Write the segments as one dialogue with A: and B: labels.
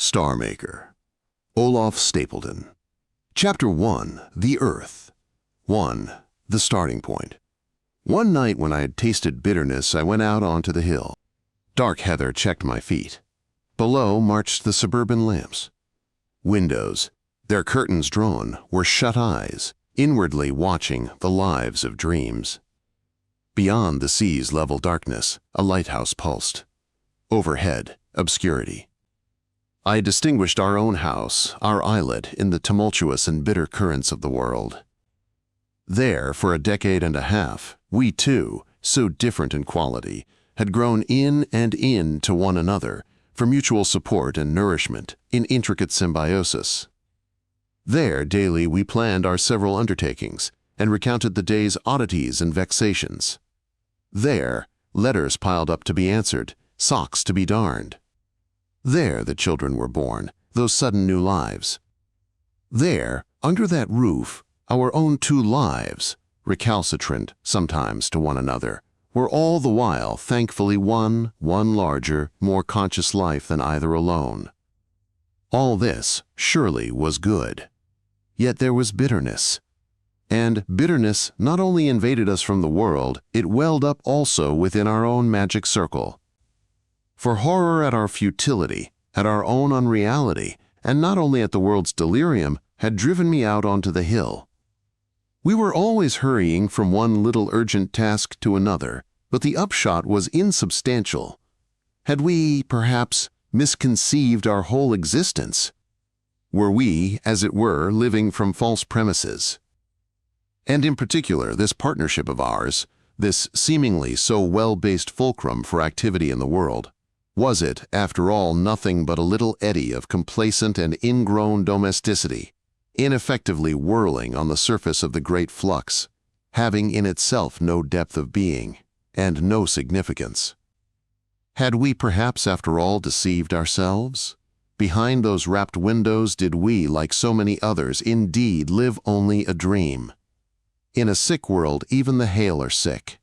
A: Star Maker. Olaf Stapledon. Chapter 1. The Earth. 1. The Starting Point. One night when I had tasted bitterness, I went out onto the hill. Dark heather checked my feet. Below marched the suburban lamps. Windows, their curtains drawn, were shut eyes, inwardly watching the lives of dreams. Beyond the sea's level darkness, a lighthouse pulsed. Overhead, obscurity. I distinguished our own house, our islet, in the tumultuous and bitter currents of the world. There, for a decade and a half, we too, so different in quality, had grown in and in to one another for mutual support and nourishment in intricate symbiosis. There, daily, we planned our several undertakings and recounted the day's oddities and vexations. There, letters piled up to be answered, socks to be darned. There the children were born, those sudden new lives. There, under that roof, our own two lives, recalcitrant sometimes to one another, were all the while thankfully one larger, more conscious life than either alone. All this, surely, was good. Yet there was bitterness. And bitterness not only invaded us from the world, it welled up also within our own magic circle. For horror at our futility, at our own unreality, and not only at the world's delirium, had driven me out onto the hill. We were always hurrying from one little urgent task to another, but the upshot was insubstantial. Had we, perhaps, misconceived our whole existence? Were we, as it were, living from false premises? And in particular, this partnership of ours, this seemingly so well-based fulcrum for activity in the world, was it, after all, nothing but a little eddy of complacent and ingrown domesticity, ineffectively whirling on the surface of the great flux, having in itself no depth of being, and no significance? Had we perhaps, after all, deceived ourselves? Behind those rapt windows did we, like so many others, indeed live only a dream? In a sick world, even the hale are sick.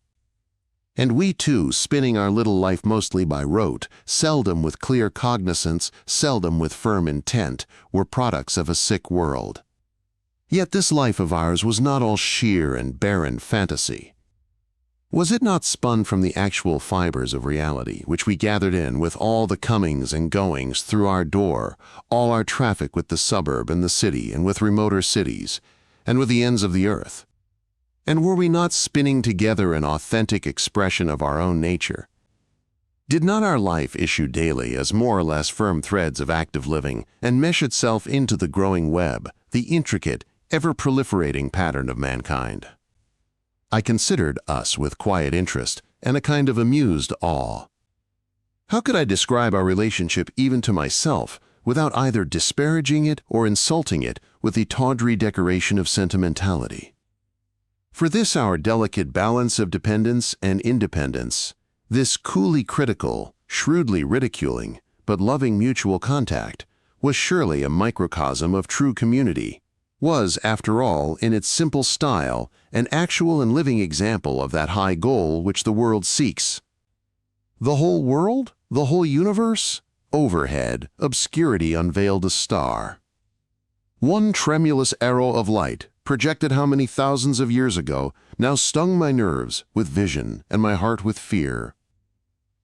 A: And we too, spinning our little life mostly by rote, seldom with clear cognizance, seldom with firm intent, were products of a sick world. Yet this life of ours was not all sheer and barren fantasy. Was it not spun from the actual fibers of reality, which we gathered in with all the comings and goings through our door, all our traffic with the suburb and the city and with remoter cities, and with the ends of the earth? And were we not spinning together an authentic expression of our own nature? Did not our life issue daily as more or less firm threads of active living and mesh itself into the growing web, the intricate, ever-proliferating pattern of mankind? I considered us with quiet interest and a kind of amused awe. How could I describe our relationship even to myself without either disparaging it or insulting it with the tawdry decoration of sentimentality? For this our delicate balance of dependence and independence, this coolly critical, shrewdly ridiculing, but loving mutual contact, was surely a microcosm of true community, was, after all, in its simple style, an actual and living example of that high goal which the world seeks. The whole world? The whole universe? Overhead, obscurity unveiled a star. One tremulous arrow of light, projected how many thousands of years ago, now stung my nerves with vision and my heart with fear.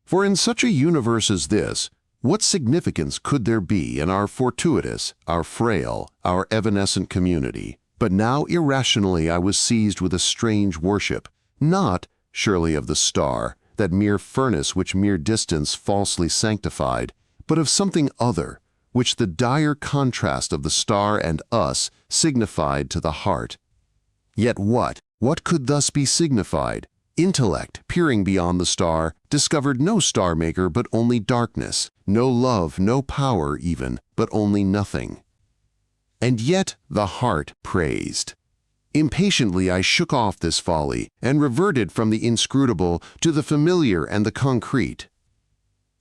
A: For in such a universe as this, what significance could there be in our fortuitous, our frail, our evanescent community? But now irrationally I was seized with a strange worship, not, surely, of the star, that mere furnace which mere distance falsely sanctified, but of something other, which the dire contrast of the star and us signified to the heart. Yet what could thus be signified? Intellect, peering beyond the star, discovered no star maker but only darkness, no love, no power even, but only nothing. And yet the heart praised. Impatiently I shook off this folly and reverted from the inscrutable to the familiar and the concrete.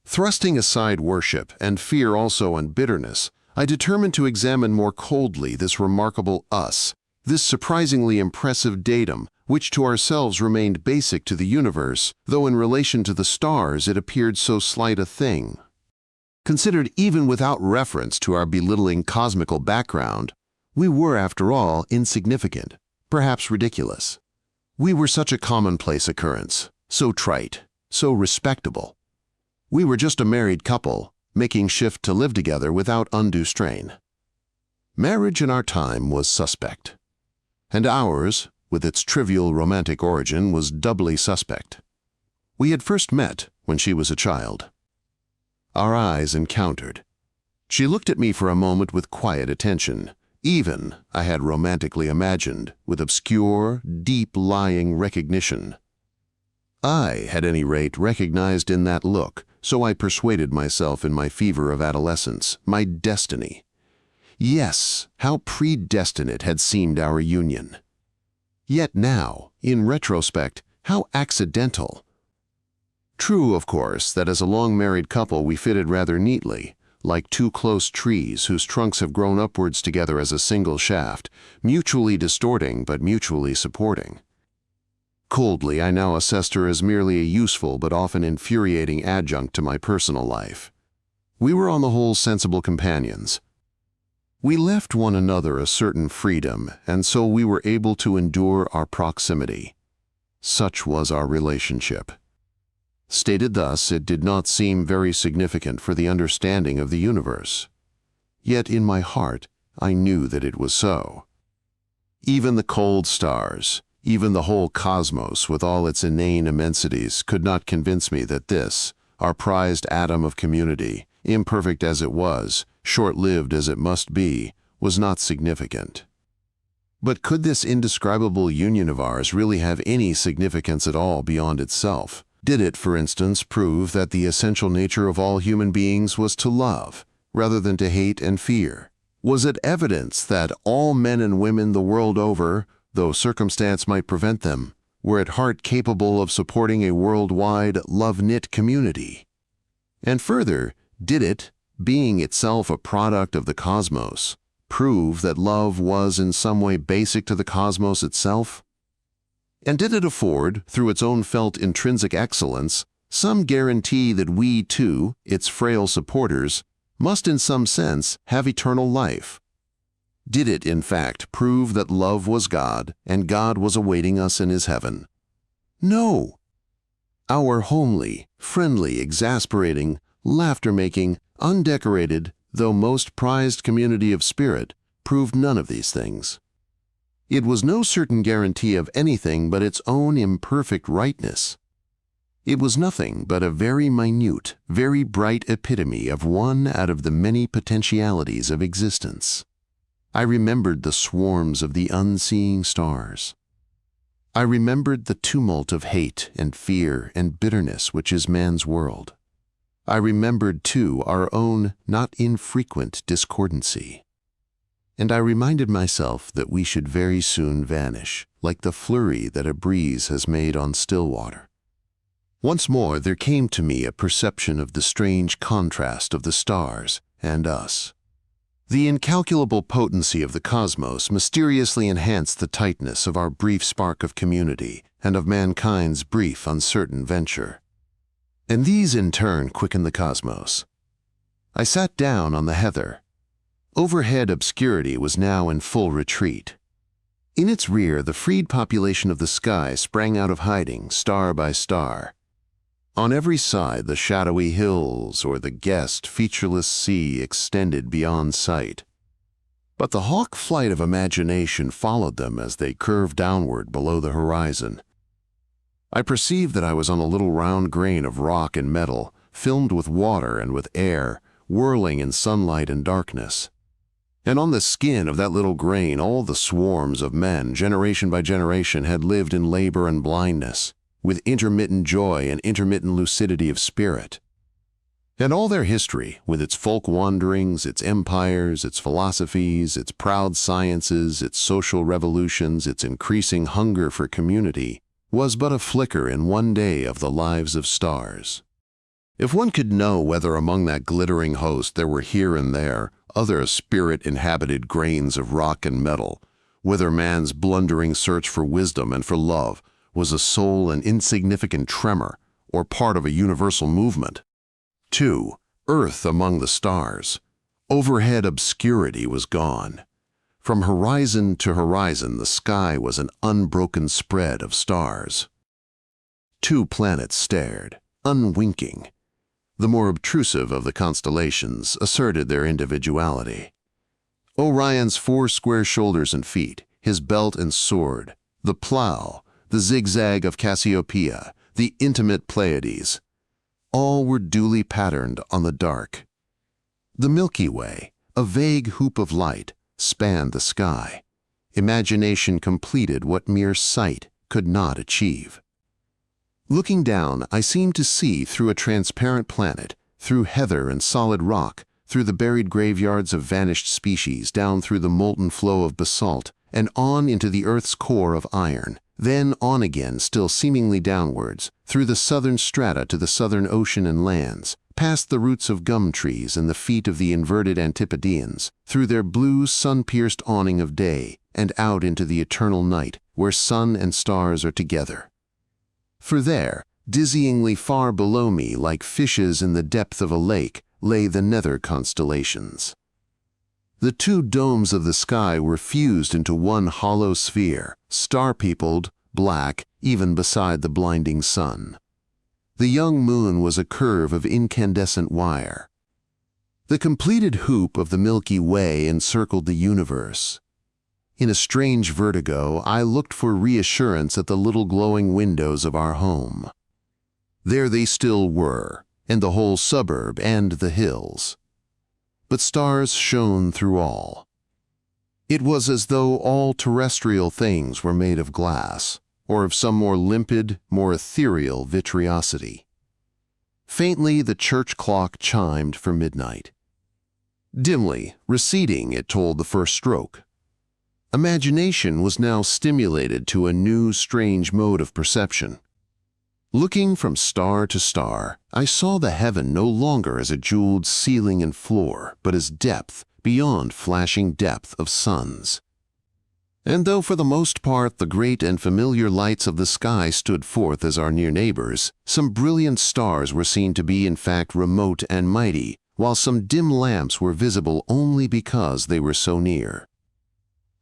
A: Thrusting aside worship, and fear also and bitterness, I determined to examine more coldly this remarkable us, this surprisingly impressive datum, which to ourselves remained basic to the universe, though in relation to the stars it appeared so slight a thing. Considered even without reference to our belittling cosmical background, we were, after all, insignificant, perhaps ridiculous. We were such a commonplace occurrence, so trite, so respectable. We were just a married couple, making shift to live together without undue strain. Marriage in our time was suspect. And ours, with its trivial romantic origin, was doubly suspect. We had first met when she was a child. Our eyes encountered. She looked at me for a moment with quiet attention, even, I had romantically imagined, with obscure, deep-lying recognition. I, at any rate, recognized in that look, so I persuaded myself in my fever of adolescence, my destiny. Yes, how predestinate had seemed our union. Yet now, in retrospect, how accidental. True, of course, that as a long-married couple we fitted rather neatly, like two close trees whose trunks have grown upwards together as a single shaft, mutually distorting but mutually supporting. Coldly, I now assessed her as merely a useful but often infuriating adjunct to my personal life. We were on the whole sensible companions. We left one another a certain freedom, and so we were able to endure our proximity. Such was our relationship. Stated thus, it did not seem very significant for the understanding of the universe. Yet in my heart, I knew that it was so. Even the cold stars, even the whole cosmos with all its inane immensities could not convince me that this, our prized atom of community, imperfect as it was, short-lived as it must be, was not significant. But could this indescribable union of ours really have any significance at all beyond itself? Did it, for instance, prove that the essential nature of all human beings was to love, rather than to hate and fear? Was it evidence that all men and women the world over, though circumstance might prevent them, were at heart capable of supporting a worldwide, love-knit community? And further, did it, being itself a product of the cosmos, prove that love was in some way basic to the cosmos itself? And did it afford, through its own felt intrinsic excellence, some guarantee that we, too, its frail supporters, must in some sense have eternal life? Did it, in fact, prove that love was God, and God was awaiting us in his heaven? No! Our homely, friendly, exasperating, laughter-making, undecorated, though most prized community of spirit proved none of these things. It was no certain guarantee of anything but its own imperfect rightness. It was nothing but a very minute, very bright epitome of one out of the many potentialities of existence. I remembered the swarms of the unseeing stars. I remembered the tumult of hate and fear and bitterness which is man's world. I remembered, too, our own not infrequent discordancy. And I reminded myself that we should very soon vanish, like the flurry that a breeze has made on still water. Once more there came to me a perception of the strange contrast of the stars and us. The incalculable potency of the cosmos mysteriously enhanced the tightness of our brief spark of community and of mankind's brief, uncertain venture. And these in turn quickened the cosmos. I sat down on the heather. Overhead obscurity was now in full retreat. In its rear, the freed population of the sky sprang out of hiding, star by star. On every side, the shadowy hills or the guessed, featureless sea extended beyond sight. But the hawk flight of imagination followed them as they curved downward below the horizon. I perceived that I was on a little round grain of rock and metal, filmed with water and with air, whirling in sunlight and darkness. And on the skin of that little grain all the swarms of men, generation by generation, had lived in labor and blindness, with intermittent joy and intermittent lucidity of spirit. And all their history, with its folk wanderings, its empires, its philosophies, its proud sciences, its social revolutions, its increasing hunger for community, was but a flicker in one day of the lives of stars. If one could know whether among that glittering host there were here and there other spirit-inhabited grains of rock and metal, whether man's blundering search for wisdom and for love was a sole and insignificant tremor or part of a universal movement. 2. Earth among the stars. Overhead obscurity was gone. From horizon to horizon, the sky was an unbroken spread of stars. 2 planets stared, unwinking. The more obtrusive of the constellations asserted their individuality. Orion's 4 square shoulders and feet, his belt and sword, the plow, the zigzag of Cassiopeia, the intimate Pleiades, all were duly patterned on the dark. The Milky Way, a vague hoop of light, spanned the sky. Imagination completed what mere sight could not achieve. Looking down, I seemed to see through a transparent planet, through heather and solid rock, through the buried graveyards of vanished species, down through the molten flow of basalt, and on into the Earth's core of iron, then on again, still seemingly downwards, through the southern strata to the southern ocean and lands, past the roots of gum trees and the feet of the inverted Antipodeans, through their blue, sun-pierced awning of day, and out into the eternal night, where sun and stars are together. For there, dizzyingly far below me, like fishes in the depth of a lake, lay the nether constellations. The 2 domes of the sky were fused into one hollow sphere, star-peopled, black, even beside the blinding sun. The young moon was a curve of incandescent wire. The completed hoop of the Milky Way encircled the universe. In a strange vertigo, I looked for reassurance at the little glowing windows of our home. There they still were, and the whole suburb and the hills. But stars shone through all. It was as though all terrestrial things were made of glass, or of some more limpid, more ethereal vitreosity. Faintly, the church clock chimed for midnight. Dimly, receding, it told the first stroke. Imagination was now stimulated to a new, strange mode of perception. Looking from star to star, I saw the heaven no longer as a jeweled ceiling and floor, but as depth beyond flashing depth of suns. And though for the most part the great and familiar lights of the sky stood forth as our near neighbors, some brilliant stars were seen to be in fact remote and mighty, while some dim lamps were visible only because they were so near.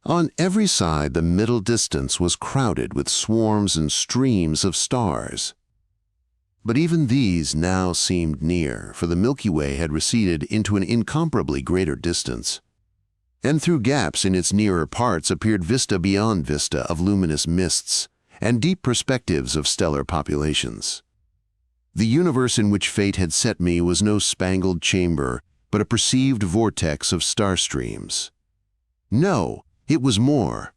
A: On every side the middle distance was crowded with swarms and streams of stars. But even these now seemed near, for the Milky Way had receded into an incomparably greater distance, and through gaps in its nearer parts appeared vista beyond vista of luminous mists and deep perspectives of stellar populations. The universe in which fate had set me was no spangled chamber, but a perceived vortex of star streams. No, it was more.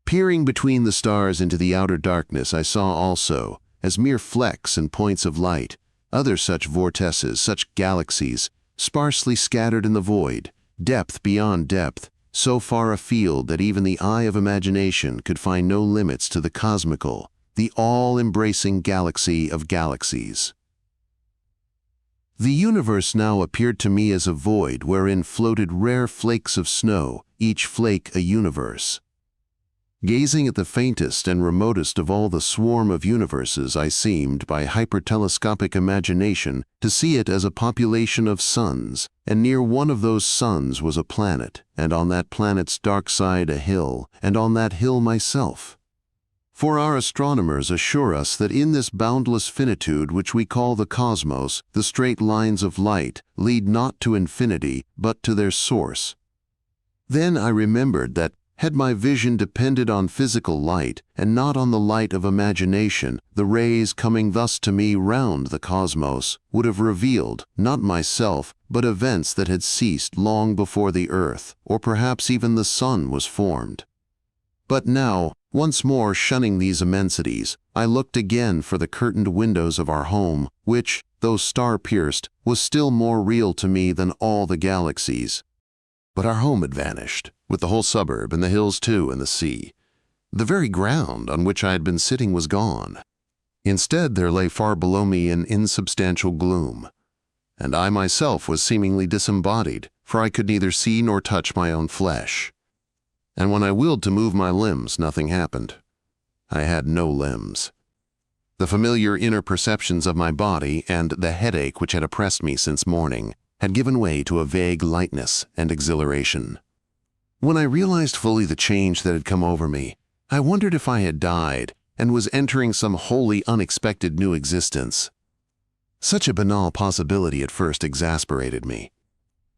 A: Peering between the stars into the outer darkness, I saw also, as mere flecks and points of light, other such vortices, such galaxies, sparsely scattered in the void, depth beyond depth, so far afield that even the eye of imagination could find no limits to the cosmical, the all-embracing galaxy of galaxies. The universe now appeared to me as a void wherein floated rare flakes of snow, each flake a universe. Gazing at the faintest and remotest of all the swarm of universes, I seemed, by hypertelescopic imagination, to see it as a population of suns, and near one of those suns was a planet, and on that planet's dark side a hill, and on that hill myself. For our astronomers assure us that in this boundless finitude which we call the cosmos, the straight lines of light lead not to infinity, but to their source. Then I remembered that, had my vision depended on physical light, and not on the light of imagination, the rays coming thus to me round the cosmos would have revealed, not myself, but events that had ceased long before the earth, or perhaps even the sun was formed. But now, once more shunning these immensities, I looked again for the curtained windows of our home, which, though star-pierced, was still more real to me than all the galaxies. But our home had vanished, with the whole suburb, and the hills too, and the sea. The very ground on which I had been sitting was gone. Instead, there lay far below me an insubstantial gloom, and I myself was seemingly disembodied, for I could neither see nor touch my own flesh. And when I willed to move my limbs, nothing happened. I had no limbs. The familiar inner perceptions of my body and the headache which had oppressed me since morning had given way to a vague lightness and exhilaration. When I realized fully the change that had come over me, I wondered if I had died and was entering some wholly unexpected new existence. Such a banal possibility at first exasperated me.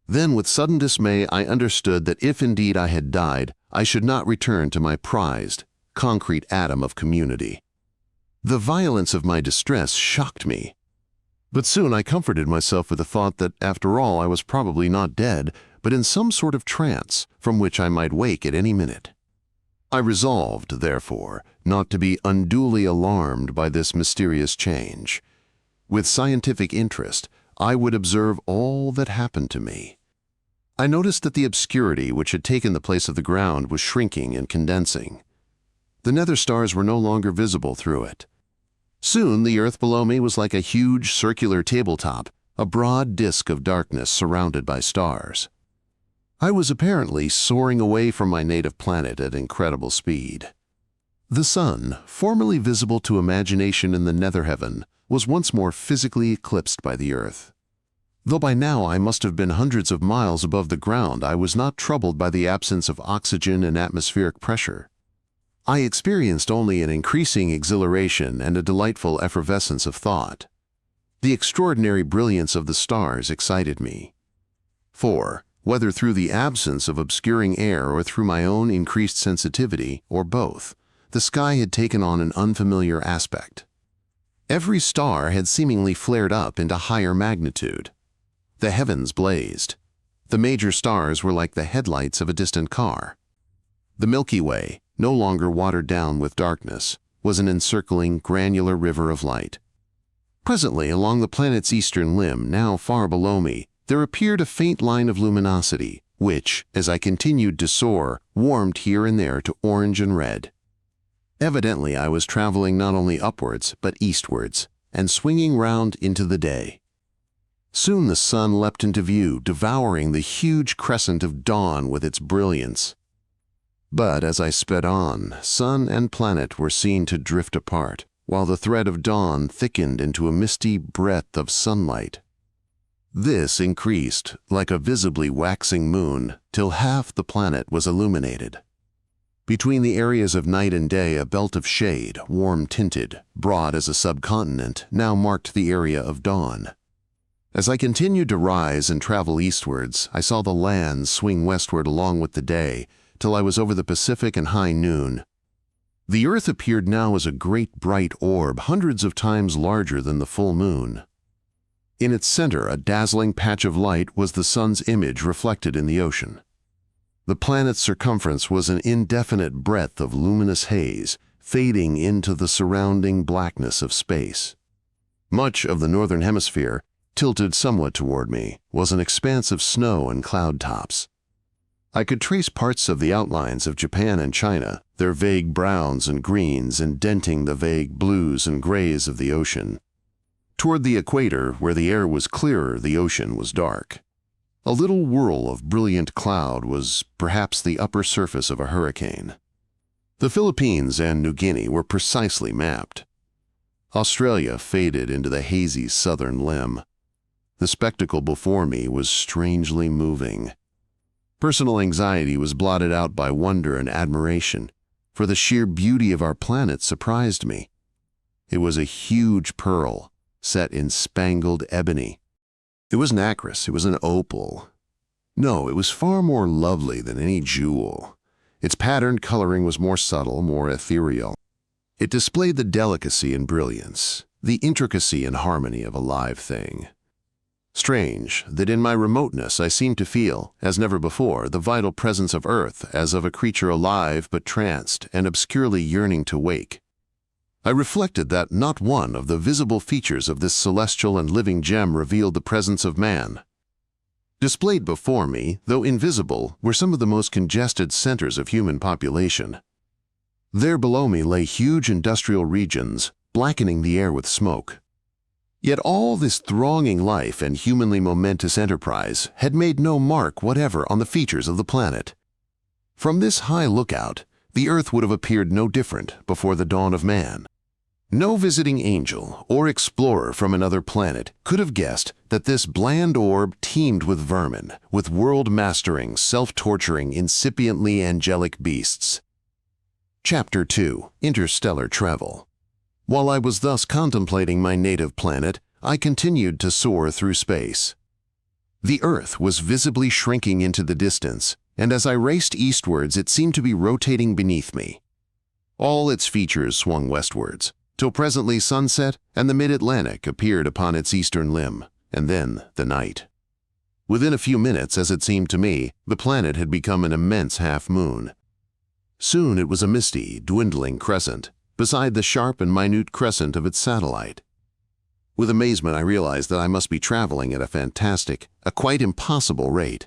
A: Then, with sudden dismay, I understood that if indeed I had died, I should not return to my prized, concrete atom of community. The violence of my distress shocked me. But soon I comforted myself with the thought that, after all, I was probably not dead, but in some sort of trance from which I might wake at any minute. I resolved, therefore, not to be unduly alarmed by this mysterious change. With scientific interest, I would observe all that happened to me. I noticed that the obscurity which had taken the place of the ground was shrinking and condensing. The nether stars were no longer visible through it. Soon the earth below me was like a huge circular tabletop, a broad disk of darkness surrounded by stars. I was apparently soaring away from my native planet at incredible speed. The sun, formerly visible to imagination in the nether heaven, was once more physically eclipsed by the earth. Though by now I must have been hundreds of miles above the ground, I was not troubled by the absence of oxygen and atmospheric pressure. I experienced only an increasing exhilaration and a delightful effervescence of thought. The extraordinary brilliance of the stars excited me. For, whether through the absence of obscuring air or through my own increased sensitivity, or both, the sky had taken on an unfamiliar aspect. Every star had seemingly flared up into higher magnitude. The heavens blazed. The major stars were like the headlights of a distant car. The Milky Way, no longer watered down with darkness, was an encircling, granular river of light. Presently, along the planet's eastern limb, now far below me, there appeared a faint line of luminosity, which, as I continued to soar, warmed here and there to orange and red. Evidently, I was traveling not only upwards, but eastwards, and swinging round into the day. Soon the sun leapt into view, devouring the huge crescent of dawn with its brilliance. But as I sped on, sun and planet were seen to drift apart, while the thread of dawn thickened into a misty breadth of sunlight. This increased, like a visibly waxing moon, till half the planet was illuminated. Between the areas of night and day, a belt of shade, warm-tinted, broad as a subcontinent, now marked the area of dawn. As I continued to rise and travel eastwards, I saw the land swing westward along with the day, till I was over the Pacific and high noon. The earth appeared now as a great bright orb, hundreds of times larger than the full moon. In its center, a dazzling patch of light was the sun's image reflected in the ocean. The planet's circumference was an indefinite breadth of luminous haze, fading into the surrounding blackness of space. Much of the northern hemisphere, tilted somewhat toward me, was an expanse of snow and cloud tops. I could trace parts of the outlines of Japan and China, their vague browns and greens indenting the vague blues and grays of the ocean. Toward the equator, where the air was clearer, the ocean was dark. A little whirl of brilliant cloud was perhaps the upper surface of a hurricane. The Philippines and New Guinea were precisely mapped. Australia faded into the hazy southern limb. The spectacle before me was strangely moving. Personal anxiety was blotted out by wonder and admiration, for the sheer beauty of our planet surprised me. It was a huge pearl, set in spangled ebony. It was nacre, it was an opal. No, it was far more lovely than any jewel. Its patterned coloring was more subtle, more ethereal. It displayed the delicacy and brilliance, the intricacy and harmony of a live thing. Strange that in my remoteness I seemed to feel, as never before, the vital presence of Earth as of a creature alive but tranced and obscurely yearning to wake. I reflected that not one of the visible features of this celestial and living gem revealed the presence of man. Displayed before me, though invisible, were some of the most congested centers of human population. There below me lay huge industrial regions, blackening the air with smoke. Yet all this thronging life and humanly momentous enterprise had made no mark whatever on the features of the planet. From this high lookout, the Earth would have appeared no different before the dawn of man. No visiting angel or explorer from another planet could have guessed that this bland orb teemed with vermin, with world-mastering, self-torturing, incipiently angelic beasts. Chapter 2: Interstellar Travel. While I was thus contemplating my native planet, I continued to soar through space. The Earth was visibly shrinking into the distance, and as I raced eastwards it seemed to be rotating beneath me. All its features swung westwards, till presently sunset and the mid-Atlantic appeared upon its eastern limb, and then the night. Within a few minutes, as it seemed to me, the planet had become an immense half-moon. Soon it was a misty, dwindling crescent, beside the sharp and minute crescent of its satellite. With amazement I realized that I must be traveling at a fantastic, a quite impossible rate.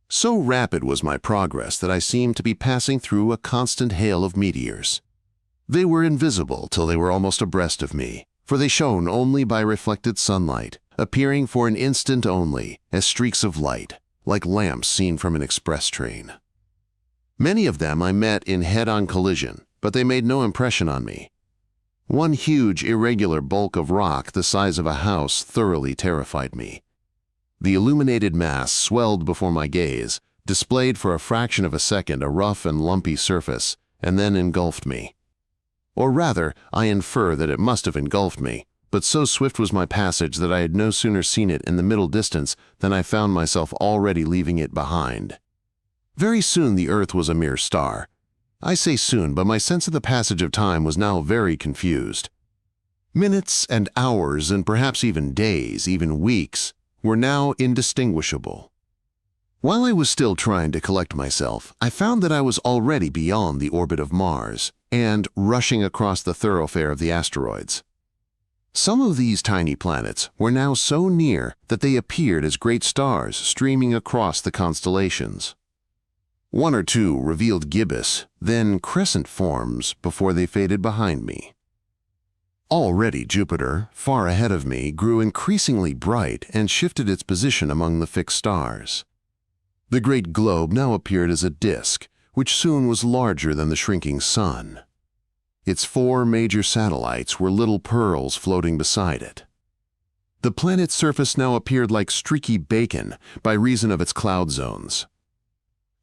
A: So rapid was my progress that I seemed to be passing through a constant hail of meteors. They were invisible till they were almost abreast of me, for they shone only by reflected sunlight, appearing for an instant only as streaks of light, like lamps seen from an express train. Many of them I met in head-on collision, but they made no impression on me. One huge, irregular bulk of rock the size of a house thoroughly terrified me. The illuminated mass swelled before my gaze, displayed for a fraction of a second a rough and lumpy surface, and then engulfed me. Or rather, I infer that it must have engulfed me, but so swift was my passage that I had no sooner seen it in the middle distance than I found myself already leaving it behind. Very soon the Earth was a mere star. I say soon, but my sense of the passage of time was now very confused. Minutes and hours and perhaps even days, even weeks, were now indistinguishable. While I was still trying to collect myself, I found that I was already beyond the orbit of Mars and rushing across the thoroughfare of the asteroids. Some of these tiny planets were now so near that they appeared as great stars streaming across the constellations. One or two revealed gibbous, then crescent forms before they faded behind me. Already Jupiter, far ahead of me, grew increasingly bright and shifted its position among the fixed stars. The great globe now appeared as a disk, which soon was larger than the shrinking sun. Its 4 major satellites were little pearls floating beside it. The planet's surface now appeared like streaky bacon by reason of its cloud zones.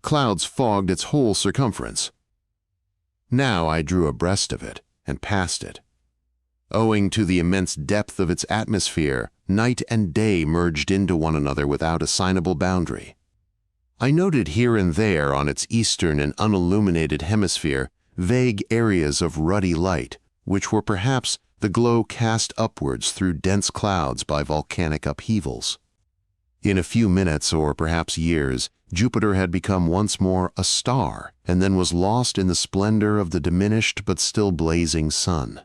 A: Clouds fogged its whole circumference. Now I drew abreast of it and past it. Owing to the immense depth of its atmosphere, night and day merged into one another without assignable boundary. I noted here and there on its eastern and unilluminated hemisphere vague areas of ruddy light, which were perhaps the glow cast upwards through dense clouds by volcanic upheavals. In a few minutes, or perhaps years, Jupiter had become once more a star, and then was lost in the splendor of the diminished but still blazing sun.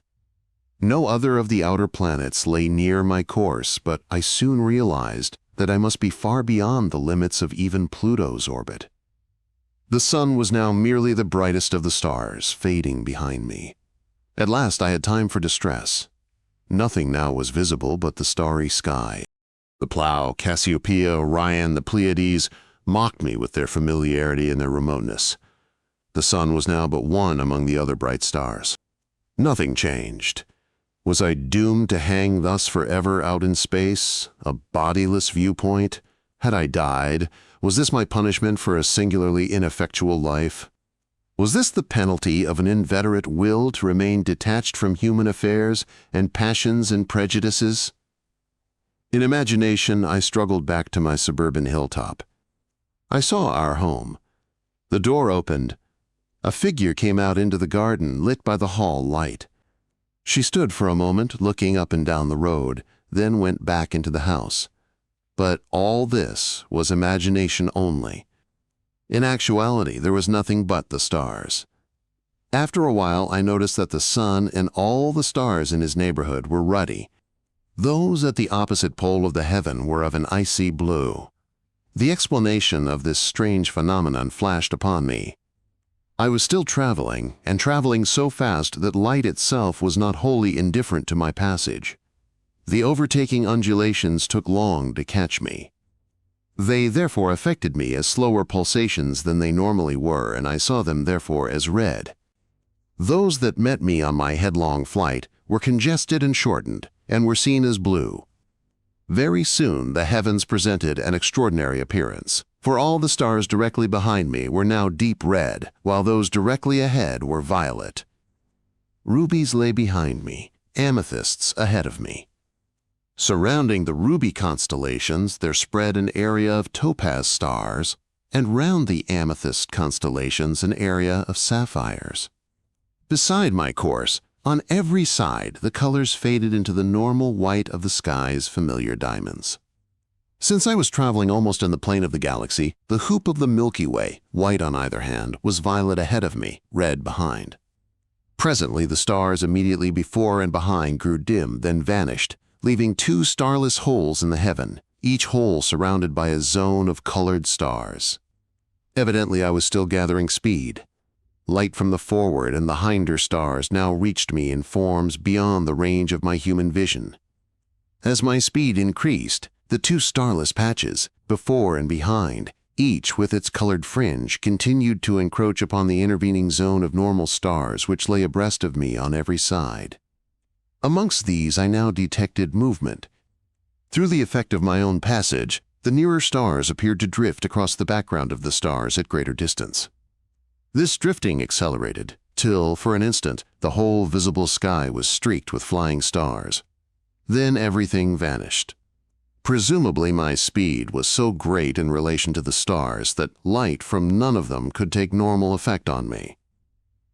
A: No other of the outer planets lay near my course, but I soon realized that I must be far beyond the limits of even Pluto's orbit. The sun was now merely the brightest of the stars, fading behind me. At last I had time for distress. Nothing now was visible but the starry sky. The Plough, Cassiopeia, Orion, the Pleiades mocked me with their familiarity and their remoteness. The sun was now but one among the other bright stars. Nothing changed. Was I doomed to hang thus forever out in space, a bodiless viewpoint? Had I died? Was this my punishment for a singularly ineffectual life? Was this the penalty of an inveterate will to remain detached from human affairs and passions and prejudices? In imagination, I struggled back to my suburban hilltop. I saw our home. The door opened. A figure came out into the garden, lit by the hall light. She stood for a moment, looking up and down the road, then went back into the house. But all this was imagination only. In actuality, there was nothing but the stars. After a while, I noticed that the sun and all the stars in his neighborhood were ruddy. Those at the opposite pole of the heaven were of an icy blue. The explanation of this strange phenomenon flashed upon me. I was still traveling, and traveling so fast that light itself was not wholly indifferent to my passage. The overtaking undulations took long to catch me. They therefore affected me as slower pulsations than they normally were, and I saw them therefore as red. Those that met me on my headlong flight were congested and shortened, and were seen as blue. Very soon the heavens presented an extraordinary appearance, for all the stars directly behind me were now deep red, while those directly ahead were violet. Rubies lay behind me, amethysts ahead of me. Surrounding the ruby constellations there spread an area of topaz stars, and round the amethyst constellations an area of sapphires. Beside my course, on every side the colors faded into the normal white of the sky's familiar diamonds. Since I was traveling almost in the plane of the galaxy, the hoop of the Milky Way, white on either hand, was violet ahead of me, red behind. Presently the stars immediately before and behind grew dim, then vanished, leaving two starless holes in the heaven, each hole surrounded by a zone of colored stars. Evidently I was still gathering speed. Light from the forward and the hinder stars now reached me in forms beyond the range of my human vision. As my speed increased, the two starless patches, before and behind, each with its colored fringe, continued to encroach upon the intervening zone of normal stars which lay abreast of me on every side. Amongst these I now detected movement. Through the effect of my own passage, the nearer stars appeared to drift across the background of the stars at greater distance. This drifting accelerated, till, for an instant, the whole visible sky was streaked with flying stars. Then everything vanished. Presumably my speed was so great in relation to the stars that light from none of them could take normal effect on me.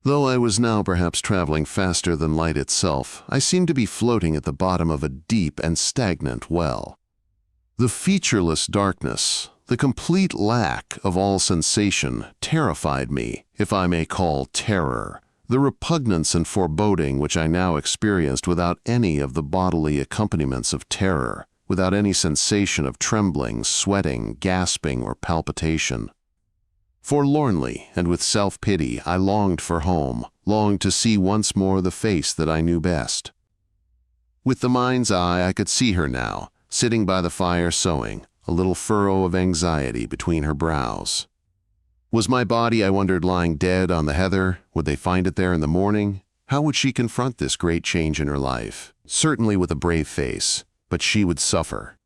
A: Though I was now perhaps traveling faster than light itself, I seemed to be floating at the bottom of a deep and stagnant well. The featureless darkness, the complete lack of all sensation, terrified me, if I may call terror, the repugnance and foreboding which I now experienced without any of the bodily accompaniments of terror, without any sensation of trembling, sweating, gasping, or palpitation. Forlornly and with self-pity, I longed for home, longed to see once more the face that I knew best. With the mind's eye I could see her now, sitting by the fire sewing, a little furrow of anxiety between her brows. Was my body, I wondered, lying dead on the heather? Would they find it there in the morning? How would she confront this great change in her life? Certainly with a brave face, but she would suffer.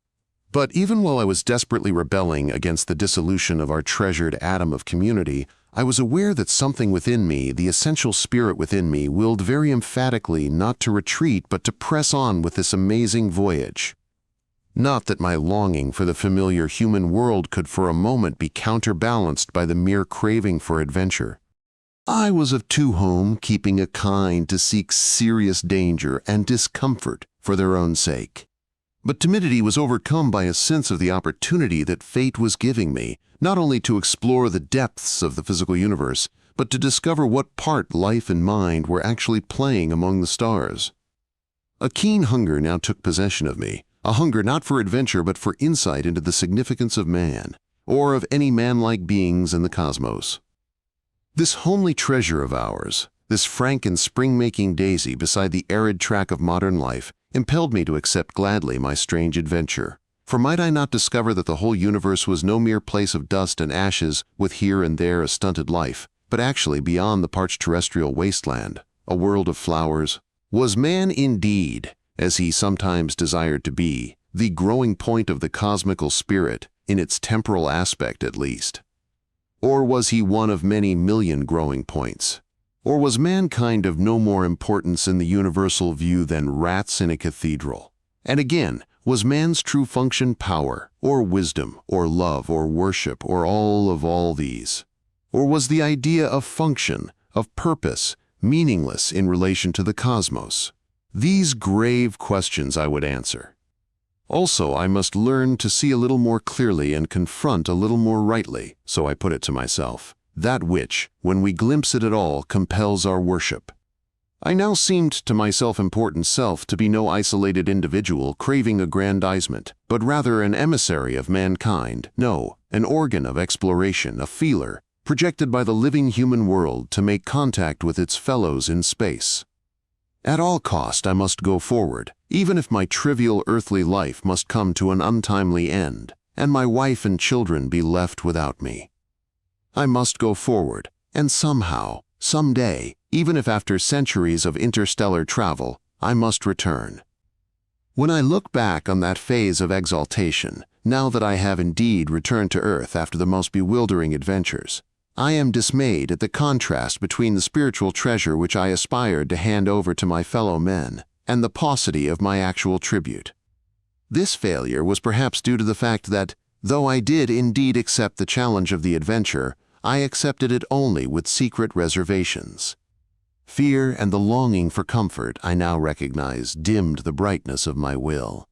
A: But even while I was desperately rebelling against the dissolution of our treasured atom of community, I was aware that something within me, the essential spirit within me, willed very emphatically not to retreat but to press on with this amazing voyage. Not that my longing for the familiar human world could for a moment be counterbalanced by the mere craving for adventure. I was of two home, keeping a kind to seek serious danger and discomfort for their own sake. But timidity was overcome by a sense of the opportunity that fate was giving me, not only to explore the depths of the physical universe, but to discover what part life and mind were actually playing among the stars. A keen hunger now took possession of me, a hunger not for adventure but for insight into the significance of man, or of any man-like beings in the cosmos. This homely treasure of ours, this frank and spring-making daisy beside the arid track of modern life, impelled me to accept gladly my strange adventure. For might I not discover that the whole universe was no mere place of dust and ashes with here and there a stunted life, but actually beyond the parched terrestrial wasteland, a world of flowers? Was man indeed, as he sometimes desired to be, the growing point of the cosmical spirit, in its temporal aspect at least? Or was he one of many million growing points? Or was mankind of no more importance in the universal view than rats in a cathedral? And again, was man's true function power, or wisdom, or love, or worship, or all these? Or was the idea of function, of purpose, meaningless in relation to the cosmos? These grave questions I would answer. Also, I must learn to see a little more clearly and confront a little more rightly, so I put it to myself, that which, when we glimpse it at all, compels our worship. I now seemed to my self-important self to be no isolated individual craving aggrandizement, but rather an emissary of mankind, no, an organ of exploration, a feeler, projected by the living human world to make contact with its fellows in space. At all cost I must go forward, even if my trivial earthly life must come to an untimely end, and my wife and children be left without me. I must go forward, and somehow, some day, even if after centuries of interstellar travel, I must return. When I look back on that phase of exaltation, now that I have indeed returned to Earth after the most bewildering adventures, I am dismayed at the contrast between the spiritual treasure which I aspired to hand over to my fellow men and the paucity of my actual tribute. This failure was perhaps due to the fact that, though I did indeed accept the challenge of the adventure, I accepted it only with secret reservations. Fear and the longing for comfort, I now recognize, dimmed the brightness of my will.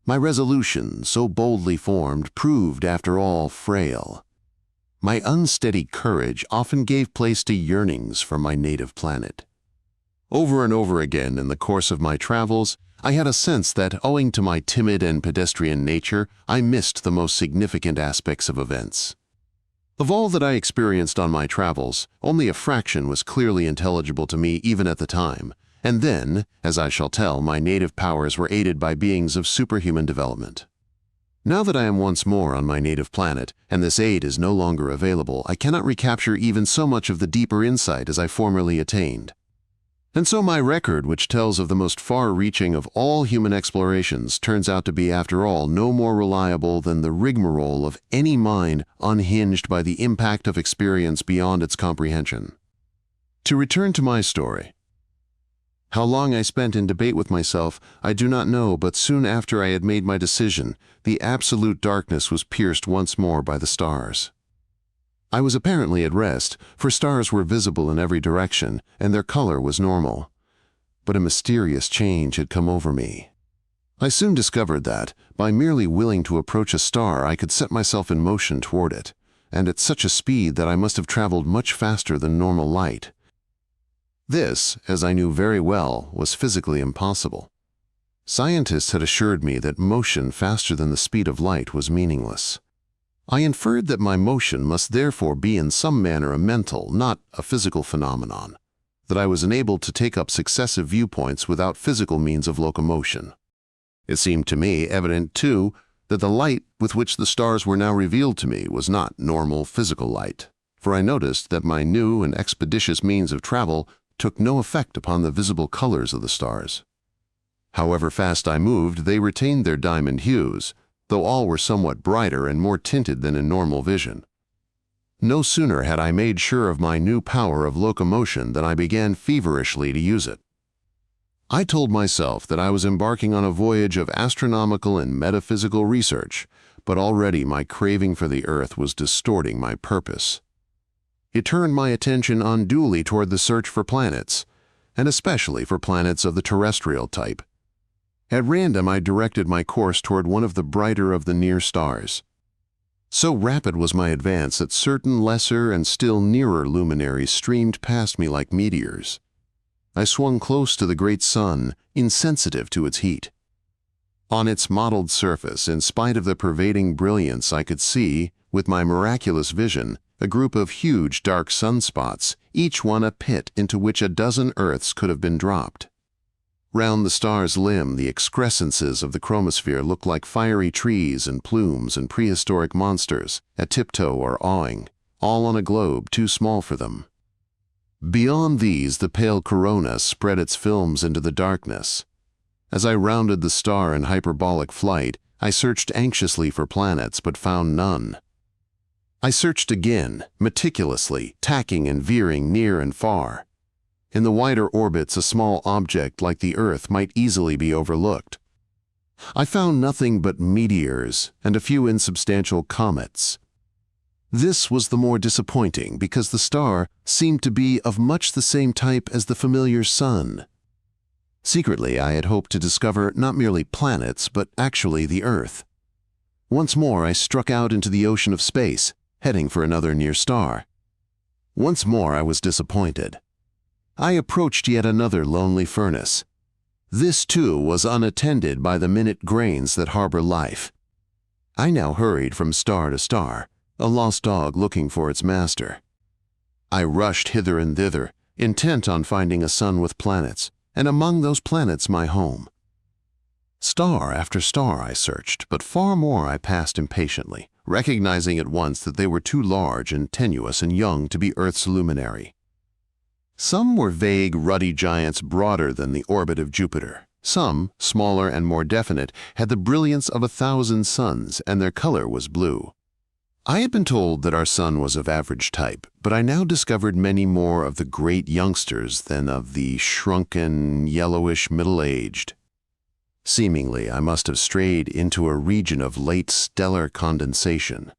A: My resolution, so boldly formed, proved, after all, frail. My unsteady courage often gave place to yearnings for my native planet. Over and over again in the course of my travels, I had a sense that, owing to my timid and pedestrian nature, I missed the most significant aspects of events. Of all that I experienced on my travels, only a fraction was clearly intelligible to me even at the time, and then, as I shall tell, my native powers were aided by beings of superhuman development. Now that I am once more on my native planet, and this aid is no longer available, I cannot recapture even so much of the deeper insight as I formerly attained. And so my record, which tells of the most far-reaching of all human explorations, turns out to be, after all, no more reliable than the rigmarole of any mind unhinged by the impact of experience beyond its comprehension. To return to my story. How long I spent in debate with myself, I do not know, but soon after I had made my decision, the absolute darkness was pierced once more by the stars. I was apparently at rest, for stars were visible in every direction, and their color was normal. But a mysterious change had come over me. I soon discovered that, by merely willing to approach a star, I could set myself in motion toward it, and at such a speed that I must have traveled much faster than normal light. This, as I knew very well, was physically impossible. Scientists had assured me that motion faster than the speed of light was meaningless. I inferred that my motion must therefore be in some manner a mental, not a physical phenomenon, that I was enabled to take up successive viewpoints without physical means of locomotion. It seemed to me evident, too, that the light with which the stars were now revealed to me was not normal physical light, for I noticed that my new and expeditious means of travel took no effect upon the visible colors of the stars. However fast I moved, they retained their diamond hues, though all were somewhat brighter and more tinted than in normal vision. No sooner had I made sure of my new power of locomotion than I began feverishly to use it. I told myself that I was embarking on a voyage of astronomical and metaphysical research, but already my craving for the earth was distorting my purpose. It turned my attention unduly toward the search for planets, and especially for planets of the terrestrial type. At random, I directed my course toward one of the brighter of the near stars. So rapid was my advance that certain lesser and still nearer luminaries streamed past me like meteors. I swung close to the great sun, insensitive to its heat. On its mottled surface, in spite of the pervading brilliance, I could see, with my miraculous vision, a group of huge dark sunspots, each one a pit into which a dozen Earths could have been dropped. Round the star's limb, the excrescences of the chromosphere looked like fiery trees and plumes and prehistoric monsters, at tiptoe or awing, all on a globe too small for them. Beyond these, the pale corona spread its films into the darkness. As I rounded the star in hyperbolic flight, I searched anxiously for planets but found none. I searched again, meticulously, tacking and veering near and far. In the wider orbits, a small object like the Earth might easily be overlooked. I found nothing but meteors and a few insubstantial comets. This was the more disappointing because the star seemed to be of much the same type as the familiar sun. Secretly, I had hoped to discover not merely planets, but actually the Earth. Once more, I struck out into the ocean of space, heading for another near star. Once more, I was disappointed. I approached yet another lonely furnace. This, too, was unattended by the minute grains that harbor life. I now hurried from star to star, a lost dog looking for its master. I rushed hither and thither, intent on finding a sun with planets, and among those planets my home. Star after star I searched, but far more I passed impatiently, recognizing at once that they were too large and tenuous and young to be Earth's luminary. Some were vague, ruddy giants broader than the orbit of Jupiter. Some, smaller and more definite, had the brilliance of 1,000 suns, and their color was blue. I had been told that our sun was of average type, but I now discovered many more of the great youngsters than of the shrunken, yellowish middle-aged. Seemingly, I must have strayed into a region of late stellar condensation.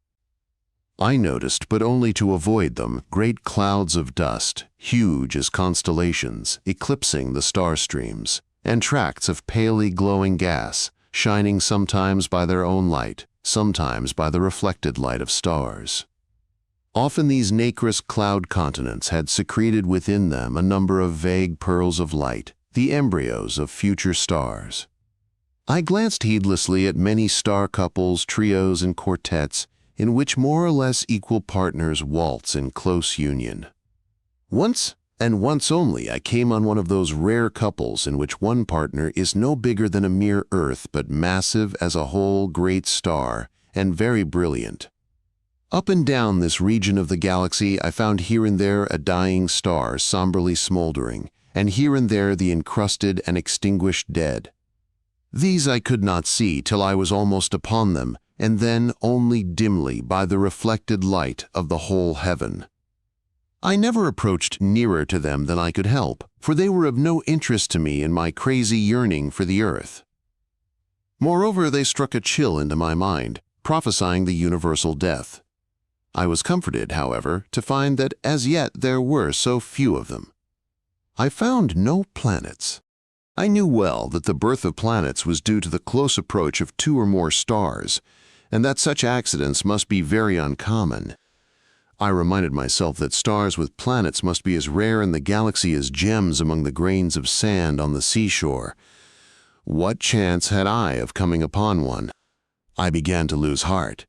A: I noticed, but only to avoid them, great clouds of dust, huge as constellations, eclipsing the star streams, and tracts of palely glowing gas, shining sometimes by their own light, sometimes by the reflected light of stars. Often these nacreous cloud continents had secreted within them a number of vague pearls of light, the embryos of future stars. I glanced heedlessly at many star couples, trios, and quartets in which more or less equal partners waltz in close union. Once, and once only, I came on one of those rare couples in which one partner is no bigger than a mere Earth but massive as a whole great star and very brilliant. Up and down this region of the galaxy I found here and there a dying star somberly smoldering, and here and there the encrusted and extinguished dead. These I could not see till I was almost upon them, and then only dimly by the reflected light of the whole heaven. I never approached nearer to them than I could help, for they were of no interest to me in my crazy yearning for the earth. Moreover, they struck a chill into my mind, prophesying the universal death. I was comforted, however, to find that as yet there were so few of them. I found no planets. I knew well that the birth of planets was due to the close approach of 2 or more stars, and that such accidents must be very uncommon. I reminded myself that stars with planets must be as rare in the galaxy as gems among the grains of sand on the seashore. What chance had I of coming upon one? I began to lose heart.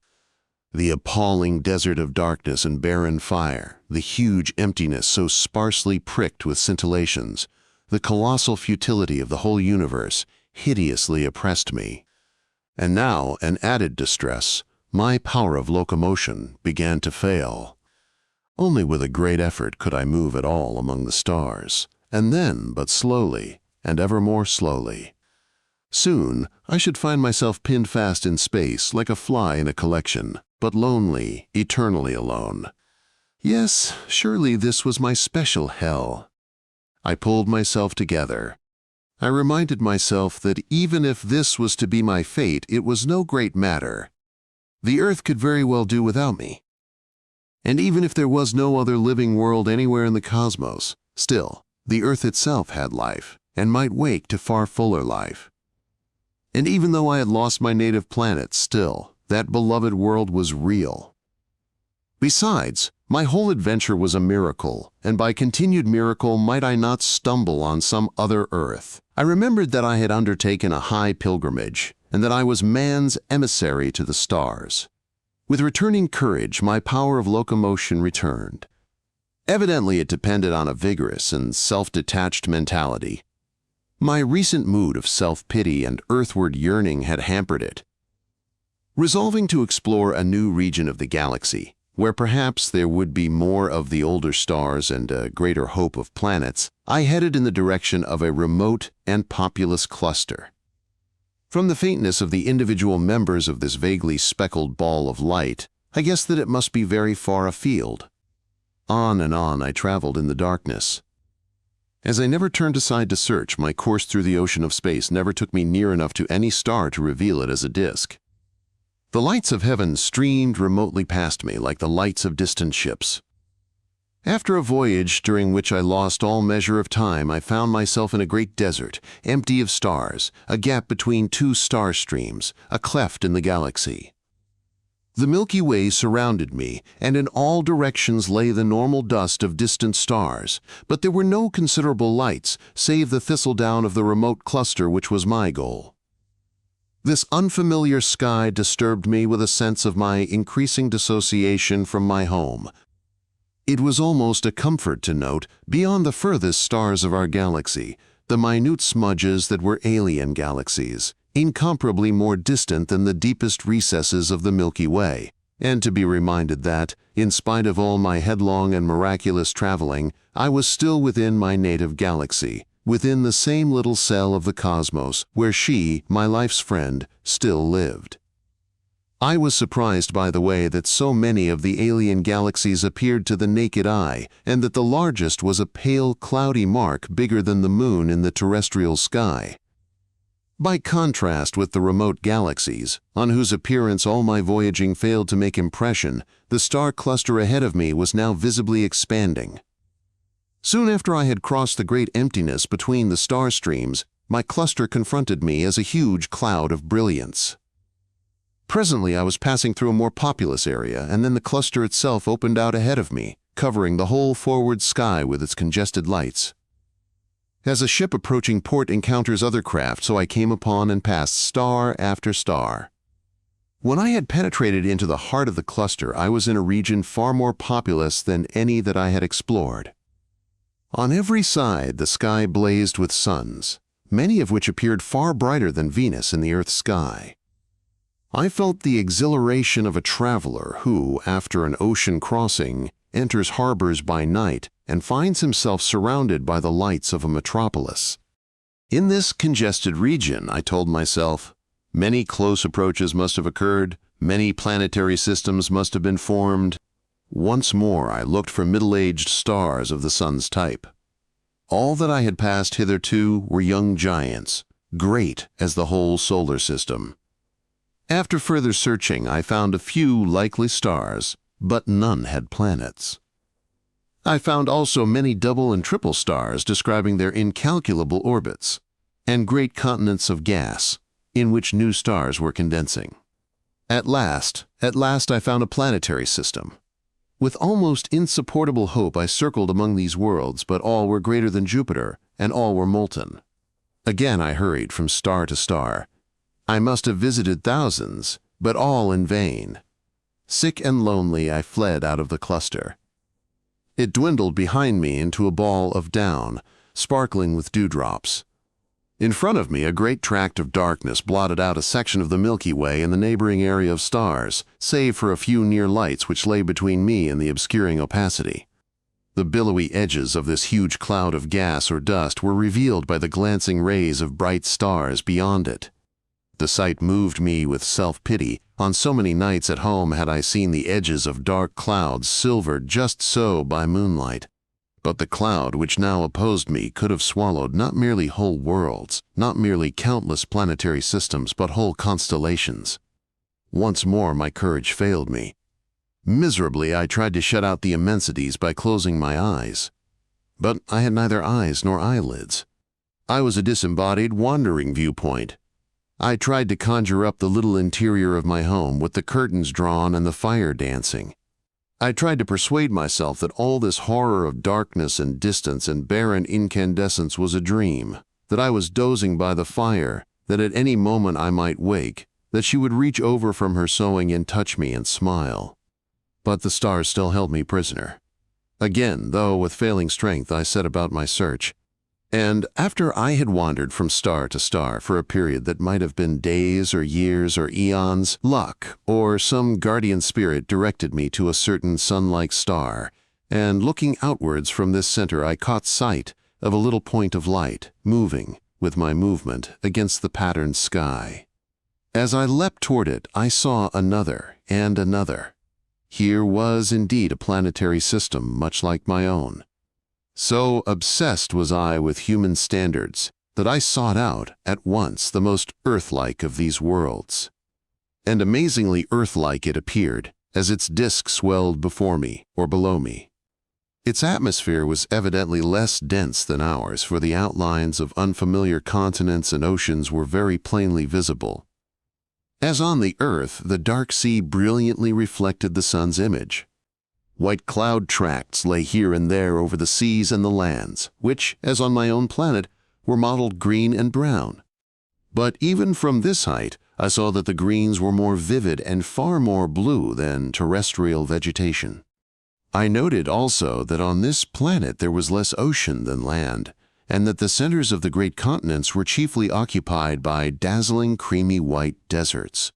A: The appalling desert of darkness and barren fire, the huge emptiness so sparsely pricked with scintillations, the colossal futility of the whole universe hideously oppressed me. And now, an added distress, my power of locomotion began to fail. Only with a great effort could I move at all among the stars, and then but slowly, and ever more slowly. Soon I should find myself pinned fast in space like a fly in a collection, but lonely, eternally alone. Yes, surely this was my special hell. I pulled myself together. I reminded myself that even if this was to be my fate, it was no great matter. The Earth could very well do without me. And even if there was no other living world anywhere in the cosmos, still, the Earth itself had life, and might wake to far fuller life. And even though I had lost my native planet, still, that beloved world was real. Besides, my whole adventure was a miracle, and by continued miracle might I not stumble on some other Earth. I remembered that I had undertaken a high pilgrimage, and that I was man's emissary to the stars. With returning courage, my power of locomotion returned. Evidently it depended on a vigorous and self-detached mentality. My recent mood of self-pity and earthward yearning had hampered it. Resolving to explore a new region of the galaxy, where perhaps there would be more of the older stars and a greater hope of planets, I headed in the direction of a remote and populous cluster. From the faintness of the individual members of this vaguely speckled ball of light, I guessed that it must be very far afield. On and on I traveled in the darkness. As I never turned aside to search, my course through the ocean of space never took me near enough to any star to reveal it as a disk. The lights of heaven streamed remotely past me like the lights of distant ships. After a voyage during which I lost all measure of time, I found myself in a great desert, empty of stars, a gap between 2 star streams, a cleft in the galaxy. The Milky Way surrounded me, and in all directions lay the normal dust of distant stars, but there were no considerable lights, save the thistledown of the remote cluster which was my goal. This unfamiliar sky disturbed me with a sense of my increasing dissociation from my home. It was almost a comfort to note, beyond the furthest stars of our galaxy, the minute smudges that were alien galaxies, incomparably more distant than the deepest recesses of the Milky Way, and to be reminded that, in spite of all my headlong and miraculous traveling, I was still within my native galaxy, within the same little cell of the cosmos where she, my life's friend, still lived. I was surprised by the way that so many of the alien galaxies appeared to the naked eye, and that the largest was a pale, cloudy mark bigger than the moon in the terrestrial sky. By contrast with the remote galaxies, on whose appearance all my voyaging failed to make impression, the star cluster ahead of me was now visibly expanding. Soon after I had crossed the great emptiness between the star streams, my cluster confronted me as a huge cloud of brilliance. Presently I was passing through a more populous area, and then the cluster itself opened out ahead of me, covering the whole forward sky with its congested lights. As a ship approaching port encounters other craft, so I came upon and passed star after star. When I had penetrated into the heart of the cluster, I was in a region far more populous than any that I had explored. On every side the sky blazed with suns, many of which appeared far brighter than Venus in the Earth's sky. I felt the exhilaration of a traveler who, after an ocean crossing, enters harbors by night and finds himself surrounded by the lights of a metropolis. In this congested region, I told myself, many close approaches must have occurred, many planetary systems must have been formed. Once more I looked for middle-aged stars of the sun's type. All that I had passed hitherto were young giants, great as the whole solar system. After further searching, I found a few likely stars, but none had planets. I found also many double and triple stars describing their incalculable orbits, and great continents of gas, in which new stars were condensing. At last I found a planetary system. With almost insupportable hope I circled among these worlds, but all were greater than Jupiter, and all were molten. Again I hurried from star to star. I must have visited thousands, but all in vain. Sick and lonely, I fled out of the cluster. It dwindled behind me into a ball of down, sparkling with dewdrops. In front of me, a great tract of darkness blotted out a section of the Milky Way and the neighboring area of stars, save for a few near lights which lay between me and the obscuring opacity. The billowy edges of this huge cloud of gas or dust were revealed by the glancing rays of bright stars beyond it. The sight moved me with self-pity. On so many nights at home had I seen the edges of dark clouds silvered just so by moonlight. But the cloud which now opposed me could have swallowed not merely whole worlds, not merely countless planetary systems, but whole constellations. Once more my courage failed me. Miserably I tried to shut out the immensities by closing my eyes. But I had neither eyes nor eyelids. I was a disembodied, wandering viewpoint. I tried to conjure up the little interior of my home with the curtains drawn and the fire dancing. I tried to persuade myself that all this horror of darkness and distance and barren incandescence was a dream, that I was dozing by the fire, that at any moment I might wake, that she would reach over from her sewing and touch me and smile. But the stars still held me prisoner. Again, though with failing strength, I set about my search. And after I had wandered from star to star for a period that might have been days or years or eons, luck or some guardian spirit directed me to a certain sun-like star, and looking outwards from this center I caught sight of a little point of light moving, with my movement, against the patterned sky. As I leapt toward it, I saw another and another. Here was indeed a planetary system much like my own. So obsessed was I with human standards that I sought out at once the most Earth-like of these worlds. And amazingly Earth-like it appeared, as its disk swelled before me or below me. Its atmosphere was evidently less dense than ours, for the outlines of unfamiliar continents and oceans were very plainly visible. As on the Earth, the dark sea brilliantly reflected the sun's image. White cloud tracts lay here and there over the seas and the lands, which, as on my own planet, were mottled green and brown. But even from this height, I saw that the greens were more vivid and far more blue than terrestrial vegetation. I noted also that on this planet there was less ocean than land, and that the centers of the great continents were chiefly occupied by dazzling creamy white deserts.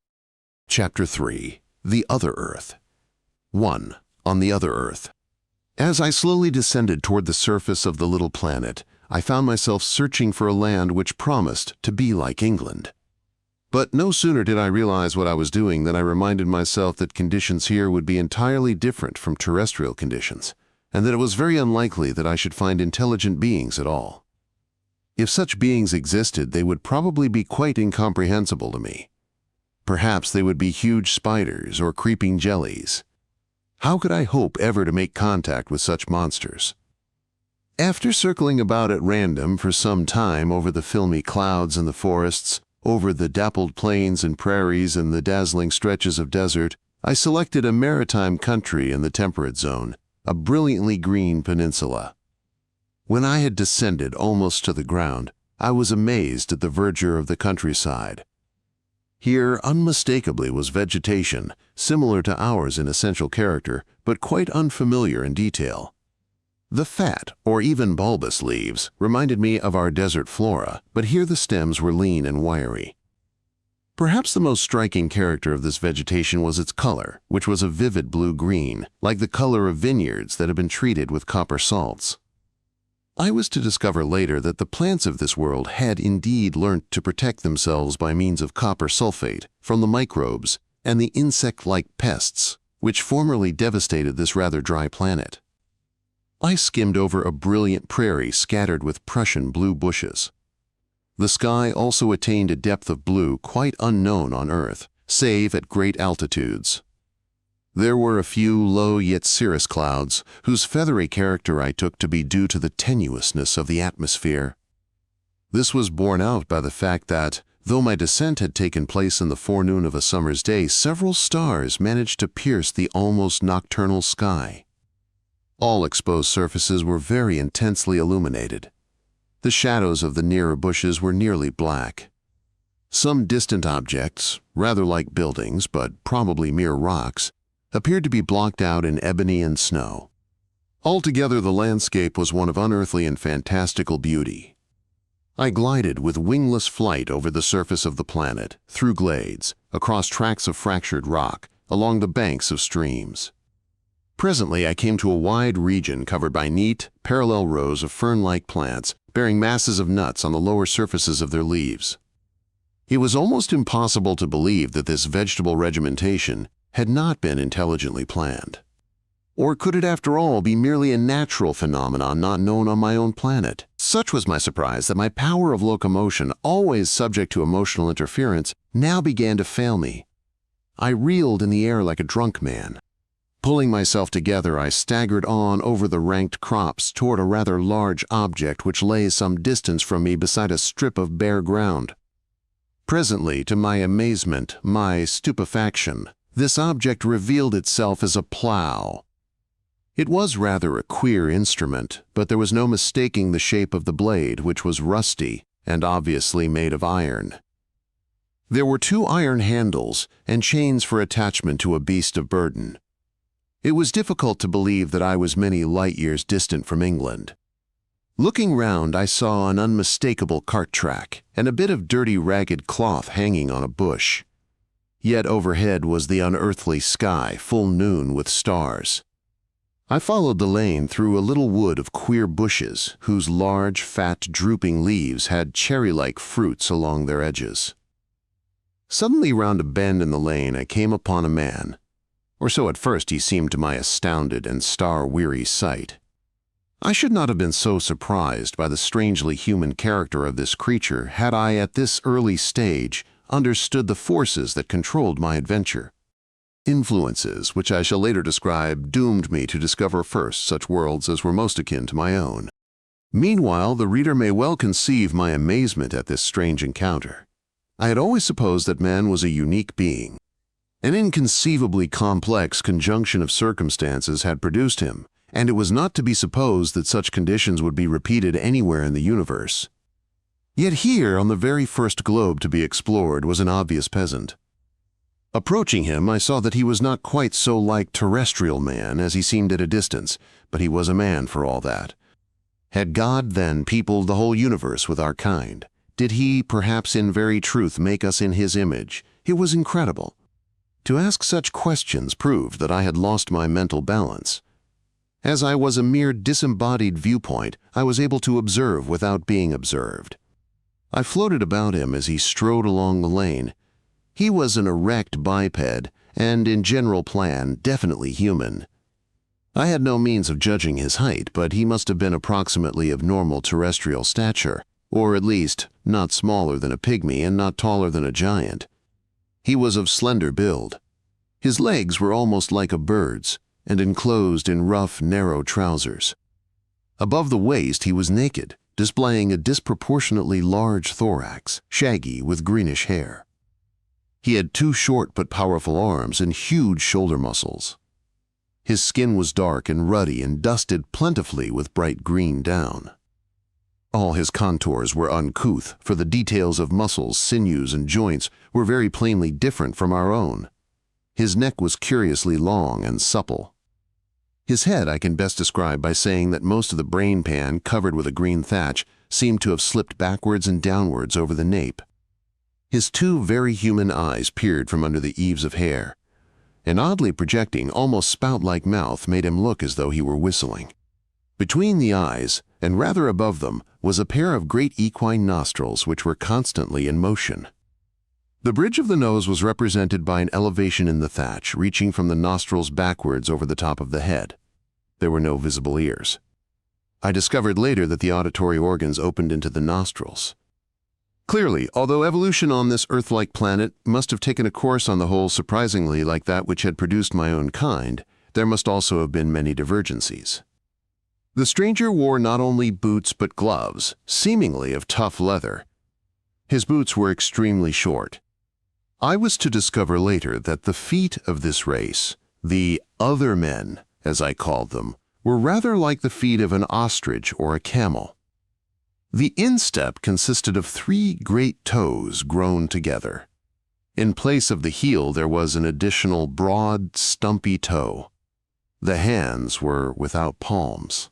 A: Chapter 3. The Other Earth. 1. on the other Earth. As I slowly descended toward the surface of the little planet, I found myself searching for a land which promised to be like England. But no sooner did I realize what I was doing than I reminded myself that conditions here would be entirely different from terrestrial conditions, and that it was very unlikely that I should find intelligent beings at all. If such beings existed, they would probably be quite incomprehensible to me. Perhaps they would be huge spiders or creeping jellies. How could I hope ever to make contact with such monsters? After circling about at random for some time over the filmy clouds and the forests, over the dappled plains and prairies and the dazzling stretches of desert, I selected a maritime country in the temperate zone, a brilliantly green peninsula. When I had descended almost to the ground, I was amazed at the verdure of the countryside. Here unmistakably was vegetation, similar to ours in essential character, but quite unfamiliar in detail. The fat, or even bulbous leaves, reminded me of our desert flora, but here the stems were lean and wiry. Perhaps the most striking character of this vegetation was its color, which was a vivid blue-green, like the color of vineyards that have been treated with copper salts. I was to discover later that the plants of this world had indeed learnt to protect themselves by means of copper sulfate from the microbes and the insect-like pests which formerly devastated this rather dry planet. I skimmed over a brilliant prairie scattered with Prussian blue bushes. The sky also attained a depth of blue quite unknown on Earth, save at great altitudes. There were a few low yet cirrus clouds, whose feathery character I took to be due to the tenuousness of the atmosphere. This was borne out by the fact that, though my descent had taken place in the forenoon of a summer's day, several stars managed to pierce the almost nocturnal sky. All exposed surfaces were very intensely illuminated. The shadows of the nearer bushes were nearly black. Some distant objects, rather like buildings but probably mere rocks, appeared to be blocked out in ebony and snow. Altogether, the landscape was one of unearthly and fantastical beauty. I glided with wingless flight over the surface of the planet, through glades, across tracts of fractured rock, along the banks of streams. Presently I came to a wide region covered by neat, parallel rows of fern-like plants bearing masses of nuts on the lower surfaces of their leaves. It was almost impossible to believe that this vegetable regimentation had not been intelligently planned. Or could it after all be merely a natural phenomenon not known on my own planet? Such was my surprise that my power of locomotion, always subject to emotional interference, now began to fail me. I reeled in the air like a drunk man. Pulling myself together, I staggered on over the ranked crops toward a rather large object which lay some distance from me beside a strip of bare ground. Presently, to my amazement, my stupefaction, this object revealed itself as a plow. It was rather a queer instrument, but there was no mistaking the shape of the blade, which was rusty and obviously made of iron. There were 2 iron handles and chains for attachment to a beast of burden. It was difficult to believe that I was many light years distant from England. Looking round, I saw an unmistakable cart track and a bit of dirty, ragged cloth hanging on a bush. Yet overhead was the unearthly sky, full noon with stars. I followed the lane through a little wood of queer bushes whose large, fat, drooping leaves had cherry-like fruits along their edges. Suddenly round a bend in the lane I came upon a man, or so at first he seemed to my astounded and star-weary sight. I should not have been so surprised by the strangely human character of this creature had I at this early stage understood the forces that controlled my adventure. Influences, which I shall later describe, doomed me to discover first such worlds as were most akin to my own. Meanwhile, the reader may well conceive my amazement at this strange encounter. I had always supposed that man was a unique being. An inconceivably complex conjunction of circumstances had produced him, and it was not to be supposed that such conditions would be repeated anywhere in the universe. Yet here, on the very first globe to be explored, was an obvious peasant. Approaching him, I saw that he was not quite so like terrestrial man as he seemed at a distance, but he was a man for all that. Had God, then, peopled the whole universe with our kind? Did he, perhaps in very truth, make us in his image? It was incredible. To ask such questions proved that I had lost my mental balance. As I was a mere disembodied viewpoint, I was able to observe without being observed. I floated about him as he strode along the lane. He was an erect biped, and in general plan, definitely human. I had no means of judging his height, but he must have been approximately of normal terrestrial stature, or at least not smaller than a pygmy and not taller than a giant. He was of slender build. His legs were almost like a bird's, and enclosed in rough, narrow trousers. Above the waist he was naked, displaying a disproportionately large thorax, shaggy with greenish hair. He had 2 short but powerful arms and huge shoulder muscles. His skin was dark and ruddy and dusted plentifully with bright green down. All his contours were uncouth, for the details of muscles, sinews, and joints were very plainly different from our own. His neck was curiously long and supple. His head I can best describe by saying that most of the brain pan, covered with a green thatch, seemed to have slipped backwards and downwards over the nape. His 2 very human eyes peered from under the eaves of hair. An oddly projecting, almost spout-like mouth made him look as though he were whistling. Between the eyes, and rather above them, was a pair of great equine nostrils which were constantly in motion. The bridge of the nose was represented by an elevation in the thatch, reaching from the nostrils backwards over the top of the head. There were no visible ears. I discovered later that the auditory organs opened into the nostrils. Clearly, although evolution on this Earth-like planet must have taken a course on the whole surprisingly like that which had produced my own kind, there must also have been many divergencies. The stranger wore not only boots but gloves, seemingly of tough leather. His boots were extremely short. I was to discover later that the feet of this race, the other men, as I called them, were rather like the feet of an ostrich or a camel. The instep consisted of 3 great toes grown together. In place of the heel there was an additional broad, stumpy toe. The hands were without palms.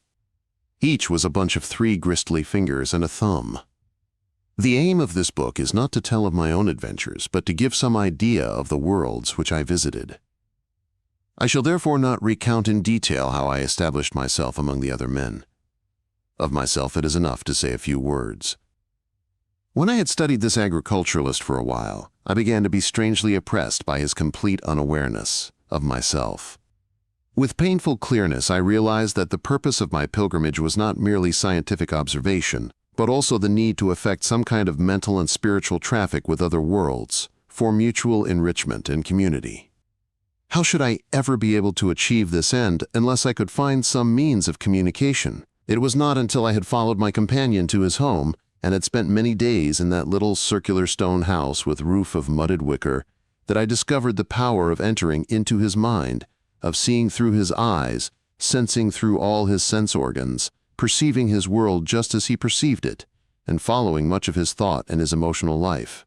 A: Each was a bunch of 3 gristly fingers and a thumb. The aim of this book is not to tell of my own adventures, but to give some idea of the worlds which I visited. I shall therefore not recount in detail how I established myself among the other men. Of myself it is enough to say a few words. When I had studied this agriculturalist for a while, I began to be strangely oppressed by his complete unawareness of myself. With painful clearness I realized that the purpose of my pilgrimage was not merely scientific observation, but also the need to effect some kind of mental and spiritual traffic with other worlds, for mutual enrichment and community. How should I ever be able to achieve this end unless I could find some means of communication? It was not until I had followed my companion to his home and had spent many days in that little circular stone house with roof of mudded wicker that I discovered the power of entering into his mind, of seeing through his eyes, sensing through all his sense organs, perceiving his world just as he perceived it, and following much of his thought and his emotional life.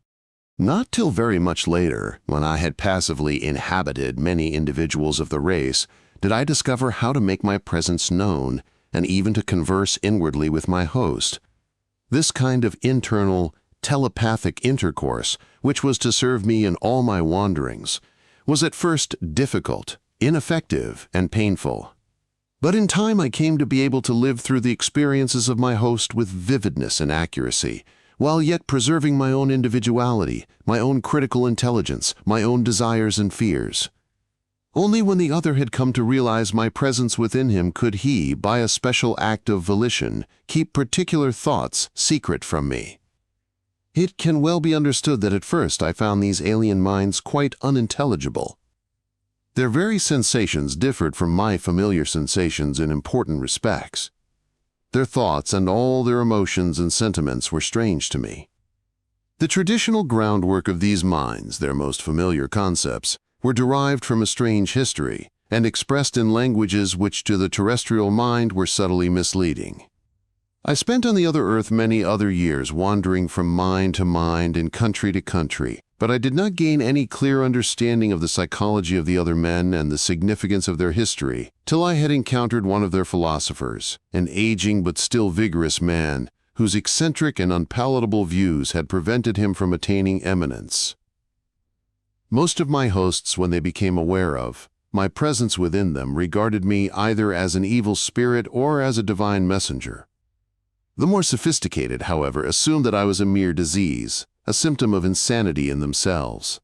A: Not till very much later, when I had passively inhabited many individuals of the race, did I discover how to make my presence known and even to converse inwardly with my host. This kind of internal, telepathic intercourse, which was to serve me in all my wanderings, was at first difficult, ineffective, and painful. But in time I came to be able to live through the experiences of my host with vividness and accuracy, while yet preserving my own individuality, my own critical intelligence, my own desires and fears. Only when the other had come to realize my presence within him could he, by a special act of volition, keep particular thoughts secret from me. It can well be understood that at first I found these alien minds quite unintelligible. Their very sensations differed from my familiar sensations in important respects. Their thoughts and all their emotions and sentiments were strange to me. The traditional groundwork of these minds, their most familiar concepts, were derived from a strange history and expressed in languages which to the terrestrial mind were subtly misleading. I spent on the other earth many other years wandering from mind to mind and country to country, but I did not gain any clear understanding of the psychology of the other men and the significance of their history till I had encountered one of their philosophers, an aging but still vigorous man, whose eccentric and unpalatable views had prevented him from attaining eminence. Most of my hosts, when they became aware of my presence within them, regarded me either as an evil spirit or as a divine messenger. The more sophisticated, however, assumed that I was a mere disease, a symptom of insanity in themselves.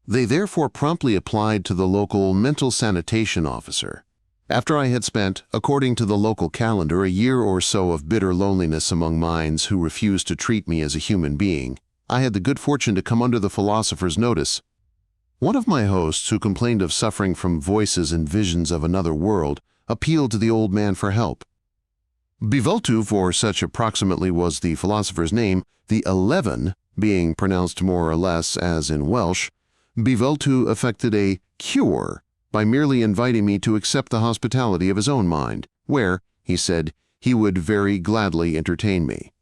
A: They therefore promptly applied to the local mental sanitation officer. After I had spent, according to the local calendar, a year or so of bitter loneliness among minds who refused to treat me as a human being, I had the good fortune to come under the philosopher's notice. One of my hosts, who complained of suffering from voices and visions of another world, appealed to the old man for help. Bivoltu, for such approximately was the philosopher's name, the 11 being pronounced more or less as in Welsh, Bivoltu effected a cure by merely inviting me to accept the hospitality of his own mind, where, he said, he would very gladly entertain me.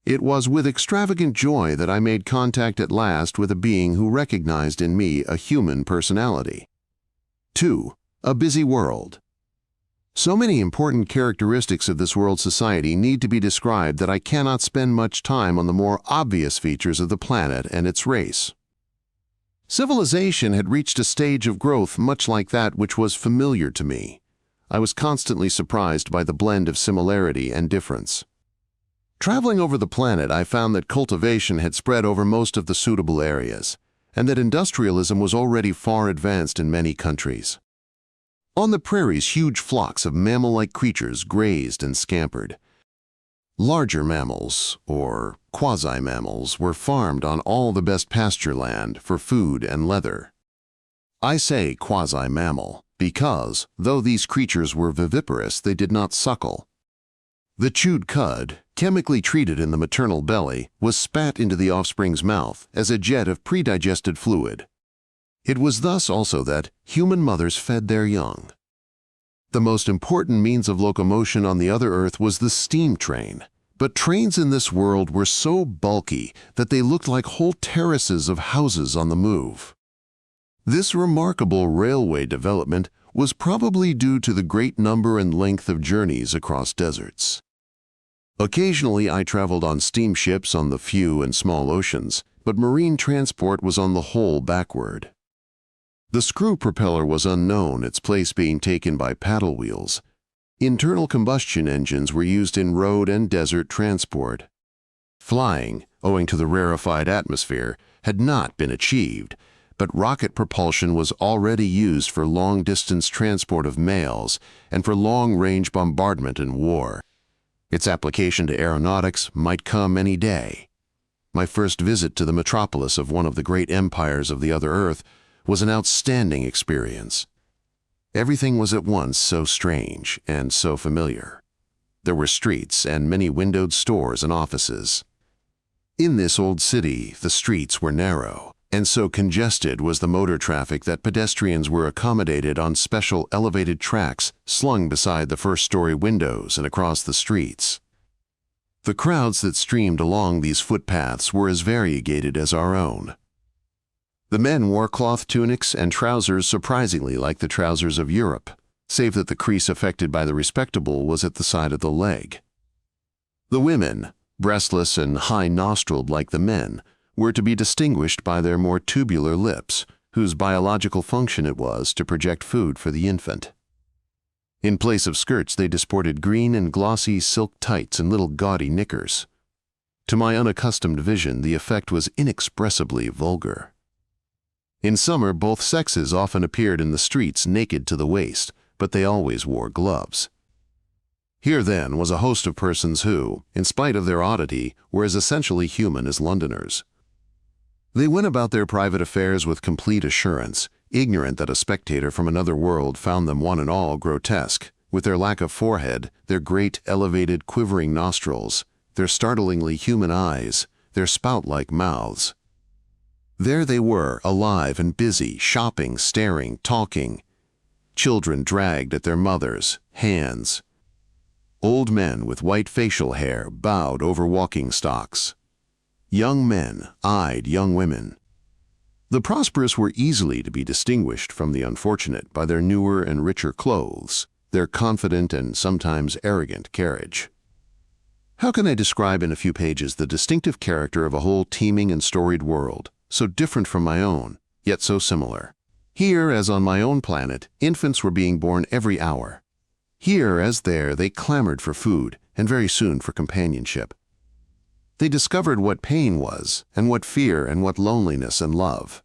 A: It was with extravagant joy that I made contact at last with a being who recognized in me a human personality. 2. A busy world. So many important characteristics of this world's society need to be described that I cannot spend much time on the more obvious features of the planet and its race. Civilization had reached a stage of growth much like that which was familiar to me. I was constantly surprised by the blend of similarity and difference. Traveling over the planet, I found that cultivation had spread over most of the suitable areas, and that industrialism was already far advanced in many countries. On the prairies, huge flocks of mammal-like creatures grazed and scampered. Larger mammals, or quasi-mammals, were farmed on all the best pasture land for food and leather. I say quasi-mammal because, though these creatures were viviparous, they did not suckle. The chewed cud, chemically treated in the maternal belly, was spat into the offspring's mouth as a jet of predigested fluid. It was thus also that human mothers fed their young. The most important means of locomotion on the other Earth was the steam train, but trains in this world were so bulky that they looked like whole terraces of houses on the move. This remarkable railway development was probably due to the great number and length of journeys across deserts. Occasionally I traveled on steamships on the few and small oceans, but marine transport was on the whole backward. The screw propeller was unknown, its place being taken by paddle wheels. Internal combustion engines were used in road and desert transport. Flying, owing to the rarefied atmosphere, had not been achieved, but rocket propulsion was already used for long-distance transport of mails and for long-range bombardment in war. Its application to aeronautics might come any day. My first visit to the metropolis of one of the great empires of the other Earth was an outstanding experience. Everything was at once so strange and so familiar. There were streets and many windowed stores and offices. In this old city, the streets were narrow, and so congested was the motor traffic that pedestrians were accommodated on special elevated tracks slung beside the first-story windows and across the streets. The crowds that streamed along these footpaths were as variegated as our own. The men wore cloth tunics and trousers surprisingly like the trousers of Europe, save that the crease affected by the respectable was at the side of the leg. The women, breastless and high-nostriled like the men, were to be distinguished by their more tubular lips, whose biological function it was to project food for the infant. In place of skirts, they disported green and glossy silk tights and little gaudy knickers. To my unaccustomed vision, the effect was inexpressibly vulgar. In summer, both sexes often appeared in the streets naked to the waist, but they always wore gloves. Here, then, was a host of persons who, in spite of their oddity, were as essentially human as Londoners. They went about their private affairs with complete assurance, ignorant that a spectator from another world found them one and all grotesque, with their lack of forehead, their great, elevated, quivering nostrils, their startlingly human eyes, their spout-like mouths. There they were, alive and busy, shopping, staring, talking. Children dragged at their mothers' hands. Old men with white facial hair bowed over walking stocks. Young men eyed young women. The prosperous were easily to be distinguished from the unfortunate by their newer and richer clothes, their confident and sometimes arrogant carriage. How can I describe in a few pages the distinctive character of a whole teeming and storied world, so different from my own, yet so similar. Here, as on my own planet, infants were being born every hour. Here, as there, they clamored for food, and very soon for companionship. They discovered what pain was, and what fear, and what loneliness and love.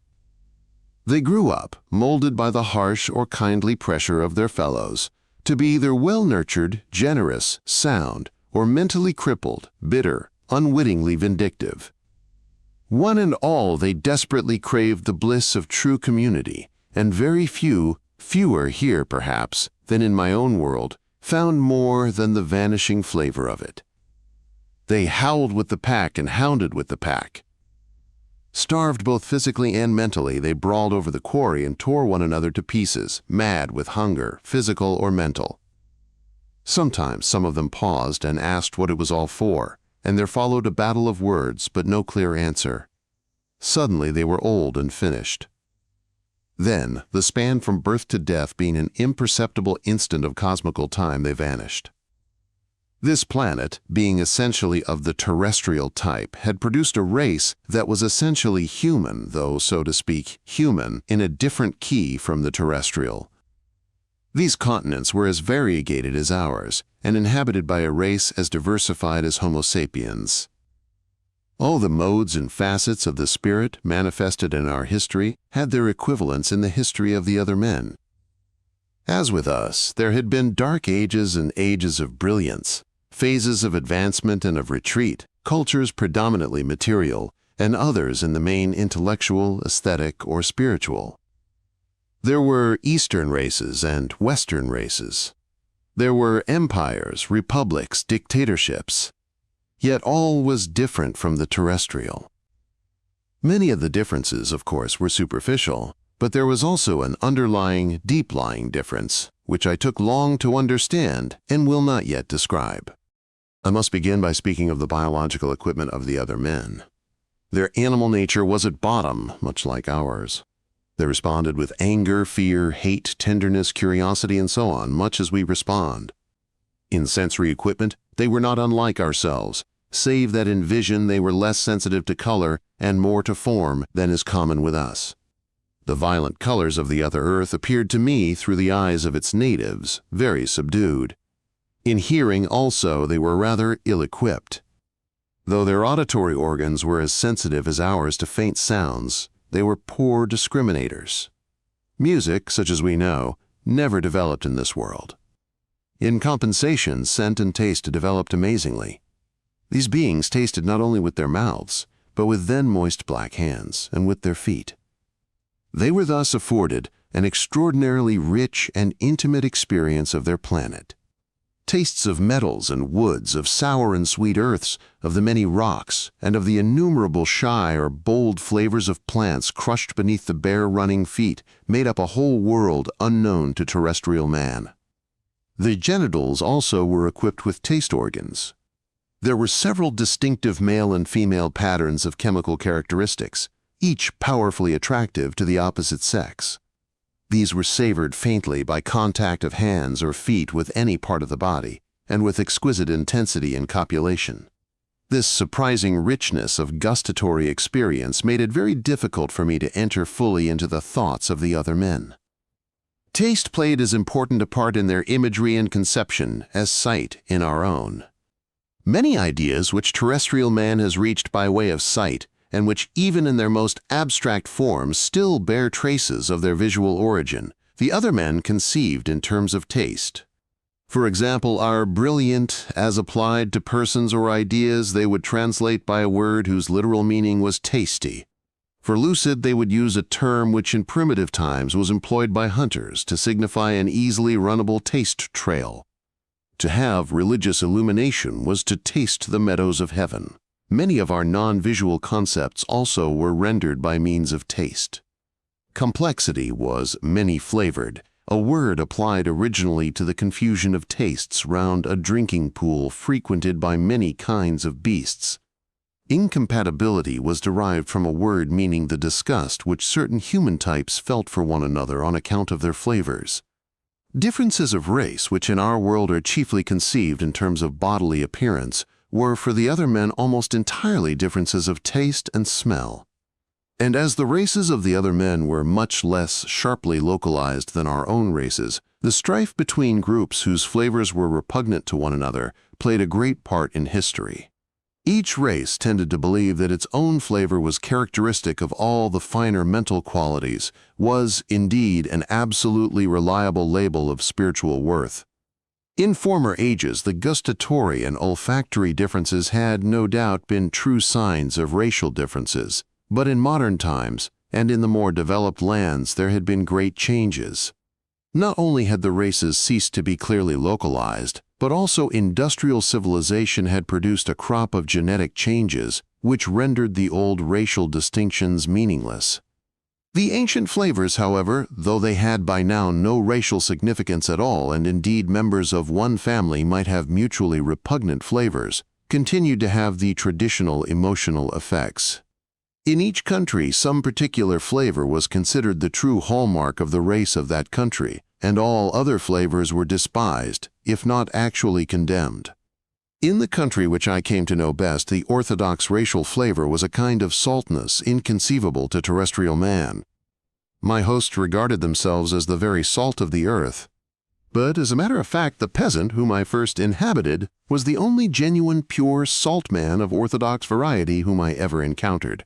A: They grew up, molded by the harsh or kindly pressure of their fellows, to be either well-nurtured, generous, sound, or mentally crippled, bitter, unwittingly vindictive. One and all they desperately craved the bliss of true community, and very few, fewer here perhaps, than in my own world, found more than the vanishing flavor of it. They howled with the pack and hounded with the pack. Starved both physically and mentally, they brawled over the quarry and tore one another to pieces, mad with hunger, physical or mental. Sometimes some of them paused and asked what it was all for, and there followed a battle of words but no clear answer. Suddenly they were old and finished. Then, the span from birth to death being an imperceptible instant of cosmical time, they vanished. This planet, being essentially of the terrestrial type, had produced a race that was essentially human, though, so to speak, human in a different key from the terrestrial. These continents were as variegated as ours, and inhabited by a race as diversified as Homo sapiens. All the modes and facets of the spirit manifested in our history had their equivalents in the history of the other men. As with us, there had been dark ages and ages of brilliance, phases of advancement and of retreat, cultures predominantly material, and others in the main intellectual, aesthetic, or spiritual. There were Eastern races and Western races. There were empires, republics, dictatorships. Yet all was different from the terrestrial. Many of the differences, of course, were superficial, but there was also an underlying, deep-lying difference, which I took long to understand and will not yet describe. I must begin by speaking of the biological equipment of the other men. Their animal nature was at bottom, much like ours. They responded with anger, fear, hate, tenderness, curiosity, and so on, much as we respond. In sensory equipment, they were not unlike ourselves, save that in vision they were less sensitive to color and more to form than is common with us. The violent colors of the other earth appeared to me through the eyes of its natives, very subdued. In hearing also they were rather ill-equipped. Though their auditory organs were as sensitive as ours to faint sounds, they were poor discriminators. Music, such as we know, never developed in this world. In compensation, scent and taste developed amazingly. These beings tasted not only with their mouths, but with then moist black hands, and with their feet. They were thus afforded an extraordinarily rich and intimate experience of their planet. Tastes of metals and woods, of sour and sweet earths, of the many rocks, and of the innumerable shy or bold flavors of plants crushed beneath the bare running feet, made up a whole world unknown to terrestrial man. The genitals also were equipped with taste organs. There were several distinctive male and female patterns of chemical characteristics, each powerfully attractive to the opposite sex. These were savored faintly by contact of hands or feet with any part of the body, and with exquisite intensity in copulation. This surprising richness of gustatory experience made it very difficult for me to enter fully into the thoughts of the other men. Taste played as important a part in their imagery and conception as sight in our own. Many ideas which terrestrial man has reached by way of sight, and which even in their most abstract forms still bear traces of their visual origin, the other men conceived in terms of taste. For example, our brilliant, as applied to persons or ideas, they would translate by a word whose literal meaning was tasty. For lucid, they would use a term which in primitive times was employed by hunters to signify an easily runnable taste trail. To have religious illumination was to taste the meadows of heaven. Many of our non-visual concepts also were rendered by means of taste. Complexity was many-flavored, a word applied originally to the confusion of tastes round a drinking pool frequented by many kinds of beasts. Incompatibility was derived from a word meaning the disgust which certain human types felt for one another on account of their flavors. Differences of race, which in our world are chiefly conceived in terms of bodily appearance, were for the other men almost entirely differences of taste and smell. And as the races of the other men were much less sharply localized than our own races, the strife between groups whose flavors were repugnant to one another played a great part in history. Each race tended to believe that its own flavor was characteristic of all the finer mental qualities, was, indeed, an absolutely reliable label of spiritual worth. In former ages, the gustatory and olfactory differences had, no doubt, been true signs of racial differences, but in modern times, and in the more developed lands, there had been great changes. Not only had the races ceased to be clearly localized, but also industrial civilization had produced a crop of genetic changes which rendered the old racial distinctions meaningless. The ancient flavors, however, though they had by now no racial significance at all, and indeed members of one family might have mutually repugnant flavors, continued to have the traditional emotional effects. In each country, some particular flavor was considered the true hallmark of the race of that country, and all other flavors were despised, if not actually condemned. In the country which I came to know best, the orthodox racial flavor was a kind of saltness inconceivable to terrestrial man. My hosts regarded themselves as the very salt of the earth. But as a matter of fact, the peasant whom I first inhabited was the only genuine pure salt man of orthodox variety whom I ever encountered.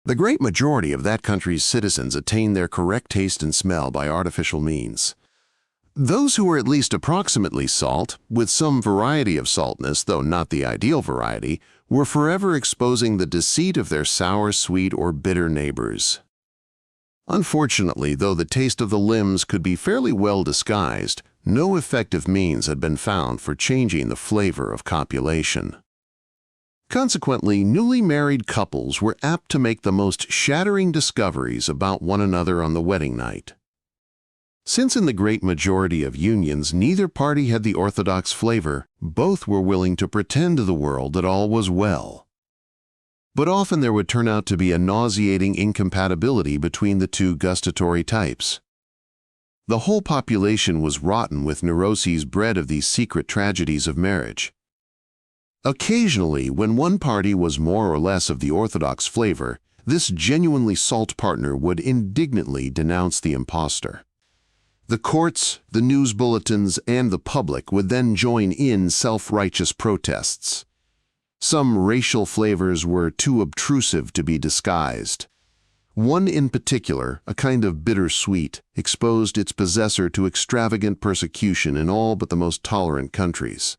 A: The great majority of that country's citizens attained their correct taste and smell by artificial means. Those who were at least approximately salt, with some variety of saltness, though not the ideal variety, were forever exposing the deceit of their sour, sweet, or bitter neighbors. Unfortunately, though the taste of the limbs could be fairly well disguised, no effective means had been found for changing the flavor of copulation. Consequently, newly married couples were apt to make the most shattering discoveries about one another on the wedding night. Since in the great majority of unions neither party had the orthodox flavor, both were willing to pretend to the world that all was well. But often there would turn out to be a nauseating incompatibility between the two gustatory types. The whole population was rotten with neuroses bred of these secret tragedies of marriage. Occasionally, when one party was more or less of the orthodox flavor, this genuinely salt partner would indignantly denounce the impostor. The courts, the news bulletins, and the public would then join in self-righteous protests. Some racial flavors were too obtrusive to be disguised. One in particular, a kind of bittersweet, exposed its possessor to extravagant persecution in all but the most tolerant countries.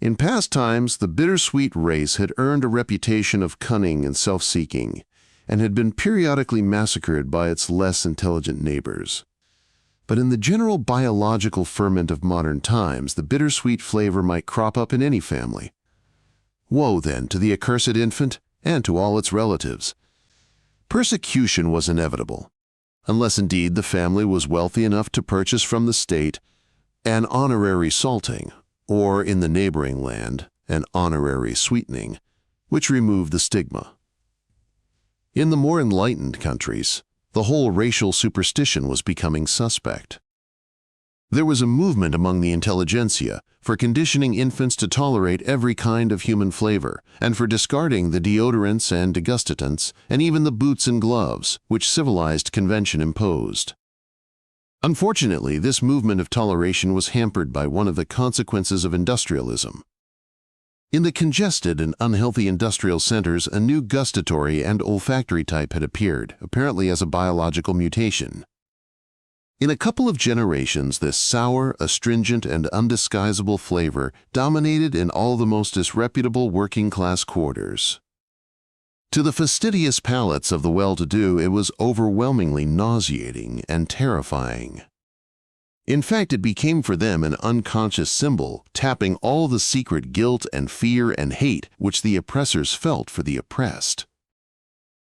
A: In past times, the bittersweet race had earned a reputation of cunning and self-seeking, and had been periodically massacred by its less intelligent neighbors. But in the general biological ferment of modern times, the bittersweet flavor might crop up in any family. Woe, then, to the accursed infant and to all its relatives. Persecution was inevitable, unless indeed the family was wealthy enough to purchase from the state an honorary salting, or in the neighboring land, an honorary sweetening, which removed the stigma. In the more enlightened countries, the whole racial superstition was becoming suspect. There was a movement among the intelligentsia for conditioning infants to tolerate every kind of human flavor, and for discarding the deodorants and degustants, and even the boots and gloves, which civilized convention imposed. Unfortunately, this movement of toleration was hampered by one of the consequences of industrialism. In the congested and unhealthy industrial centers, a new gustatory and olfactory type had appeared, apparently as a biological mutation. In a couple of generations, this sour, astringent, and undisguisable flavor dominated in all the most disreputable working-class quarters. To the fastidious palates of the well-to-do, it was overwhelmingly nauseating and terrifying. In fact, it became for them an unconscious symbol, tapping all the secret guilt and fear and hate which the oppressors felt for the oppressed.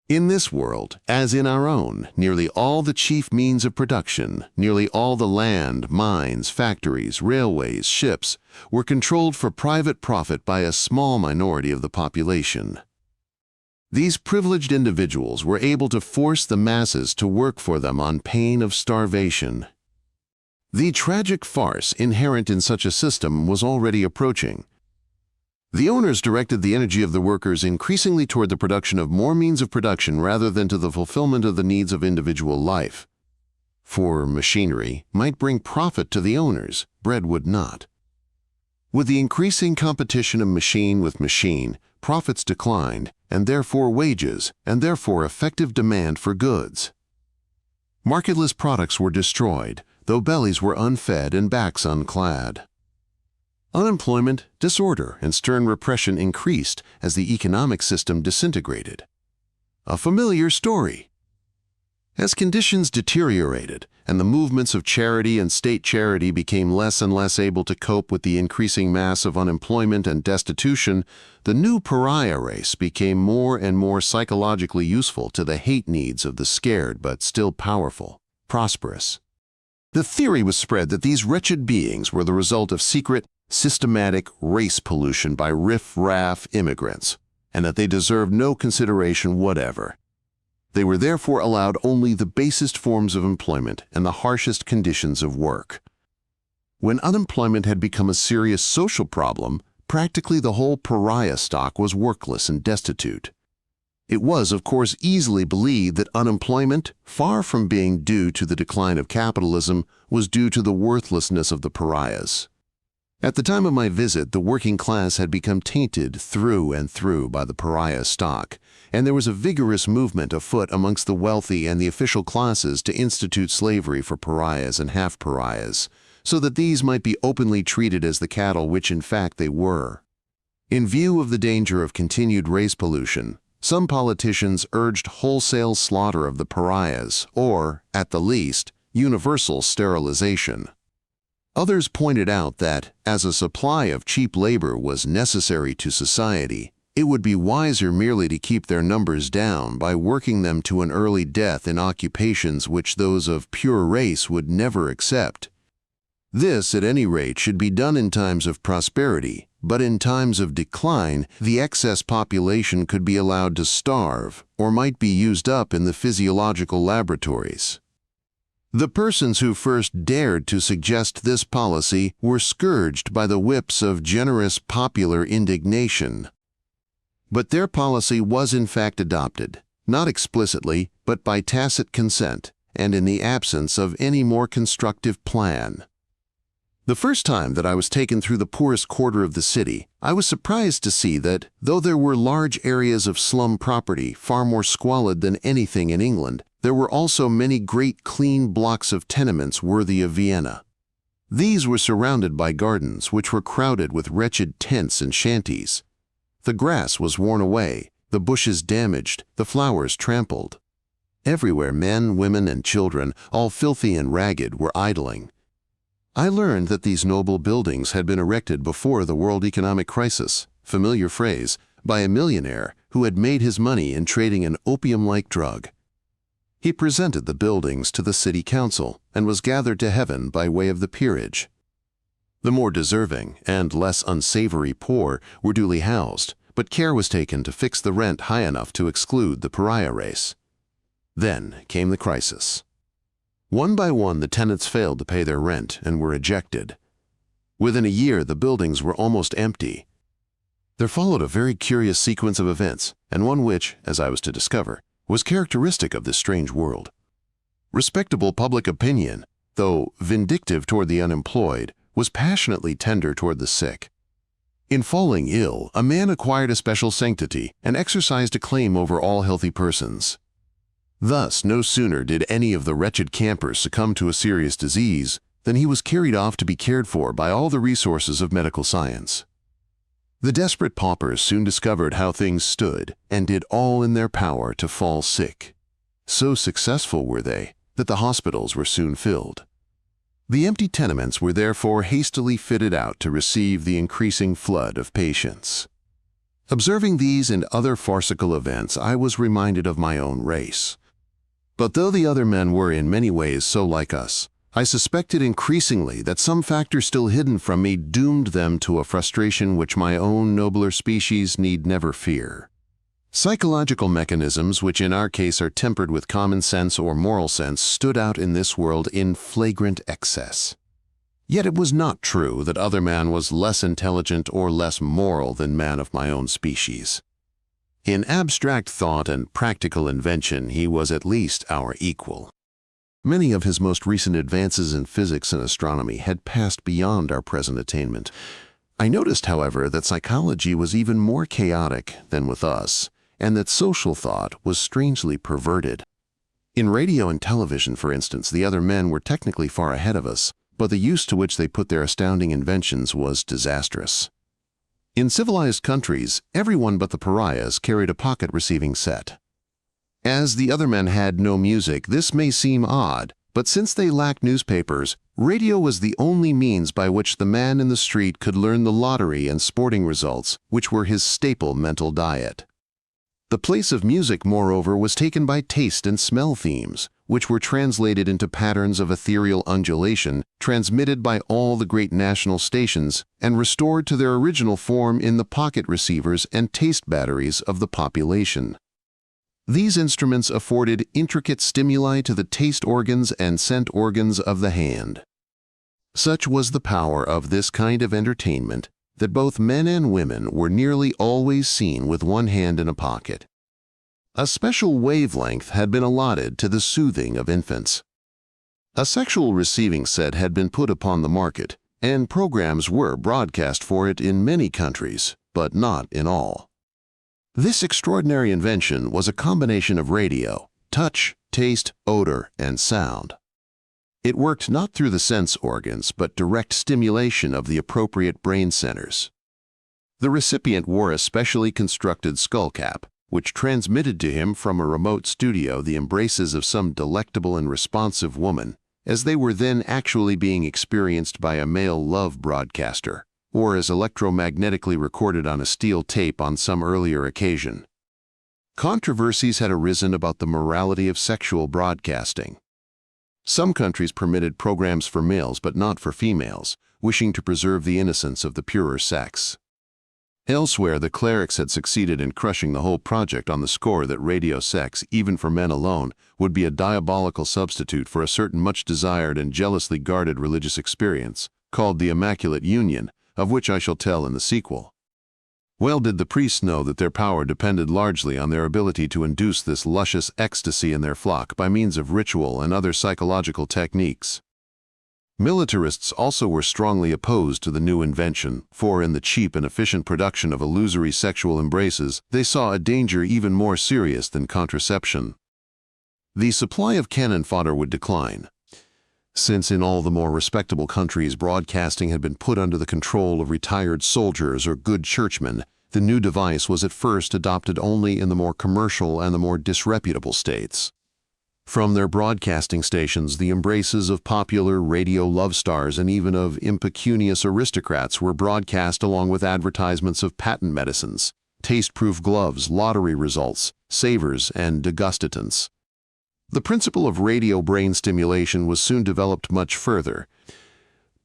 A: In this world, as in our own, nearly all the chief means of production, nearly all the land, mines, factories, railways, ships, were controlled for private profit by a small minority of the population. These privileged individuals were able to force the masses to work for them on pain of starvation. The tragic farce inherent in such a system was already approaching. The owners directed the energy of the workers increasingly toward the production of more means of production rather than to the fulfillment of the needs of individual life. For machinery might bring profit to the owners, bread would not. With the increasing competition of machine with machine, profits declined, and therefore wages, and therefore effective demand for goods. Marketless products were destroyed, though bellies were unfed and backs unclad. Unemployment, disorder, and stern repression increased as the economic system disintegrated. A familiar story. As conditions deteriorated and the movements of charity and state charity became less and less able to cope with the increasing mass of unemployment and destitution, the new pariah race became more and more psychologically useful to the hate needs of the scared but still powerful, prosperous. The theory was spread that these wretched beings were the result of secret, systematic race pollution by riff-raff immigrants, and that they deserved no consideration whatever. They were therefore allowed only the basest forms of employment and the harshest conditions of work. When unemployment had become a serious social problem, practically the whole pariah stock was workless and destitute. It was, of course, easily believed that unemployment, far from being due to the decline of capitalism, was due to the worthlessness of the pariahs. At the time of my visit, the working class had become tainted through and through by the pariah stock, and there was a vigorous movement afoot amongst the wealthy and the official classes to institute slavery for pariahs and half-pariahs, so that these might be openly treated as the cattle which in fact they were. In view of the danger of continued race pollution, some politicians urged wholesale slaughter of the pariahs, or, at the least, universal sterilization. Others pointed out that, as a supply of cheap labor was necessary to society, it would be wiser merely to keep their numbers down by working them to an early death in occupations which those of pure race would never accept. This, at any rate, should be done in times of prosperity, but in times of decline, the excess population could be allowed to starve or might be used up in the physiological laboratories. The persons who first dared to suggest this policy were scourged by the whips of generous popular indignation. But their policy was in fact adopted, not explicitly, but by tacit consent, and in the absence of any more constructive plan. The first time that I was taken through the poorest quarter of the city, I was surprised to see that, though there were large areas of slum property far more squalid than anything in England, there were also many great clean blocks of tenements worthy of Vienna. These were surrounded by gardens which were crowded with wretched tents and shanties. The grass was worn away, the bushes damaged, the flowers trampled. Everywhere men, women, and children, all filthy and ragged, were idling. I learned that these noble buildings had been erected before the world economic crisis, familiar phrase, by a millionaire who had made his money in trading an opium-like drug. He presented the buildings to the city council and was gathered to heaven by way of the peerage. The more deserving and less unsavory poor were duly housed, but care was taken to fix the rent high enough to exclude the pariah race. Then came the crisis. One by one the tenants failed to pay their rent and were ejected. Within a year the buildings were almost empty. There followed a very curious sequence of events, and one which, as I was to discover, was characteristic of this strange world. Respectable public opinion, though vindictive toward the unemployed, was passionately tender toward the sick. In falling ill, a man acquired a special sanctity and exercised a claim over all healthy persons. Thus, no sooner did any of the wretched campers succumb to a serious disease than he was carried off to be cared for by all the resources of medical science. The desperate paupers soon discovered how things stood and did all in their power to fall sick. So successful were they that the hospitals were soon filled. The empty tenements were therefore hastily fitted out to receive the increasing flood of patients. Observing these and other farcical events, I was reminded of my own race. But though the other men were in many ways so like us, I suspected increasingly that some factor still hidden from me doomed them to a frustration which my own nobler species need never fear. Psychological mechanisms, which in our case are tempered with common sense or moral sense, stood out in this world in flagrant excess. Yet it was not true that other man was less intelligent or less moral than man of my own species. In abstract thought and practical invention, he was at least our equal. Many of his most recent advances in physics and astronomy had passed beyond our present attainment. I noticed, however, that psychology was even more chaotic than with us, and that social thought was strangely perverted. In radio and television, for instance, the other men were technically far ahead of us, but the use to which they put their astounding inventions was disastrous. In civilized countries, everyone but the pariahs carried a pocket receiving set. As the other men had no music, this may seem odd, but since they lacked newspapers, radio was the only means by which the man in the street could learn the lottery and sporting results, which were his staple mental diet. The place of music, moreover, was taken by taste and smell themes, which were translated into patterns of ethereal undulation, transmitted by all the great national stations, and restored to their original form in the pocket receivers and taste batteries of the population. These instruments afforded intricate stimuli to the taste organs and scent organs of the hand. Such was the power of this kind of entertainment that both men and women were nearly always seen with one hand in a pocket. A special wavelength had been allotted to the soothing of infants. A sexual receiving set had been put upon the market, and programs were broadcast for it in many countries, but not in all. This extraordinary invention was a combination of radio, touch, taste, odor, and sound. It worked not through the sense organs, but direct stimulation of the appropriate brain centers. The recipient wore a specially constructed skullcap, which transmitted to him from a remote studio the embraces of some delectable and responsive woman, as they were then actually being experienced by a male love broadcaster, or as electromagnetically recorded on a steel tape on some earlier occasion. Controversies had arisen about the morality of sexual broadcasting. Some countries permitted programs for males but not for females, wishing to preserve the innocence of the purer sex. Elsewhere, the Clarks had succeeded in crushing the whole project on the score that radio sex, even for men alone, would be a diabolical substitute for a certain much-desired and jealously guarded religious experience, called the Immaculate Union, of which I shall tell in the sequel. Well did the priests know that their power depended largely on their ability to induce this luscious ecstasy in their flock by means of ritual and other psychological techniques. Militarists also were strongly opposed to the new invention, for in the cheap and efficient production of illusory sexual embraces, they saw a danger even more serious than contraception. The supply of cannon fodder would decline. Since in all the more respectable countries broadcasting had been put under the control of retired soldiers or good churchmen, the new device was at first adopted only in the more commercial and the more disreputable states. From their broadcasting stations, the embraces of popular radio love stars and even of impecunious aristocrats were broadcast along with advertisements of patent medicines, taste-proof gloves, lottery results, savors, and degustants. The principle of radio brain stimulation was soon developed much further.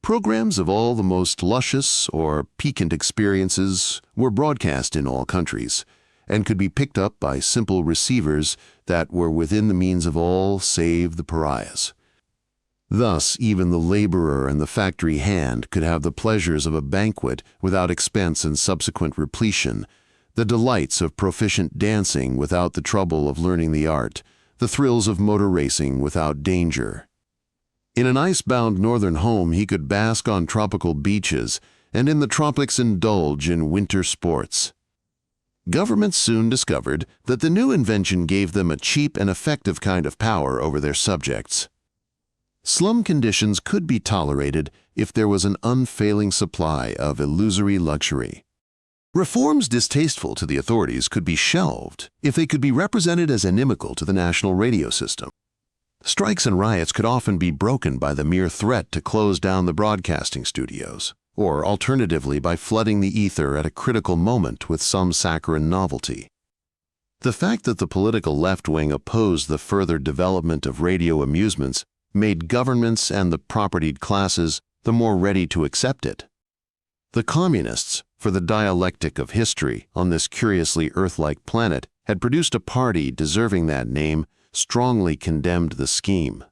A: Programs of all the most luscious or piquant experiences were broadcast in all countries, and could be picked up by simple receivers that were within the means of all save the pariahs. Thus, even the laborer and the factory hand could have the pleasures of a banquet without expense and subsequent repletion, the delights of proficient dancing without the trouble of learning the art, the thrills of motor racing without danger. In an ice-bound northern home he could bask on tropical beaches, and in the tropics indulge in winter sports. Governments soon discovered that the new invention gave them a cheap and effective kind of power over their subjects. Slum conditions could be tolerated if there was an unfailing supply of illusory luxury. Reforms distasteful to the authorities could be shelved if they could be represented as inimical to the national radio system. Strikes and riots could often be broken by the mere threat to close down the broadcasting studios, or alternatively by flooding the ether at a critical moment with some saccharine novelty. The fact that the political left wing opposed the further development of radio amusements made governments and the propertied classes the more ready to accept it. The communists, for the dialectic of history on this curiously Earth-like planet, had produced a party deserving that name, strongly condemned the scheme.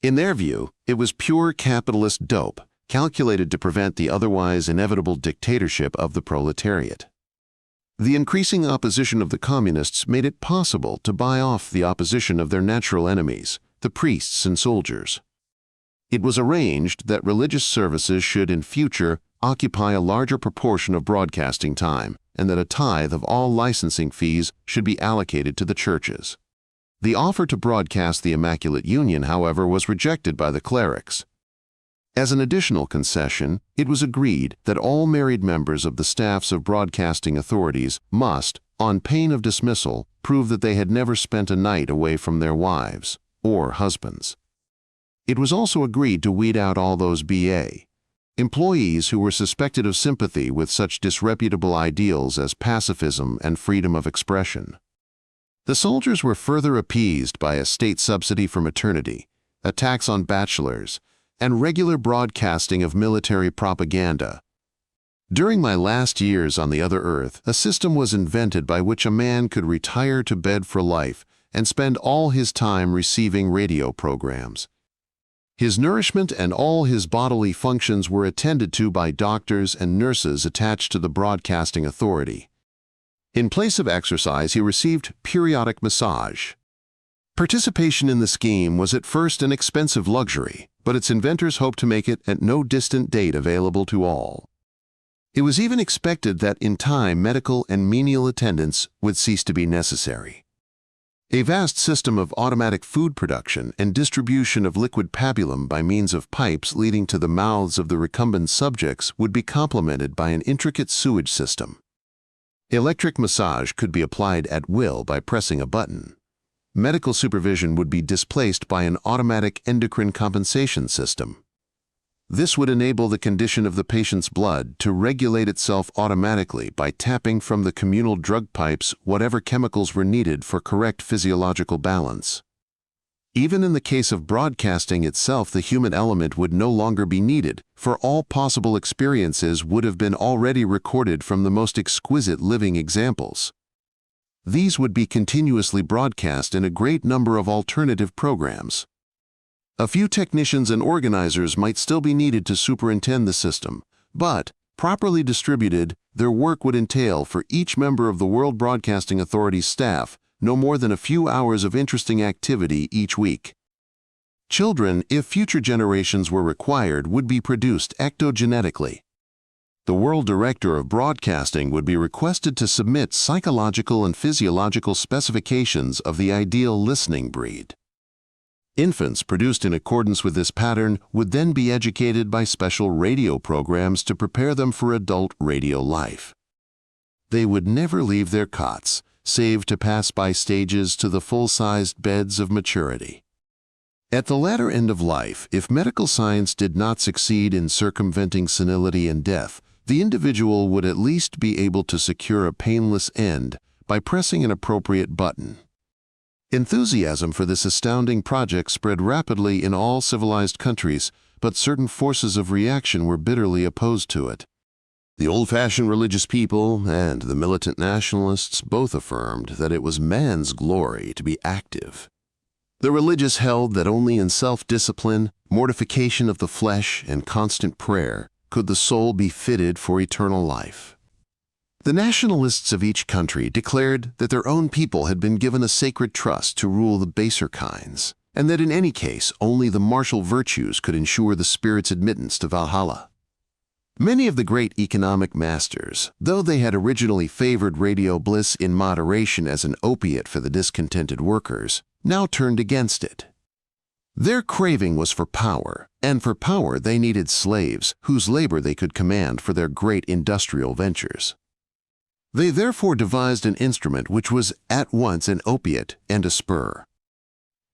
A: In their view, it was pure capitalist dope, calculated to prevent the otherwise inevitable dictatorship of the proletariat. The increasing opposition of the communists made it possible to buy off the opposition of their natural enemies, the priests and soldiers. It was arranged that religious services should in future occupy a larger proportion of broadcasting time, and that a tithe of all licensing fees should be allocated to the churches. The offer to broadcast the Immaculate Union, however, was rejected by the clerics. As an additional concession, it was agreed that all married members of the staffs of broadcasting authorities must, on pain of dismissal, prove that they had never spent a night away from their wives or husbands. It was also agreed to weed out all those B.A. employees who were suspected of sympathy with such disreputable ideals as pacifism and freedom of expression. The soldiers were further appeased by a state subsidy for maternity, a tax on bachelors, and regular broadcasting of military propaganda. During my last years on the other Earth, a system was invented by which a man could retire to bed for life and spend all his time receiving radio programs. His nourishment and all his bodily functions were attended to by doctors and nurses attached to the broadcasting authority. In place of exercise, he received periodic massage. Participation in the scheme was at first an expensive luxury, but its inventors hoped to make it at no distant date available to all. It was even expected that in time medical and menial attendance would cease to be necessary. A vast system of automatic food production and distribution of liquid pabulum by means of pipes leading to the mouths of the recumbent subjects would be complemented by an intricate sewage system. Electric massage could be applied at will by pressing a button. Medical supervision would be displaced by an automatic endocrine compensation system. This would enable the condition of the patient's blood to regulate itself automatically by tapping from the communal drug pipes whatever chemicals were needed for correct physiological balance. Even in the case of broadcasting itself, the human element would no longer be needed, for all possible experiences would have been already recorded from the most exquisite living examples. These would be continuously broadcast in a great number of alternative programs. A few technicians and organizers might still be needed to superintend the system, but, properly distributed, their work would entail for each member of the World Broadcasting Authority's staff no more than a few hours of interesting activity each week. Children, if future generations were required, would be produced ectogenetically. The World Director of Broadcasting would be requested to submit psychological and physiological specifications of the ideal listening breed. Infants produced in accordance with this pattern would then be educated by special radio programs to prepare them for adult radio life. They would never leave their cots, save to pass by stages to the full-sized beds of maturity. At the latter end of life, if medical science did not succeed in circumventing senility and death, the individual would at least be able to secure a painless end by pressing an appropriate button. Enthusiasm for this astounding project spread rapidly in all civilized countries, but certain forces of reaction were bitterly opposed to it. The old-fashioned religious people and the militant nationalists both affirmed that it was man's glory to be active. The religious held that only in self-discipline, mortification of the flesh, and constant prayer could the soul be fitted for eternal life. The nationalists of each country declared that their own people had been given a sacred trust to rule the baser kinds, and that in any case only the martial virtues could ensure the spirit's admittance to Valhalla. Many of the great economic masters, though they had originally favored radio bliss in moderation as an opiate for the discontented workers, now turned against it. Their craving was for power, and for power they needed slaves whose labor they could command for their great industrial ventures. They therefore devised an instrument which was at once an opiate and a spur.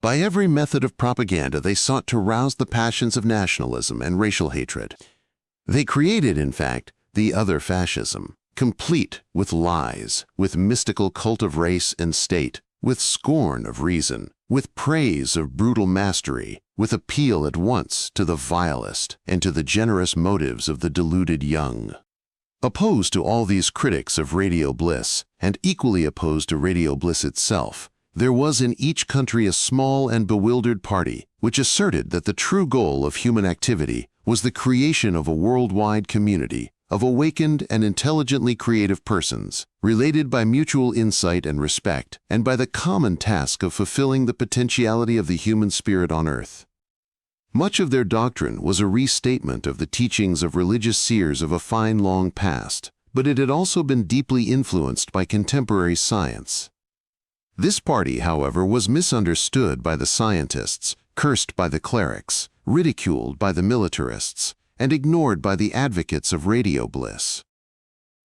A: By every method of propaganda they sought to rouse the passions of nationalism and racial hatred. They created, in fact, the other fascism, complete with lies, with mystical cult of race and state, with scorn of reason, with praise of brutal mastery, with appeal at once to the vilest and to the generous motives of the deluded young. Opposed to all these critics of radio bliss, and equally opposed to radio bliss itself, there was in each country a small and bewildered party which asserted that the true goal of human activity was the creation of a worldwide community of awakened and intelligently creative persons, related by mutual insight and respect, and by the common task of fulfilling the potentiality of the human spirit on earth. Much of their doctrine was a restatement of the teachings of religious seers of a fine long past, but it had also been deeply influenced by contemporary science. This party, however, was misunderstood by the scientists, cursed by the clerics, ridiculed by the militarists, and ignored by the advocates of radio bliss.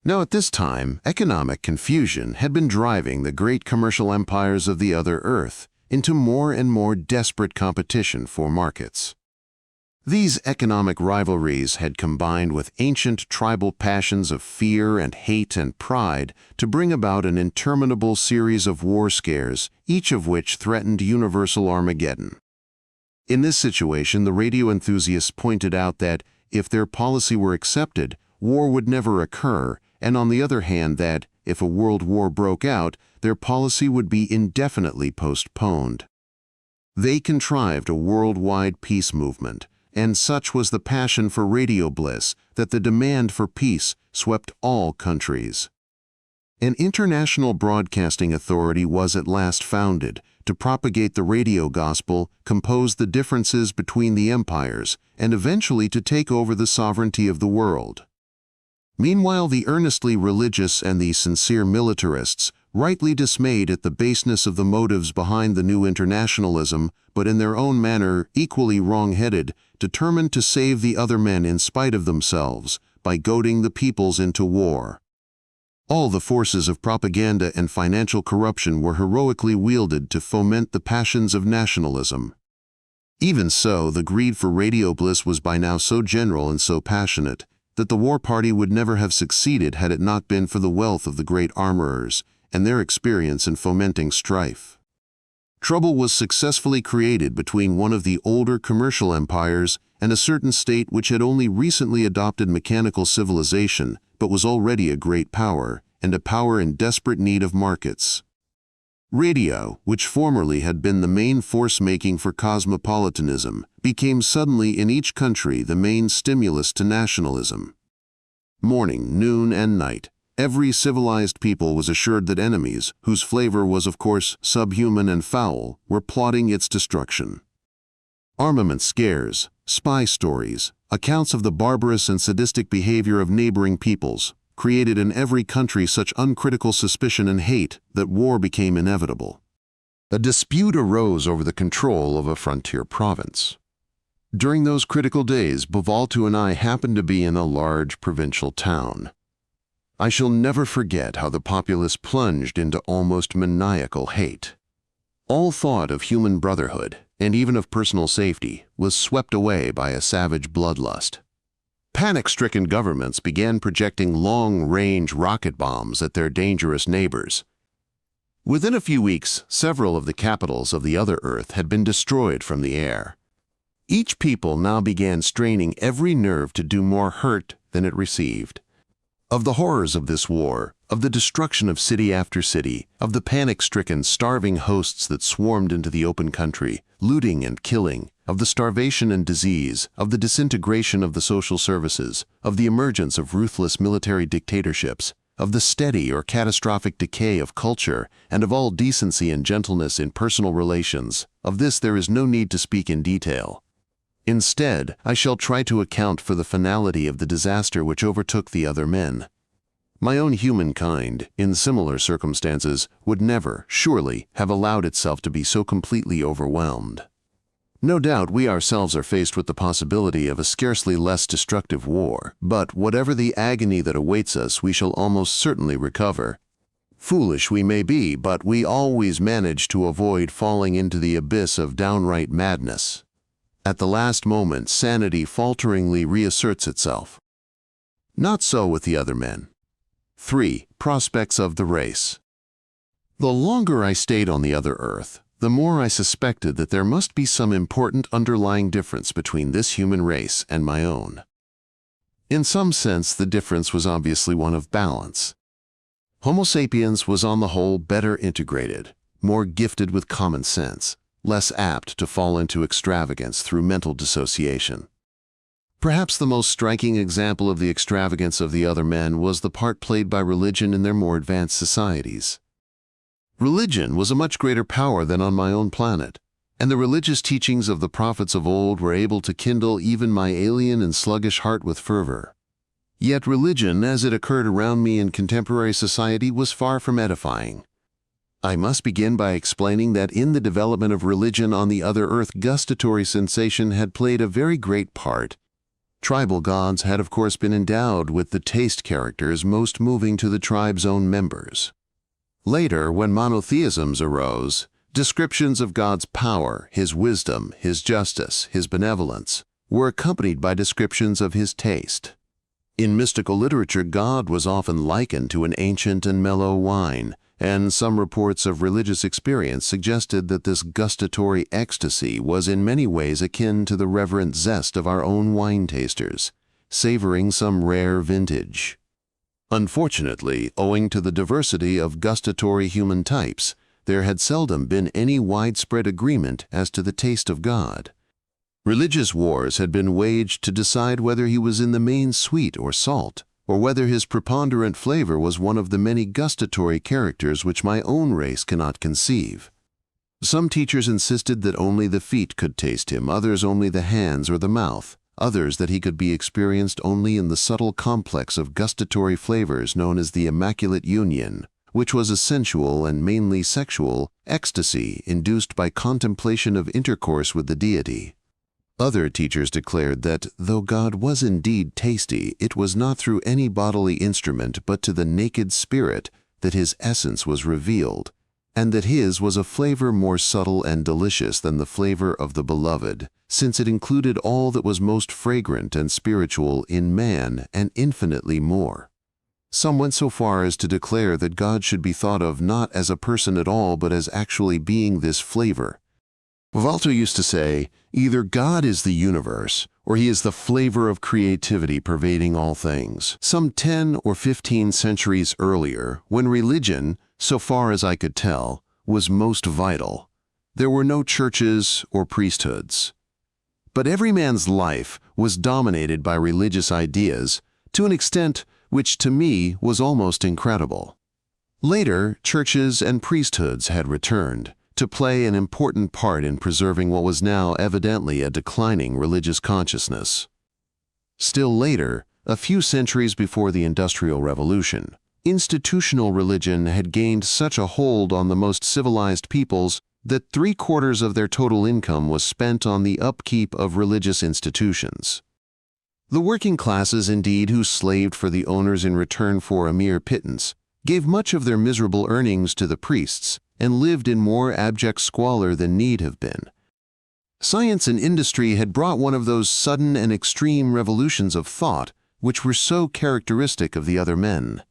A: Now at this time, economic confusion had been driving the great commercial empires of the other Earth into more and more desperate competition for markets. These economic rivalries had combined with ancient tribal passions of fear and hate and pride to bring about an interminable series of war scares, each of which threatened universal Armageddon. In this situation, the radio enthusiasts pointed out that, if their policy were accepted, war would never occur, and on the other hand that, if a world war broke out, their policy would be indefinitely postponed. They contrived a worldwide peace movement, and such was the passion for radio bliss that the demand for peace swept all countries. An international broadcasting authority was at last founded to propagate the radio gospel, compose the differences between the empires, and eventually to take over the sovereignty of the world. Meanwhile, the earnestly religious and the sincere militarists, rightly dismayed at the baseness of the motives behind the new internationalism, but in their own manner equally wrong-headed, determined to save the other men in spite of themselves by goading the peoples into war. All the forces of propaganda and financial corruption were heroically wielded to foment the passions of nationalism. Even so, the greed for radio bliss was by now so general and so passionate that the war party would never have succeeded had it not been for the wealth of the great armorers and their experience in fomenting strife. Trouble was successfully created between one of the older commercial empires and a certain state which had only recently adopted mechanical civilization but was already a great power, and a power in desperate need of markets. Radio, which formerly had been the main force making for cosmopolitanism, became suddenly in each country the main stimulus to nationalism. Morning, noon, and night, every civilized people was assured that enemies, whose flavor was of course subhuman and foul, were plotting its destruction. Armament scares, spy stories, accounts of the barbarous and sadistic behavior of neighboring peoples, created in every country such uncritical suspicion and hate that war became inevitable. A dispute arose over the control of a frontier province. During those critical days, Bovaltu and I happened to be in a large provincial town. I shall never forget how the populace plunged into almost maniacal hate. All thought of human brotherhood, and even of personal safety, was swept away by a savage bloodlust. Panic-stricken governments began projecting long-range rocket bombs at their dangerous neighbors. Within a few weeks, several of the capitals of the other Earth had been destroyed from the air. Each people now began straining every nerve to do more hurt than it received. Of the horrors of this war, of the destruction of city after city, of the panic-stricken, starving hosts that swarmed into the open country, looting and killing, of the starvation and disease, of the disintegration of the social services, of the emergence of ruthless military dictatorships, of the steady or catastrophic decay of culture, and of all decency and gentleness in personal relations, of this there is no need to speak in detail. Instead, I shall try to account for the finality of the disaster which overtook the other men. My own humankind, in similar circumstances, would never, surely, have allowed itself to be so completely overwhelmed. No doubt we ourselves are faced with the possibility of a scarcely less destructive war, but whatever the agony that awaits us, we shall almost certainly recover. Foolish we may be, but we always manage to avoid falling into the abyss of downright madness. At the last moment, sanity falteringly reasserts itself. Not so with the other men. 3. Prospects of the race. The longer I stayed on the other Earth, the more I suspected that there must be some important underlying difference between this human race and my own. In some sense, the difference was obviously one of balance. Homo sapiens was on the whole better integrated, more gifted with common sense, less apt to fall into extravagance through mental dissociation. Perhaps the most striking example of the extravagance of the other men was the part played by religion in their more advanced societies. Religion was a much greater power than on my own planet, and the religious teachings of the prophets of old were able to kindle even my alien and sluggish heart with fervor. Yet religion, as it occurred around me in contemporary society, was far from edifying. I must begin by explaining that in the development of religion on the other earth, gustatory sensation had played a very great part. Tribal gods had of course been endowed with the taste characters most moving to the tribe's own members. Later, when monotheisms arose, descriptions of God's power, His wisdom, His justice, His benevolence, were accompanied by descriptions of His taste. In mystical literature, God was often likened to an ancient and mellow wine, and some reports of religious experience suggested that this gustatory ecstasy was in many ways akin to the reverent zest of our own wine tasters, savoring some rare vintage. Unfortunately, owing to the diversity of gustatory human types, there had seldom been any widespread agreement as to the taste of God. Religious wars had been waged to decide whether He was in the main sweet or salt, or whether His preponderant flavor was one of the many gustatory characters which my own race cannot conceive. Some teachers insisted that only the feet could taste Him, others only the hands or the mouth, others that He could be experienced only in the subtle complex of gustatory flavors known as the Immaculate Union, which was a sensual and mainly sexual ecstasy induced by contemplation of intercourse with the deity. Other teachers declared that, though God was indeed tasty, it was not through any bodily instrument but to the naked spirit that His essence was revealed, and that His was a flavor more subtle and delicious than the flavor of the beloved, since it included all that was most fragrant and spiritual in man and infinitely more. Some went so far as to declare that God should be thought of not as a person at all but as actually being this flavor. Valto used to say, either God is the universe, or He is the flavor of creativity pervading all things. Some 10 or 15 centuries earlier, when religion, so far as I could tell, was most vital, there were no churches or priesthoods. But every man's life was dominated by religious ideas to an extent which to me was almost incredible. Later, churches and priesthoods had returned to play an important part in preserving what was now evidently a declining religious consciousness. Still later, a few centuries before the Industrial Revolution, institutional religion had gained such a hold on the most civilized peoples that 3/4 of their total income was spent on the upkeep of religious institutions. The working classes, indeed, who slaved for the owners in return for a mere pittance, gave much of their miserable earnings to the priests, and lived in more abject squalor than need have been. Science and industry had brought one of those sudden and extreme revolutions of thought which were so characteristic of the other men.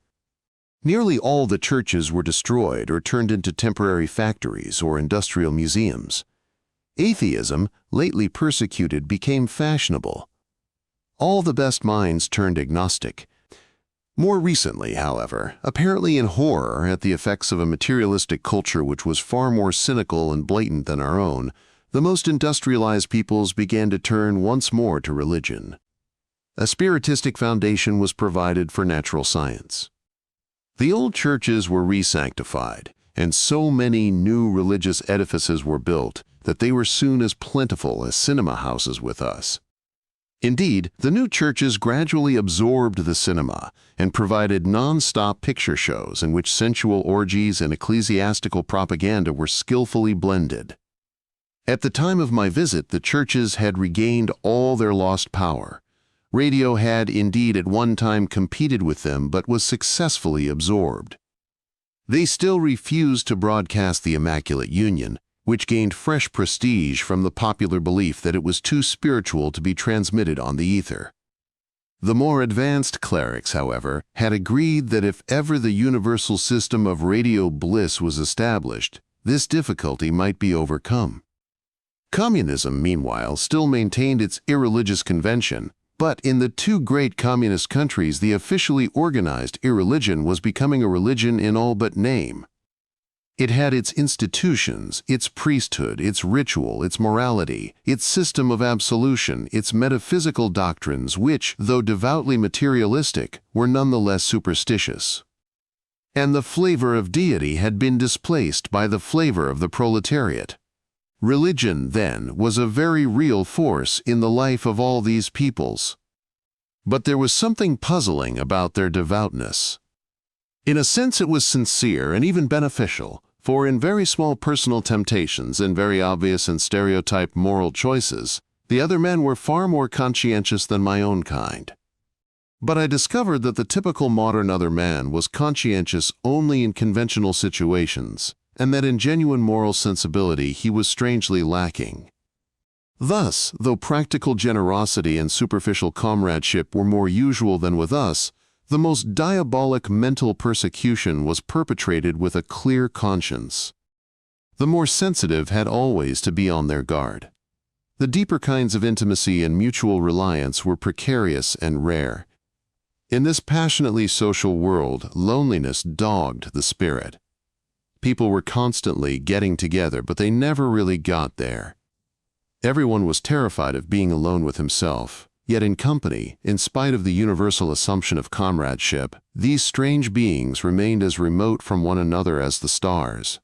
A: Nearly all the churches were destroyed or turned into temporary factories or industrial museums. Atheism, lately persecuted, became fashionable. All the best minds turned agnostic. More recently, however, apparently in horror at the effects of a materialistic culture which was far more cynical and blatant than our own, the most industrialized peoples began to turn once more to religion. A spiritistic foundation was provided for natural science. The old churches were re-sanctified, and so many new religious edifices were built that they were soon as plentiful as cinema houses with us. Indeed, the new churches gradually absorbed the cinema and provided non-stop picture shows in which sensual orgies and ecclesiastical propaganda were skillfully blended. At the time of my visit, the churches had regained all their lost power. Radio had indeed at one time competed with them but was successfully absorbed. They still refused to broadcast the Immaculate Union, which gained fresh prestige from the popular belief that it was too spiritual to be transmitted on the ether. The more advanced clerics, however, had agreed that if ever the universal system of radio bliss was established, this difficulty might be overcome. Communism, meanwhile, still maintained its irreligious convention, but in the two great communist countries the officially organized irreligion was becoming a religion in all but name. It had its institutions, its priesthood, its ritual, its morality, its system of absolution, its metaphysical doctrines which, though devoutly materialistic, were nonetheless superstitious. And the flavor of deity had been displaced by the flavor of the proletariat. Religion, then, was a very real force in the life of all these peoples. But there was something puzzling about their devoutness. In a sense it was sincere and even beneficial, for in very small personal temptations and very obvious and stereotyped moral choices, the other men were far more conscientious than my own kind. But I discovered that the typical modern other man was conscientious only in conventional situations, and that in genuine moral sensibility he was strangely lacking. Thus, though practical generosity and superficial comradeship were more usual than with us, the most diabolic mental persecution was perpetrated with a clear conscience. The more sensitive had always to be on their guard. The deeper kinds of intimacy and mutual reliance were precarious and rare. In this passionately social world, loneliness dogged the spirit. People were constantly getting together, but they never really got there. Everyone was terrified of being alone with himself. Yet in company, in spite of the universal assumption of comradeship, these strange beings remained as remote from one another as the stars.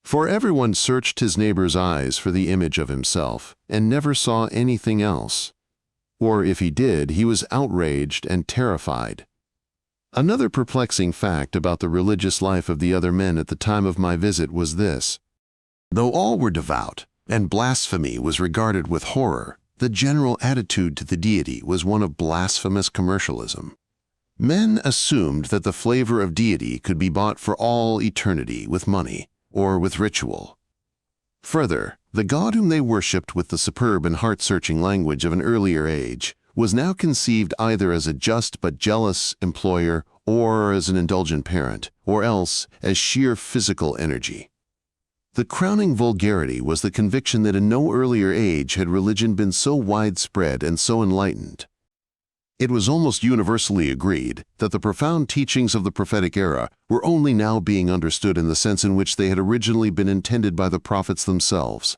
A: For everyone searched his neighbor's eyes for the image of himself, and never saw anything else. Or if he did, he was outraged and terrified. Another perplexing fact about the religious life of the other men at the time of my visit was this. Though all were devout, and blasphemy was regarded with horror, the general attitude to the deity was one of blasphemous commercialism. Men assumed that the flavor of deity could be bought for all eternity with money or with ritual. Further, the God whom they worshipped with the superb and heart-searching language of an earlier age was now conceived either as a just but jealous employer or as an indulgent parent, or else as sheer physical energy. The crowning vulgarity was the conviction that in no earlier age had religion been so widespread and so enlightened. It was almost universally agreed that the profound teachings of the prophetic era were only now being understood in the sense in which they had originally been intended by the prophets themselves.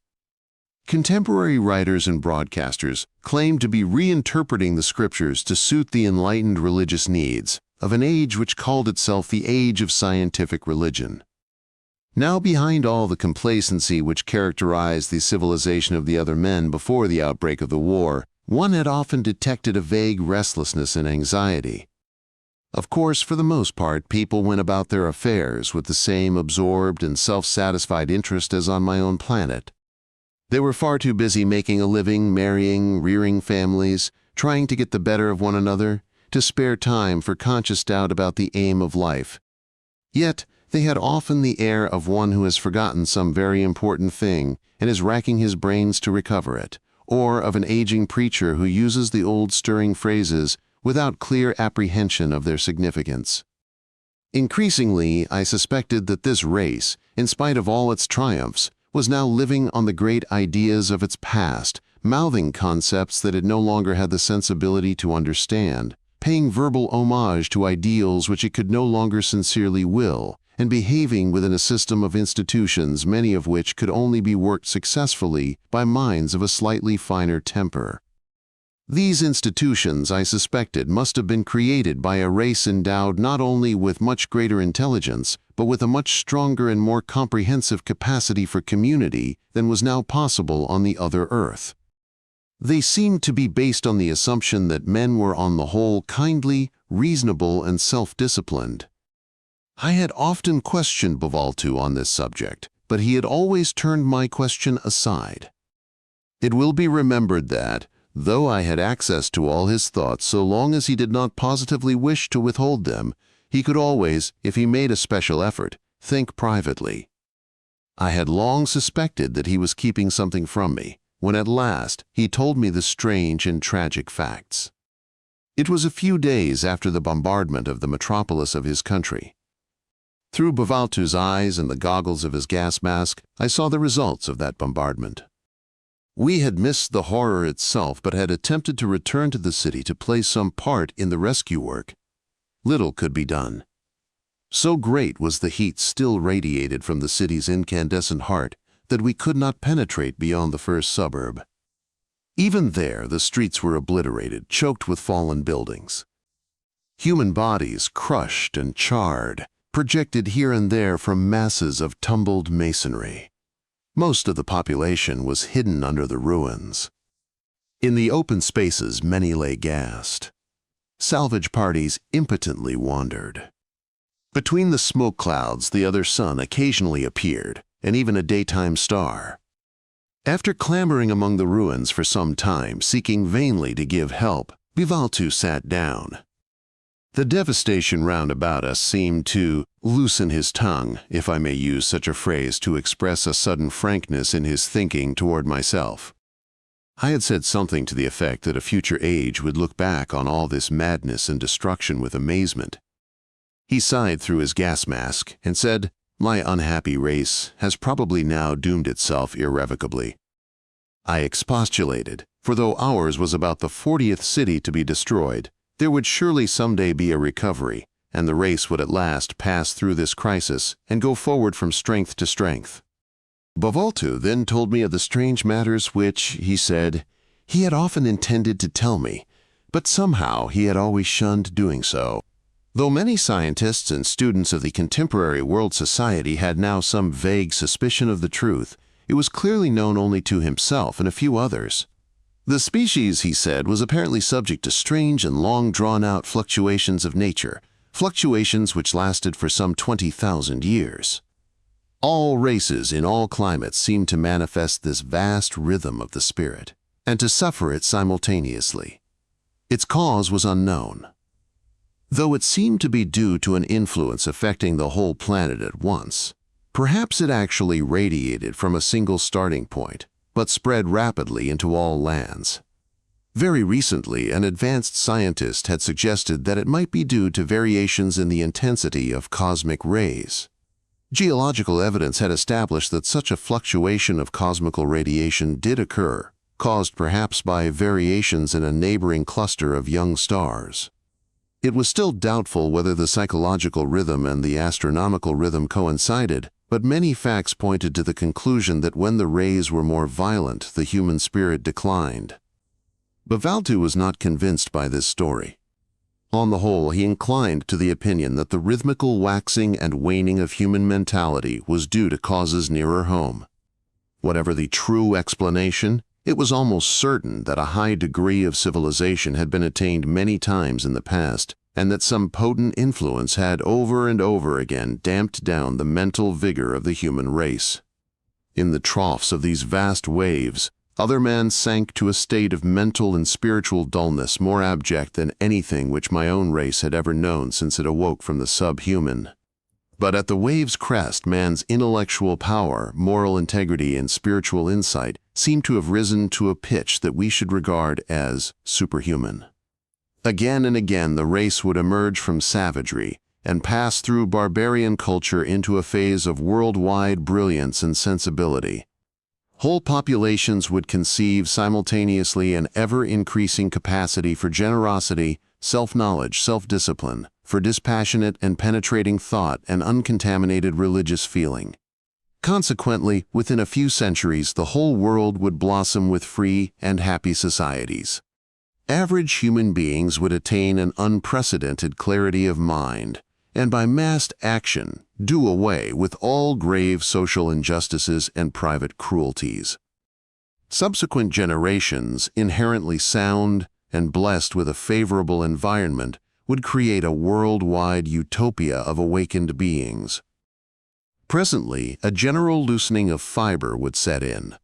A: Contemporary writers and broadcasters claimed to be reinterpreting the scriptures to suit the enlightened religious needs of an age which called itself the age of scientific religion. Now, behind all the complacency which characterized the civilization of the other men before the outbreak of the war, one had often detected a vague restlessness and anxiety. Of course, for the most part, people went about their affairs with the same absorbed and self-satisfied interest as on my own planet. They were far too busy making a living, marrying, rearing families, trying to get the better of one another, to spare time for conscious doubt about the aim of life. Yet, they had often the air of one who has forgotten some very important thing and is racking his brains to recover it, or of an aging preacher who uses the old stirring phrases without clear apprehension of their significance. Increasingly, I suspected that this race, in spite of all its triumphs, was now living on the great ideas of its past, mouthing concepts that it no longer had the sensibility to understand, paying verbal homage to ideals which it could no longer sincerely will, and behaving within a system of institutions many of which could only be worked successfully by minds of a slightly finer temper. These institutions, I suspected, must have been created by a race endowed not only with much greater intelligence, but with a much stronger and more comprehensive capacity for community than was now possible on the other Earth. They seemed to be based on the assumption that men were on the whole kindly, reasonable, and self-disciplined. I had often questioned Bavaltu on this subject, but he had always turned my question aside. It will be remembered that, though I had access to all his thoughts so long as he did not positively wish to withhold them, he could always, if he made a special effort, think privately. I had long suspected that he was keeping something from me, when at last he told me the strange and tragic facts. It was a few days after the bombardment of the metropolis of his country. Through Bavaltu's eyes and the goggles of his gas mask, I saw the results of that bombardment. We had missed the horror itself, but had attempted to return to the city to play some part in the rescue work. Little could be done. So great was the heat still radiated from the city's incandescent heart that we could not penetrate beyond the first suburb. Even there, the streets were obliterated, choked with fallen buildings. Human bodies, crushed and charred, projected here and there from masses of tumbled masonry. Most of the population was hidden under the ruins. In the open spaces, many lay gassed. Salvage parties impotently wandered. Between the smoke clouds, the other sun occasionally appeared, and even a daytime star. After clambering among the ruins for some time, seeking vainly to give help, Vivaltu sat down. The devastation round about us seemed to loosen his tongue, if I may use such a phrase to express a sudden frankness in his thinking toward myself. I had said something to the effect that a future age would look back on all this madness and destruction with amazement. He sighed through his gas mask and said, "My unhappy race has probably now doomed itself irrevocably." I expostulated, for though ours was about the 40th city to be destroyed, there would surely someday be a recovery, and the race would at last pass through this crisis and go forward from strength to strength. Vivaltu then told me of the strange matters which, he said, he had often intended to tell me, but somehow he had always shunned doing so. Though many scientists and students of the contemporary world society had now some vague suspicion of the truth, it was clearly known only to himself and a few others. The species, he said, was apparently subject to strange and long drawn-out fluctuations of nature, fluctuations which lasted for some 20,000 years. All races in all climates seemed to manifest this vast rhythm of the spirit, and to suffer it simultaneously. Its cause was unknown. Though it seemed to be due to an influence affecting the whole planet at once, perhaps it actually radiated from a single starting point, but spread rapidly into all lands. Very recently, an advanced scientist had suggested that it might be due to variations in the intensity of cosmic rays. Geological evidence had established that such a fluctuation of cosmical radiation did occur, caused perhaps by variations in a neighboring cluster of young stars. It was still doubtful whether the psychological rhythm and the astronomical rhythm coincided, but many facts pointed to the conclusion that when the rays were more violent, the human spirit declined. Vivaltu was not convinced by this story. On the whole, he inclined to the opinion that the rhythmical waxing and waning of human mentality was due to causes nearer home. Whatever the true explanation, it was almost certain that a high degree of civilization had been attained many times in the past, and that some potent influence had over and over again damped down the mental vigor of the human race. In the troughs of these vast waves, other man sank to a state of mental and spiritual dullness more abject than anything which my own race had ever known since it awoke from the subhuman. But at the wave's crest, man's intellectual power, moral integrity, and spiritual insight seemed to have risen to a pitch that we should regard as superhuman. Again and again the race would emerge from savagery and pass through barbarian culture into a phase of worldwide brilliance and sensibility. Whole populations would conceive simultaneously an ever-increasing capacity for generosity, self-knowledge, self-discipline, for dispassionate and penetrating thought and uncontaminated religious feeling. Consequently, within a few centuries, the whole world would blossom with free and happy societies. Average human beings would attain an unprecedented clarity of mind, and by massed action, do away with all grave social injustices and private cruelties. Subsequent generations, inherently sound and blessed with a favorable environment, would create a worldwide utopia of awakened beings. Presently, a general loosening of fiber would set in.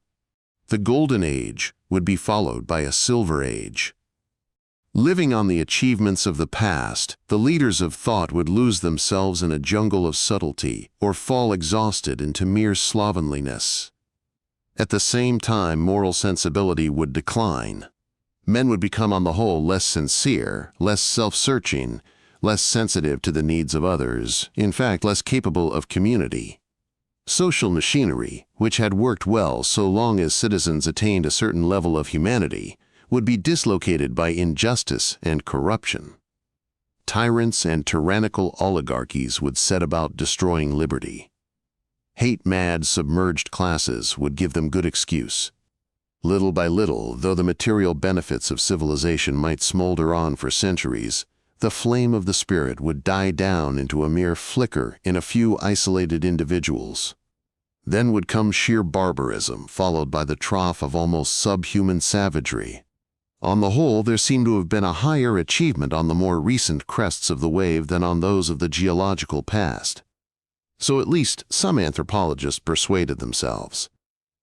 A: The Golden Age would be followed by a Silver Age. Living on the achievements of the past, the leaders of thought would lose themselves in a jungle of subtlety or fall exhausted into mere slovenliness. At the same time, moral sensibility would decline. Men would become on the whole less sincere, less self-searching, less sensitive to the needs of others, in fact, less capable of community. Social machinery, which had worked well so long as citizens attained a certain level of humanity, would be dislocated by injustice and corruption. tyrants and tyrannical oligarchies would set about destroying liberty. Hate-mad, submerged classes would give them good excuse. Little by little, though the material benefits of civilization might smolder on for centuries, the flame of the spirit would die down into a mere flicker in a few isolated individuals. Then would come sheer barbarism, followed by the trough of almost subhuman savagery. On the whole, there seemed to have been a higher achievement on the more recent crests of the wave than on those of the geological past. So at least some anthropologists persuaded themselves.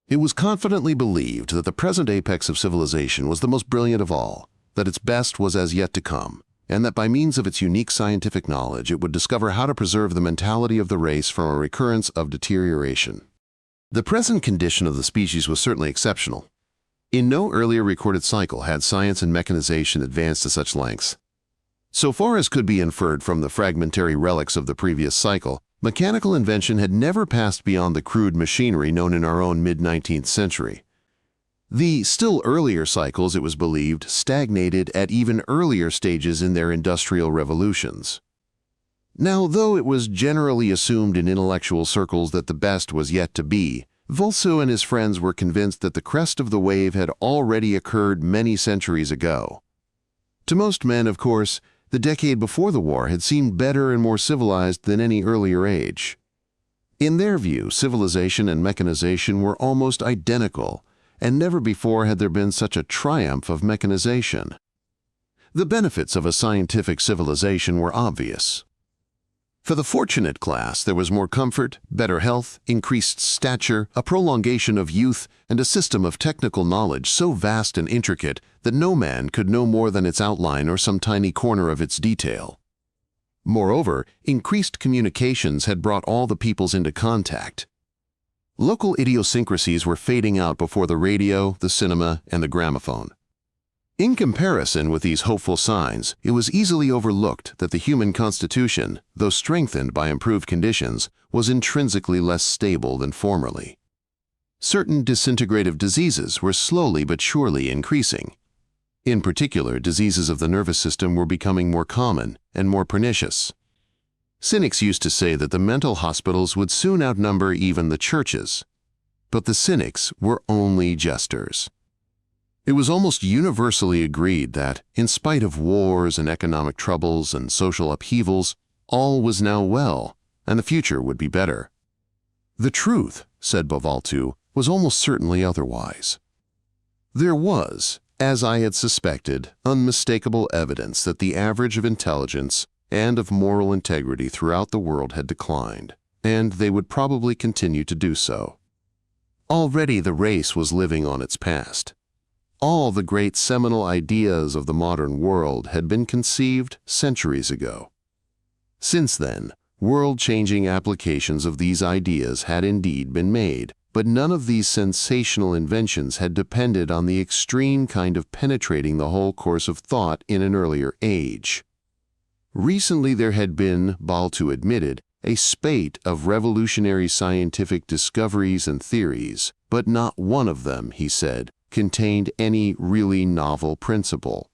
A: It was confidently believed that the present apex of civilization was the most brilliant of all, that its best was as yet to come, and that by means of its unique scientific knowledge it would discover how to preserve the mentality of the race from a recurrence of deterioration. The present condition of the species was certainly exceptional. In no earlier recorded cycle had science and mechanization advanced to such lengths. So far as could be inferred from the fragmentary relics of the previous cycle, mechanical invention had never passed beyond the crude machinery known in our own mid-19th century. The still earlier cycles, it was believed, stagnated at even earlier stages in their industrial revolutions. Now, though it was generally assumed in intellectual circles that the best was yet to be, Vulso and his friends were convinced that the crest of the wave had already occurred many centuries ago. To most men, of course, the decade before the war had seemed better and more civilized than any earlier age. In their view, civilization and mechanization were almost identical, and never before had there been such a triumph of mechanization. The benefits of a scientific civilization were obvious. For the fortunate class, there was more comfort, better health, increased stature, a prolongation of youth, and a system of technical knowledge so vast and intricate that no man could know more than its outline or some tiny corner of its detail. Moreover, increased communications had brought all the peoples into contact. Local idiosyncrasies were fading out before the radio, the cinema, and the gramophone. In comparison with these hopeful signs, it was easily overlooked that the human constitution, though strengthened by improved conditions, was intrinsically less stable than formerly. Certain disintegrative diseases were slowly but surely increasing. In particular, diseases of the nervous system were becoming more common and more pernicious. Cynics used to say that the mental hospitals would soon outnumber even the churches. But the cynics were only jesters. It was almost universally agreed that, in spite of wars and economic troubles and social upheavals, all was now well, and the future would be better. The truth, said Bovaltu, was almost certainly otherwise. There was, as I had suspected, unmistakable evidence that the average of intelligence and of moral integrity throughout the world had declined, and they would probably continue to do so. Already the race was living on its past. All the great seminal ideas of the modern world had been conceived centuries ago. Since then, world-changing applications of these ideas had indeed been made, but none of these sensational inventions had depended on the extreme kind of penetrating the whole course of thought in an earlier age. Recently there had been, Baltu admitted, a spate of revolutionary scientific discoveries and theories, but not one of them, he said, contained any really novel principle.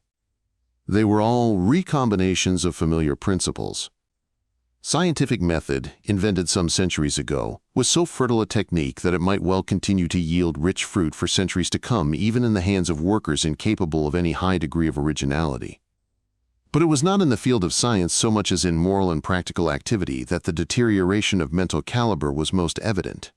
A: They were all recombinations of familiar principles. Scientific method, invented some centuries ago, was so fertile a technique that it might well continue to yield rich fruit for centuries to come, even in the hands of workers incapable of any high degree of originality. But it was not in the field of science so much as in moral and practical activity that the deterioration of mental caliber was most evident.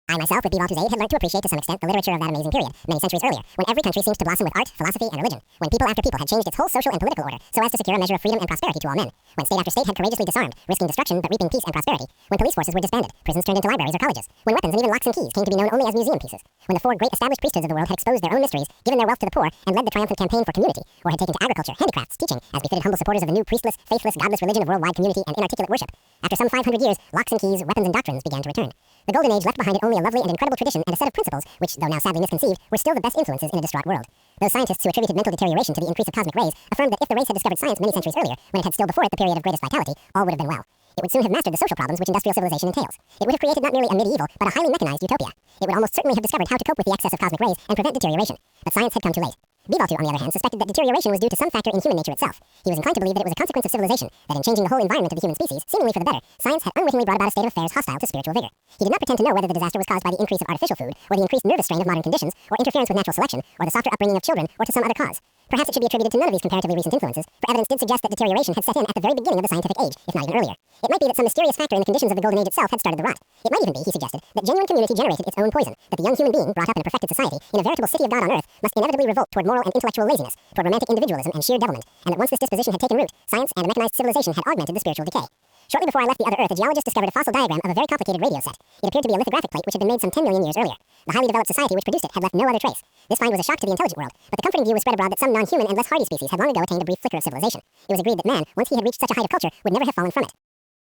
B: I myself, with Baltu's aid, had learned to appreciate to some extent the literature of that amazing period, many centuries earlier, when every country seems to blossom with art, philosophy, and religion, when people after people had changed its whole social and political order so as to secure a measure of freedom and prosperity to all men, when state after state had courageously disarmed, risking destruction but reaping peace and prosperity, when police forces were disbanded, prisons turned into libraries or colleges, when weapons and even locks and keys came to be known only as museum pieces, when the four great established priesthoods of the world had exposed their own mysteries, given their wealth to the poor, and led the triumphant campaign for community, or had taken to agriculture, handicrafts, teaching, as befitted humble supporters of the new priestless, faithless, godless religion of worldwide community and inarticulate worship. After some 500 years, locks and keys, weapons and doctrines began to return. The Golden Age left behind it only a lovely and incredible tradition and a set of principles which, though now sadly misconceived, were still the best influences in a distraught world. Those scientists who attributed mental deterioration to the increase of cosmic rays affirmed that if the race had discovered science many centuries earlier, when it had still before it the period of greatest vitality, all would have been well. It would soon have mastered the social problems which industrial civilization entails. It would have created not merely a medieval, but a highly mechanized utopia. It would almost certainly have discovered how to cope with the excess of cosmic rays and prevent deterioration. But science had come too late. Bivaltu, on the other hand, suspected that deterioration was due to some factor in human nature itself. He was inclined to believe that it was a consequence of civilization, that in changing the whole environment of the human species, seemingly for the better, science had unwittingly brought about a state of affairs hostile to spiritual vigor. He did not pretend to know whether the disaster was caused by the increase of artificial food, or the increased nervous strain of modern conditions, or interference with natural selection, or the softer upbringing of children, or to some other cause. Perhaps it should be attributed to none of these comparatively recent influences, for evidence did suggest that deterioration had set in at the very beginning of the scientific age, if not even earlier. It might be that some mysterious factor in the conditions of the Golden Age itself had started the rot. It might even be, he suggested, that genuine community generated its own poison, that the young human being, brought up in a perfected society, in a veritable city of God on earth, must inevitably revolt toward moral and intellectual laziness, toward romantic individualism and sheer devilment, and that once this disposition had taken root, science and a mechanized civilization had augmented the spiritual decay. Shortly before I left the other Earth, a geologist discovered a fossil diagram of a very complicated radio set. It appeared to be a lithographic plate which had been made some 10 million years earlier. The highly developed society which produced it had left no other trace. This find was a shock to the intelligent world, but the comforting view was spread abroad that some non-human and less hardy species had long ago attained a brief flicker of civilization. It was agreed that man, once he had reached such a height of culture, would never have fallen from it.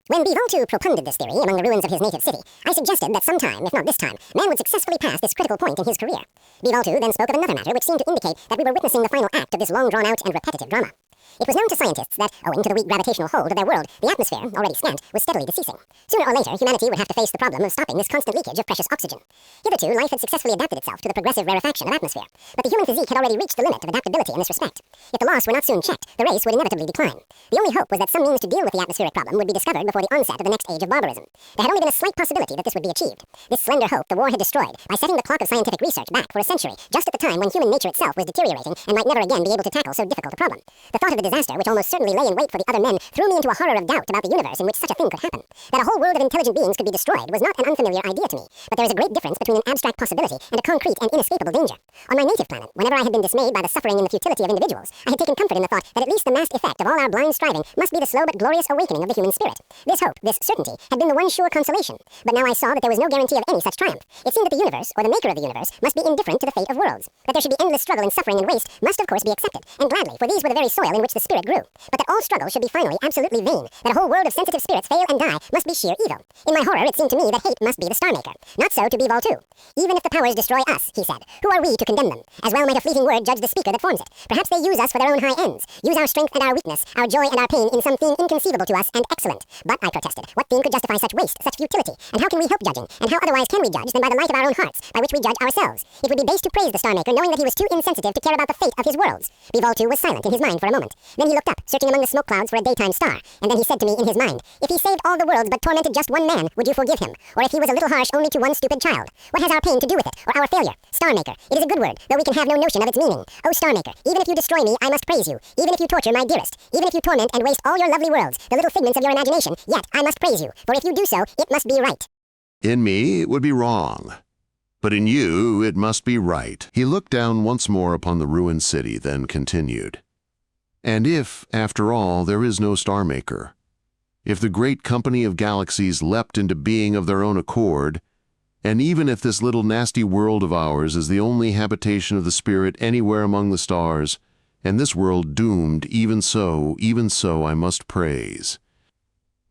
B: When Bivaltu propunded this theory among the ruins of his native city, I suggested that sometime, if not this time, man would successfully pass this critical point in his career. Bivaltu then spoke of another matter which seemed to indicate that we were witnessing the final act of this long drawn-out and repetitive drama. It was known to scientists that, owing to the weak gravitational hold of their world, the atmosphere, already scant, was steadily deceasing. Sooner or later, humanity would have to face the problem of stopping this constant leakage of precious oxygen. Hitherto, life had successfully adapted itself to the progressive rarefaction of atmosphere, but the human physique had already reached the limit of adaptability in this respect. If the loss were not soon checked, the race would inevitably decline. The only hope was that some means to deal with the atmospheric problem would be discovered before the onset of the next age of barbarism. There had only been a slight possibility that this would be achieved. This slender hope the war had destroyed by setting the clock of scientific research back for a century, just at the time when human nature itself was deteriorating and might never again be able to tackle so difficult a problem. The thought of the disaster, which almost certainly lay in wait for the other men, threw me into a horror of doubt about the universe in which such a thing could happen. That a whole world of intelligent beings could be destroyed was not an unfamiliar idea to me, but there is a great difference between an abstract possibility and a concrete and inescapable danger. On my native planet, whenever I had been dismayed by the suffering and the futility of individuals, I had taken comfort in the thought that at least the massed effect of all our blind striving must be the slow but glorious awakening of the human spirit. This hope, this certainty, had been the one sure consolation. But now I saw that there was no guarantee of any such triumph. It seemed that the universe, or the maker of the universe, must be indifferent to the fate of worlds. That there should be endless struggle and suffering and waste must of course be accepted, and gladly, for these were the very soil in which the spirit grew. But that all struggle should be finally absolutely vain, that a whole world of sensitive spirits fail and die must be sheer evil. In my horror, it seemed to me that hate must be the star maker. Not so to Bivaltu. Even if the powers destroy us, he said, who are we to condemn them? As well might a fleeting word judge the speaker that forms it. Perhaps they use us for their own high ends, use our strength and our weakness, our joy and our pain in some theme inconceivable to us and excellent. But, I protested, what theme could justify such waste, such futility? And how can we help judging? And how otherwise can we judge than by the light of our own hearts, by which we judge ourselves? It would be base to praise the star maker, knowing that he was too insensitive to care about the fate of his worlds. Bivaltu was silent in his mind for a moment. Then he looked up, searching among the smoke clouds for a daytime star, and then he said to me in his mind, if he saved all the worlds but tormented just one man, would you forgive him? Or if he was a little harsh only to one stupid child? What has our pain to do with it, or our failure? Star maker, it is a good word, though we can have no notion of its meaning. Oh, star maker, even if you destroy me, I must praise you. Even if you torture my dearest, even if you torment and waste all your lovely worlds, the little figments of your imagination, yet I must praise you, for if you do so, it must be right.
A: In me, it would be wrong. But in you, it must be right. He looked down once more upon the ruined city, then continued. And if, after all, there is no star maker, if the great company of galaxies leapt into being of their own accord, and even if this little nasty world of ours is the only habitation of the spirit anywhere among the stars, and this world doomed, even so I must praise.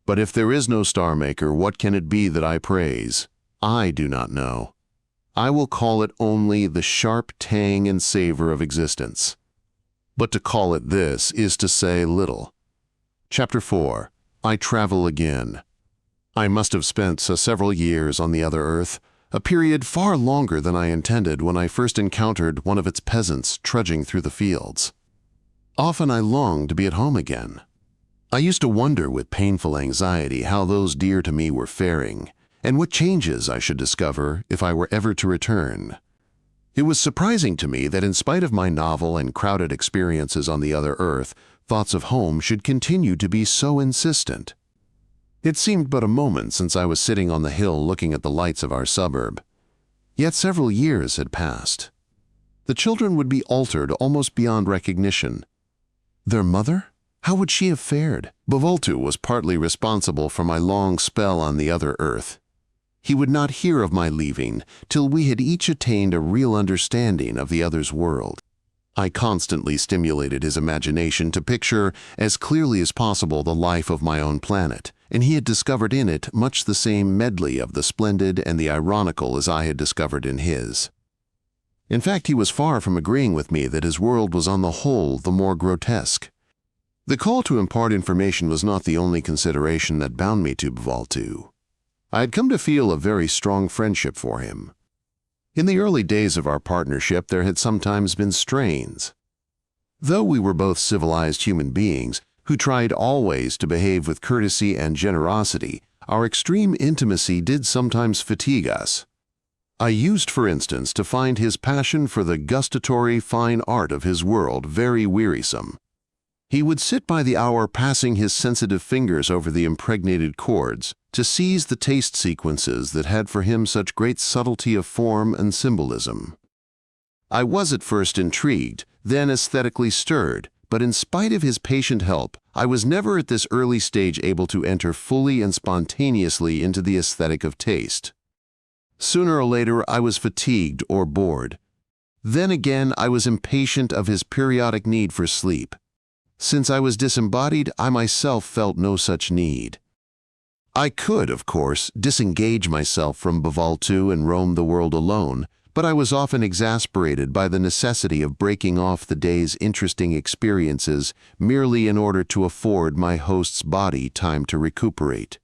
A: But if there is no star maker, what can it be that I praise? I do not know. I will call it only the sharp tang and savor of existence. But to call it this is to say little. Chapter 4. I travel again. I must have spent several years on the other Earth, a period far longer than I intended when I first encountered one of its peasants trudging through the fields. Often I longed to be at home again. I used to wonder with painful anxiety how those dear to me were faring, and what changes I should discover if I were ever to return. It was surprising to me that in spite of my novel and crowded experiences on the other Earth, thoughts of home should continue to be so insistent. It seemed but a moment since I was sitting on the hill looking at the lights of our suburb. Yet several years had passed. The children would be altered almost beyond recognition. Their mother? How would she have fared? Bivaltu was partly responsible for my long spell on the other Earth. He would not hear of my leaving till we had each attained a real understanding of the other's world. I constantly stimulated his imagination to picture as clearly as possible the life of my own planet, and he had discovered in it much the same medley of the splendid and the ironical as I had discovered in his. In fact, he was far from agreeing with me that his world was on the whole the more grotesque. The call to impart information was not the only consideration that bound me to Bivaltu. I had come to feel a very strong friendship for him. In the early days of our partnership, there had sometimes been strains. Though we were both civilized human beings who tried always to behave with courtesy and generosity, our extreme intimacy did sometimes fatigue us. I used, for instance, to find his passion for the gustatory fine art of his world very wearisome. He would sit by the hour passing his sensitive fingers over the impregnated chords to seize the taste sequences that had for him such great subtlety of form and symbolism. I was at first intrigued, then aesthetically stirred, but in spite of his patient help, I was never at this early stage able to enter fully and spontaneously into the aesthetic of taste. Sooner or later, I was fatigued or bored. Then again, I was impatient of his periodic need for sleep. Since I was disembodied, I myself felt no such need. I could, of course, disengage myself from Bavaltu and roam the world alone, but I was often exasperated by the necessity of breaking off the day's interesting experiences merely in order to afford my host's body time to recuperate.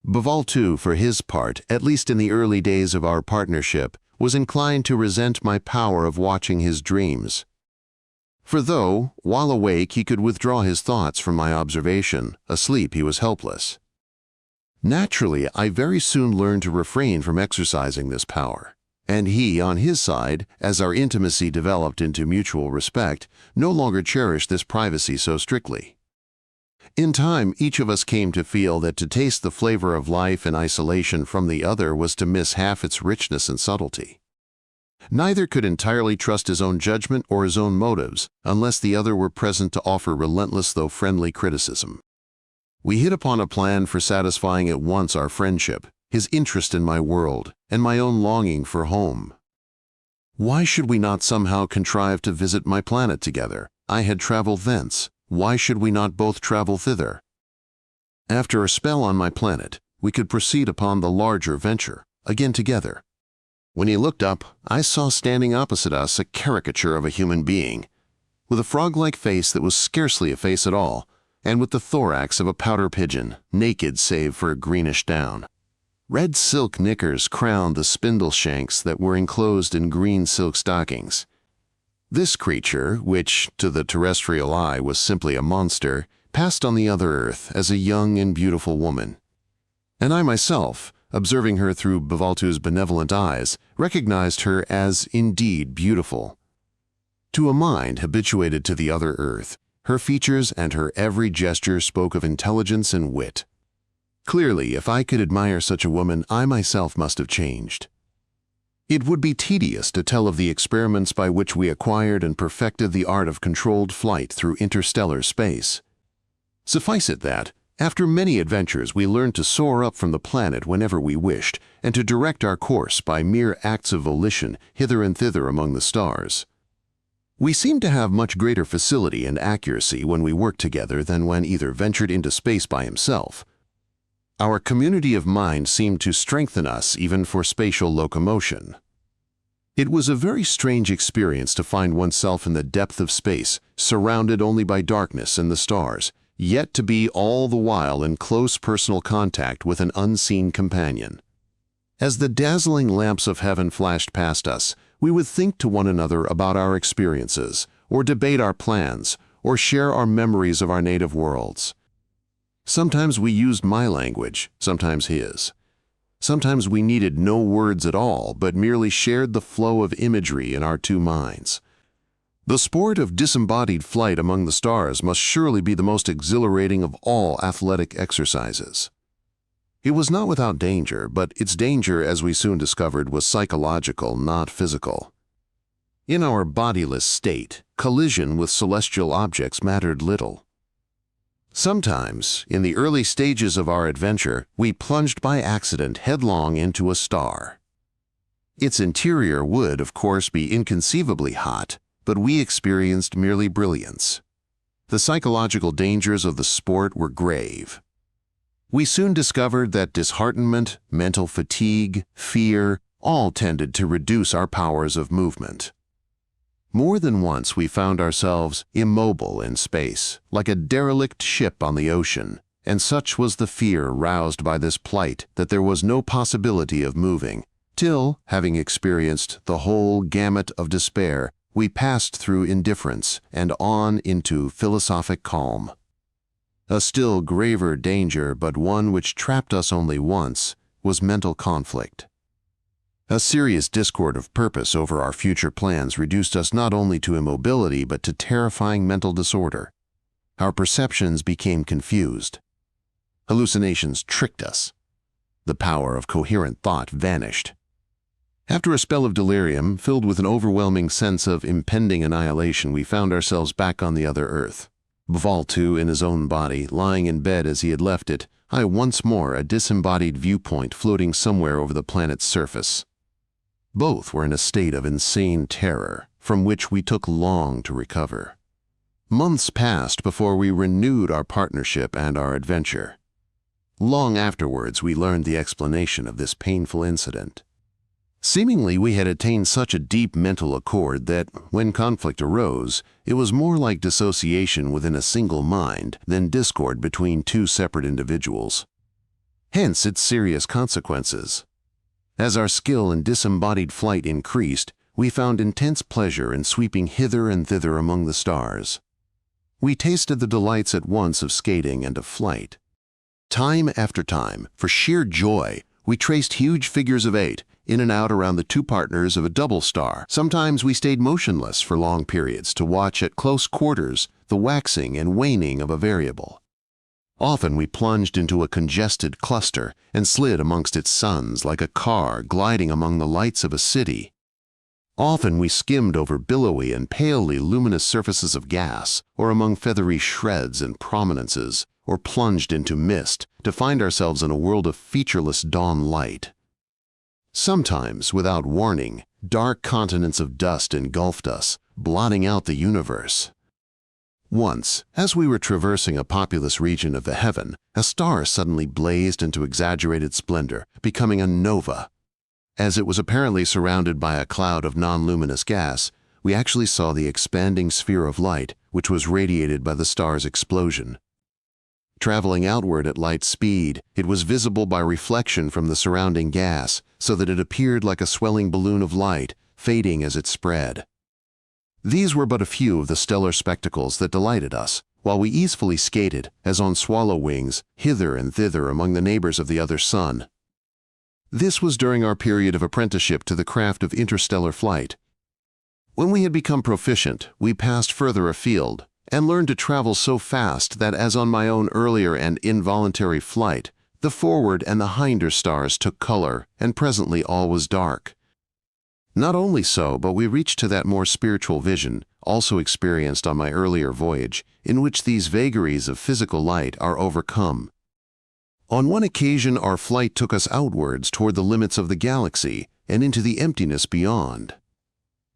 A: Bavaltu, for his part, at least in the early days of our partnership, was inclined to resent my power of watching his dreams. For though, while awake, he could withdraw his thoughts from my observation, asleep he was helpless. Naturally, I very soon learned to refrain from exercising this power, and he, on his side, as our intimacy developed into mutual respect, no longer cherished this privacy so strictly. In time, each of us came to feel that to taste the flavor of life in isolation from the other was to miss half its richness and subtlety. Neither could entirely trust his own judgment or his own motives unless the other were present to offer relentless though friendly criticism. We hit upon a plan for satisfying at once our friendship, his interest in my world, and my own longing for home. Why should we not somehow contrive to visit my planet together? I had traveled thence. Why should we not both travel thither? After a spell on my planet, we could proceed upon the larger venture, again together. When he looked up, I saw standing opposite us a caricature of a human being, with a frog-like face that was scarcely a face at all, and with the thorax of a pouter pigeon, naked save for a greenish down. Red silk knickers crowned the spindle shanks that were enclosed in green silk stockings. This creature, which to the terrestrial eye was simply a monster, passed on the other earth as a young and beautiful woman. And I myself, observing her through Bavaltu's benevolent eyes, recognized her as indeed beautiful. To a mind habituated to the other earth, her features and her every gesture spoke of intelligence and wit. Clearly, if I could admire such a woman, I myself must have changed. It would be tedious to tell of the experiments by which we acquired and perfected the art of controlled flight through interstellar space. Suffice it that, after many adventures, we learned to soar up from the planet whenever we wished, and to direct our course by mere acts of volition hither and thither among the stars. We seemed to have much greater facility and accuracy when we worked together than when either ventured into space by himself. Our community of mind seemed to strengthen us even for spatial locomotion. It was a very strange experience to find oneself in the depth of space, surrounded only by darkness and the stars, yet to be all the while in close personal contact with an unseen companion. As the dazzling lamps of heaven flashed past us, we would think to one another about our experiences, or debate our plans, or share our memories of our native worlds. Sometimes we used my language, sometimes his. Sometimes we needed no words at all, but merely shared the flow of imagery in our two minds. The sport of disembodied flight among the stars must surely be the most exhilarating of all athletic exercises. It was not without danger, but its danger, as we soon discovered, was psychological, not physical. In our bodiless state, collision with celestial objects mattered little. Sometimes, in the early stages of our adventure, we plunged by accident headlong into a star. Its interior would, of course, be inconceivably hot, but we experienced merely brilliance. The psychological dangers of the sport were grave. We soon discovered that disheartenment, mental fatigue, fear, all tended to reduce our powers of movement. More than once we found ourselves immobile in space, like a derelict ship on the ocean, and such was the fear roused by this plight that there was no possibility of moving, till, having experienced the whole gamut of despair, we passed through indifference and on into philosophic calm. A still graver danger, but one which trapped us only once, was mental conflict. A serious discord of purpose over our future plans reduced us not only to immobility but to terrifying mental disorder. Our perceptions became confused. Hallucinations tricked us. The power of coherent thought vanished. After a spell of delirium, filled with an overwhelming sense of impending annihilation, we found ourselves back on the other Earth. Bval too in his own body, lying in bed as he had left it, I once more a disembodied viewpoint floating somewhere over the planet's surface. Both were in a state of insane terror, from which we took long to recover. Months passed before we renewed our partnership and our adventure. Long afterwards, we learned the explanation of this painful incident. Seemingly, we had attained such a deep mental accord that, when conflict arose, it was more like dissociation within a single mind than discord between two separate individuals. Hence its serious consequences. As our skill in disembodied flight increased, we found intense pleasure in sweeping hither and thither among the stars. We tasted the delights at once of skating and of flight. Time after time, for sheer joy, we traced huge figures of 8 in and out around the two partners of a double star. Sometimes we stayed motionless for long periods to watch at close quarters the waxing and waning of a variable. Often we plunged into a congested cluster and slid amongst its suns like a car gliding among the lights of a city. Often we skimmed over billowy and palely luminous surfaces of gas, or among feathery shreds and prominences, or plunged into mist to find ourselves in a world of featureless dawn light. Sometimes, without warning, dark continents of dust engulfed us, blotting out the universe. Once, as we were traversing a populous region of the heaven, a star suddenly blazed into exaggerated splendor, becoming a nova. As it was apparently surrounded by a cloud of non-luminous gas, we actually saw the expanding sphere of light, which was radiated by the star's explosion. Traveling outward at light speed, it was visible by reflection from the surrounding gas, so that it appeared like a swelling balloon of light, fading as it spread. These were but a few of the stellar spectacles that delighted us, while we easily skated, as on swallow wings, hither and thither among the neighbors of the other sun. This was during our period of apprenticeship to the craft of interstellar flight. When we had become proficient, we passed further afield, and learned to travel so fast that, as on my own earlier and involuntary flight, the forward and the hinder stars took color, and presently all was dark. Not only so, but we reached to that more spiritual vision, also experienced on my earlier voyage, in which these vagaries of physical light are overcome. On one occasion our flight took us outwards toward the limits of the galaxy, and into the emptiness beyond.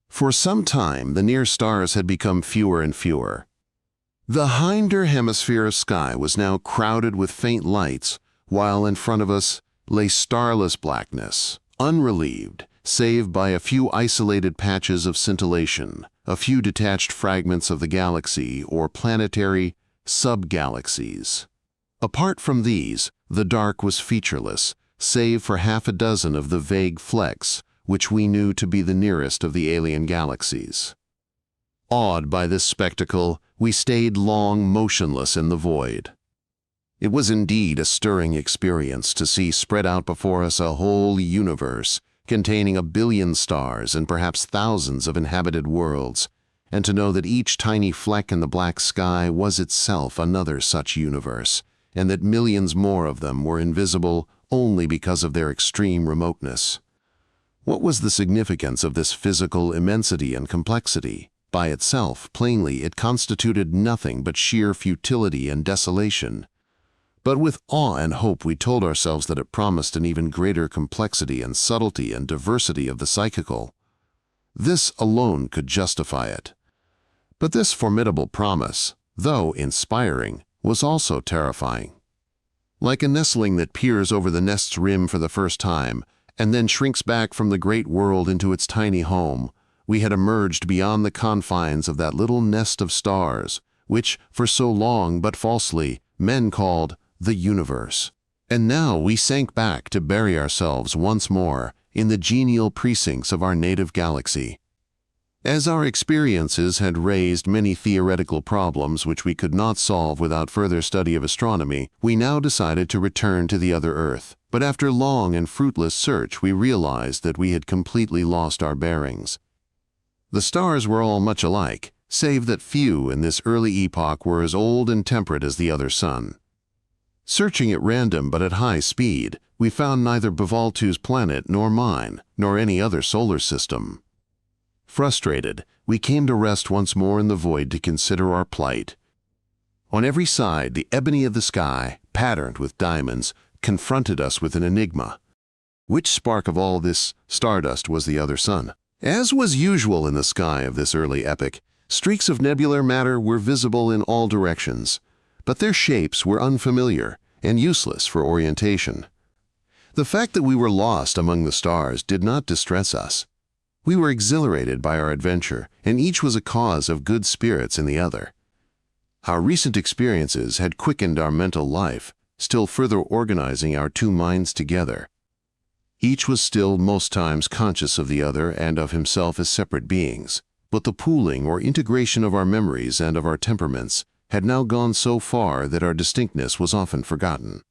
A: For some time the near stars had become fewer and fewer. The hinder hemisphere of sky was now crowded with faint lights, while in front of us lay starless blackness, unrelieved, save by a few isolated patches of scintillation, a few detached fragments of the galaxy or planetary sub-galaxies. Apart from these, the dark was featureless, save for half a dozen of the vague flecks, which we knew to be the nearest of the alien galaxies. Awed by this spectacle, we stayed long motionless in the void. It was indeed a stirring experience to see spread out before us a whole universe, containing 1 billion stars and perhaps thousands of inhabited worlds, and to know that each tiny fleck in the black sky was itself another such universe, and that millions more of them were invisible only because of their extreme remoteness. What was the significance of this physical immensity and complexity? By itself, plainly, it constituted nothing but sheer futility and desolation. But with awe and hope we told ourselves that it promised an even greater complexity and subtlety and diversity of the psychical. This alone could justify it. But this formidable promise, though inspiring, was also terrifying. Like a nestling that peers over the nest's rim for the first time, and then shrinks back from the great world into its tiny home, we had emerged beyond the confines of that little nest of stars, which, for so long but falsely, men called the universe. And now we sank back to bury ourselves once more in the genial precincts of our native galaxy. As our experiences had raised many theoretical problems which we could not solve without further study of astronomy, we now decided to return to the other Earth. But after long and fruitless search, we realized that we had completely lost our bearings. The stars were all much alike, save that few in this early epoch were as old and temperate as the other sun. Searching at random but at high speed, we found neither Bavaltu's planet nor mine, nor any other solar system. Frustrated, we came to rest once more in the void to consider our plight. On every side, the ebony of the sky, patterned with diamonds, confronted us with an enigma. Which spark of all this stardust was the other sun? As was usual in the sky of this early epoch, streaks of nebular matter were visible in all directions, but their shapes were unfamiliar and useless for orientation. The fact that we were lost among the stars did not distress us. We were exhilarated by our adventure, and each was a cause of good spirits in the other. Our recent experiences had quickened our mental life, still further organizing our two minds together. Each was still most times conscious of the other and of himself as separate beings, but the pooling or integration of our memories and of our temperaments had now gone so far that our distinctness was often forgotten.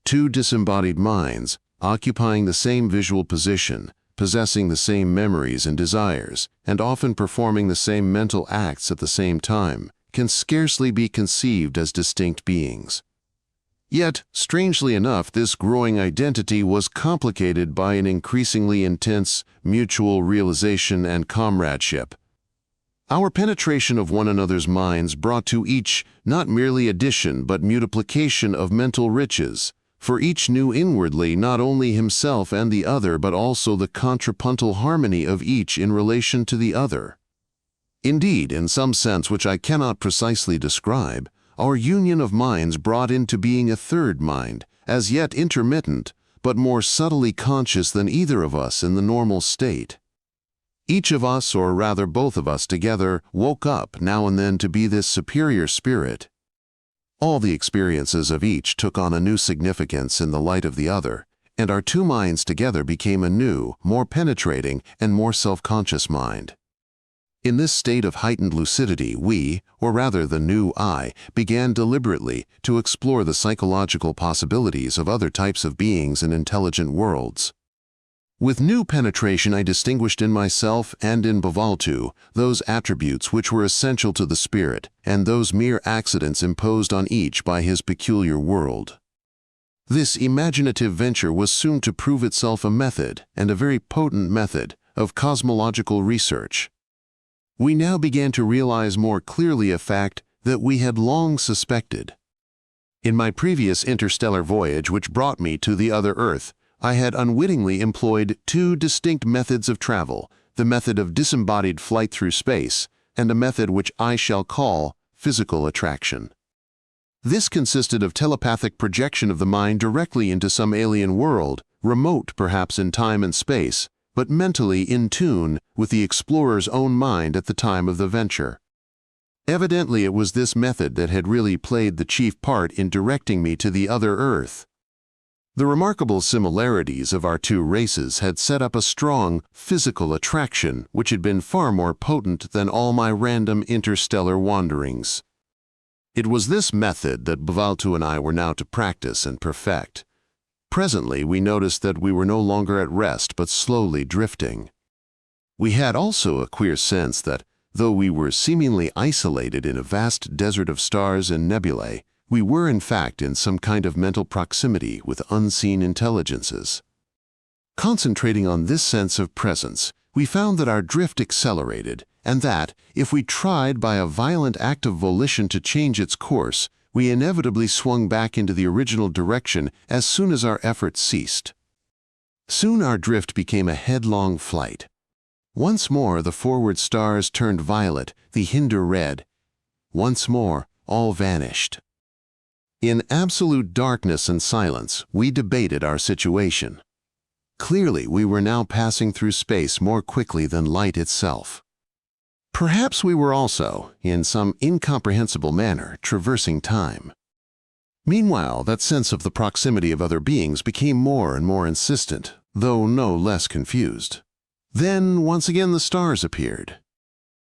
A: Two disembodied minds, occupying the same visual position, possessing the same memories and desires, and often performing the same mental acts at the same time, can scarcely be conceived as distinct beings. Yet, strangely enough, this growing identity was complicated by an increasingly intense mutual realization and comradeship. Our penetration of one another's minds brought to each not merely addition but multiplication of mental riches, for each knew inwardly not only himself and the other but also the contrapuntal harmony of each in relation to the other. Indeed, in some sense which I cannot precisely describe, our union of minds brought into being a third mind, as yet intermittent, but more subtly conscious than either of us in the normal state. Each of us, or rather both of us together, woke up now and then to be this superior spirit. All the experiences of each took on a new significance in the light of the other, and our two minds together became a new, more penetrating, and more self-conscious mind. In this state of heightened lucidity, we, or rather the new I, began deliberately to explore the psychological possibilities of other types of beings in intelligent worlds. With new penetration, I distinguished in myself and in Bavaltu those attributes which were essential to the spirit, and those mere accidents imposed on each by his peculiar world. This imaginative venture was soon to prove itself a method, and a very potent method, of cosmological research. We now began to realize more clearly a fact that we had long suspected. In my previous interstellar voyage which brought me to the other Earth, I had unwittingly employed two distinct methods of travel, the method of disembodied flight through space, and a method which I shall call physical attraction. This consisted of telepathic projection of the mind directly into some alien world, remote perhaps in time and space, but mentally in tune with the explorer's own mind at the time of the venture. Evidently it was this method that had really played the chief part in directing me to the other Earth. The remarkable similarities of our two races had set up a strong physical attraction which had been far more potent than all my random interstellar wanderings. It was this method that Bavaltu and I were now to practice and perfect. Presently we noticed that we were no longer at rest but slowly drifting. We had also a queer sense that, though we were seemingly isolated in a vast desert of stars and nebulae, we were in fact in some kind of mental proximity with unseen intelligences. Concentrating on this sense of presence, we found that our drift accelerated, and that, if we tried by a violent act of volition to change its course, we inevitably swung back into the original direction as soon as our efforts ceased. Soon our drift became a headlong flight. Once more the forward stars turned violet, the hinder red. Once more all vanished. In absolute darkness and silence, we debated our situation. Clearly, we were now passing through space more quickly than light itself. Perhaps we were also, in some incomprehensible manner, traversing time. Meanwhile, that sense of the proximity of other beings became more and more insistent, though no less confused. Then, once again, the stars appeared.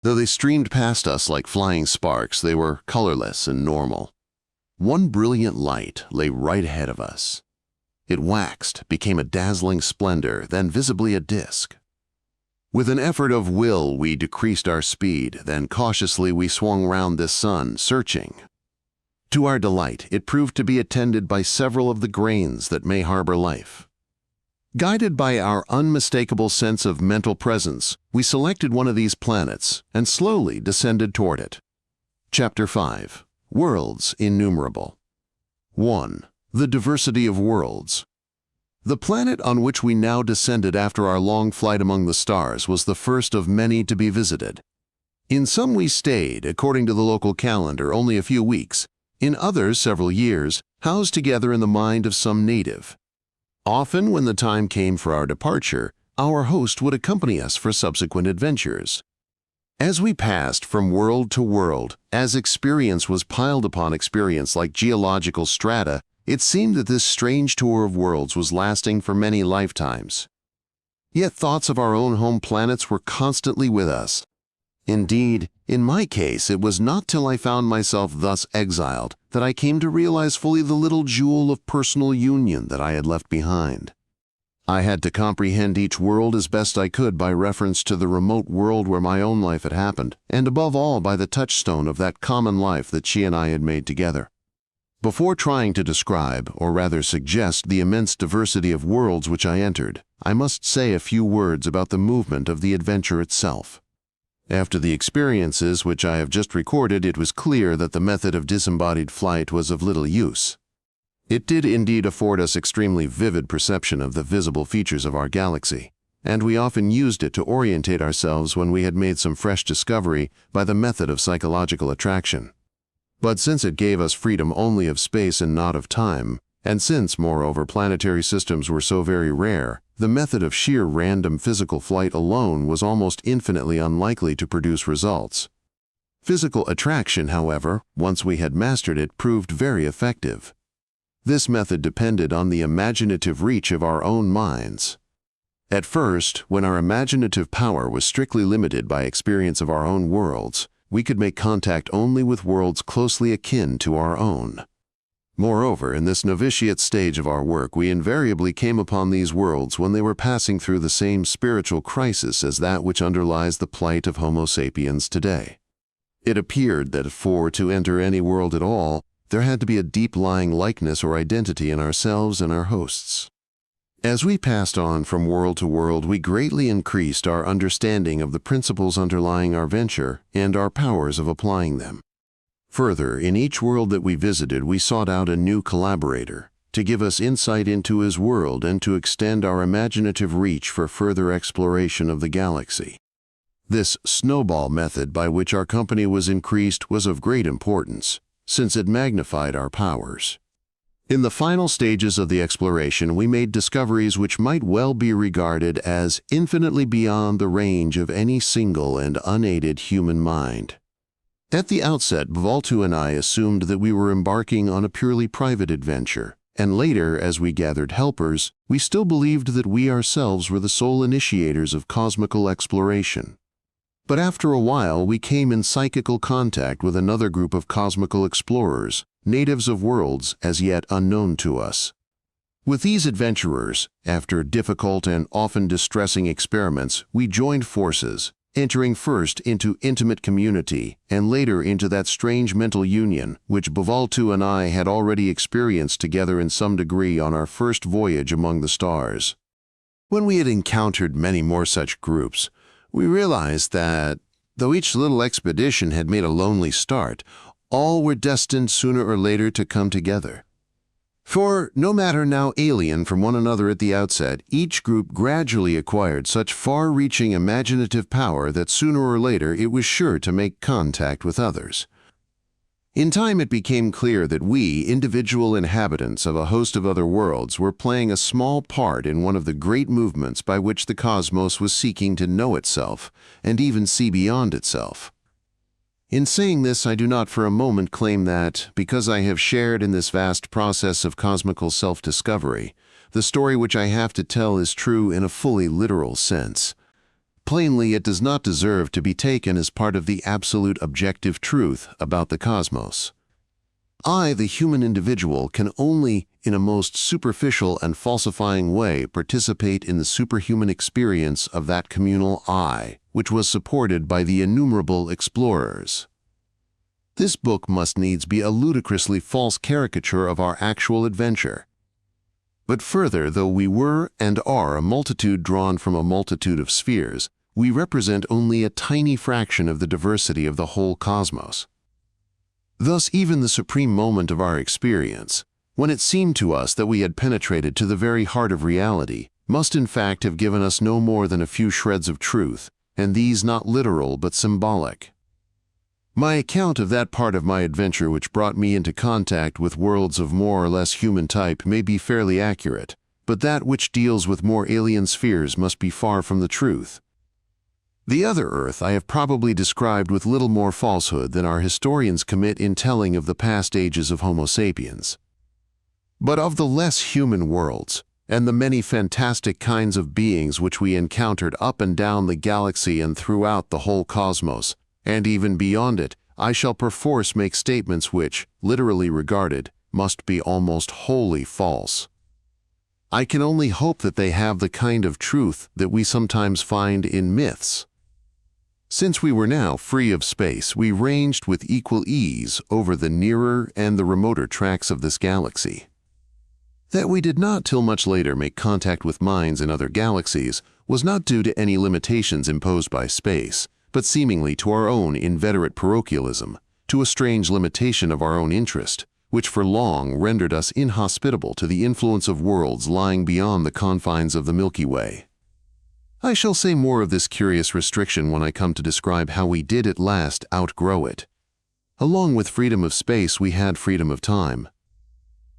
A: Though they streamed past us like flying sparks, they were colorless and normal. One brilliant light lay right ahead of us. It waxed, became a dazzling splendor, then visibly a disk. With an effort of will, we decreased our speed, then cautiously we swung round this sun, searching. To our delight, it proved to be attended by several of the grains that may harbor life. Guided by our unmistakable sense of mental presence, we selected one of these planets and slowly descended toward it. Chapter 5. Worlds Innumerable. 1. The Diversity of Worlds. The planet on which we now descended after our long flight among the stars was the first of many to be visited. In some we stayed, according to the local calendar, only a few weeks. In others, several years, housed together in the mind of some native. Often, when the time came for our departure, our host would accompany us for subsequent adventures. As we passed from world to world, as experience was piled upon experience like geological strata, it seemed that this strange tour of worlds was lasting for many lifetimes. Yet thoughts of our own home planets were constantly with us. Indeed, in my case, it was not till I found myself thus exiled that I came to realize fully the little jewel of personal union that I had left behind. I had to comprehend each world as best I could by reference to the remote world where my own life had happened, and above all by the touchstone of that common life that she and I had made together. Before trying to describe, or rather suggest, the immense diversity of worlds which I entered, I must say a few words about the movement of the adventure itself. After the experiences which I have just recorded, it was clear that the method of disembodied flight was of little use. It did indeed afford us extremely vivid perception of the visible features of our galaxy, and we often used it to orientate ourselves when we had made some fresh discovery by the method of psychological attraction. But since it gave us freedom only of space and not of time, and since, moreover, planetary systems were so very rare, the method of sheer random physical flight alone was almost infinitely unlikely to produce results. Physical attraction, however, once we had mastered it, proved very effective. This method depended on the imaginative reach of our own minds. At first, when our imaginative power was strictly limited by experience of our own worlds, we could make contact only with worlds closely akin to our own. Moreover, in this novitiate stage of our work, we invariably came upon these worlds when they were passing through the same spiritual crisis as that which underlies the plight of Homo sapiens today. It appeared that to enter any world at all, there had to be a deep-lying likeness or identity in ourselves and our hosts. As we passed on from world to world, we greatly increased our understanding of the principles underlying our venture and our powers of applying them. Further, in each world that we visited, we sought out a new collaborator to give us insight into his world and to extend our imaginative reach for further exploration of the galaxy. This snowball method by which our company was increased was of great importance, since it magnified our powers. In the final stages of the exploration, we made discoveries which might well be regarded as infinitely beyond the range of any single and unaided human mind. At the outset, Bvaltu and I assumed that we were embarking on a purely private adventure, and later, as we gathered helpers, we still believed that we ourselves were the sole initiators of cosmical exploration. But after a while, we came in psychical contact with another group of cosmical explorers, natives of worlds as yet unknown to us. With these adventurers, after difficult and often distressing experiments, we joined forces, entering first into intimate community and later into that strange mental union which Bvaltu and I had already experienced together in some degree on our first voyage among the stars. When we had encountered many more such groups, we realized that, though each little expedition had made a lonely start, all were destined sooner or later to come together. For, no matter now alien from one another at the outset, each group gradually acquired such far-reaching imaginative power that sooner or later it was sure to make contact with others. In time it became clear that we, individual inhabitants of a host of other worlds, were playing a small part in one of the great movements by which the cosmos was seeking to know itself, and even see beyond itself. In saying this, I do not for a moment claim that, because I have shared in this vast process of cosmical self-discovery, the story which I have to tell is true in a fully literal sense. Plainly, it does not deserve to be taken as part of the absolute objective truth about the cosmos. I, the human individual, can only, in a most superficial and falsifying way, participate in the superhuman experience of that communal I, which was supported by the innumerable explorers. This book must needs be a ludicrously false caricature of our actual adventure. But further, though we were and are a multitude drawn from a multitude of spheres, we represent only a tiny fraction of the diversity of the whole cosmos. Thus, even the supreme moment of our experience, when it seemed to us that we had penetrated to the very heart of reality, must in fact have given us no more than a few shreds of truth, and these not literal but symbolic. My account of that part of my adventure which brought me into contact with worlds of more or less human type may be fairly accurate, but that which deals with more alien spheres must be far from the truth. The other Earth I have probably described with little more falsehood than our historians commit in telling of the past ages of Homo sapiens. But of the less human worlds, and the many fantastic kinds of beings which we encountered up and down the galaxy and throughout the whole cosmos, and even beyond it, I shall perforce make statements which, literally regarded, must be almost wholly false. I can only hope that they have the kind of truth that we sometimes find in myths. Since we were now free of space, we ranged with equal ease over the nearer and the remoter tracts of this galaxy. That we did not till much later make contact with minds in other galaxies was not due to any limitations imposed by space, but seemingly to our own inveterate parochialism, to a strange limitation of our own interest, which for long rendered us inhospitable to the influence of worlds lying beyond the confines of the Milky Way. I shall say more of this curious restriction when I come to describe how we did at last outgrow it. Along with freedom of space, we had freedom of time.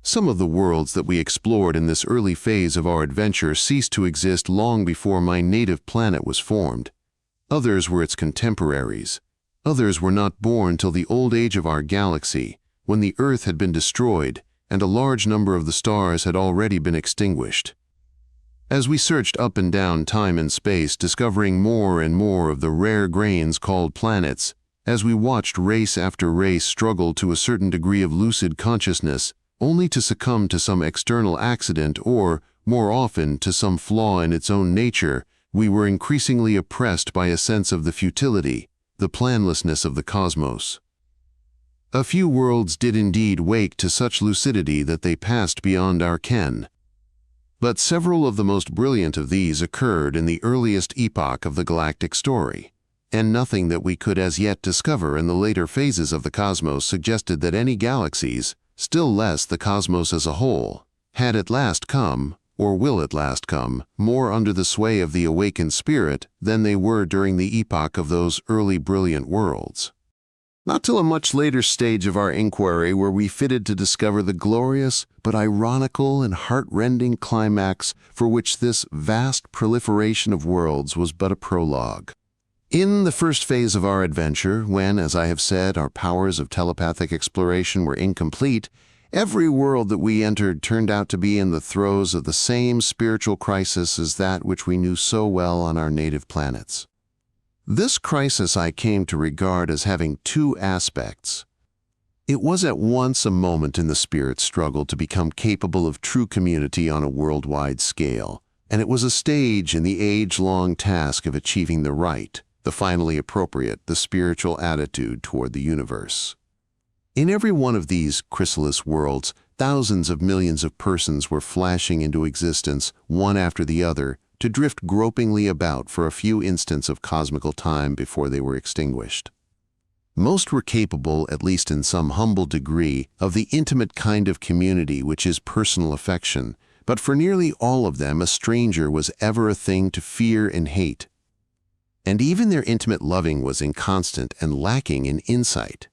A: Some of the worlds that we explored in this early phase of our adventure ceased to exist long before my native planet was formed. Others were its contemporaries. Others were not born till the old age of our galaxy, when the Earth had been destroyed and a large number of the stars had already been extinguished. As we searched up and down time and space, discovering more and more of the rare grains called planets, as we watched race after race struggle to a certain degree of lucid consciousness, only to succumb to some external accident or, more often, to some flaw in its own nature, we were increasingly oppressed by a sense of the futility, the planlessness of the cosmos. A few worlds did indeed wake to such lucidity that they passed beyond our ken. But several of the most brilliant of these occurred in the earliest epoch of the galactic story, and nothing that we could as yet discover in the later phases of the cosmos suggested that any galaxies, still less the cosmos as a whole, had at last come, or will at last come, more under the sway of the awakened spirit than they were during the epoch of those early brilliant worlds. Not till a much later stage of our inquiry were we fitted to discover the glorious but ironical and heart-rending climax for which this vast proliferation of worlds was but a prologue. In the first phase of our adventure, when, as I have said, our powers of telepathic exploration were incomplete, every world that we entered turned out to be in the throes of the same spiritual crisis as that which we knew so well on our native planets. This crisis I came to regard as having two aspects. It was at once a moment in the spirit's struggle to become capable of true community on a worldwide scale, and it was a stage in the age-long task of achieving the right, the finally appropriate, the spiritual attitude toward the universe. In every one of these chrysalis worlds, thousands of millions of persons were flashing into existence, one after the other, to drift gropingly about for a few instants of cosmical time before they were extinguished. Most were capable, at least in some humble degree, of the intimate kind of community which is personal affection, but for nearly all of them a stranger was ever a thing to fear and hate. And even their intimate loving was inconstant and lacking in insight.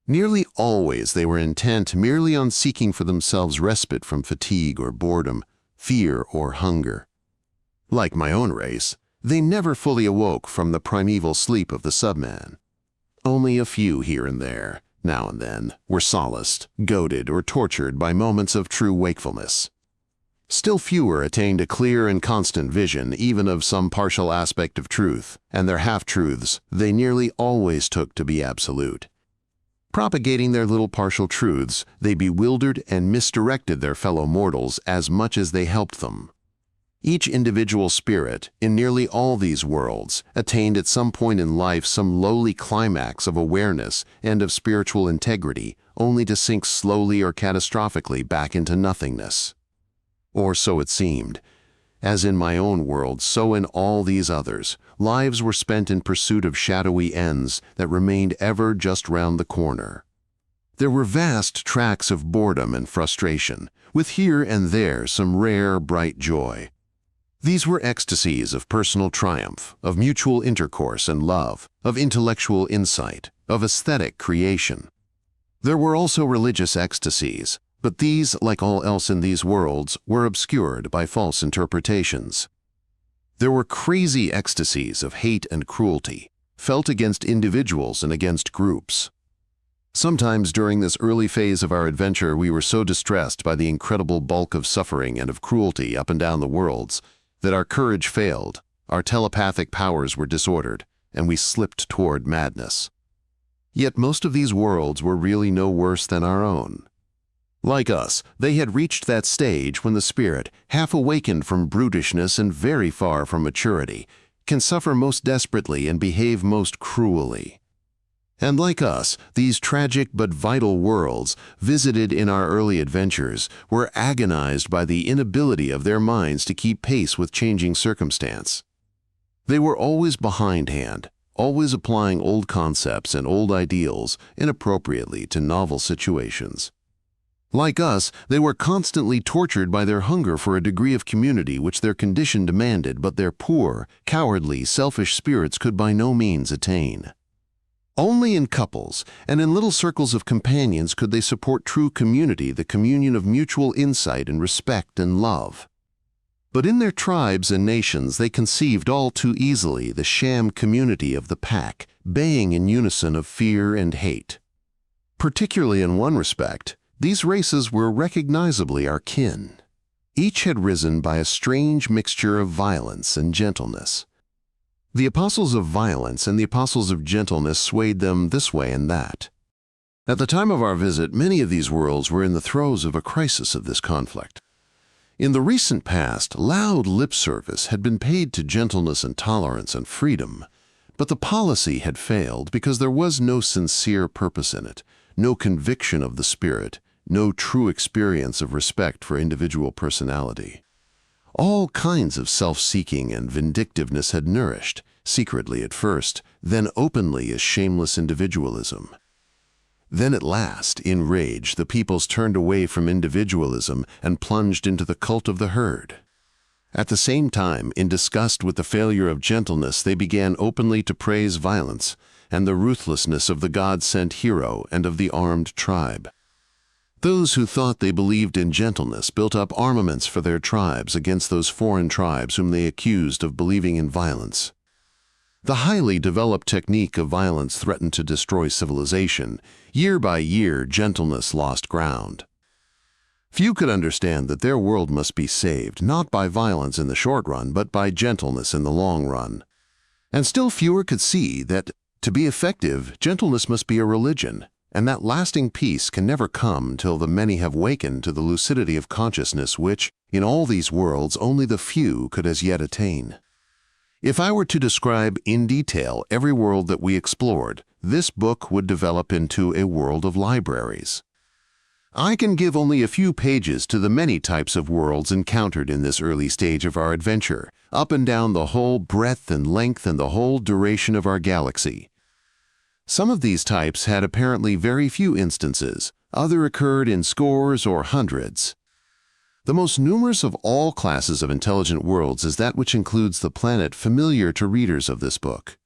A: Nearly always they were intent merely on seeking for themselves respite from fatigue or boredom, fear or hunger. Like my own race, they never fully awoke from the primeval sleep of the subman. Only a few here and there, now and then, were solaced, goaded, or tortured by moments of true wakefulness. Still fewer attained a clear and constant vision even of some partial aspect of truth, and their half-truths they nearly always took to be absolute. Propagating their little partial truths, they bewildered and misdirected their fellow mortals as much as they helped them. Each individual spirit, in nearly all these worlds, attained at some point in life some lowly climax of awareness and of spiritual integrity, only to sink slowly or catastrophically back into nothingness. Or so it seemed. As in my own world, so in all these others, lives were spent in pursuit of shadowy ends that remained ever just round the corner. There were vast tracts of boredom and frustration, with here and there some rare, bright joy. These were ecstasies of personal triumph, of mutual intercourse and love, of intellectual insight, of aesthetic creation. There were also religious ecstasies, but these, like all else in these worlds, were obscured by false interpretations. There were crazy ecstasies of hate and cruelty, felt against individuals and against groups. Sometimes during this early phase of our adventure we were so distressed by the incredible bulk of suffering and of cruelty up and down the worlds that our courage failed, our telepathic powers were disordered, and we slipped toward madness. Yet most of these worlds were really no worse than our own. Like us, they had reached that stage when the spirit, half awakened from brutishness and very far from maturity, can suffer most desperately and behave most cruelly. And like us, these tragic but vital worlds, visited in our early adventures, were agonized by the inability of their minds to keep pace with changing circumstance. They were always behindhand, always applying old concepts and old ideals inappropriately to novel situations. Like us, they were constantly tortured by their hunger for a degree of community which their condition demanded, but their poor, cowardly, selfish spirits could by no means attain. Only in couples and in little circles of companions could they support true community, the communion of mutual insight and respect and love. But in their tribes and nations they conceived all too easily the sham community of the pack, baying in unison of fear and hate. Particularly in one respect, these races were recognizably our kin. Each had risen by a strange mixture of violence and gentleness. The apostles of violence and the apostles of gentleness swayed them this way and that. At the time of our visit, many of these worlds were in the throes of a crisis of this conflict. In the recent past, loud lip service had been paid to gentleness and tolerance and freedom, but the policy had failed because there was no sincere purpose in it, no conviction of the spirit, no true experience of respect for individual personality. All kinds of self-seeking and vindictiveness had nourished, secretly at first, then openly as shameless individualism. Then at last, in rage, the peoples turned away from individualism and plunged into the cult of the herd. At the same time, in disgust with the failure of gentleness, they began openly to praise violence and the ruthlessness of the God-sent hero and of the armed tribe. Those who thought they believed in gentleness built up armaments for their tribes against those foreign tribes whom they accused of believing in violence. The highly developed technique of violence threatened to destroy civilization. Year by year, gentleness lost ground. Few could understand that their world must be saved, not by violence in the short run, but by gentleness in the long run. And still fewer could see that, to be effective, gentleness must be a religion, and that lasting peace can never come till the many have wakened to the lucidity of consciousness which, in all these worlds, only the few could as yet attain. If I were to describe in detail every world that we explored, this book would develop into a world of libraries. I can give only a few pages to the many types of worlds encountered in this early stage of our adventure, up and down the whole breadth and length and the whole duration of our galaxy. Some of these types had apparently very few instances, others occurred in scores or hundreds. The most numerous of all classes of intelligent worlds is that which includes the planet familiar to readers of this book.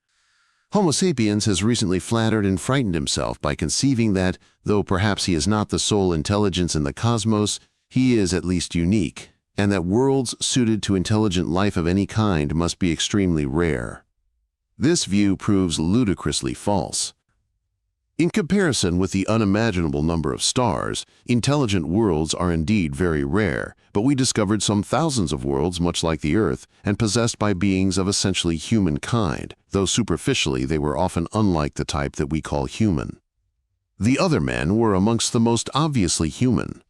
A: Homo sapiens has recently flattered and frightened himself by conceiving that, though perhaps he is not the sole intelligence in the cosmos, he is at least unique, and that worlds suited to intelligent life of any kind must be extremely rare. This view proves ludicrously false. In comparison with the unimaginable number of stars, intelligent worlds are indeed very rare, but we discovered some thousands of worlds much like the Earth and possessed by beings of essentially humankind, though superficially they were often unlike the type that we call human. The other men were amongst the most obviously human.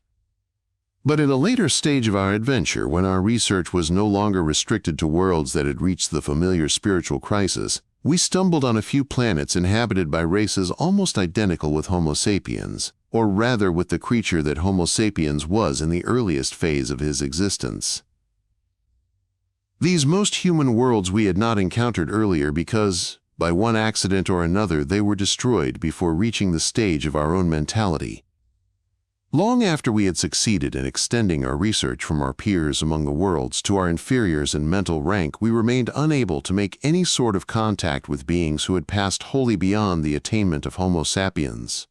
A: But in a later stage of our adventure, when our research was no longer restricted to worlds that had reached the familiar spiritual crisis, we stumbled on a few planets inhabited by races almost identical with Homo sapiens, or rather with the creature that Homo sapiens was in the earliest phase of his existence. These most human worlds we had not encountered earlier because, by one accident or another, they were destroyed before reaching the stage of our own mentality. Long after we had succeeded in extending our research from our peers among the worlds to our inferiors in mental rank, we remained unable to make any sort of contact with beings who had passed wholly beyond the attainment of Homo sapiens.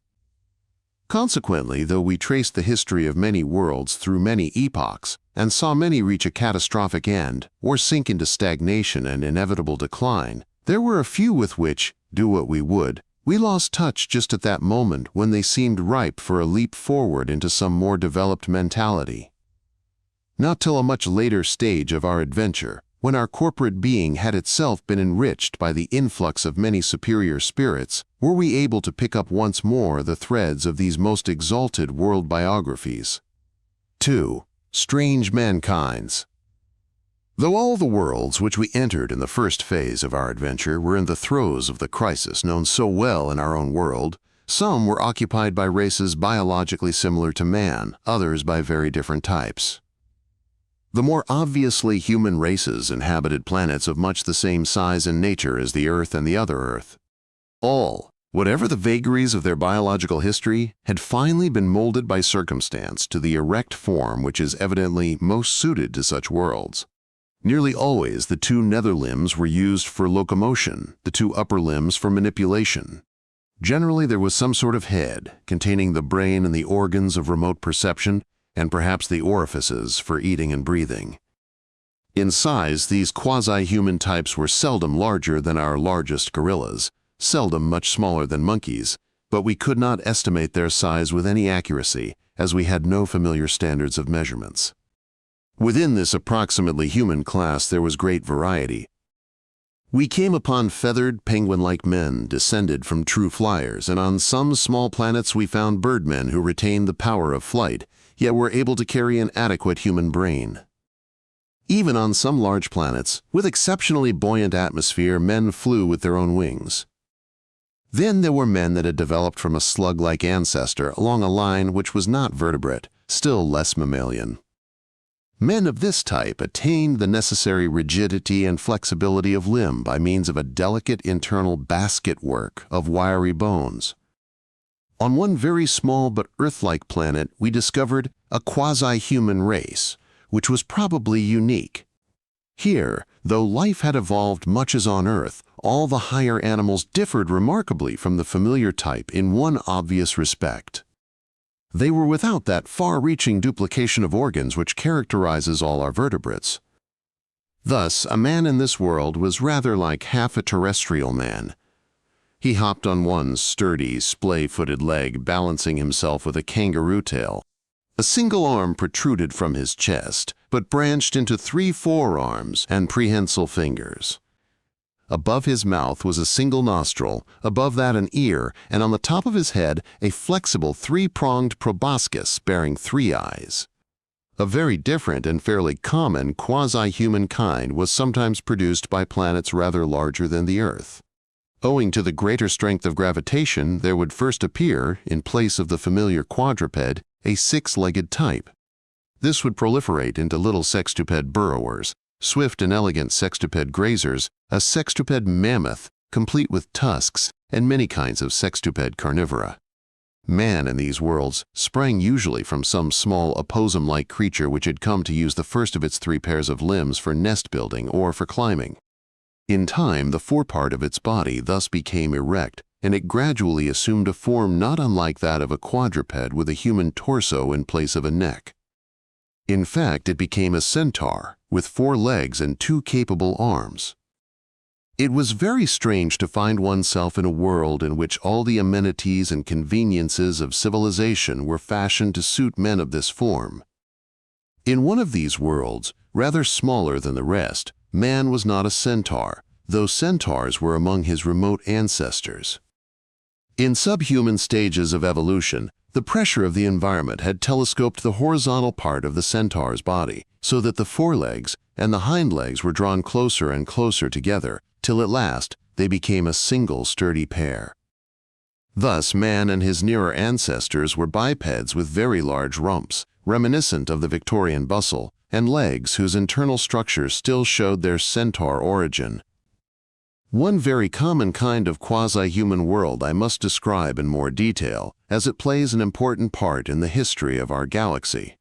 A: Consequently, though we traced the history of many worlds through many epochs, and saw many reach a catastrophic end, or sink into stagnation and inevitable decline, there were a few with which, do what we would, we lost touch just at that moment when they seemed ripe for a leap forward into some more developed mentality. Not till a much later stage of our adventure, when our corporate being had itself been enriched by the influx of many superior spirits, were we able to pick up once more the threads of these most exalted world biographies. 2. Strange Mankinds. Though all the worlds which we entered in the first phase of our adventure were in the throes of the crisis known so well in our own world, some were occupied by races biologically similar to man, others by very different types. The more obviously human races inhabited planets of much the same size and nature as the Earth and the other Earth. All, whatever the vagaries of their biological history, had finally been molded by circumstance to the erect form which is evidently most suited to such worlds. Nearly always the two nether limbs were used for locomotion, the two upper limbs for manipulation. Generally there was some sort of head, containing the brain and the organs of remote perception, and perhaps the orifices for eating and breathing. In size, these quasi-human types were seldom larger than our largest gorillas, seldom much smaller than monkeys, but we could not estimate their size with any accuracy, as we had no familiar standards of measurements. Within this approximately human class there was great variety. We came upon feathered, penguin-like men descended from true flyers, and on some small planets we found birdmen who retained the power of flight, yet were able to carry an adequate human brain. Even on some large planets, with exceptionally buoyant atmosphere, men flew with their own wings. Then there were men that had developed from a slug-like ancestor along a line which was not vertebrate, still less mammalian. Men of this type attained the necessary rigidity and flexibility of limb by means of a delicate internal basket-work of wiry bones. On one very small but Earth-like planet, we discovered a quasi-human race, which was probably unique. Here, though life had evolved much as on Earth, all the higher animals differed remarkably from the familiar type in one obvious respect. They were without that far-reaching duplication of organs which characterizes all our vertebrates. Thus, a man in this world was rather like half a terrestrial man. He hopped on one sturdy, splay-footed leg, balancing himself with a kangaroo tail. A single arm protruded from his chest, but branched into 3 forearms and prehensile fingers. Above his mouth was a single nostril, above that an ear, and on the top of his head a flexible 3-pronged proboscis bearing 3 eyes. A very different and fairly common quasi-human kind was sometimes produced by planets rather larger than the Earth. Owing to the greater strength of gravitation, there would first appear, in place of the familiar quadruped, a 6-legged type. This would proliferate into little sextuped burrowers, swift and elegant sextuped grazers, a sextuped mammoth, complete with tusks, and many kinds of sextuped carnivora. Man in these worlds sprang usually from some small opossum-like creature which had come to use the first of its 3 pairs of limbs for nest building or for climbing. In time, the forepart of its body thus became erect, and it gradually assumed a form not unlike that of a quadruped with a human torso in place of a neck. In fact, it became a centaur, with 4 legs and 2 capable arms. It was very strange to find oneself in a world in which all the amenities and conveniences of civilization were fashioned to suit men of this form. In one of these worlds, rather smaller than the rest, man was not a centaur, though centaurs were among his remote ancestors. In subhuman stages of evolution, the pressure of the environment had telescoped the horizontal part of the centaur's body, so that the forelegs and the hind legs were drawn closer and closer together, till at last they became a single sturdy pair. Thus, man and his nearer ancestors were bipeds with very large rumps, reminiscent of the Victorian bustle, and legs whose internal structures still showed their centaur origin. One very common kind of quasi-human world I must describe in more detail, as it plays an important part in the history of our galaxy.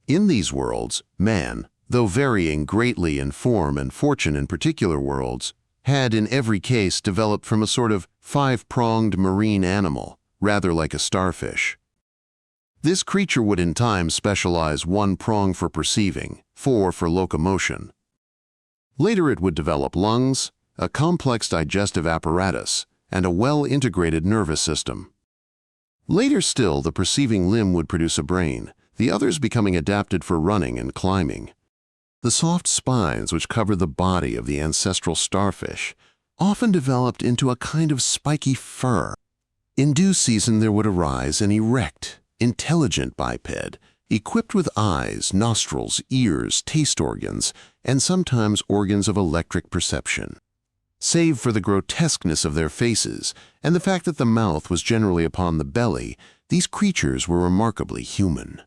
A: In these worlds, man, though varying greatly in form and fortune in particular worlds, had in every case developed from a sort of five-pronged marine animal, rather like a starfish. This creature would in time specialize one prong for perceiving, four for locomotion. Later it would develop lungs, a complex digestive apparatus, and a well-integrated nervous system. Later still, the perceiving limb would produce a brain, the others becoming adapted for running and climbing. The soft spines which covered the body of the ancestral starfish often developed into a kind of spiky fur. In due season there would arise an erect, intelligent biped, equipped with eyes, nostrils, ears, taste organs, and sometimes organs of electric perception. Save for the grotesqueness of their faces and the fact that the mouth was generally upon the belly, these creatures were remarkably human.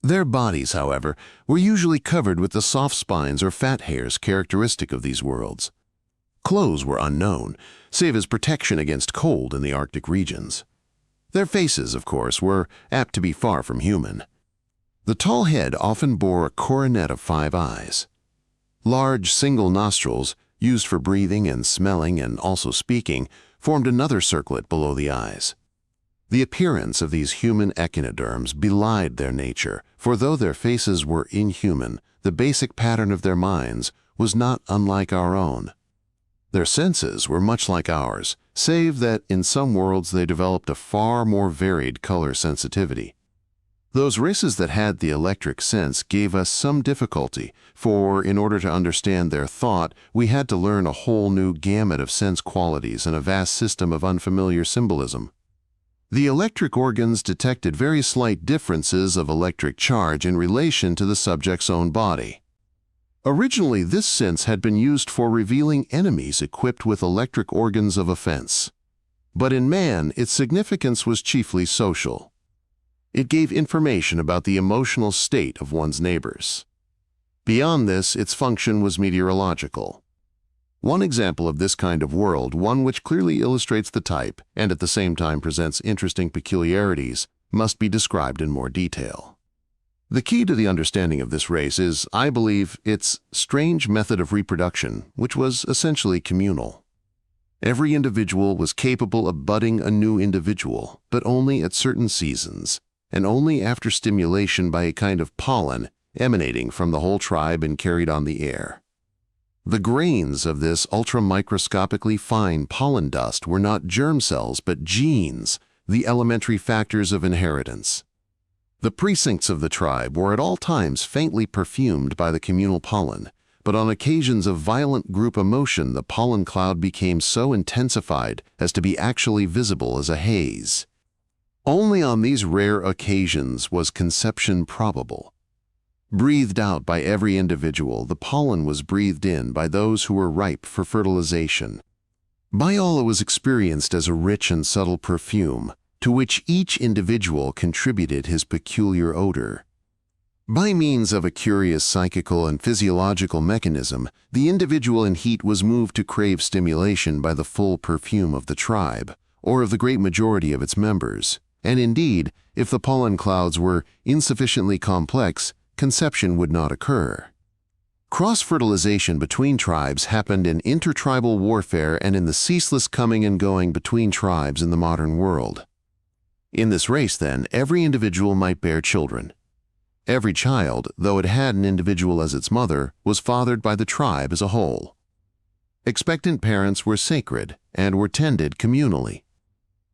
A: Their bodies, however, were usually covered with the soft spines or fat hairs characteristic of these worlds. Clothes were unknown, save as protection against cold in the Arctic regions. Their faces, of course, were apt to be far from human. The tall head often bore a coronet of 5 eyes. Large single nostrils, used for breathing and smelling and also speaking, formed another circlet below the eyes. The appearance of these human echinoderms belied their nature, for though their faces were inhuman, the basic pattern of their minds was not unlike our own. Their senses were much like ours, save that in some worlds they developed a far more varied color sensitivity. Those races that had the electric sense gave us some difficulty, for in order to understand their thought, we had to learn a whole new gamut of sense qualities and a vast system of unfamiliar symbolism. The electric organs detected very slight differences of electric charge in relation to the subject's own body. Originally, this sense had been used for revealing enemies equipped with electric organs of offense. But in man, its significance was chiefly social. It gave information about the emotional state of one's neighbors. Beyond this, its function was meteorological. One example of this kind of world, one which clearly illustrates the type and at the same time presents interesting peculiarities, must be described in more detail. The key to the understanding of this race is, I believe, its strange method of reproduction, which was essentially communal. Every individual was capable of budding a new individual, but only at certain seasons, and only after stimulation by a kind of pollen emanating from the whole tribe and carried on the air. The grains of this ultramicroscopically fine pollen dust were not germ cells but genes, the elementary factors of inheritance. The precincts of the tribe were at all times faintly perfumed by the communal pollen, but on occasions of violent group emotion the pollen cloud became so intensified as to be actually visible as a haze. Only on these rare occasions was conception probable. Breathed out by every individual, the pollen was breathed in by those who were ripe for fertilization. By all it was experienced as a rich and subtle perfume, to which each individual contributed his peculiar odor. By means of a curious psychical and physiological mechanism, the individual in heat was moved to crave stimulation by the full perfume of the tribe, or of the great majority of its members. And indeed, if the pollen clouds were insufficiently complex, conception would not occur. Cross-fertilization between tribes happened in intertribal warfare and in the ceaseless coming and going between tribes in the modern world. In this race, then, every individual might bear children. Every child, though it had an individual as its mother, was fathered by the tribe as a whole. Expectant parents were sacred and were tended communally.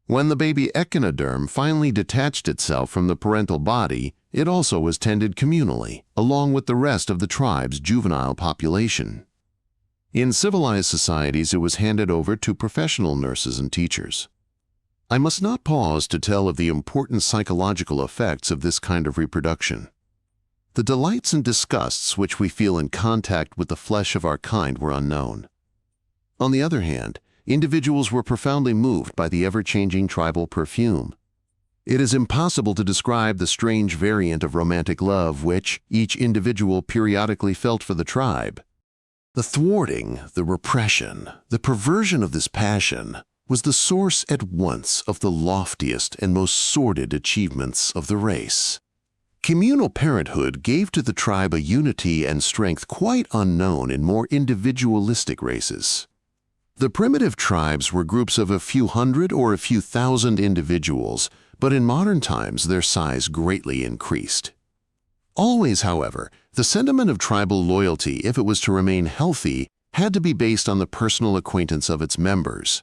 A: When the baby echinoderm finally detached itself from the parental body, it also was tended communally, along with the rest of the tribe's juvenile population. In civilized societies, it was handed over to professional nurses and teachers. I must not pause to tell of the important psychological effects of this kind of reproduction. The delights and disgusts which we feel in contact with the flesh of our kind were unknown. On the other hand, individuals were profoundly moved by the ever-changing tribal perfume. It is impossible to describe the strange variant of romantic love which each individual periodically felt for the tribe. The thwarting, the repression, the perversion of this passion was the source at once of the loftiest and most sordid achievements of the race. Communal parenthood gave to the tribe a unity and strength quite unknown in more individualistic races. The primitive tribes were groups of a few hundred or a few thousand individuals, but in modern times their size greatly increased. Always, however, the sentiment of tribal loyalty, if it was to remain healthy, had to be based on the personal acquaintance of its members.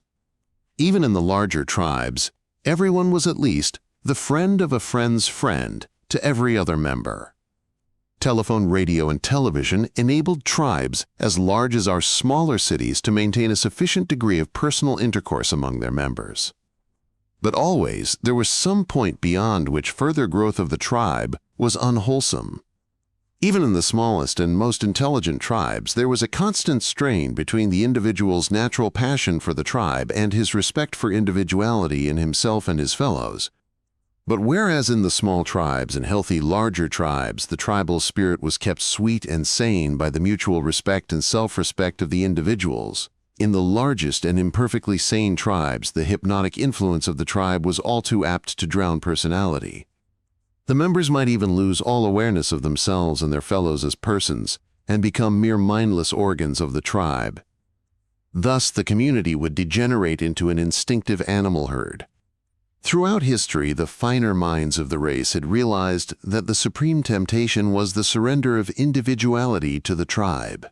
A: Even in the larger tribes, everyone was at least the friend of a friend's friend to every other member. Telephone, radio, and television enabled tribes as large as our smaller cities to maintain a sufficient degree of personal intercourse among their members. But always, there was some point beyond which further growth of the tribe was unwholesome. Even in the smallest and most intelligent tribes, there was a constant strain between the individual's natural passion for the tribe and his respect for individuality in himself and his fellows. But whereas in the small tribes and healthy larger tribes the tribal spirit was kept sweet and sane by the mutual respect and self-respect of the individuals, in the largest and imperfectly sane tribes the hypnotic influence of the tribe was all too apt to drown personality. The members might even lose all awareness of themselves and their fellows as persons, and become mere mindless organs of the tribe. Thus the community would degenerate into an instinctive animal herd. Throughout history, the finer minds of the race had realized that the supreme temptation was the surrender of individuality to the tribe.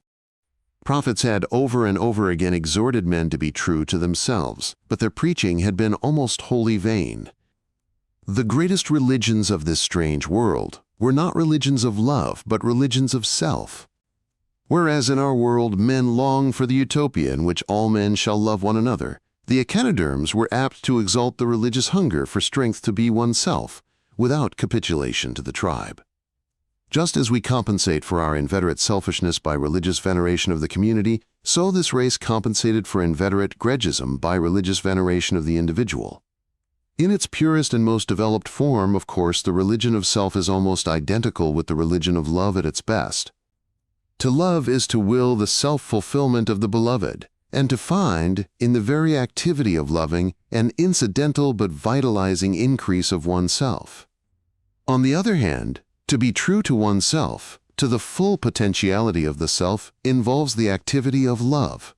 A: Prophets had over and over again exhorted men to be true to themselves, but their preaching had been almost wholly vain. The greatest religions of this strange world were not religions of love, but religions of self. Whereas in our world men long for the utopia in which all men shall love one another, the echinoderms were apt to exalt the religious hunger for strength to be oneself, without capitulation to the tribe. Just as we compensate for our inveterate selfishness by religious veneration of the community, so this race compensated for inveterate Gregism by religious veneration of the individual. In its purest and most developed form, of course, the religion of self is almost identical with the religion of love at its best. To love is to will the self-fulfillment of the beloved, and to find, in the very activity of loving, an incidental but vitalizing increase of oneself. On the other hand, to be true to oneself, to the full potentiality of the self, involves the activity of love.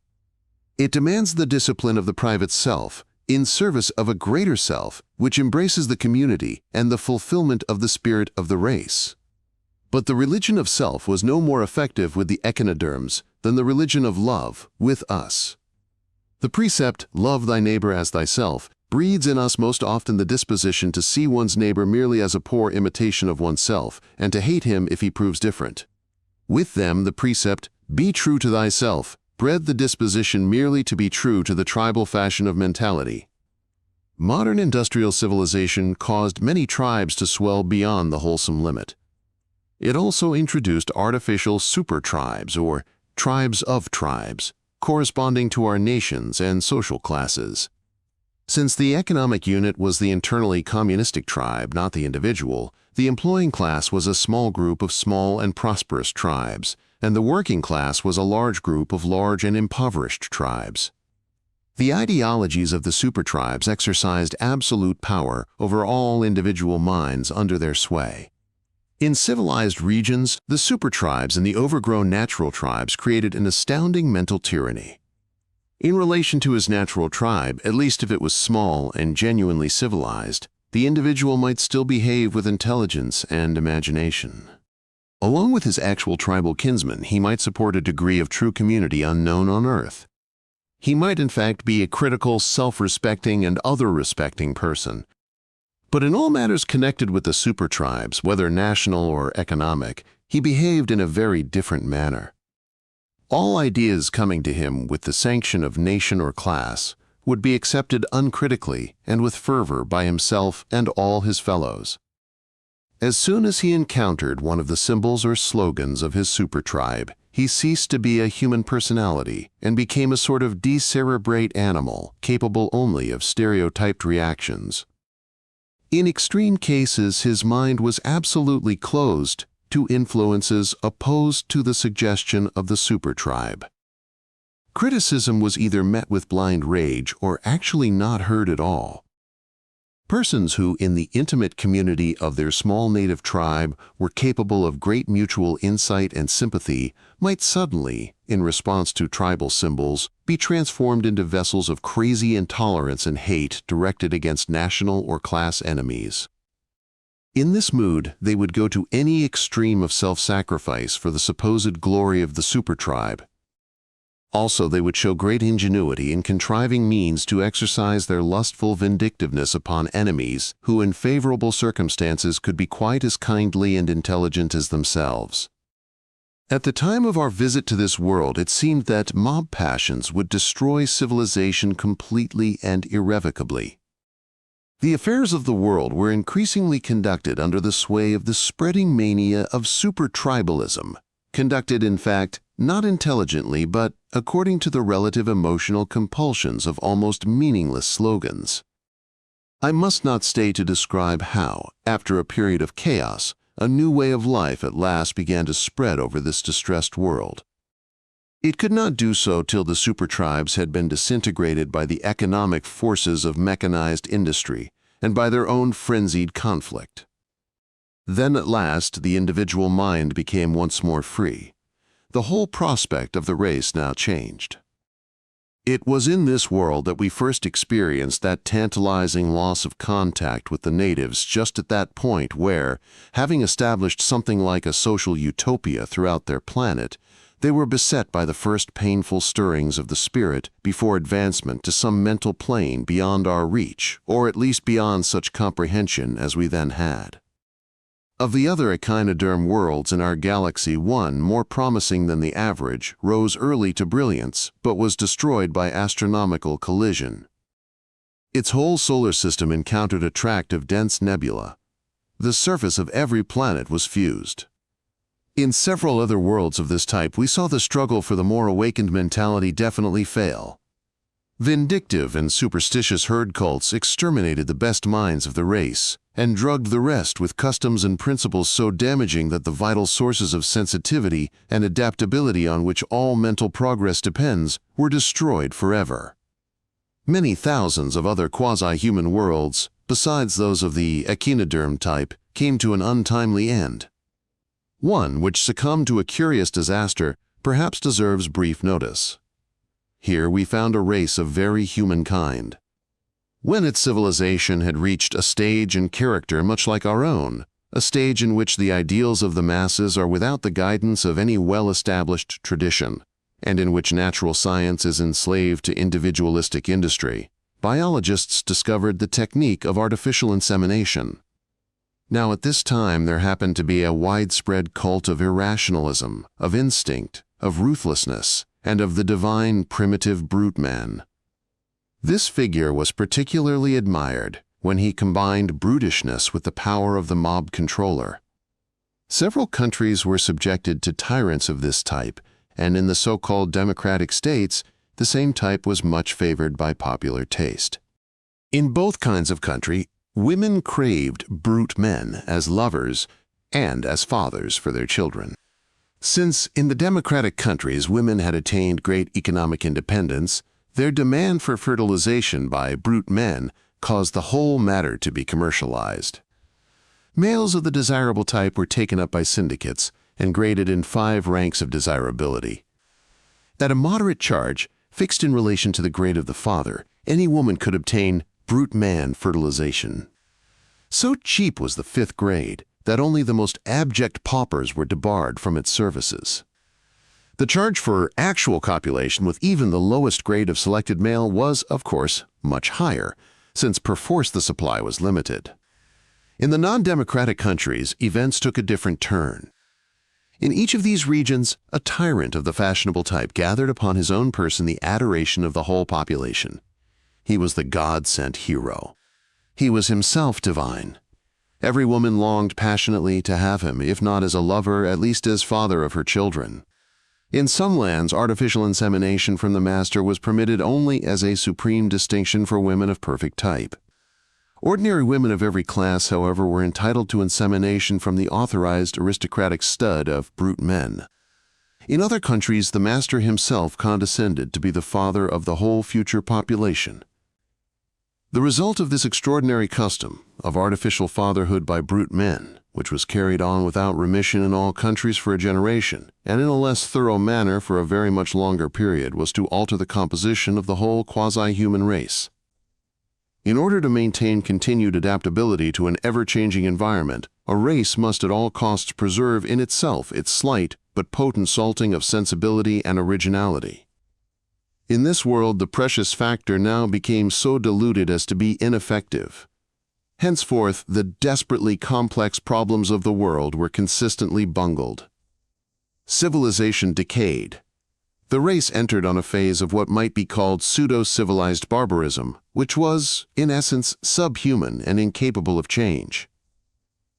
A: It demands the discipline of the private self, in service of a greater self, which embraces the community and the fulfillment of the spirit of the race. But the religion of self was no more effective with the echinoderms than the religion of love with us. The precept, "Love thy neighbor as thyself," breeds in us most often the disposition to see one's neighbor merely as a poor imitation of oneself, and to hate him if he proves different. With them, the precept, "Be true to thyself," bred the disposition merely to be true to the tribal fashion of mentality. Modern industrial civilization caused many tribes to swell beyond the wholesome limit. It also introduced artificial super-tribes, or tribes of tribes, corresponding to our nations and social classes. Since the economic unit was the internally communistic tribe, not the individual, the employing class was a small group of small and prosperous tribes, and the working class was a large group of large and impoverished tribes. The ideologies of the super-tribes exercised absolute power over all individual minds under their sway. In civilized regions, the super-tribes and the overgrown natural tribes created an astounding mental tyranny. In relation to his natural tribe, at least if it was small and genuinely civilized, the individual might still behave with intelligence and imagination. Along with his actual tribal kinsmen, he might support a degree of true community unknown on Earth. He might in fact be a critical, self-respecting, and other-respecting person. But in all matters connected with the supertribes, whether national or economic, he behaved in a very different manner. All ideas coming to him with the sanction of nation or class would be accepted uncritically and with fervor by himself and all his fellows. As soon as he encountered one of the symbols or slogans of his supertribe, he ceased to be a human personality and became a sort of decerebrate animal capable only of stereotyped reactions. In extreme cases, his mind was absolutely closed to influences opposed to the suggestion of the supertribe. Criticism was either met with blind rage or actually not heard at all. Persons who, in the intimate community of their small native tribe, were capable of great mutual insight and sympathy, might suddenly, in response to tribal symbols, be transformed into vessels of crazy intolerance and hate directed against national or class enemies. In this mood, they would go to any extreme of self-sacrifice for the supposed glory of the supertribe. Also, they would show great ingenuity in contriving means to exercise their lustful vindictiveness upon enemies who in favorable circumstances could be quite as kindly and intelligent as themselves. At the time of our visit to this world, it seemed that mob passions would destroy civilization completely and irrevocably. The affairs of the world were increasingly conducted under the sway of the spreading mania of supertribalism, conducted, in fact, not intelligently, but according to the relative emotional compulsions of almost meaningless slogans. I must not stay to describe how, after a period of chaos, a new way of life at last began to spread over this distressed world. It could not do so till the supertribes had been disintegrated by the economic forces of mechanized industry and by their own frenzied conflict. Then at last the individual mind became once more free. The whole prospect of the race now changed. It was in this world that we first experienced that tantalizing loss of contact with the natives just at that point where, having established something like a social utopia throughout their planet, they were beset by the first painful stirrings of the spirit before advancement to some mental plane beyond our reach, or at least beyond such comprehension as we then had. Of the other echinoderm worlds in our galaxy, one, more promising than the average, rose early to brilliance, but was destroyed by astronomical collision. Its whole solar system encountered a tract of dense nebula. The surface of every planet was fused. In several other worlds of this type, we saw the struggle for the more awakened mentality definitely fail. Vindictive and superstitious herd cults exterminated the best minds of the race and drugged the rest with customs and principles so damaging that the vital sources of sensitivity and adaptability on which all mental progress depends were destroyed forever. Many thousands of other quasi-human worlds, besides those of the echinoderm type, came to an untimely end. One which succumbed to a curious disaster perhaps deserves brief notice. Here we found a race of very human kind. When its civilization had reached a stage and character much like our own, a stage in which the ideals of the masses are without the guidance of any well-established tradition, and in which natural science is enslaved to individualistic industry, biologists discovered the technique of artificial insemination. Now at this time there happened to be a widespread cult of irrationalism, of instinct, of ruthlessness, and of the divine primitive brute man. This figure was particularly admired when he combined brutishness with the power of the mob controller. Several countries were subjected to tyrants of this type, and in the so-called democratic states, the same type was much favored by popular taste. In both kinds of country, women craved brute men as lovers and as fathers for their children. Since in the democratic countries women had attained great economic independence, their demand for fertilization by brute men caused the whole matter to be commercialized. Males of the desirable type were taken up by syndicates and graded in 5 ranks of desirability. At a moderate charge, fixed in relation to the grade of the father, any woman could obtain brute man fertilization. So cheap was the 5th grade that only the most abject paupers were debarred from its services. The charge for actual copulation with even the lowest grade of selected male was, of course, much higher, since perforce the supply was limited. In the non-democratic countries, events took a different turn. In each of these regions, a tyrant of the fashionable type gathered upon his own person the adoration of the whole population. He was the God-sent hero. He was himself divine. Every woman longed passionately to have him, if not as a lover, at least as father of her children. In some lands, artificial insemination from the master was permitted only as a supreme distinction for women of perfect type. Ordinary women of every class, however, were entitled to insemination from the authorized aristocratic stud of brute men. In other countries, the master himself condescended to be the father of the whole future population. The result of this extraordinary custom of artificial fatherhood by brute men, which was carried on without remission in all countries for a generation, and in a less thorough manner for a very much longer period, was to alter the composition of the whole quasi-human race. In order to maintain continued adaptability to an ever-changing environment, a race must at all costs preserve in itself its slight but potent salting of sensibility and originality. In this world, the precious factor now became so diluted as to be ineffective. Henceforth, the desperately complex problems of the world were consistently bungled. Civilization decayed. The race entered on a phase of what might be called pseudo-civilized barbarism, which was, in essence, subhuman and incapable of change.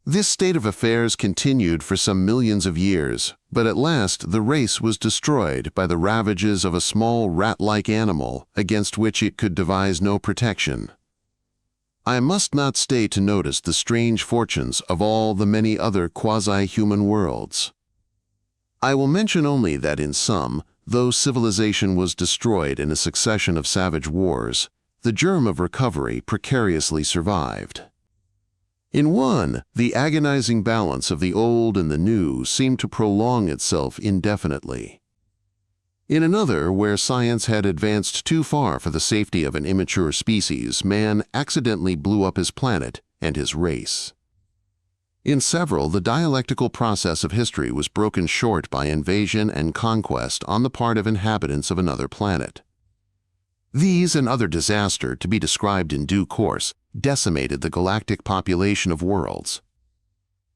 A: This state of affairs continued for some millions of years, but at last the race was destroyed by the ravages of a small rat-like animal against which it could devise no protection. I must not stay to notice the strange fortunes of all the many other quasi-human worlds. I will mention only that in some, though civilization was destroyed in a succession of savage wars, the germ of recovery precariously survived. In one, the agonizing balance of the old and the new seemed to prolong itself indefinitely. In another, where science had advanced too far for the safety of an immature species, man accidentally blew up his planet and his race. In several, the dialectical process of history was broken short by invasion and conquest on the part of inhabitants of another planet. These and other disasters, to be described in due course, decimated the galactic population of worlds.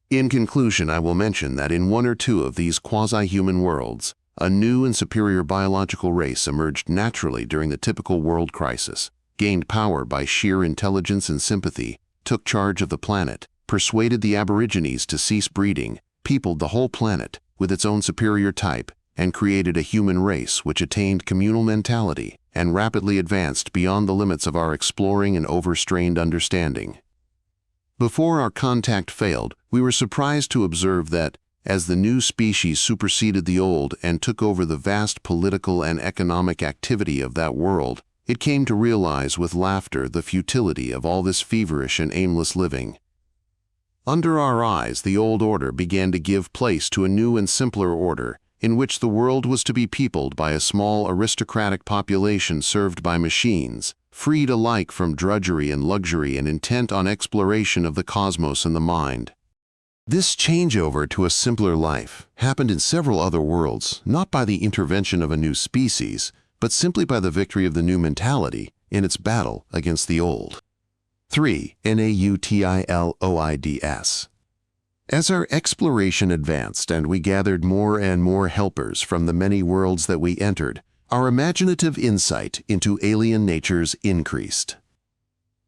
A: In conclusion, I will mention that in one or two of these quasi-human worlds, a new and superior biological race emerged naturally during the typical world crisis, gained power by sheer intelligence and sympathy, took charge of the planet, persuaded the aborigines to cease breeding, peopled the whole planet with its own superior type, and created a human race which attained communal mentality and rapidly advanced beyond the limits of our exploring and overstrained understanding. Before our contact failed, we were surprised to observe that, as the new species superseded the old and took over the vast political and economic activity of that world, it came to realize with laughter the futility of all this feverish and aimless living. Under our eyes, the old order began to give place to a new and simpler order, in which the world was to be peopled by a small aristocratic population served by machines, freed alike from drudgery and luxury and intent on exploration of the cosmos and the mind. This changeover to a simpler life happened in several other worlds, not by the intervention of a new species, but simply by the victory of the new mentality in its battle against the old. 3. Nautiloids. As our exploration advanced and we gathered more and more helpers from the many worlds that we entered, our imaginative insight into alien natures increased.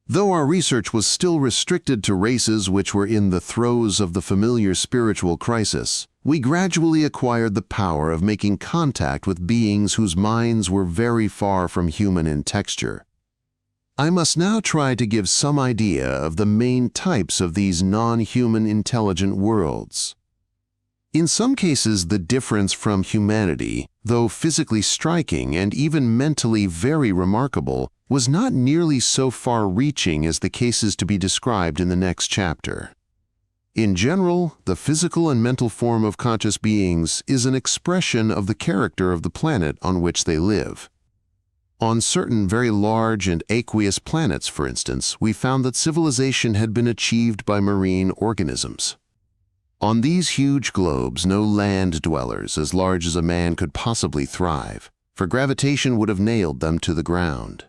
A: Though our research was still restricted to races which were in the throes of the familiar spiritual crisis, we gradually acquired the power of making contact with beings whose minds were very far from human in texture. I must now try to give some idea of the main types of these non-human intelligent worlds. In some cases, the difference from humanity, though physically striking and even mentally very remarkable, was not nearly so far-reaching as the cases to be described in the next chapter. In general, the physical and mental form of conscious beings is an expression of the character of the planet on which they live. On certain very large and aqueous planets, for instance, we found that civilization had been achieved by marine organisms. On these huge globes, no land dwellers as large as a man could possibly thrive, for gravitation would have nailed them to the ground.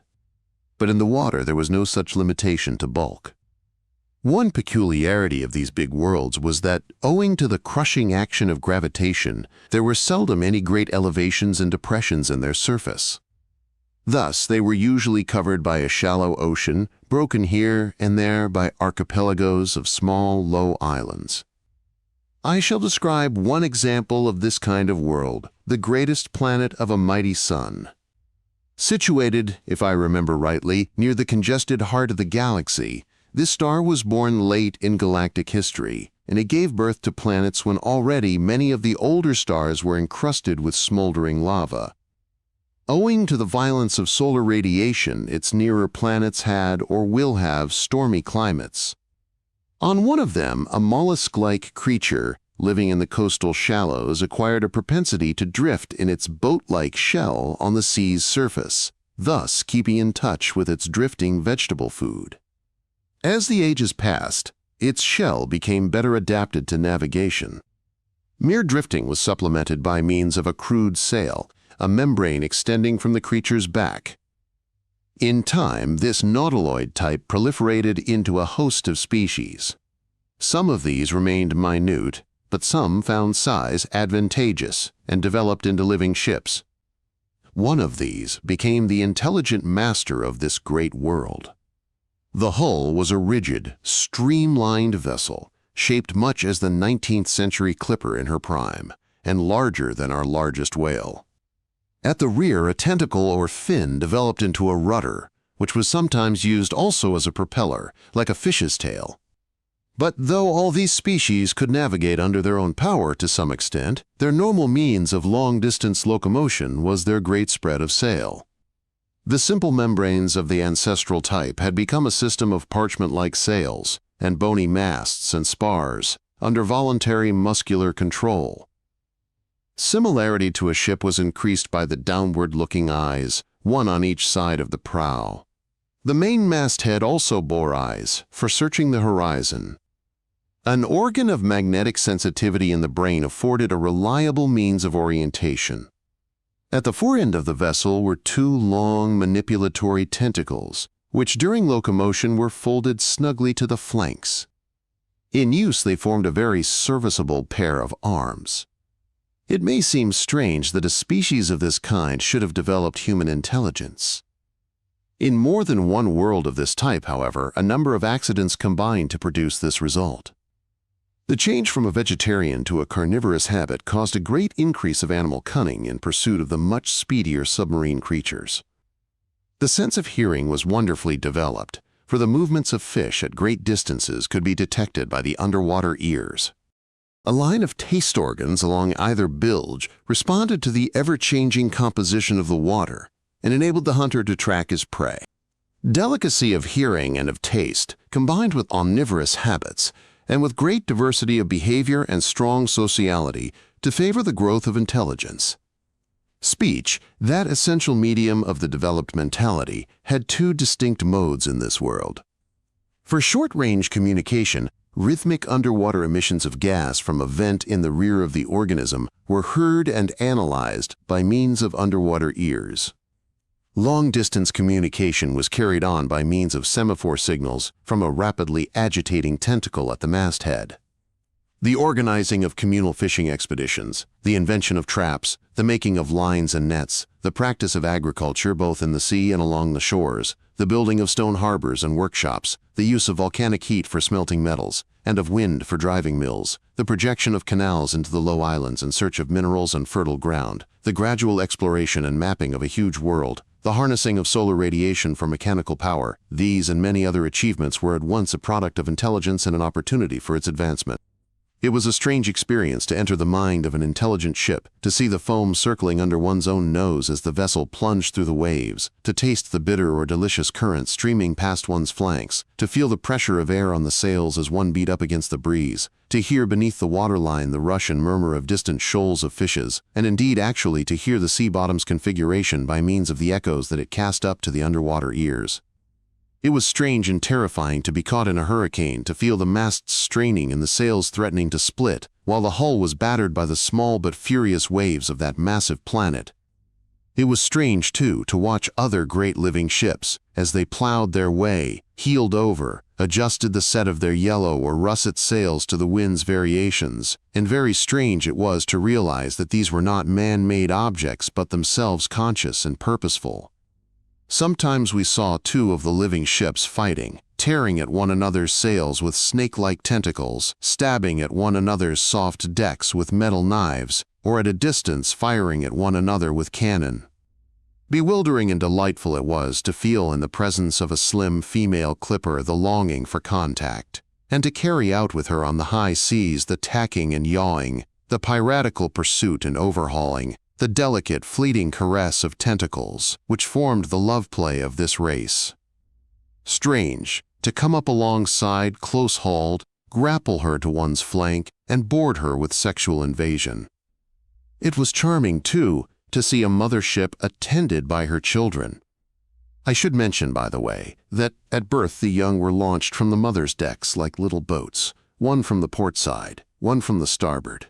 A: But in the water there was no such limitation to bulk. One peculiarity of these big worlds was that, owing to the crushing action of gravitation, there were seldom any great elevations and depressions in their surface. Thus, they were usually covered by a shallow ocean, broken here and there by archipelagos of small, low islands. I shall describe one example of this kind of world, the greatest planet of a mighty sun. Situated, if I remember rightly, near the congested heart of the galaxy, this star was born late in galactic history, and it gave birth to planets when already many of the older stars were encrusted with smoldering lava. Owing to the violence of solar radiation, its nearer planets had or will have stormy climates. On one of them, a mollusk-like creature living in the coastal shallows acquired a propensity to drift in its boat-like shell on the sea's surface, thus keeping in touch with its drifting vegetable food. As the ages passed, its shell became better adapted to navigation. Mere drifting was supplemented by means of a crude sail, a membrane extending from the creature's back. In time, this nautiloid type proliferated into a host of species. Some of these remained minute, but some found size advantageous and developed into living ships. One of these became the intelligent master of this great world. The hull was a rigid, streamlined vessel, shaped much as the 19th century clipper in her prime, and larger than our largest whale. At the rear, a tentacle or fin developed into a rudder, which was sometimes used also as a propeller, like a fish's tail. But though all these species could navigate under their own power to some extent, their normal means of long-distance locomotion was their great spread of sail. The simple membranes of the ancestral type had become a system of parchment-like sails and bony masts and spars under voluntary muscular control. Similarity to a ship was increased by the downward-looking eyes, one on each side of the prow. The main masthead also bore eyes for searching the horizon. An organ of magnetic sensitivity in the brain afforded a reliable means of orientation. At the forend of the vessel were two long manipulatory tentacles, which during locomotion were folded snugly to the flanks. In use they formed a very serviceable pair of arms. It may seem strange that a species of this kind should have developed human intelligence. In more than one world of this type, however, a number of accidents combined to produce this result. The change from a vegetarian to a carnivorous habit caused a great increase of animal cunning in pursuit of the much speedier submarine creatures. The sense of hearing was wonderfully developed, for the movements of fish at great distances could be detected by the underwater ears. A line of taste organs along either bilge responded to the ever-changing composition of the water and enabled the hunter to track his prey. Delicacy of hearing and of taste, combined with omnivorous habits, and with great diversity of behavior and strong sociality to favor the growth of intelligence. Speech, that essential medium of the developed mentality, had two distinct modes in this world. For short-range communication, rhythmic underwater emissions of gas from a vent in the rear of the organism were heard and analyzed by means of underwater ears. Long-distance communication was carried on by means of semaphore signals from a rapidly agitating tentacle at the masthead. The organizing of communal fishing expeditions, the invention of traps, the making of lines and nets, the practice of agriculture both in the sea and along the shores, the building of stone harbors and workshops, the use of volcanic heat for smelting metals, and of wind for driving mills, the projection of canals into the low islands in search of minerals and fertile ground, the gradual exploration and mapping of a huge world, the harnessing of solar radiation for mechanical power, these and many other achievements were at once a product of intelligence and an opportunity for its advancement. It was a strange experience to enter the mind of an intelligent ship, to see the foam circling under one's own nose as the vessel plunged through the waves, to taste the bitter or delicious current streaming past one's flanks, to feel the pressure of air on the sails as one beat up against the breeze, to hear beneath the waterline the rush and murmur of distant shoals of fishes, and indeed actually to hear the sea bottom's configuration by means of the echoes that it cast up to the underwater ears. It was strange and terrifying to be caught in a hurricane, to feel the masts straining and the sails threatening to split, while the hull was battered by the small but furious waves of that massive planet. It was strange, too, to watch other great living ships, as they plowed their way, heeled over, adjusted the set of their yellow or russet sails to the wind's variations, and very strange it was to realize that these were not man-made objects but themselves conscious and purposeful. Sometimes we saw two of the living ships fighting, tearing at one another's sails with snake-like tentacles, stabbing at one another's soft decks with metal knives, or at a distance firing at one another with cannon. Bewildering and delightful it was to feel in the presence of a slim female clipper the longing for contact, and to carry out with her on the high seas the tacking and yawing, the piratical pursuit and overhauling, the delicate, fleeting caress of tentacles, which formed the love play of this race. Strange, to come up alongside, close-hauled, grapple her to one's flank, and board her with sexual invasion. It was charming, too, to see a mother ship attended by her children. I should mention, by the way, that at birth the young were launched from the mother's decks like little boats, one from the port side, one from the starboard.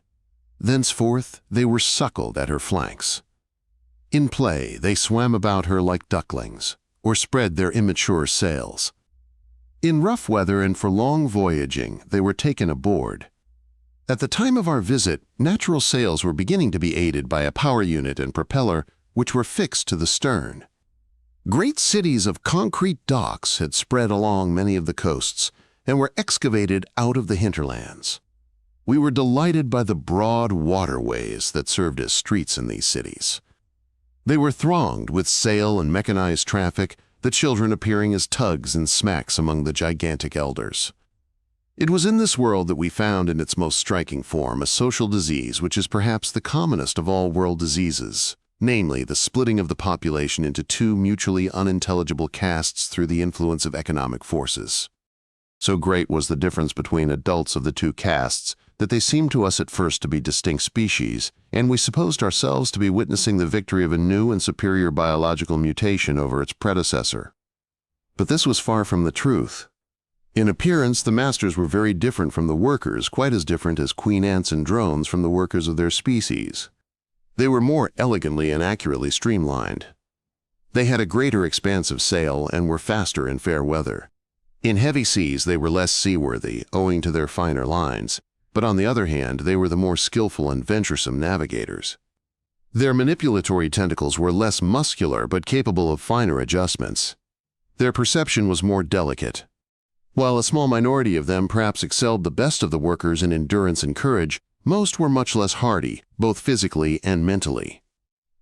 A: Thenceforth, they were suckled at her flanks. In play, they swam about her like ducklings, or spread their immature sails. In rough weather and for long voyaging, they were taken aboard. At the time of our visit, natural sails were beginning to be aided by a power unit and propeller, which were fixed to the stern. Great cities of concrete docks had spread along many of the coasts and were excavated out of the hinterlands. We were delighted by the broad waterways that served as streets in these cities. They were thronged with sail and mechanized traffic, the children appearing as tugs and smacks among the gigantic elders. It was in this world that we found in its most striking form a social disease which is perhaps the commonest of all world diseases, namely the splitting of the population into two mutually unintelligible castes through the influence of economic forces. So great was the difference between adults of the two castes that they seemed to us at first to be distinct species, and we supposed ourselves to be witnessing the victory of a new and superior biological mutation over its predecessor. But this was far from the truth. In appearance, the masters were very different from the workers, quite as different as queen ants and drones from the workers of their species. They were more elegantly and accurately streamlined. They had a greater expanse of sail and were faster in fair weather. In heavy seas they were less seaworthy, owing to their finer lines, but on the other hand they were the more skillful and venturesome navigators. Their manipulatory tentacles were less muscular but capable of finer adjustments. Their perception was more delicate. While a small minority of them perhaps excelled the best of the workers in endurance and courage, most were much less hardy, both physically and mentally.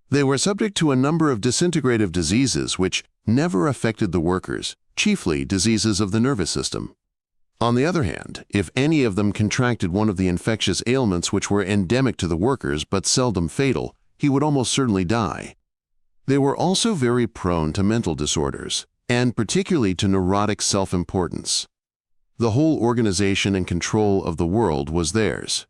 A: They were subject to a number of disintegrative diseases which never affected the workers, chiefly diseases of the nervous system. On the other hand, if any of them contracted one of the infectious ailments which were endemic to the workers but seldom fatal, he would almost certainly die. They were also very prone to mental disorders, and particularly to neurotic self-importance. The whole organization and control of the world was theirs.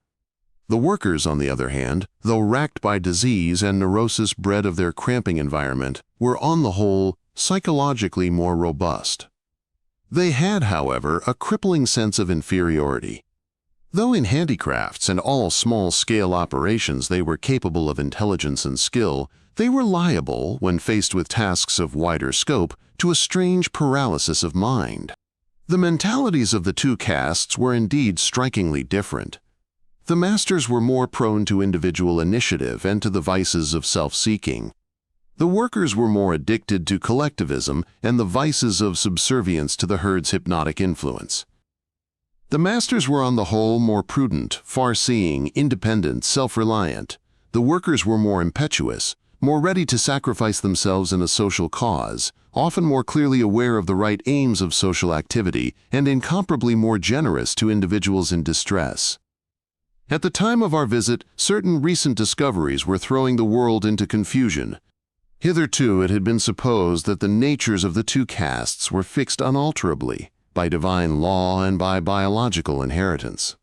A: The workers, on the other hand, though racked by disease and neurosis bred of their cramping environment, were on the whole psychologically more robust. They had, however, a crippling sense of inferiority. Though in handicrafts and all small-scale operations they were capable of intelligence and skill, they were liable, when faced with tasks of wider scope, to a strange paralysis of mind. The mentalities of the two castes were indeed strikingly different. The masters were more prone to individual initiative and to the vices of self-seeking. The workers were more addicted to collectivism and the vices of subservience to the herd's hypnotic influence. The masters were on the whole more prudent, far-seeing, independent, self-reliant. The workers were more impetuous, more ready to sacrifice themselves in a social cause, often more clearly aware of the right aims of social activity, and incomparably more generous to individuals in distress. At the time of our visit, certain recent discoveries were throwing the world into confusion. Hitherto it had been supposed that the natures of the two castes were fixed unalterably, by divine law and by biological inheritance.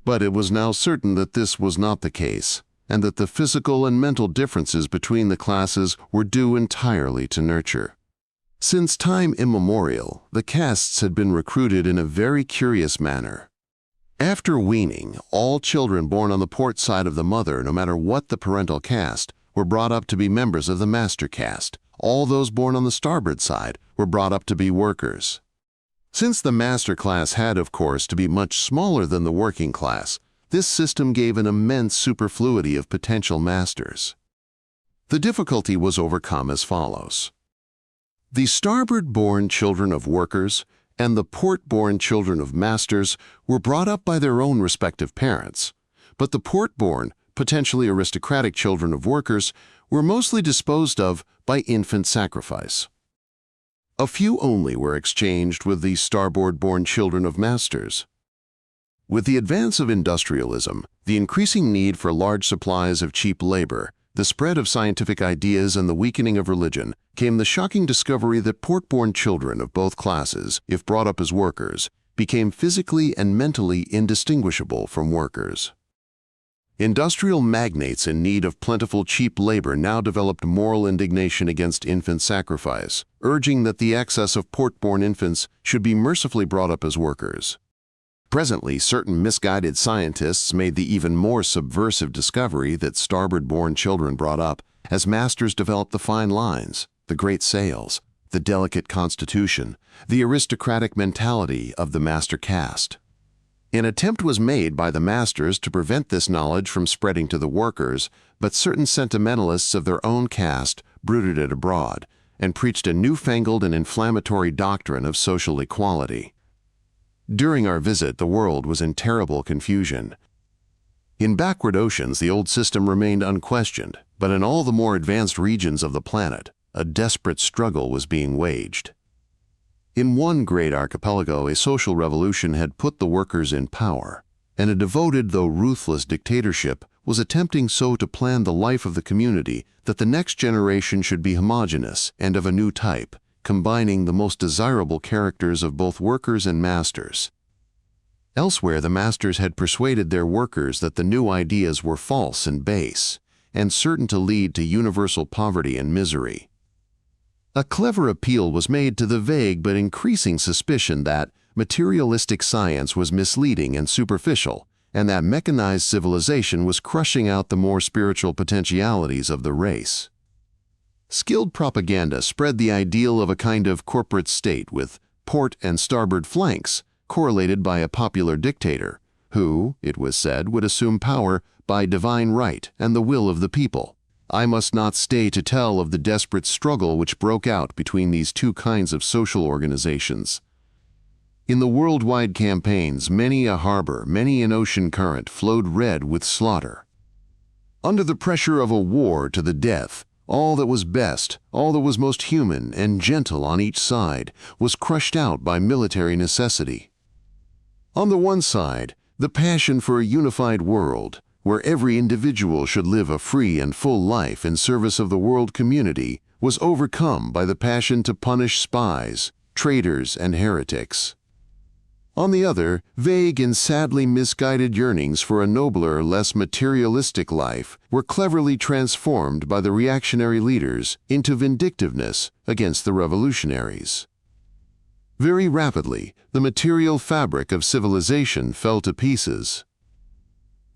A: But it was now certain that this was not the case, and that the physical and mental differences between the classes were due entirely to nurture. Since time immemorial, the castes had been recruited in a very curious manner. After weaning, all children born on the port side of the mother, no matter what the parental caste, were brought up to be members of the master caste. All those born on the starboard side were brought up to be workers. Since the master class had, of course, to be much smaller than the working class, this system gave an immense superfluity of potential masters. The difficulty was overcome as follows. The starboard-born children of workers and the port-born children of masters were brought up by their own respective parents, but the port-born, potentially aristocratic children of workers were mostly disposed of by infant sacrifice. A few only were exchanged with the starboard-born children of masters. With the advance of industrialism, the increasing need for large supplies of cheap labor, the spread of scientific ideas and the weakening of religion, came the shocking discovery that port-born children of both classes, if brought up as workers, became physically and mentally indistinguishable from workers. Industrial magnates in need of plentiful cheap labor now developed moral indignation against infant sacrifice, urging that the excess of port-born infants should be mercifully brought up as workers. Presently, certain misguided scientists made the even more subversive discovery that starboard-born children brought up as masters developed the fine lines, the great sails, the delicate constitution, the aristocratic mentality of the master caste. An attempt was made by the masters to prevent this knowledge from spreading to the workers, but certain sentimentalists of their own caste brooded it abroad and preached a newfangled and inflammatory doctrine of social equality. During our visit, the world was in terrible confusion. In backward oceans, the old system remained unquestioned, but in all the more advanced regions of the planet, a desperate struggle was being waged. In one great archipelago, a social revolution had put the workers in power, and a devoted though ruthless dictatorship was attempting so to plan the life of the community that the next generation should be homogeneous and of a new type, combining the most desirable characters of both workers and masters. Elsewhere, the masters had persuaded their workers that the new ideas were false and base, and certain to lead to universal poverty and misery. A clever appeal was made to the vague but increasing suspicion that materialistic science was misleading and superficial, and that mechanized civilization was crushing out the more spiritual potentialities of the race. Skilled propaganda spread the ideal of a kind of corporate state with port and starboard flanks, correlated by a popular dictator, who, it was said, would assume power by divine right and the will of the people. I must not stay to tell of the desperate struggle which broke out between these two kinds of social organizations. In the worldwide campaigns, many a harbor, many an ocean current flowed red with slaughter. Under the pressure of a war to the death, all that was best, all that was most human and gentle on each side, was crushed out by military necessity. On the one side, the passion for a unified world, where every individual should live a free and full life in service of the world community, was overcome by the passion to punish spies, traitors, and heretics. On the other, vague and sadly misguided yearnings for a nobler, less materialistic life were cleverly transformed by the reactionary leaders into vindictiveness against the revolutionaries. Very rapidly, the material fabric of civilization fell to pieces.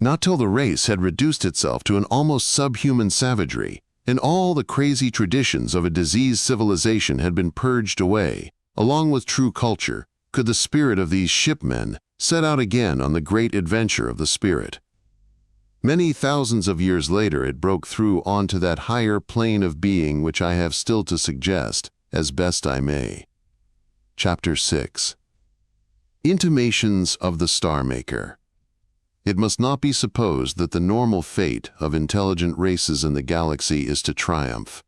A: Not till the race had reduced itself to an almost subhuman savagery, and all the crazy traditions of a diseased civilization had been purged away, along with true culture, could the spirit of these shipmen set out again on the great adventure of the spirit. Many thousands of years later it broke through onto that higher plane of being which I have still to suggest, as best I may. Chapter 6. Intimations of the Star Maker. It must not be supposed that the normal fate of intelligent races in the galaxy is to triumph.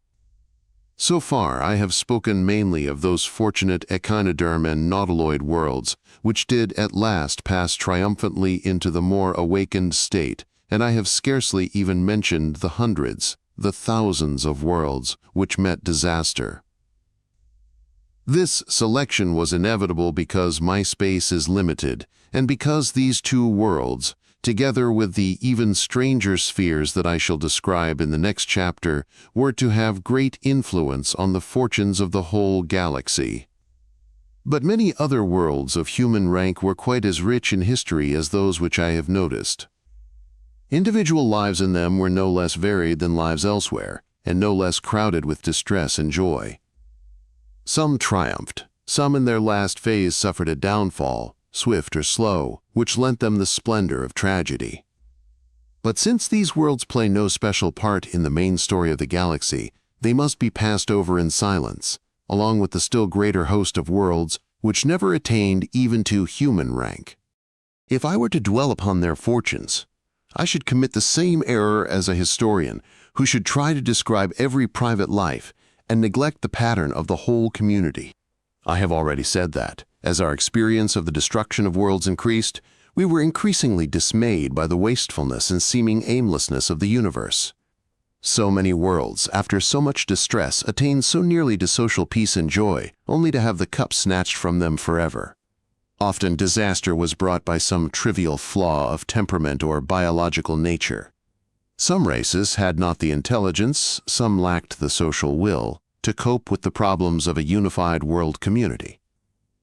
A: So far, I have spoken mainly of those fortunate echinoderm and nautiloid worlds which did at last pass triumphantly into the more awakened state, and I have scarcely even mentioned the hundreds, the thousands of worlds which met disaster. This selection was inevitable because my space is limited, and because these two worlds, together with the even stranger spheres that I shall describe in the next chapter, were to have great influence on the fortunes of the whole galaxy. But many other worlds of human rank were quite as rich in history as those which I have noticed. Individual lives in them were no less varied than lives elsewhere, and no less crowded with distress and joy. Some triumphed, some in their last phase suffered a downfall, swift or slow, which lent them the splendor of tragedy. But since these worlds play no special part in the main story of the galaxy, they must be passed over in silence, along with the still greater host of worlds which never attained even to human rank. If I were to dwell upon their fortunes, I should commit the same error as a historian who should try to describe every private life and neglect the pattern of the whole community. I have already said that, as our experience of the destruction of worlds increased, we were increasingly dismayed by the wastefulness and seeming aimlessness of the universe. So many worlds, after so much distress, attained so nearly to social peace and joy, only to have the cup snatched from them forever. Often disaster was brought by some trivial flaw of temperament or biological nature. Some races had not the intelligence, some lacked the social will, to cope with the problems of a unified world community.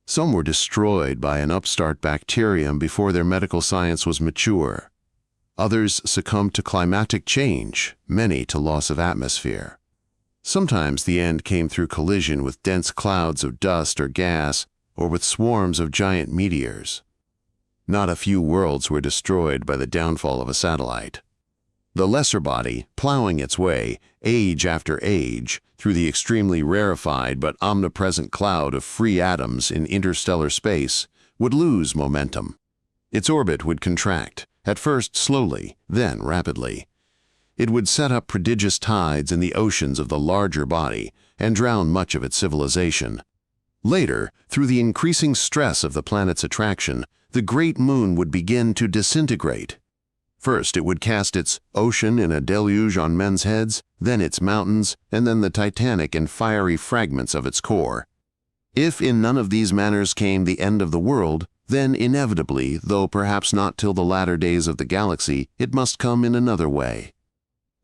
A: Some were destroyed by an upstart bacterium before their medical science was mature. Others succumbed to climatic change, many to loss of atmosphere. Sometimes the end came through collision with dense clouds of dust or gas, or with swarms of giant meteors. Not a few worlds were destroyed by the downfall of a satellite. The lesser body, plowing its way, age after age, through the extremely rarefied but omnipresent cloud of free atoms in interstellar space, would lose momentum. Its orbit would contract, at first slowly, then rapidly. It would set up prodigious tides in the oceans of the larger body and drown much of its civilization. Later, through the increasing stress of the planet's attraction, the great moon would begin to disintegrate. First, it would cast its ocean in a deluge on men's heads, then its mountains, and then the titanic and fiery fragments of its core. If in none of these manners came the end of the world, then inevitably, though perhaps not till the latter days of the galaxy, it must come in another way.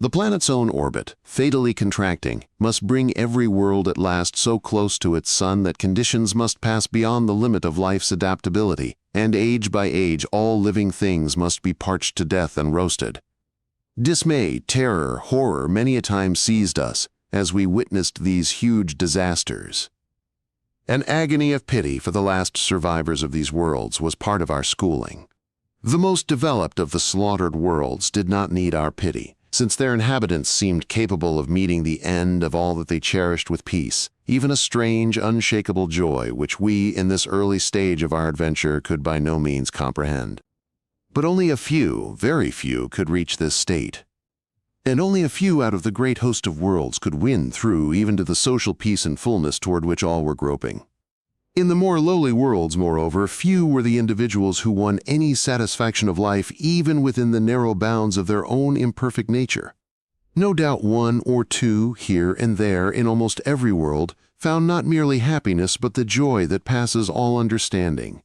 A: The planet's own orbit, fatally contracting, must bring every world at last so close to its sun that conditions must pass beyond the limit of life's adaptability, and age by age all living things must be parched to death and roasted. Dismay, terror, horror many a time seized us as we witnessed these huge disasters. An agony of pity for the last survivors of these worlds was part of our schooling. The most developed of the slaughtered worlds did not need our pity, since their inhabitants seemed capable of meeting the end of all that they cherished with peace, even a strange, unshakable joy which we, in this early stage of our adventure, could by no means comprehend. But only a few, very few, could reach this state. And only a few out of the great host of worlds could win through even to the social peace and fullness toward which all were groping. In the more lowly worlds, moreover, few were the individuals who won any satisfaction of life even within the narrow bounds of their own imperfect nature. No doubt one or two, here and there, in almost every world, found not merely happiness but the joy that passes all understanding.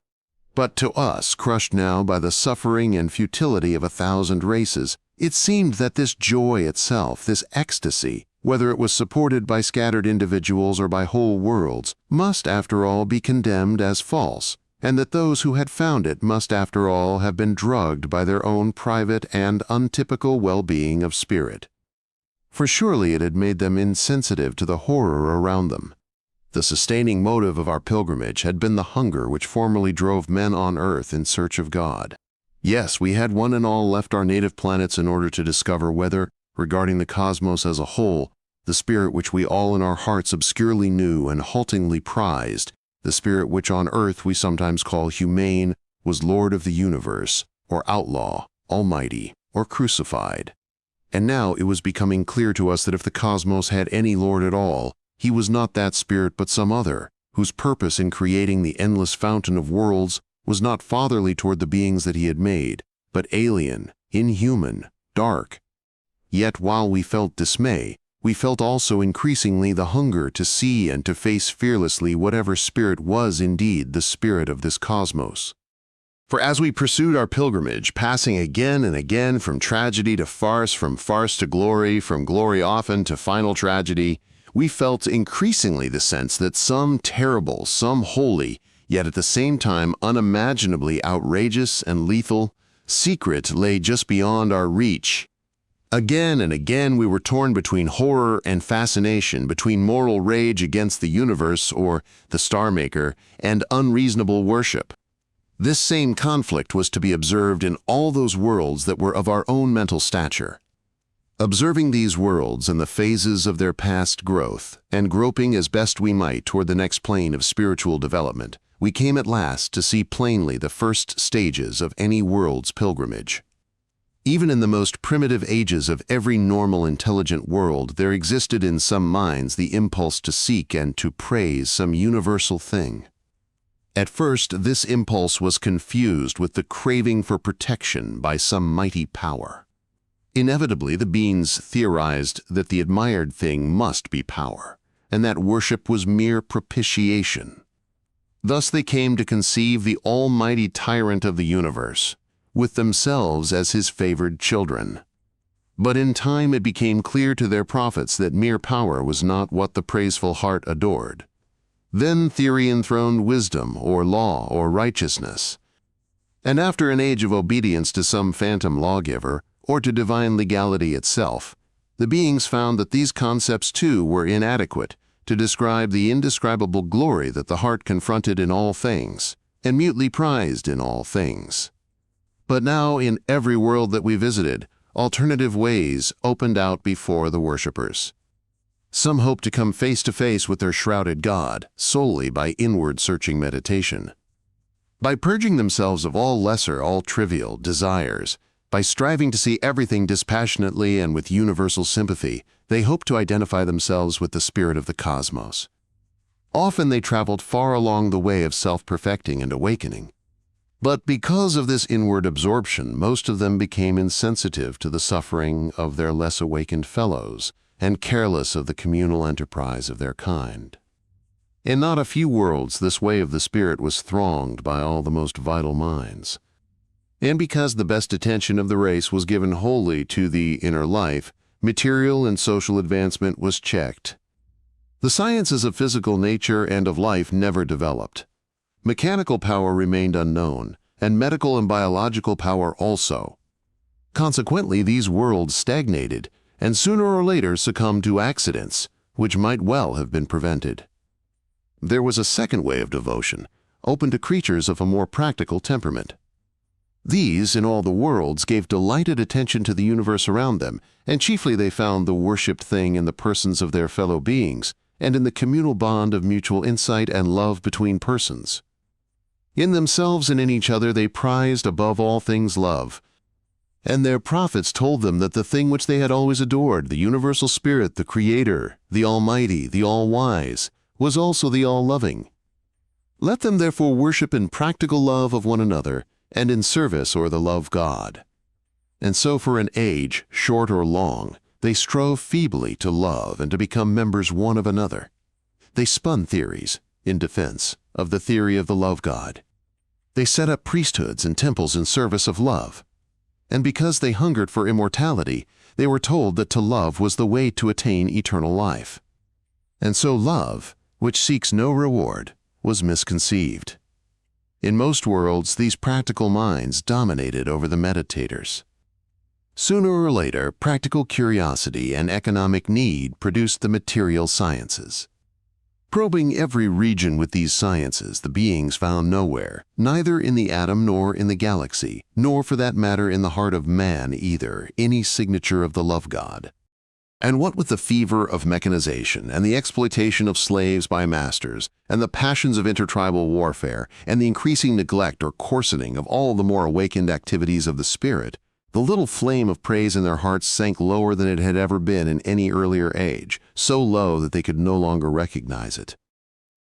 A: But to us, crushed now by the suffering and futility of 1,000 races, it seemed that this joy itself, this ecstasy, whether it was supported by scattered individuals or by whole worlds, must after all be condemned as false, and that those who had found it must after all have been drugged by their own private and untypical well-being of spirit. For surely it had made them insensitive to the horror around them. The sustaining motive of our pilgrimage had been the hunger which formerly drove men on earth in search of God. Yes, we had one and all left our native planets in order to discover whether, regarding the cosmos as a whole, the spirit which we all in our hearts obscurely knew and haltingly prized, the spirit which on earth we sometimes call humane, was Lord of the universe, or outlaw, almighty, or crucified. And now it was becoming clear to us that if the cosmos had any Lord at all, he was not that spirit but some other, whose purpose in creating the endless fountain of worlds was not fatherly toward the beings that he had made, but alien, inhuman, dark. Yet while we felt dismay, we felt also increasingly the hunger to see and to face fearlessly whatever spirit was indeed the spirit of this cosmos. For as we pursued our pilgrimage, passing again and again from tragedy to farce, from farce to glory, from glory often to final tragedy, we felt increasingly the sense that some terrible, some holy, yet at the same time unimaginably outrageous and lethal, secret lay just beyond our reach. Again and again we were torn between horror and fascination, between moral rage against the universe or the Star Maker and unreasonable worship. This same conflict was to be observed in all those worlds that were of our own mental stature. Observing these worlds and the phases of their past growth, and groping as best we might toward the next plane of spiritual development, we came at last to see plainly the first stages of any world's pilgrimage. Even in the most primitive ages of every normal intelligent world, there existed in some minds the impulse to seek and to praise some universal thing. At first, this impulse was confused with the craving for protection by some mighty power. Inevitably, the beings theorized that the admired thing must be power, and that worship was mere propitiation. Thus they came to conceive the almighty tyrant of the universe, with themselves as his favored children. But in time it became clear to their prophets that mere power was not what the praiseful heart adored. Then theory enthroned wisdom, or law, or righteousness. And after an age of obedience to some phantom lawgiver, or to divine legality itself, the beings found that these concepts too were inadequate to describe the indescribable glory that the heart confronted in all things, and mutely prized in all things. But now, in every world that we visited, alternative ways opened out before the worshippers. Some hoped to come face to face with their shrouded God solely by inward-searching meditation. By purging themselves of all lesser, all trivial desires, by striving to see everything dispassionately and with universal sympathy, they hoped to identify themselves with the spirit of the cosmos. Often they traveled far along the way of self-perfecting and awakening. But because of this inward absorption, most of them became insensitive to the suffering of their less awakened fellows, and careless of the communal enterprise of their kind. In not a few worlds, this way of the spirit was thronged by all the most vital minds. And because the best attention of the race was given wholly to the inner life, material and social advancement was checked. The sciences of physical nature and of life never developed. Mechanical power remained unknown, and medical and biological power also. Consequently, these worlds stagnated, and sooner or later succumbed to accidents, which might well have been prevented. There was a second way of devotion, open to creatures of a more practical temperament. These, in all the worlds, gave delighted attention to the universe around them, and chiefly they found the worshipped thing in the persons of their fellow beings, and in the communal bond of mutual insight and love between persons. In themselves and in each other they prized above all things love, and their prophets told them that the thing which they had always adored, the universal spirit, the Creator, the Almighty, the All-Wise, was also the All-Loving. Let them therefore worship in practical love of one another, and in service or the love God. And so for an age, short or long, they strove feebly to love and to become members one of another. They spun theories, in defense of the theory of the love God. They set up priesthoods and temples in service of love. And because they hungered for immortality, they were told that to love was the way to attain eternal life. And so love, which seeks no reward, was misconceived. In most worlds, these practical minds dominated over the meditators. Sooner or later, practical curiosity and economic need produced the material sciences. Probing every region with these sciences, the beings found nowhere, neither in the atom nor in the galaxy, nor for that matter in the heart of man either, any signature of the love God. And what with the fever of mechanization, and the exploitation of slaves by masters, and the passions of intertribal warfare, and the increasing neglect or coarsening of all the more awakened activities of the spirit, the little flame of praise in their hearts sank lower than it had ever been in any earlier age, so low that they could no longer recognize it.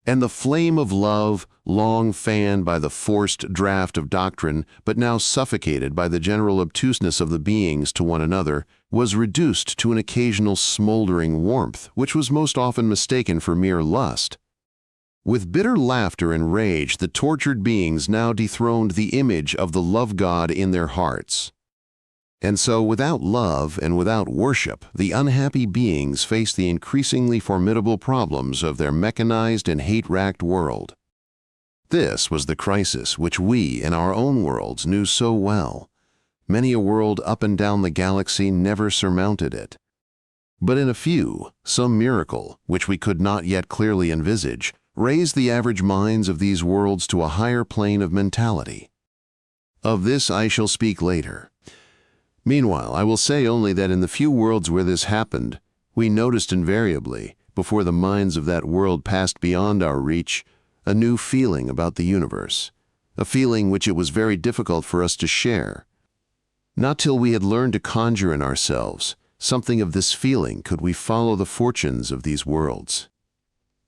A: And the flame of love, long fanned by the forced draught of doctrine, but now suffocated by the general obtuseness of the beings to one another, was reduced to an occasional smoldering warmth, which was most often mistaken for mere lust. With bitter laughter and rage, the tortured beings now dethroned the image of the love god in their hearts. And so, without love and without worship, the unhappy beings faced the increasingly formidable problems of their mechanized and hate-racked world. This was the crisis which we, in our own worlds, knew so well. Many a world up and down the galaxy never surmounted it. But in a few, some miracle, which we could not yet clearly envisage, raised the average minds of these worlds to a higher plane of mentality. Of this I shall speak later. Meanwhile, I will say only that in the few worlds where this happened, we noticed invariably, before the minds of that world passed beyond our reach, a new feeling about the universe, a feeling which it was very difficult for us to share. Not till we had learned to conjure in ourselves something of this feeling could we follow the fortunes of these worlds.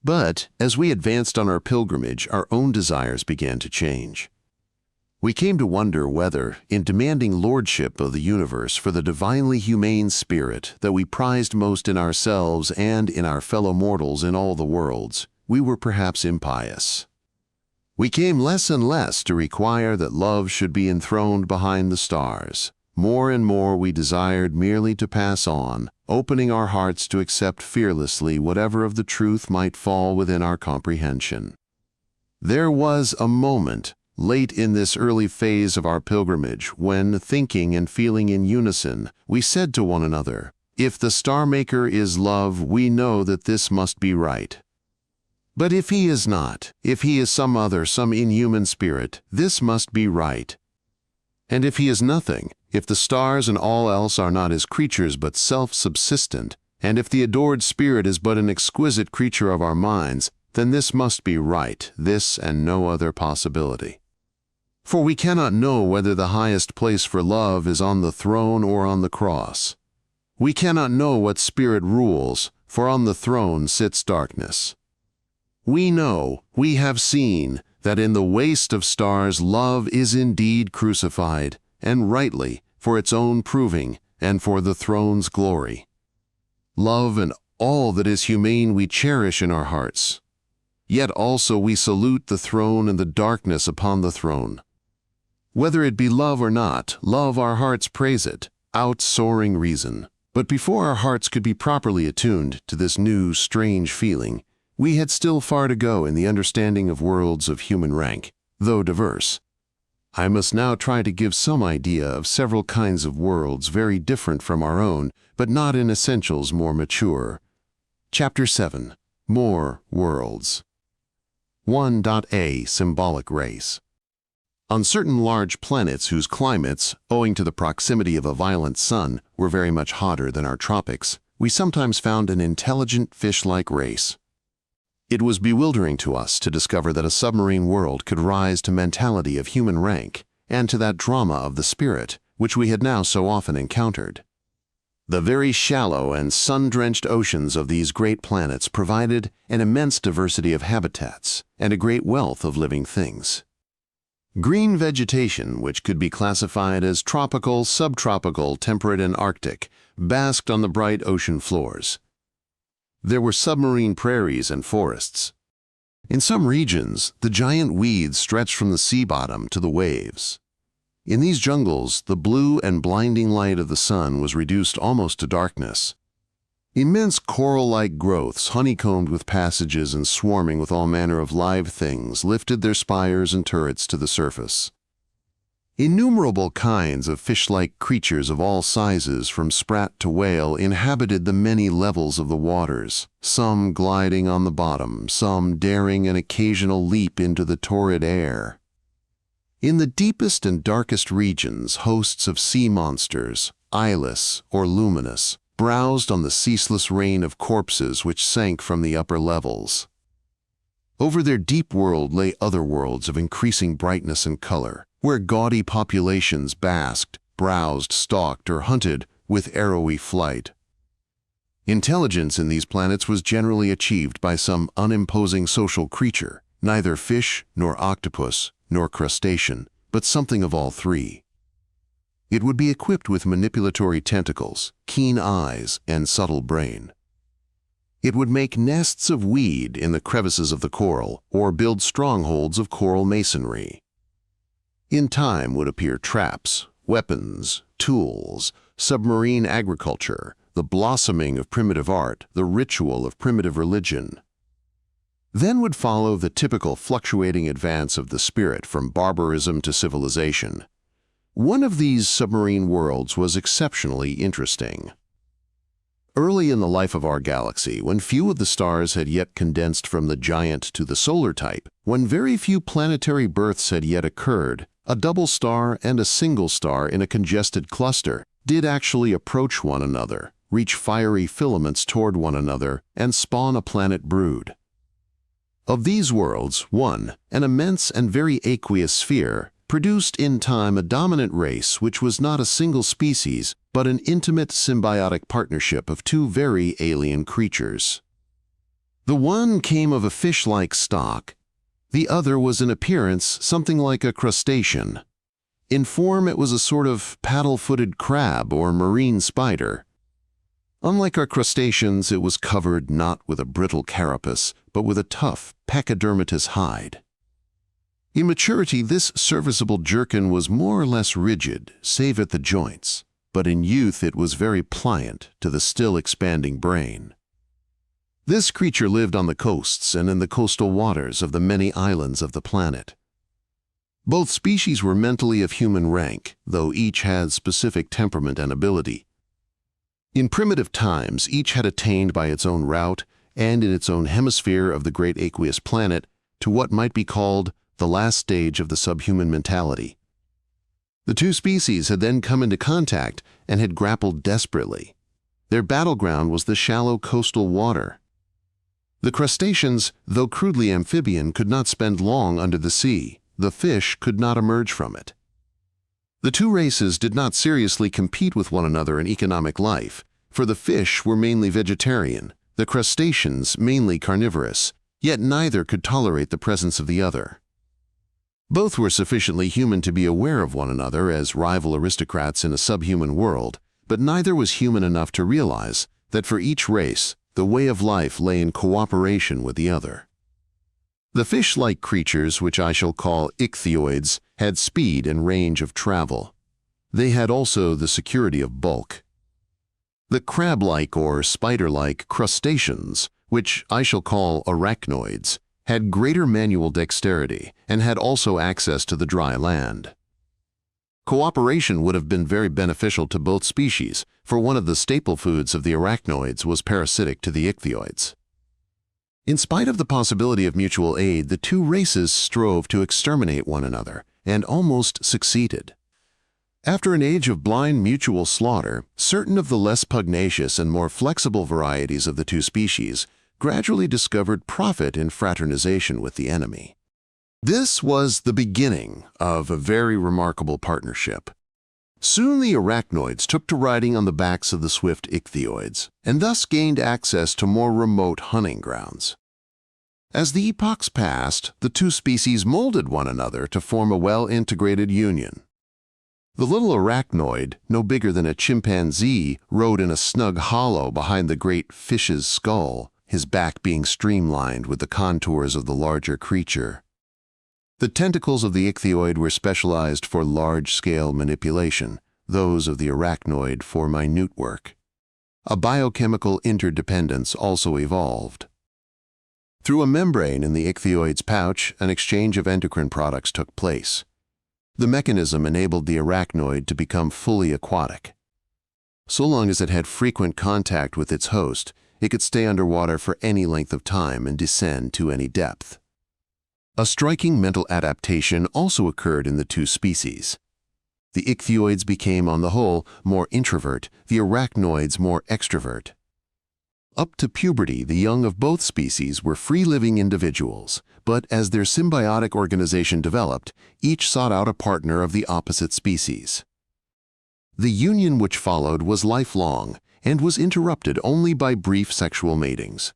A: But, as we advanced on our pilgrimage, our own desires began to change. We came to wonder whether, in demanding lordship of the universe for the divinely humane spirit that we prized most in ourselves and in our fellow mortals in all the worlds, we were perhaps impious. We came less and less to require that love should be enthroned behind the stars. More and more we desired merely to pass on, opening our hearts to accept fearlessly whatever of the truth might fall within our comprehension. There was a moment, late in this early phase of our pilgrimage, when, thinking and feeling in unison, we said to one another, "If the Star Maker is love, we know that this must be right. But if he is not, if he is some inhuman spirit, this must be right. And if he is nothing, if the stars and all else are not his creatures but self-subsistent, and if the adored spirit is but an exquisite creature of our minds, then this must be right, this and no other possibility. For we cannot know whether the highest place for love is on the throne or on the cross. We cannot know what spirit rules, for on the throne sits darkness. We know, we have seen, that in the waste of stars love is indeed crucified, and rightly, for its own proving, and for the throne's glory. Love and all that is humane we cherish in our hearts. Yet also we salute the throne and the darkness upon the throne. Whether it be love or not, love our hearts praise it, outsoaring reason. But before our hearts could be properly attuned to this new, strange feeling, we had still far to go in the understanding of worlds of human rank, though diverse. I must now try to give some idea of several kinds of worlds very different from our own, but not in essentials more mature. Chapter 7. More Worlds. 1.A Symbolic Race. On certain large planets whose climates, owing to the proximity of a violent sun, were very much hotter than our tropics, we sometimes found an intelligent fish-like race. It was bewildering to us to discover that a submarine world could rise to mentality of human rank, and to that drama of the spirit, which we had now so often encountered. The very shallow and sun-drenched oceans of these great planets provided an immense diversity of habitats and a great wealth of living things. Green vegetation, which could be classified as tropical, subtropical, temperate, and Arctic, basked on the bright ocean floors. There were submarine prairies and forests. In some regions, the giant weeds stretched from the sea bottom to the waves. In these jungles, the blue and blinding light of the sun was reduced almost to darkness. Immense coral-like growths, honeycombed with passages and swarming with all manner of live things, lifted their spires and turrets to the surface. Innumerable kinds of fish-like creatures of all sizes, from sprat to whale, inhabited the many levels of the waters, some gliding on the bottom, some daring an occasional leap into the torrid air. In the deepest and darkest regions, hosts of sea monsters, eyeless or luminous, browsed on the ceaseless rain of corpses which sank from the upper levels. Over their deep world lay other worlds of increasing brightness and color, where gaudy populations basked, browsed, stalked, or hunted with arrowy flight. Intelligence in these planets was generally achieved by some unimposing social creature, neither fish nor octopus nor crustacean, but something of all three. It would be equipped with manipulatory tentacles, keen eyes, and subtle brain. It would make nests of weed in the crevices of the coral or build strongholds of coral masonry. In time would appear traps, weapons, tools, submarine agriculture, the blossoming of primitive art, the ritual of primitive religion. Then would follow the typical fluctuating advance of the spirit from barbarism to civilization. One of these submarine worlds was exceptionally interesting. Early in the life of our galaxy, when few of the stars had yet condensed from the giant to the solar type, when very few planetary births had yet occurred, a double star and a single star in a congested cluster did actually approach one another, reach fiery filaments toward one another, and spawn a planet brood. Of these worlds, one, an immense and very aqueous sphere, produced in time a dominant race which was not a single species, but an intimate symbiotic partnership of two very alien creatures. The one came of a fish-like stock. The other was in appearance something like a crustacean. In form it was a sort of paddle-footed crab or marine spider. Unlike our crustaceans, it was covered not with a brittle carapace, but with a tough, pachydermatous hide. In maturity, this serviceable jerkin was more or less rigid, save at the joints, but in youth it was very pliant to the still expanding brain. This creature lived on the coasts and in the coastal waters of the many islands of the planet. Both species were mentally of human rank, though each had specific temperament and ability. In primitive times, each had attained by its own route and in its own hemisphere of the great aqueous planet to what might be called the last stage of the subhuman mentality. The two species had then come into contact and had grappled desperately. Their battleground was the shallow coastal water. The crustaceans, though crudely amphibian, could not spend long under the sea. The fish could not emerge from it. The two races did not seriously compete with one another in economic life, for the fish were mainly vegetarian, the crustaceans mainly carnivorous, yet neither could tolerate the presence of the other. Both were sufficiently human to be aware of one another as rival aristocrats in a subhuman world, but neither was human enough to realize that for each race, the way of life lay in cooperation with the other. The fish-like creatures, which I shall call ichthyoids, had speed and range of travel. They had also the security of bulk. The crab-like or spider-like crustaceans, which I shall call arachnoids, had greater manual dexterity and had also access to the dry land. Cooperation would have been very beneficial to both species, for one of the staple foods of the arachnoids was parasitic to the ichthyoids. In spite of the possibility of mutual aid, the two races strove to exterminate one another, and almost succeeded. After an age of blind mutual slaughter, certain of the less pugnacious and more flexible varieties of the two species gradually discovered profit in fraternization with the enemy. This was the beginning of a very remarkable partnership. Soon the arachnoids took to riding on the backs of the swift ichthyoids, and thus gained access to more remote hunting grounds. As the epochs passed, the two species molded one another to form a well-integrated union. The little arachnoid, no bigger than a chimpanzee, rode in a snug hollow behind the great fish's skull, his back being streamlined with the contours of the larger creature. The tentacles of the ichthyoid were specialized for large-scale manipulation, those of the arachnoid for minute work. A biochemical interdependence also evolved. Through a membrane in the ichthyoid's pouch, an exchange of endocrine products took place. The mechanism enabled the arachnoid to become fully aquatic. So long as it had frequent contact with its host, it could stay underwater for any length of time and descend to any depth. A striking mental adaptation also occurred in the two species. The ichthyoids became, on the whole, more introvert, the arachnoids more extrovert. Up to puberty, the young of both species were free-living individuals, but as their symbiotic organization developed, each sought out a partner of the opposite species. The union which followed was lifelong and was interrupted only by brief sexual matings.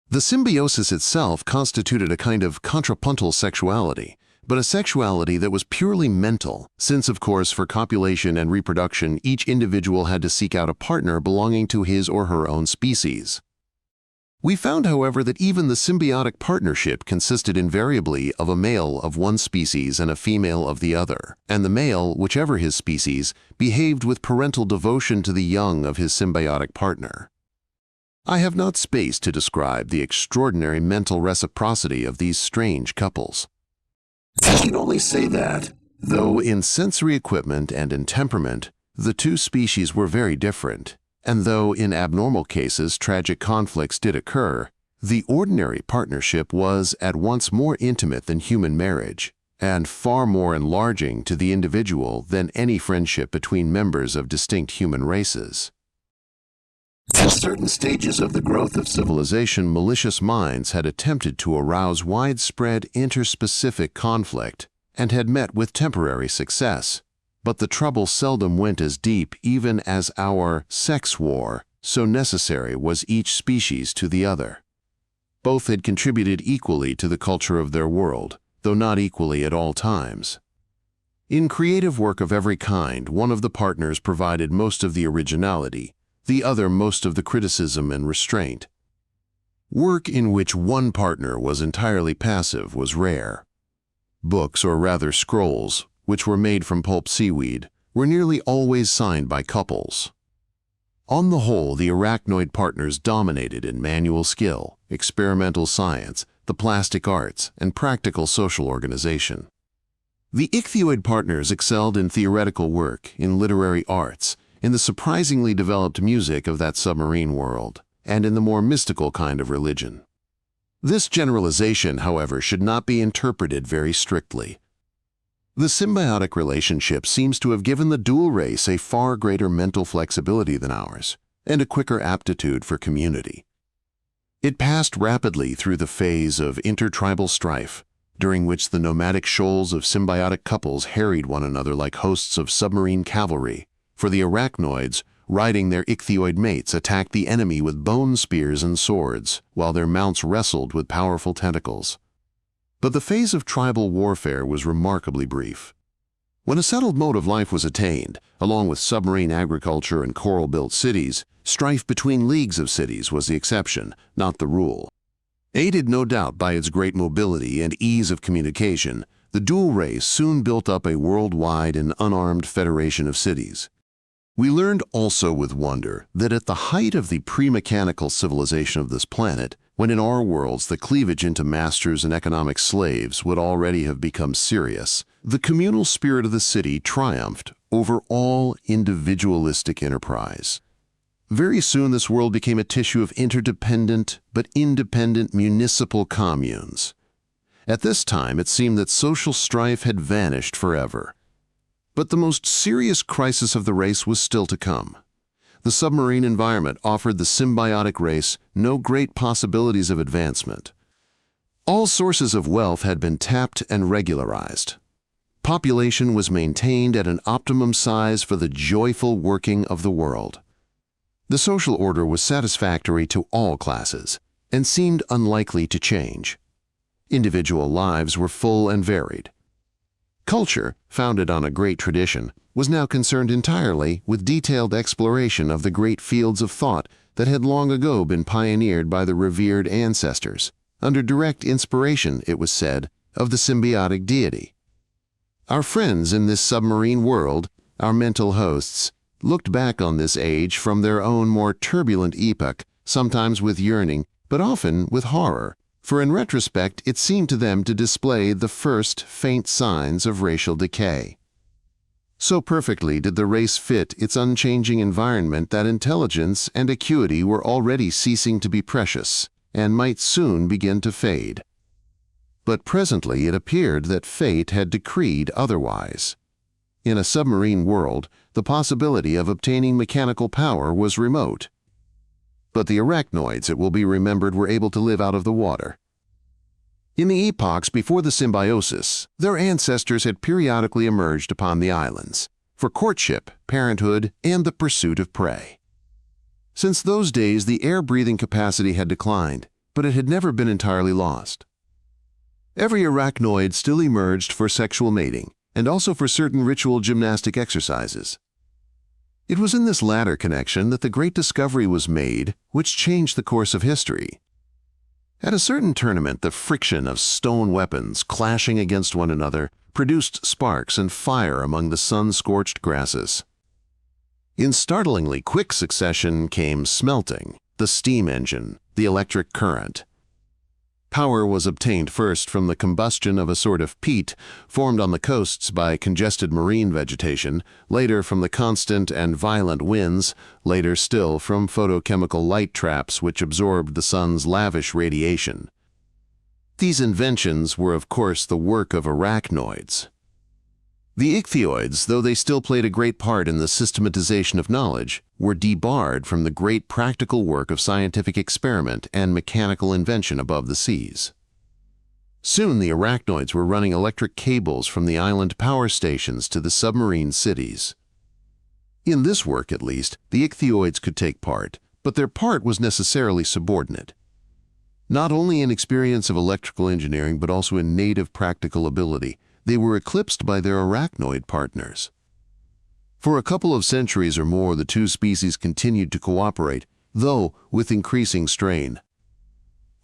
A: The symbiosis itself constituted a kind of contrapuntal sexuality, but a sexuality that was purely mental, since, of course, for copulation and reproduction, each individual had to seek out a partner belonging to his or her own species. We found, however, that even the symbiotic partnership consisted invariably of a male of one species and a female of the other, and the male, whichever his species, behaved with parental devotion to the young of his symbiotic partner. I have not space to describe the extraordinary mental reciprocity of these strange couples. I can only say that, though in sensory equipment and in temperament, the two species were very different, and though in abnormal cases tragic conflicts did occur, the ordinary partnership was at once more intimate than human marriage, and far more enlarging to the individual than any friendship between members of distinct human races. At certain stages of the growth of civilization, malicious minds had attempted to arouse widespread interspecific conflict and had met with temporary success. But the trouble seldom went as deep even as our sex war, so necessary was each species to the other. Both had contributed equally to the culture of their world, though not equally at all times. In creative work of every kind, one of the partners provided most of the originality, the other most of the criticism and restraint. Work in which one partner was entirely passive was rare. Books, or rather scrolls, which were made from pulp seaweed, were nearly always signed by couples. On the whole, the arachnoid partners dominated in manual skill, experimental science, the plastic arts, and practical social organization. The ichthyoid partners excelled in theoretical work, in literary arts, in the surprisingly developed music of that submarine world, and in the more mystical kind of religion. This generalization, however, should not be interpreted very strictly. The symbiotic relationship seems to have given the dual race a far greater mental flexibility than ours, and a quicker aptitude for community. It passed rapidly through the phase of intertribal strife, during which the nomadic shoals of symbiotic couples harried one another like hosts of submarine cavalry, for the arachnoids, riding their ichthyoid mates, attacked the enemy with bone spears and swords, while their mounts wrestled with powerful tentacles. But the phase of tribal warfare was remarkably brief. When a settled mode of life was attained, along with submarine agriculture and coral-built cities, strife between leagues of cities was the exception, not the rule. Aided no doubt by its great mobility and ease of communication, the dual race soon built up a worldwide and unarmed federation of cities. We learned also with wonder that at the height of the pre-mechanical civilization of this planet, when in our worlds the cleavage into masters and economic slaves would already have become serious, the communal spirit of the city triumphed over all individualistic enterprise. Very soon this world became a tissue of interdependent but independent municipal communes. At this time it seemed that social strife had vanished forever. But the most serious crisis of the race was still to come. The submarine environment offered the symbiotic race no great possibilities of advancement. All sources of wealth had been tapped and regularized. Population was maintained at an optimum size for the joyful working of the world. The social order was satisfactory to all classes and seemed unlikely to change. Individual lives were full and varied. Culture, founded on a great tradition, was now concerned entirely with detailed exploration of the great fields of thought that had long ago been pioneered by the revered ancestors, under direct inspiration, it was said, of the symbiotic deity. Our friends in this submarine world, our mental hosts, looked back on this age from their own more turbulent epoch, sometimes with yearning, but often with horror, for in retrospect it seemed to them to display the first faint signs of racial decay. So perfectly did the race fit its unchanging environment that intelligence and acuity were already ceasing to be precious, and might soon begin to fade. But presently it appeared that fate had decreed otherwise. In a submarine world, the possibility of obtaining mechanical power was remote. But the arachnoids, it will be remembered, were able to live out of the water. In the epochs before the symbiosis, their ancestors had periodically emerged upon the islands, for courtship, parenthood, and the pursuit of prey. Since those days, the air-breathing capacity had declined, but it had never been entirely lost. Every arachnoid still emerged for sexual mating, and also for certain ritual gymnastic exercises. It was in this latter connection that the great discovery was made which changed the course of history, At a certain tournament, the friction of stone weapons clashing against one another produced sparks and fire among the sun-scorched grasses. In startlingly quick succession came smelting, the steam engine, the electric current. Power was obtained first from the combustion of a sort of peat formed on the coasts by congested marine vegetation, later from the constant and violent winds, later still from photochemical light traps which absorbed the sun's lavish radiation. These inventions were of course the work of arachnoids. The ichthyoids, though they still played a great part in the systematization of knowledge, were debarred from the great practical work of scientific experiment and mechanical invention above the seas. Soon the arachnoids were running electric cables from the island power stations to the submarine cities. In this work, at least, the ichthyoids could take part, but their part was necessarily subordinate. Not only in experience of electrical engineering, but also in native practical ability, they were eclipsed by their arachnoid partners. For a couple of centuries or more, the two species continued to cooperate, though with increasing strain.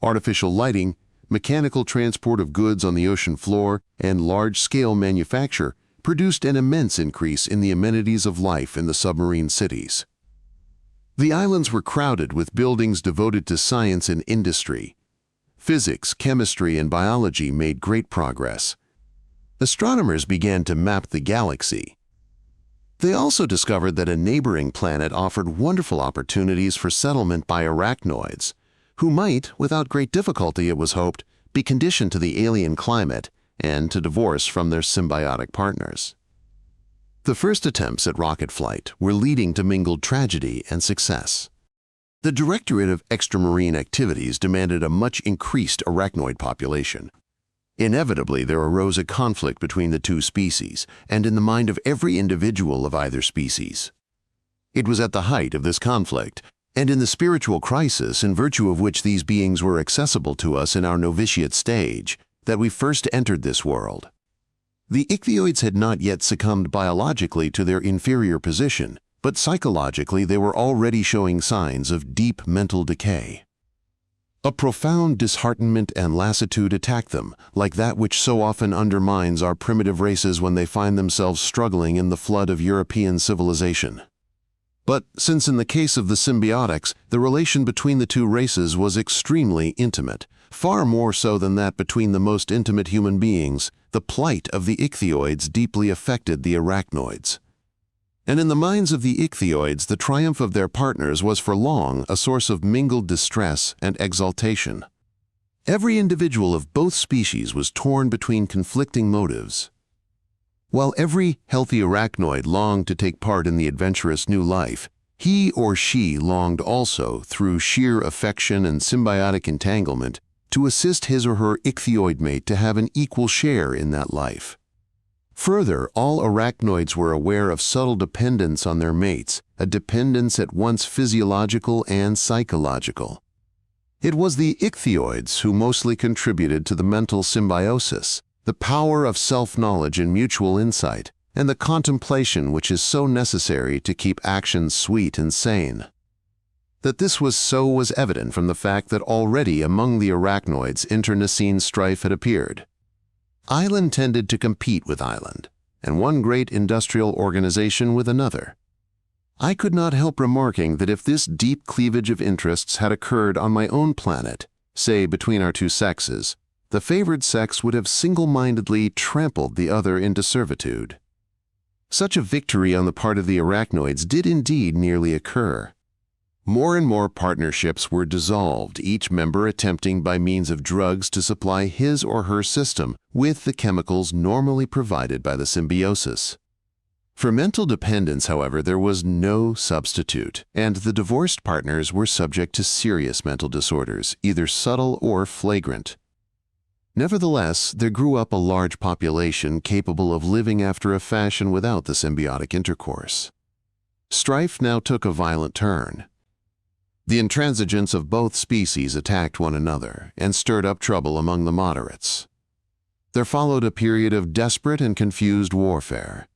A: Artificial lighting, mechanical transport of goods on the ocean floor, and large-scale manufacture produced an immense increase in the amenities of life in the submarine cities. The islands were crowded with buildings devoted to science and industry. Physics, chemistry, and biology made great progress. Astronomers began to map the galaxy. They also discovered that a neighboring planet offered wonderful opportunities for settlement by arachnoids, who might, without great difficulty it was hoped, be conditioned to the alien climate and to divorce from their symbiotic partners. The first attempts at rocket flight were leading to mingled tragedy and success. The Directorate of Extramarine Activities demanded a much increased arachnoid population. Inevitably, there arose a conflict between the two species and in the mind of every individual of either species. It was at the height of this conflict, and in the spiritual crisis in virtue of which these beings were accessible to us in our novitiate stage, that we first entered this world. The ichthyoids had not yet succumbed biologically to their inferior position, but psychologically they were already showing signs of deep mental decay. A profound disheartenment and lassitude attacked them, like that which so often undermines our primitive races when they find themselves struggling in the flood of European civilization. But since in the case of the symbiotics, the relation between the two races was extremely intimate, far more so than that between the most intimate human beings, the plight of the ichthyoids deeply affected the arachnoids. And in the minds of the ichthyoids, the triumph of their partners was for long a source of mingled distress and exaltation. Every individual of both species was torn between conflicting motives. While every healthy arachnoid longed to take part in the adventurous new life, he or she longed also, through sheer affection and symbiotic entanglement, to assist his or her ichthyoid mate to have an equal share in that life. Further, all arachnoids were aware of subtle dependence on their mates, a dependence at once physiological and psychological. It was the ichthyoids who mostly contributed to the mental symbiosis, the power of self-knowledge and mutual insight, and the contemplation which is so necessary to keep actions sweet and sane. That this was so was evident from the fact that already among the arachnoids internecine strife had appeared. Island tended to compete with island, and one great industrial organization with another. I could not help remarking that if this deep cleavage of interests had occurred on my own planet, say between our two sexes, the favored sex would have single-mindedly trampled the other into servitude. Such a victory on the part of the arachnoids did indeed nearly occur. More and more partnerships were dissolved, each member attempting by means of drugs to supply his or her system with the chemicals normally provided by the symbiosis. For mental dependence, however, there was no substitute, and the divorced partners were subject to serious mental disorders, either subtle or flagrant. Nevertheless, there grew up a large population capable of living after a fashion without the symbiotic intercourse. Strife now took a violent turn. The intransigence of both species attacked one another and stirred up trouble among the moderates. There followed a period of desperate and confused warfare.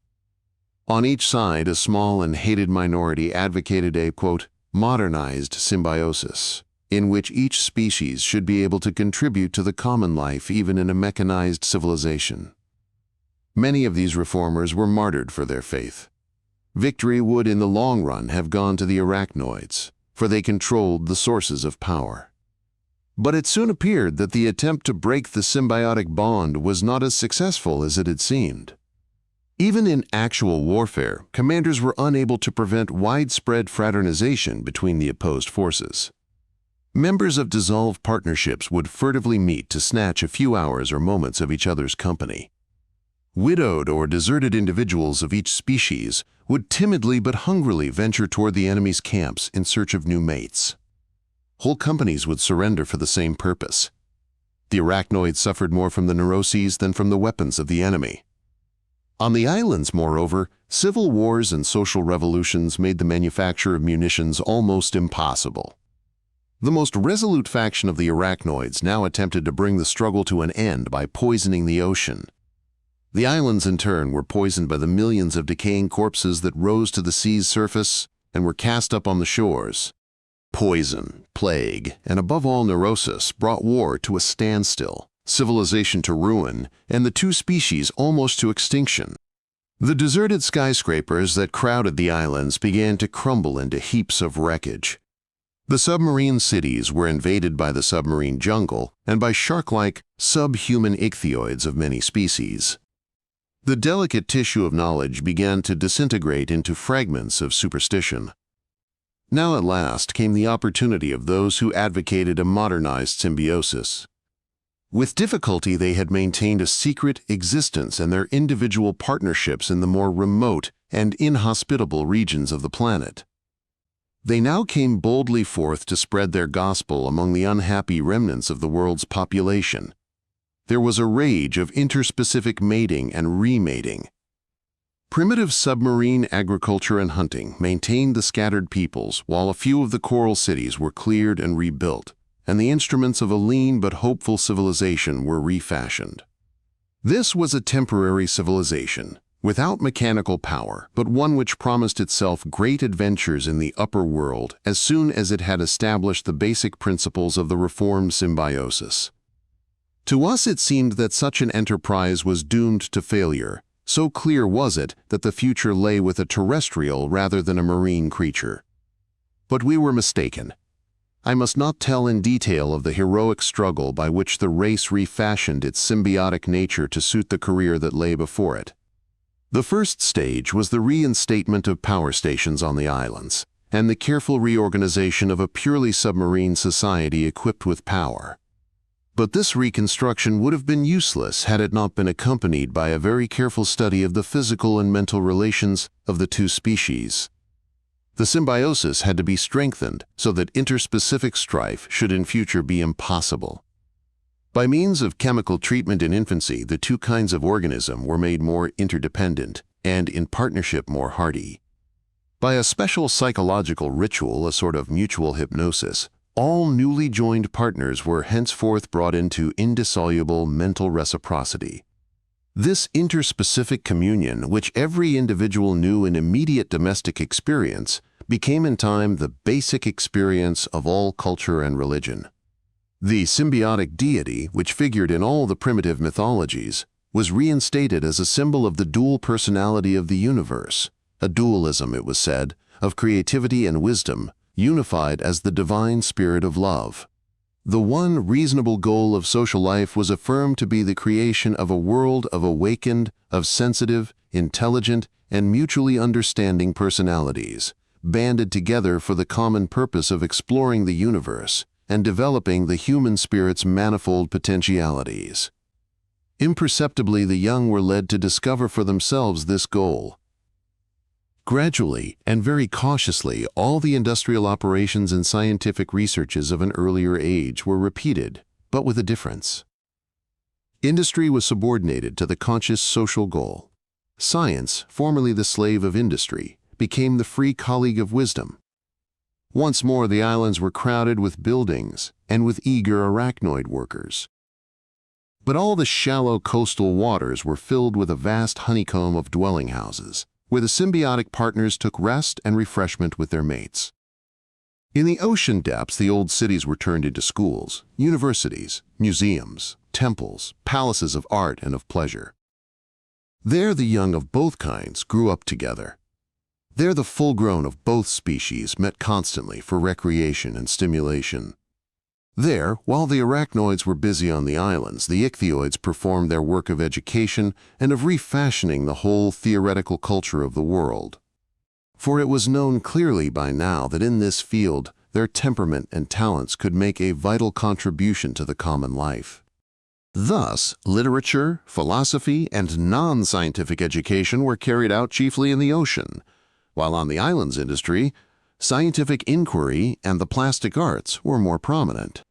A: On each side, a small and hated minority advocated a, quote, modernized symbiosis, in which each species should be able to contribute to the common life even in a mechanized civilization. Many of these reformers were martyred for their faith. Victory would in the long run have gone to the arachnoids, for they controlled the sources of power. But it soon appeared that the attempt to break the symbiotic bond was not as successful as it had seemed. Even in actual warfare, commanders were unable to prevent widespread fraternization between the opposed forces. Members of dissolved partnerships would furtively meet to snatch a few hours or moments of each other's company. Widowed or deserted individuals of each species would timidly but hungrily venture toward the enemy's camps in search of new mates. Whole companies would surrender for the same purpose. The arachnoids suffered more from the neuroses than from the weapons of the enemy. On the islands, moreover, civil wars and social revolutions made the manufacture of munitions almost impossible. The most resolute faction of the arachnoids now attempted to bring the struggle to an end by poisoning the ocean. The islands, in turn, were poisoned by the millions of decaying corpses that rose to the sea's surface and were cast up on the shores. Poison, plague, and above all neurosis brought war to a standstill, civilization to ruin, and the two species almost to extinction. The deserted skyscrapers that crowded the islands began to crumble into heaps of wreckage. The submarine cities were invaded by the submarine jungle and by shark-like, subhuman ichthyoids of many species. The delicate tissue of knowledge began to disintegrate into fragments of superstition. Now at last came the opportunity of those who advocated a modernized symbiosis. With difficulty they had maintained a secret existence and their individual partnerships in the more remote and inhospitable regions of the planet. They now came boldly forth to spread their gospel among the unhappy remnants of the world's population. There was a rage of interspecific mating and remating. Primitive submarine agriculture and hunting maintained the scattered peoples, while a few of the coral cities were cleared and rebuilt, and the instruments of a lean but hopeful civilization were refashioned. This was a temporary civilization, without mechanical power, but one which promised itself great adventures in the upper world as soon as it had established the basic principles of the reformed symbiosis. To us it seemed that such an enterprise was doomed to failure. So clear was it that the future lay with a terrestrial rather than a marine creature. But we were mistaken. I must not tell in detail of the heroic struggle by which the race refashioned its symbiotic nature to suit the career that lay before it. The first stage was the reinstatement of power stations on the islands, and the careful reorganization of a purely submarine society equipped with power. But this reconstruction would have been useless had it not been accompanied by a very careful study of the physical and mental relations of the two species. The symbiosis had to be strengthened so that interspecific strife should in future be impossible. By means of chemical treatment in infancy, the two kinds of organism were made more interdependent and in partnership more hardy. By a special psychological ritual, a sort of mutual hypnosis, all newly joined partners were henceforth brought into indissoluble mental reciprocity. This interspecific communion, which every individual knew in immediate domestic experience, became in time the basic experience of all culture and religion. The symbiotic deity, which figured in all the primitive mythologies, was reinstated as a symbol of the dual personality of the universe, a dualism, it was said, of creativity and wisdom, unified as the divine spirit of love. The one reasonable goal of social life was affirmed to be the creation of a world of awakened, of sensitive, intelligent, and mutually understanding personalities, banded together for the common purpose of exploring the universe and developing the human spirit's manifold potentialities. Imperceptibly, the young were led to discover for themselves this goal. Gradually, and very cautiously, all the industrial operations and scientific researches of an earlier age were repeated, but with a difference. Industry was subordinated to the conscious social goal. Science, formerly the slave of industry, became the free colleague of wisdom. Once more the islands were crowded with buildings and with eager arachnoid workers. But all the shallow coastal waters were filled with a vast honeycomb of dwelling houses, where the symbiotic partners took rest and refreshment with their mates. In the ocean depths, the old cities were turned into schools, universities, museums, temples, palaces of art and of pleasure. There the young of both kinds grew up together. There the full-grown of both species met constantly for recreation and stimulation. There, while the arachnoids were busy on the islands, the ichthyoids performed their work of education and of refashioning the whole theoretical culture of the world. For it was known clearly by now that in this field their temperament and talents could make a vital contribution to the common life. Thus, literature, philosophy, and non-scientific education were carried out chiefly in the ocean, while on the islands industry, scientific inquiry and the plastic arts were more prominent.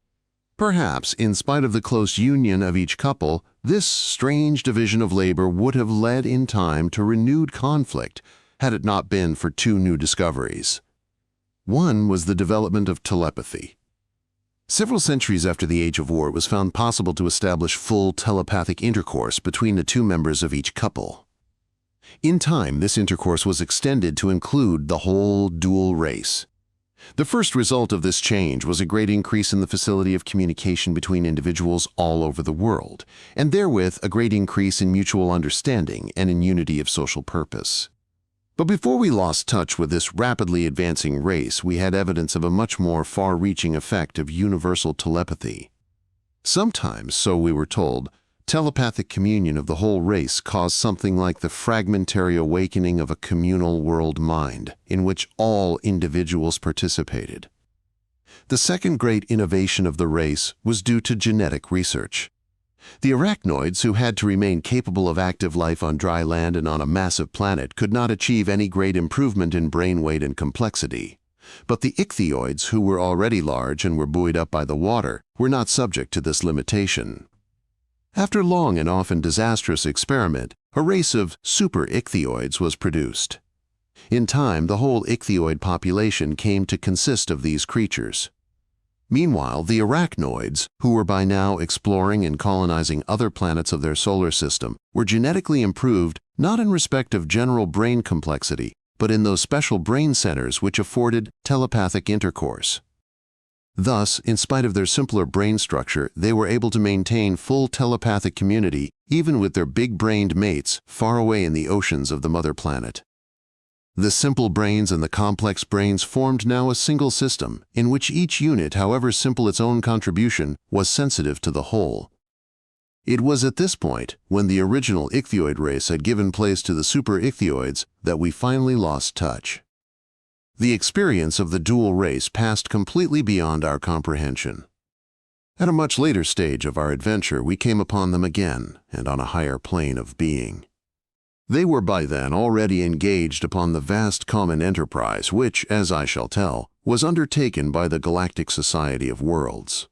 A: Perhaps, in spite of the close union of each couple, this strange division of labor would have led in time to renewed conflict had it not been for two new discoveries. One was the development of telepathy. Several centuries after the Age of War, it was found possible to establish full telepathic intercourse between the two members of each couple. In time, this intercourse was extended to include the whole dual race. The first result of this change was a great increase in the facility of communication between individuals all over the world, and therewith a great increase in mutual understanding and in unity of social purpose. But before we lost touch with this rapidly advancing race, we had evidence of a much more far-reaching effect of universal telepathy. Sometimes, so we were told, telepathic communion of the whole race caused something like the fragmentary awakening of a communal world mind, in which all individuals participated. The second great innovation of the race was due to genetic research. The arachnoids, who had to remain capable of active life on dry land and on a massive planet, could not achieve any great improvement in brain weight and complexity. But the ichthyoids, who were already large and were buoyed up by the water, were not subject to this limitation. After long and often disastrous experiment, a race of super ichthyoids was produced. In time, the whole ichthyoid population came to consist of these creatures. Meanwhile, the arachnoids, who were by now exploring and colonizing other planets of their solar system, were genetically improved not in respect of general brain complexity, but in those special brain centers which afforded telepathic intercourse. Thus, in spite of their simpler brain structure, they were able to maintain full telepathic community even with their big-brained mates far away in the oceans of the mother planet. The simple brains and the complex brains formed now a single system, in which each unit, however simple its own contribution, was sensitive to the whole. It was at this point, when the original ichthyoid race had given place to the super ichthyoids, that we finally lost touch. The experience of the dual race passed completely beyond our comprehension. At a much later stage of our adventure, we came upon them again, and on a higher plane of being. They were by then already engaged upon the vast common enterprise which, as I shall tell, was undertaken by the Galactic Society of Worlds.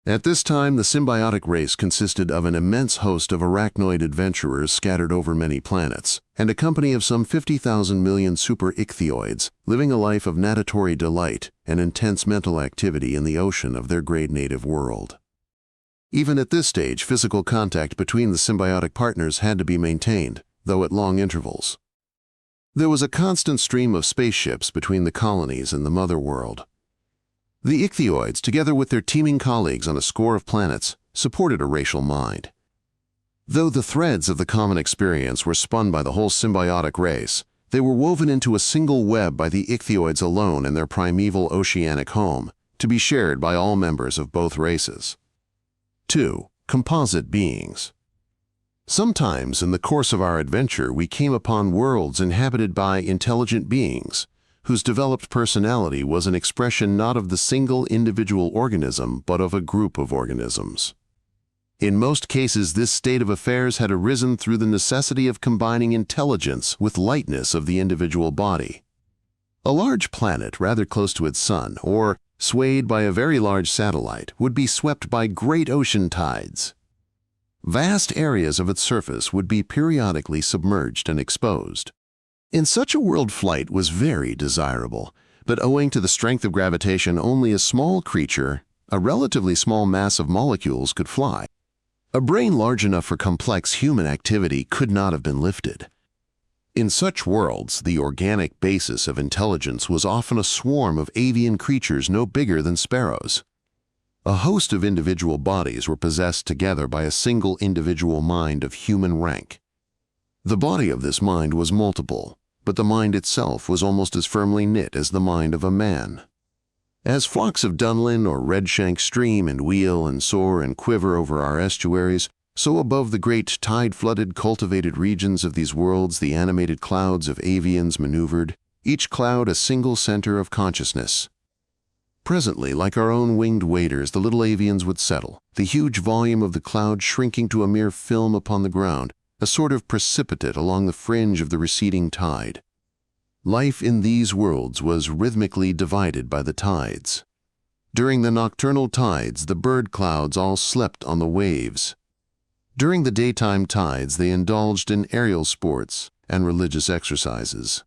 A: At this time, the symbiotic race consisted of an immense host of arachnoid adventurers scattered over many planets, and a company of some 50,000 million super ichthyoids living a life of natatory delight and intense mental activity in the ocean of their great native world. Even at this stage, physical contact between the symbiotic partners had to be maintained, though at long intervals. There was a constant stream of spaceships between the colonies and the mother world. The ichthyoids, together with their teeming colleagues on a score of planets, supported a racial mind. Though the threads of the common experience were spun by the whole symbiotic race, they were woven into a single web by the ichthyoids alone in their primeval oceanic home, to be shared by all members of both races. 2. Composite beings. Sometimes in the course of our adventure, we came upon worlds inhabited by intelligent beings, whose developed personality was an expression not of the single individual organism, but of a group of organisms. In most cases, this state of affairs had arisen through the necessity of combining intelligence with lightness of the individual body. A large planet rather close to its sun, or swayed by a very large satellite, would be swept by great ocean tides. Vast areas of its surface would be periodically submerged and exposed. In such a world, flight was very desirable, but owing to the strength of gravitation, only a small creature, a relatively small mass of molecules, could fly. A brain large enough for complex human activity could not have been lifted. In such worlds, the organic basis of intelligence was often a swarm of avian creatures no bigger than sparrows. A host of individual bodies were possessed together by a single individual mind of human rank. The body of this mind was multiple, but the mind itself was almost as firmly knit as the mind of a man. As flocks of dunlin or redshank stream and wheel and soar and quiver over our estuaries, so above the great tide-flooded cultivated regions of these worlds the animated clouds of avians maneuvered, each cloud a single center of consciousness. Presently, like our own winged waders, the little avians would settle, the huge volume of the cloud shrinking to a mere film upon the ground, a sort of precipitate along the fringe of the receding tide. Life in these worlds was rhythmically divided by the tides. During the nocturnal tides, the bird clouds all slept on the waves. During the daytime tides, they indulged in aerial sports and religious exercises.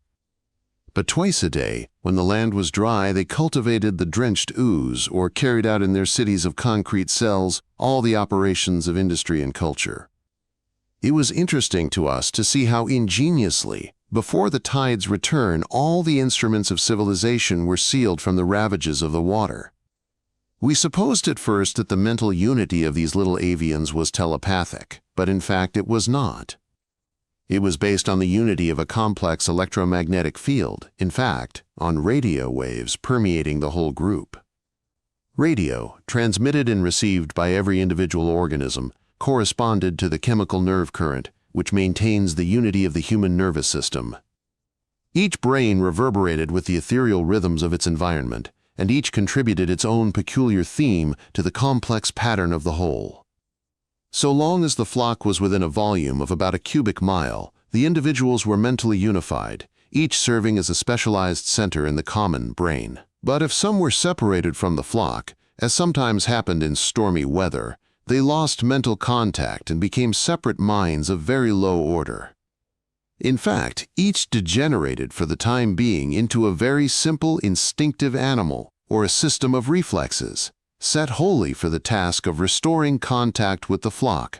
A: But twice a day, when the land was dry, they cultivated the drenched ooze or carried out in their cities of concrete cells all the operations of industry and culture. It was interesting to us to see how ingeniously, before the tide's return, all the instruments of civilization were sealed from the ravages of the water. We supposed at first that the mental unity of these little avians was telepathic, but in fact it was not. It was based on the unity of a complex electromagnetic field, in fact, on radio waves permeating the whole group. Radio, transmitted and received by every individual organism, corresponded to the chemical nerve current, which maintains the unity of the human nervous system. Each brain reverberated with the ethereal rhythms of its environment, and each contributed its own peculiar theme to the complex pattern of the whole. So long as the flock was within a volume of about a cubic mile, the individuals were mentally unified, each serving as a specialized center in the common brain. But if some were separated from the flock, as sometimes happened in stormy weather, they lost mental contact and became separate minds of very low order. In fact, each degenerated for the time being into a very simple instinctive animal or a system of reflexes, set wholly for the task of restoring contact with the flock.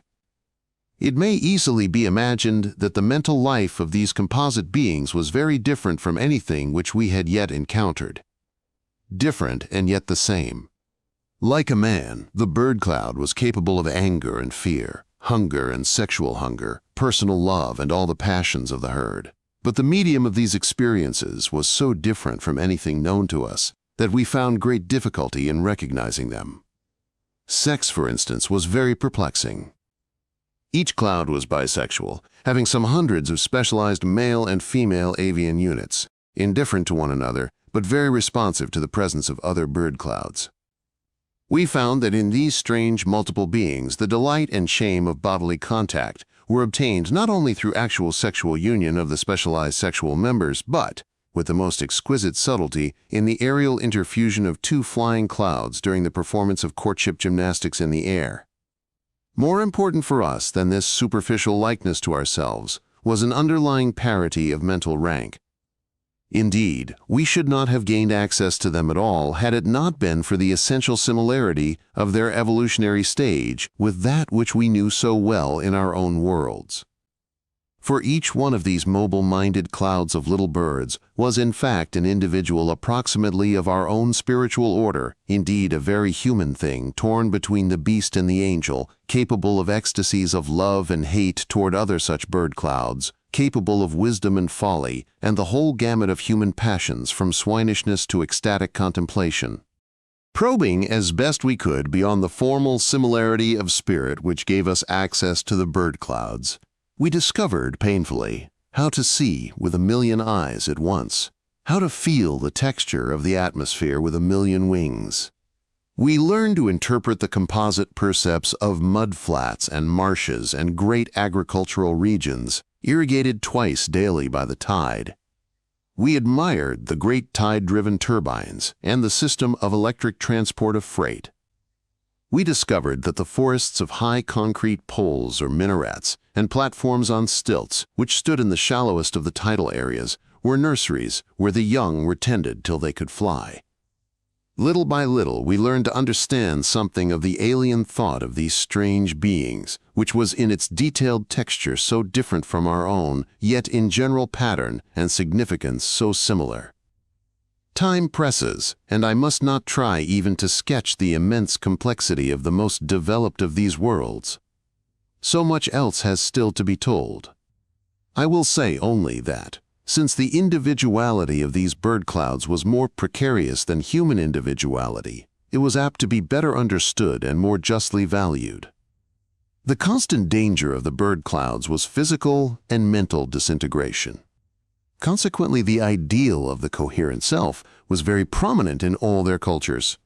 A: It may easily be imagined that the mental life of these composite beings was very different from anything which we had yet encountered. Different and yet the same. Like a man, the bird cloud was capable of anger and fear, hunger and sexual hunger, personal love and all the passions of the herd. But the medium of these experiences was so different from anything known to us that we found great difficulty in recognizing them. Sex, for instance, was very perplexing. Each cloud was bisexual, having some hundreds of specialized male and female avian units, indifferent to one another, but very responsive to the presence of other bird clouds. We found that in these strange multiple beings, the delight and shame of bodily contact were obtained not only through actual sexual union of the specialized sexual members, but, with the most exquisite subtlety, in the aerial interfusion of two flying clouds during the performance of courtship gymnastics in the air. More important for us than this superficial likeness to ourselves was an underlying parity of mental rank. Indeed, we should not have gained access to them at all had it not been for the essential similarity of their evolutionary stage with that which we knew so well in our own worlds. For each one of these mobile-minded clouds of little birds was in fact an individual approximately of our own spiritual order, indeed a very human thing, torn between the beast and the angel, capable of ecstasies of love and hate toward other such bird clouds, capable of wisdom and folly, and the whole gamut of human passions from swinishness to ecstatic contemplation. Probing as best we could beyond the formal similarity of spirit which gave us access to the bird clouds, we discovered painfully how to see with a million eyes at once, how to feel the texture of the atmosphere with a million wings. We learned to interpret the composite percepts of mud flats and marshes and great agricultural regions, irrigated twice daily by the tide. We admired the great tide-driven turbines and the system of electric transport of freight. We discovered that the forests of high concrete poles or minarets and platforms on stilts, which stood in the shallowest of the tidal areas, were nurseries where the young were tended till they could fly. Little by little, we learned to understand something of the alien thought of these strange beings, which was in its detailed texture so different from our own, yet in general pattern and significance so similar. Time presses, and I must not try even to sketch the immense complexity of the most developed of these worlds. So much else has still to be told. I will say only that, since the individuality of these bird clouds was more precarious than human individuality, it was apt to be better understood and more justly valued. The constant danger of the bird clouds was physical and mental disintegration. Consequently, the ideal of the coherent self was very prominent in all their cultures.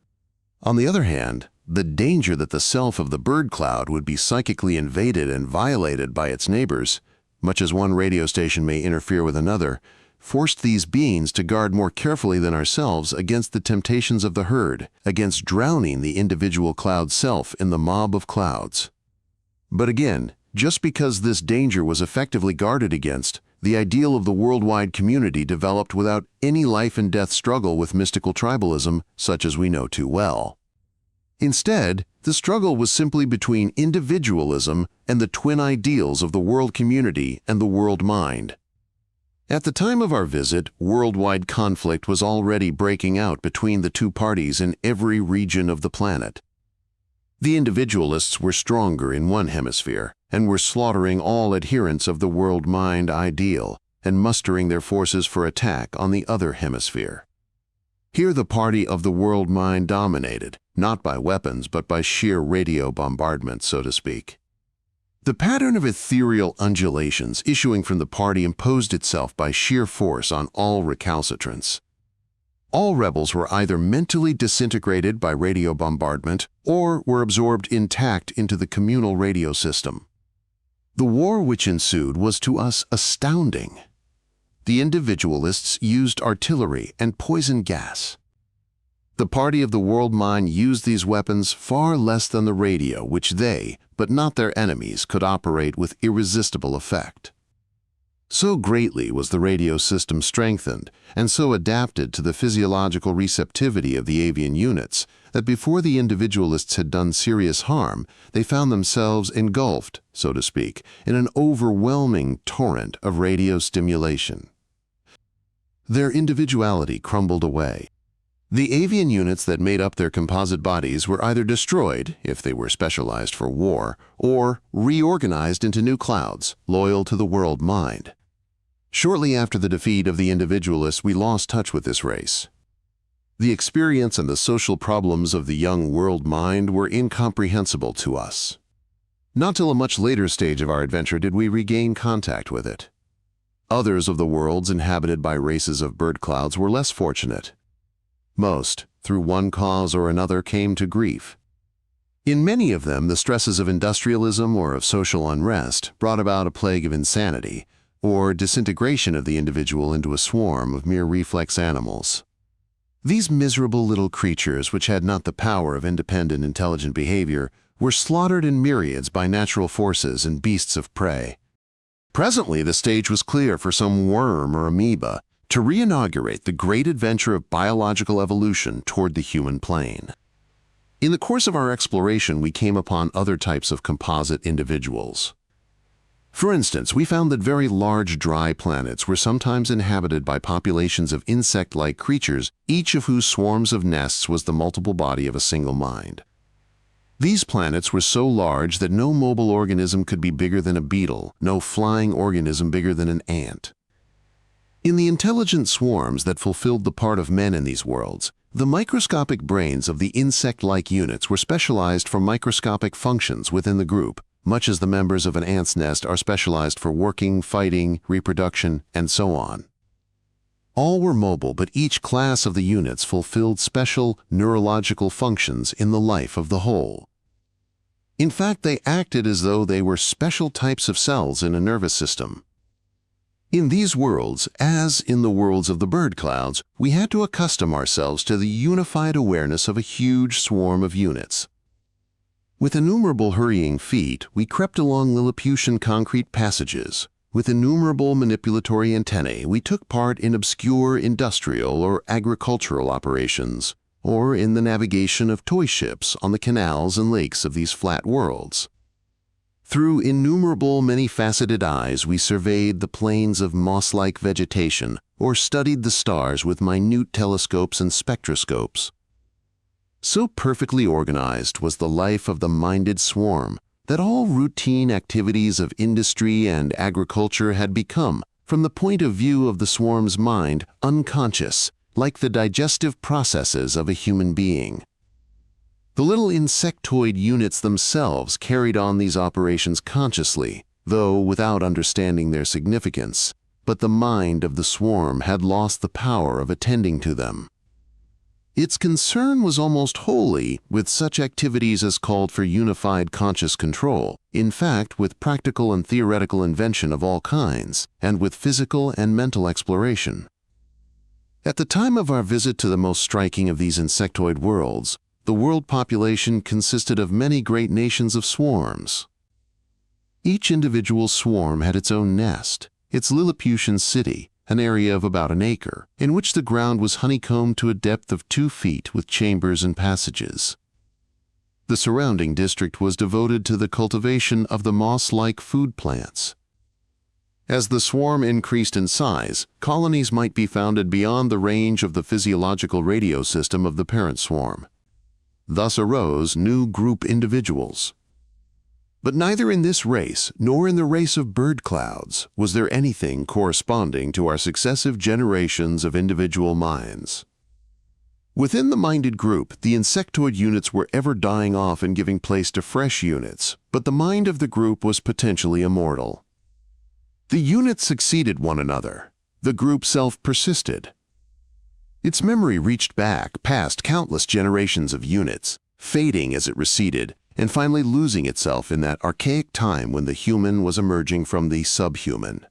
A: On the other hand, the danger that the self of the bird cloud would be psychically invaded and violated by its neighbors, much as one radio station may interfere with another, forced these beings to guard more carefully than ourselves against the temptations of the herd, against drowning the individual cloud self in the mob of clouds. But again, just because this danger was effectively guarded against, the ideal of the worldwide community developed without any life and death struggle with mystical tribalism, such as we know too well. Instead, the struggle was simply between individualism and the twin ideals of the world community and the world mind. At the time of our visit, worldwide conflict was already breaking out between the two parties in every region of the planet. The individualists were stronger in one hemisphere and were slaughtering all adherents of the world mind ideal and mustering their forces for attack on the other hemisphere. Here the party of the world mind dominated, not by weapons but by sheer radio bombardment, so to speak. The pattern of ethereal undulations issuing from the party imposed itself by sheer force on all recalcitrants. All rebels were either mentally disintegrated by radio bombardment or were absorbed intact into the communal radio system. The war which ensued was to us astounding. The individualists used artillery and poison gas. The party of the world mind used these weapons far less than the radio, which they, but not their enemies, could operate with irresistible effect. So greatly was the radio system strengthened and so adapted to the physiological receptivity of the avian units that before the individualists had done serious harm, they found themselves engulfed, so to speak, in an overwhelming torrent of radio stimulation. Their individuality crumbled away. The avian units that made up their composite bodies were either destroyed, if they were specialized for war, or reorganized into new clouds, loyal to the world mind. Shortly after the defeat of the individualists, we lost touch with this race. The experience and the social problems of the young world mind were incomprehensible to us. Not till a much later stage of our adventure did we regain contact with it. Others of the worlds inhabited by races of bird clouds were less fortunate. Most, through one cause or another, came to grief. In many of them, the stresses of industrialism or of social unrest brought about a plague of insanity, or disintegration of the individual into a swarm of mere reflex animals. These miserable little creatures, which had not the power of independent, intelligent behavior, were slaughtered in myriads by natural forces and beasts of prey. Presently, the stage was clear for some worm or amoeba to reinaugurate the great adventure of biological evolution toward the human plane. In the course of our exploration, we came upon other types of composite individuals. For instance, we found that very large dry planets were sometimes inhabited by populations of insect-like creatures, each of whose swarms of nests was the multiple body of a single mind. These planets were so large that no mobile organism could be bigger than a beetle, no flying organism bigger than an ant. In the intelligent swarms that fulfilled the part of men in these worlds, the microscopic brains of the insect-like units were specialized for microscopic functions within the group, much as the members of an ant's nest are specialized for working, fighting, reproduction, and so on. All were mobile, but each class of the units fulfilled special neurological functions in the life of the whole. In fact, they acted as though they were special types of cells in a nervous system. In these worlds, as in the worlds of the bird clouds, we had to accustom ourselves to the unified awareness of a huge swarm of units. With innumerable hurrying feet, we crept along Lilliputian concrete passages. With innumerable manipulatory antennae, we took part in obscure industrial or agricultural operations. or in the navigation of toy ships on the canals and lakes of these flat worlds. Through innumerable many-faceted eyes, we surveyed the plains of moss-like vegetation or studied the stars with minute telescopes and spectroscopes. So perfectly organized was the life of the minded swarm that all routine activities of industry and agriculture had become, from the point of view of the swarm's mind, unconscious, like the digestive processes of a human being. The little insectoid units themselves carried on these operations consciously, though without understanding their significance, but the mind of the swarm had lost the power of attending to them. Its concern was almost wholly with such activities as called for unified conscious control, in fact with practical and theoretical invention of all kinds, and with physical and mental exploration. At the time of our visit to the most striking of these insectoid worlds, the world population consisted of many great nations of swarms. Each individual swarm had its own nest, its Lilliputian city, an area of about an acre, in which the ground was honeycombed to a depth of 2 feet with chambers and passages. The surrounding district was devoted to the cultivation of the moss-like food plants. As the swarm increased in size, colonies might be founded beyond the range of the physiological radio system of the parent swarm. Thus arose new group individuals. But neither in this race nor in the race of bird clouds was there anything corresponding to our successive generations of individual minds. Within the minded group, the insectoid units were ever dying off and giving place to fresh units, but the mind of the group was potentially immortal. The units succeeded one another. The group self persisted. Its memory reached back past countless generations of units, fading as it receded, and finally losing itself in that archaic time when the human was emerging from the subhuman.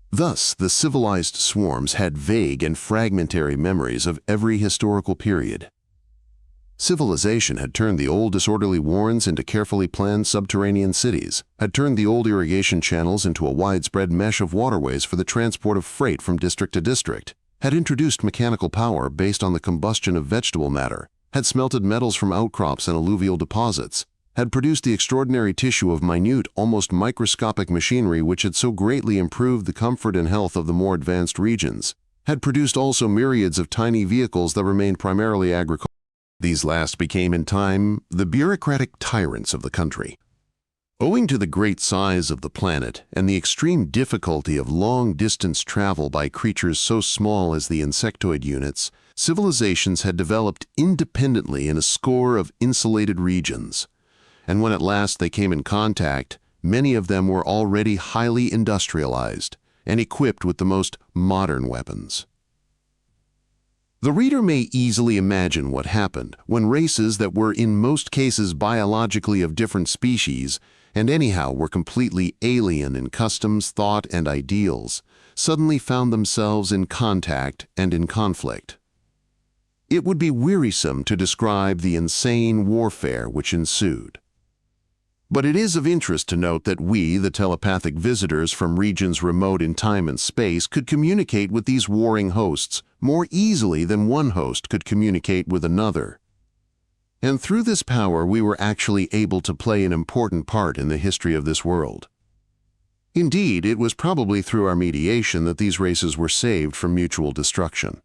A: Thus, the civilized swarms had vague and fragmentary memories of every historical period. Civilization had turned the old disorderly warrens into carefully planned subterranean cities, had turned the old irrigation channels into a widespread mesh of waterways for the transport of freight from district to district, had introduced mechanical power based on the combustion of vegetable matter, had smelted metals from outcrops and alluvial deposits, had produced the extraordinary tissue of minute, almost microscopic machinery which had so greatly improved the comfort and health of the more advanced regions, had produced also myriads of tiny vehicles that remained primarily agricultural. These last became in time the bureaucratic tyrants of the country. Owing to the great size of the planet and the extreme difficulty of long-distance travel by creatures so small as the insectoid units, civilizations had developed independently in a score of insulated regions. And when at last they came in contact, many of them were already highly industrialized and equipped with the most modern weapons. The reader may easily imagine what happened when races that were in most cases biologically of different species and anyhow were completely alien in customs, thought, and ideals, suddenly found themselves in contact and in conflict. It would be wearisome to describe the insane warfare which ensued. But it is of interest to note that we, the telepathic visitors from regions remote in time and space, could communicate with these warring hosts more easily than one host could communicate with another. And through this power we were actually able to play an important part in the history of this world. Indeed, it was probably through our mediation that these races were saved from mutual destruction.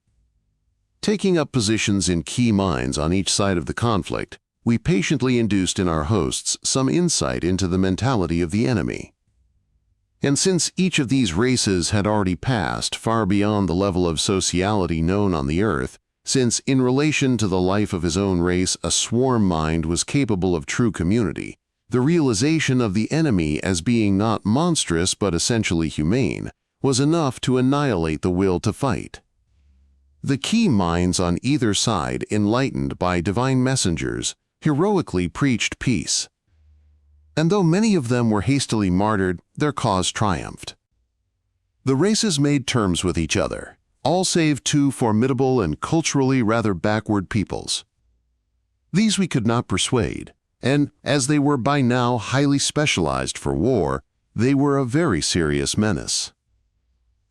A: Taking up positions in key minds on each side of the conflict, we patiently induced in our hosts some insight into the mentality of the enemy. And since each of these races had already passed far beyond the level of sociality known on the Earth, since in relation to the life of his own race a swarm mind was capable of true community, the realization of the enemy as being not monstrous but essentially humane was enough to annihilate the will to fight. The key minds on either side, enlightened by divine messengers, heroically preached peace. And though many of them were hastily martyred, their cause triumphed. The races made terms with each other, all save 2 formidable and culturally rather backward peoples. These we could not persuade, and as they were by now highly specialized for war, they were a very serious menace.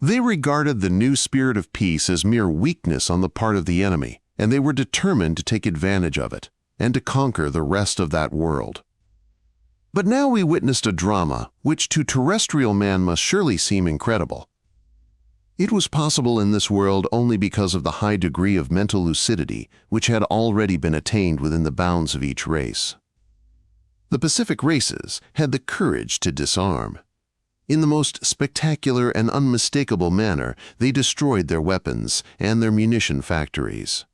A: They regarded the new spirit of peace as mere weakness on the part of the enemy, and they were determined to take advantage of it and to conquer the rest of that world. But now we witnessed a drama which to terrestrial man must surely seem incredible. It was possible in this world only because of the high degree of mental lucidity which had already been attained within the bounds of each race. The Pacific races had the courage to disarm. In the most spectacular and unmistakable manner, they destroyed their weapons and their munition factories.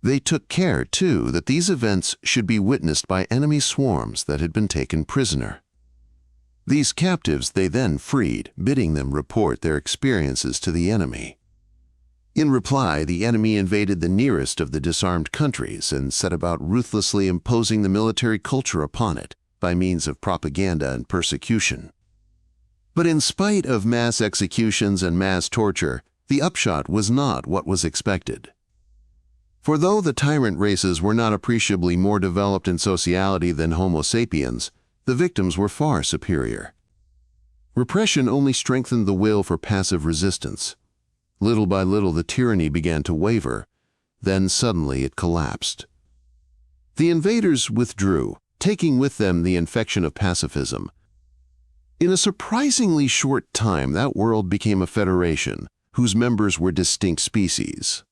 A: They took care, too, that these events should be witnessed by enemy swarms that had been taken prisoner. These captives they then freed, bidding them report their experiences to the enemy. In reply, the enemy invaded the nearest of the disarmed countries and set about ruthlessly imposing the military culture upon it by means of propaganda and persecution. But in spite of mass executions and mass torture, the upshot was not what was expected. For though the tyrant races were not appreciably more developed in sociality than Homo sapiens, the victims were far superior. Repression only strengthened the will for passive resistance. Little by little the tyranny began to waver, then suddenly it collapsed. The invaders withdrew, taking with them the infection of pacifism. In a surprisingly short time, that world became a federation, whose members were distinct species.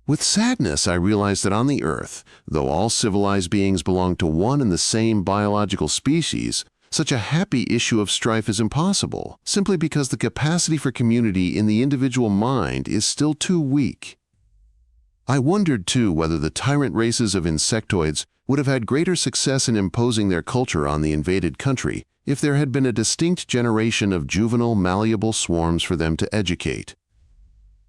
A: With sadness, I realized that on the Earth, though all civilized beings belong to one and the same biological species, such a happy issue of strife is impossible, simply because the capacity for community in the individual mind is still too weak. I wondered, too, whether the tyrant races of insectoids would have had greater success in imposing their culture on the invaded country if there had been a distinct generation of juvenile, malleable swarms for them to educate.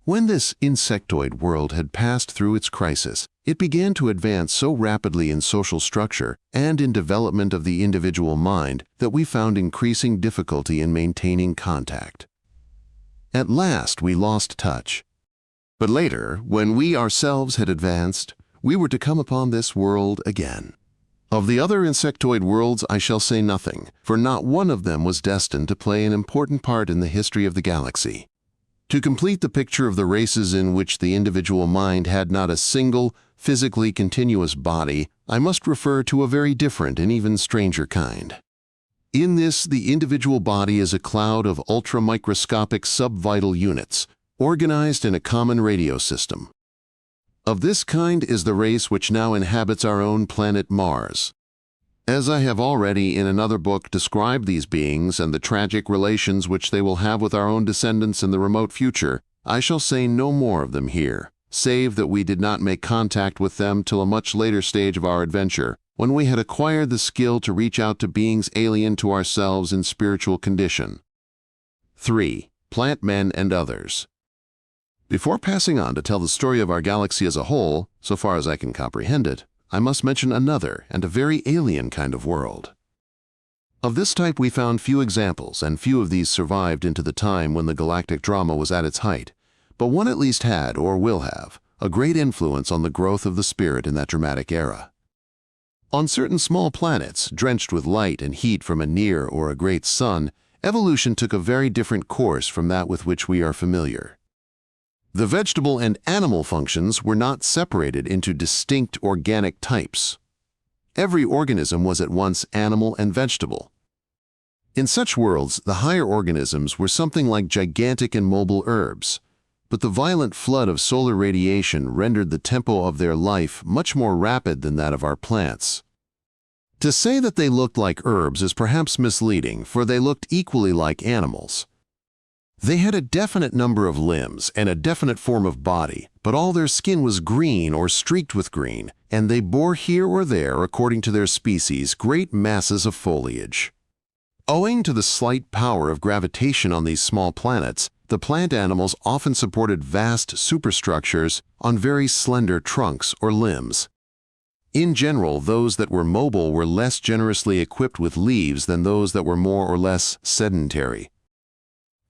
A: When this insectoid world had passed through its crisis, it began to advance so rapidly in social structure and in development of the individual mind that we found increasing difficulty in maintaining contact. At last we lost touch. But later, when we ourselves had advanced, we were to come upon this world again. Of the other insectoid worlds I shall say nothing, for not one of them was destined to play an important part in the history of the galaxy. To complete the picture of the races in which the individual mind had not a single, physically continuous body, I must refer to a very different and even stranger kind. In this, the individual body is a cloud of ultramicroscopic subvital units, organized in a common radio system. Of this kind is the race which now inhabits our own planet Mars. As I have already in another book described these beings and the tragic relations which they will have with our own descendants in the remote future, I shall say no more of them here, save that we did not make contact with them till a much later stage of our adventure, when we had acquired the skill to reach out to beings alien to ourselves in spiritual condition. 3. Plant men and others. Before passing on to tell the story of our galaxy as a whole, so far as I can comprehend it, I must mention another and a very alien kind of world. Of this type we found few examples, and few of these survived into the time when the galactic drama was at its height, but one at least had, or will have, a great influence on the growth of the spirit in that dramatic era. On certain small planets, drenched with light and heat from a near or a great sun, evolution took a very different course from that with which we are familiar. The vegetable and animal functions were not separated into distinct organic types. Every organism was at once animal and vegetable. In such worlds, the higher organisms were something like gigantic and mobile herbs, but the violent flood of solar radiation rendered the tempo of their life much more rapid than that of our plants. To say that they looked like herbs is perhaps misleading, for they looked equally like animals. They had a definite number of limbs and a definite form of body, but all their skin was green or streaked with green, and they bore here or there, according to their species, great masses of foliage. Owing to the slight power of gravitation on these small planets, the plant animals often supported vast superstructures on very slender trunks or limbs. In general, those that were mobile were less generously equipped with leaves than those that were more or less sedentary.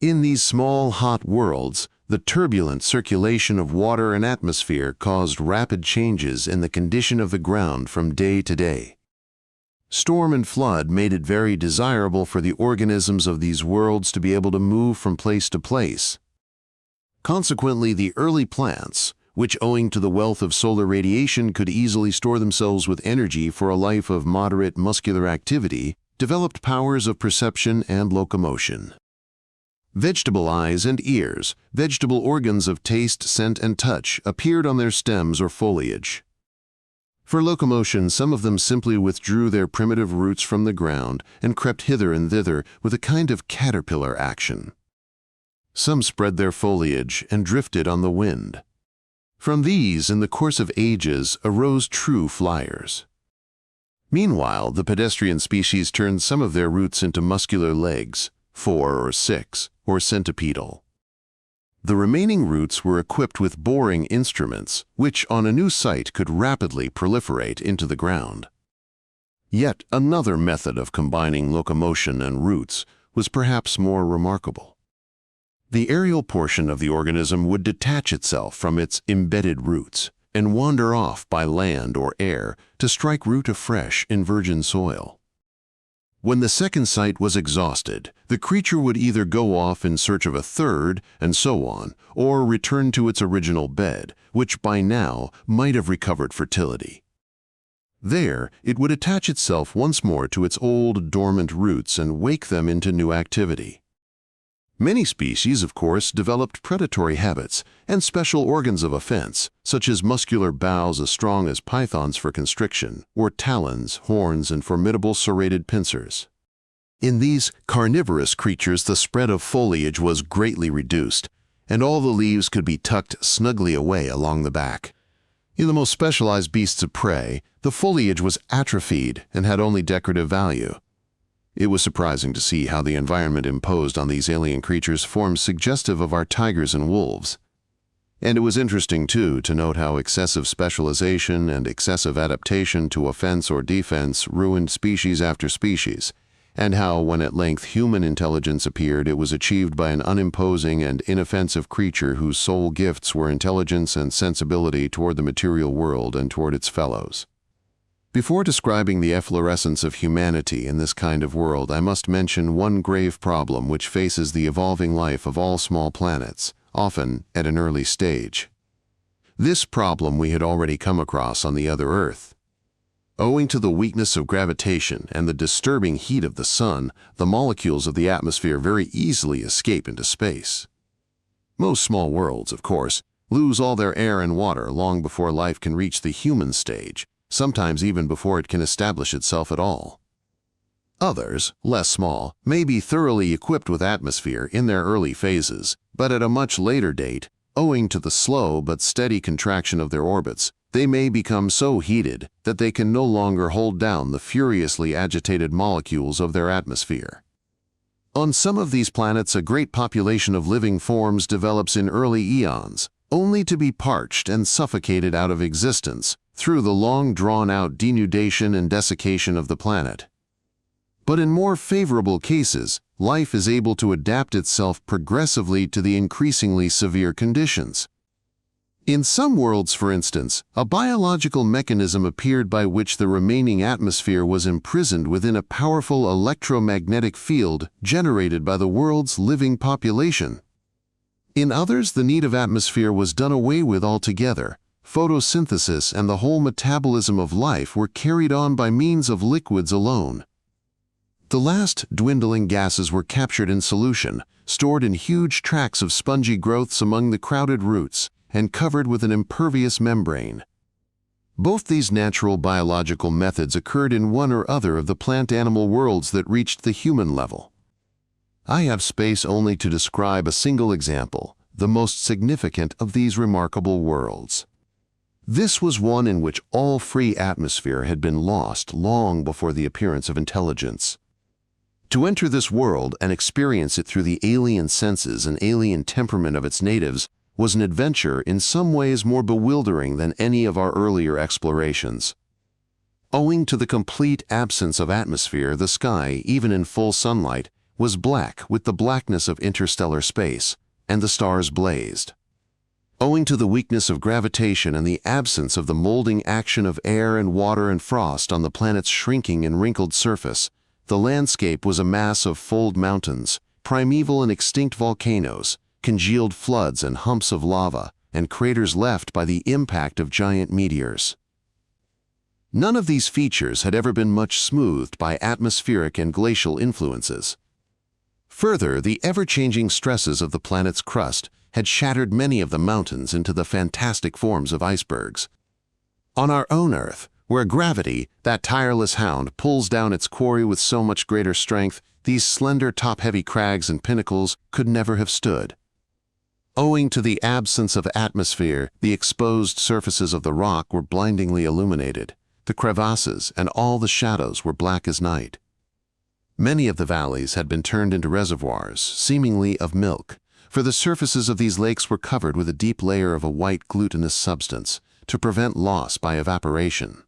A: In these small, hot worlds, the turbulent circulation of water and atmosphere caused rapid changes in the condition of the ground from day to day. Storm and flood made it very desirable for the organisms of these worlds to be able to move from place to place. Consequently, the early plants, which owing to the wealth of solar radiation could easily store themselves with energy for a life of moderate muscular activity, developed powers of perception and locomotion. Vegetable eyes and ears, vegetable organs of taste, scent, and touch, appeared on their stems or foliage. For locomotion, some of them simply withdrew their primitive roots from the ground and crept hither and thither with a kind of caterpillar action. Some spread their foliage and drifted on the wind. From these, in the course of ages, arose true flyers. Meanwhile, the pedestrian species turned some of their roots into muscular legs, 4 or 6, or centipedal. The remaining roots were equipped with boring instruments, which on a new site could rapidly proliferate into the ground. Yet another method of combining locomotion and roots was perhaps more remarkable. The aerial portion of the organism would detach itself from its embedded roots and wander off by land or air to strike root afresh in virgin soil. When the second site was exhausted, the creature would either go off in search of a third, and so on, or return to its original bed, which by now might have recovered fertility. There, it would attach itself once more to its old dormant roots and wake them into new activity. Many species, of course, developed predatory habits and special organs of offense, such as muscular bows as strong as pythons for constriction, or talons, horns, and formidable serrated pincers. In these carnivorous creatures, the spread of foliage was greatly reduced, and all the leaves could be tucked snugly away along the back. In the most specialized beasts of prey, the foliage was atrophied and had only decorative value. It was surprising to see how the environment imposed on these alien creatures forms suggestive of our tigers and wolves. And it was interesting, too, to note how excessive specialization and excessive adaptation to offense or defense ruined species after species, and how, when at length human intelligence appeared, it was achieved by an unimposing and inoffensive creature whose sole gifts were intelligence and sensibility toward the material world and toward its fellows. Before describing the efflorescence of humanity in this kind of world, I must mention one grave problem which faces the evolving life of all small planets, often at an early stage. This problem we had already come across on the other Earth. Owing to the weakness of gravitation and the disturbing heat of the sun, the molecules of the atmosphere very easily escape into space. Most small worlds, of course, lose all their air and water long before life can reach the human stage, sometimes even before it can establish itself at all. Others, less small, may be thoroughly equipped with atmosphere in their early phases, but at a much later date, owing to the slow but steady contraction of their orbits, they may become so heated that they can no longer hold down the furiously agitated molecules of their atmosphere. On some of these planets, a great population of living forms develops in early eons, only to be parched and suffocated out of existence through the long drawn-out denudation and desiccation of the planet. But in more favorable cases, life is able to adapt itself progressively to the increasingly severe conditions. In some worlds, for instance, a biological mechanism appeared by which the remaining atmosphere was imprisoned within a powerful electromagnetic field generated by the world's living population. In others, the need of atmosphere was done away with altogether. Photosynthesis and the whole metabolism of life were carried on by means of liquids alone. The last dwindling gases were captured in solution, stored in huge tracts of spongy growths among the crowded roots, and covered with an impervious membrane. Both these natural biological methods occurred in one or other of the plant-animal worlds that reached the human level. I have space only to describe a single example, the most significant of these remarkable worlds. This was one in which all free atmosphere had been lost long before the appearance of intelligence. To enter this world and experience it through the alien senses and alien temperament of its natives was an adventure in some ways more bewildering than any of our earlier explorations. Owing to the complete absence of atmosphere, the sky, even in full sunlight, was black with the blackness of interstellar space, and the stars blazed. Owing to the weakness of gravitation and the absence of the molding action of air and water and frost on the planet's shrinking and wrinkled surface, the landscape was a mass of fold mountains, primeval and extinct volcanoes, congealed floods and humps of lava, and craters left by the impact of giant meteors. None of these features had ever been much smoothed by atmospheric and glacial influences. Further, the ever-changing stresses of the planet's crust had shattered many of the mountains into the fantastic forms of icebergs. On our own Earth, where gravity, that tireless hound, pulls down its quarry with so much greater strength, these slender top-heavy crags and pinnacles could never have stood. Owing to the absence of atmosphere, the exposed surfaces of the rock were blindingly illuminated. The crevasses and all the shadows were black as night. Many of the valleys had been turned into reservoirs, seemingly of milk, for the surfaces of these lakes were covered with a deep layer of a white glutinous substance to prevent loss by evaporation.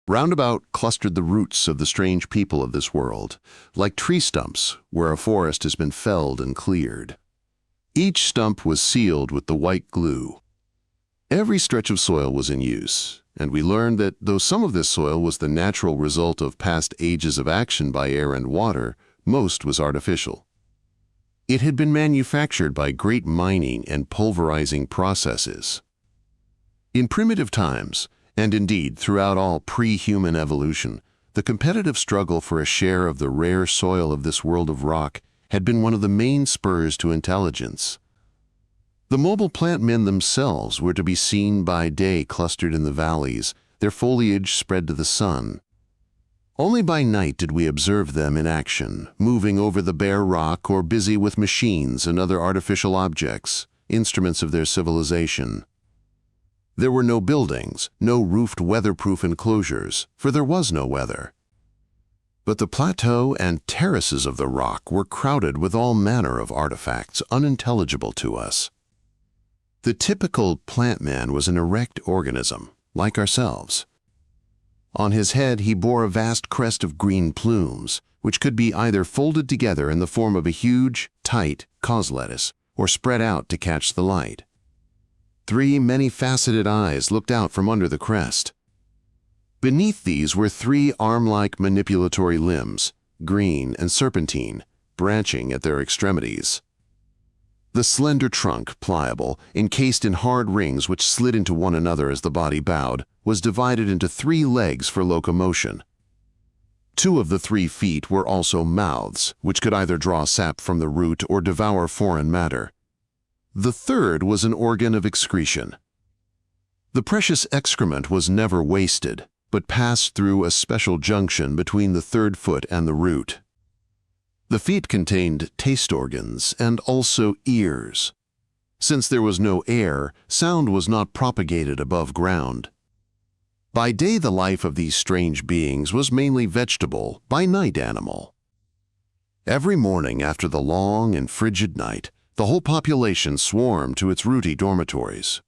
A: Round about clustered the roots of the strange people of this world, like tree stumps where a forest has been felled and cleared. Each stump was sealed with the white glue. Every stretch of soil was in use, and we learned that though some of this soil was the natural result of past ages of action by air and water, most was artificial. It had been manufactured by great mining and pulverizing processes. In primitive times, and indeed throughout all pre-human evolution, the competitive struggle for a share of the rare soil of this world of rock had been one of the main spurs to intelligence. The mobile plant men themselves were to be seen by day clustered in the valleys, their foliage spread to the sun. Only by night did we observe them in action, moving over the bare rock or busy with machines and other artificial objects, instruments of their civilization. There were no buildings, no roofed weatherproof enclosures, for there was no weather. But the plateau and terraces of the rock were crowded with all manner of artifacts unintelligible to us. The typical plant man was an erect organism, like ourselves. On his head he bore a vast crest of green plumes, which could be either folded together in the form of a huge, tight coslettuce, or spread out to catch the light. 3 many-faceted eyes looked out from under the crest. Beneath these were 3 arm-like manipulatory limbs, green and serpentine, branching at their extremities. The slender trunk, pliable, encased in hard rings which slid into one another as the body bowed, was divided into 3 legs for locomotion. 2 of the 3 feet were also mouths, which could either draw sap from the root or devour foreign matter. The 3rd was an organ of excretion. The precious excrement was never wasted, but passed through a special junction between the 3rd foot and the root. The feet contained taste organs and also ears. Since there was no air, sound was not propagated above ground. By day the life of these strange beings was mainly vegetable, by night animal. Every morning after the long and frigid night, the whole population swarmed to its rooty dormitories.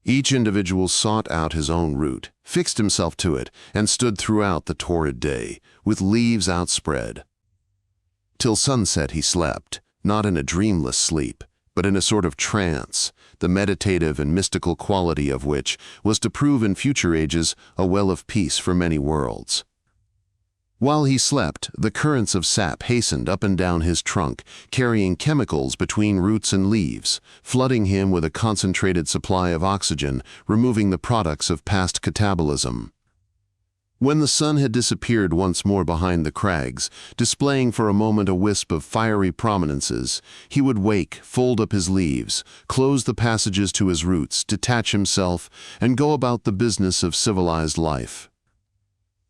A: Each individual sought out his own root, fixed himself to it, and stood throughout the torrid day, with leaves outspread. Till sunset he slept, not in a dreamless sleep, but in a sort of trance, the meditative and mystical quality of which was to prove in future ages a well of peace for many worlds. While he slept, the currents of sap hastened up and down his trunk, carrying chemicals between roots and leaves, flooding him with a concentrated supply of oxygen, removing the products of past catabolism. When the sun had disappeared once more behind the crags, displaying for a moment a wisp of fiery prominences, he would wake, fold up his leaves, close the passages to his roots, detach himself, and go about the business of civilized life.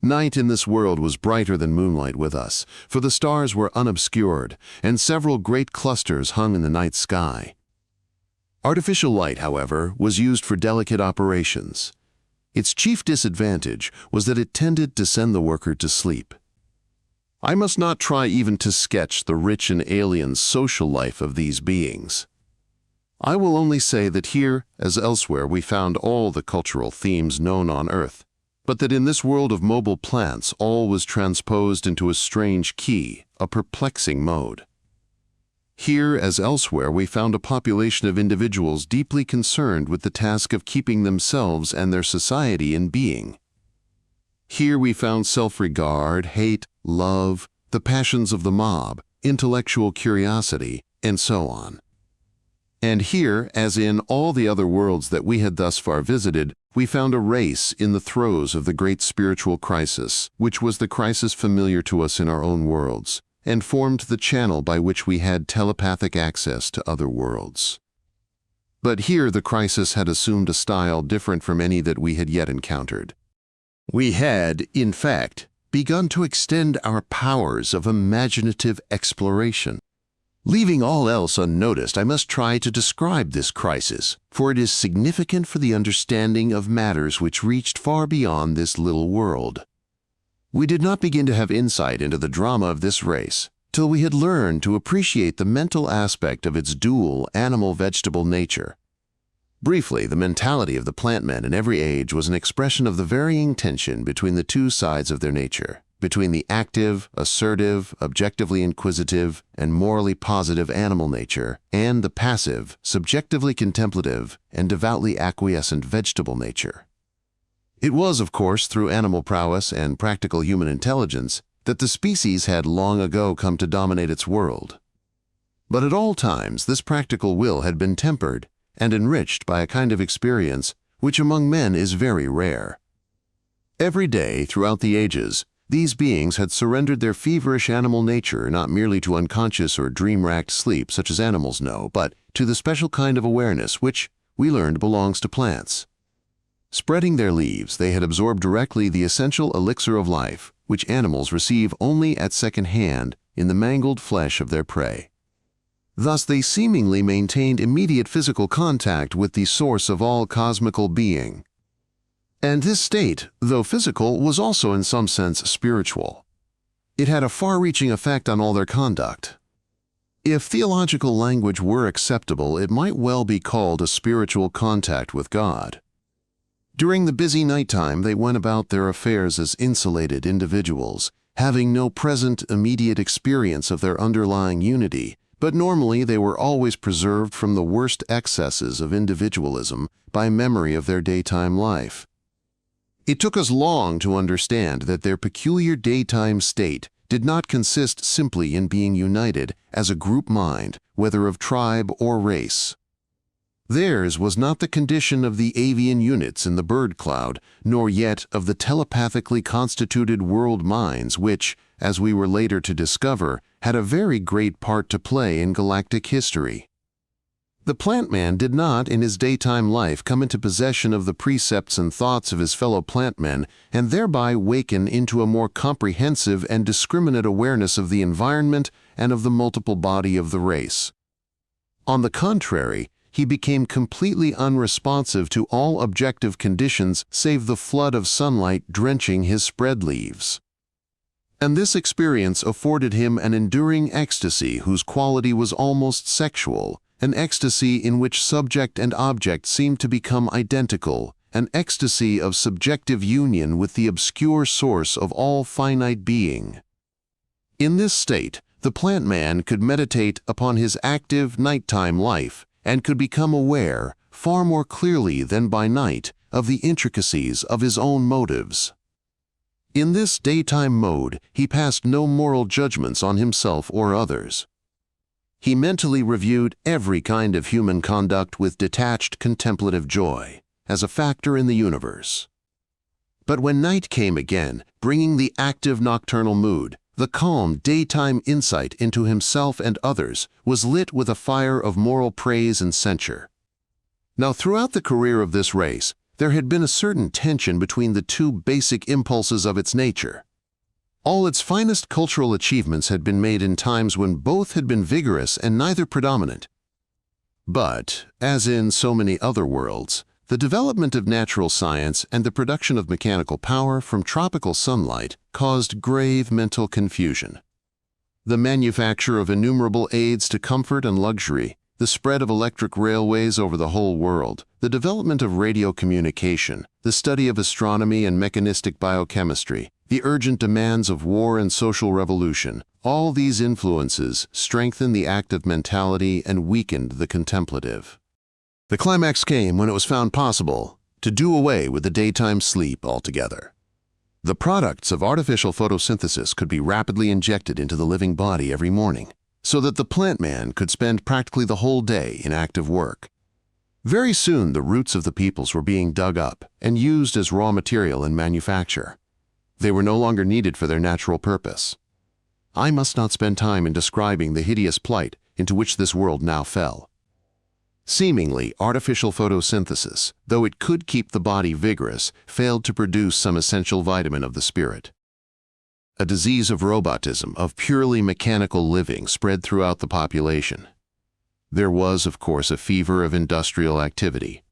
A: Night in this world was brighter than moonlight with us, for the stars were unobscured, and several great clusters hung in the night sky. Artificial light, however, was used for delicate operations. Its chief disadvantage was that it tended to send the worker to sleep. I must not try even to sketch the rich and alien social life of these beings. I will only say that here, as elsewhere, we found all the cultural themes known on Earth, but that in this world of mobile plants all was transposed into a strange key, a perplexing mode. Here, as elsewhere, we found a population of individuals deeply concerned with the task of keeping themselves and their society in being. Here we found self-regard, hate, love, the passions of the mob, intellectual curiosity, and so on. And here, as in all the other worlds that we had thus far visited, we found a race in the throes of the great spiritual crisis, which was the crisis familiar to us in our own worlds, and formed the channel by which we had telepathic access to other worlds. But here the crisis had assumed a style different from any that we had yet encountered. We had, in fact, begun to extend our powers of imaginative exploration. Leaving all else unnoticed, I must try to describe this crisis, for it is significant for the understanding of matters which reached far beyond this little world. We did not begin to have insight into the drama of this race till we had learned to appreciate the mental aspect of its dual animal-vegetable nature. Briefly, the mentality of the plant men in every age was an expression of the varying tension between the two sides of their nature, between the active, assertive, objectively inquisitive, and morally positive animal nature, and the passive, subjectively contemplative, and devoutly acquiescent vegetable nature. It was, of course, through animal prowess and practical human intelligence that the species had long ago come to dominate its world. But at all times, this practical will had been tempered and enriched by a kind of experience which among men is very rare. Every day, throughout the ages, these beings had surrendered their feverish animal nature not merely to unconscious or dream-racked sleep such as animals know, but to the special kind of awareness which, we learned, belongs to plants. Spreading their leaves, they had absorbed directly the essential elixir of life, which animals receive only at second hand in the mangled flesh of their prey. Thus they seemingly maintained immediate physical contact with the source of all cosmical being. And this state, though physical, was also in some sense spiritual. It had a far-reaching effect on all their conduct. If theological language were acceptable, it might well be called a spiritual contact with God. During the busy nighttime, they went about their affairs as insulated individuals, having no present immediate experience of their underlying unity, but normally they were always preserved from the worst excesses of individualism by memory of their daytime life. It took us long to understand that their peculiar daytime state did not consist simply in being united as a group mind, whether of tribe or race. Theirs was not the condition of the avian units in the bird cloud, nor yet of the telepathically constituted world minds which, as we were later to discover, had a very great part to play in galactic history. The plant man did not, in his daytime life, come into possession of the precepts and thoughts of his fellow plant men and thereby waken into a more comprehensive and discriminate awareness of the environment and of the multiple body of the race. On the contrary, he became completely unresponsive to all objective conditions save the flood of sunlight drenching his spread leaves. And this experience afforded him an enduring ecstasy whose quality was almost sexual, an ecstasy in which subject and object seemed to become identical, an ecstasy of subjective union with the obscure source of all finite being. In this state, the plant man could meditate upon his active nighttime life and could become aware, far more clearly than by night, of the intricacies of his own motives. In this daytime mode, he passed no moral judgments on himself or others. He mentally reviewed every kind of human conduct with detached contemplative joy, as a factor in the universe. But when night came again, bringing the active nocturnal mood, the calm daytime insight into himself and others was lit with a fire of moral praise and censure. Now, throughout the career of this race, there had been a certain tension between the two basic impulses of its nature. All its finest cultural achievements had been made in times when both had been vigorous and neither predominant. But, as in so many other worlds, the development of natural science and the production of mechanical power from tropical sunlight caused grave mental confusion. The manufacture of innumerable aids to comfort and luxury, the spread of electric railways over the whole world, the development of radio communication, the study of astronomy and mechanistic biochemistry, the urgent demands of war and social revolution, all these influences strengthened the active mentality and weakened the contemplative. The climax came when it was found possible to do away with the daytime sleep altogether. The products of artificial photosynthesis could be rapidly injected into the living body every morning, so that the plant man could spend practically the whole day in active work. Very soon the roots of the peoples were being dug up and used as raw material in manufacture. They were no longer needed for their natural purpose. I must not spend time in describing the hideous plight into which this world now fell. Seemingly, artificial photosynthesis, though it could keep the body vigorous, failed to produce some essential vitamin of the spirit. A disease of robotism, of purely mechanical living, spread throughout the population. There was, of course, a fever of industrial activity.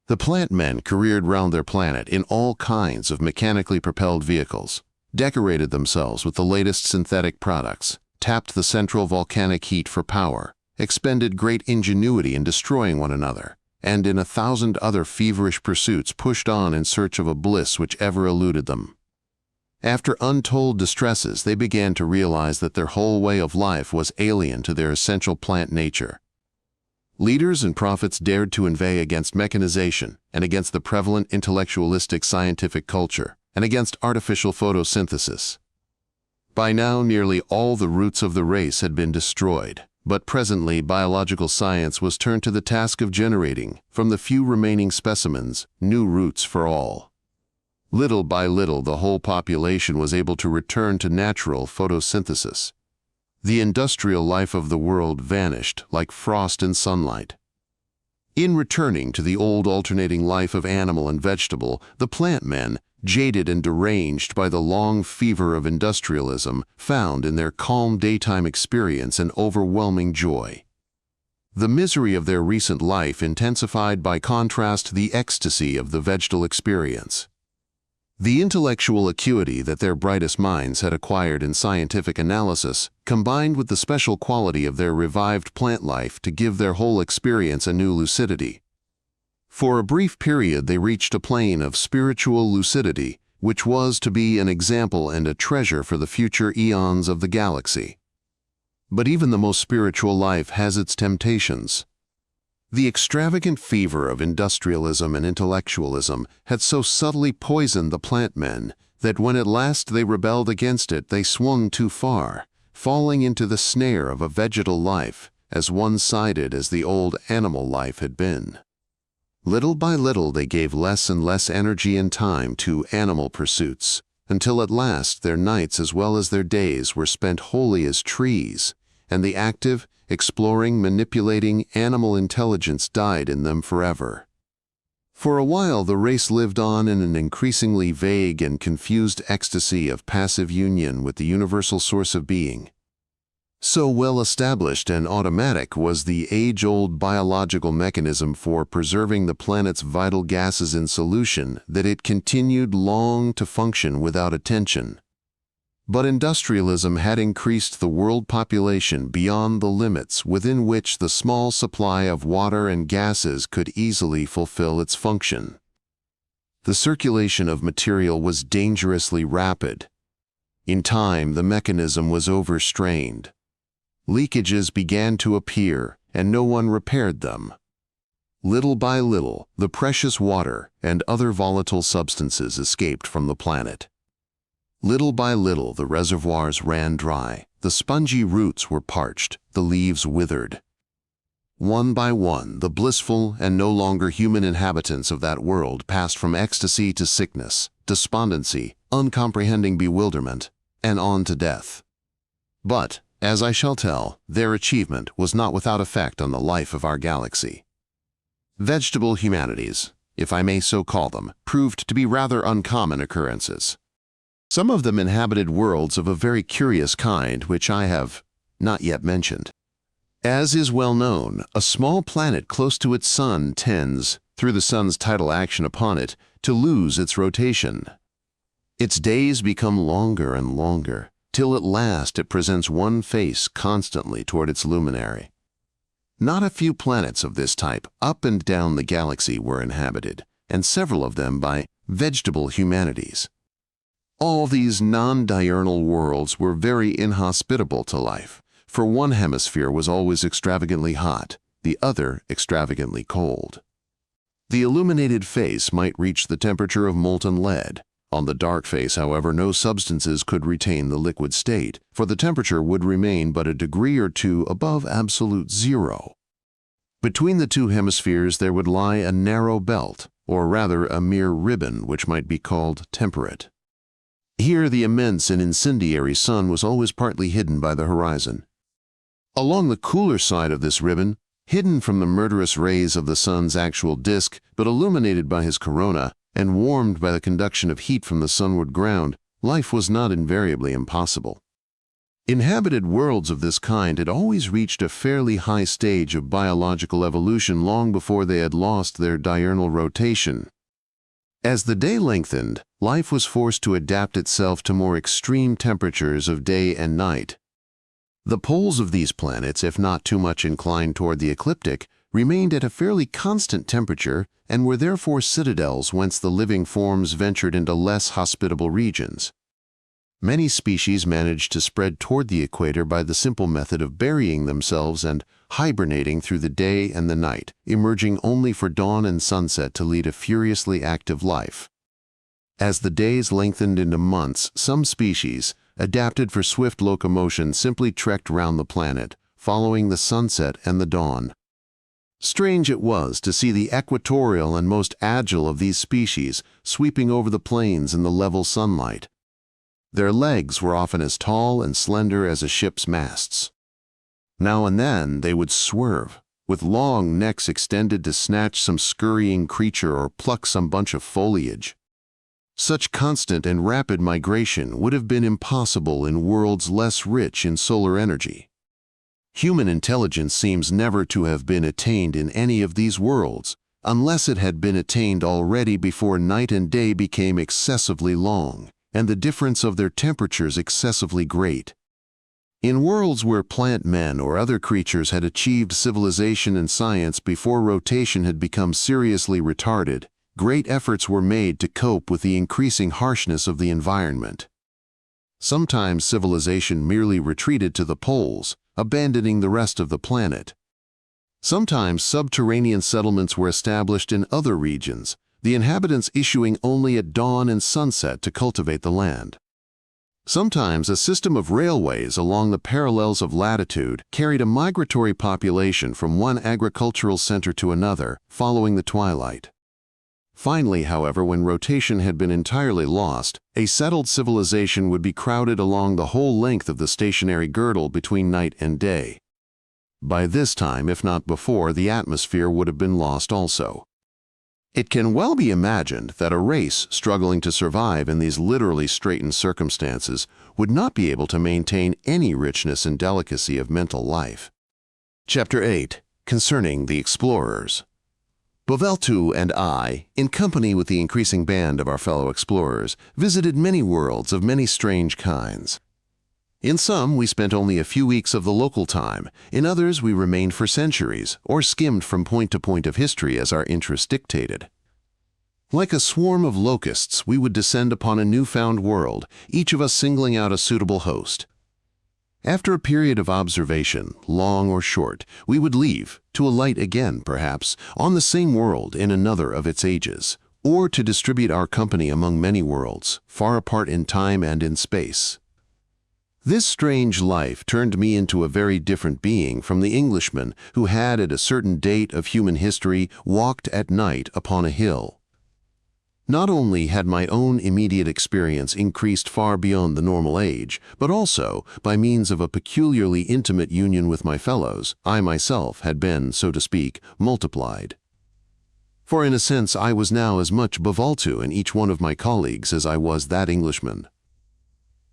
A: The plant men careered round their planet in all kinds of mechanically propelled vehicles, decorated themselves with the latest synthetic products, tapped the central volcanic heat for power, expended great ingenuity in destroying one another, and in 1,000 other feverish pursuits pushed on in search of a bliss which ever eluded them. After untold distresses, they began to realize that their whole way of life was alien to their essential plant nature. Leaders and prophets dared to inveigh against mechanization and against the prevalent intellectualistic scientific culture and against artificial photosynthesis. By now, nearly all the roots of the race had been destroyed, but presently biological science was turned to the task of generating, from the few remaining specimens, new roots for all. Little by little, the whole population was able to return to natural photosynthesis. The industrial life of the world vanished like frost and sunlight. In returning to the old alternating life of animal and vegetable, the plant men, jaded and deranged by the long fever of industrialism, found in their calm daytime experience an overwhelming joy. The misery of their recent life intensified by contrast the ecstasy of the vegetal experience. The intellectual acuity that their brightest minds had acquired in scientific analysis combined with the special quality of their revived plant life to give their whole experience a new lucidity. For a brief period they reached a plane of spiritual lucidity, which was to be an example and a treasure for the future eons of the galaxy. But even the most spiritual life has its temptations. The extravagant fever of industrialism and intellectualism had so subtly poisoned the plant men that when at last they rebelled against it, they swung too far, falling into the snare of a vegetal life, as one-sided as the old animal life had been. Little by little they gave less and less energy and time to animal pursuits, until at last their nights as well as their days were spent wholly as trees, and the active, exploring, manipulating animal intelligence died in them forever. For a while the race lived on in an increasingly vague and confused ecstasy of passive union with the universal source of being. So well established and automatic was the age-old biological mechanism for preserving the planet's vital gases in solution that it continued long to function without attention. But industrialism had increased the world population beyond the limits within which the small supply of water and gases could easily fulfill its function. The circulation of material was dangerously rapid. In time, the mechanism was overstrained. Leakages began to appear, and no one repaired them. Little by little, the precious water and other volatile substances escaped from the planet. Little by little, the reservoirs ran dry, the spongy roots were parched, the leaves withered. One by one, the blissful and no longer human inhabitants of that world passed from ecstasy to sickness, despondency, uncomprehending bewilderment, and on to death. But, as I shall tell, their achievement was not without effect on the life of our galaxy. Vegetable humanities, if I may so call them, proved to be rather uncommon occurrences. Some of them inhabited worlds of a very curious kind which I have not yet mentioned. As is well known, a small planet close to its sun tends, through the sun's tidal action upon it, to lose its rotation. Its days become longer and longer, till at last it presents one face constantly toward its luminary. Not a few planets of this type up and down the galaxy were inhabited, and several of them by vegetable humanities. All these non-diurnal worlds were very inhospitable to life, for one hemisphere was always extravagantly hot, the other extravagantly cold. The illuminated face might reach the temperature of molten lead, On the dark face, however, no substances could retain the liquid state, for the temperature would remain but a degree or two above absolute zero. Between the two hemispheres there would lie a narrow belt, or rather a mere ribbon which might be called temperate. Here the immense and incendiary sun was always partly hidden by the horizon. Along the cooler side of this ribbon, hidden from the murderous rays of the sun's actual disk, but illuminated by his corona, and warmed by the conduction of heat from the sunward ground, life was not invariably impossible. Inhabited worlds of this kind had always reached a fairly high stage of biological evolution long before they had lost their diurnal rotation. As the day lengthened, life was forced to adapt itself to more extreme temperatures of day and night. The poles of these planets, if not too much inclined toward the ecliptic, remained at a fairly constant temperature and were therefore citadels whence the living forms ventured into less hospitable regions. Many species managed to spread toward the equator by the simple method of burying themselves and hibernating through the day and the night, emerging only for dawn and sunset to lead a furiously active life. As the days lengthened into months, some species, adapted for swift locomotion, simply trekked round the planet, following the sunset and the dawn. Strange it was to see the equatorial and most agile of these species sweeping over the plains in the level sunlight. Their legs were often as tall and slender as a ship's masts. Now and then they would swerve, with long necks extended to snatch some scurrying creature or pluck some bunch of foliage. Such constant and rapid migration would have been impossible in worlds less rich in solar energy. Human intelligence seems never to have been attained in any of these worlds, unless it had been attained already before night and day became excessively long, and the difference of their temperatures excessively great. In worlds where plant men or other creatures had achieved civilization and science before rotation had become seriously retarded, great efforts were made to cope with the increasing harshness of the environment. Sometimes civilization merely retreated to the poles, abandoning the rest of the planet. Sometimes subterranean settlements were established in other regions, the inhabitants issuing only at dawn and sunset to cultivate the land. Sometimes a system of railways along the parallels of latitude carried a migratory population from one agricultural center to another, following the twilight. Finally, however, when rotation had been entirely lost, a settled civilization would be crowded along the whole length of the stationary girdle between night and day. By this time, if not before, the atmosphere would have been lost also. It can well be imagined that a race struggling to survive in these literally straitened circumstances would not be able to maintain any richness and delicacy of mental life. Chapter 8. Concerning the Explorers. Boveltu and I, in company with the increasing band of our fellow explorers, visited many worlds of many strange kinds. In some, we spent only a few weeks of the local time. In others, we remained for centuries, or skimmed from point to point of history as our interest dictated. Like a swarm of locusts, we would descend upon a newfound world, each of us singling out a suitable host. After a period of observation, long or short, we would leave, to alight again, perhaps, on the same world in another of its ages, or to distribute our company among many worlds, far apart in time and in space. This strange life turned me into a very different being from the Englishman who had at a certain date of human history walked at night upon a hill. Not only had my own immediate experience increased far beyond the normal age, but also, by means of a peculiarly intimate union with my fellows, I myself had been, so to speak, multiplied. For in a sense I was now as much Boveltu in each one of my colleagues as I was that Englishman.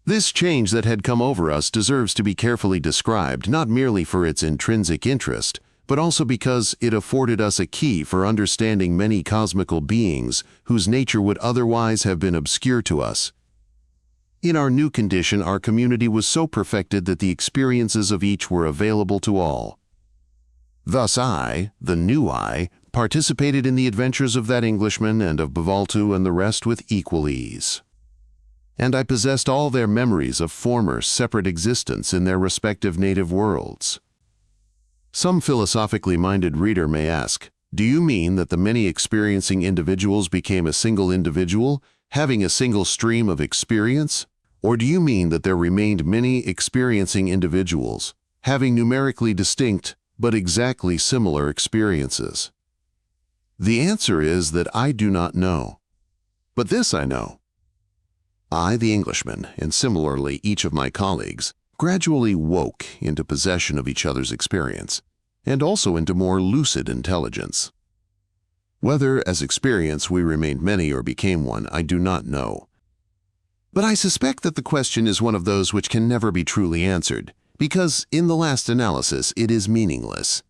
A: This change that had come over us deserves to be carefully described, not merely for its intrinsic interest, but also because it afforded us a key for understanding many cosmical beings whose nature would otherwise have been obscure to us. In our new condition, our community was so perfected that the experiences of each were available to all. Thus I, the new I, participated in the adventures of that Englishman and of Boveltu and the rest with equal ease. And I possessed all their memories of former separate existence in their respective native worlds. Some philosophically minded reader may ask, do you mean that the many experiencing individuals became a single individual, having a single stream of experience? Or do you mean that there remained many experiencing individuals, having numerically distinct but exactly similar experiences? The answer is that I do not know. But this I know. I, the Englishman, and similarly each of my colleagues, gradually woke into possession of each other's experience, and also into more lucid intelligence. Whether, as experience, we remained many or became one, I do not know. But I suspect that the question is one of those which can never be truly answered, because, in the last analysis, it is meaningless.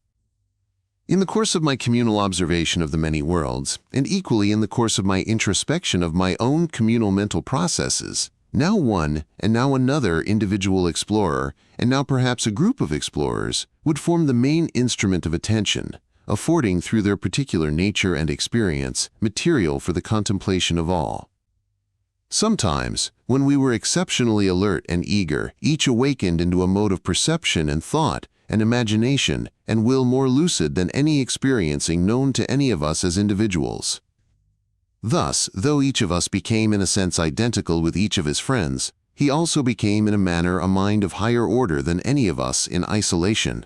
A: In the course of my communal observation of the many worlds, and equally in the course of my introspection of my own communal mental processes, now one and now another individual explorer, and now perhaps a group of explorers, would form the main instrument of attention, affording through their particular nature and experience material for the contemplation of all. Sometimes, when we were exceptionally alert and eager, each awakened into a mode of perception and thought, and imagination, and will more lucid than any experiencing known to any of us as individuals. Thus, though each of us became in a sense identical with each of his friends, he also became in a manner a mind of higher order than any of us in isolation.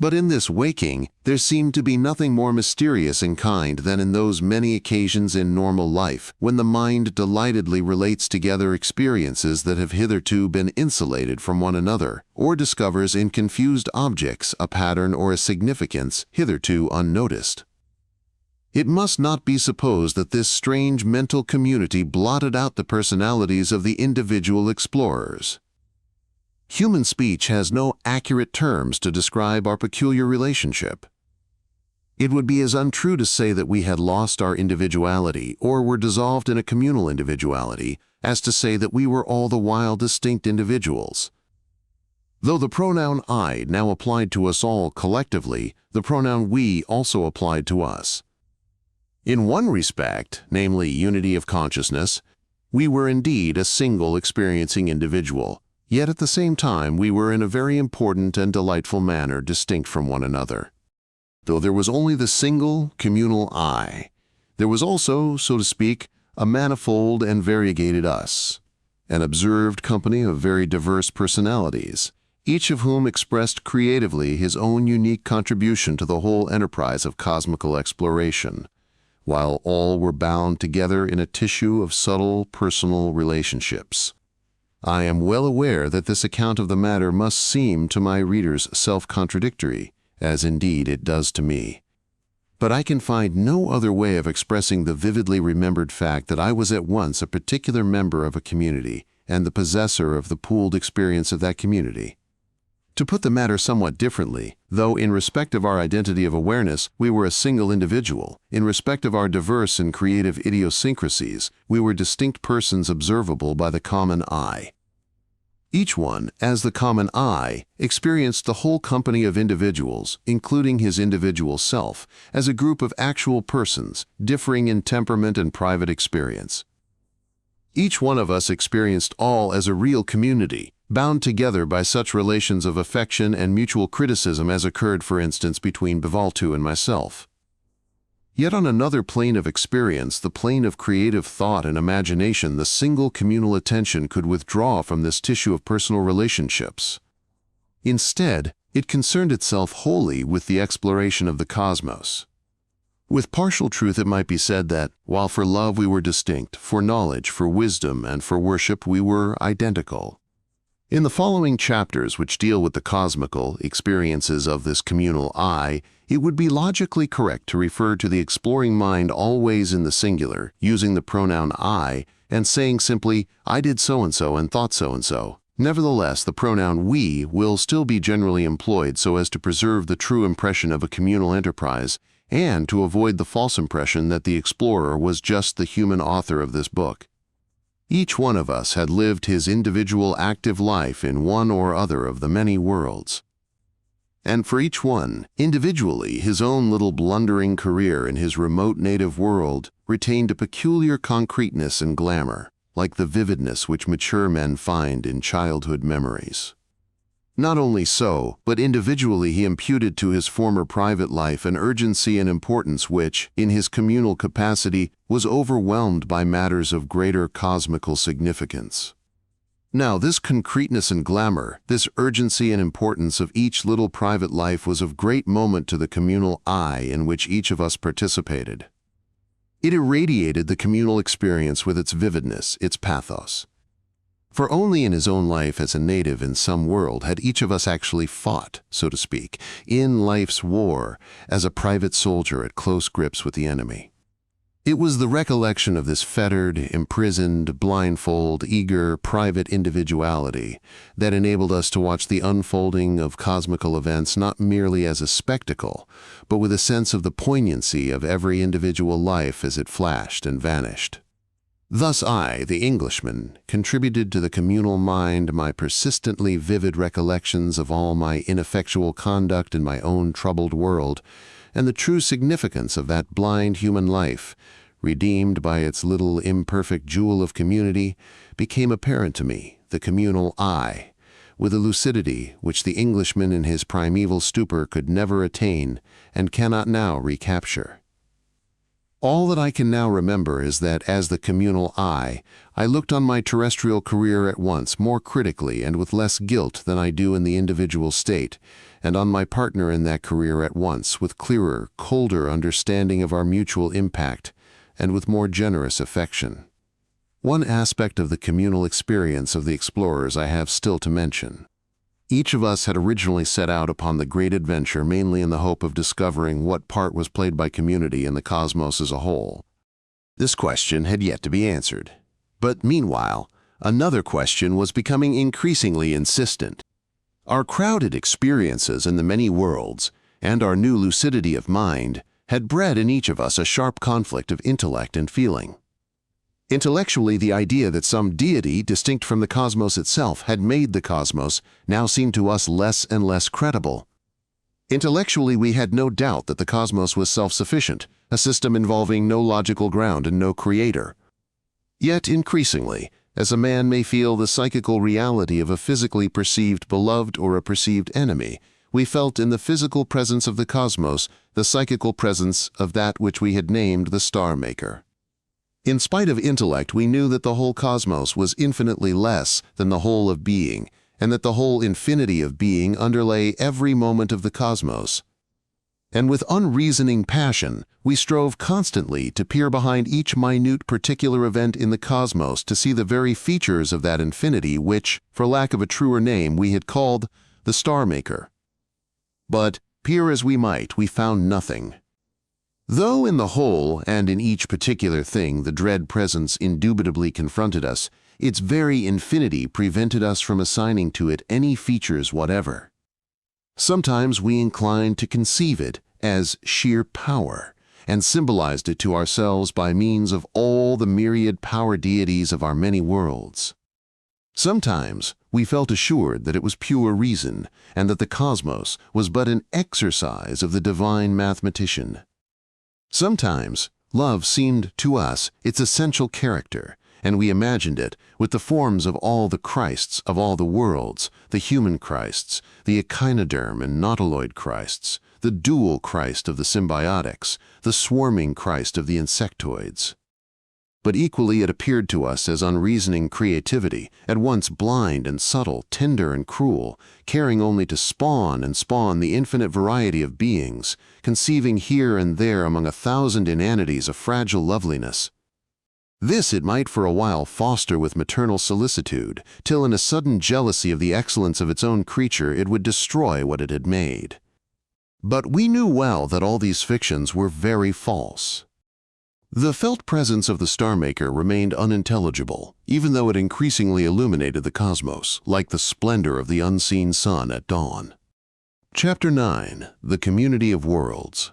A: But in this waking, there seemed to be nothing more mysterious in kind than in those many occasions in normal life when the mind delightedly relates together experiences that have hitherto been insulated from one another, or discovers in confused objects a pattern or a significance hitherto unnoticed. It must not be supposed that this strange mental community blotted out the personalities of the individual explorers. Human speech has no accurate terms to describe our peculiar relationship. It would be as untrue to say that we had lost our individuality or were dissolved in a communal individuality as to say that we were all the while distinct individuals. Though the pronoun I now applied to us all collectively, the pronoun we also applied to us. In one respect, namely unity of consciousness, we were indeed a single experiencing individual. Yet at the same time we were in a very important and delightful manner distinct from one another. Though there was only the single communal I, there was also, so to speak, a manifold and variegated us, an observed company of very diverse personalities, each of whom expressed creatively his own unique contribution to the whole enterprise of cosmical exploration, while all were bound together in a tissue of subtle personal relationships. I am well aware that this account of the matter must seem to my readers self-contradictory, as indeed it does to me. But I can find no other way of expressing the vividly remembered fact that I was at once a particular member of a community and the possessor of the pooled experience of that community. To put the matter somewhat differently, though in respect of our identity of awareness we were a single individual, in respect of our diverse and creative idiosyncrasies, we were distinct persons observable by the common I. Each one, as the common I, experienced the whole company of individuals, including his individual self, as a group of actual persons, differing in temperament and private experience. Each one of us experienced all as a real community, bound together by such relations of affection and mutual criticism as occurred, for instance, between Bivaltu and myself. Yet on another plane of experience, the plane of creative thought and imagination, the single communal attention could withdraw from this tissue of personal relationships. Instead, it concerned itself wholly with the exploration of the cosmos. With partial truth it might be said that, while for love we were distinct, for knowledge, for wisdom, and for worship we were identical. In the following chapters, which deal with the cosmical experiences of this communal I, it would be logically correct to refer to the exploring mind always in the singular, using the pronoun I, and saying simply, I did so-and-so and thought so-and-so. Nevertheless, the pronoun we will still be generally employed so as to preserve the true impression of a communal enterprise, and to avoid the false impression that the explorer was just the human author of this book. Each one of us had lived his individual active life in one or other of the many worlds. And for each one, individually, his own little blundering career in his remote native world retained a peculiar concreteness and glamour, like the vividness which mature men find in childhood memories. Not only so, but individually he imputed to his former private life an urgency and importance which, in his communal capacity, was overwhelmed by matters of greater cosmical significance. Now, this concreteness and glamour, this urgency and importance of each little private life was of great moment to the communal I in which each of us participated. It irradiated the communal experience with its vividness, its pathos. For only in his own life as a native in some world had each of us actually fought, so to speak, in life's war as a private soldier at close grips with the enemy. It was the recollection of this fettered, imprisoned, blindfold, eager, private individuality that enabled us to watch the unfolding of cosmical events not merely as a spectacle, but with a sense of the poignancy of every individual life as it flashed and vanished. Thus I, the Englishman, contributed to the communal mind my persistently vivid recollections of all my ineffectual conduct in my own troubled world, and the true significance of that blind human life, redeemed by its little imperfect jewel of community, became apparent to me, the communal I, with a lucidity which the Englishman in his primeval stupor could never attain and cannot now recapture. All that I can now remember is that as the communal I looked on my terrestrial career at once more critically and with less guilt than I do in the individual state, and on my partner in that career at once with clearer, colder understanding of our mutual impact, and with more generous affection. One aspect of the communal experience of the explorers I have still to mention. Each of us had originally set out upon the great adventure mainly in the hope of discovering what part was played by community in the cosmos as a whole. This question had yet to be answered. But meanwhile, another question was becoming increasingly insistent. Our crowded experiences in the many worlds, and our new lucidity of mind, had bred in each of us a sharp conflict of intellect and feeling. Intellectually, the idea that some deity distinct from the cosmos itself had made the cosmos now seemed to us less and less credible. Intellectually, we had no doubt that the cosmos was self-sufficient, a system involving no logical ground and no creator. Yet increasingly, as a man may feel the psychical reality of a physically perceived beloved or a perceived enemy, we felt in the physical presence of the cosmos the psychical presence of that which we had named the Star Maker. In spite of intellect, we knew that the whole cosmos was infinitely less than the whole of being, and that the whole infinity of being underlay every moment of the cosmos. And with unreasoning passion, we strove constantly to peer behind each minute particular event in the cosmos to see the very features of that infinity which, for lack of a truer name, we had called the Star Maker. But, peer as we might, we found nothing. Though in the whole and in each particular thing the dread presence indubitably confronted us, its very infinity prevented us from assigning to it any features whatever. Sometimes we inclined to conceive it as sheer power, and symbolized it to ourselves by means of all the myriad power deities of our many worlds. Sometimes we felt assured that it was pure reason, and that the cosmos was but an exercise of the divine mathematician. Sometimes love seemed to us its essential character, and we imagined it with the forms of all the Christs of all the worlds, the human Christs, the echinoderm and nautiloid Christs, the dual Christ of the symbiotics, the swarming Christ of the insectoids. But equally it appeared to us as unreasoning creativity, at once blind and subtle, tender and cruel, caring only to spawn and spawn the infinite variety of beings, conceiving here and there among 1,000 inanities a fragile loveliness. This it might for a while foster with maternal solicitude, till in a sudden jealousy of the excellence of its own creature it would destroy what it had made. But we knew well that all these fictions were very false. The felt presence of the Star Maker remained unintelligible, even though it increasingly illuminated the cosmos, like the splendor of the unseen sun at dawn. Chapter 9. The Community of Worlds.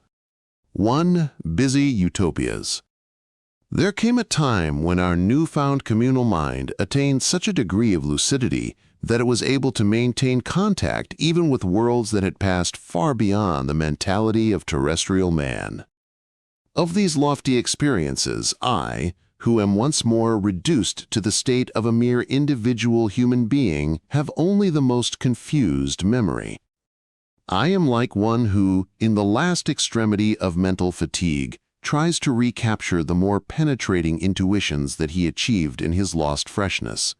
A: 1. Busy Utopias. There came a time when our newfound communal mind attained such a degree of lucidity that it was able to maintain contact even with worlds that had passed far beyond the mentality of terrestrial man. Of these lofty experiences, I, who am once more reduced to the state of a mere individual human being, have only the most confused memory. I am like one who, in the last extremity of mental fatigue, tries to recapture the more penetrating intuitions that he achieved in his lost freshness.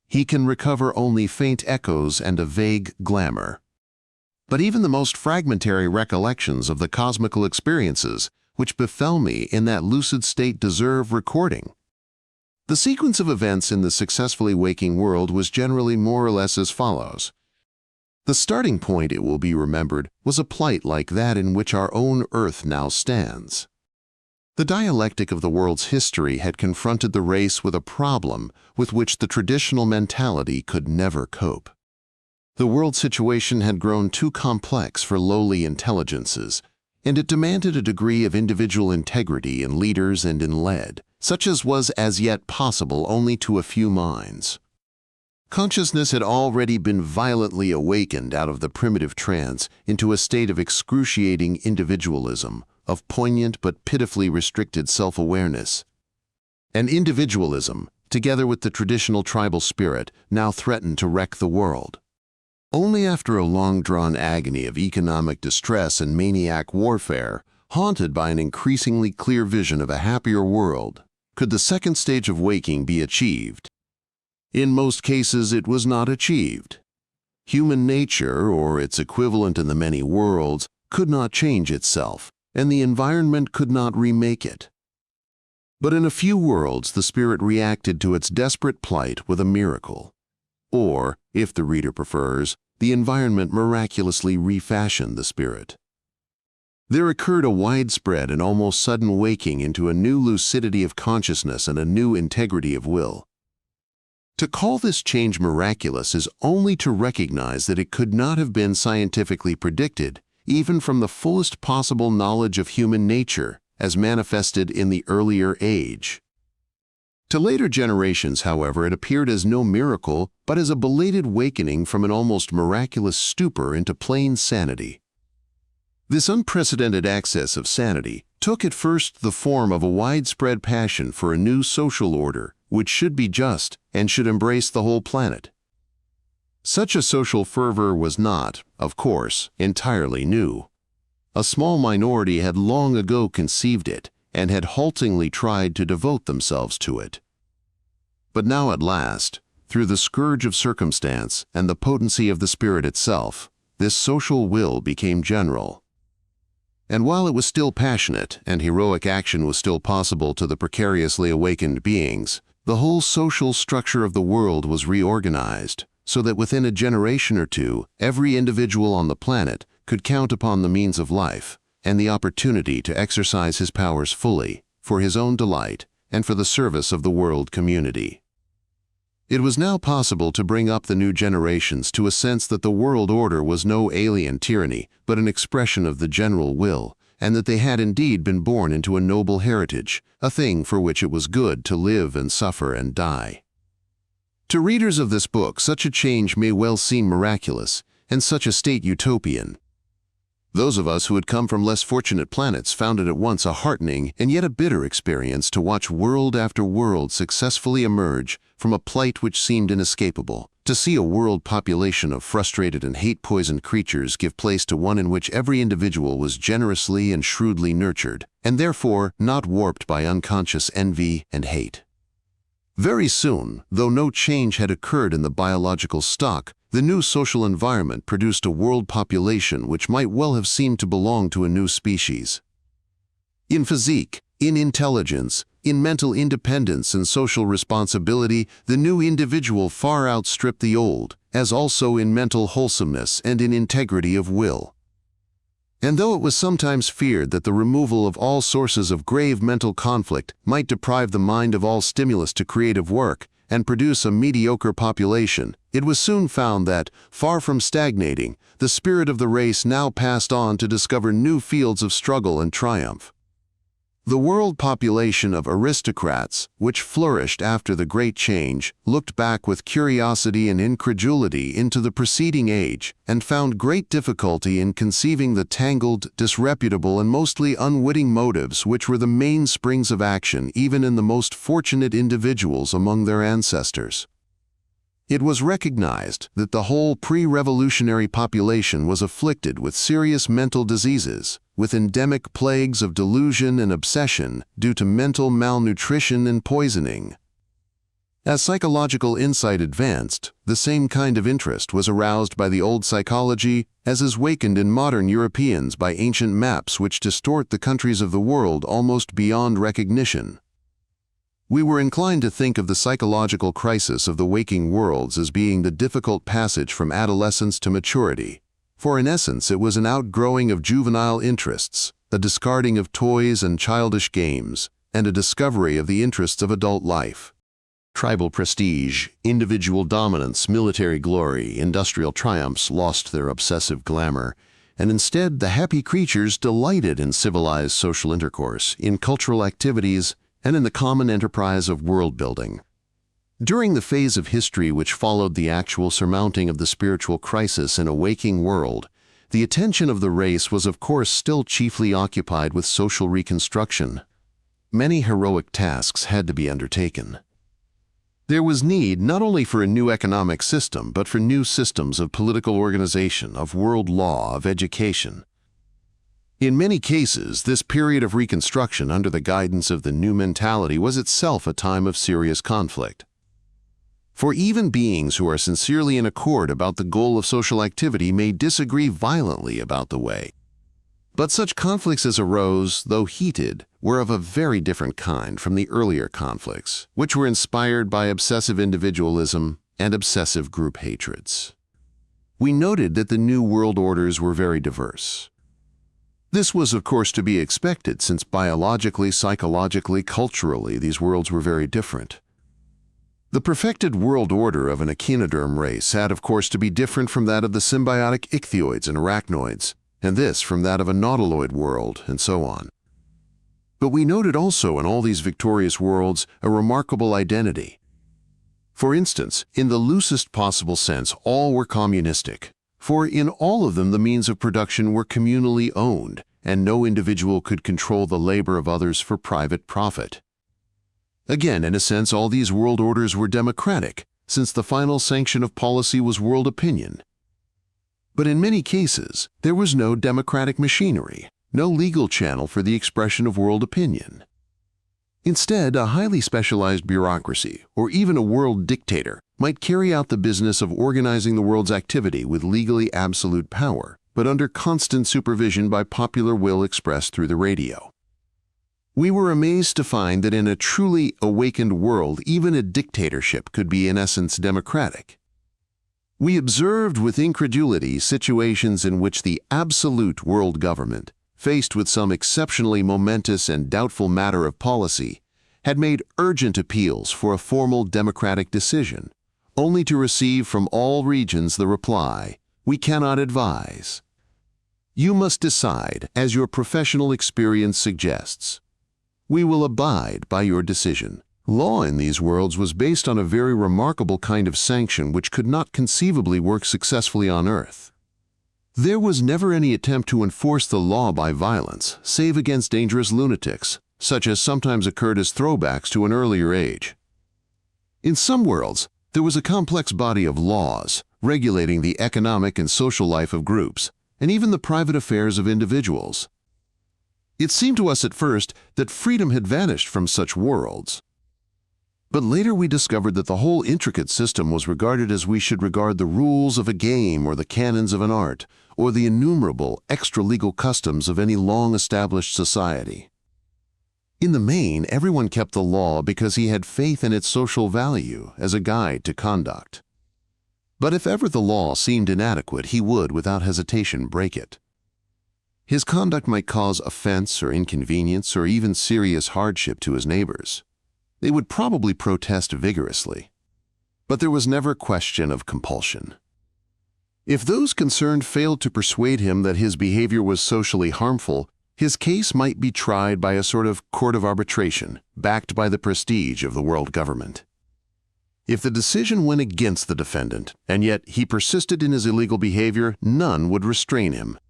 A: He can recover only faint echoes and a vague glamour. But even the most fragmentary recollections of the cosmical experiences which befell me in that lucid state deserve recording. The sequence of events in the successfully waking world was generally more or less as follows. The starting point, it will be remembered, was a plight like that in which our own Earth now stands. The dialectic of the world's history had confronted the race with a problem with which the traditional mentality could never cope. The world situation had grown too complex for lowly intelligences, and it demanded a degree of individual integrity in leaders and in led, such as was as yet possible only to a few minds. Consciousness had already been violently awakened out of the primitive trance into a state of excruciating individualism, of poignant but pitifully restricted self-awareness. And individualism, together with the traditional tribal spirit, now threatened to wreck the world. Only after a long-drawn agony of economic distress and maniac warfare, haunted by an increasingly clear vision of a happier world, could the second stage of waking be achieved. In most cases, it was not achieved. Human nature, or its equivalent in the many worlds, could not change itself, and the environment could not remake it. But in a few worlds, the spirit reacted to its desperate plight with a miracle. Or, if the reader prefers, the environment miraculously refashioned the spirit. There occurred a widespread and almost sudden waking into a new lucidity of consciousness and a new integrity of will. To call this change miraculous is only to recognize that it could not have been scientifically predicted, even from the fullest possible knowledge of human nature, as manifested in the earlier age. To later generations, however, it appeared as no miracle, but as a belated wakening from an almost miraculous stupor into plain sanity. This unprecedented access of sanity took at first the form of a widespread passion for a new social order, which should be just and should embrace the whole planet. Such a social fervor was not, of course, entirely new. A small minority had long ago conceived it and had haltingly tried to devote themselves to it. But now at last, through the scourge of circumstance and the potency of the spirit itself, this social will became general. And while it was still passionate and heroic action was still possible to the precariously awakened beings, the whole social structure of the world was reorganized, so that within a generation or two, every individual on the planet could count upon the means of life and the opportunity to exercise his powers fully, for his own delight and for the service of the world community. It was now possible to bring up the new generations to a sense that the world order was no alien tyranny, but an expression of the general will, and that they had indeed been born into a noble heritage, a thing for which it was good to live and suffer and die. To readers of this book, such a change may well seem miraculous, and such a state utopian. Those of us who had come from less fortunate planets found it at once a heartening and yet a bitter experience to watch world after world successfully emerge from a plight which seemed inescapable, to see a world population of frustrated and hate-poisoned creatures give place to one in which every individual was generously and shrewdly nurtured, and therefore not warped by unconscious envy and hate. Very soon, though no change had occurred in the biological stock, the new social environment produced a world population which might well have seemed to belong to a new species. In physique, in intelligence, in mental independence and social responsibility, the new individual far outstripped the old, as also in mental wholesomeness and in integrity of will. And though it was sometimes feared that the removal of all sources of grave mental conflict might deprive the mind of all stimulus to creative work and produce a mediocre population, it was soon found that, far from stagnating, the spirit of the race now passed on to discover new fields of struggle and triumph. The world population of aristocrats, which flourished after the Great Change, looked back with curiosity and incredulity into the preceding age and found great difficulty in conceiving the tangled, disreputable, and mostly unwitting motives which were the mainsprings of action even in the most fortunate individuals among their ancestors. It was recognized that the whole pre-revolutionary population was afflicted with serious mental diseases, with endemic plagues of delusion and obsession due to mental malnutrition and poisoning. As psychological insight advanced, the same kind of interest was aroused by the old psychology as is wakened in modern Europeans by ancient maps which distort the countries of the world almost beyond recognition. We were inclined to think of the psychological crisis of the waking worlds as being the difficult passage from adolescence to maturity, for in essence it was an outgrowing of juvenile interests, a discarding of toys and childish games, and a discovery of the interests of adult life. Tribal prestige, individual dominance, military glory, industrial triumphs lost their obsessive glamour, and instead the happy creatures delighted in civilized social intercourse, in cultural activities, and in the common enterprise of world-building. During the phase of history which followed the actual surmounting of the spiritual crisis in a waking world, the attention of the race was of course still chiefly occupied with social reconstruction. Many heroic tasks had to be undertaken. There was need not only for a new economic system, but for new systems of political organization, of world law, of education. In many cases, this period of reconstruction under the guidance of the new mentality was itself a time of serious conflict. For even beings who are sincerely in accord about the goal of social activity may disagree violently about the way. But such conflicts as arose, though heated, were of a very different kind from the earlier conflicts, which were inspired by obsessive individualism and obsessive group hatreds. We noted that the new world orders were very diverse. This was, of course, to be expected, since biologically, psychologically, culturally, these worlds were very different. The perfected world order of an echinoderm race had, of course, to be different from that of the symbiotic ichthyoids and arachnoids, and this from that of a nautiloid world, and so on. But we noted also in all these victorious worlds a remarkable identity. For instance, in the loosest possible sense, all were communistic. For in all of them the means of production were communally owned, and no individual could control the labor of others for private profit. Again, in a sense, all these world orders were democratic, since the final sanction of policy was world opinion. But in many cases, there was no democratic machinery, no legal channel for the expression of world opinion. Instead, a highly specialized bureaucracy, or even a world dictator, might carry out the business of organizing the world's activity with legally absolute power, but under constant supervision by popular will expressed through the radio. We were amazed to find that in a truly awakened world, even a dictatorship could be in essence democratic. We observed with incredulity situations in which the absolute world government, faced with some exceptionally momentous and doubtful matter of policy, had made urgent appeals for a formal democratic decision, only to receive from all regions the reply, "We cannot advise. You must decide as your professional experience suggests. We will abide by your decision." Law in these worlds was based on a very remarkable kind of sanction which could not conceivably work successfully on Earth. There was never any attempt to enforce the law by violence, save against dangerous lunatics, such as sometimes occurred as throwbacks to an earlier age. In some worlds, there was a complex body of laws regulating the economic and social life of groups, and even the private affairs of individuals. It seemed to us at first that freedom had vanished from such worlds. But later we discovered that the whole intricate system was regarded as we should regard the rules of a game or the canons of an art, or the innumerable extra-legal customs of any long-established society. In the main, everyone kept the law because he had faith in its social value as a guide to conduct. But if ever the law seemed inadequate, he would, without hesitation, break it. His conduct might cause offense or inconvenience or even serious hardship to his neighbors. They would probably protest vigorously. But there was never question of compulsion. If those concerned failed to persuade him that his behavior was socially harmful, his case might be tried by a sort of court of arbitration, backed by the prestige of the world government. If the decision went against the defendant, and yet he persisted in his illegal behavior, none would restrain him.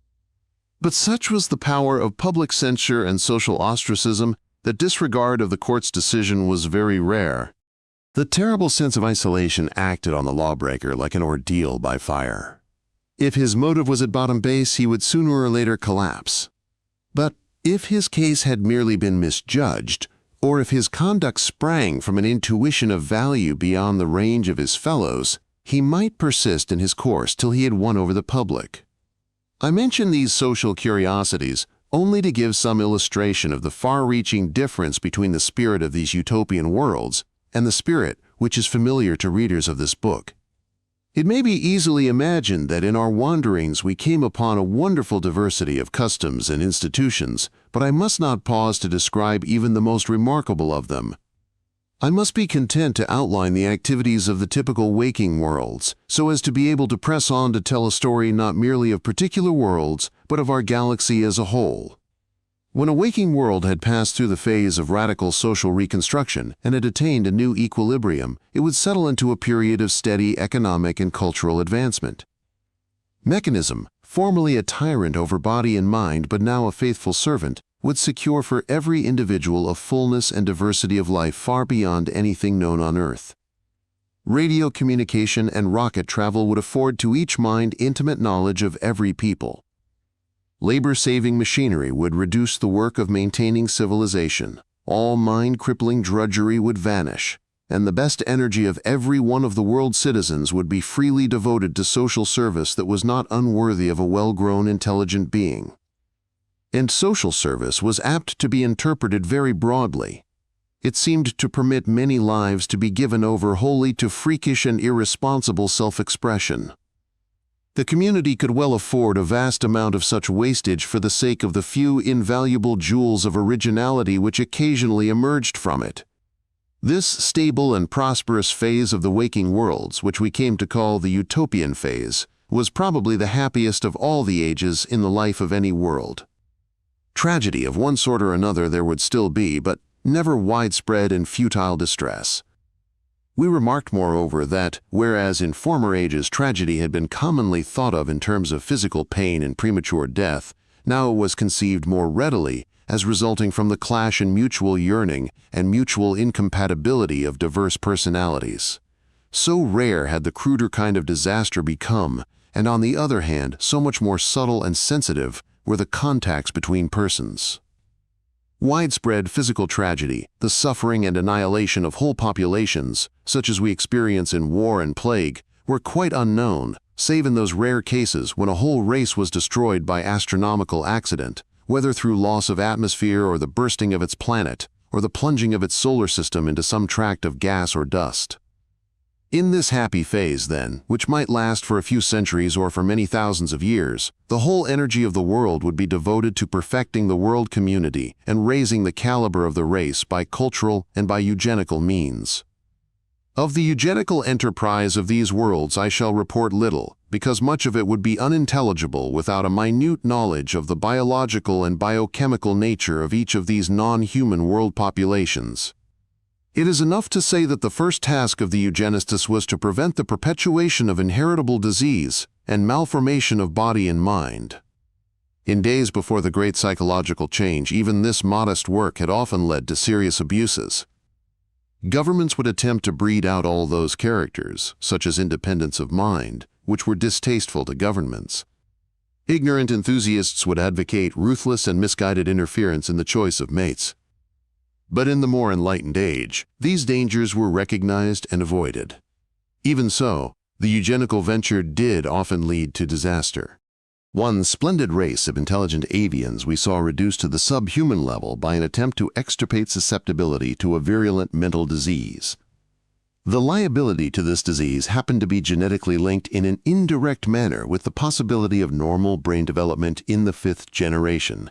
A: But such was the power of public censure and social ostracism that disregard of the court's decision was very rare. The terrible sense of isolation acted on the lawbreaker like an ordeal by fire. If his motive was at bottom base, he would sooner or later collapse. But if his case had merely been misjudged, or if his conduct sprang from an intuition of value beyond the range of his fellows, he might persist in his course till he had won over the public. I mention these social curiosities only to give some illustration of the far-reaching difference between the spirit of these utopian worlds and the spirit which is familiar to readers of this book. It may be easily imagined that in our wanderings we came upon a wonderful diversity of customs and institutions, but I must not pause to describe even the most remarkable of them. I must be content to outline the activities of the typical waking worlds, so as to be able to press on to tell a story not merely of particular worlds, but of our galaxy as a whole. When a waking world had passed through the phase of radical social reconstruction and had attained a new equilibrium, it would settle into a period of steady economic and cultural advancement. Mechanism, formerly a tyrant over body and mind but now a faithful servant, would secure for every individual a fullness and diversity of life far beyond anything known on Earth. Radio communication and rocket travel would afford to each mind intimate knowledge of every people. Labor-saving machinery would reduce the work of maintaining civilization. All mind-crippling drudgery would vanish, and the best energy of every one of the world's citizens would be freely devoted to social service that was not unworthy of a well-grown, intelligent being. And social service was apt to be interpreted very broadly. It seemed to permit many lives to be given over wholly to freakish and irresponsible self-expression. The community could well afford a vast amount of such wastage for the sake of the few invaluable jewels of originality which occasionally emerged from it. This stable and prosperous phase of the waking worlds, which we came to call the utopian phase, was probably the happiest of all the ages in the life of any world. Tragedy of one sort or another there would still be, but never widespread and futile distress. We remarked, moreover, that, whereas in former ages tragedy had been commonly thought of in terms of physical pain and premature death, now it was conceived more readily as resulting from the clash in mutual yearning and mutual incompatibility of diverse personalities. So rare had the cruder kind of disaster become, and on the other hand, so much more subtle and sensitive were the contacts between persons. Widespread physical tragedy, the suffering and annihilation of whole populations, such as we experience in war and plague, were quite unknown, save in those rare cases when a whole race was destroyed by astronomical accident, whether through loss of atmosphere or the bursting of its planet, or the plunging of its solar system into some tract of gas or dust. In this happy phase, then, which might last for a few centuries or for many thousands of years, the whole energy of the world would be devoted to perfecting the world community and raising the caliber of the race by cultural and by eugenical means. Of the eugenical enterprise of these worlds I shall report little, because much of it would be unintelligible without a minute knowledge of the biological and biochemical nature of each of these non-human world populations. It is enough to say that the first task of the eugenistess was to prevent the perpetuation of inheritable disease and malformation of body and mind. In days before the great psychological change, even this modest work had often led to serious abuses. Governments would attempt to breed out all those characters, such as independence of mind, which were distasteful to governments. Ignorant enthusiasts would advocate ruthless and misguided interference in the choice of mates. But in the more enlightened age, these dangers were recognized and avoided. Even so, the eugenical venture did often lead to disaster. One splendid race of intelligent avians we saw reduced to the subhuman level by an attempt to extirpate susceptibility to a virulent mental disease. The liability to this disease happened to be genetically linked in an indirect manner with the possibility of normal brain development in the 5th generation.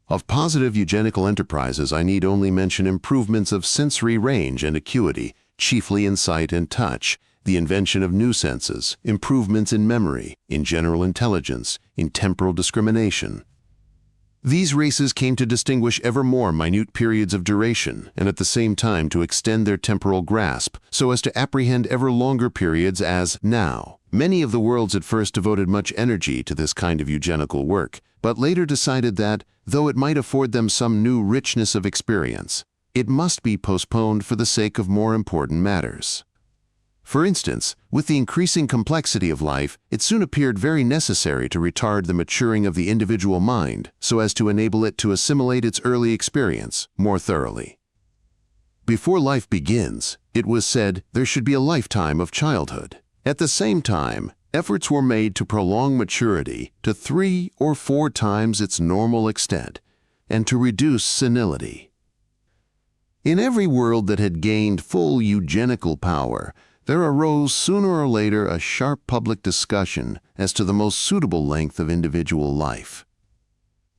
A: Of positive eugenical enterprises, I need only mention improvements of sensory range and acuity, chiefly in sight and touch, the invention of new senses, improvements in memory, in general intelligence, in temporal discrimination. These races came to distinguish ever more minute periods of duration and at the same time to extend their temporal grasp so as to apprehend ever longer periods as now. Many of the worlds at first devoted much energy to this kind of eugenical work, but later decided that, though it might afford them some new richness of experience, it must be postponed for the sake of more important matters. For instance, with the increasing complexity of life, it soon appeared very necessary to retard the maturing of the individual mind so as to enable it to assimilate its early experience more thoroughly. Before life begins, it was said there should be a lifetime of childhood. At the same time, efforts were made to prolong maturity to 3 or 4 times its normal extent and to reduce senility. In every world that had gained full eugenical power, there arose sooner or later a sharp public discussion as to the most suitable length of individual life.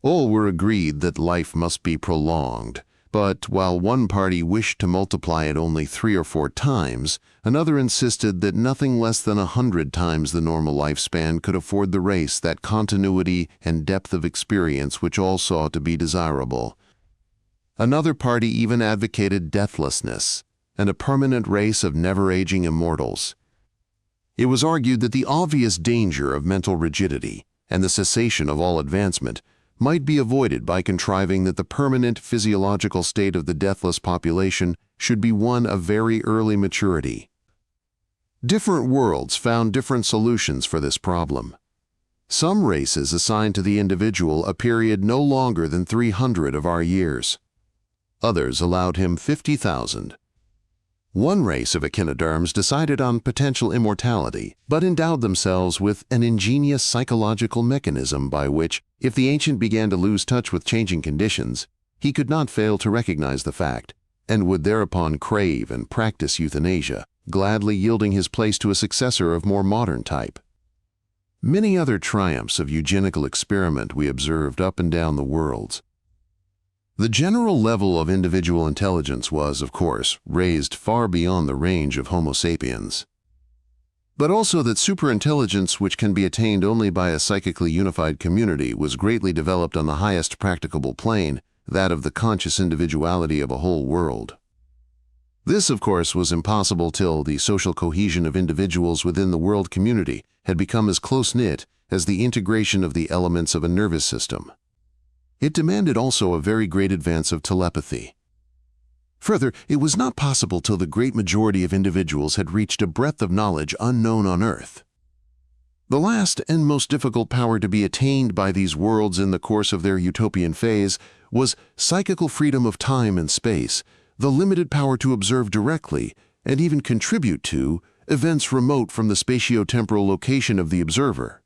A: All were agreed that life must be prolonged, but while one party wished to multiply it only 3 or 4 times, another insisted that nothing less than 100 times the normal lifespan could afford the race that continuity and depth of experience which all saw to be desirable. Another party even advocated deathlessness and a permanent race of never-aging immortals. It was argued that the obvious danger of mental rigidity and the cessation of all advancement might be avoided by contriving that the permanent physiological state of the deathless population should be one of very early maturity. Different worlds found different solutions for this problem. Some races assigned to the individual a period no longer than 300 of our years. Others allowed him 50,000. One race of echinoderms decided on potential immortality, but endowed themselves with an ingenious psychological mechanism by which, if the ancient began to lose touch with changing conditions, he could not fail to recognize the fact, and would thereupon crave and practice euthanasia, gladly yielding his place to a successor of more modern type. Many other triumphs of eugenical experiment we observed up and down the worlds. The general level of individual intelligence was, of course, raised far beyond the range of Homo sapiens. But also that superintelligence which can be attained only by a psychically unified community was greatly developed on the highest practicable plane, that of the conscious individuality of a whole world. This, of course, was impossible till the social cohesion of individuals within the world community had become as close-knit as the integration of the elements of a nervous system. It demanded also a very great advance of telepathy. Further, it was not possible till the great majority of individuals had reached a breadth of knowledge unknown on Earth. The last and most difficult power to be attained by these worlds in the course of their utopian phase was psychical freedom of time and space, the limited power to observe directly, and even contribute to, events remote from the spatio-temporal location of the observer.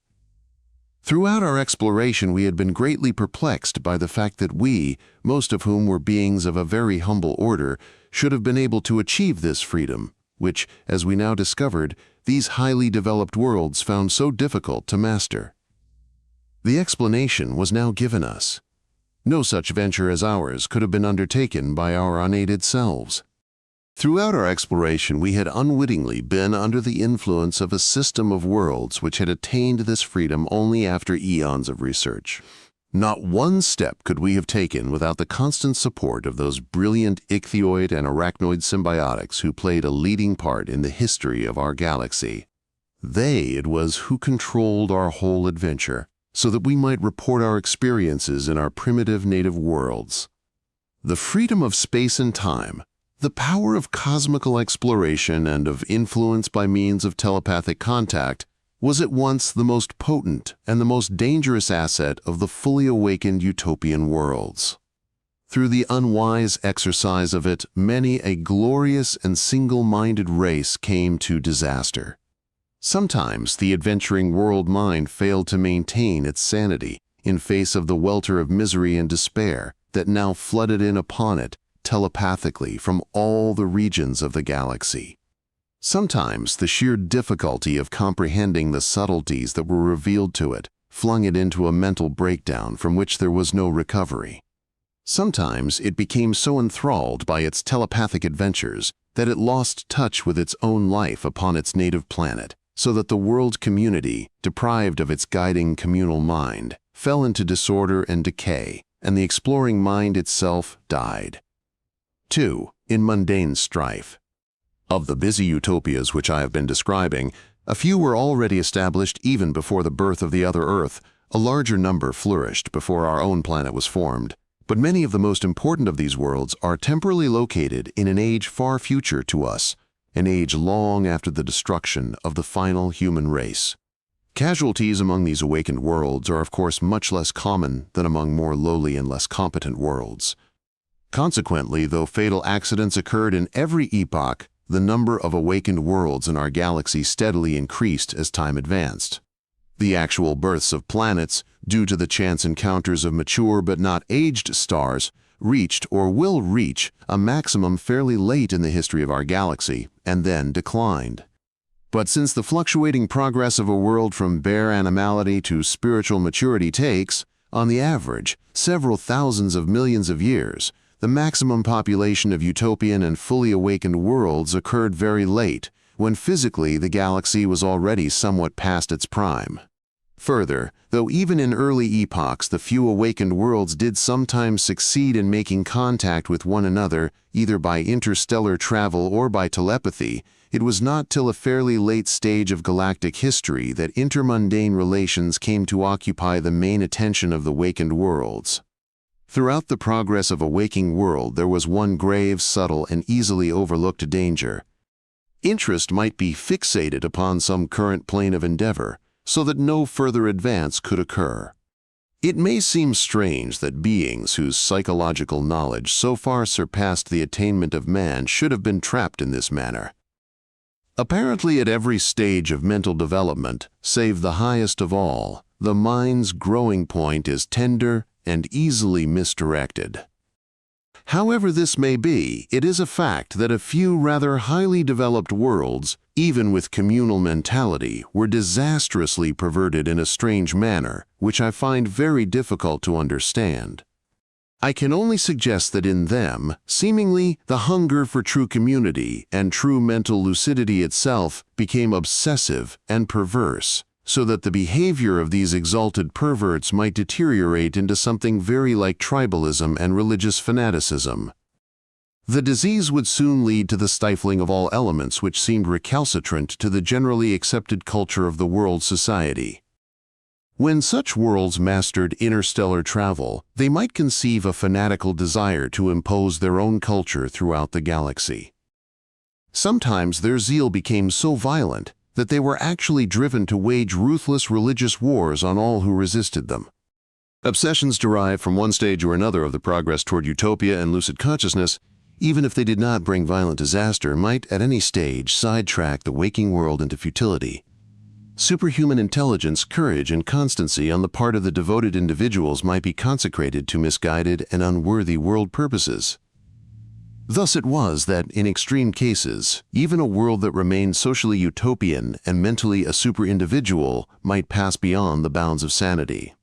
A: Throughout our exploration we had been greatly perplexed by the fact that we, most of whom were beings of a very humble order, should have been able to achieve this freedom, which, as we now discovered, these highly developed worlds found so difficult to master. The explanation was now given us. No such venture as ours could have been undertaken by our unaided selves. Throughout our exploration we had unwittingly been under the influence of a system of worlds which had attained this freedom only after eons of research. Not one step could we have taken without the constant support of those brilliant ichthyoid and arachnoid symbiotics who played a leading part in the history of our galaxy. They it was who controlled our whole adventure, so that we might report our experiences in our primitive native worlds. The freedom of space and time, the power of cosmical exploration and of influence by means of telepathic contact was at once the most potent and the most dangerous asset of the fully awakened utopian worlds. Through the unwise exercise of it, many a glorious and single-minded race came to disaster. Sometimes the adventuring world mind failed to maintain its sanity in face of the welter of misery and despair that now flooded in upon it telepathically from all the regions of the galaxy. Sometimes the sheer difficulty of comprehending the subtleties that were revealed to it flung it into a mental breakdown from which there was no recovery. Sometimes it became so enthralled by its telepathic adventures that it lost touch with its own life upon its native planet, so that the world community, deprived of its guiding communal mind, fell into disorder and decay, and the exploring mind itself died. 2. In mundane strife. Of the busy utopias which I have been describing, a few were already established even before the birth of the other Earth. A larger number flourished before our own planet was formed. But many of the most important of these worlds are temporally located in an age far future to us, an age long after the destruction of the final human race. Casualties among these awakened worlds are of course much less common than among more lowly and less competent worlds. Consequently, though fatal accidents occurred in every epoch, the number of awakened worlds in our galaxy steadily increased as time advanced. The actual births of planets, due to the chance encounters of mature but not aged stars, reached or will reach a maximum fairly late in the history of our galaxy, and then declined. But since the fluctuating progress of a world from bare animality to spiritual maturity takes, on the average, several thousands of millions of years, the maximum population of utopian and fully awakened worlds occurred very late, when physically the galaxy was already somewhat past its prime. Further, though even in early epochs the few awakened worlds did sometimes succeed in making contact with one another, either by interstellar travel or by telepathy, it was not till a fairly late stage of galactic history that intermundane relations came to occupy the main attention of the awakened worlds. Throughout the progress of a waking world there was one grave, subtle, and easily overlooked danger. Interest might be fixated upon some current plane of endeavor, so that no further advance could occur. It may seem strange that beings whose psychological knowledge so far surpassed the attainment of man should have been trapped in this manner. Apparently at every stage of mental development, save the highest of all, the mind's growing point is tender and easily misdirected. However this may be, it is a fact that a few rather highly developed worlds, even with communal mentality, were disastrously perverted in a strange manner, which I find very difficult to understand. I can only suggest that in them, seemingly, the hunger for true community and true mental lucidity itself became obsessive and perverse, so that the behavior of these exalted perverts might deteriorate into something very like tribalism and religious fanaticism. The disease would soon lead to the stifling of all elements which seemed recalcitrant to the generally accepted culture of the world society. When such worlds mastered interstellar travel, they might conceive a fanatical desire to impose their own culture throughout the galaxy. Sometimes their zeal became so violent that they were actually driven to wage ruthless religious wars on all who resisted them. Obsessions derived from one stage or another of the progress toward utopia and lucid consciousness, even if they did not bring violent disaster, might at any stage sidetrack the waking world into futility. Superhuman intelligence, courage, and constancy on the part of the devoted individuals might be consecrated to misguided and unworthy world purposes. Thus it was that, in extreme cases, even a world that remained socially utopian and mentally a super-individual might pass beyond the bounds of sanity.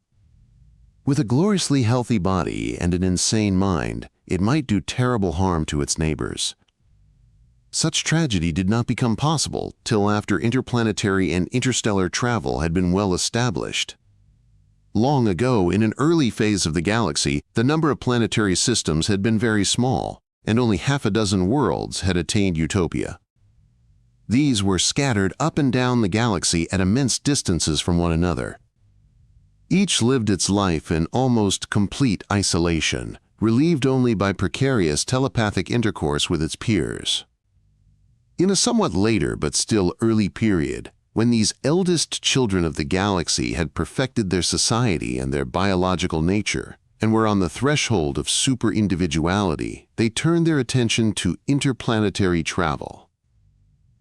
A: With a gloriously healthy body and an insane mind, it might do terrible harm to its neighbors. Such tragedy did not become possible till after interplanetary and interstellar travel had been well established. Long ago, in an early phase of the galaxy, the number of planetary systems had been very small, and only half a dozen worlds had attained utopia. These were scattered up and down the galaxy at immense distances from one another. Each lived its life in almost complete isolation, relieved only by precarious telepathic intercourse with its peers. In a somewhat later but still early period, when these eldest children of the galaxy had perfected their society and their biological nature, and were on the threshold of super-individuality, they turned their attention to interplanetary travel.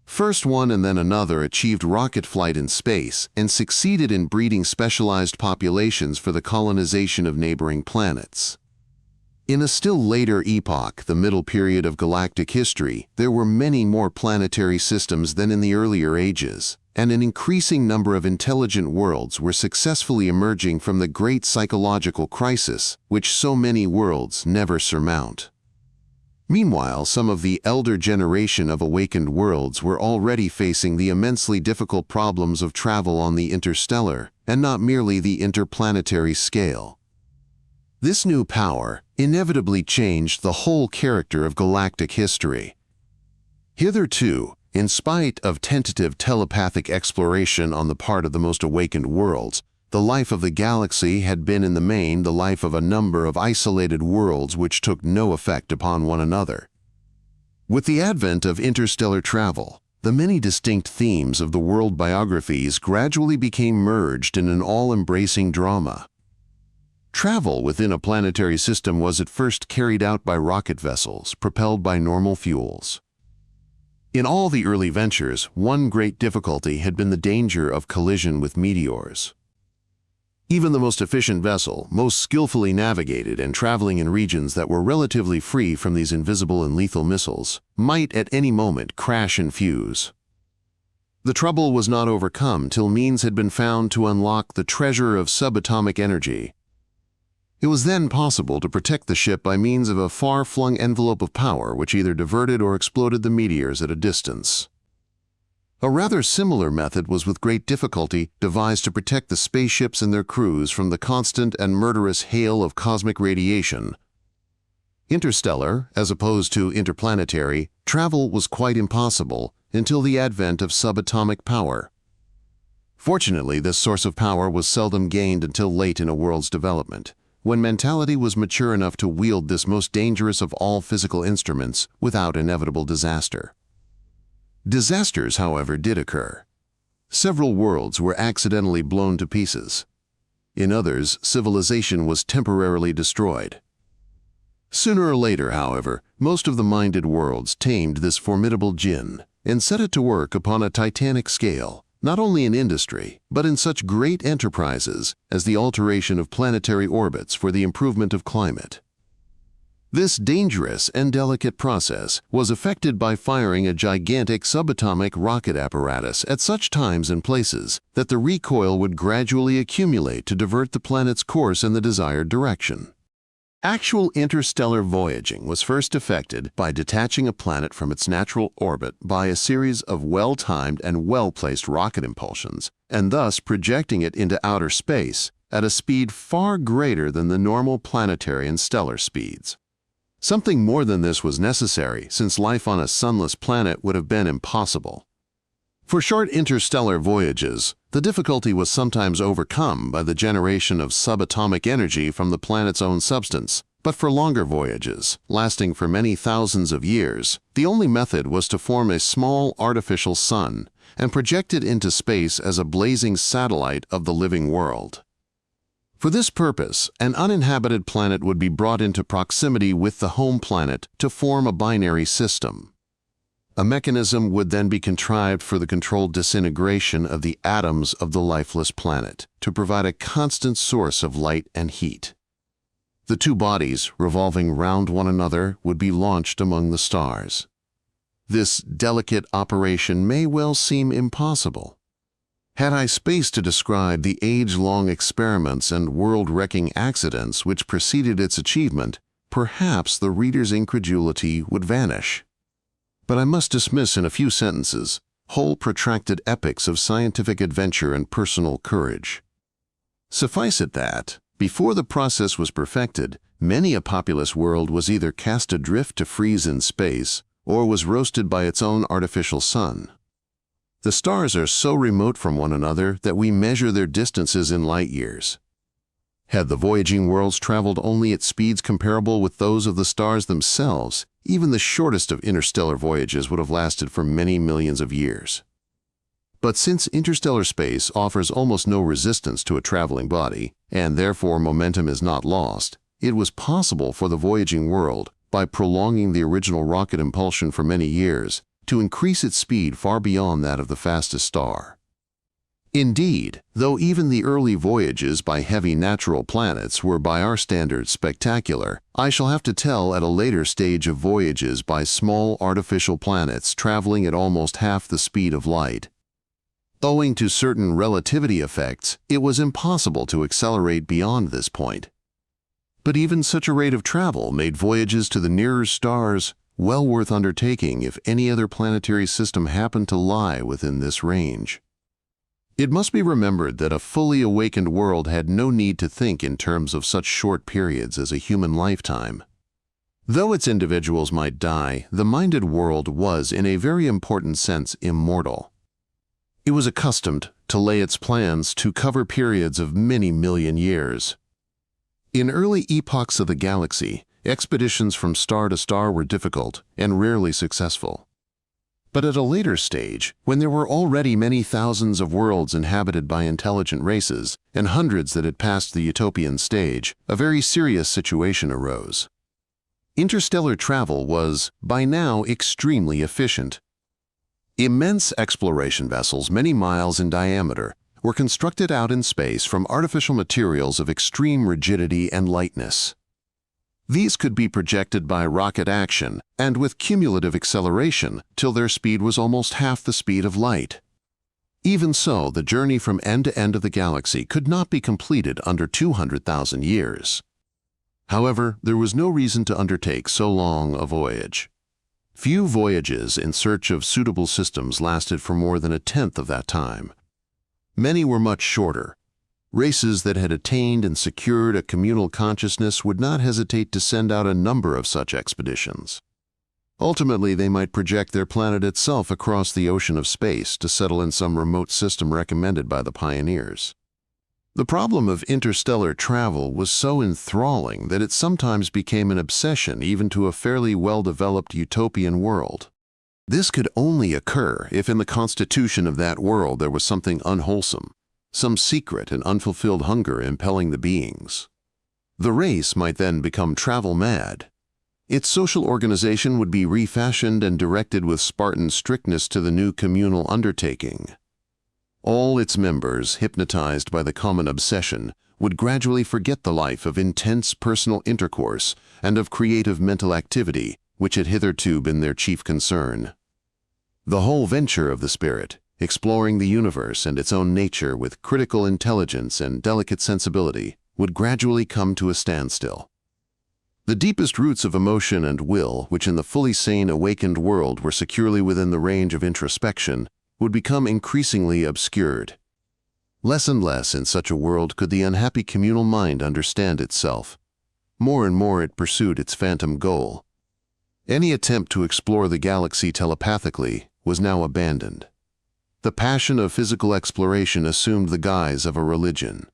A: First one and then another achieved rocket flight in space and succeeded in breeding specialized populations for the colonization of neighboring planets. In a still later epoch, the middle period of galactic history, there were many more planetary systems than in the earlier ages, and an increasing number of intelligent worlds were successfully emerging from the great psychological crisis which so many worlds never surmount. Meanwhile, some of the elder generation of awakened worlds were already facing the immensely difficult problems of travel on the interstellar, and not merely the interplanetary scale. This new power inevitably changed the whole character of galactic history. Hitherto, in spite of tentative telepathic exploration on the part of the most awakened worlds, the life of the galaxy had been in the main the life of a number of isolated worlds which took no effect upon one another. With the advent of interstellar travel, the many distinct themes of the world biographies gradually became merged in an all-embracing drama. Travel within a planetary system was at first carried out by rocket vessels propelled by normal fuels. In all the early ventures, one great difficulty had been the danger of collision with meteors. Even the most efficient vessel, most skillfully navigated and traveling in regions that were relatively free from these invisible and lethal missiles, might at any moment crash and fuse. The trouble was not overcome till means had been found to unlock the treasure of subatomic energy. It was then possible to protect the ship by means of a far-flung envelope of power which either diverted or exploded the meteors at a distance. A rather similar method was with great difficulty devised to protect the spaceships and their crews from the constant and murderous hail of cosmic radiation. Interstellar, as opposed to interplanetary, travel was quite impossible until the advent of subatomic power. Fortunately, this source of power was seldom gained until late in a world's development, when mentality was mature enough to wield this most dangerous of all physical instruments without inevitable disaster. Disasters, however, did occur. Several worlds were accidentally blown to pieces. In others, civilization was temporarily destroyed. Sooner or later, however, most of the minded worlds tamed this formidable djinn and set it to work upon a titanic scale, not only in industry, but in such great enterprises as the alteration of planetary orbits for the improvement of climate. This dangerous and delicate process was effected by firing a gigantic subatomic rocket apparatus at such times and places that the recoil would gradually accumulate to divert the planet's course in the desired direction. Actual interstellar voyaging was first effected by detaching a planet from its natural orbit by a series of well-timed and well-placed rocket impulsions, and thus projecting it into outer space at a speed far greater than the normal planetary and stellar speeds. Something more than this was necessary, since life on a sunless planet would have been impossible. For short interstellar voyages, the difficulty was sometimes overcome by the generation of subatomic energy from the planet's own substance, but for longer voyages, lasting for many thousands of years, the only method was to form a small artificial sun and project it into space as a blazing satellite of the living world. For this purpose, an uninhabited planet would be brought into proximity with the home planet to form a binary system. A mechanism would then be contrived for the controlled disintegration of the atoms of the lifeless planet to provide a constant source of light and heat. The two bodies, revolving round one another, would be launched among the stars. This delicate operation may well seem impossible. Had I space to describe the age-long experiments and world-wrecking accidents which preceded its achievement, perhaps the reader's incredulity would vanish. But I must dismiss in a few sentences whole protracted epics of scientific adventure and personal courage. Suffice it that, before the process was perfected, many a populous world was either cast adrift to freeze in space or was roasted by its own artificial sun. The stars are so remote from one another that we measure their distances in light years. Had the voyaging worlds traveled only at speeds comparable with those of the stars themselves, even the shortest of interstellar voyages would have lasted for many millions of years. But since interstellar space offers almost no resistance to a traveling body, and therefore momentum is not lost, it was possible for the voyaging world, by prolonging the original rocket impulsion for many years, to increase its speed far beyond that of the fastest star. Indeed, though even the early voyages by heavy natural planets were by our standards spectacular, I shall have to tell at a later stage of voyages by small artificial planets traveling at almost half the speed of light. Owing to certain relativity effects, it was impossible to accelerate beyond this point. But even such a rate of travel made voyages to the nearer stars well worth undertaking if any other planetary system happened to lie within this range. It must be remembered that a fully awakened world had no need to think in terms of such short periods as a human lifetime. Though its individuals might die, the minded world was, in a very important sense, immortal. It was accustomed to lay its plans to cover periods of many million years. In early epochs of the galaxy, expeditions from star to star were difficult and rarely successful. But at a later stage, when there were already many thousands of worlds inhabited by intelligent races and hundreds that had passed the utopian stage, a very serious situation arose. Interstellar travel was, by now, extremely efficient. Immense exploration vessels, many miles in diameter, were constructed out in space from artificial materials of extreme rigidity and lightness. These could be projected by rocket action and with cumulative acceleration till their speed was almost half the speed of light. Even so, the journey from end to end of the galaxy could not be completed under 200,000 years. However, there was no reason to undertake so long a voyage. Few voyages in search of suitable systems lasted for more than a tenth of that time. Many were much shorter. Races that had attained and secured a communal consciousness would not hesitate to send out a number of such expeditions. Ultimately, they might project their planet itself across the ocean of space to settle in some remote system recommended by the pioneers. The problem of interstellar travel was so enthralling that it sometimes became an obsession even to a fairly well-developed utopian world. This could only occur if in the constitution of that world there was something unwholesome, some secret and unfulfilled hunger impelling the beings. The race might then become travel mad. Its social organization would be refashioned and directed with Spartan strictness to the new communal undertaking. All its members, hypnotized by the common obsession, would gradually forget the life of intense personal intercourse and of creative mental activity, which had hitherto been their chief concern. The whole venture of the spirit, exploring the universe and its own nature with critical intelligence and delicate sensibility, would gradually come to a standstill. The deepest roots of emotion and will, which in the fully sane awakened world were securely within the range of introspection, would become increasingly obscured. Less and less in such a world could the unhappy communal mind understand itself. More and more it pursued its phantom goal. Any attempt to explore the galaxy telepathically was now abandoned. The passion of physical exploration assumed the guise of a religion.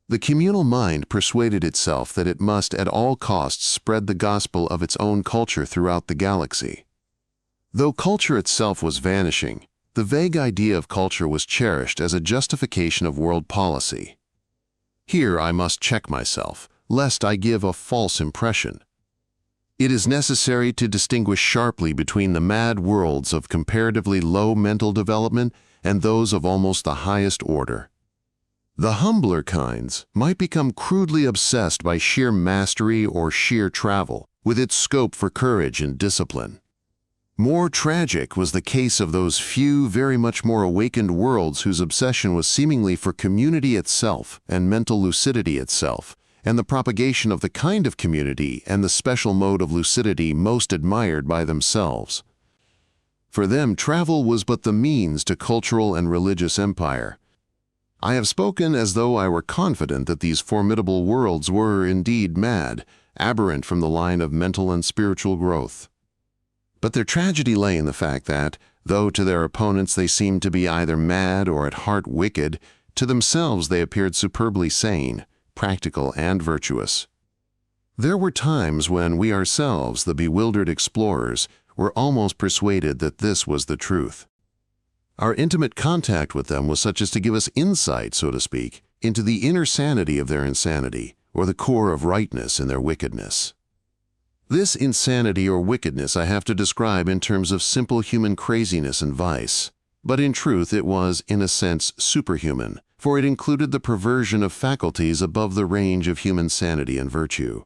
A: The communal mind persuaded itself that it must at all costs spread the gospel of its own culture throughout the galaxy. Though culture itself was vanishing, the vague idea of culture was cherished as a justification of world policy. Here I must check myself, lest I give a false impression. It is necessary to distinguish sharply between the mad worlds of comparatively low mental development and those of almost the highest order. The humbler kinds might become crudely obsessed by sheer mastery or sheer travel, with its scope for courage and discipline. More tragic was the case of those few, very much more awakened worlds whose obsession was seemingly for community itself and mental lucidity itself, and the propagation of the kind of community and the special mode of lucidity most admired by themselves. For them, travel was but the means to cultural and religious empire. I have spoken as though I were confident that these formidable worlds were indeed mad, aberrant from the line of mental and spiritual growth. But their tragedy lay in the fact that, though to their opponents they seemed to be either mad or at heart wicked, to themselves they appeared superbly sane, practical and virtuous. There were times when we ourselves, the bewildered explorers, were almost persuaded that this was the truth. Our intimate contact with them was such as to give us insight, so to speak, into the inner sanity of their insanity, or the core of rightness in their wickedness. This insanity or wickedness I have to describe in terms of simple human craziness and vice, but in truth it was, in a sense, superhuman, for it included the perversion of faculties above the range of human sanity and virtue.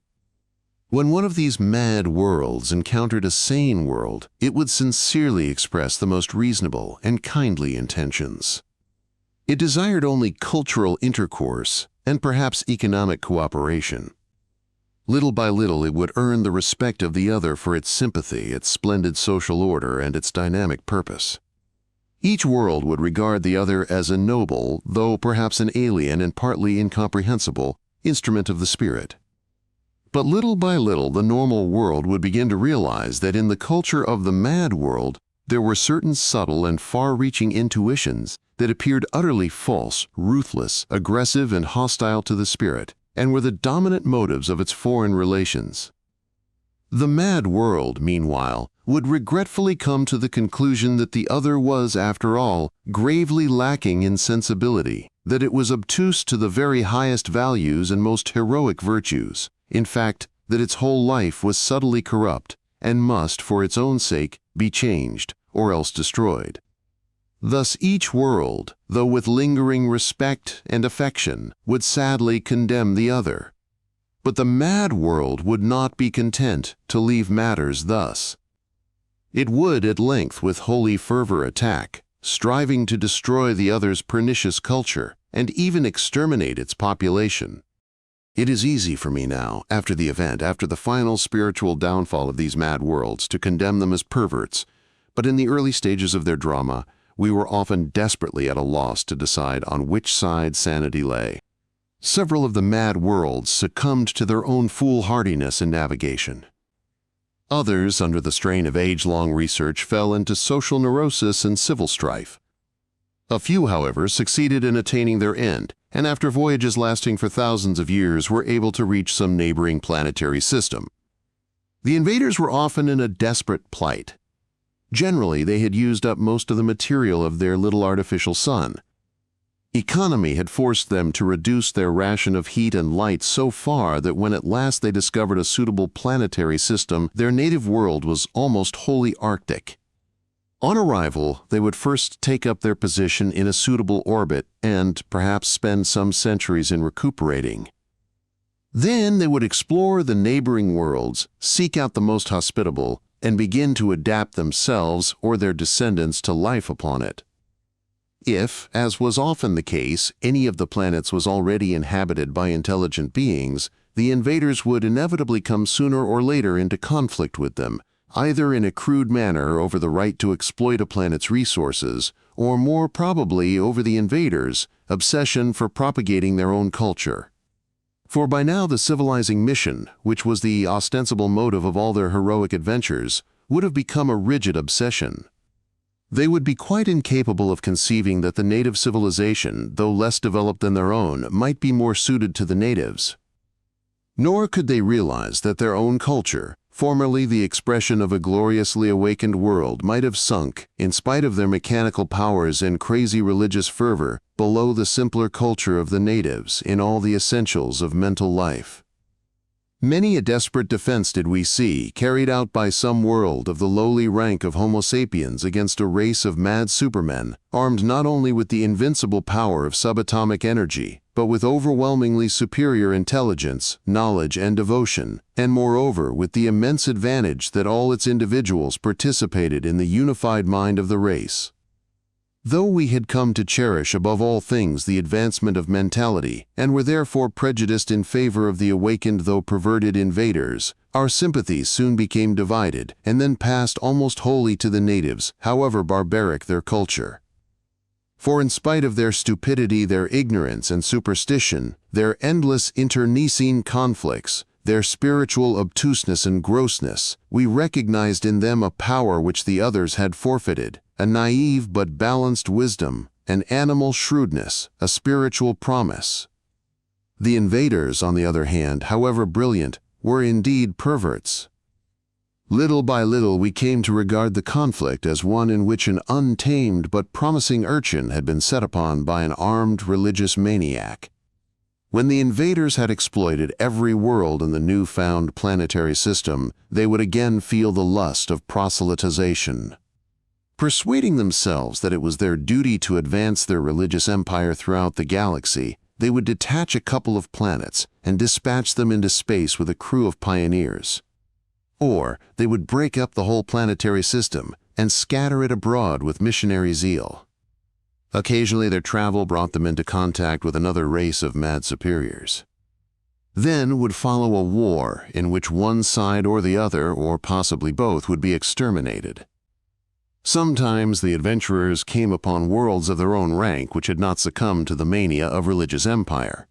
A: When one of these mad worlds encountered a sane world, it would sincerely express the most reasonable and kindly intentions. It desired only cultural intercourse and perhaps economic cooperation. Little by little it would earn the respect of the other for its sympathy, its splendid social order, and its dynamic purpose. Each world would regard the other as a noble, though perhaps an alien and partly incomprehensible, instrument of the spirit. But little by little, the normal world would begin to realize that in the culture of the mad world, there were certain subtle and far-reaching intuitions that appeared utterly false, ruthless, aggressive, and hostile to the spirit, and were the dominant motives of its foreign relations. The mad world, meanwhile, would regretfully come to the conclusion that the other was, after all, gravely lacking in sensibility, that it was obtuse to the very highest values and most heroic virtues, in fact, that its whole life was subtly corrupt, and must, for its own sake, be changed, or else destroyed. Thus each world, though with lingering respect and affection, would sadly condemn the other. But the mad world would not be content to leave matters thus. It would at length with holy fervor attack, striving to destroy the other's pernicious culture, and even exterminate its population. It is easy for me now, after the event, after the final spiritual downfall of these mad worlds, to condemn them as perverts, but in the early stages of their drama, we were often desperately at a loss to decide on which side sanity lay. Several of the mad worlds succumbed to their own foolhardiness in navigation. Others, under the strain of age-long research, fell into social neurosis and civil strife. A few, however, succeeded in attaining their end, and after voyages lasting for thousands of years were able to reach some neighboring planetary system. The invaders were often in a desperate plight. Generally, they had used up most of the material of their little artificial sun. Economy had forced them to reduce their ration of heat and light so far that when at last they discovered a suitable planetary system, their native world was almost wholly Arctic. On arrival, they would first take up their position in a suitable orbit and perhaps spend some centuries in recuperating. Then they would explore the neighboring worlds, seek out the most hospitable, and begin to adapt themselves or their descendants to life upon it. If, as was often the case, any of the planets was already inhabited by intelligent beings, the invaders would inevitably come sooner or later into conflict with them, either in a crude manner over the right to exploit a planet's resources, or more probably over the invaders' obsession for propagating their own culture. For by now the civilizing mission, which was the ostensible motive of all their heroic adventures, would have become a rigid obsession. They would be quite incapable of conceiving that the native civilization, though less developed than their own, might be more suited to the natives. Nor could they realize that their own culture, formerly the expression of a gloriously awakened world, might have sunk, in spite of their mechanical powers and crazy religious fervor, below the simpler culture of the natives in all the essentials of mental life. Many a desperate defense did we see, carried out by some world of the lowly rank of Homo sapiens against a race of mad supermen, armed not only with the invincible power of subatomic energy, but with overwhelmingly superior intelligence, knowledge, and devotion, and moreover with the immense advantage that all its individuals participated in the unified mind of the race. Though we had come to cherish above all things the advancement of mentality, and were therefore prejudiced in favor of the awakened though perverted invaders, our sympathies soon became divided, and then passed almost wholly to the natives, however barbaric their culture. For in spite of their stupidity, their ignorance and superstition, their endless internecine conflicts, their spiritual obtuseness and grossness, we recognized in them a power which the others had forfeited, a naive but balanced wisdom, an animal shrewdness, a spiritual promise. The invaders, on the other hand, however brilliant, were indeed perverts. Little by little we came to regard the conflict as one in which an untamed but promising urchin had been set upon by an armed religious maniac. When the invaders had exploited every world in the new-found planetary system, they would again feel the lust of proselytization. Persuading themselves that it was their duty to advance their religious empire throughout the galaxy, they would detach a couple of planets and dispatch them into space with a crew of pioneers. Or they would break up the whole planetary system and scatter it abroad with missionary zeal. Occasionally their travel brought them into contact with another race of mad superiors. Then would follow a war in which one side or the other, or possibly both, would be exterminated. Sometimes the adventurers came upon worlds of their own rank which had not succumbed to the mania of religious empire.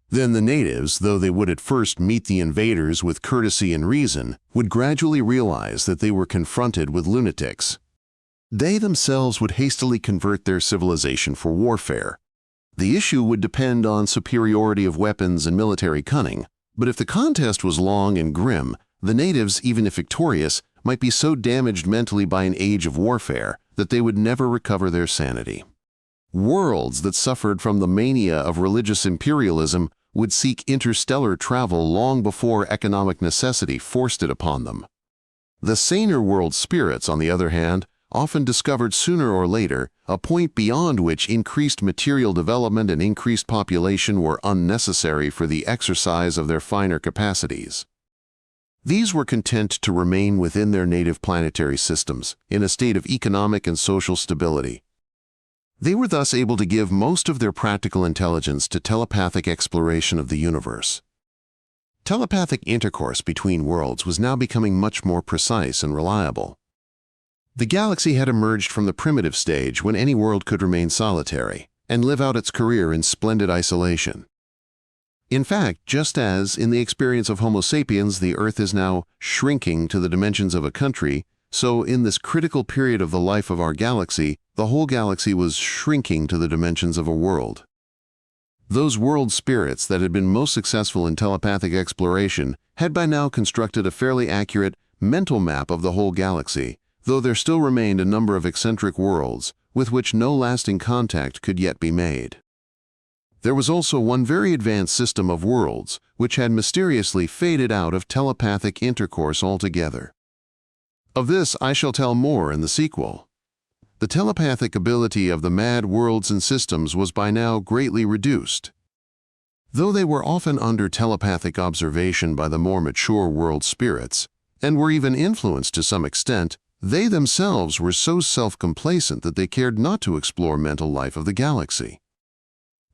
A: Then the natives, though they would at first meet the invaders with courtesy and reason, would gradually realize that they were confronted with lunatics. They themselves would hastily convert their civilization for warfare. The issue would depend on superiority of weapons and military cunning, but if the contest was long and grim, the natives, even if victorious, might be so damaged mentally by an age of warfare that they would never recover their sanity. Worlds that suffered from the mania of religious imperialism would seek interstellar travel long before economic necessity forced it upon them. The saner world spirits, on the other hand, often discovered sooner or later a point beyond which increased material development and increased population were unnecessary for the exercise of their finer capacities. These were content to remain within their native planetary systems, in a state of economic and social stability. They were thus able to give most of their practical intelligence to telepathic exploration of the universe. Telepathic intercourse between worlds was now becoming much more precise and reliable. The galaxy had emerged from the primitive stage when any world could remain solitary and live out its career in splendid isolation. In fact, just as, in the experience of Homo sapiens, the Earth is now shrinking to the dimensions of a country, so in this critical period of the life of our galaxy, the whole galaxy was shrinking to the dimensions of a world. Those world spirits that had been most successful in telepathic exploration had by now constructed a fairly accurate mental map of the whole galaxy, though there still remained a number of eccentric worlds with which no lasting contact could yet be made. There was also one very advanced system of worlds which had mysteriously faded out of telepathic intercourse altogether. Of this I shall tell more in the sequel. The telepathic ability of the mad worlds and systems was by now greatly reduced. Though they were often under telepathic observation by the more mature world spirits, and were even influenced to some extent, they themselves were so self-complacent that they cared not to explore mental life of the galaxy.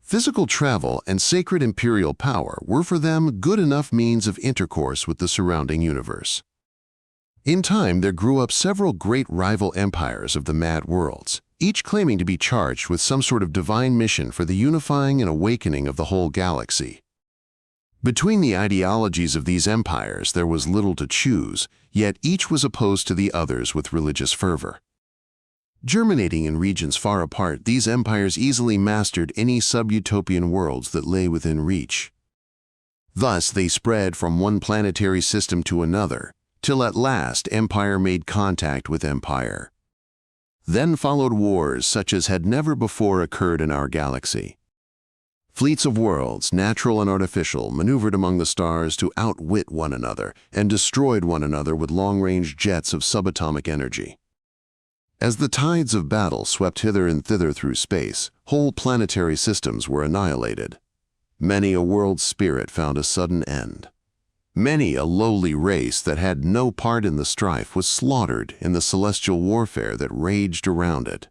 A: Physical travel and sacred imperial power were for them good enough means of intercourse with the surrounding universe. In time, there grew up several great rival empires of the mad worlds, each claiming to be charged with some sort of divine mission for the unifying and awakening of the whole galaxy. Between the ideologies of these empires there was little to choose, yet each was opposed to the others with religious fervor. Germinating in regions far apart, these empires easily mastered any sub-utopian worlds that lay within reach. Thus they spread from one planetary system to another, till at last empire made contact with empire. Then followed wars such as had never before occurred in our galaxy. Fleets of worlds, natural and artificial, maneuvered among the stars to outwit one another and destroyed one another with long-range jets of subatomic energy. As the tides of battle swept hither and thither through space, whole planetary systems were annihilated. Many a world spirit found a sudden end. Many a lowly race that had no part in the strife was slaughtered in the celestial warfare that raged around it.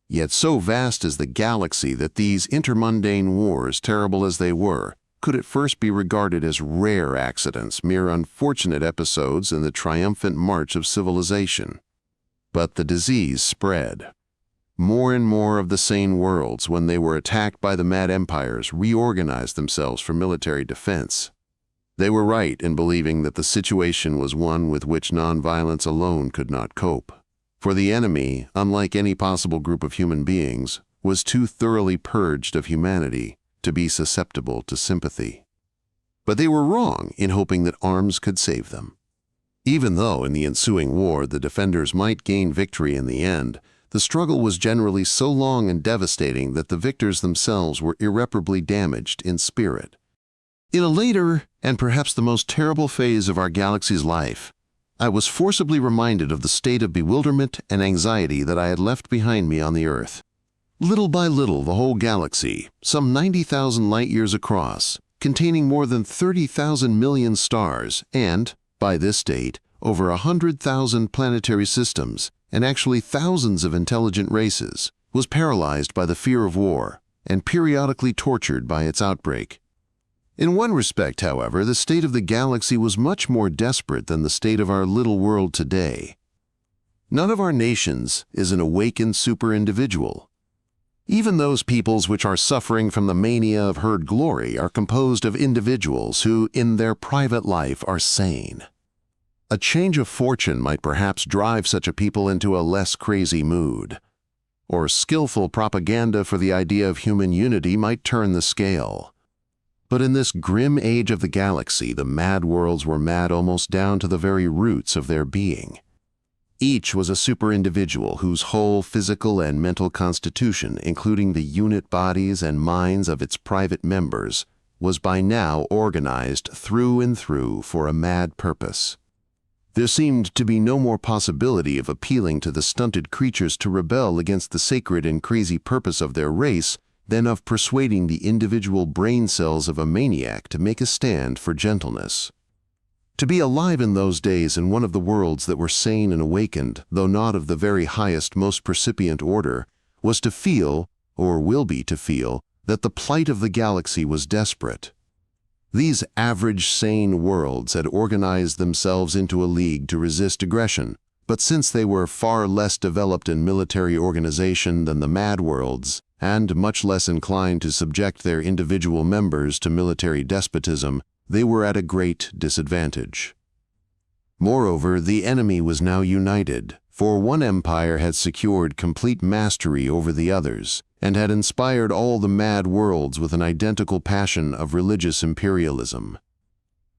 A: Yet so vast is the galaxy that these intermundane wars, terrible as they were, could at first be regarded as rare accidents, mere unfortunate episodes in the triumphant march of civilization. But the disease spread. More and more of the sane worlds, when they were attacked by the mad empires, reorganized themselves for military defense. They were right in believing that the situation was one with which nonviolence alone could not cope. For the enemy, unlike any possible group of human beings, was too thoroughly purged of humanity to be susceptible to sympathy. But they were wrong in hoping that arms could save them. Even though in the ensuing war the defenders might gain victory in the end, the struggle was generally so long and devastating that the victors themselves were irreparably damaged in spirit. In a later, and perhaps the most terrible phase of our galaxy's life, I was forcibly reminded of the state of bewilderment and anxiety that I had left behind me on the Earth. Little by little, the whole galaxy, some 90,000 light-years across, containing more than 30,000 million stars and, by this date, over 100,000 planetary systems, and actually thousands of intelligent races, was paralyzed by the fear of war and periodically tortured by its outbreak. In one respect, however, the state of the galaxy was much more desperate than the state of our little world today. None of our nations is an awakened super-individual. Even those peoples which are suffering from the mania of herd glory are composed of individuals who, in their private life, are sane. A change of fortune might perhaps drive such a people into a less crazy mood. Or skillful propaganda for the idea of human unity might turn the scale. But in this grim age of the galaxy, the mad worlds were mad almost down to the very roots of their being. Each was a super-individual whose whole physical and mental constitution, including the unit bodies and minds of its private members, was by now organized through and through for a mad purpose. There seemed to be no more possibility of appealing to the stunted creatures to rebel against the sacred and crazy purpose of their race than of persuading the individual brain cells of a maniac to make a stand for gentleness. To be alive in those days in one of the worlds that were sane and awakened, though not of the very highest, most percipient order, was to feel, or will be to feel, that the plight of the galaxy was desperate. These average, sane worlds had organized themselves into a league to resist aggression, but since they were far less developed in military organization than the mad worlds, and much less inclined to subject their individual members to military despotism, they were at a great disadvantage. Moreover, the enemy was now united, for one empire had secured complete mastery over the others, and had inspired all the mad worlds with an identical passion of religious imperialism.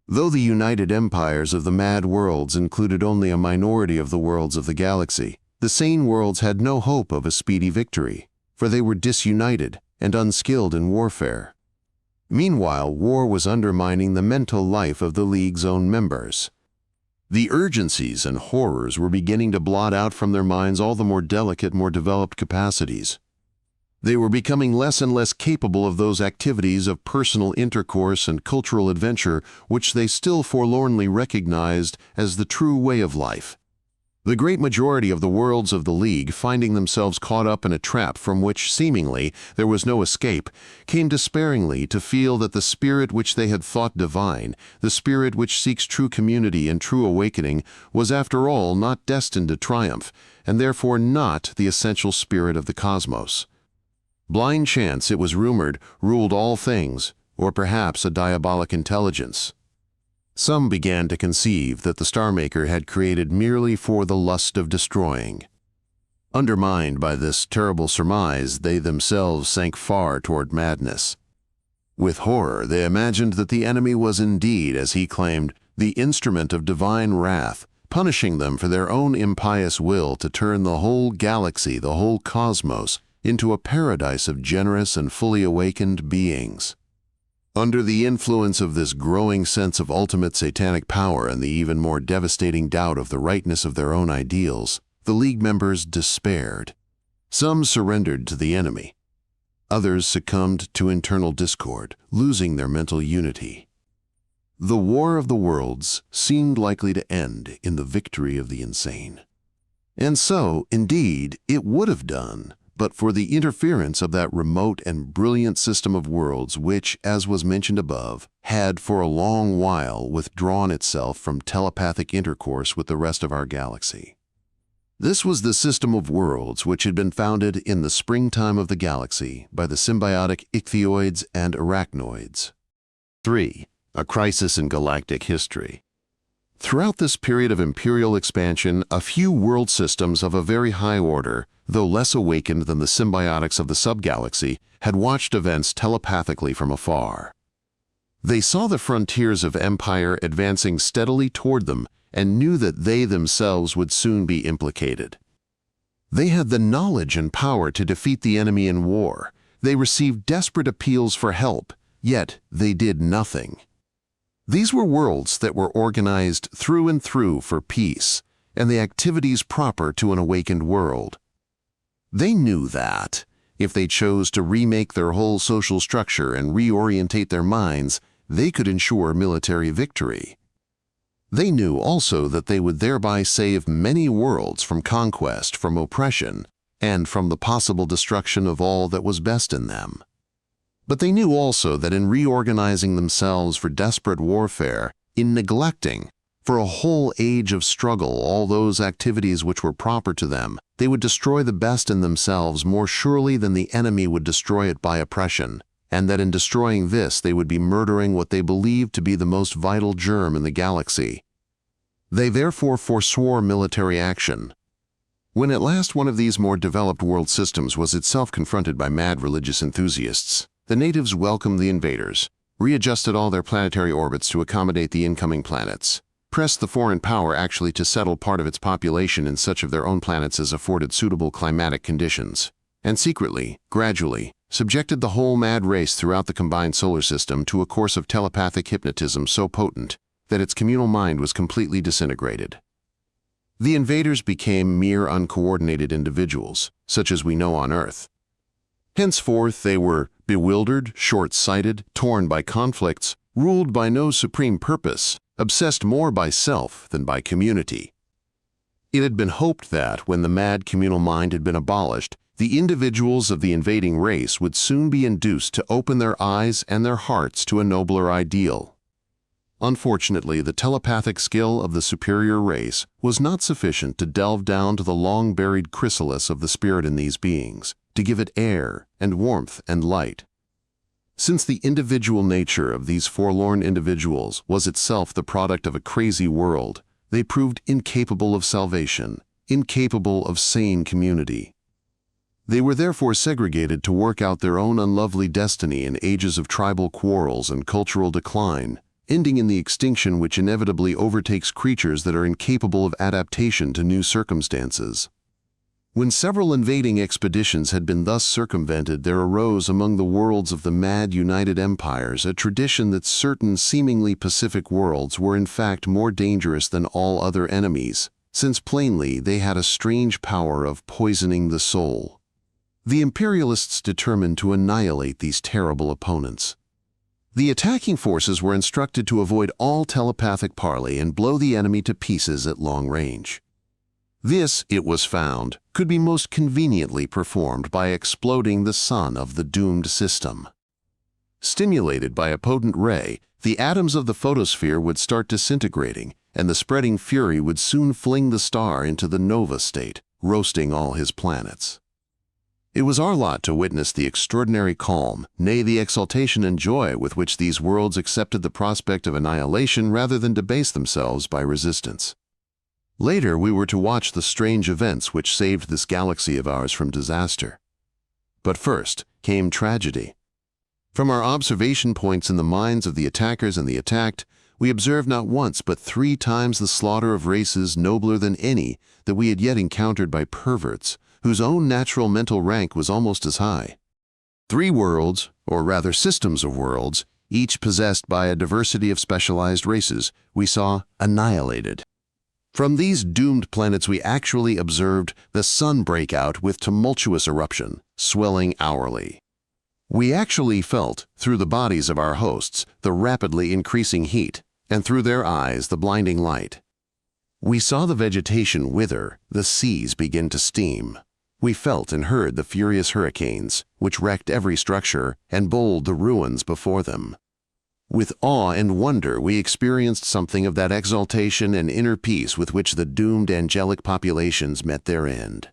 A: Though the united empires of the mad worlds included only a minority of the worlds of the galaxy, the sane worlds had no hope of a speedy victory, for they were disunited and unskilled in warfare. Meanwhile, war was undermining the mental life of the League's own members. The urgencies and horrors were beginning to blot out from their minds all the more delicate, more developed capacities. They were becoming less and less capable of those activities of personal intercourse and cultural adventure which they still forlornly recognized as the true way of life. The great majority of the worlds of the League, finding themselves caught up in a trap from which, seemingly, there was no escape, came despairingly to feel that the spirit which they had thought divine, the spirit which seeks true community and true awakening, was after all not destined to triumph, and therefore not the essential spirit of the cosmos. Blind chance, it was rumored, ruled all things, or perhaps a diabolic intelligence. Some began to conceive that the Star Maker had created merely for the lust of destroying. Undermined by this terrible surmise, they themselves sank far toward madness. With horror, they imagined that the enemy was indeed, as he claimed, the instrument of divine wrath, punishing them for their own impious will to turn the whole galaxy, the whole cosmos, into a paradise of generous and fully awakened beings. Under the influence of this growing sense of ultimate satanic power and the even more devastating doubt of the rightness of their own ideals, the League members despaired. Some surrendered to the enemy. Others succumbed to internal discord, losing their mental unity. The war of the worlds seemed likely to end in the victory of the insane. And so, indeed, it would have done, but for the interference of that remote and brilliant system of worlds which, as was mentioned above, had for a long while withdrawn itself from telepathic intercourse with the rest of our galaxy. This was the system of worlds which had been founded in the springtime of the galaxy by the symbiotic ichthyoids and arachnoids. 3. A crisis in galactic history. Throughout this period of imperial expansion, a few world systems of a very high order, though less awakened than the symbiotics of the subgalaxy, had watched events telepathically from afar. They saw the frontiers of empire advancing steadily toward them and knew that they themselves would soon be implicated. They had the knowledge and power to defeat the enemy in war. They received desperate appeals for help, yet they did nothing. These were worlds that were organized through and through for peace and the activities proper to an awakened world. They knew that, if they chose to remake their whole social structure and reorientate their minds, they could ensure military victory. They knew also that they would thereby save many worlds from conquest, from oppression, and from the possible destruction of all that was best in them. But they knew also that in reorganizing themselves for desperate warfare, in neglecting, For a whole age of struggle, all those activities which were proper to them, they would destroy the best in themselves more surely than the enemy would destroy it by oppression, and that in destroying this they would be murdering what they believed to be the most vital germ in the galaxy. They therefore forswore military action. When at last one of these more developed world systems was itself confronted by mad religious enthusiasts, the natives welcomed the invaders, readjusted all their planetary orbits to accommodate the incoming planets, pressed the foreign power actually to settle part of its population in such of their own planets as afforded suitable climatic conditions, and secretly, gradually, subjected the whole mad race throughout the combined solar system to a course of telepathic hypnotism so potent that its communal mind was completely disintegrated. The invaders became mere uncoordinated individuals, such as we know on Earth. Henceforth they were bewildered, short-sighted, torn by conflicts, ruled by no supreme purpose, obsessed more by self than by community. It had been hoped that, when the mad communal mind had been abolished, the individuals of the invading race would soon be induced to open their eyes and their hearts to a nobler ideal. Unfortunately, the telepathic skill of the superior race was not sufficient to delve down to the long-buried chrysalis of the spirit in these beings, to give it air and warmth and light. Since the individual nature of these forlorn individuals was itself the product of a crazy world, they proved incapable of salvation, incapable of sane community. They were therefore segregated to work out their own unlovely destiny in ages of tribal quarrels and cultural decline, ending in the extinction which inevitably overtakes creatures that are incapable of adaptation to new circumstances. When several invading expeditions had been thus circumvented, there arose among the worlds of the mad united empires a tradition that certain seemingly pacific worlds were in fact more dangerous than all other enemies, since plainly they had a strange power of poisoning the soul. The imperialists determined to annihilate these terrible opponents. The attacking forces were instructed to avoid all telepathic parley and blow the enemy to pieces at long range. This, it was found, could be most conveniently performed by exploding the sun of the doomed system. Stimulated by a potent ray, the atoms of the photosphere would start disintegrating, and the spreading fury would soon fling the star into the nova state, roasting all his planets. It was our lot to witness the extraordinary calm, nay, the exultation and joy with which these worlds accepted the prospect of annihilation rather than debase themselves by resistance. Later, we were to watch the strange events which saved this galaxy of ours from disaster. But first came tragedy. From our observation points in the minds of the attackers and the attacked, we observed not once but 3 times the slaughter of races nobler than any that we had yet encountered by perverts, whose own natural mental rank was almost as high. 3 worlds, or rather systems of worlds, each possessed by a diversity of specialized races, we saw annihilated. From these doomed planets we actually observed the sun break out with tumultuous eruption, swelling hourly. We actually felt, through the bodies of our hosts, the rapidly increasing heat, and through their eyes the blinding light. We saw the vegetation wither, the seas begin to steam. We felt and heard the furious hurricanes, which wrecked every structure and bowled the ruins before them. With awe and wonder we experienced something of that exaltation and inner peace with which the doomed angelic populations met their end.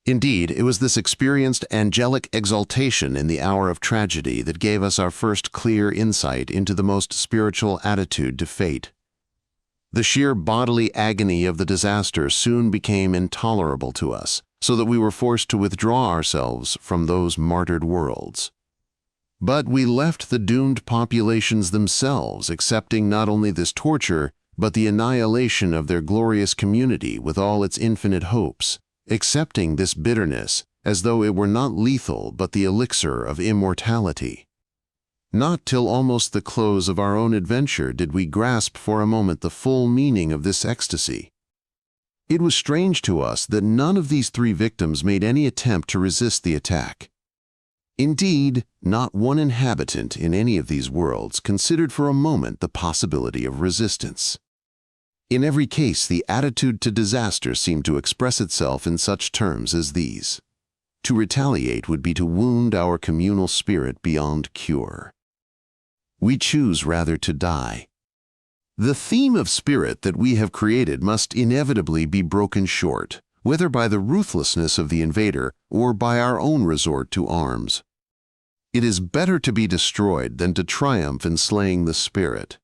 A: Indeed, it was this experienced angelic exaltation in the hour of tragedy that gave us our first clear insight into the most spiritual attitude to fate. The sheer bodily agony of the disaster soon became intolerable to us, so that we were forced to withdraw ourselves from those martyred worlds. But we left the doomed populations themselves, accepting not only this torture, but the annihilation of their glorious community with all its infinite hopes, accepting this bitterness as though it were not lethal but the elixir of immortality. Not till almost the close of our own adventure did we grasp for a moment the full meaning of this ecstasy. It was strange to us that none of these 3 victims made any attempt to resist the attack. Indeed, not one inhabitant in any of these worlds considered for a moment the possibility of resistance. In every case, the attitude to disaster seemed to express itself in such terms as these: to retaliate would be to wound our communal spirit beyond cure. We choose rather to die. The theme of spirit that we have created must inevitably be broken short, whether by the ruthlessness of the invader or by our own resort to arms. It is better to be destroyed than to triumph in slaying the spirit.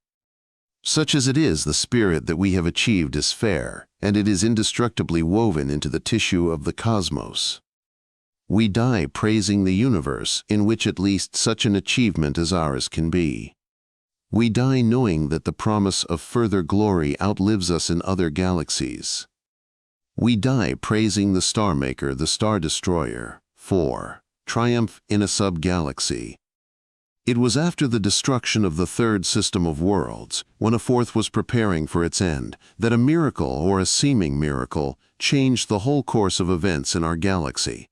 A: Such as it is, the spirit that we have achieved is fair, and it is indestructibly woven into the tissue of the cosmos. We die praising the universe in which at least such an achievement as ours can be. We die knowing that the promise of further glory outlives us in other galaxies. We die praising the Star Maker, the Star Destroyer. 4. Triumph in a sub-galaxy. It was after the destruction of the third system of worlds, when a fourth was preparing for its end, that a miracle, or a seeming miracle, changed the whole course of events in our galaxy.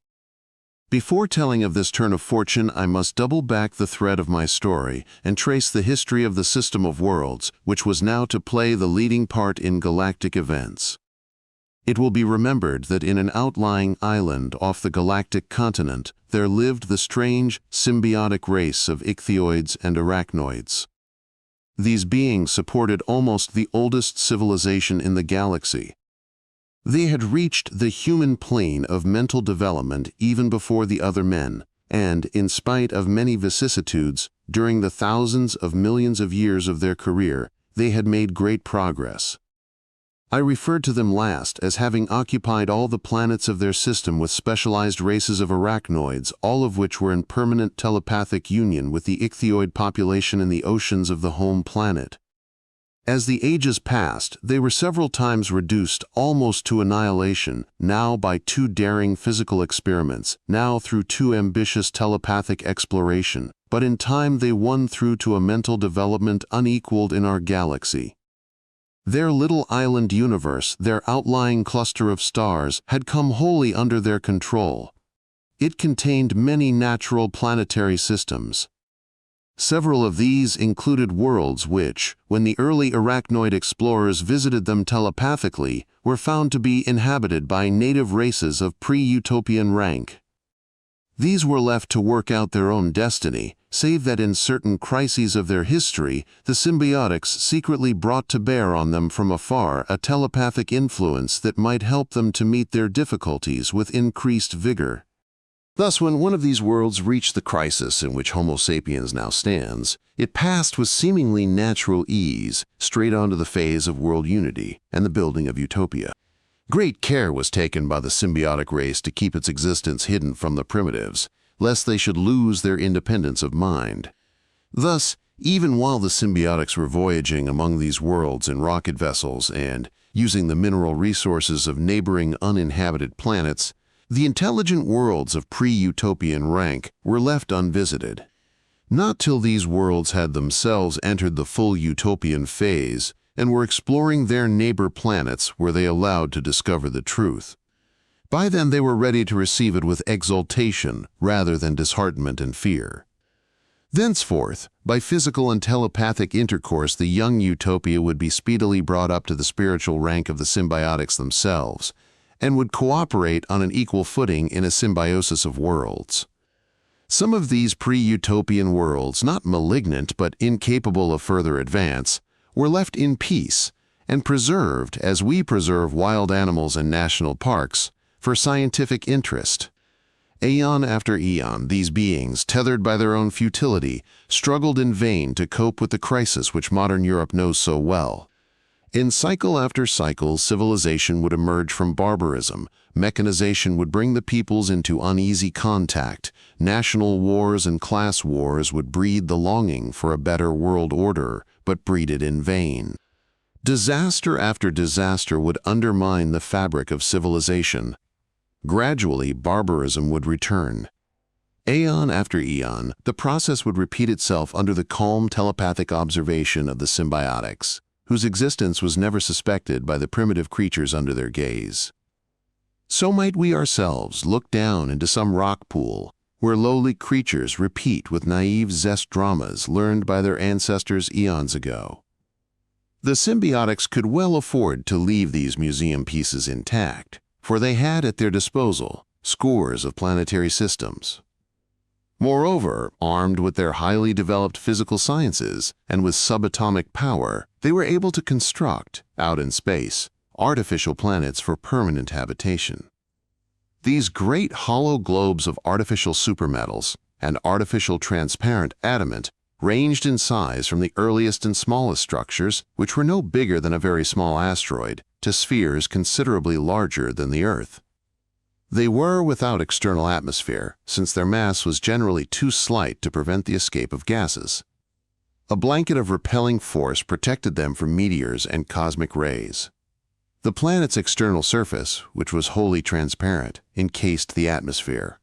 A: Before telling of this turn of fortune, I must double back the thread of my story and trace the history of the system of worlds, which was now to play the leading part in galactic events. It will be remembered that in an outlying island off the galactic continent, there lived the strange, symbiotic race of ichthyoids and arachnoids. These beings supported almost the oldest civilization in the galaxy. They had reached the human plane of mental development even before the other men, and, in spite of many vicissitudes, during the thousands of millions of years of their career, they had made great progress. I referred to them last as having occupied all the planets of their system with specialized races of arachnoids, all of which were in permanent telepathic union with the ichthyoid population in the oceans of the home planet. As the ages passed, they were several times reduced almost to annihilation, now by too daring physical experiments, now through too ambitious telepathic exploration, but in time they won through to a mental development unequaled in our galaxy. Their little island universe, their outlying cluster of stars, had come wholly under their control. It contained many natural planetary systems. Several of these included worlds which, when the early arachnoid explorers visited them telepathically, were found to be inhabited by native races of pre-utopian rank. These were left to work out their own destiny, save that in certain crises of their history, the symbiotics secretly brought to bear on them from afar a telepathic influence that might help them to meet their difficulties with increased vigor. Thus, when one of these worlds reached the crisis in which Homo sapiens now stands, it passed with seemingly natural ease straight onto the phase of world unity and the building of utopia. Great care was taken by the symbiotic race to keep its existence hidden from the primitives, lest they should lose their independence of mind. Thus, even while the symbiotics were voyaging among these worlds in rocket vessels and using the mineral resources of neighboring uninhabited planets, the intelligent worlds of pre-utopian rank were left unvisited. Not till these worlds had themselves entered the full utopian phase and were exploring their neighbor planets were they allowed to discover the truth. By then they were ready to receive it with exultation rather than disheartenment and fear. Thenceforth, by physical and telepathic intercourse, the young utopia would be speedily brought up to the spiritual rank of the symbiotics themselves, and would cooperate on an equal footing in a symbiosis of worlds. Some of these pre-utopian worlds, not malignant but incapable of further advance, were left in peace and preserved as we preserve wild animals in national parks for scientific interest. Aeon after aeon, these beings, tethered by their own futility, struggled in vain to cope with the crisis which modern Europe knows so well. In cycle after cycle, civilization would emerge from barbarism, mechanization would bring the peoples into uneasy contact, national wars and class wars would breed the longing for a better world order, but breed it in vain. Disaster after disaster would undermine the fabric of civilization. Gradually, barbarism would return. Aeon after aeon, the process would repeat itself under the calm telepathic observation of the symbiotics, whose existence was never suspected by the primitive creatures under their gaze. So might we ourselves look down into some rock pool, where lowly creatures repeat with naive zest dramas learned by their ancestors eons ago. The symbiotics could well afford to leave these museum pieces intact, for they had at their disposal scores of planetary systems. Moreover, armed with their highly developed physical sciences and with subatomic power, they were able to construct, out in space, artificial planets for permanent habitation. These great hollow globes of artificial supermetals and artificial transparent adamant ranged in size from the earliest and smallest structures, which were no bigger than a very small asteroid, to spheres considerably larger than the Earth. They were without external atmosphere, since their mass was generally too slight to prevent the escape of gases. A blanket of repelling force protected them from meteors and cosmic rays. The planet's external surface, which was wholly transparent, encased the atmosphere.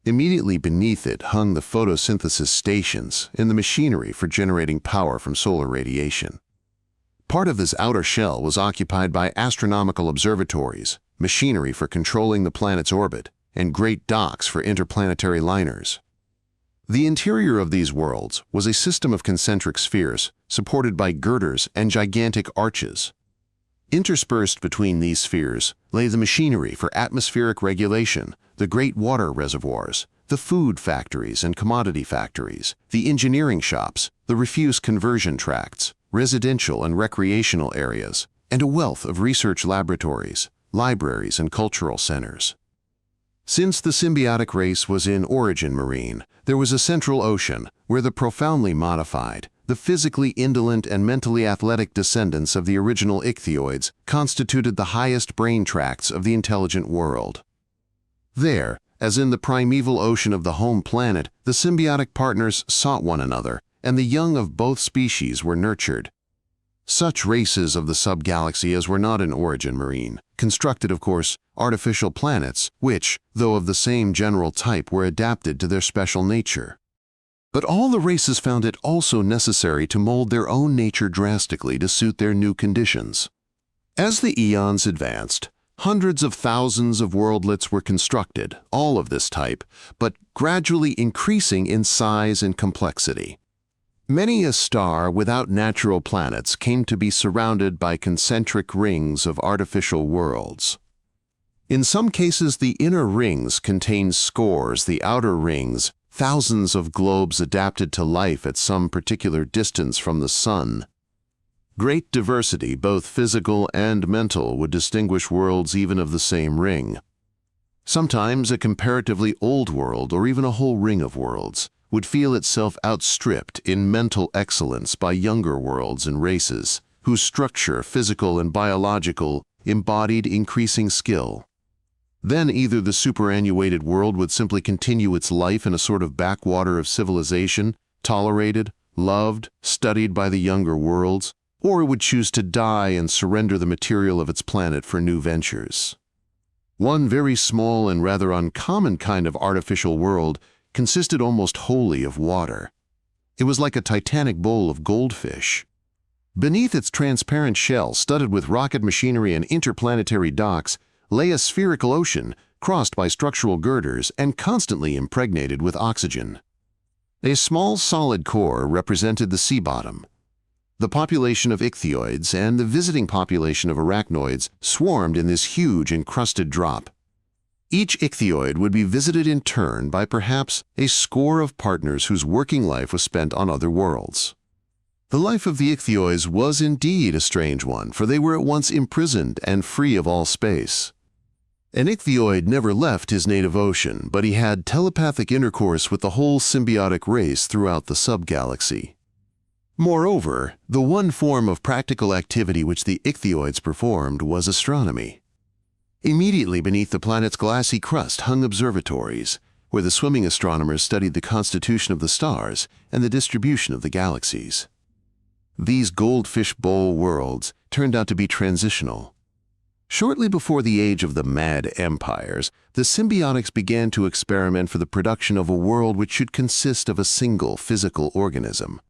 A: Immediately beneath it hung the photosynthesis stations and the machinery for generating power from solar radiation. Part of this outer shell was occupied by astronomical observatories, machinery for controlling the planet's orbit, and great docks for interplanetary liners. The interior of these worlds was a system of concentric spheres supported by girders and gigantic arches. Interspersed between these spheres lay the machinery for atmospheric regulation, the great water reservoirs, the food factories and commodity factories, the engineering shops, the refuse conversion tracts, residential and recreational areas, and a wealth of research laboratories, libraries, and cultural centers. Since the symbiotic race was in origin marine, there was a central ocean where the profoundly modified, the physically indolent and mentally athletic descendants of the original ichthyoids constituted the highest brain tracts of the intelligent world. There, as in the primeval ocean of the home planet, the symbiotic partners sought one another, and the young of both species were nurtured. Such races of the subgalaxy as were not in origin marine constructed, of course, artificial planets which, though of the same general type, were adapted to their special nature. But all the races found it also necessary to mold their own nature drastically to suit their new conditions. As the eons advanced, hundreds of thousands of worldlets were constructed, all of this type, but gradually increasing in size and complexity. Many a star without natural planets came to be surrounded by concentric rings of artificial worlds. In some cases, the inner rings contained scores, the outer rings, thousands of globes adapted to life at some particular distance from the sun. Great diversity, both physical and mental, would distinguish worlds even of the same ring. Sometimes a comparatively old world, or even a whole ring of worlds, would feel itself outstripped in mental excellence by younger worlds and races, whose structure, physical and biological, embodied increasing skill. Then either the superannuated world would simply continue its life in a sort of backwater of civilization, tolerated, loved, studied by the younger worlds, or it would choose to die and surrender the material of its planet for new ventures. One very small and rather uncommon kind of artificial world consisted almost wholly of water. It was like a titanic bowl of goldfish. Beneath its transparent shell, studded with rocket machinery and interplanetary docks, lay a spherical ocean crossed by structural girders and constantly impregnated with oxygen. A small solid core represented the sea bottom. The population of ichthyoids and the visiting population of arachnoids swarmed in this huge encrusted drop. Each ichthyoid would be visited in turn by perhaps a score of partners whose working life was spent on other worlds. The life of the ichthyoids was indeed a strange one, for they were at once imprisoned and free of all space. An ichthyoid never left his native ocean, but he had telepathic intercourse with the whole symbiotic race throughout the subgalaxy. Moreover, the one form of practical activity which the ichthyoids performed was astronomy. Immediately beneath the planet's glassy crust hung observatories, where the swimming astronomers studied the constitution of the stars and the distribution of the galaxies. These goldfish bowl worlds turned out to be transitional. Shortly before the age of the Mad Empires, the symbiotics began to experiment for the production of a world which should consist of a single physical organism.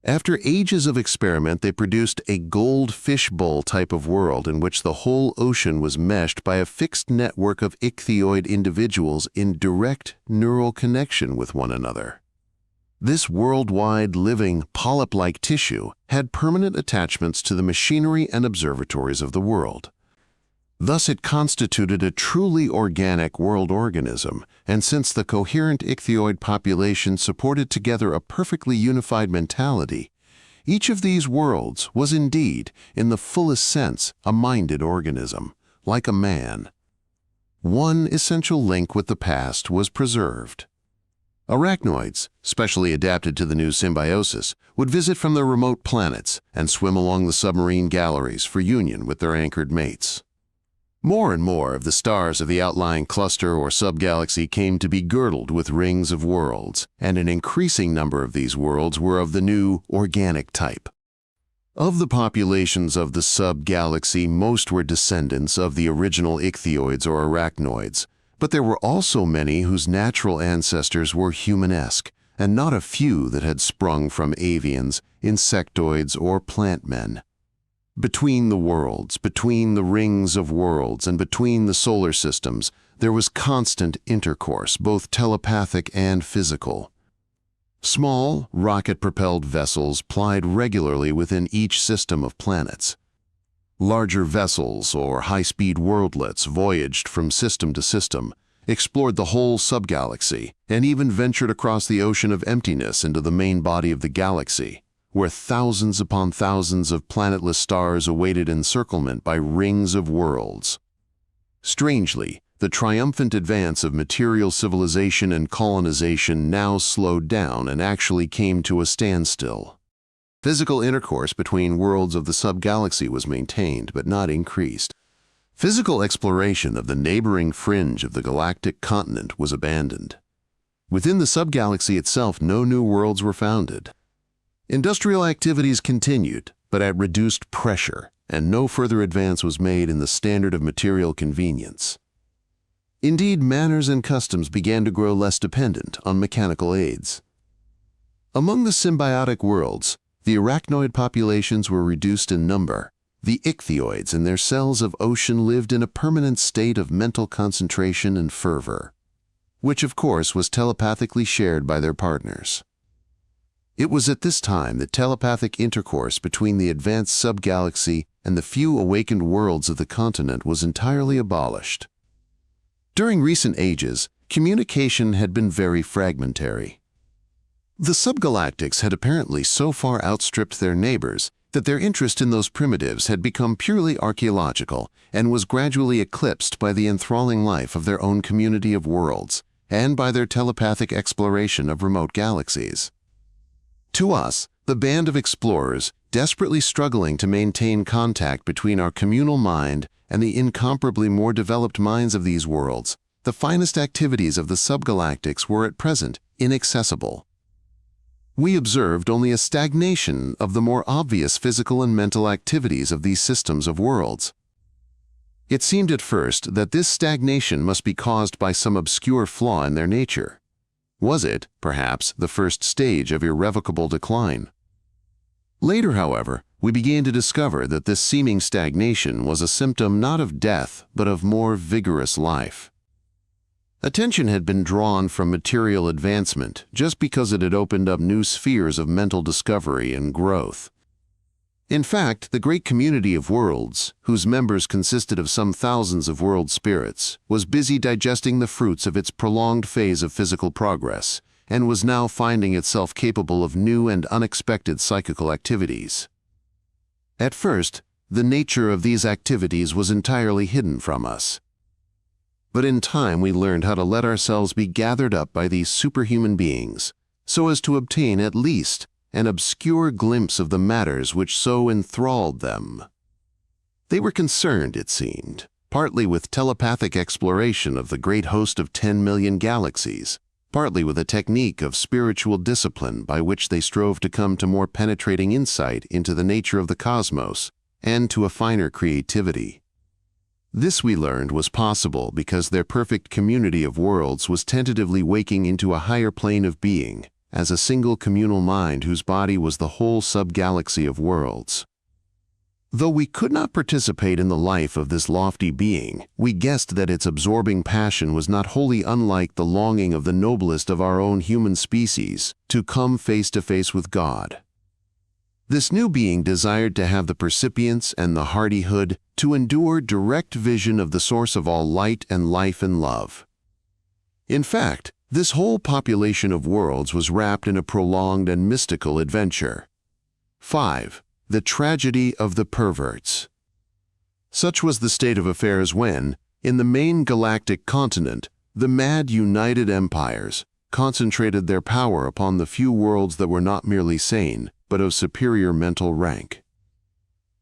A: After ages of experiment, they produced a goldfish bowl type of world in which the whole ocean was meshed by a fixed network of ichthyoid individuals in direct neural connection with one another. This worldwide living polyp-like tissue had permanent attachments to the machinery and observatories of the world. Thus it constituted a truly organic world organism, and since the coherent ichthyoid population supported together a perfectly unified mentality, each of these worlds was indeed, in the fullest sense, a minded organism, like a man. One essential link with the past was preserved. Arachnoids, specially adapted to the new symbiosis, would visit from their remote planets and swim along the submarine galleries for union with their anchored mates. More and more of the stars of the outlying cluster or subgalaxy came to be girdled with rings of worlds, and an increasing number of these worlds were of the new organic type. Of the populations of the subgalaxy, most were descendants of the original ichthyoids or arachnoids, but there were also many whose natural ancestors were humanesque, and not a few that had sprung from avians, insectoids, or plant men. Between the worlds, between the rings of worlds, and between the solar systems, there was constant intercourse, both telepathic and physical. Small, rocket-propelled vessels plied regularly within each system of planets. Larger vessels, or high-speed worldlets, voyaged from system to system, explored the whole subgalaxy, and even ventured across the ocean of emptiness into the main body of the galaxy, where thousands upon thousands of planetless stars awaited encirclement by rings of worlds. Strangely, the triumphant advance of material civilization and colonization now slowed down and actually came to a standstill. Physical intercourse between worlds of the subgalaxy was maintained, but not increased. Physical exploration of the neighboring fringe of the galactic continent was abandoned. Within the subgalaxy itself, no new worlds were founded. Industrial activities continued, but at reduced pressure, and no further advance was made in the standard of material convenience. Indeed, manners and customs began to grow less dependent on mechanical aids. Among the symbiotic worlds, the arachnoid populations were reduced in number. The ichthyoids in their cells of ocean lived in a permanent state of mental concentration and fervor, which of course was telepathically shared by their partners. It was at this time that telepathic intercourse between the advanced subgalaxy and the few awakened worlds of the continent was entirely abolished. During recent ages, communication had been very fragmentary. The subgalactics had apparently so far outstripped their neighbors that their interest in those primitives had become purely archaeological and was gradually eclipsed by the enthralling life of their own community of worlds and by their telepathic exploration of remote galaxies. To us, the band of explorers, desperately struggling to maintain contact between our communal mind and the incomparably more developed minds of these worlds, the finest activities of the subgalactics were at present inaccessible. We observed only a stagnation of the more obvious physical and mental activities of these systems of worlds. It seemed at first that this stagnation must be caused by some obscure flaw in their nature. Was it, perhaps, the first stage of irrevocable decline? Later, however, we began to discover that this seeming stagnation was a symptom not of death, but of more vigorous life. Attention had been drawn from material advancement just because it had opened up new spheres of mental discovery and growth. In fact, the great community of worlds, whose members consisted of some thousands of world spirits, was busy digesting the fruits of its prolonged phase of physical progress, and was now finding itself capable of new and unexpected psychical activities. At first, the nature of these activities was entirely hidden from us. But in time we learned how to let ourselves be gathered up by these superhuman beings, so as to obtain at least an obscure glimpse of the matters which so enthralled them. They were concerned, it seemed, partly with telepathic exploration of the great host of 10 million galaxies, partly with a technique of spiritual discipline by which they strove to come to more penetrating insight into the nature of the cosmos and to a finer creativity. This, we learned, was possible because their perfect community of worlds was tentatively waking into a higher plane of being, as a single communal mind whose body was the whole subgalaxy of worlds. Though we could not participate in the life of this lofty being, we guessed that its absorbing passion was not wholly unlike the longing of the noblest of our own human species to come face to face with God. This new being desired to have the percipience and the hardihood to endure direct vision of the source of all light and life and love. In fact, this whole population of worlds was wrapped in a prolonged and mystical adventure. 5. The tragedy of the perverts. Such was the state of affairs when, in the main galactic continent, the mad United Empires concentrated their power upon the few worlds that were not merely sane, but of superior mental rank.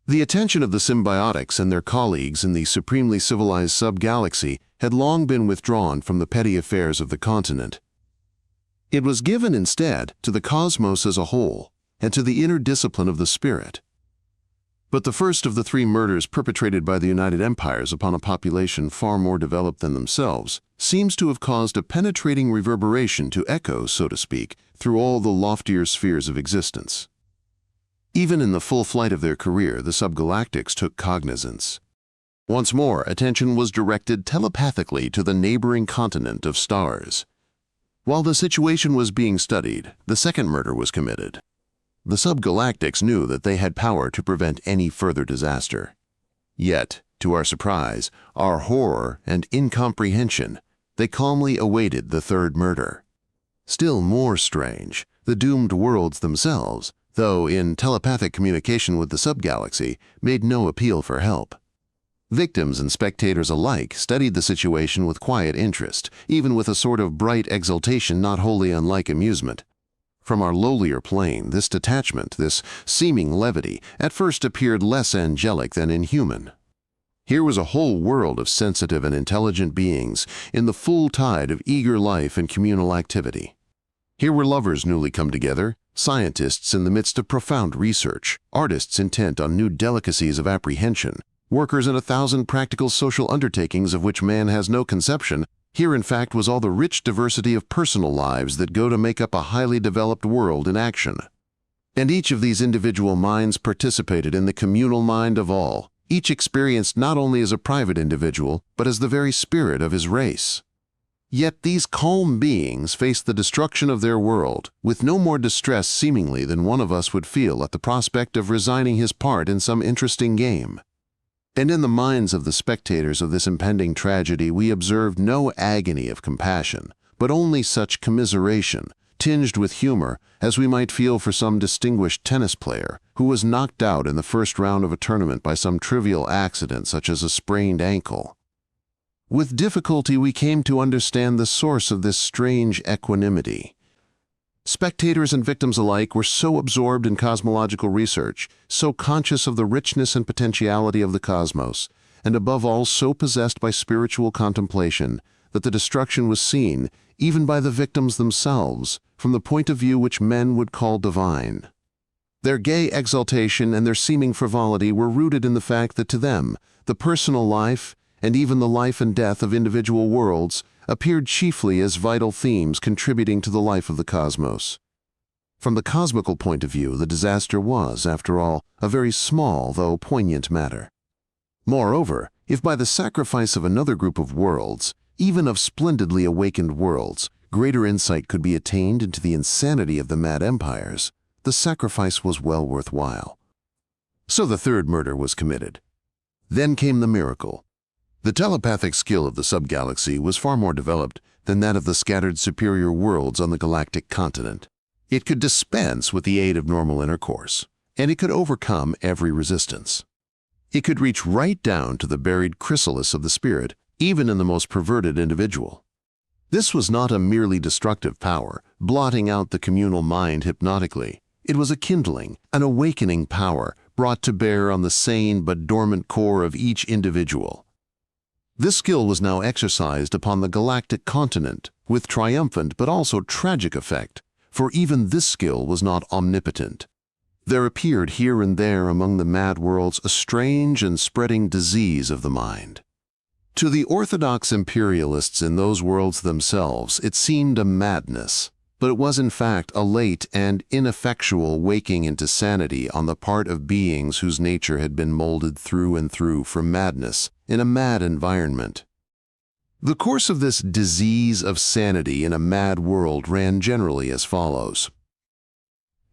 A: The attention of the symbiotics and their colleagues in the supremely civilized sub-galaxy had long been withdrawn from the petty affairs of the continent. It was given instead to the cosmos as a whole and to the inner discipline of the spirit. But the first of the 3 murders perpetrated by the United Empires upon a population far more developed than themselves seems to have caused a penetrating reverberation to echo, so to speak, through all the loftier spheres of existence. Even in the full flight of their career, the subgalactics took cognizance. Once more, attention was directed telepathically to the neighboring continent of stars. While the situation was being studied, the second murder was committed. The subgalactics knew that they had power to prevent any further disaster. Yet, to our surprise, our horror and incomprehension, they calmly awaited the third murder. Still more strange, the doomed worlds themselves, though in telepathic communication with the subgalaxy, made no appeal for help. Victims and spectators alike studied the situation with quiet interest, even with a sort of bright exultation not wholly unlike amusement. From our lowlier plane, this detachment, this seeming levity, at first appeared less angelic than inhuman. Here was a whole world of sensitive and intelligent beings in the full tide of eager life and communal activity. Here were lovers newly come together, scientists in the midst of profound research, artists intent on new delicacies of apprehension, workers in 1,000 practical social undertakings of which man has no conception. Here, in fact, was all the rich diversity of personal lives that go to make up a highly developed world in action. And each of these individual minds participated in the communal mind of all, each experienced not only as a private individual, but as the very spirit of his race. Yet these calm beings faced the destruction of their world with no more distress seemingly than one of us would feel at the prospect of resigning his part in some interesting game. And in the minds of the spectators of this impending tragedy we observed no agony of compassion, but only such commiseration, tinged with humor, as we might feel for some distinguished tennis player who was knocked out in the first round of a tournament by some trivial accident such as a sprained ankle. With difficulty we came to understand the source of this strange equanimity. Spectators and victims alike were so absorbed in cosmological research, so conscious of the richness and potentiality of the cosmos, and above all so possessed by spiritual contemplation, that the destruction was seen, even by the victims themselves, from the point of view which men would call divine. Their gay exaltation and their seeming frivolity were rooted in the fact that to them, the personal life, and even the life and death of individual worlds, appeared chiefly as vital themes contributing to the life of the cosmos. From the cosmical point of view, the disaster was, after all, a very small though poignant matter. Moreover, if by the sacrifice of another group of worlds, even of splendidly awakened worlds, greater insight could be attained into the insanity of the mad empires, the sacrifice was well worthwhile. So the third murder was committed. Then came the miracle. The telepathic skill of the subgalaxy was far more developed than that of the scattered superior worlds on the galactic continent. It could dispense with the aid of normal intercourse, and it could overcome every resistance. It could reach right down to the buried chrysalis of the spirit, even in the most perverted individual. This was not a merely destructive power, blotting out the communal mind hypnotically. It was a kindling, an awakening power brought to bear on the sane but dormant core of each individual. This skill was now exercised upon the galactic continent with triumphant but also tragic effect, for even this skill was not omnipotent. There appeared here and there among the mad worlds a strange and spreading disease of the mind. To the orthodox imperialists in those worlds themselves, it seemed a madness, but it was in fact a late and ineffectual waking into sanity on the part of beings whose nature had been molded through and through for madness in a mad environment. The course of this disease of sanity in a mad world ran generally as follows.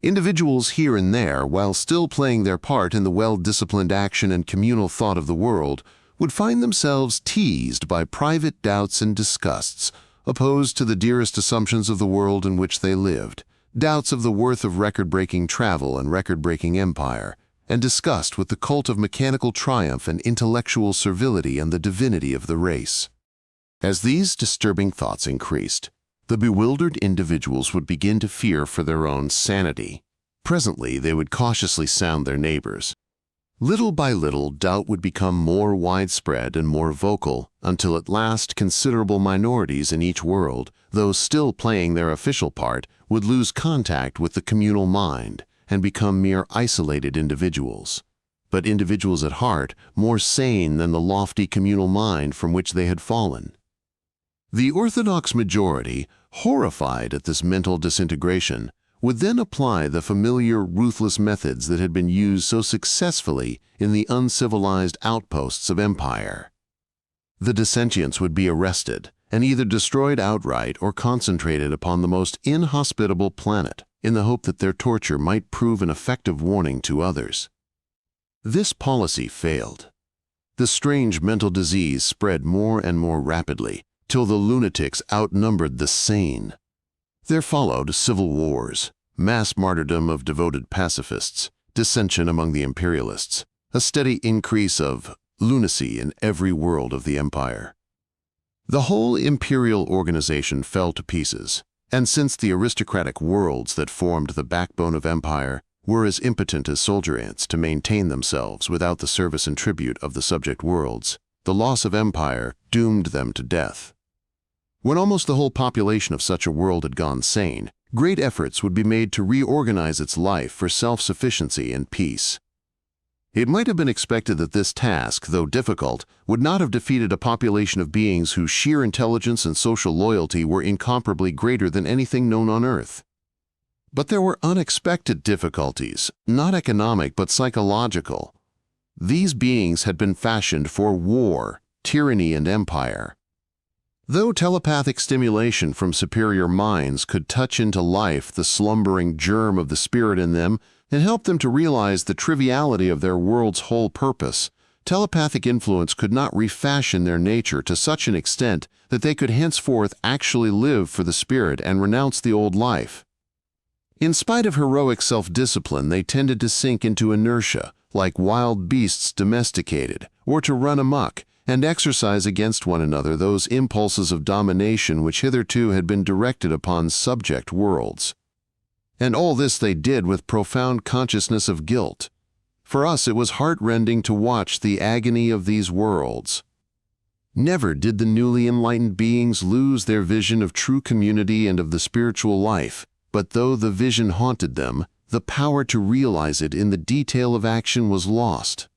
A: Individuals here and there, while still playing their part in the well-disciplined action and communal thought of the world, would find themselves teased by private doubts and disgusts, opposed to the dearest assumptions of the world in which they lived, doubts of the worth of record-breaking travel and record-breaking empire, and disgust with the cult of mechanical triumph and intellectual servility and the divinity of the race. As these disturbing thoughts increased, the bewildered individuals would begin to fear for their own sanity. Presently, they would cautiously sound their neighbors. Little by little, doubt would become more widespread and more vocal, until at last considerable minorities in each world, though still playing their official part, would lose contact with the communal mind and become mere isolated individuals. But individuals at heart, more sane than the lofty communal mind from which they had fallen. The orthodox majority, horrified at this mental disintegration, would then apply the familiar ruthless methods that had been used so successfully in the uncivilized outposts of empire. The dissentients would be arrested and either destroyed outright or concentrated upon the most inhospitable planet in the hope that their torture might prove an effective warning to others. This policy failed. The strange mental disease spread more and more rapidly, till the lunatics outnumbered the sane. There followed civil wars, mass martyrdom of devoted pacifists, dissension among the imperialists, a steady increase of lunacy in every world of the empire. The whole imperial organization fell to pieces, and since the aristocratic worlds that formed the backbone of empire were as impotent as soldier ants to maintain themselves without the service and tribute of the subject worlds, the loss of empire doomed them to death. When almost the whole population of such a world had gone sane, great efforts would be made to reorganize its life for self-sufficiency and peace. It might have been expected that this task, though difficult, would not have defeated a population of beings whose sheer intelligence and social loyalty were incomparably greater than anything known on Earth. But there were unexpected difficulties, not economic but psychological. These beings had been fashioned for war, tyranny, and empire. Though telepathic stimulation from superior minds could touch into life the slumbering germ of the spirit in them and help them to realize the triviality of their world's whole purpose, telepathic influence could not refashion their nature to such an extent that they could henceforth actually live for the spirit and renounce the old life. In spite of heroic self-discipline, they tended to sink into inertia, like wild beasts domesticated, or to run amok, and exercise against one another those impulses of domination which hitherto had been directed upon subject worlds. And all this they did with profound consciousness of guilt. For us it was heart-rending to watch the agony of these worlds. Never did the newly enlightened beings lose their vision of true community and of the spiritual life, but though the vision haunted them, the power to realize it in the detail of action was lost.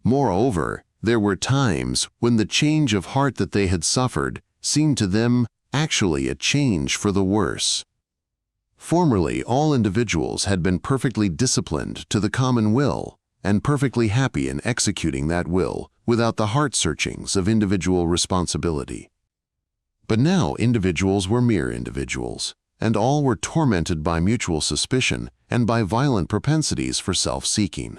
A: Moreover, there were times when the change of heart that they had suffered seemed to them actually a change for the worse. Formerly, all individuals had been perfectly disciplined to the common will and perfectly happy in executing that will without the heart-searchings of individual responsibility. But now individuals were mere individuals, and all were tormented by mutual suspicion and by violent propensities for self-seeking.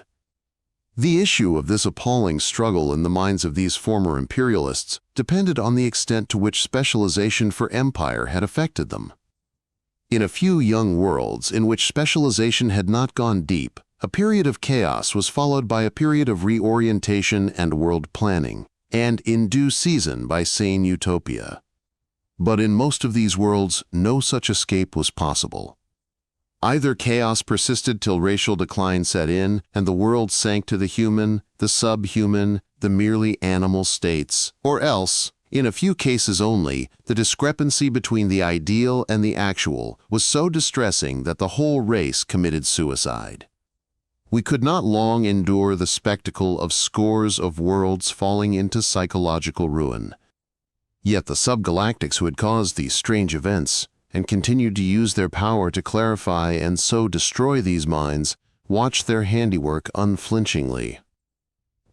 A: The issue of this appalling struggle in the minds of these former imperialists depended on the extent to which specialization for empire had affected them. In a few young worlds in which specialization had not gone deep, a period of chaos was followed by a period of reorientation and world planning, and in due season by sane utopia. But in most of these worlds, no such escape was possible. Either chaos persisted till racial decline set in and the world sank to the human, the subhuman, the merely animal states, or else, in a few cases only, the discrepancy between the ideal and the actual was so distressing that the whole race committed suicide. We could not long endure the spectacle of scores of worlds falling into psychological ruin. Yet the subgalactics who had caused these strange events and continued to use their power to clarify and so destroy these minds, watched their handiwork unflinchingly.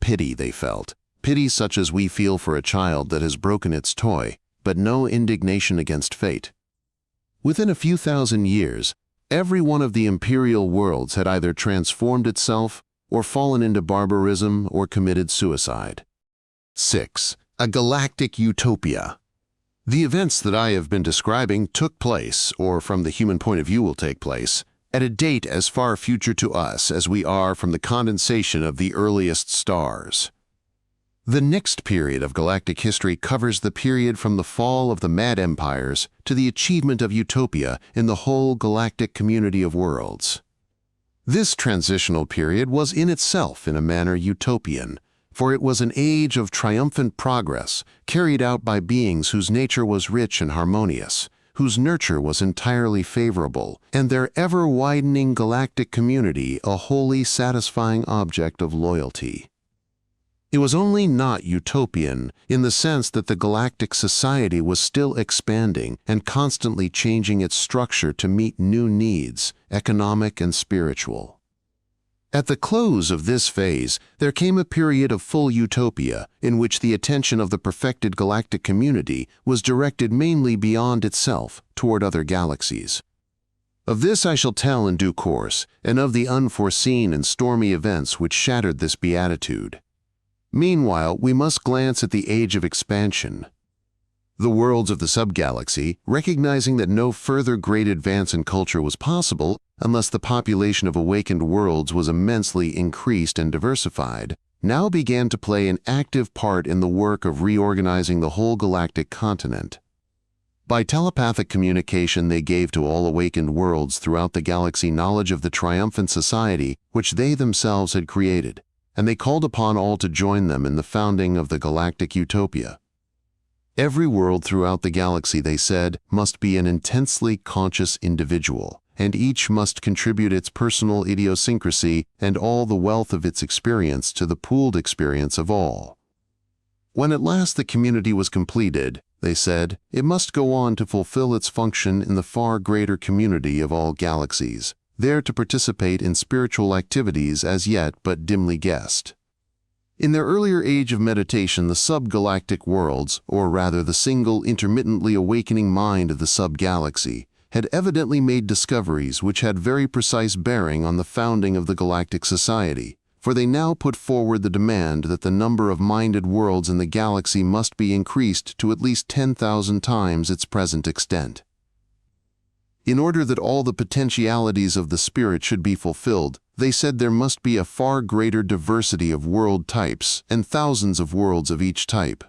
A: Pity they felt, pity such as we feel for a child that has broken its toy, but no indignation against fate. Within a few thousand years, Every one of the imperial worlds had either transformed itself or fallen into barbarism or committed suicide. 6. A galactic utopia. The events that I have been describing took place, or from the human point of view will take place, at a date as far future to us as we are from the condensation of the earliest stars. The next period of galactic history covers the period from the fall of the Mad Empires to the achievement of utopia in the whole galactic community of worlds. This transitional period was in itself, in a manner, utopian, for it was an age of triumphant progress carried out by beings whose nature was rich and harmonious, whose nurture was entirely favorable, and their ever-widening galactic community a wholly satisfying object of loyalty. It was only not utopian in the sense that the galactic society was still expanding and constantly changing its structure to meet new needs, economic and spiritual. At the close of this phase, there came a period of full utopia in which the attention of the perfected galactic community was directed mainly beyond itself toward other galaxies. Of this I shall tell in due course, and of the unforeseen and stormy events which shattered this beatitude. Meanwhile, we must glance at the age of expansion. The worlds of the subgalaxy, recognizing that no further great advance in culture was possible unless the population of awakened worlds was immensely increased and diversified, now began to play an active part in the work of reorganizing the whole galactic continent. By telepathic communication, they gave to all awakened worlds throughout the galaxy knowledge of the triumphant society which they themselves had created, and they called upon all to join them in the founding of the galactic utopia. Every world throughout the galaxy, they said, must be an intensely conscious individual, and each must contribute its personal idiosyncrasy and all the wealth of its experience to the pooled experience of all. When at last the community was completed, they said, it must go on to fulfill its function in the far greater community of all galaxies, there to participate in spiritual activities as yet but dimly guessed. In their earlier age of meditation, the subgalactic worlds, or rather the single intermittently awakening mind of the subgalaxy, had evidently made discoveries which had very precise bearing on the founding of the galactic society, for they now put forward the demand that the number of minded worlds in the galaxy must be increased to at least 10,000 times its present extent. In order that all the potentialities of the spirit should be fulfilled, they said there must be a far greater diversity of world types and thousands of worlds of each type.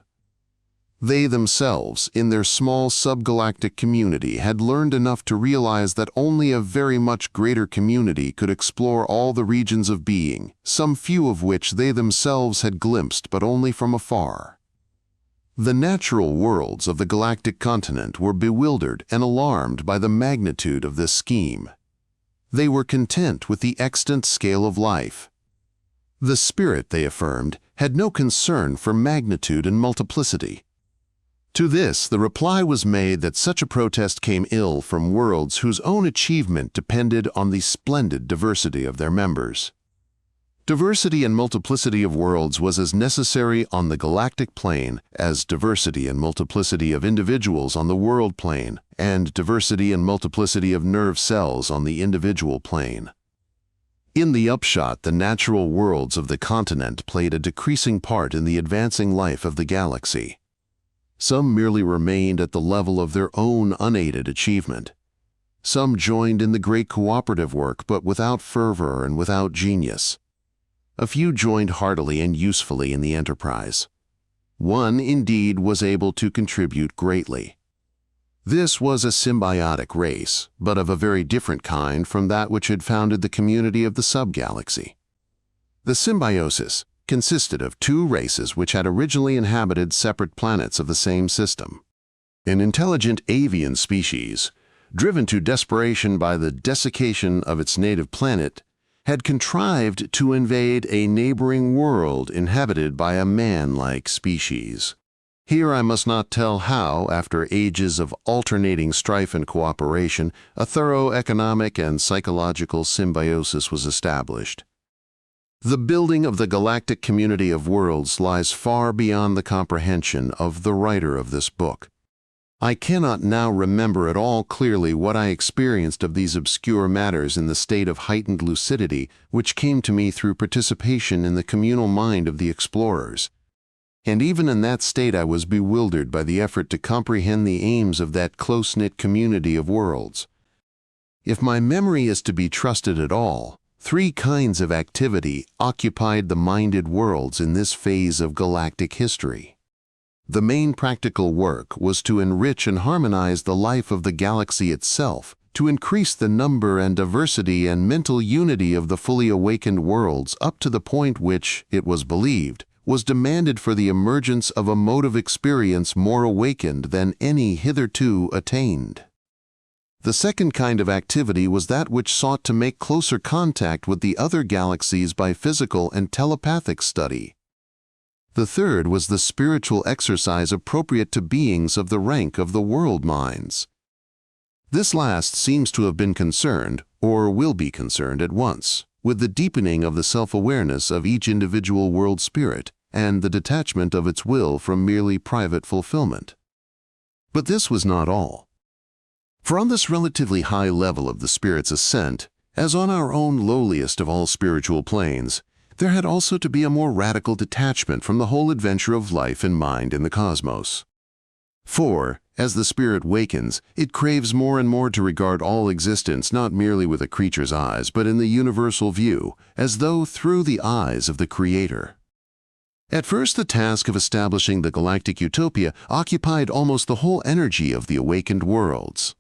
A: They themselves, in their small subgalactic community, had learned enough to realize that only a very much greater community could explore all the regions of being, some few of which they themselves had glimpsed but only from afar. The natural worlds of the galactic continent were bewildered and alarmed by the magnitude of this scheme. They were content with the extant scale of life. The spirit, they affirmed, had no concern for magnitude and multiplicity. To this, the reply was made that such a protest came ill from worlds whose own achievement depended on the splendid diversity of their members. Diversity and multiplicity of worlds was as necessary on the galactic plane as diversity and multiplicity of individuals on the world plane, and diversity and multiplicity of nerve cells on the individual plane. In the upshot, the natural worlds of the continent played a decreasing part in the advancing life of the galaxy. Some merely remained at the level of their own unaided achievement. Some joined in the great cooperative work, but without fervor and without genius. A few joined heartily and usefully in the enterprise. One, indeed, was able to contribute greatly. This was a symbiotic race, but of a very different kind from that which had founded the community of the subgalaxy. The symbiosis consisted of two races which had originally inhabited separate planets of the same system. An intelligent avian species, driven to desperation by the desiccation of its native planet, had contrived to invade a neighboring world inhabited by a man-like species. Here I must not tell how, after ages of alternating strife and cooperation, a thorough economic and psychological symbiosis was established. The building of the galactic community of worlds lies far beyond the comprehension of the writer of this book. I cannot now remember at all clearly what I experienced of these obscure matters in the state of heightened lucidity which came to me through participation in the communal mind of the explorers. And even in that state I was bewildered by the effort to comprehend the aims of that close-knit community of worlds. If my memory is to be trusted at all, 3 kinds of activity occupied the minded worlds in this phase of galactic history. The main practical work was to enrich and harmonize the life of the galaxy itself, to increase the number and diversity and mental unity of the fully awakened worlds up to the point which, it was believed, was demanded for the emergence of a mode of experience more awakened than any hitherto attained. The second kind of activity was that which sought to make closer contact with the other galaxies by physical and telepathic study. The third was the spiritual exercise appropriate to beings of the rank of the world minds. This last seems to have been concerned, or will be concerned at once, with the deepening of the self-awareness of each individual world spirit and the detachment of its will from merely private fulfillment. But this was not all. For on this relatively high level of the spirit's ascent, as on our own lowliest of all spiritual planes, there had also to be a more radical detachment from the whole adventure of life and mind in the cosmos. For, as the spirit wakens, it craves more and more to regard all existence not merely with a creature's eyes, but in the universal view, as though through the eyes of the Creator. At first, the task of establishing the galactic utopia occupied almost the whole energy of the awakened worlds.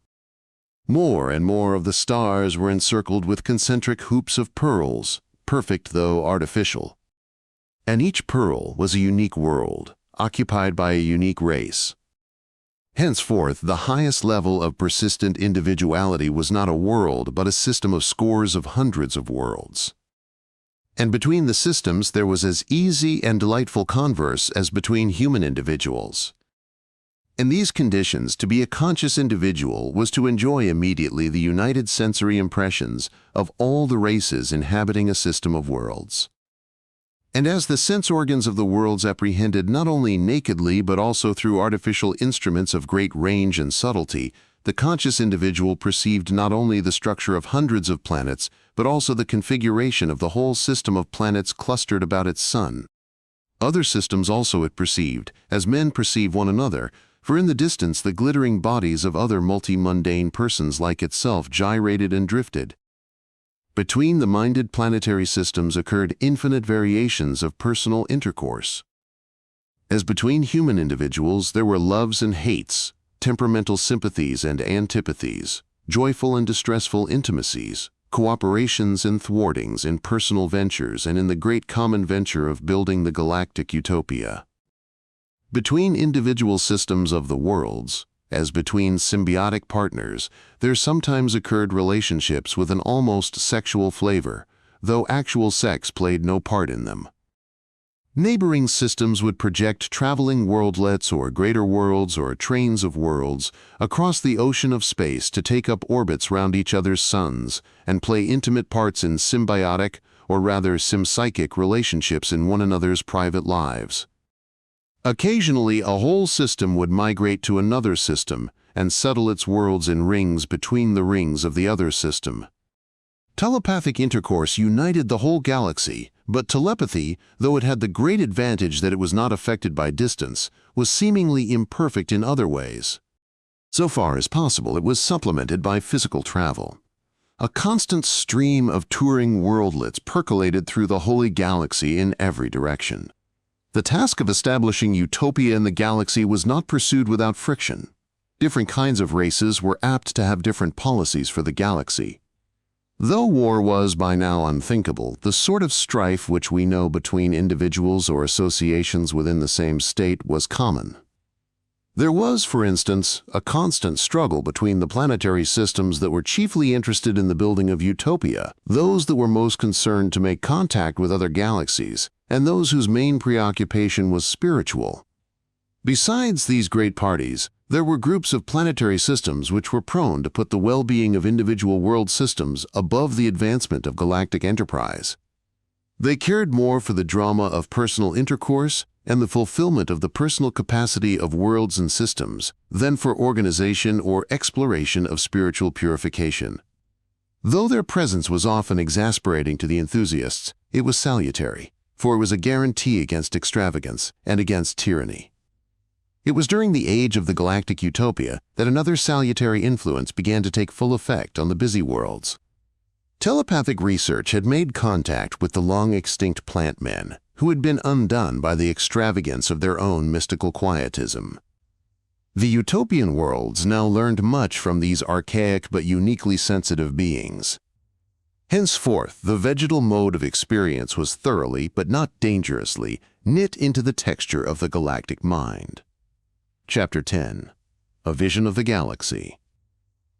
A: More and more of the stars were encircled with concentric hoops of pearls, perfect though artificial. And each pearl was a unique world, occupied by a unique race. Henceforth, the highest level of persistent individuality was not a world, but a system of scores of hundreds of worlds. And between the systems there was as easy and delightful converse as between human individuals. In these conditions, to be a conscious individual was to enjoy immediately the united sensory impressions of all the races inhabiting a system of worlds. And as the sense organs of the worlds apprehended not only nakedly but also through artificial instruments of great range and subtlety, the conscious individual perceived not only the structure of hundreds of planets, but also the configuration of the whole system of planets clustered about its sun. Other systems also it perceived, as men perceive one another, for in the distance the glittering bodies of other multi-mundane persons like itself gyrated and drifted. Between the minded planetary systems occurred infinite variations of personal intercourse. As between human individuals there were loves and hates, temperamental sympathies and antipathies, joyful and distressful intimacies, cooperations and thwartings in personal ventures and in the great common venture of building the galactic utopia. Between individual systems of the worlds, as between symbiotic partners, there sometimes occurred relationships with an almost sexual flavor, though actual sex played no part in them. Neighboring systems would project traveling worldlets or greater worlds or trains of worlds across the ocean of space to take up orbits round each other's suns and play intimate parts in symbiotic, or rather sympsychic relationships in one another's private lives. Occasionally, a whole system would migrate to another system and settle its worlds in rings between the rings of the other system. Telepathic intercourse united the whole galaxy, but telepathy, though it had the great advantage that it was not affected by distance, was seemingly imperfect in other ways. So far as possible, it was supplemented by physical travel. A constant stream of touring worldlets percolated through the holy galaxy in every direction. The task of establishing utopia in the galaxy was not pursued without friction. Different kinds of races were apt to have different policies for the galaxy. Though war was by now unthinkable, the sort of strife which we know between individuals or associations within the same state was common. There was, for instance, a constant struggle between the planetary systems that were chiefly interested in the building of utopia, those that were most concerned to make contact with other galaxies, and those whose main preoccupation was spiritual. Besides these great parties, there were groups of planetary systems which were prone to put the well-being of individual world systems above the advancement of galactic enterprise. They cared more for the drama of personal intercourse and the fulfillment of the personal capacity of worlds and systems than for organization or exploration of spiritual purification. Though their presence was often exasperating to the enthusiasts, it was salutary, for it was a guarantee against extravagance and against tyranny. It was during the age of the galactic utopia that another salutary influence began to take full effect on the busy worlds. Telepathic research had made contact with the long-extinct plant men, who had been undone by the extravagance of their own mystical quietism. The utopian worlds now learned much from these archaic but uniquely sensitive beings. Henceforth, the vegetal mode of experience was thoroughly, but not dangerously, knit into the texture of the galactic mind. Chapter 10. A Vision of the Galaxy.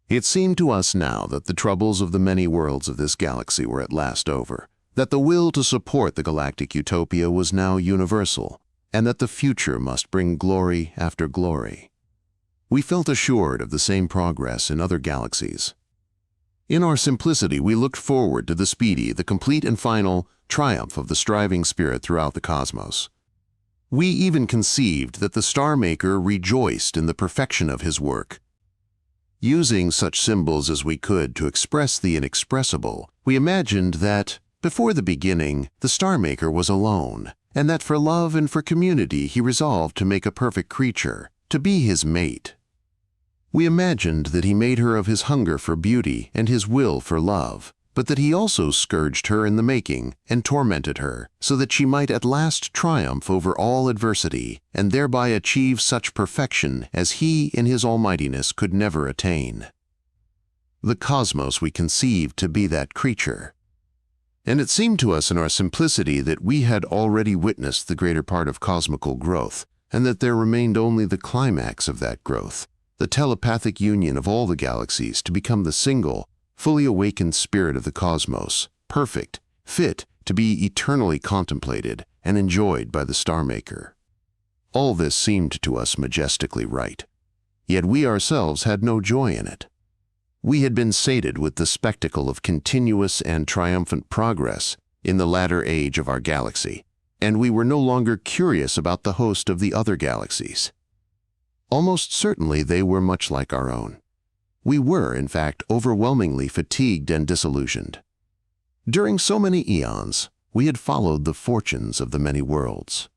A: It seemed to us now that the troubles of the many worlds of this galaxy were at last over, that the will to support the galactic utopia was now universal, and that the future must bring glory after glory. We felt assured of the same progress in other galaxies. In our simplicity, we looked forward to the speedy, the complete and final triumph of the striving spirit throughout the cosmos. We even conceived that the Star Maker rejoiced in the perfection of his work. Using such symbols as we could to express the inexpressible, we imagined that, before the beginning, the Star Maker was alone, and that for love and for community he resolved to make a perfect creature, to be his mate. We imagined that he made her of his hunger for beauty and his will for love, but that he also scourged her in the making and tormented her, so that she might at last triumph over all adversity and thereby achieve such perfection as he in his almightiness could never attain. The cosmos we conceived to be that creature. And it seemed to us in our simplicity that we had already witnessed the greater part of cosmical growth, and that there remained only the climax of that growth, the telepathic union of all the galaxies to become the single, fully awakened spirit of the cosmos, perfect, fit to be eternally contemplated and enjoyed by the Star Maker. All this seemed to us majestically right, yet we ourselves had no joy in it. We had been sated with the spectacle of continuous and triumphant progress in the latter age of our galaxy, and we were no longer curious about the host of the other galaxies. Almost certainly they were much like our own. We were, in fact, overwhelmingly fatigued and disillusioned. During so many eons, we had followed the fortunes of the many worlds.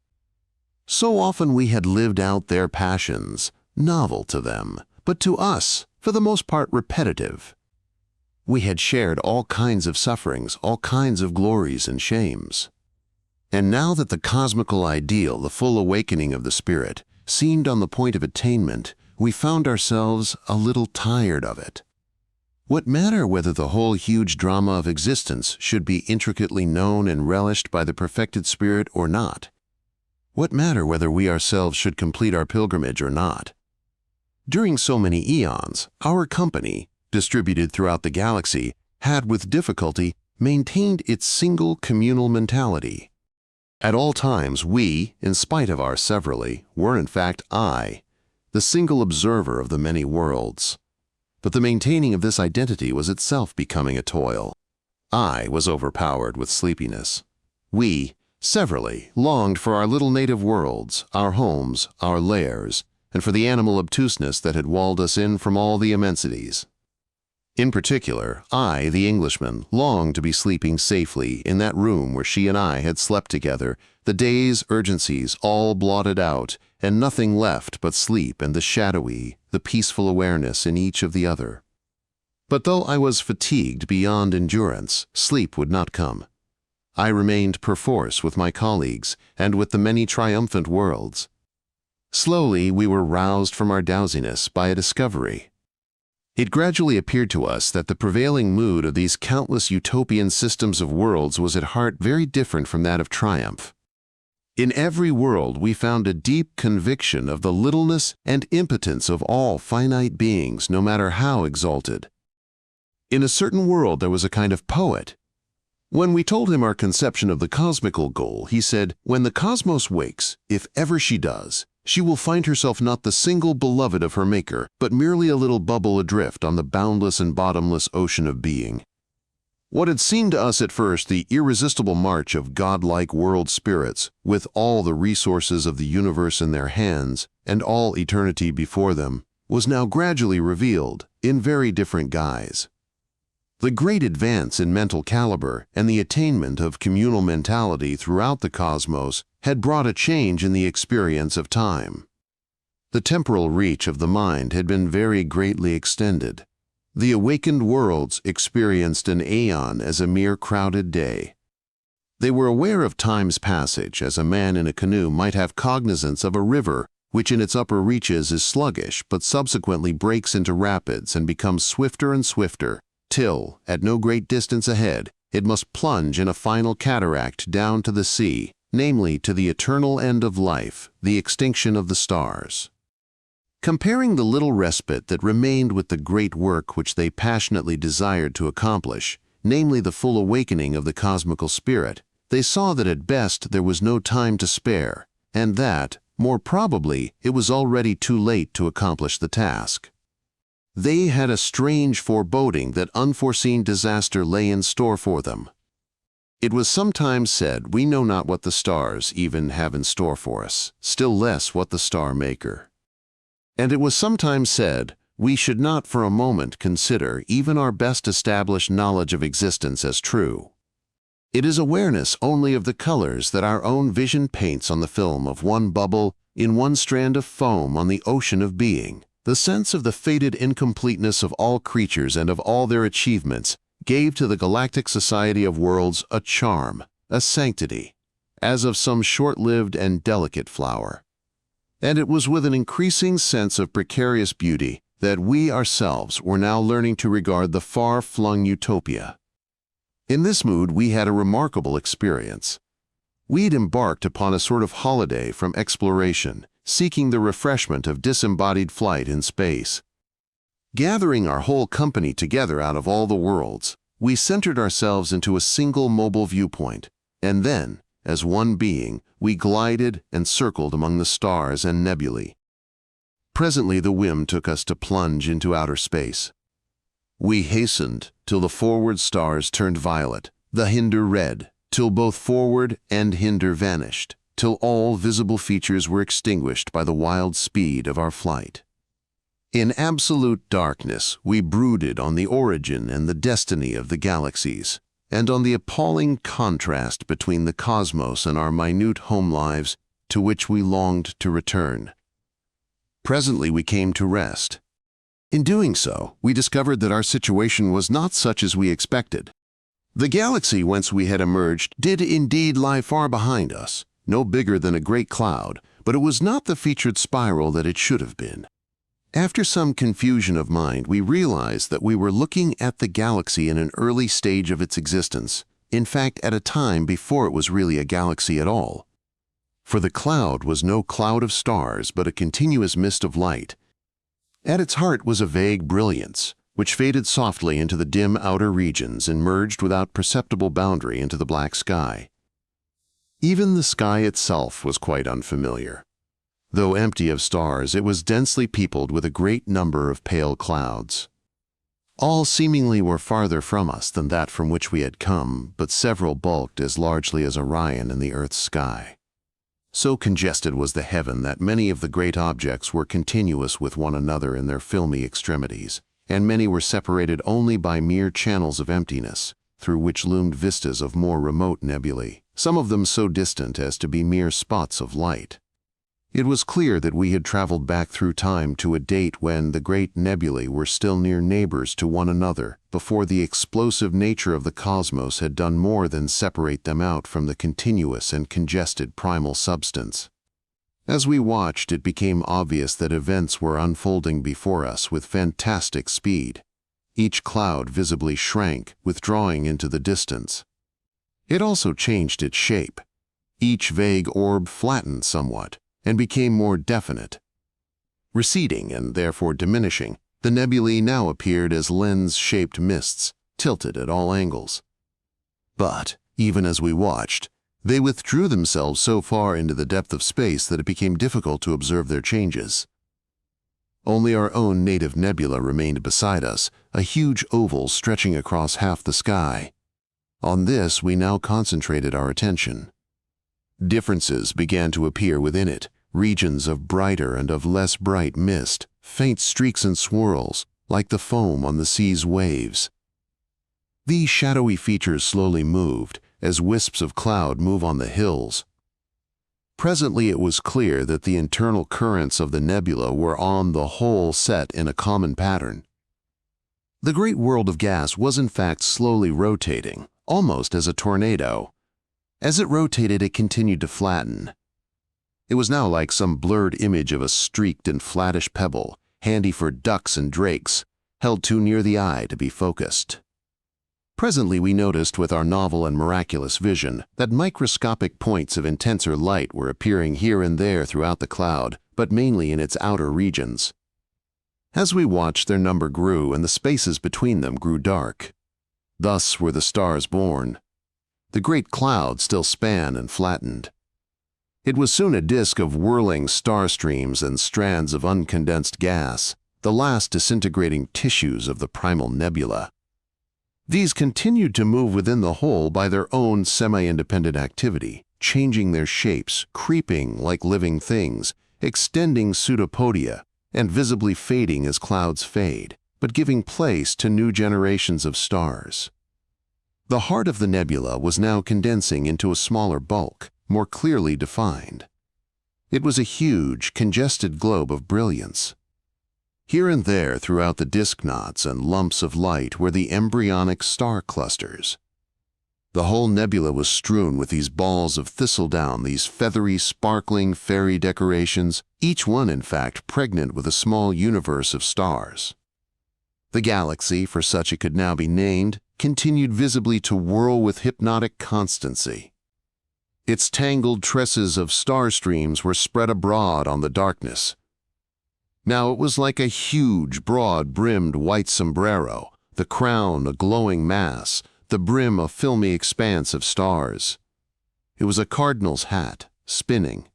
A: So often we had lived out their passions, novel to them, but to us, for the most part, repetitive. We had shared all kinds of sufferings, all kinds of glories and shames. And now that the cosmical ideal, the full awakening of the spirit, seemed on the point of attainment, we found ourselves a little tired of it. What matter whether the whole huge drama of existence should be intricately known and relished by the perfected spirit or not? What matter whether we ourselves should complete our pilgrimage or not? During so many eons, our company, distributed throughout the galaxy, had with difficulty maintained its single communal mentality. At all times we, in spite of our severally, were in fact I, the single observer of the many worlds. But the maintaining of this identity was itself becoming a toil. I was overpowered with sleepiness. We, severally, longed for our little native worlds, our homes, our lairs, and for the animal obtuseness that had walled us in from all the immensities. In particular, I, the Englishman, longed to be sleeping safely in that room where she and I had slept together, the day's urgencies all blotted out, and nothing left but sleep and the shadowy, the peaceful awareness in each of the other. But though I was fatigued beyond endurance, sleep would not come. I remained perforce with my colleagues and with the many triumphant worlds. Slowly we were roused from our drowsiness by a discovery. It gradually appeared to us that the prevailing mood of these countless utopian systems of worlds was at heart very different from that of triumph. In every world we found a deep conviction of the littleness and impotence of all finite beings, no matter how exalted. In a certain world there was a kind of poet. When we told him our conception of the cosmical goal, he said, "When the cosmos wakes, if ever she does, she will find herself not the single beloved of her Maker, but merely a little bubble adrift on the boundless and bottomless ocean of being." What had seemed to us at first the irresistible march of godlike world spirits, with all the resources of the universe in their hands and all eternity before them, was now gradually revealed in very different guise. The great advance in mental caliber and the attainment of communal mentality throughout the cosmos had brought a change in the experience of time. The temporal reach of the mind had been very greatly extended. The awakened worlds experienced an aeon as a mere crowded day. They were aware of time's passage as a man in a canoe might have cognizance of a river which in its upper reaches is sluggish but subsequently breaks into rapids and becomes swifter and swifter, till, at no great distance ahead, it must plunge in a final cataract down to the sea, namely to the eternal end of life, the extinction of the stars. Comparing the little respite that remained with the great work which they passionately desired to accomplish, namely the full awakening of the cosmical spirit, they saw that at best there was no time to spare, and that, more probably, it was already too late to accomplish the task. They had a strange foreboding that unforeseen disaster lay in store for them. It was sometimes said, we know not what the stars even have in store for us, still less what the star maker. And it was sometimes said, we should not for a moment consider even our best established knowledge of existence as true. It is awareness only of the colors that our own vision paints on the film of one bubble in one strand of foam on the ocean of being. The sense of the fated incompleteness of all creatures and of all their achievements gave to the galactic society of worlds a charm, a sanctity, as of some short-lived and delicate flower. And it was with an increasing sense of precarious beauty that we ourselves were now learning to regard the far-flung utopia. In this mood we had a remarkable experience. We had embarked upon a sort of holiday from exploration, seeking the refreshment of disembodied flight in space. Gathering our whole company together out of all the worlds, we centered ourselves into a single mobile viewpoint, and then, as one being, we glided and circled among the stars and nebulae. Presently the whim took us to plunge into outer space. We hastened till the forward stars turned violet, the hinder red, till both forward and hinder vanished, till all visible features were extinguished by the wild speed of our flight. In absolute darkness we brooded on the origin and the destiny of the galaxies, and on the appalling contrast between the cosmos and our minute home lives to which we longed to return. Presently we came to rest. In doing so, we discovered that our situation was not such as we expected. The galaxy whence we had emerged did indeed lie far behind us, no bigger than a great cloud, but it was not the featured spiral that it should have been. After some confusion of mind, we realized that we were looking at the galaxy in an early stage of its existence, in fact at a time before it was really a galaxy at all. For the cloud was no cloud of stars, but a continuous mist of light. At its heart was a vague brilliance, which faded softly into the dim outer regions and merged without perceptible boundary into the black sky. Even the sky itself was quite unfamiliar. Though empty of stars, it was densely peopled with a great number of pale clouds. All seemingly were farther from us than that from which we had come, but several bulked as largely as Orion in the earth's sky. So congested was the heaven that many of the great objects were continuous with one another in their filmy extremities, and many were separated only by mere channels of emptiness, through which loomed vistas of more remote nebulae, some of them so distant as to be mere spots of light. It was clear that we had traveled back through time to a date when the great nebulae were still near neighbors to one another, before the explosive nature of the cosmos had done more than separate them out from the continuous and congested primal substance. As we watched, it became obvious that events were unfolding before us with fantastic speed. Each cloud visibly shrank, withdrawing into the distance. It also changed its shape. Each vague orb flattened somewhat, and became more definite. Receding and therefore diminishing, the nebulae now appeared as lens-shaped mists, tilted at all angles. But, even as we watched, they withdrew themselves so far into the depth of space that it became difficult to observe their changes. Only our own native nebula remained beside us, a huge oval stretching across half the sky, On this we now concentrated our attention. Differences began to appear within it, regions of brighter and of less bright mist, faint streaks and swirls, like the foam on the sea's waves. These shadowy features slowly moved, as wisps of cloud move on the hills. Presently it was clear that the internal currents of the nebula were on the whole set in a common pattern. The great world of gas was in fact slowly rotating, almost as a tornado. As it rotated, it continued to flatten. It was now like some blurred image of a streaked and flattish pebble, handy for ducks and drakes, held too near the eye to be focused. Presently we noticed with our novel and miraculous vision that microscopic points of intenser light were appearing here and there throughout the cloud, but mainly in its outer regions. As we watched, their number grew and the spaces between them grew dark. Thus were the stars born. The great cloud still span and flattened. It was soon a disk of whirling star streams and strands of uncondensed gas, the last disintegrating tissues of the primal nebula. These continued to move within the whole by their own semi-independent activity, changing their shapes, creeping like living things, extending pseudopodia, and visibly fading as clouds fade, but giving place to new generations of stars. The heart of the nebula was now condensing into a smaller bulk, more clearly defined. It was a huge, congested globe of brilliance. Here and there throughout the disk knots and lumps of light were the embryonic star clusters. The whole nebula was strewn with these balls of thistledown, these feathery, sparkling fairy decorations, each one in fact pregnant with a small universe of stars. The galaxy, for such it could now be named, continued visibly to whirl with hypnotic constancy. Its tangled tresses of star streams were spread abroad on the darkness. Now it was like a huge, broad-brimmed white sombrero, the crown a glowing mass, the brim a filmy expanse of stars. It was a cardinal's hat, spinning.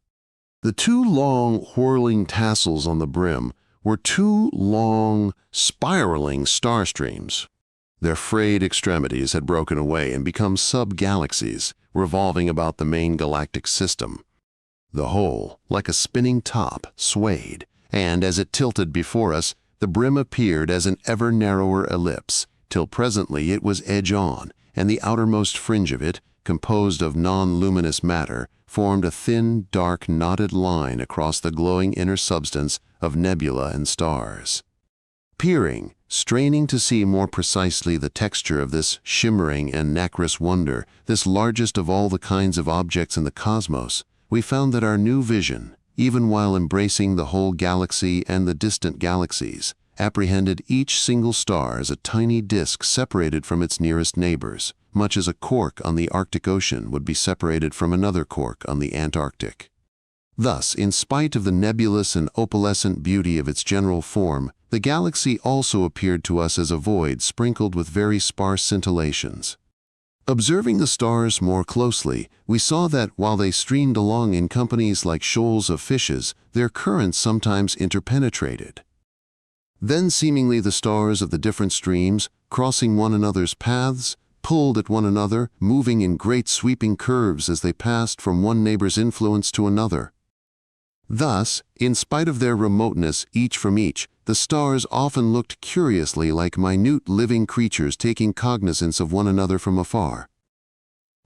A: The two long, whirling tassels on the brim were two long, spiraling star streams. Their frayed extremities had broken away and become sub-galaxies, revolving about the main galactic system. The whole, like a spinning top, swayed, and as it tilted before us, the brim appeared as an ever narrower ellipse, till presently it was edge-on, and the outermost fringe of it, composed of non-luminous matter, formed a thin, dark, knotted line across the glowing inner substance of nebula and stars. Peering, straining to see more precisely the texture of this shimmering and nacrous wonder, this largest of all the kinds of objects in the cosmos, we found that our new vision, even while embracing the whole galaxy and the distant galaxies, apprehended each single star as a tiny disk separated from its nearest neighbors, much as a cork on the Arctic Ocean would be separated from another cork on the Antarctic. Thus, in spite of the nebulous and opalescent beauty of its general form, the galaxy also appeared to us as a void sprinkled with very sparse scintillations. Observing the stars more closely, we saw that while they streamed along in companies like shoals of fishes, their currents sometimes interpenetrated. Then seemingly the stars of the different streams, crossing one another's paths, pulled at one another, moving in great sweeping curves as they passed from one neighbor's influence to another. Thus, in spite of their remoteness each from each, the stars often looked curiously like minute living creatures taking cognizance of one another from afar.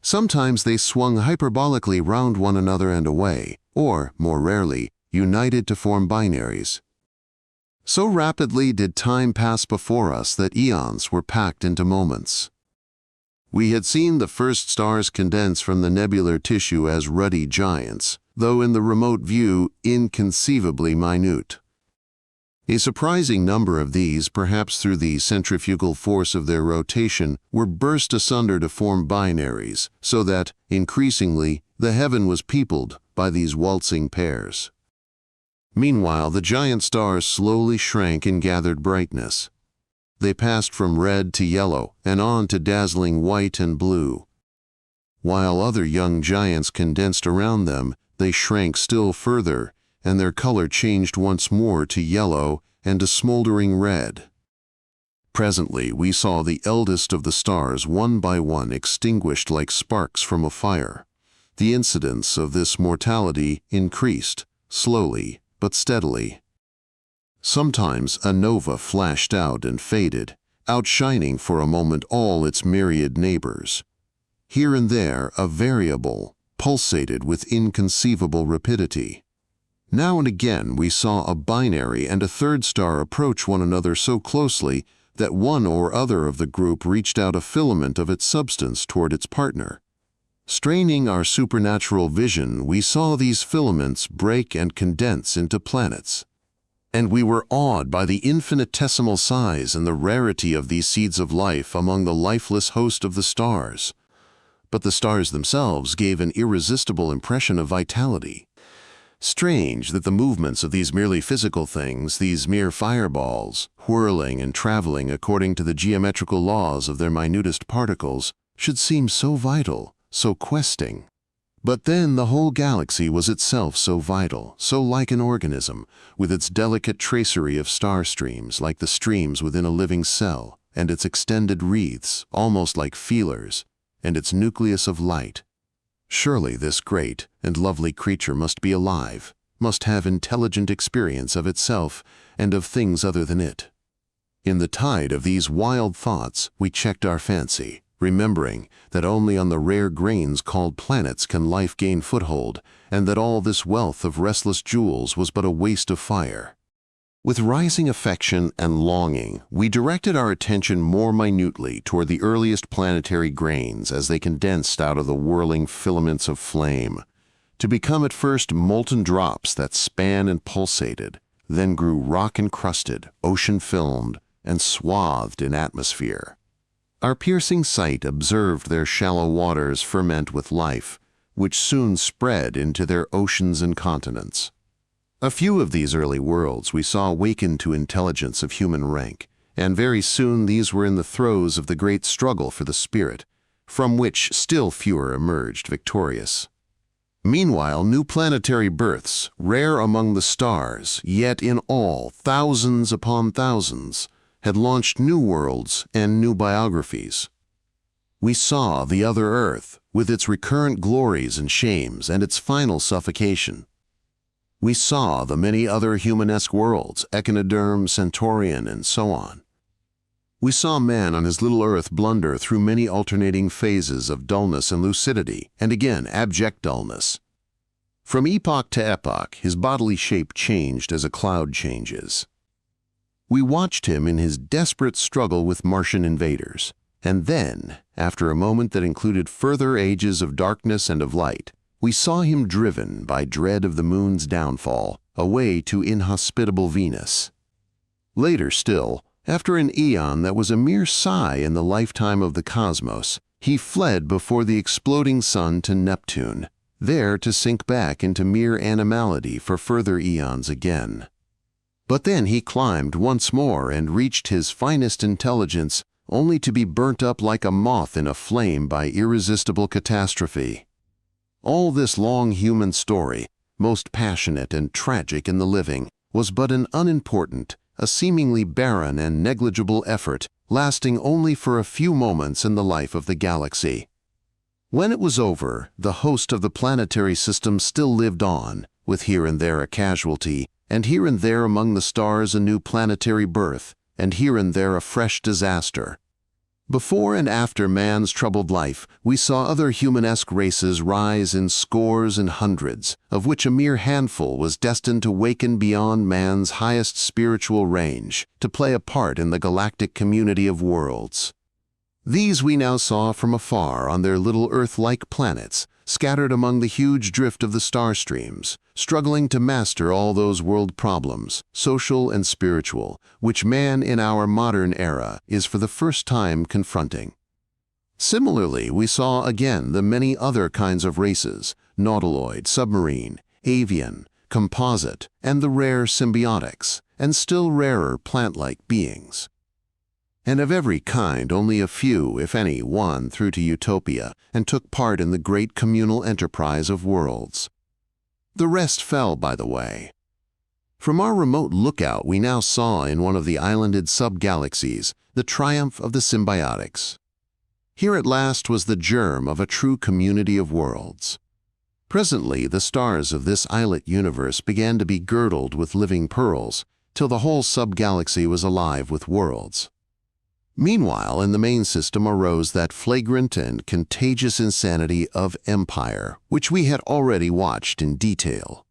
A: Sometimes they swung hyperbolically round one another and away, or, more rarely, united to form binaries. So rapidly did time pass before us that eons were packed into moments. We had seen the first stars condense from the nebular tissue as ruddy giants, though in the remote view inconceivably minute. A surprising number of these, perhaps through the centrifugal force of their rotation, were burst asunder to form binaries, so that, increasingly, the heaven was peopled by these waltzing pairs. Meanwhile, the giant stars slowly shrank in gathered brightness. They passed from red to yellow and on to dazzling white and blue. While other young giants condensed around them, they shrank still further, and their color changed once more to yellow and to smoldering red. Presently, we saw the eldest of the stars one by one extinguished like sparks from a fire. The incidence of this mortality increased, slowly but steadily. Sometimes a nova flashed out and faded, outshining for a moment all its myriad neighbors. Here and there, a variable pulsated with inconceivable rapidity. Now and again, we saw a binary and a third star approach one another so closely that one or other of the group reached out a filament of its substance toward its partner. Straining our supernatural vision, we saw these filaments break and condense into planets. And we were awed by the infinitesimal size and the rarity of these seeds of life among the lifeless host of the stars. But the stars themselves gave an irresistible impression of vitality. Strange that the movements of these merely physical things, these mere fireballs, whirling and traveling according to the geometrical laws of their minutest particles, should seem so vital, so questing. But then the whole galaxy was itself so vital, so like an organism, with its delicate tracery of star streams like the streams within a living cell, and its extended wreaths, almost like feelers, and its nucleus of light. Surely this great and lovely creature must be alive, must have intelligent experience of itself and of things other than it. In the tide of these wild thoughts, we checked our fancy, remembering that only on the rare grains called planets can life gain foothold, and that all this wealth of restless jewels was but a waste of fire. With rising affection and longing, we directed our attention more minutely toward the earliest planetary grains as they condensed out of the whirling filaments of flame, to become at first molten drops that span and pulsated, then grew rock-encrusted, ocean-filmed, and swathed in atmosphere. Our piercing sight observed their shallow waters ferment with life, which soon spread into their oceans and continents. A few of these early worlds we saw awaken to intelligence of human rank, and very soon these were in the throes of the great struggle for the spirit, from which still fewer emerged victorious. Meanwhile, new planetary births, rare among the stars, yet in all thousands upon thousands, had launched new worlds and new biographies. We saw the other Earth, with its recurrent glories and shames and its final suffocation. We saw the many other humanesque worlds, Echinoderm, Centaurian, and so on. We saw man on his little Earth blunder through many alternating phases of dullness and lucidity, and again abject dullness. From epoch to epoch, his bodily shape changed as a cloud changes. We watched him in his desperate struggle with Martian invaders, and then, after a moment that included further ages of darkness and of light, we saw him driven by dread of the moon's downfall, away to inhospitable Venus. Later still, after an eon that was a mere sigh in the lifetime of the cosmos, he fled before the exploding sun to Neptune, there to sink back into mere animality for further eons again. But then he climbed once more and reached his finest intelligence, only to be burnt up like a moth in a flame by irresistible catastrophe. All this long human story, most passionate and tragic in the living, was but an unimportant, a seemingly barren and negligible effort, lasting only for a few moments in the life of the galaxy. When it was over, the host of the planetary system still lived on, with here and there a casualty, and here and there among the stars a new planetary birth, and here and there a fresh disaster. Before and after man's troubled life, we saw other humanesque races rise in scores and hundreds, of which a mere handful was destined to waken beyond man's highest spiritual range, to play a part in the galactic community of worlds. These we now saw from afar on their little Earth-like planets, scattered among the huge drift of the star streams, struggling to master all those world problems, social and spiritual, which man in our modern era is for the first time confronting. Similarly, we saw again the many other kinds of races, nautiloid, submarine, avian, composite, and the rare symbiotics, and still rarer plant-like beings. And of every kind only a few, if any, won through to utopia and took part in the great communal enterprise of worlds. The rest fell by the way. From our remote lookout we now saw in one of the islanded sub-galaxies the triumph of the symbiotics. Here at last was the germ of a true community of worlds. Presently, the stars of this islet universe began to be girdled with living pearls, till the whole sub-galaxy was alive with worlds. Meanwhile, in the main system arose that flagrant and contagious insanity of empire, which we had already watched in detail.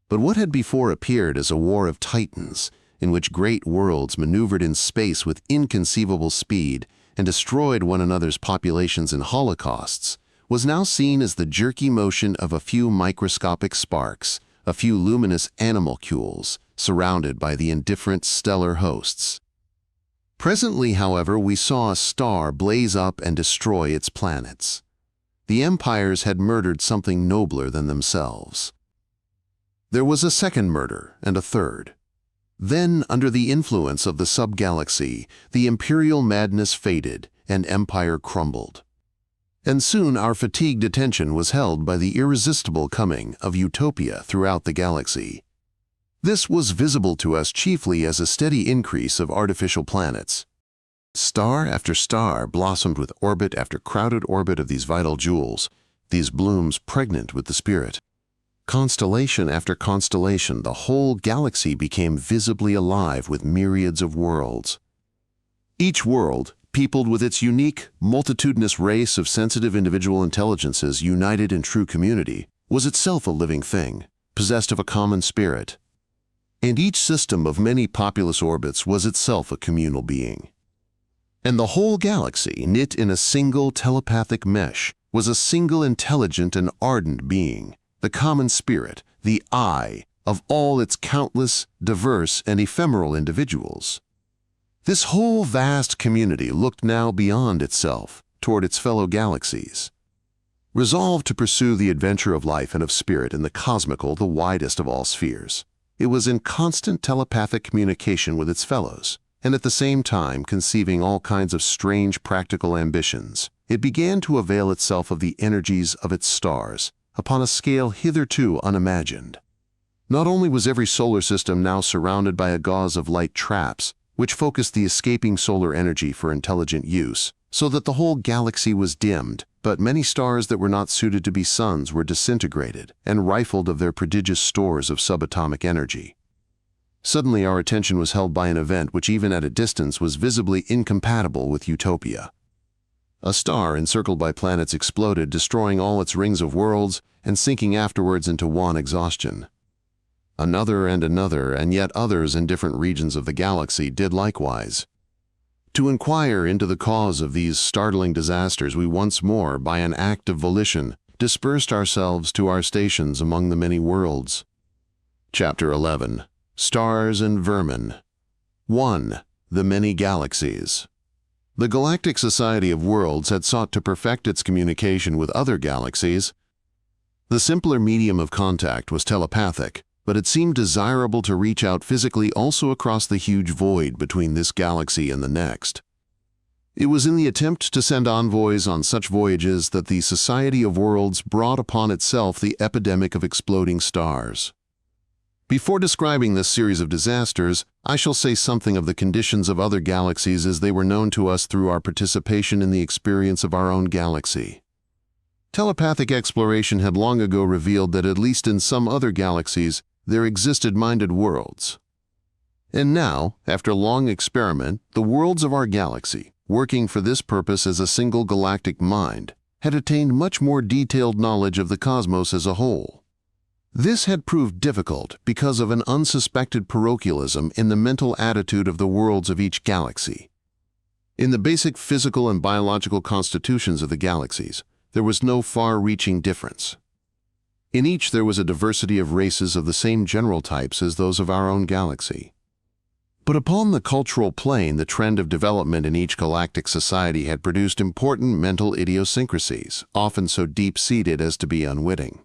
A: But what had before appeared as a war of titans, in which great worlds maneuvered in space with inconceivable speed and destroyed one another's populations in holocausts, was now seen as the jerky motion of a few microscopic sparks, a few luminous animalcules, surrounded by the indifferent stellar hosts. Presently, however, we saw a star blaze up and destroy its planets. The empires had murdered something nobler than themselves. There was a second murder, and a third. Then, under the influence of the sub-galaxy, the imperial madness faded, and empire crumbled. And soon our fatigued attention was held by the irresistible coming of utopia throughout the galaxy. This was visible to us chiefly as a steady increase of artificial planets. Star after star blossomed with orbit after crowded orbit of these vital jewels, these blooms pregnant with the spirit. Constellation after constellation, the whole galaxy became visibly alive with myriads of worlds. Each world, peopled with its unique, multitudinous race of sensitive individual intelligences united in true community, was itself a living thing, possessed of a common spirit. And each system of many populous orbits was itself a communal being. And the whole galaxy, knit in a single telepathic mesh, was a single intelligent and ardent being, the common spirit, the I, of all its countless, diverse, and ephemeral individuals. This whole vast community looked now beyond itself, toward its fellow galaxies. Resolved to pursue the adventure of life and of spirit in the cosmical, the widest of all spheres, it was in constant telepathic communication with its fellows, and at the same time conceiving all kinds of strange practical ambitions. It began to avail itself of the energies of its stars, upon a scale hitherto unimagined. Not only was every solar system now surrounded by a gauze of light traps, which focused the escaping solar energy for intelligent use, so that the whole galaxy was dimmed, but many stars that were not suited to be suns were disintegrated and rifled of their prodigious stores of subatomic energy. Suddenly our attention was held by an event which even at a distance was visibly incompatible with utopia. A star encircled by planets exploded, destroying all its rings of worlds and sinking afterwards into wan exhaustion. Another, and yet others in different regions of the galaxy did likewise. To inquire into the cause of these startling disasters, we once more, by an act of volition, dispersed ourselves to our stations among the many worlds. Chapter 11. Stars and Vermin. 1. The Many Galaxies. The Galactic Society of Worlds had sought to perfect its communication with other galaxies. The simpler medium of contact was telepathic, but it seemed desirable to reach out physically also across the huge void between this galaxy and the next. It was in the attempt to send envoys on such voyages that the Society of Worlds brought upon itself the epidemic of exploding stars. Before describing this series of disasters, I shall say something of the conditions of other galaxies as they were known to us through our participation in the experience of our own galaxy. Telepathic exploration had long ago revealed that at least in some other galaxies there existed minded worlds. And now, after long experiment, the worlds of our galaxy, working for this purpose as a single galactic mind, had attained much more detailed knowledge of the cosmos as a whole. This had proved difficult because of an unsuspected parochialism in the mental attitude of the worlds of each galaxy. In the basic physical and biological constitutions of the galaxies, there was no far-reaching difference. In each there was a diversity of races of the same general types as those of our own galaxy. But upon the cultural plane, the trend of development in each galactic society had produced important mental idiosyncrasies, often so deep-seated as to be unwitting.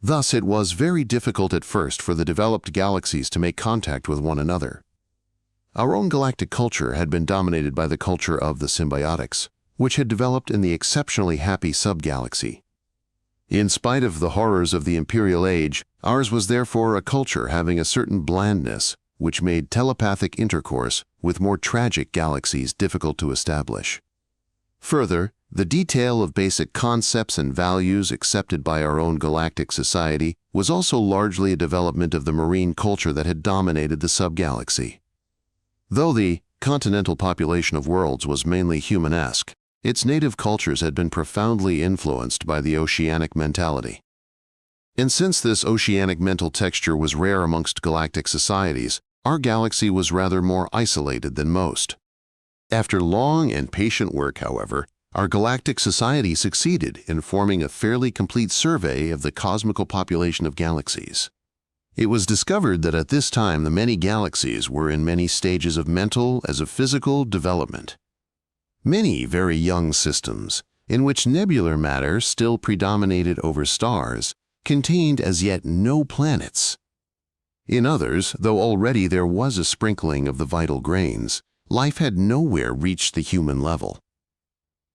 A: Thus, it was very difficult at first for the developed galaxies to make contact with one another. Our own galactic culture had been dominated by the culture of the symbiotics, which had developed in the exceptionally happy subgalaxy. In spite of the horrors of the imperial age, ours was therefore a culture having a certain blandness, which made telepathic intercourse with more tragic galaxies difficult to establish. Further, the detail of basic concepts and values accepted by our own galactic society was also largely a development of the marine culture that had dominated the subgalaxy. Though the continental population of worlds was mainly humanesque, its native cultures had been profoundly influenced by the oceanic mentality. And since this oceanic mental texture was rare amongst galactic societies, our galaxy was rather more isolated than most. After long and patient work, however, our galactic society succeeded in forming a fairly complete survey of the cosmical population of galaxies. It was discovered that at this time the many galaxies were in many stages of mental as of physical development. Many very young systems, in which nebular matter still predominated over stars, contained as yet no planets. In others, though already there was a sprinkling of the vital grains, life had nowhere reached the human level.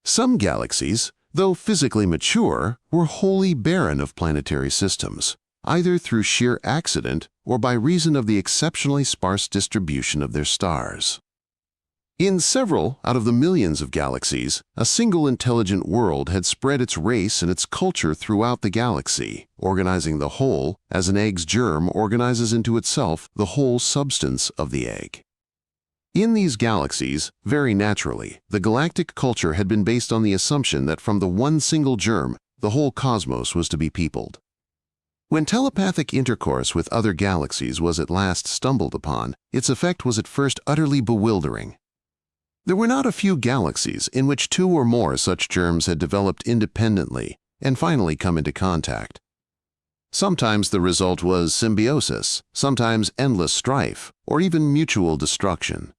A: Some galaxies, though physically mature, were wholly barren of planetary systems, either through sheer accident or by reason of the exceptionally sparse distribution of their stars. In several out of the millions of galaxies, a single intelligent world had spread its race and its culture throughout the galaxy, organizing the whole as an egg's germ organizes into itself the whole substance of the egg. In these galaxies, very naturally, the galactic culture had been based on the assumption that from the one single germ, the whole cosmos was to be peopled. When telepathic intercourse with other galaxies was at last stumbled upon, its effect was at first utterly bewildering. There were not a few galaxies in which two or more such germs had developed independently and finally come into contact. Sometimes the result was symbiosis, sometimes endless strife, or even mutual destruction.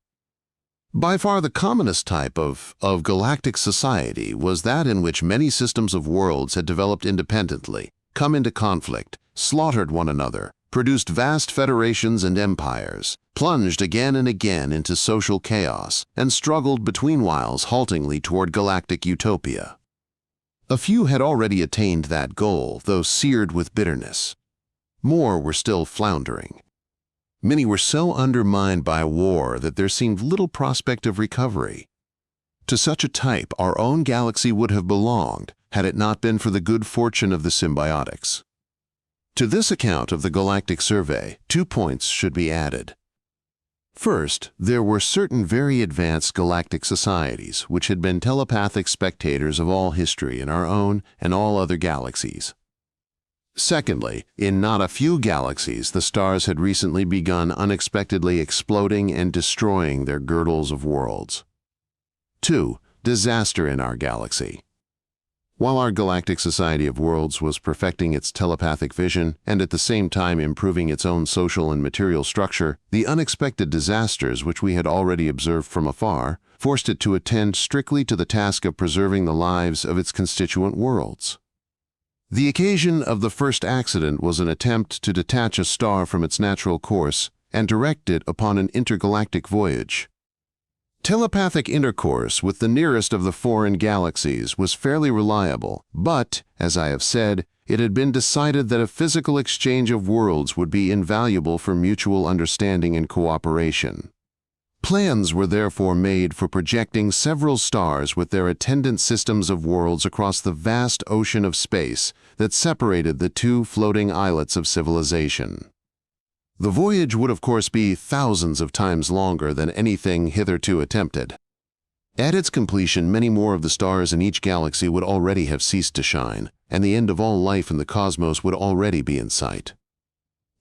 A: By far the commonest type of galactic society was that in which many systems of worlds had developed independently, come into conflict, slaughtered one another, produced vast federations and empires, plunged again and again into social chaos, and struggled between whiles haltingly toward galactic utopia. A few had already attained that goal, though seared with bitterness. More were still floundering. Many were so undermined by war that there seemed little prospect of recovery. To such a type our own galaxy would have belonged, had it not been for the good fortune of the symbiotics. To this account of the galactic survey, 2 points should be added. First, there were certain very advanced galactic societies which had been telepathic spectators of all history in our own and all other galaxies. Secondly, in not a few galaxies the stars had recently begun unexpectedly exploding and destroying their girdles of worlds. 2. Disaster in our galaxy. While our Galactic Society of Worlds was perfecting its telepathic vision and at the same time improving its own social and material structure, the unexpected disasters which we had already observed from afar forced it to attend strictly to the task of preserving the lives of its constituent worlds. The occasion of the first accident was an attempt to detach a star from its natural course and direct it upon an intergalactic voyage. Telepathic intercourse with the nearest of the foreign galaxies was fairly reliable, but, as I have said, it had been decided that a physical exchange of worlds would be invaluable for mutual understanding and cooperation. Plans were therefore made for projecting several stars with their attendant systems of worlds across the vast ocean of space that separated the two floating islets of civilization. The voyage would of course be thousands of times longer than anything hitherto attempted. At its completion, many more of the stars in each galaxy would already have ceased to shine, and the end of all life in the cosmos would already be in sight.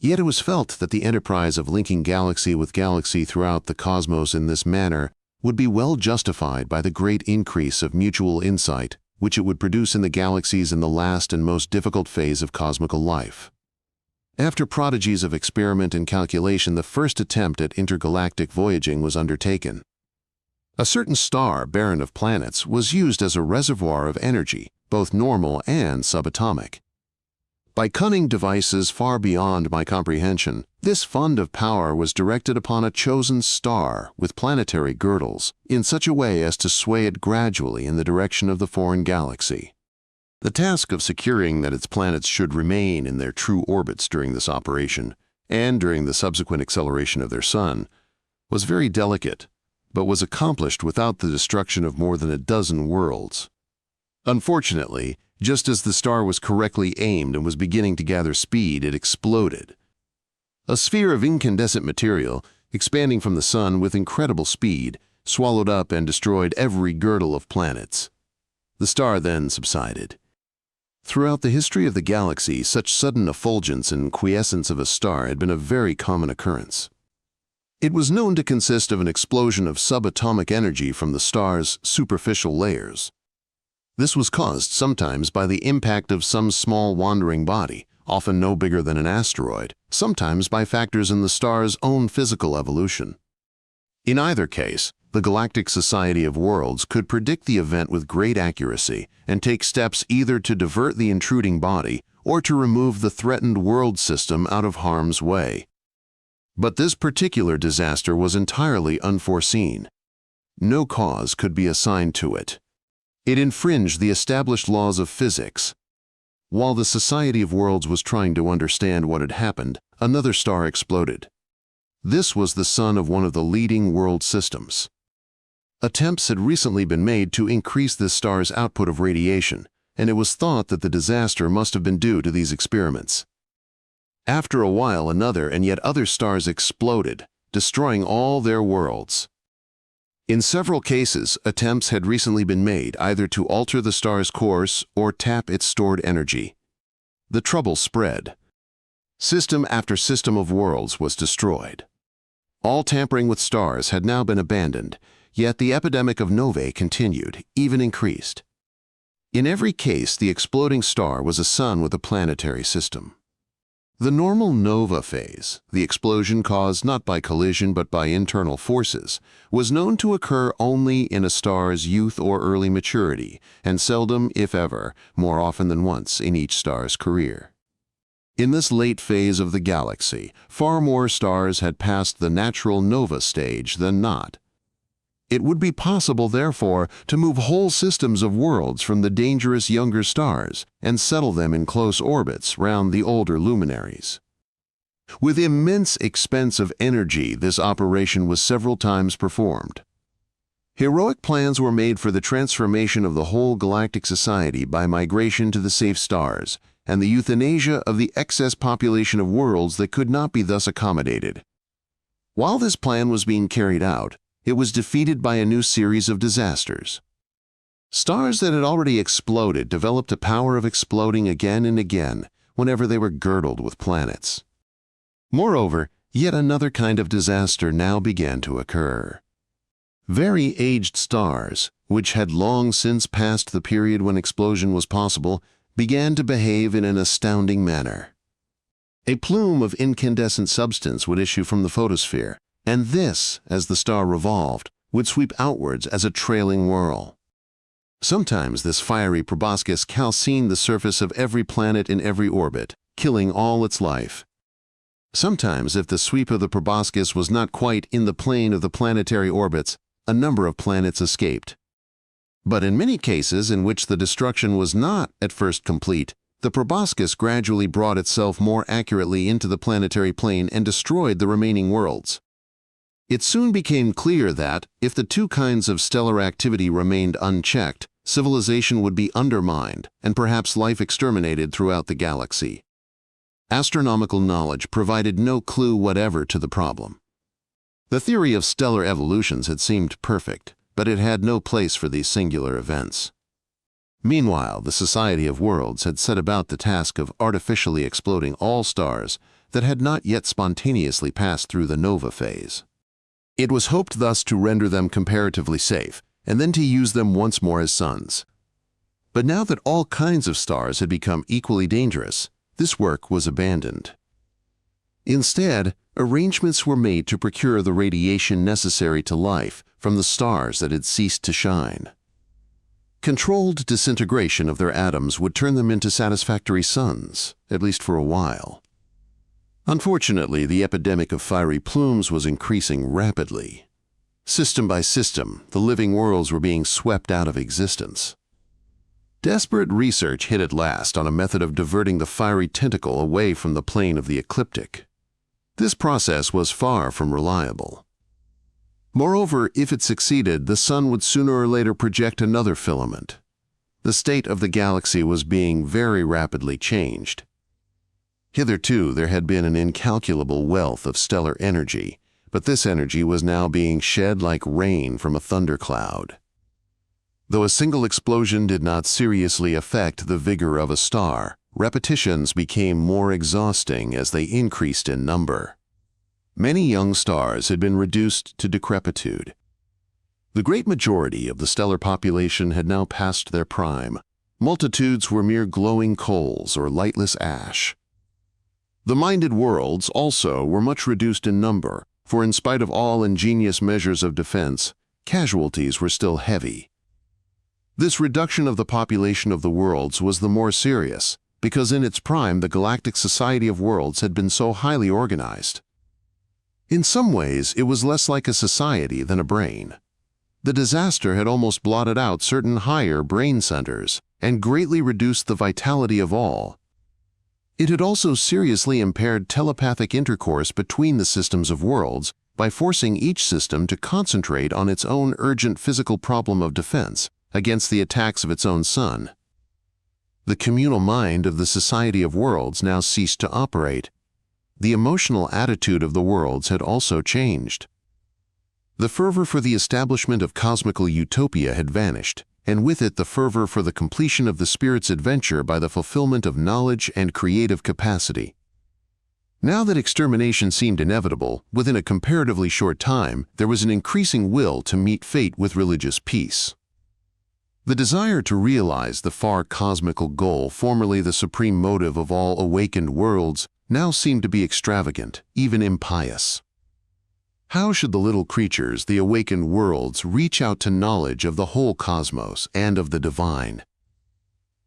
A: Yet it was felt that the enterprise of linking galaxy with galaxy throughout the cosmos in this manner would be well justified by the great increase of mutual insight which it would produce in the galaxies in the last and most difficult phase of cosmical life. After prodigies of experiment and calculation, the first attempt at intergalactic voyaging was undertaken. A certain star, barren of planets, was used as a reservoir of energy, both normal and subatomic. By cunning devices far beyond my comprehension, this fund of power was directed upon a chosen star with planetary girdles in such a way as to sway it gradually in the direction of the foreign galaxy. The task of securing that its planets should remain in their true orbits during this operation and during the subsequent acceleration of their sun, was very delicate, but was accomplished without the destruction of more than a dozen worlds. Unfortunately, just as the star was correctly aimed and was beginning to gather speed, it exploded. A sphere of incandescent material, expanding from the sun with incredible speed, swallowed up and destroyed every girdle of planets. The star then subsided. Throughout the history of the galaxy, such sudden effulgence and quiescence of a star had been a very common occurrence. It was known to consist of an explosion of subatomic energy from the star's superficial layers. This was caused sometimes by the impact of some small wandering body, often no bigger than an asteroid, sometimes by factors in the star's own physical evolution. In either case, the Galactic Society of Worlds could predict the event with great accuracy and take steps either to divert the intruding body or to remove the threatened world system out of harm's way. But this particular disaster was entirely unforeseen. No cause could be assigned to it. It infringed the established laws of physics. While the Society of Worlds was trying to understand what had happened, another star exploded. This was the sun of one of the leading world systems. Attempts had recently been made to increase this star's output of radiation, and it was thought that the disaster must have been due to these experiments. After a while, another and yet other stars exploded, destroying all their worlds. In several cases, attempts had recently been made either to alter the star's course or tap its stored energy. The trouble spread. System after system of worlds was destroyed. All tampering with stars had now been abandoned, yet the epidemic of novae continued, even increased. In every case, the exploding star was a sun with a planetary system. The normal nova phase, the explosion caused not by collision but by internal forces, was known to occur only in a star's youth or early maturity, and seldom, if ever, more often than once in each star's career. In this late phase of the galaxy, far more stars had passed the natural nova stage than not. It would be possible, therefore, to move whole systems of worlds from the dangerous younger stars and settle them in close orbits round the older luminaries. With immense expense of energy, this operation was several times performed. Heroic plans were made for the transformation of the whole galactic society by migration to the safe stars, and the euthanasia of the excess population of worlds that could not be thus accommodated. While this plan was being carried out, it was defeated by a new series of disasters. Stars that had already exploded developed a power of exploding again and again whenever they were girdled with planets. Moreover, yet another kind of disaster now began to occur. Very aged stars, which had long since passed the period when explosion was possible, began to behave in an astounding manner. A plume of incandescent substance would issue from the photosphere, and this, as the star revolved, would sweep outwards as a trailing whirl. Sometimes this fiery proboscis calcined the surface of every planet in every orbit, killing all its life. Sometimes, if the sweep of the proboscis was not quite in the plane of the planetary orbits, a number of planets escaped. But in many cases in which the destruction was not at first complete, the proboscis gradually brought itself more accurately into the planetary plane and destroyed the remaining worlds. It soon became clear that, if the two kinds of stellar activity remained unchecked, civilization would be undermined and perhaps life exterminated throughout the galaxy. Astronomical knowledge provided no clue whatever to the problem. The theory of stellar evolutions had seemed perfect, but it had no place for these singular events. Meanwhile, the Society of Worlds had set about the task of artificially exploding all stars that had not yet spontaneously passed through the nova phase. It was hoped thus to render them comparatively safe, and then to use them once more as suns. But now that all kinds of stars had become equally dangerous, this work was abandoned. Instead, arrangements were made to procure the radiation necessary to life from the stars that had ceased to shine. Controlled disintegration of their atoms would turn them into satisfactory suns, at least for a while. Unfortunately, the epidemic of fiery plumes was increasing rapidly. System by system, the living worlds were being swept out of existence. Desperate research hit at last on a method of diverting the fiery tentacle away from the plane of the ecliptic. This process was far from reliable. Moreover, if it succeeded, the sun would sooner or later project another filament. The state of the galaxy was being very rapidly changed. Hitherto, there had been an incalculable wealth of stellar energy, but this energy was now being shed like rain from a thundercloud. Though a single explosion did not seriously affect the vigor of a star, repetitions became more exhausting as they increased in number. Many young stars had been reduced to decrepitude. The great majority of the stellar population had now passed their prime. Multitudes were mere glowing coals or lightless ash. The minded worlds also were much reduced in number, for in spite of all ingenious measures of defense, casualties were still heavy. This reduction of the population of the worlds was the more serious, because in its prime the Galactic Society of Worlds had been so highly organized. In some ways, it was less like a society than a brain. The disaster had almost blotted out certain higher brain centers and greatly reduced the vitality of all. It had also seriously impaired telepathic intercourse between the systems of worlds by forcing each system to concentrate on its own urgent physical problem of defense against the attacks of its own sun. The communal mind of the Society of Worlds now ceased to operate. The emotional attitude of the worlds had also changed. The fervor for the establishment of cosmical utopia had vanished, and with it the fervor for the completion of the spirit's adventure by the fulfillment of knowledge and creative capacity. Now that extermination seemed inevitable, within a comparatively short time, there was an increasing will to meet fate with religious peace. The desire to realize the far cosmical goal, formerly the supreme motive of all awakened worlds, now seemed to be extravagant, even impious. How should the little creatures, the awakened worlds, reach out to knowledge of the whole cosmos and of the divine?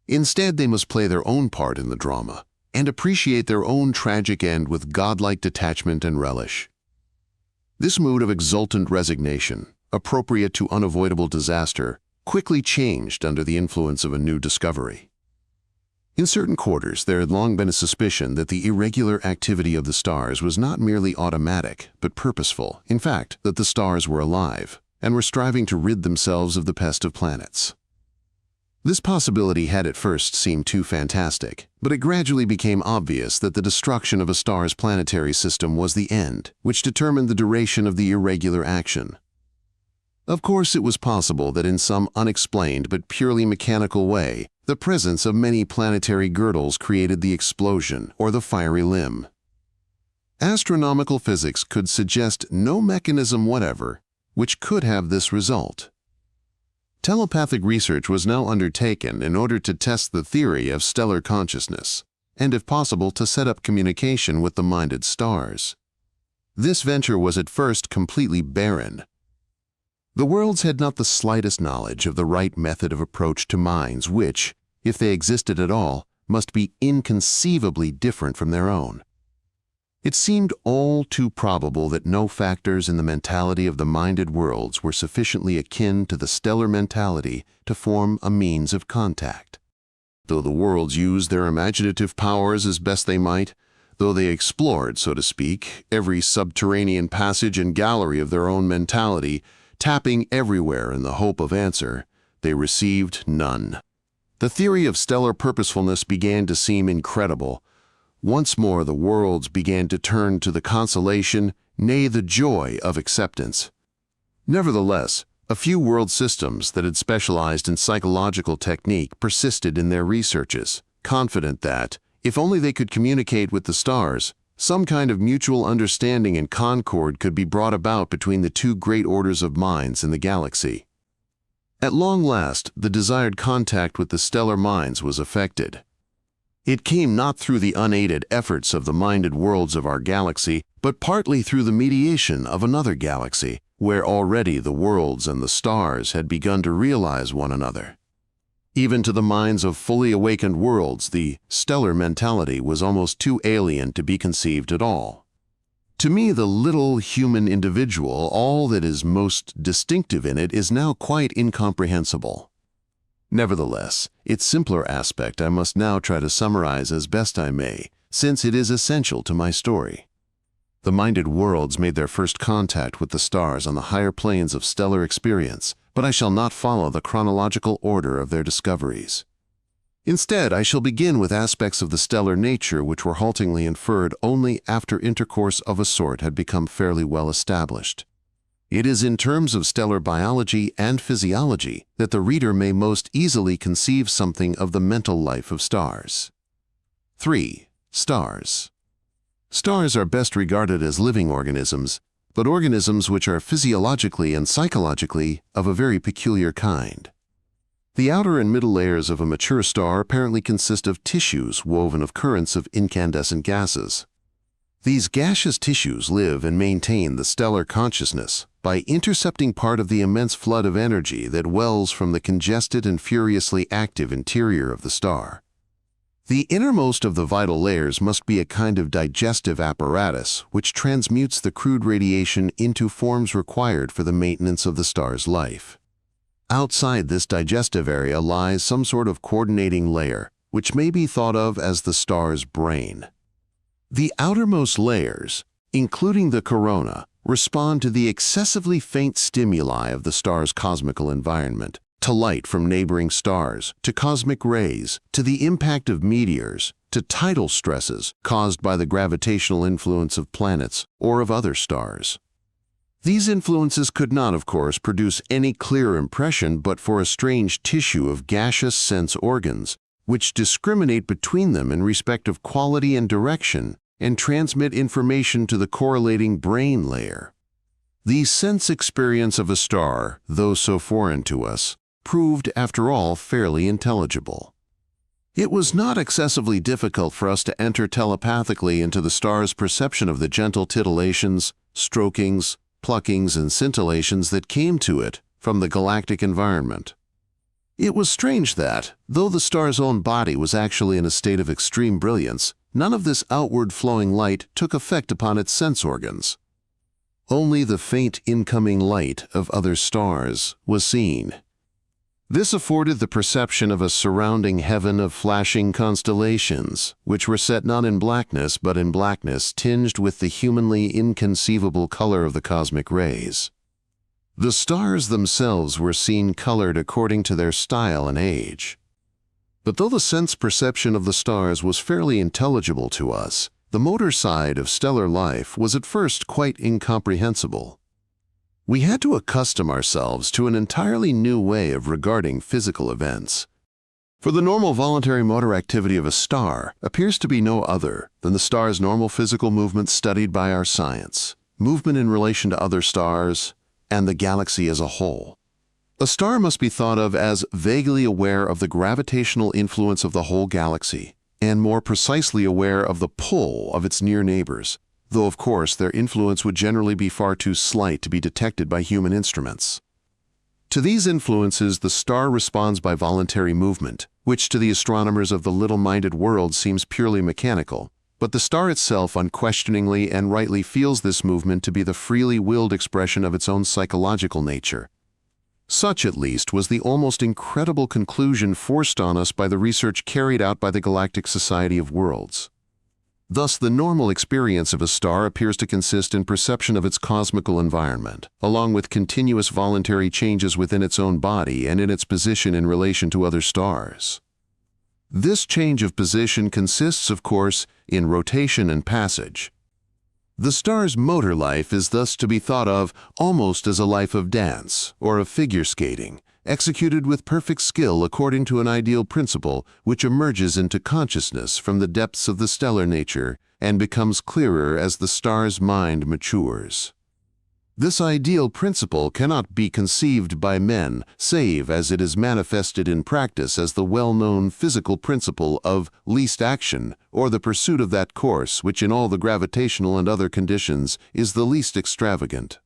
A: Instead, they must play their own part in the drama and appreciate their own tragic end with godlike detachment and relish. This mood of exultant resignation, appropriate to unavoidable disaster, quickly changed under the influence of a new discovery. In certain quarters, there had long been a suspicion that the irregular activity of the stars was not merely automatic, but purposeful. In fact, that the stars were alive and were striving to rid themselves of the pest of planets. This possibility had at first seemed too fantastic, but it gradually became obvious that the destruction of a star's planetary system was the end, which determined the duration of the irregular action. Of course, it was possible that in some unexplained but purely mechanical way, the presence of many planetary girdles created the explosion or the fiery limb. Astronomical physics could suggest no mechanism whatever which could have this result. Telepathic research was now undertaken in order to test the theory of stellar consciousness, and if possible to set up communication with the minded stars. This venture was at first completely barren. The worlds had not the slightest knowledge of the right method of approach to minds which, if they existed at all, must be inconceivably different from their own. It seemed all too probable that no factors in the mentality of the minded worlds were sufficiently akin to the stellar mentality to form a means of contact. Though the worlds used their imaginative powers as best they might, though they explored, so to speak, every subterranean passage and gallery of their own mentality, tapping everywhere in the hope of answer, they received none. The theory of stellar purposefulness began to seem incredible. Once more the worlds began to turn to the consolation, nay, the joy of acceptance. Nevertheless, a few world systems that had specialized in psychological technique persisted in their researches, confident that, if only they could communicate with the stars, some kind of mutual understanding and concord could be brought about between the two great orders of minds in the galaxy. At long last, the desired contact with the stellar minds was effected. It came not through the unaided efforts of the minded worlds of our galaxy, but partly through the mediation of another galaxy, where already the worlds and the stars had begun to realize one another. Even to the minds of fully awakened worlds, the stellar mentality was almost too alien to be conceived at all. To me, the little human individual, all that is most distinctive in it, is now quite incomprehensible. Nevertheless, its simpler aspect I must now try to summarize as best I may, since it is essential to my story. the minded worlds made their first contact with the stars on the higher planes of stellar experience, but I shall not follow the chronological order of their discoveries. Instead, I shall begin with aspects of the stellar nature which were haltingly inferred only after intercourse of a sort had become fairly well established. It is in terms of stellar biology and physiology that the reader may most easily conceive something of the mental life of stars. 3. Stars. Stars are best regarded as living organisms, but organisms which are physiologically and psychologically of a very peculiar kind. The outer and middle layers of a mature star apparently consist of tissues woven of currents of incandescent gases. These gaseous tissues live and maintain the stellar consciousness by intercepting part of the immense flood of energy that wells from the congested and furiously active interior of the star. The innermost of the vital layers must be a kind of digestive apparatus which transmutes the crude radiation into forms required for the maintenance of the star's life. Outside this digestive area lies some sort of coordinating layer, which may be thought of as the star's brain. The outermost layers, including the corona, respond to the excessively faint stimuli of the star's cosmical environment, to light from neighboring stars, to cosmic rays, to the impact of meteors, to tidal stresses caused by the gravitational influence of planets or of other stars. These influences could not, of course, produce any clear impression but for a strange tissue of gaseous sense organs, which discriminate between them in respect of quality and direction, and transmit information to the correlating brain layer. The sense experience of a star, though so foreign to us, proved, after all, fairly intelligible. It was not excessively difficult for us to enter telepathically into the star's perception of the gentle titillations, strokings, pluckings, and scintillations that came to it from the galactic environment. It was strange that, though the star's own body was actually in a state of extreme brilliance, none of this outward flowing light took effect upon its sense organs. Only the faint incoming light of other stars was seen. This afforded the perception of a surrounding heaven of flashing constellations, which were set not in blackness but in blackness tinged with the humanly inconceivable color of the cosmic rays. The stars themselves were seen colored according to their style and age. But though the sense perception of the stars was fairly intelligible to us, the motor side of stellar life was at first quite incomprehensible. We had to accustom ourselves to an entirely new way of regarding physical events. For the normal voluntary motor activity of a star appears to be no other than the star's normal physical movement studied by our science, movement in relation to other stars, and the galaxy as a whole. A star must be thought of as vaguely aware of the gravitational influence of the whole galaxy, and more precisely aware of the pull of its near neighbors, though of course their influence would generally be far too slight to be detected by human instruments. To these influences the star responds by voluntary movement, which to the astronomers of the little-minded world seems purely mechanical, but the star itself unquestioningly and rightly feels this movement to be the freely willed expression of its own psychological nature. Such, at least, was the almost incredible conclusion forced on us by the research carried out by the Galactic Society of Worlds. Thus, the normal experience of a star appears to consist in perception of its cosmical environment, along with continuous voluntary changes within its own body and in its position in relation to other stars. This change of position consists, of course, in rotation and passage. The star's motor life is thus to be thought of almost as a life of dance or of figure skating, executed with perfect skill according to an ideal principle which emerges into consciousness from the depths of the stellar nature and becomes clearer as the star's mind matures. This ideal principle cannot be conceived by men save as it is manifested in practice as the well-known physical principle of least action, or the pursuit of that course which in all the gravitational and other conditions is the least extravagant.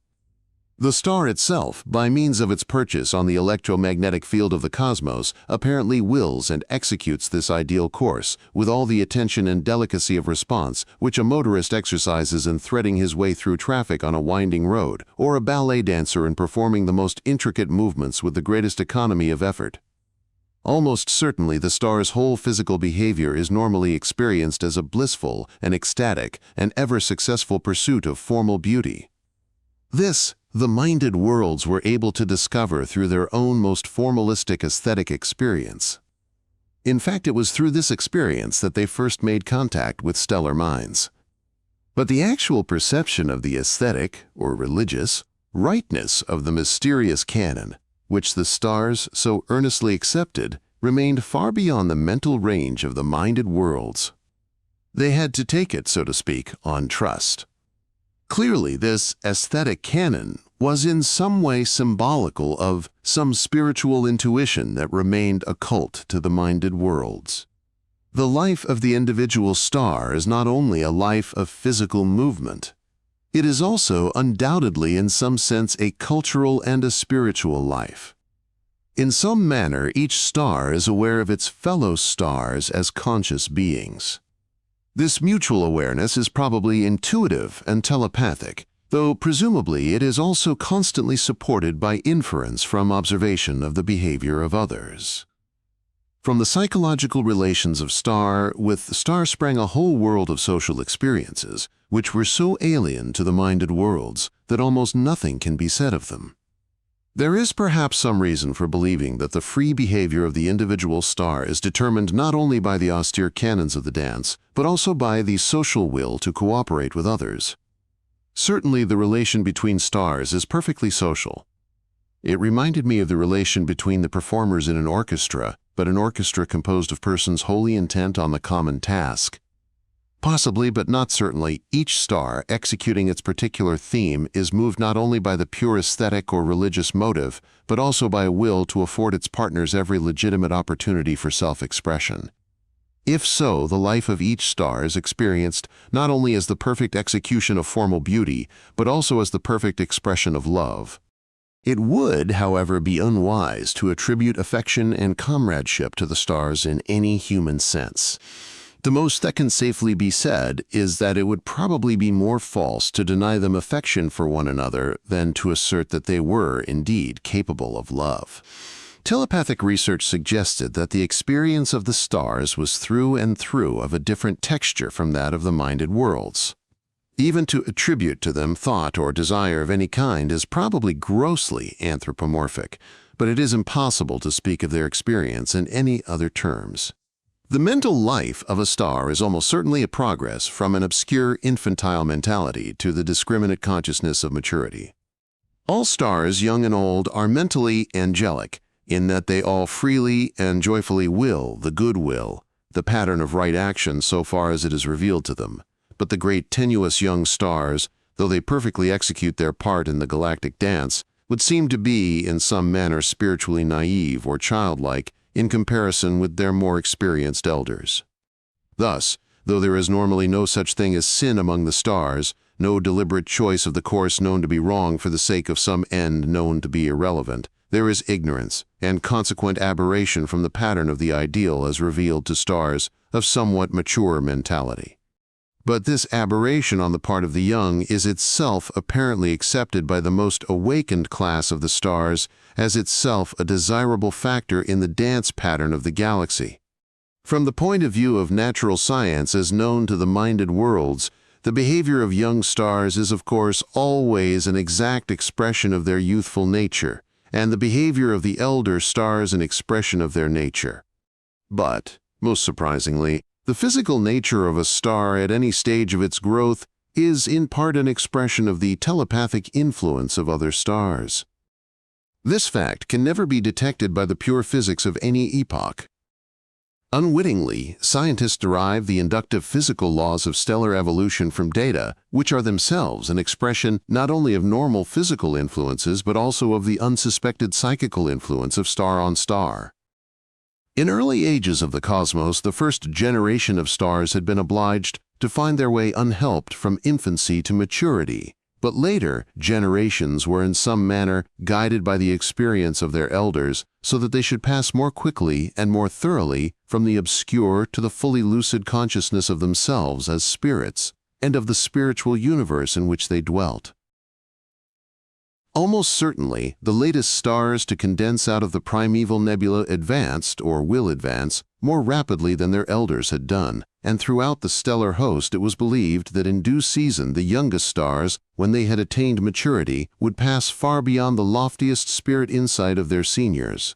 A: The star itself, by means of its purchase on the electromagnetic field of the cosmos, apparently wills and executes this ideal course with all the attention and delicacy of response which a motorist exercises in threading his way through traffic on a winding road, or a ballet dancer in performing the most intricate movements with the greatest economy of effort. Almost certainly the star's whole physical behavior is normally experienced as a blissful and ecstatic and ever-successful pursuit of formal beauty. This, the minded worlds were able to discover through their own most formalistic aesthetic experience. In fact, it was through this experience that they first made contact with stellar minds. But the actual perception of the aesthetic, or religious, rightness of the mysterious canon, which the stars so earnestly accepted, remained far beyond the mental range of the minded worlds. They had to take it, so to speak, on trust. Clearly, this aesthetic canon was in some way symbolical of some spiritual intuition that remained occult to the minded worlds. The life of the individual star is not only a life of physical movement, it is also undoubtedly in some sense a cultural and a spiritual life. In some manner, each star is aware of its fellow stars as conscious beings. This mutual awareness is probably intuitive and telepathic, though presumably it is also constantly supported by inference from observation of the behavior of others. From the psychological relations of star with star sprang a whole world of social experiences, which were so alien to the minded worlds that almost nothing can be said of them. There is perhaps some reason for believing that the free behavior of the individual star is determined not only by the austere canons of the dance, but also by the social will to cooperate with others. Certainly the relation between stars is perfectly social. It reminded me of the relation between the performers in an orchestra, but an orchestra composed of persons wholly intent on the common task. Possibly, but not certainly, each star executing its particular theme is moved not only by the pure aesthetic or religious motive, but also by a will to afford its partners every legitimate opportunity for self-expression. If so, the life of each star is experienced not only as the perfect execution of formal beauty, but also as the perfect expression of love. It would, however, be unwise to attribute affection and comradeship to the stars in any human sense. The most that can safely be said is that it would probably be more false to deny them affection for one another than to assert that they were, indeed, capable of love. Telepathic research suggested that the experience of the stars was through and through of a different texture from that of the minded worlds. Even to attribute to them thought or desire of any kind is probably grossly anthropomorphic, but it is impossible to speak of their experience in any other terms. The mental life of a star is almost certainly a progress from an obscure infantile mentality to the discriminate consciousness of maturity. All stars, young and old, are mentally angelic, in that they all freely and joyfully will the good will, the pattern of right action so far as it is revealed to them. But the great tenuous young stars, though they perfectly execute their part in the galactic dance, would seem to be in some manner spiritually naive or childlike in comparison with their more experienced elders. Thus, though there is normally no such thing as sin among the stars, no deliberate choice of the course known to be wrong for the sake of some end known to be irrelevant, there is ignorance and consequent aberration from the pattern of the ideal as revealed to stars of somewhat mature mentality. But this aberration on the part of the young is itself apparently accepted by the most awakened class of the stars as itself a desirable factor in the dance pattern of the galaxy. From the point of view of natural science as known to the minded worlds, the behavior of young stars is of course always an exact expression of their youthful nature, and the behavior of the elder stars an expression of their nature. But, most surprisingly, the physical nature of a star at any stage of its growth is in part an expression of the telepathic influence of other stars. This fact can never be detected by the pure physics of any epoch. Unwittingly, scientists derive the inductive physical laws of stellar evolution from data, which are themselves an expression not only of normal physical influences but also of the unsuspected psychical influence of star on star. In early ages of the cosmos, the first generation of stars had been obliged to find their way unhelped from infancy to maturity, but later generations were in some manner guided by the experience of their elders so that they should pass more quickly and more thoroughly from the obscure to the fully lucid consciousness of themselves as spirits and of the spiritual universe in which they dwelt. Almost certainly, the latest stars to condense out of the primeval nebula advanced, or will advance, more rapidly than their elders had done, and throughout the stellar host it was believed that in due season the youngest stars, when they had attained maturity, would pass far beyond the loftiest spirit insight of their seniors.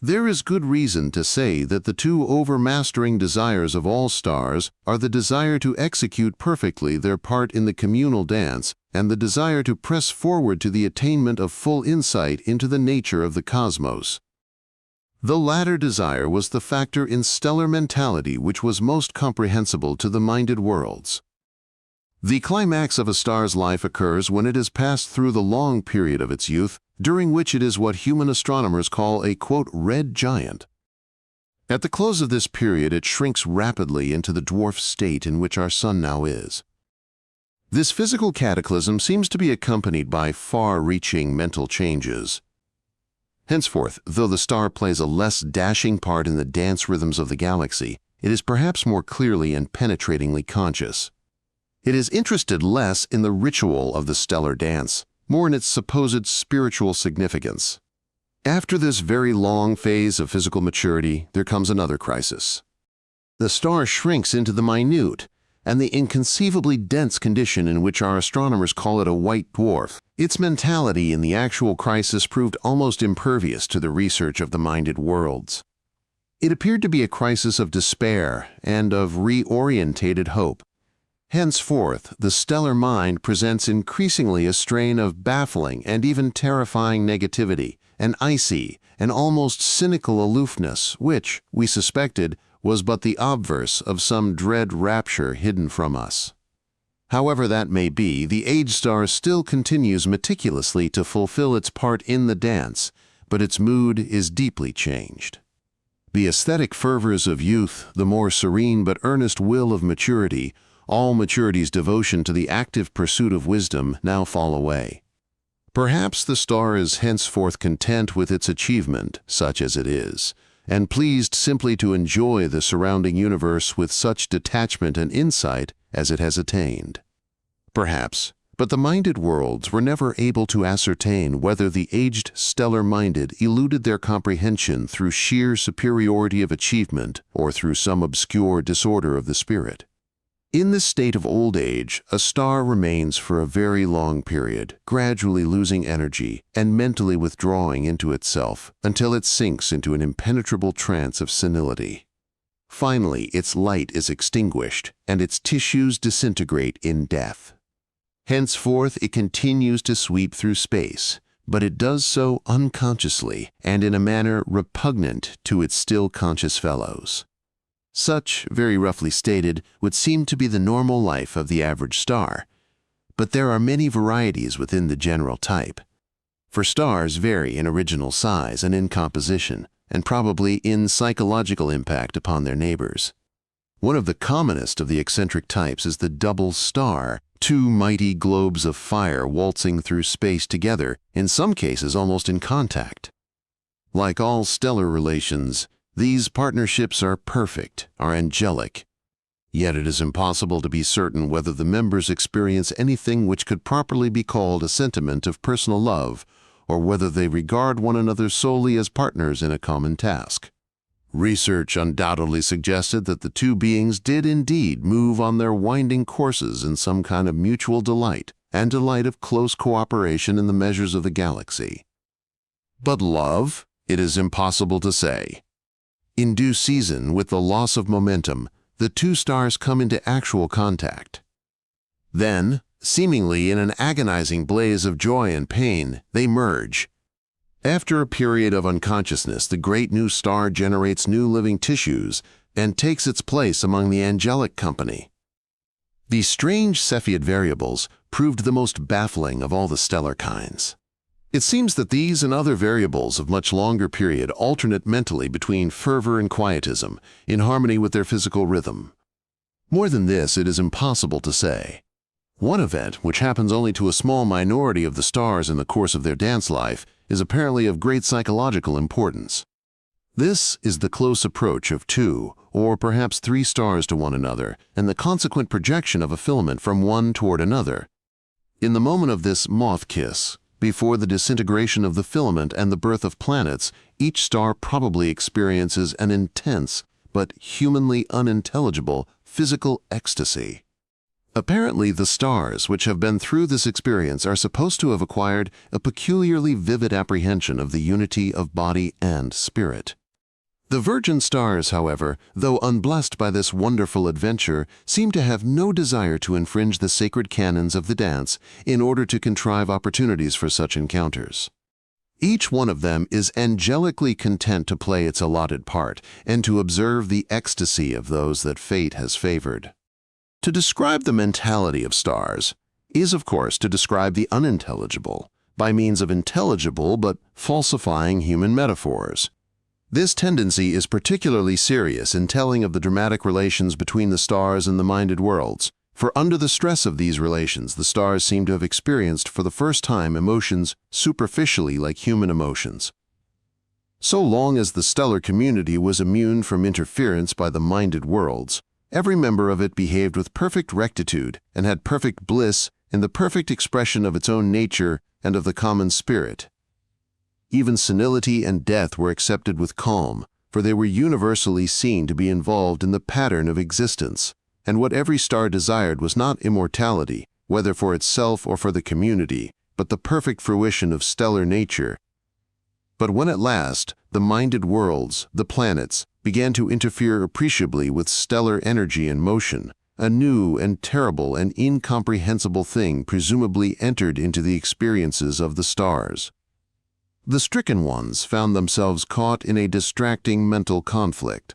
A: There is good reason to say that the two overmastering desires of all stars are the desire to execute perfectly their part in the communal dance and the desire to press forward to the attainment of full insight into the nature of the cosmos. The latter desire was the factor in stellar mentality which was most comprehensible to the minded worlds. The climax of a star's life occurs when it has passed through the long period of its youth, during which it is what human astronomers call a, quote, red giant. At the close of this period, it shrinks rapidly into the dwarf state in which our sun now is. This physical cataclysm seems to be accompanied by far-reaching mental changes. Henceforth, though the star plays a less dashing part in the dance rhythms of the galaxy, it is perhaps more clearly and penetratingly conscious. It is interested less in the ritual of the stellar dance, more in its supposed spiritual significance. After this very long phase of physical maturity, there comes another crisis. The star shrinks into the minute and the inconceivably dense condition in which our astronomers call it a white dwarf. Its mentality in the actual crisis proved almost impervious to the research of the minded worlds. It appeared to be a crisis of despair and of reorientated hope. Henceforth, the stellar mind presents increasingly a strain of baffling and even terrifying negativity, an icy and almost cynical aloofness which, we suspected, was but the obverse of some dread rapture hidden from us. However that may be, the age star still continues meticulously to fulfill its part in the dance, but its mood is deeply changed. The aesthetic fervors of youth, the more serene but earnest will of maturity, all maturity's devotion to the active pursuit of wisdom now fall away. Perhaps the star is henceforth content with its achievement, such as it is, and pleased simply to enjoy the surrounding universe with such detachment and insight as it has attained. Perhaps, but the minded worlds were never able to ascertain whether the aged stellar-minded eluded their comprehension through sheer superiority of achievement or through some obscure disorder of the spirit. In this state of old age, a star remains for a very long period, gradually losing energy and mentally withdrawing into itself until it sinks into an impenetrable trance of senility. Finally, its light is extinguished and its tissues disintegrate in death. Henceforth, it continues to sweep through space, but it does so unconsciously and in a manner repugnant to its still conscious fellows. Such, very roughly stated, would seem to be the normal life of the average star, but there are many varieties within the general type. For stars vary in original size and in composition, and probably in psychological impact upon their neighbors. One of the commonest of the eccentric types is the double star, two mighty globes of fire waltzing through space together, in some cases almost in contact. Like all stellar relations, these partnerships are perfect, are angelic. Yet it is impossible to be certain whether the members experience anything which could properly be called a sentiment of personal love, or whether they regard one another solely as partners in a common task. Research undoubtedly suggested that the two beings did indeed move on their winding courses in some kind of mutual delight, and delight of close cooperation in the measures of the galaxy. But love? It is impossible to say. In due season, with the loss of momentum, the two stars come into actual contact. Then, seemingly in an agonizing blaze of joy and pain, they merge. After a period of unconsciousness, the great new star generates new living tissues and takes its place among the angelic company. These strange Cepheid variables proved the most baffling of all the stellar kinds. It seems that these and other variables of much longer period alternate mentally between fervor and quietism, in harmony with their physical rhythm. More than this, it is impossible to say. One event, which happens only to a small minority of the stars in the course of their dance life, is apparently of great psychological importance. This is the close approach of two, or perhaps three stars to one another, and the consequent projection of a filament from one toward another. In the moment of this moth kiss, Before the disintegration of the filament and the birth of planets, each star probably experiences an intense, but humanly unintelligible, physical ecstasy. Apparently, the stars which have been through this experience are supposed to have acquired a peculiarly vivid apprehension of the unity of body and spirit. The virgin stars, however, though unblessed by this wonderful adventure, seem to have no desire to infringe the sacred canons of the dance in order to contrive opportunities for such encounters. Each one of them is angelically content to play its allotted part and to observe the ecstasy of those that fate has favored. To describe the mentality of stars is, of course, to describe the unintelligible by means of intelligible but falsifying human metaphors. This tendency is particularly serious in telling of the dramatic relations between the stars and the minded worlds, for under the stress of these relations, the stars seem to have experienced for the first time emotions superficially like human emotions. So long as the stellar community was immune from interference by the minded worlds, every member of it behaved with perfect rectitude and had perfect bliss in the perfect expression of its own nature and of the common spirit. Even senility and death were accepted with calm, for they were universally seen to be involved in the pattern of existence, and what every star desired was not immortality, whether for itself or for the community, but the perfect fruition of stellar nature. But when at last the minded worlds, the planets, began to interfere appreciably with stellar energy and motion, a new and terrible and incomprehensible thing presumably entered into the experiences of the stars. The stricken ones found themselves caught in a distracting mental conflict.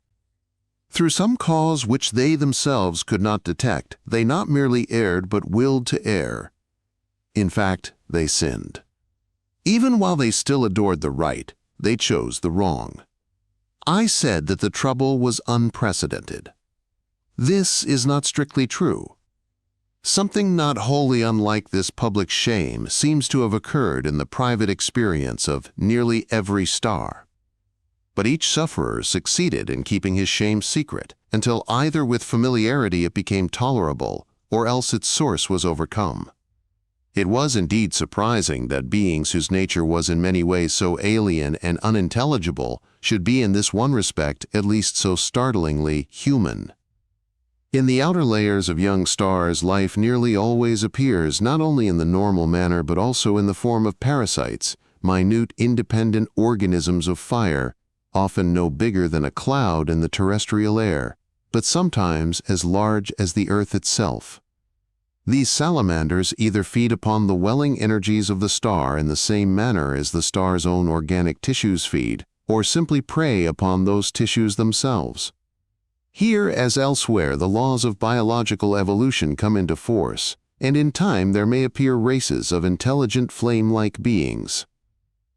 A: Through some cause which they themselves could not detect, they not merely erred but willed to err. In fact, they sinned. Even while they still adored the right, they chose the wrong. I said that the trouble was unprecedented. This is not strictly true. Something not wholly unlike this public shame seems to have occurred in the private experience of nearly every star. But each sufferer succeeded in keeping his shame secret until either with familiarity it became tolerable or else its source was overcome. It was indeed surprising that beings whose nature was in many ways so alien and unintelligible should be in this one respect at least so startlingly human. In the outer layers of young stars, life nearly always appears not only in the normal manner but also in the form of parasites, minute independent organisms of fire, often no bigger than a cloud in the terrestrial air, but sometimes as large as the earth itself. These salamanders either feed upon the welling energies of the star in the same manner as the star's own organic tissues feed, or simply prey upon those tissues themselves. Here, as elsewhere, the laws of biological evolution come into force, and in time there may appear races of intelligent flame-like beings.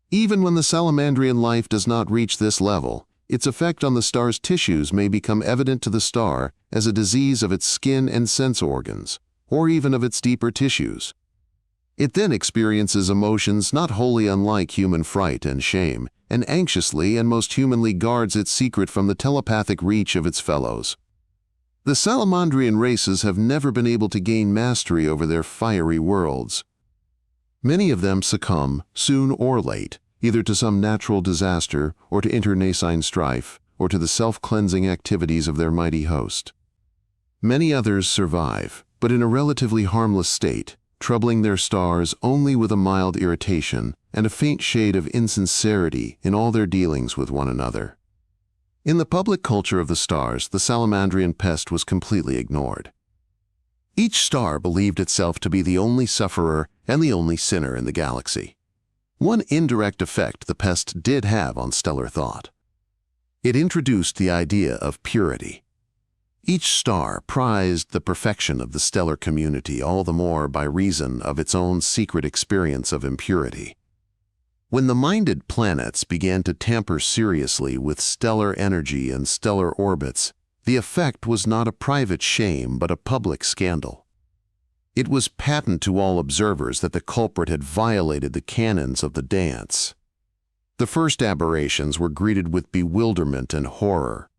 A: Even when the salamandrian life does not reach this level, its effect on the star's tissues may become evident to the star as a disease of its skin and sense organs, or even of its deeper tissues. It then experiences emotions not wholly unlike human fright and shame, and anxiously and most humanly guards its secret from the telepathic reach of its fellows. The salamandrian races have never been able to gain mastery over their fiery worlds. Many of them succumb, soon or late, either to some natural disaster or to internecine strife, or to the self-cleansing activities of their mighty host. Many others survive, but in a relatively harmless state, troubling their stars only with a mild irritation and a faint shade of insincerity in all their dealings with one another. In the public culture of the stars, the salamandrian pest was completely ignored. Each star believed itself to be the only sufferer and the only sinner in the galaxy. One indirect effect the pest did have on stellar thought. It introduced the idea of purity. Each star prized the perfection of the stellar community all the more by reason of its own secret experience of impurity. When the minded planets began to tamper seriously with stellar energy and stellar orbits, the effect was not a private shame but a public scandal. It was patent to all observers that the culprit had violated the canons of the dance. The first aberrations were greeted with bewilderment and horror.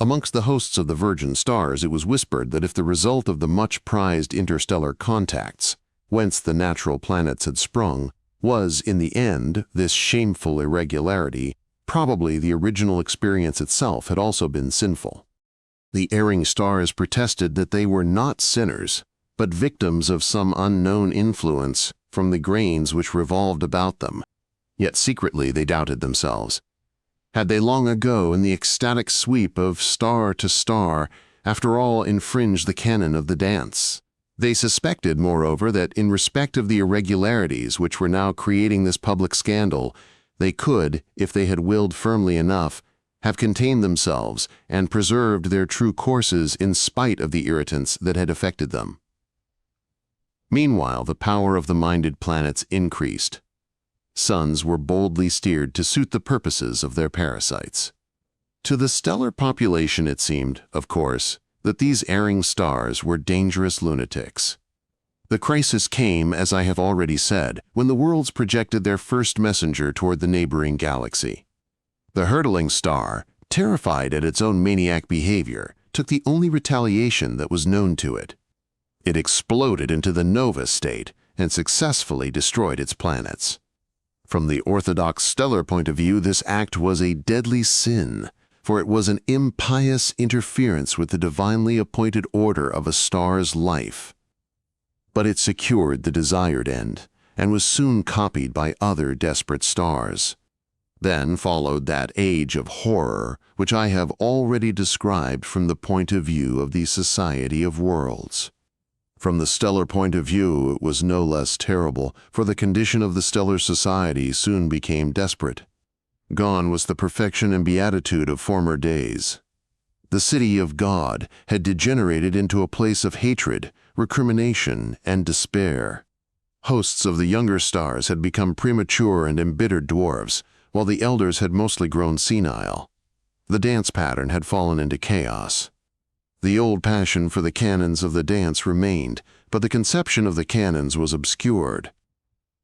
A: Amongst the hosts of the virgin stars it was whispered that if the result of the much-prized interstellar contacts, whence the natural planets had sprung, Was, in the end, this shameful irregularity, probably the original experience itself had also been sinful. The erring stars protested that they were not sinners, but victims of some unknown influence from the grains which revolved about them. Yet secretly they doubted themselves. Had they long ago, in the ecstatic sweep of star to star, after all infringed the canon of the dance? They suspected, moreover, that in respect of the irregularities which were now creating this public scandal, they could, if they had willed firmly enough, have contained themselves and preserved their true courses in spite of the irritants that had affected them. Meanwhile, the power of the minded planets increased. Suns were boldly steered to suit the purposes of their parasites. To the stellar population it seemed, of course, that these erring stars were dangerous lunatics. The crisis came, as I have already said, when the worlds projected their first messenger toward the neighboring galaxy. The hurtling star, terrified at its own maniac behavior, took the only retaliation that was known to it. It exploded into the nova state and successfully destroyed its planets. From the orthodox stellar point of view, this act was a deadly sin, for it was an impious interference with the divinely appointed order of a star's life. But it secured the desired end, and was soon copied by other desperate stars. Then followed that age of horror which I have already described from the point of view of the Society of Worlds. From the stellar point of view, it was no less terrible, for the condition of the stellar society soon became desperate. Gone was the perfection and beatitude of former days. The city of God had degenerated into a place of hatred, recrimination, and despair. Hosts of the younger stars had become premature and embittered dwarves, while the elders had mostly grown senile. The dance pattern had fallen into chaos. The old passion for the canons of the dance remained, but the conception of the canons was obscured.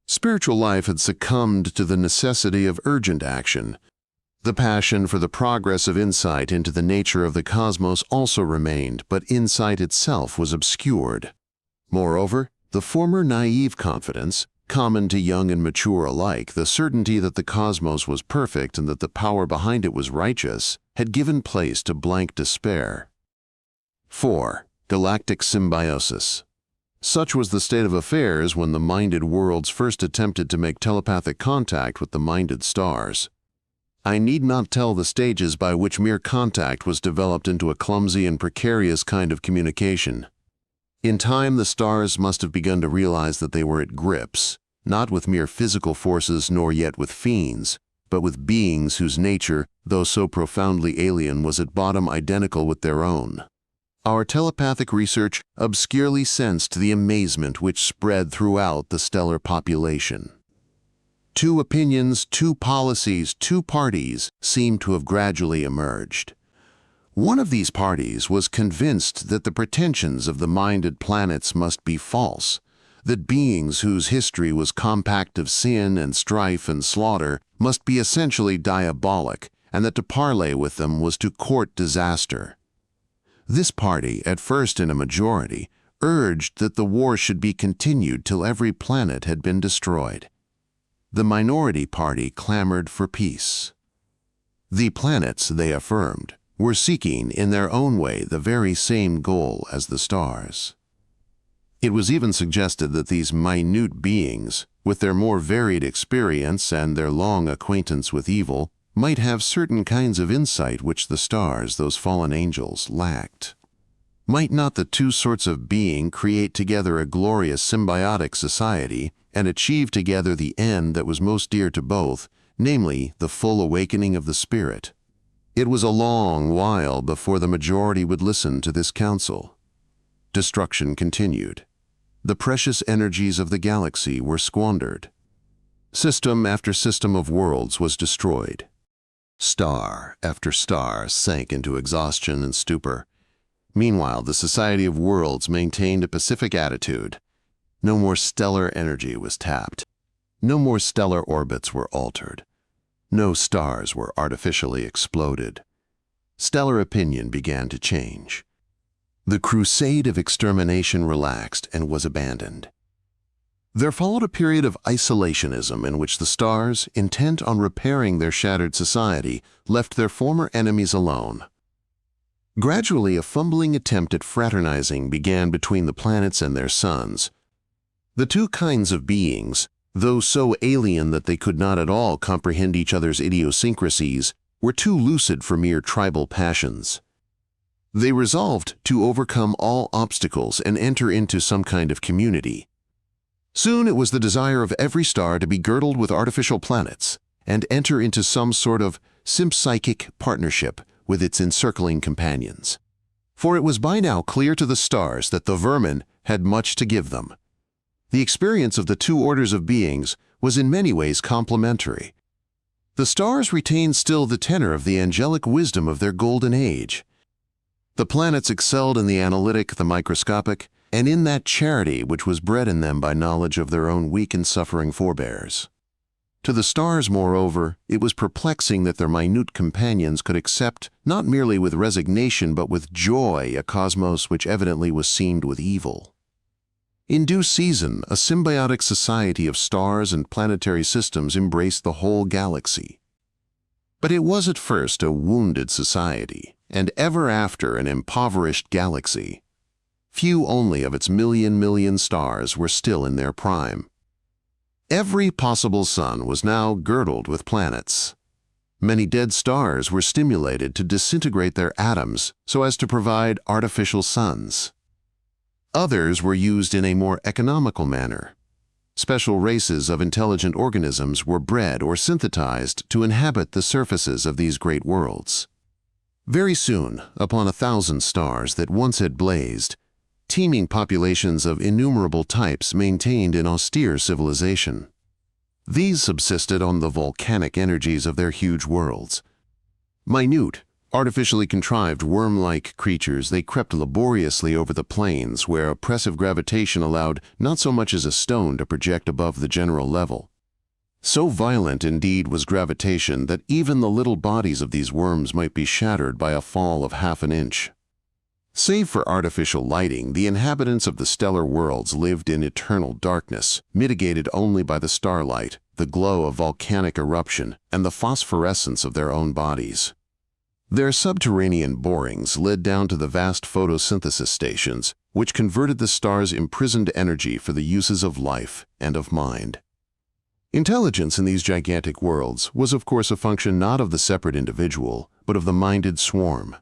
A: Spiritual life had succumbed to the necessity of urgent action. The passion for the progress of insight into the nature of the cosmos also remained, but insight itself was obscured. Moreover, the former naive confidence, common to young and mature alike, the certainty that the cosmos was perfect and that the power behind it was righteous, had given place to blank despair. 4. Galactic symbiosis. Such was the state of affairs when the minded worlds first attempted to make telepathic contact with the minded stars. I need not tell the stages by which mere contact was developed into a clumsy and precarious kind of communication. In time, the stars must have begun to realize that they were at grips, not with mere physical forces nor yet with fiends, but with beings whose nature, though so profoundly alien, was at bottom identical with their own. Our telepathic research obscurely sensed the amazement which spread throughout the stellar population. Two opinions, two policies, two parties seemed to have gradually emerged. One of these parties was convinced that the pretensions of the minded planets must be false, that beings whose history was compact of sin and strife and slaughter must be essentially diabolic, and that to parley with them was to court disaster. This party, at first in a majority, urged that the war should be continued till every planet had been destroyed. The minority party clamored for peace. The planets, they affirmed, were seeking in their own way the very same goal as the stars. It was even suggested that these minute beings, with their more varied experience and their long acquaintance with evil, might have certain kinds of insight which the stars, those fallen angels, lacked. Might not the two sorts of being create together a glorious symbiotic society and achieve together the end that was most dear to both, namely, the full awakening of the spirit? It was a long while before the majority would listen to this counsel. Destruction continued. The precious energies of the galaxy were squandered. System after system of worlds was destroyed. Star after star sank into exhaustion and stupor. Meanwhile, the Society of Worlds maintained a pacific attitude. No more stellar energy was tapped. No more stellar orbits were altered. No stars were artificially exploded. Stellar opinion began to change. The crusade of extermination relaxed and was abandoned. There followed a period of isolationism in which the stars, intent on repairing their shattered society, left their former enemies alone. Gradually, a fumbling attempt at fraternizing began between the planets and their suns. The two kinds of beings, though so alien that they could not at all comprehend each other's idiosyncrasies, were too lucid for mere tribal passions. They resolved to overcome all obstacles and enter into some kind of community. Soon it was the desire of every star to be girdled with artificial planets and enter into some sort of sympsychic partnership with its encircling companions. For it was by now clear to the stars that the vermin had much to give them. The experience of the two orders of beings was in many ways complementary. The stars retained still the tenor of the angelic wisdom of their golden age. The planets excelled in the analytic, the microscopic, and in that charity which was bred in them by knowledge of their own weak and suffering forebears. To the stars, moreover, it was perplexing that their minute companions could accept, not merely with resignation but with joy, a cosmos which evidently was seamed with evil. In due season, a symbiotic society of stars and planetary systems embraced the whole galaxy. But it was at first a wounded society, and ever after an impoverished galaxy. Few only of its million stars were still in their prime. Every possible sun was now girdled with planets. Many dead stars were stimulated to disintegrate their atoms so as to provide artificial suns. Others were used in a more economical manner. Special races of intelligent organisms were bred or synthesized to inhabit the surfaces of these great worlds. Very soon, upon 1,000 stars that once had blazed, teeming populations of innumerable types maintained an austere civilization. These subsisted on the volcanic energies of their huge worlds. Minute, artificially contrived worm-like creatures, they crept laboriously over the plains where oppressive gravitation allowed not so much as a stone to project above the general level. So violent indeed was gravitation that even the little bodies of these worms might be shattered by a fall of half an inch. Save for artificial lighting, the inhabitants of the stellar worlds lived in eternal darkness, mitigated only by the starlight, the glow of volcanic eruption, and the phosphorescence of their own bodies. Their subterranean borings led down to the vast photosynthesis stations, which converted the stars' imprisoned energy for the uses of life and of mind. Intelligence in these gigantic worlds was of course a function not of the separate individual, but of the minded swarm.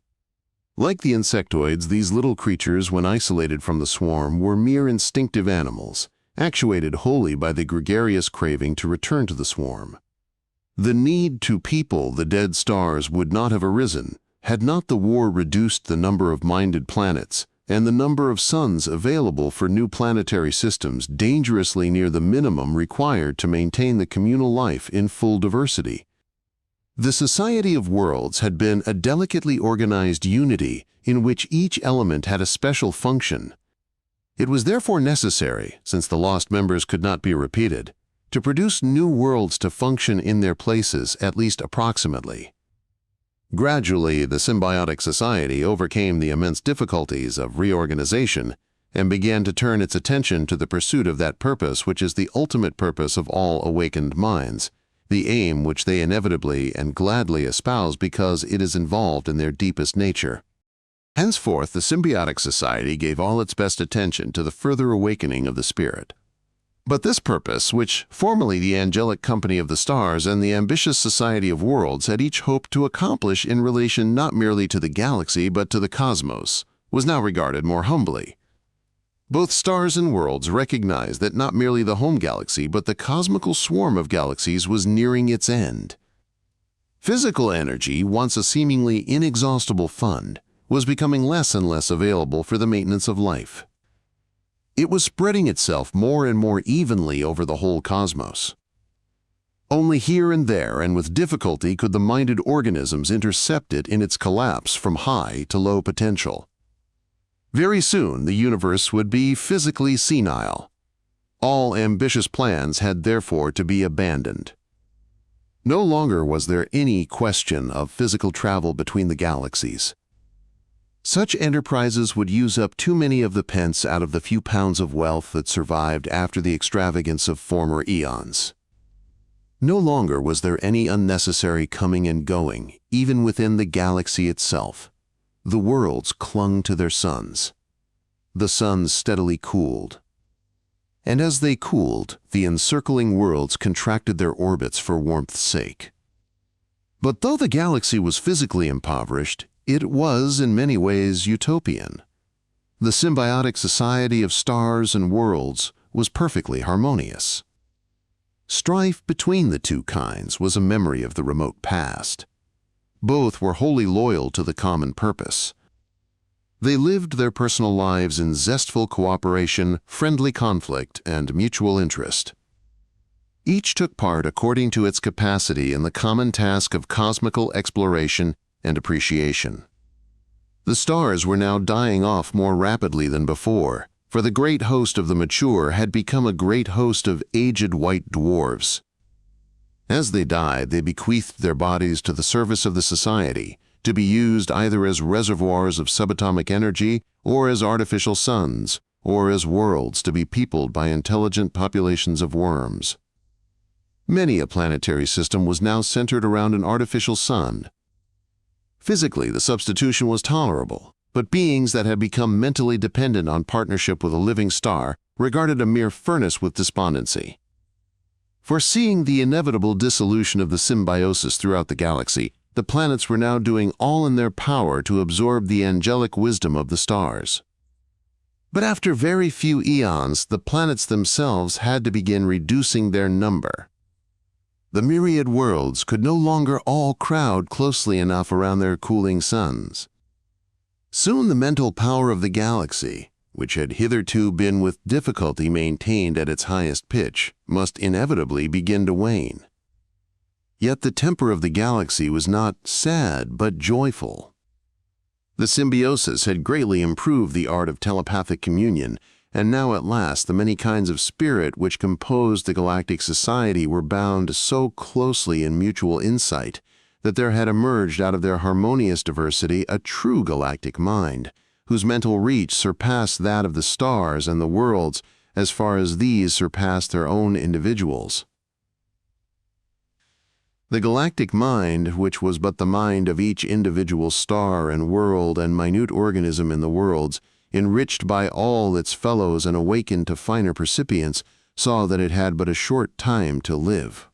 A: Like the insectoids, these little creatures, when isolated from the swarm, were mere instinctive animals, actuated wholly by the gregarious craving to return to the swarm. The need to people the dead stars would not have arisen had not the war reduced the number of minded planets and the number of suns available for new planetary systems dangerously near the minimum required to maintain the communal life in full diversity. The Society of Worlds had been a delicately organized unity in which each element had a special function. It was therefore necessary, since the lost members could not be repeated, to produce new worlds to function in their places, at least approximately. Gradually, the symbiotic society overcame the immense difficulties of reorganization and began to turn its attention to the pursuit of that purpose which is the ultimate purpose of all awakened minds, the aim which they inevitably and gladly espouse because it is involved in their deepest nature. Henceforth, the symbiotic society gave all its best attention to the further awakening of the spirit. But this purpose, which formerly the angelic company of the stars and the ambitious society of worlds had each hoped to accomplish in relation not merely to the galaxy but to the cosmos, was now regarded more humbly. Both stars and worlds recognized that not merely the home galaxy but the cosmical swarm of galaxies was nearing its end. Physical energy, once a seemingly inexhaustible fund, was becoming less and less available for the maintenance of life. It was spreading itself more and more evenly over the whole cosmos. Only here and there and with difficulty could the minded organisms intercept it in its collapse from high to low potential. Very soon the universe would be physically senile. All ambitious plans had therefore to be abandoned. No longer was there any question of physical travel between the galaxies. Such enterprises would use up too many of the pence out of the few pounds of wealth that survived after the extravagance of former eons. No longer was there any unnecessary coming and going, even within the galaxy itself. The worlds clung to their suns. The suns steadily cooled. And as they cooled, the encircling worlds contracted their orbits for warmth's sake. But though the galaxy was physically impoverished, it was in many ways utopian. The symbiotic society of stars and worlds was perfectly harmonious. Strife between the two kinds was a memory of the remote past. Both were wholly loyal to the common purpose. They lived their personal lives in zestful cooperation, friendly conflict, and mutual interest. Each took part according to its capacity in the common task of cosmical exploration and appreciation. The stars were now dying off more rapidly than before, for the great host of the mature had become a great host of aged white dwarves. As they died, they bequeathed their bodies to the service of the society, to be used either as reservoirs of subatomic energy, or as artificial suns, or as worlds to be peopled by intelligent populations of worms. Many a planetary system was now centered around an artificial sun. Physically, the substitution was tolerable, but beings that had become mentally dependent on partnership with a living star regarded a mere furnace with despondency. Foreseeing the inevitable dissolution of the symbiosis throughout the galaxy, the planets were now doing all in their power to absorb the angelic wisdom of the stars. But after very few eons, the planets themselves had to begin reducing their number. The myriad worlds could no longer all crowd closely enough around their cooling suns. Soon the mental power of the galaxy, which had hitherto been with difficulty maintained at its highest pitch, must inevitably begin to wane. Yet the temper of the galaxy was not sad but joyful. The symbiosis had greatly improved the art of telepathic communion, and now at last the many kinds of spirit which composed the galactic society were bound so closely in mutual insight that there had emerged out of their harmonious diversity a true galactic mind, whose mental reach surpassed that of the stars and the worlds as far as these surpassed their own individuals. The galactic mind, which was but the mind of each individual star and world and minute organism in the worlds, enriched by all its fellows and awakened to finer percipience, saw that it had but a short time to live.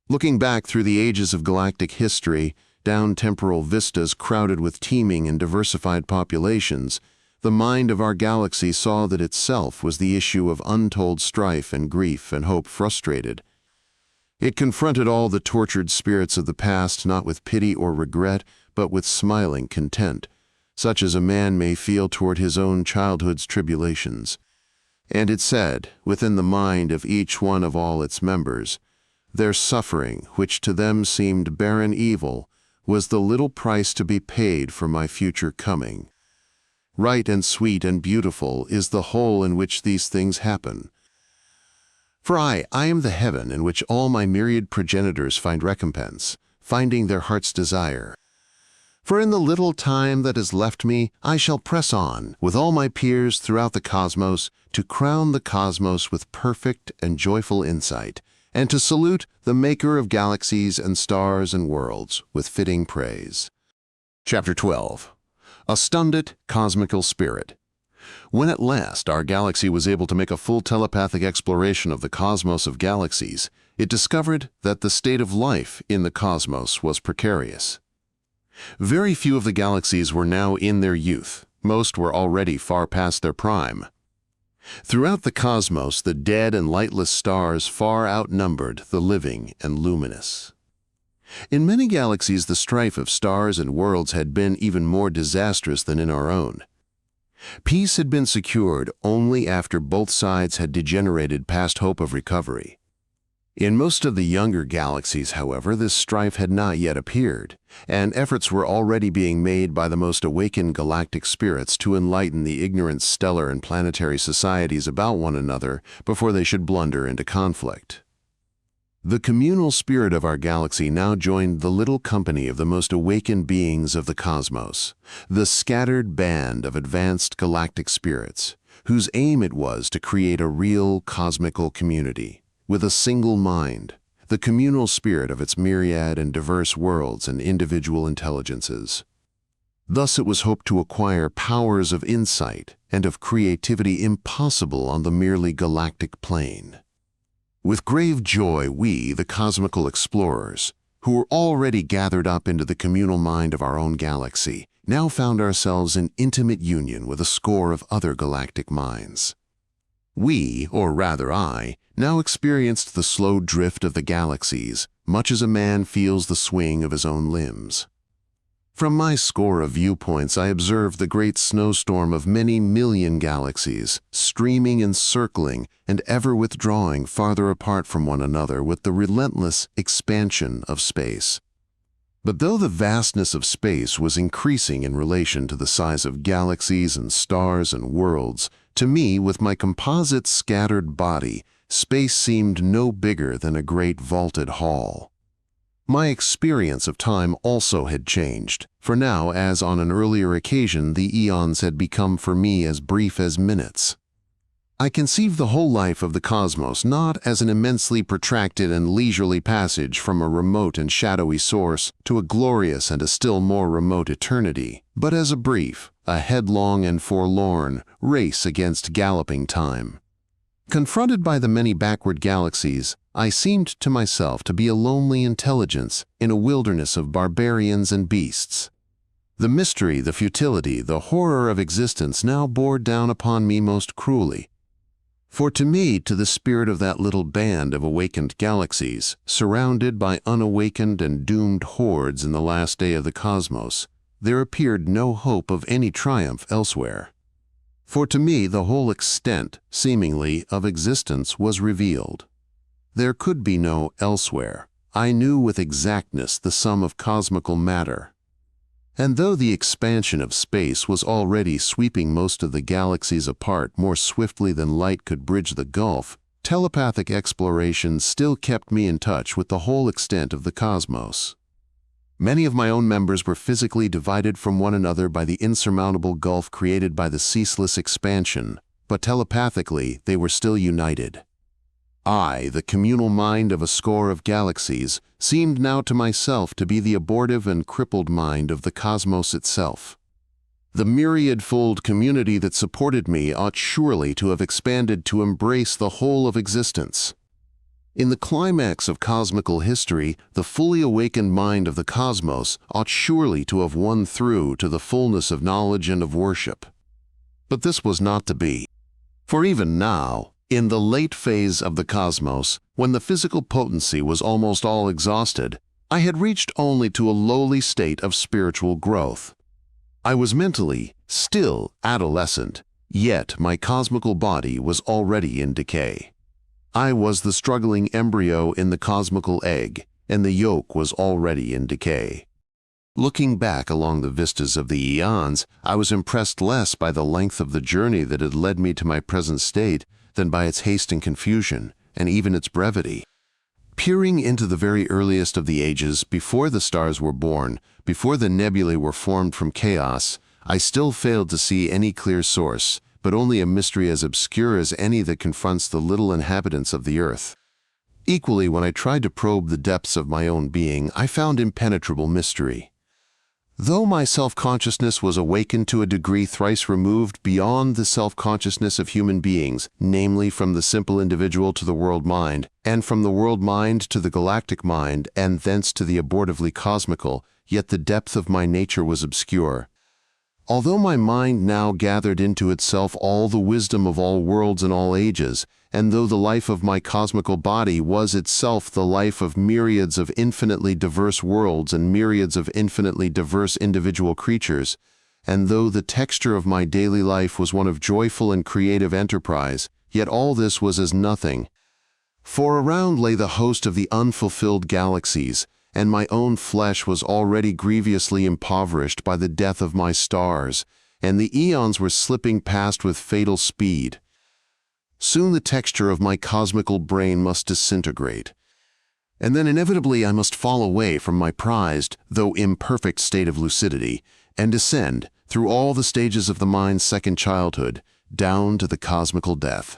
A: Looking back through the ages of galactic history, down temporal vistas crowded with teeming and diversified populations, the mind of our galaxy saw that itself was the issue of untold strife and grief and hope frustrated. It confronted all the tortured spirits of the past not with pity or regret, but with smiling content, such as a man may feel toward his own childhood's tribulations. And it said, within the mind of each one of all its members, their suffering, which to them seemed barren evil, was the little price to be paid for my future coming. Right and sweet and beautiful is the whole in which these things happen. For I am the heaven in which all my myriad progenitors find recompense, finding their heart's desire. For in the little time that is left me, I shall press on, with all my peers throughout the cosmos, to crown the cosmos with perfect and joyful insight, and to salute the maker of galaxies and stars and worlds with fitting praise. Chapter 12. A Stunded Cosmical Spirit. When at last our galaxy was able to make a full telepathic exploration of the cosmos of galaxies, it discovered that the state of life in the cosmos was precarious. Very few of the galaxies were now in their youth. Most were already far past their prime. Throughout the cosmos, the dead and lightless stars far outnumbered the living and luminous. In many galaxies, the strife of stars and worlds had been even more disastrous than in our own. Peace had been secured only after both sides had degenerated past hope of recovery. In most of the younger galaxies, however, this strife had not yet appeared, and efforts were already being made by the most awakened galactic spirits to enlighten the ignorant stellar and planetary societies about one another before they should blunder into conflict. The communal spirit of our galaxy now joined the little company of the most awakened beings of the cosmos, the scattered band of advanced galactic spirits, whose aim it was to create a real cosmical community, with a single mind, the communal spirit of its myriad and diverse worlds and individual intelligences. Thus it was hoped to acquire powers of insight and of creativity impossible on the merely galactic plane. With grave joy, we, the cosmical explorers, who were already gathered up into the communal mind of our own galaxy, now found ourselves in intimate union with a score of other galactic minds. We, or rather I, now experienced the slow drift of the galaxies, much as a man feels the swing of his own limbs. From my score of viewpoints, I observed the great snowstorm of many million galaxies, streaming and circling and ever withdrawing farther apart from one another with the relentless expansion of space. But though the vastness of space was increasing in relation to the size of galaxies and stars and worlds, to me, with my composite scattered body, space seemed no bigger than a great vaulted hall. My experience of time also had changed, for now, as on an earlier occasion, the eons had become for me as brief as minutes. I conceived the whole life of the cosmos not as an immensely protracted and leisurely passage from a remote and shadowy source to a glorious and a still more remote eternity, but as a brief, a headlong and forlorn race against galloping time. Confronted by the many backward galaxies, I seemed to myself to be a lonely intelligence in a wilderness of barbarians and beasts. The mystery, the futility, the horror of existence now bore down upon me most cruelly. For to me, to the spirit of that little band of awakened galaxies, surrounded by unawakened and doomed hordes in the last day of the cosmos, there appeared no hope of any triumph elsewhere. For to me the whole extent, seemingly, of existence was revealed. There could be no elsewhere. I knew with exactness the sum of cosmical matter. And though the expansion of space was already sweeping most of the galaxies apart more swiftly than light could bridge the gulf, telepathic exploration still kept me in touch with the whole extent of the cosmos. Many of my own members were physically divided from one another by the insurmountable gulf created by the ceaseless expansion, but telepathically they were still united. I, the communal mind of a score of galaxies, seemed now to myself to be the abortive and crippled mind of the cosmos itself. The myriad-fold community that supported me ought surely to have expanded to embrace the whole of existence. In the climax of cosmical history, the fully awakened mind of the cosmos ought surely to have won through to the fullness of knowledge and of worship. But this was not to be. For even now, in the late phase of the cosmos, when the physical potency was almost all exhausted, I had reached only to a lowly state of spiritual growth. I was mentally still adolescent, yet my cosmical body was already in decay. I was the struggling embryo in the cosmical egg, and the yolk was already in decay. Looking back along the vistas of the eons, I was impressed less by the length of the journey that had led me to my present state than by its haste and confusion, and even its brevity. Peering into the very earliest of the ages, before the stars were born, before the nebulae were formed from chaos, I still failed to see any clear source, but only a mystery as obscure as any that confronts the little inhabitants of the earth. Equally, when I tried to probe the depths of my own being, I found impenetrable mystery. Though my self-consciousness was awakened to a degree thrice removed beyond the self-consciousness of human beings, namely from the simple individual to the world mind, and from the world mind to the galactic mind, and thence to the abortively cosmical, yet the depth of my nature was obscure. Although my mind now gathered into itself all the wisdom of all worlds and all ages, and though the life of my cosmical body was itself the life of myriads of infinitely diverse worlds and myriads of infinitely diverse individual creatures, and though the texture of my daily life was one of joyful and creative enterprise, yet all this was as nothing. For around lay the host of the unfulfilled galaxies, and my own flesh was already grievously impoverished by the death of my stars, and the eons were slipping past with fatal speed. Soon the texture of my cosmical brain must disintegrate. and then inevitably I must fall away from my prized, though imperfect state of lucidity, and descend, through all the stages of the mind's second childhood, down to the cosmical death.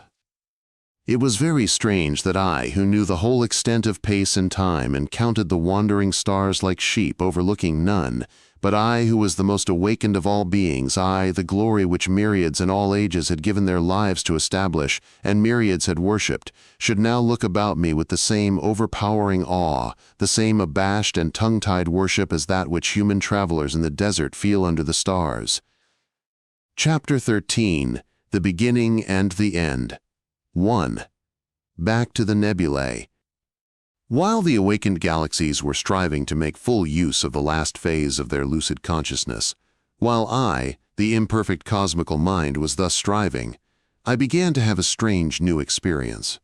A: It was very strange that I, who knew the whole extent of space and time and counted the wandering stars like sheep overlooking none, but I, who was the most awakened of all beings, I, the glory which myriads in all ages had given their lives to establish and myriads had worshipped, should now look about me with the same overpowering awe, the same abashed and tongue-tied worship as that which human travelers in the desert feel under the stars. Chapter 13. The Beginning and the End. 1. Back to the nebulae. While the awakened galaxies were striving to make full use of the last phase of their lucid consciousness, while I, the imperfect cosmical mind, was thus striving, I began to have a strange new experience.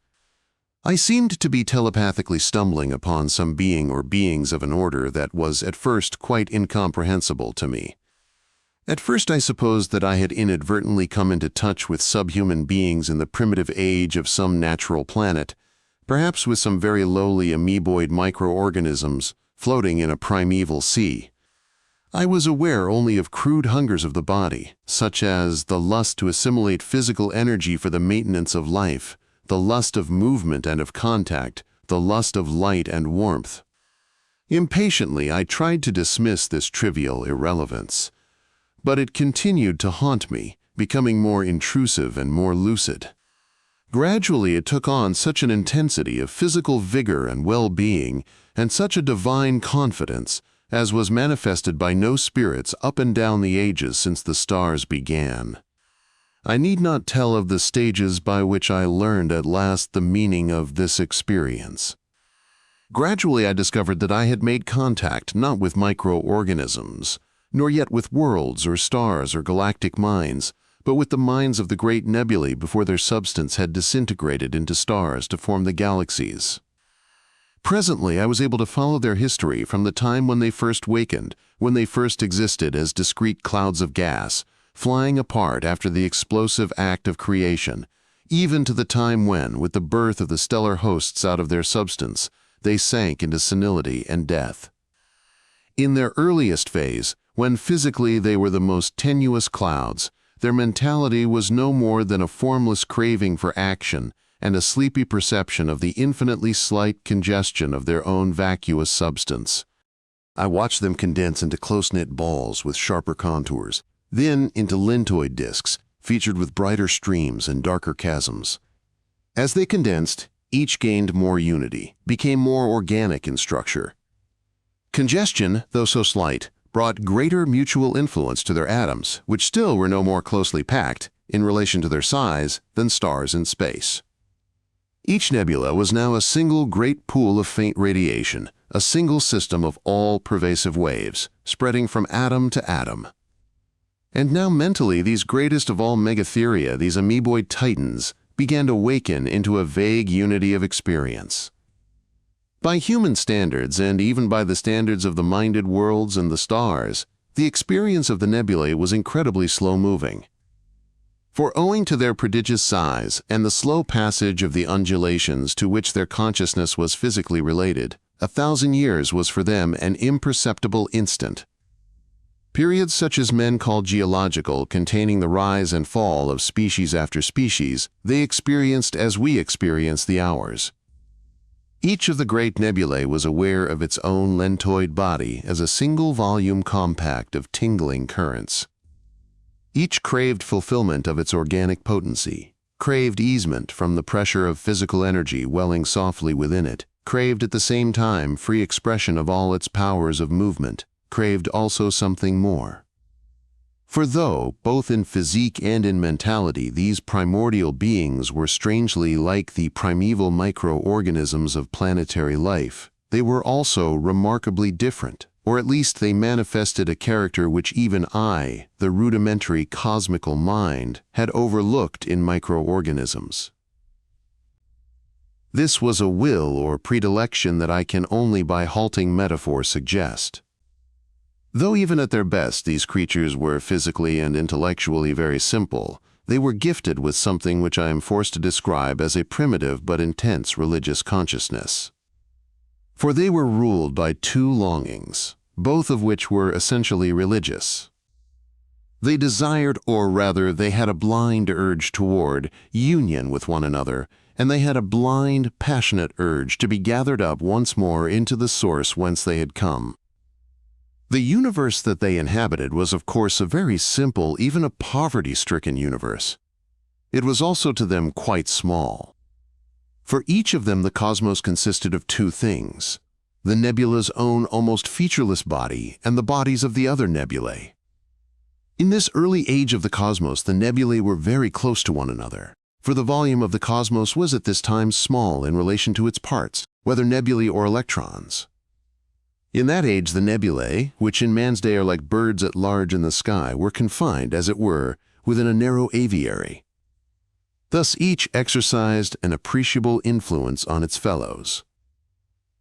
A: I seemed to be telepathically stumbling upon some being or beings of an order that was at first quite incomprehensible to me. At first I supposed that I had inadvertently come into touch with subhuman beings in the primitive age of some natural planet, perhaps with some very lowly amoeboid microorganisms floating in a primeval sea. I was aware only of crude hungers of the body, such as the lust to assimilate physical energy for the maintenance of life, the lust of movement and of contact, the lust of light and warmth. Impatiently I tried to dismiss this trivial irrelevance, but it continued to haunt me, becoming more intrusive and more lucid. Gradually it took on such an intensity of physical vigor and well-being, and such a divine confidence, as was manifested by no spirits up and down the ages since the stars began. I need not tell of the stages by which I learned at last the meaning of this experience. Gradually I discovered that I had made contact not with microorganisms, nor yet with worlds or stars or galactic minds, but with the minds of the great nebulae before their substance had disintegrated into stars to form the galaxies. Presently I was able to follow their history from the time when they first wakened, when they first existed as discrete clouds of gas, flying apart after the explosive act of creation, even to the time when, with the birth of the stellar hosts out of their substance, they sank into senility and death. In their earliest phase, when physically they were the most tenuous clouds, their mentality was no more than a formless craving for action and a sleepy perception of the infinitely slight congestion of their own vacuous substance. I watched them condense into close-knit balls with sharper contours, then into lentoid disks, featured with brighter streams and darker chasms. As they condensed, each gained more unity, became more organic in structure. Congestion, though so slight, brought greater mutual influence to their atoms, which still were no more closely packed, in relation to their size, than stars in space. Each nebula was now a single great pool of faint radiation, a single system of all-pervasive waves, spreading from atom to atom. And now mentally these greatest of all megatheria, these amoeboid titans, began to waken into a vague unity of experience. By human standards, and even by the standards of the minded worlds and the stars, the experience of the nebulae was incredibly slow-moving. For owing to their prodigious size and the slow passage of the undulations to which their consciousness was physically related, 1,000 years was for them an imperceptible instant. Periods such as men call geological, containing the rise and fall of species after species, they experienced as we experience the hours. Each of the great nebulae was aware of its own lentoid body as a single-volume compact of tingling currents. Each craved fulfillment of its organic potency, craved easement from the pressure of physical energy welling softly within it, craved at the same time free expression of all its powers of movement, craved also something more. For though, both in physique and in mentality, these primordial beings were strangely like the primeval microorganisms of planetary life, they were also remarkably different, or at least they manifested a character which even I, the rudimentary cosmical mind, had overlooked in microorganisms. This was a will or predilection that I can only by halting metaphor suggest. Though even at their best these creatures were physically and intellectually very simple, they were gifted with something which I am forced to describe as a primitive but intense religious consciousness. For they were ruled by two longings, both of which were essentially religious. They desired, or rather they had a blind urge toward, union with one another, and they had a blind, passionate urge to be gathered up once more into the source whence they had come. The universe that they inhabited was of course a very simple, even a poverty-stricken universe. It was also to them quite small. For each of them the cosmos consisted of two things: the nebula's own almost featureless body and the bodies of the other nebulae. In this early age of the cosmos, the nebulae were very close to one another, for the volume of the cosmos was at this time small in relation to its parts, whether nebulae or electrons. In that age, the nebulae, which in man's day are like birds at large in the sky, were confined, as it were, within a narrow aviary. Thus each exercised an appreciable influence on its fellows.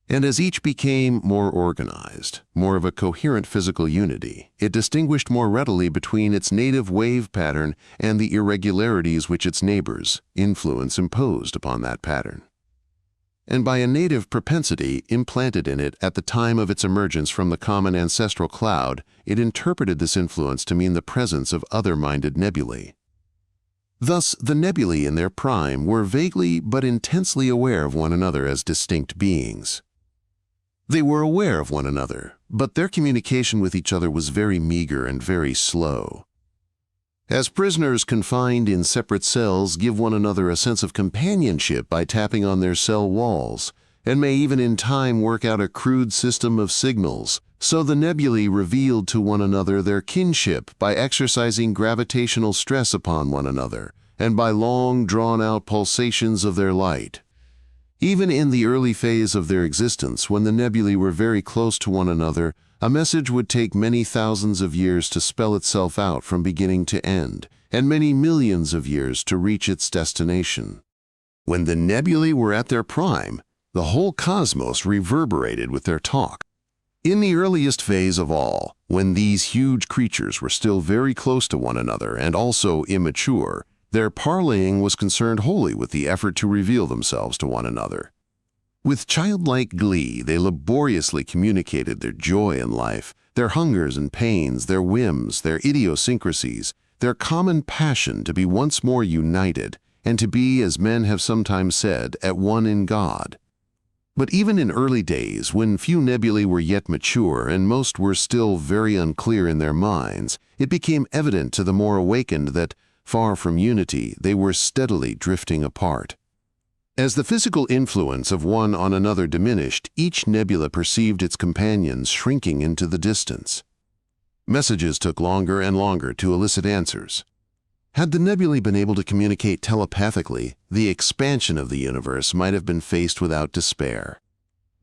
A: And as each became more organized, more of a coherent physical unity, it distinguished more readily between its native wave pattern and the irregularities which its neighbors' influence imposed upon that pattern. And by a native propensity implanted in it at the time of its emergence from the common ancestral cloud, it interpreted this influence to mean the presence of other-minded nebulae. Thus, the nebulae in their prime were vaguely but intensely aware of one another as distinct beings. They were aware of one another, but their communication with each other was very meager and very slow. As prisoners confined in separate cells give one another a sense of companionship by tapping on their cell walls, and may even in time work out a crude system of signals, so the nebulae revealed to one another their kinship by exercising gravitational stress upon one another, and by long drawn-out pulsations of their light. Even in the early phase of their existence, when the nebulae were very close to one another, a message would take many thousands of years to spell itself out from beginning to end, and many millions of years to reach its destination. When the nebulae were at their prime, the whole cosmos reverberated with their talk. In the earliest phase of all, when these huge creatures were still very close to one another and also immature, their parleying was concerned wholly with the effort to reveal themselves to one another. With childlike glee, they laboriously communicated their joy in life, their hungers and pains, their whims, their idiosyncrasies, their common passion to be once more united, and to be, as men have sometimes said, at one in God. But even in early days, when few nebulae were yet mature and most were still very unclear in their minds, it became evident to the more awakened that, far from unity, they were steadily drifting apart. As the physical influence of one on another diminished, each nebula perceived its companions shrinking into the distance. Messages took longer and longer to elicit answers. Had the nebulae been able to communicate telepathically, the expansion of the universe might have been faced without despair.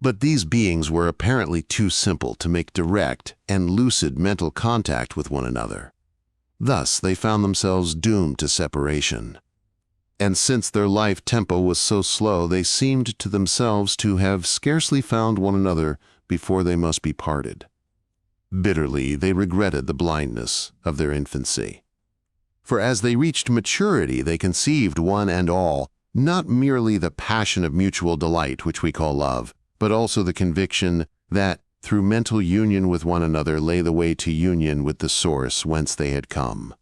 A: But these beings were apparently too simple to make direct and lucid mental contact with one another. Thus, they found themselves doomed to separation. And since their life tempo was so slow, they seemed to themselves to have scarcely found one another before they must be parted. Bitterly, they regretted the blindness of their infancy. For as they reached maturity, they conceived one and all, not merely the passion of mutual delight which we call love, but also the conviction that, through mental union with one another lay the way to union with the source whence they had come.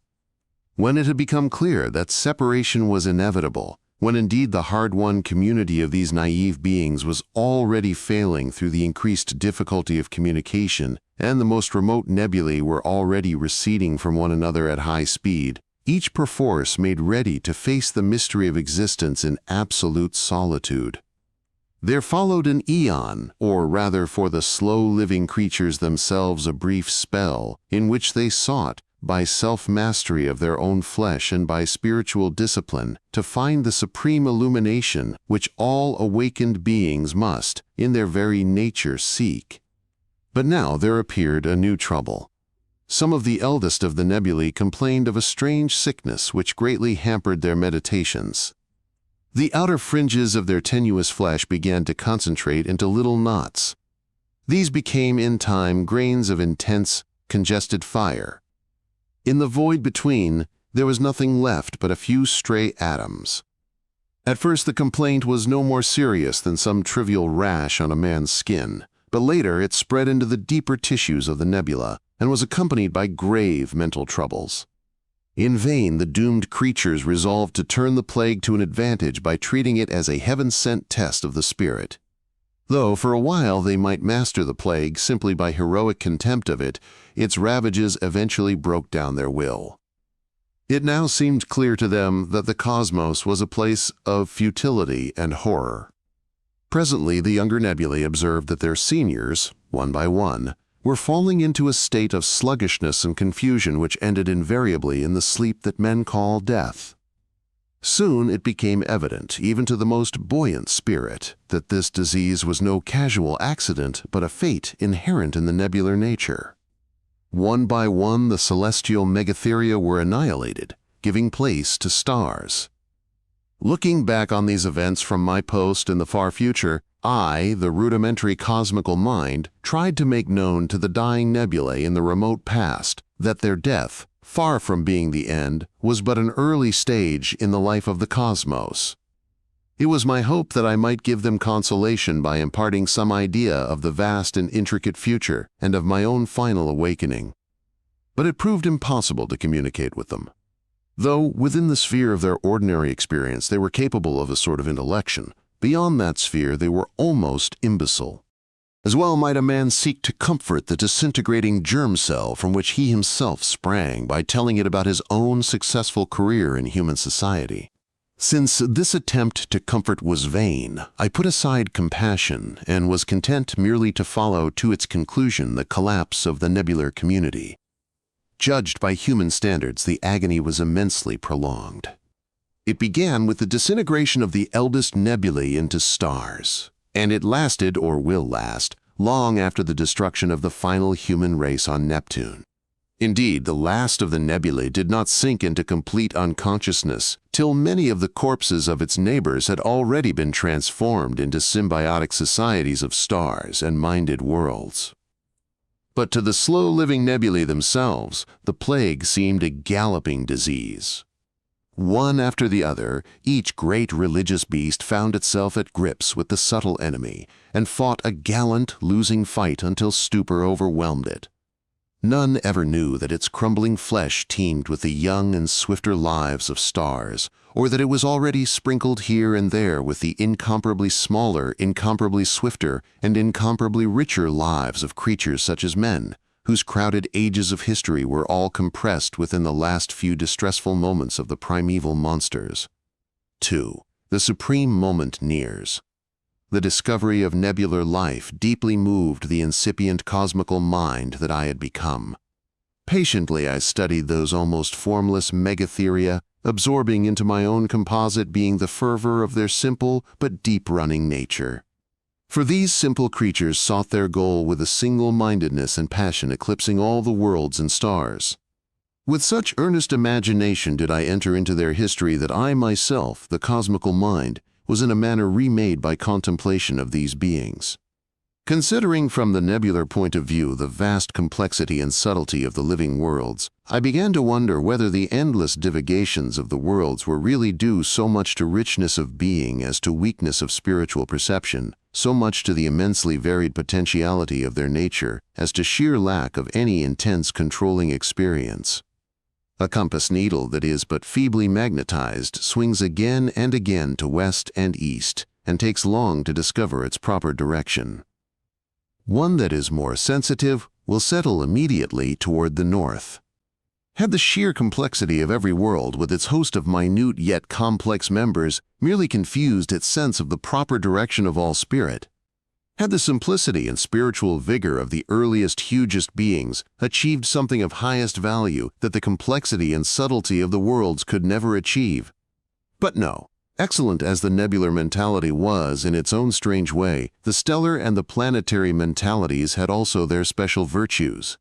A: When it had become clear that separation was inevitable, when indeed the hard-won community of these naive beings was already failing through the increased difficulty of communication, and the most remote nebulae were already receding from one another at high speed, each perforce made ready to face the mystery of existence in absolute solitude. There followed an eon, or rather for the slow-living creatures themselves a brief spell, in which they sought, by self-mastery of their own flesh and by spiritual discipline, to find the supreme illumination which all awakened beings must, in their very nature, seek. But now there appeared a new trouble. Some of the eldest of the nebulae complained of a strange sickness which greatly hampered their meditations. The outer fringes of their tenuous flesh began to concentrate into little knots. These became in time grains of intense, congested fire. In the void between, there was nothing left but a few stray atoms. At first, the complaint was no more serious than some trivial rash on a man's skin, but later it spread into the deeper tissues of the nebula and was accompanied by grave mental troubles. In vain, the doomed creatures resolved to turn the plague to an advantage by treating it as a heaven-sent test of the spirit. Though for a while they might master the plague simply by heroic contempt of it, its ravages eventually broke down their will. It now seemed clear to them that the cosmos was a place of futility and horror. Presently, the younger nebulae observed that their seniors, one by one, were falling into a state of sluggishness and confusion which ended invariably in the sleep that men call death. Soon it became evident, even to the most buoyant spirit, that this disease was no casual accident but a fate inherent in the nebular nature. One by one, the celestial megatheria were annihilated, giving place to stars. Looking back on these events from my post in the far future, I, the rudimentary cosmical mind, tried to make known to the dying nebulae in the remote past that their death, far from being the end, was but an early stage in the life of the cosmos. It was my hope that I might give them consolation by imparting some idea of the vast and intricate future and of my own final awakening. But it proved impossible to communicate with them. Though within the sphere of their ordinary experience they were capable of a sort of intellection, beyond that sphere they were almost imbecile. As well might a man seek to comfort the disintegrating germ cell from which he himself sprang by telling it about his own successful career in human society. Since this attempt to comfort was vain, I put aside compassion and was content merely to follow to its conclusion the collapse of the nebular community. Judged by human standards, the agony was immensely prolonged. It began with the disintegration of the eldest nebulae into stars, and it lasted, or will last, long after the destruction of the final human race on Neptune. Indeed, the last of the nebulae did not sink into complete unconsciousness till many of the corpses of its neighbors had already been transformed into symbiotic societies of stars and minded worlds. But to the slow-living nebulae themselves, the plague seemed a galloping disease. One after the other, each great religious beast found itself at grips with the subtle enemy and fought a gallant, losing fight until stupor overwhelmed it. None ever knew that its crumbling flesh teemed with the young and swifter lives of stars, or that it was already sprinkled here and there with the incomparably smaller, incomparably swifter, and incomparably richer lives of creatures such as men, whose crowded ages of history were all compressed within the last few distressful moments of the primeval monsters. 2. The supreme moment nears. The discovery of nebular life deeply moved the incipient cosmical mind that I had become. Patiently I studied those almost formless megatheria, absorbing into my own composite being the fervor of their simple but deep-running nature. For these simple creatures sought their goal with a single-mindedness and passion eclipsing all the worlds and stars. With such earnest imagination did I enter into their history that I myself, the cosmical mind, was in a manner remade by contemplation of these beings. Considering from the nebular point of view the vast complexity and subtlety of the living worlds, I began to wonder whether the endless divagations of the worlds were really due so much to richness of being as to weakness of spiritual perception, so much to the immensely varied potentiality of their nature as to sheer lack of any intense controlling experience. A compass needle that is but feebly magnetized swings again and again to west and east, and takes long to discover its proper direction. One that is more sensitive will settle immediately toward the north. Had the sheer complexity of every world with its host of minute yet complex members merely confused its sense of the proper direction of all spirit? Had the simplicity and spiritual vigor of the earliest, hugest beings achieved something of highest value that the complexity and subtlety of the worlds could never achieve? But no. Excellent as the nebular mentality was in its own strange way, the stellar and the planetary mentalities had also their special virtues.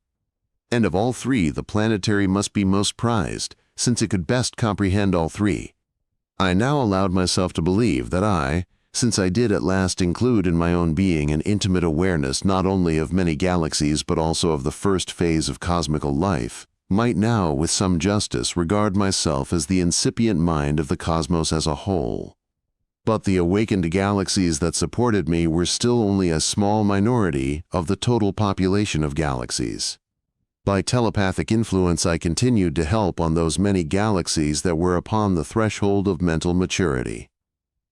A: And of all three, the planetary must be most prized, since it could best comprehend all three. I now allowed myself to believe that I, since I did at last include in my own being an intimate awareness not only of many galaxies but also of the first phase of cosmical life, might now with some justice regard myself as the incipient mind of the cosmos as a whole. But the awakened galaxies that supported me were still only a small minority of the total population of galaxies. By telepathic influence, I continued to help on those many galaxies that were upon the threshold of mental maturity.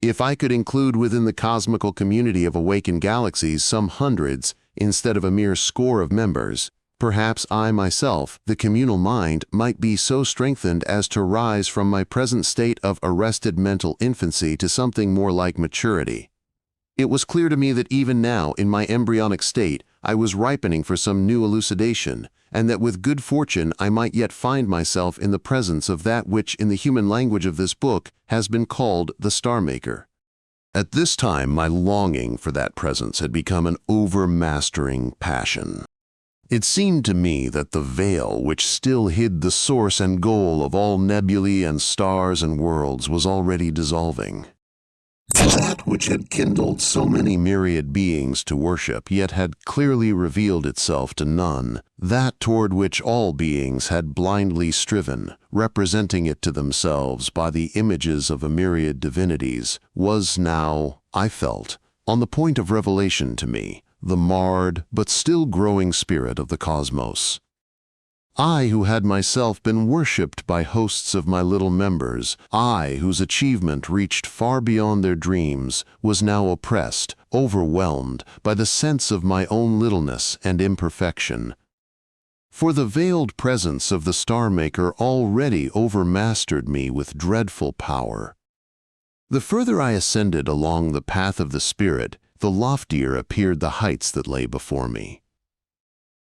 A: If I could include within the cosmical community of awakened galaxies some hundreds instead of a mere score of members, perhaps I myself, the communal mind, might be so strengthened as to rise from my present state of arrested mental infancy to something more like maturity. It was clear to me that even now, in my embryonic state, I was ripening for some new elucidation, and that with good fortune I might yet find myself in the presence of that which, in the human language of this book, has been called the Star Maker. At this time, my longing for that presence had become an overmastering passion. It seemed to me that the veil which still hid the source and goal of all nebulae and stars and worlds was already dissolving. That which had kindled so many myriad beings to worship, yet had clearly revealed itself to none, that toward which all beings had blindly striven, representing it to themselves by the images of a myriad divinities, was now, I felt, on the point of revelation to me, the marred but still growing spirit of the cosmos. I, who had myself been worshipped by hosts of my little members, I, whose achievement reached far beyond their dreams, was now oppressed, overwhelmed by the sense of my own littleness and imperfection. For the veiled presence of the Star Maker already overmastered me with dreadful power. The further I ascended along the path of the Spirit, the loftier appeared the heights that lay before me.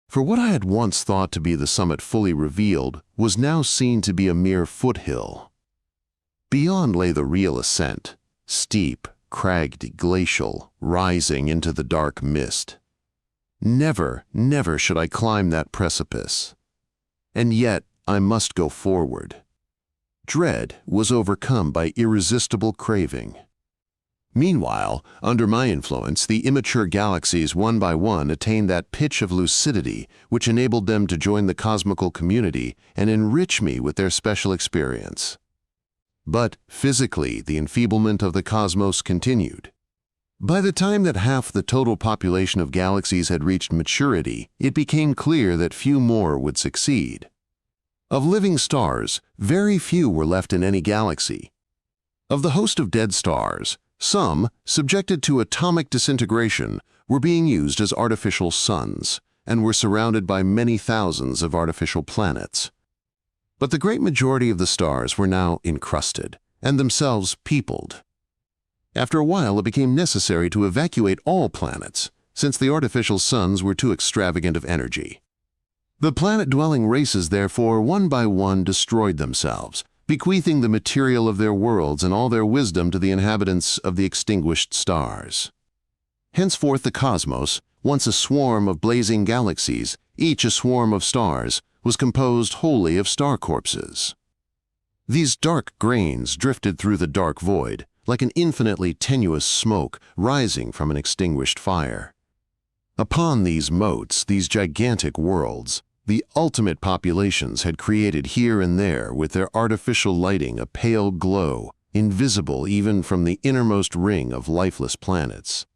A: For what I had once thought to be the summit fully revealed was now seen to be a mere foothill. Beyond lay the real ascent, steep, cragged, glacial, rising into the dark mist. Never, never should I climb that precipice. And yet I must go forward. Dread was overcome by irresistible craving. Meanwhile, under my influence, the immature galaxies one by one attained that pitch of lucidity which enabled them to join the cosmical community and enrich me with their special experience. But physically, the enfeeblement of the cosmos continued. By the time that half the total population of galaxies had reached maturity, it became clear that few more would succeed. Of living stars, very few were left in any galaxy. Of the host of dead stars, some, subjected to atomic disintegration, were being used as artificial suns and were surrounded by many thousands of artificial planets. But the great majority of the stars were now encrusted and themselves peopled. After a while, it became necessary to evacuate all planets, since the artificial suns were too extravagant of energy. The planet-dwelling races, therefore, one by one destroyed themselves, bequeathing the material of their worlds and all their wisdom to the inhabitants of the extinguished stars. Henceforth the cosmos, once a swarm of blazing galaxies, each a swarm of stars, was composed wholly of star corpses. These dark grains drifted through the dark void, like an infinitely tenuous smoke rising from an extinguished fire. Upon these motes, these gigantic worlds, the ultimate populations had created here and there with their artificial lighting a pale glow, invisible even from the innermost ring of lifeless planets.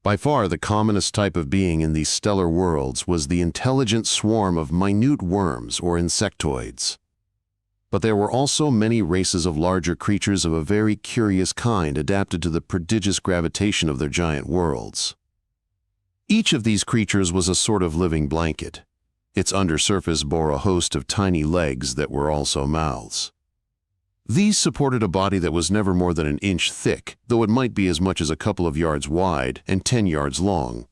A: By far the commonest type of being in these stellar worlds was the intelligent swarm of minute worms or insectoids. But there were also many races of larger creatures of a very curious kind adapted to the prodigious gravitation of their giant worlds. Each of these creatures was a sort of living blanket. Its undersurface bore a host of tiny legs that were also mouths. These supported a body that was never more than an inch thick, though it might be as much as a couple of yards wide and 10 yards long.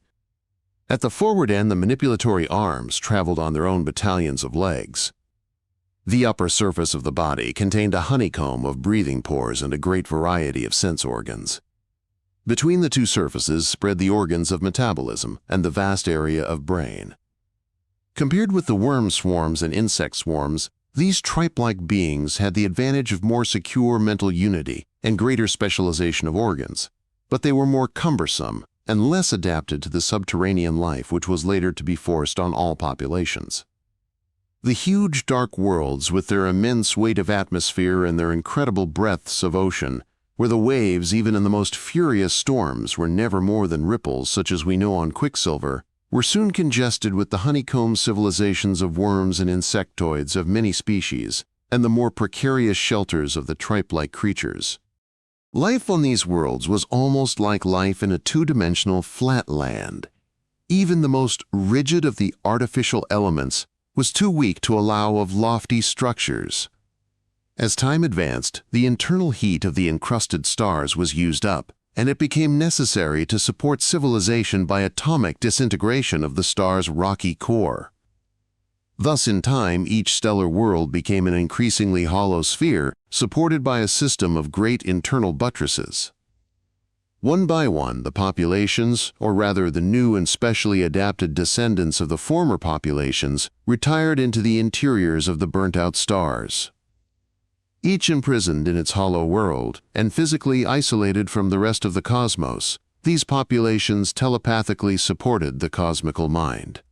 A: At the forward end, the manipulatory arms traveled on their own battalions of legs. The upper surface of the body contained a honeycomb of breathing pores and a great variety of sense organs. Between the two surfaces spread the organs of metabolism and the vast area of brain. Compared with the worm swarms and insect swarms, these tripe-like beings had the advantage of more secure mental unity and greater specialization of organs, but they were more cumbersome and less adapted to the subterranean life which was later to be forced on all populations. The huge dark worlds, with their immense weight of atmosphere and their incredible breadths of ocean, where the waves, even in the most furious storms, were never more than ripples such as we know on Quicksilver, were soon congested with the honeycomb civilizations of worms and insectoids of many species, and the more precarious shelters of the tripe-like creatures. Life on these worlds was almost like life in a two-dimensional flat land. Even the most rigid of the artificial elements was too weak to allow of lofty structures. As time advanced, the internal heat of the encrusted stars was used up, and it became necessary to support civilization by atomic disintegration of the star's rocky core. Thus, in time, each stellar world became an increasingly hollow sphere supported by a system of great internal buttresses. One by one, the populations, or rather the new and specially adapted descendants of the former populations, retired into the interiors of the burnt-out stars. Each imprisoned in its hollow world and physically isolated from the rest of the cosmos, these populations telepathically supported the cosmical mind.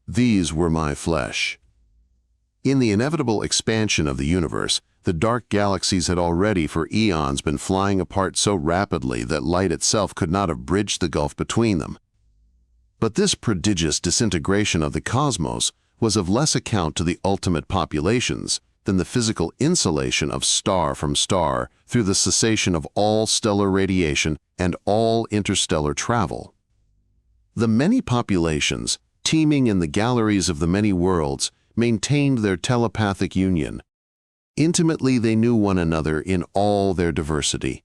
A: These were my flesh. In the inevitable expansion of the universe, the dark galaxies had already for eons been flying apart so rapidly that light itself could not have bridged the gulf between them. But this prodigious disintegration of the cosmos was of less account to the ultimate populations than the physical insulation of star from star through the cessation of all stellar radiation and all interstellar travel. The many populations, teeming in the galleries of the many worlds, maintained their telepathic union. Intimately they knew one another in all their diversity.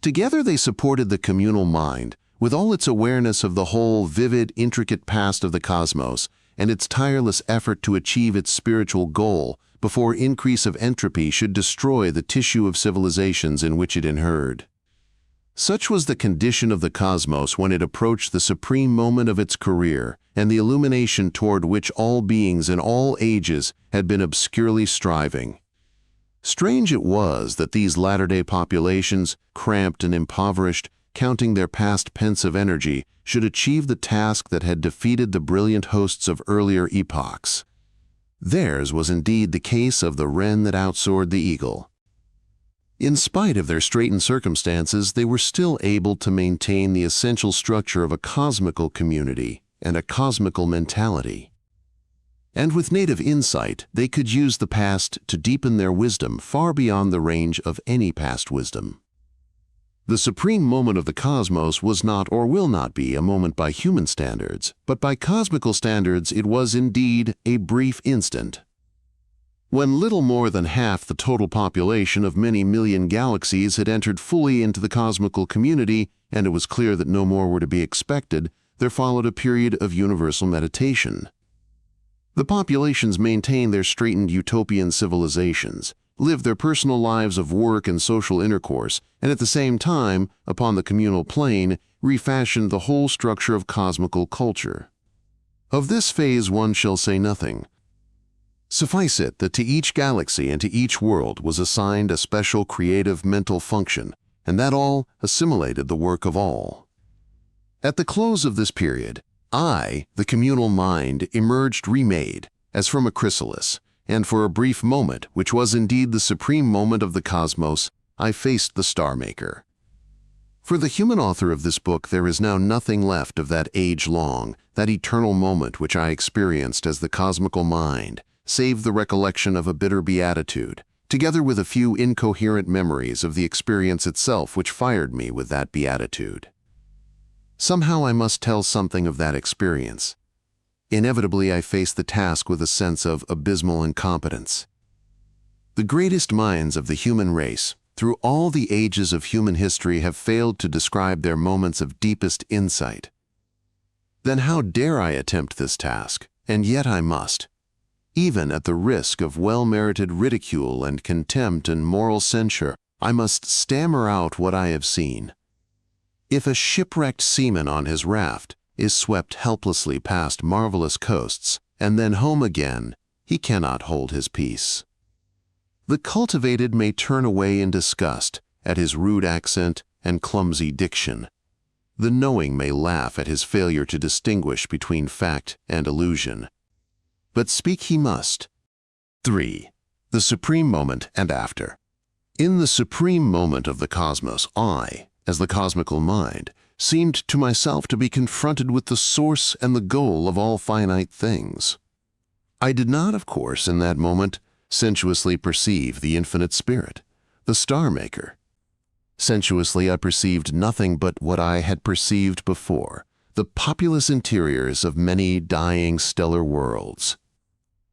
A: Together they supported the communal mind, with all its awareness of the whole vivid, intricate past of the cosmos and its tireless effort to achieve its spiritual goal before increase of entropy should destroy the tissue of civilizations in which it inhered. Such was the condition of the cosmos when it approached the supreme moment of its career and the illumination toward which all beings in all ages had been obscurely striving. Strange it was that these latter-day populations, cramped and impoverished, counting their past pensive energy, should achieve the task that had defeated the brilliant hosts of earlier epochs. Theirs was indeed the case of the wren that outsoared the eagle. In spite of their straitened circumstances, they were still able to maintain the essential structure of a cosmical community and a cosmical mentality. And with native insight, they could use the past to deepen their wisdom far beyond the range of any past wisdom. The supreme moment of the cosmos was not or will not be a moment by human standards, but by cosmical standards it was indeed a brief instant. When little more than half the total population of many million galaxies had entered fully into the cosmical community, and it was clear that no more were to be expected, there followed a period of universal meditation. The populations maintained their straitened utopian civilizations, lived their personal lives of work and social intercourse, and at the same time, upon the communal plane, refashioned the whole structure of cosmical culture. Of this phase one shall say nothing. Suffice it that to each galaxy and to each world was assigned a special creative mental function, and that all assimilated the work of all. At the close of this period, I, the communal mind, emerged remade, as from a chrysalis, and for a brief moment, which was indeed the supreme moment of the cosmos, I faced the Star Maker. For the human author of this book, there is now nothing left of that age-long, that eternal moment which I experienced as the cosmical mind, save the recollection of a bitter beatitude, together with a few incoherent memories of the experience itself which fired me with that beatitude. Somehow I must tell something of that experience. Inevitably, I faced the task with a sense of abysmal incompetence. The greatest minds of the human race, through all the ages of human history, have failed to describe their moments of deepest insight. Then how dare I attempt this task? And yet I must. Even at the risk of well-merited ridicule and contempt and moral censure, I must stammer out what I have seen. If a shipwrecked seaman on his raft is swept helplessly past marvelous coasts and then home again, he cannot hold his peace. The cultivated may turn away in disgust at his rude accent and clumsy diction. The knowing may laugh at his failure to distinguish between fact and illusion. But speak he must. 3. The supreme moment and after. In the supreme moment of the cosmos, I, as the cosmical mind, seemed to myself to be confronted with the source and the goal of all finite things. I did not, of course, in that moment, sensuously perceive the infinite spirit, the star maker. Sensuously, I perceived nothing but what I had perceived before, the populous interiors of many dying stellar worlds.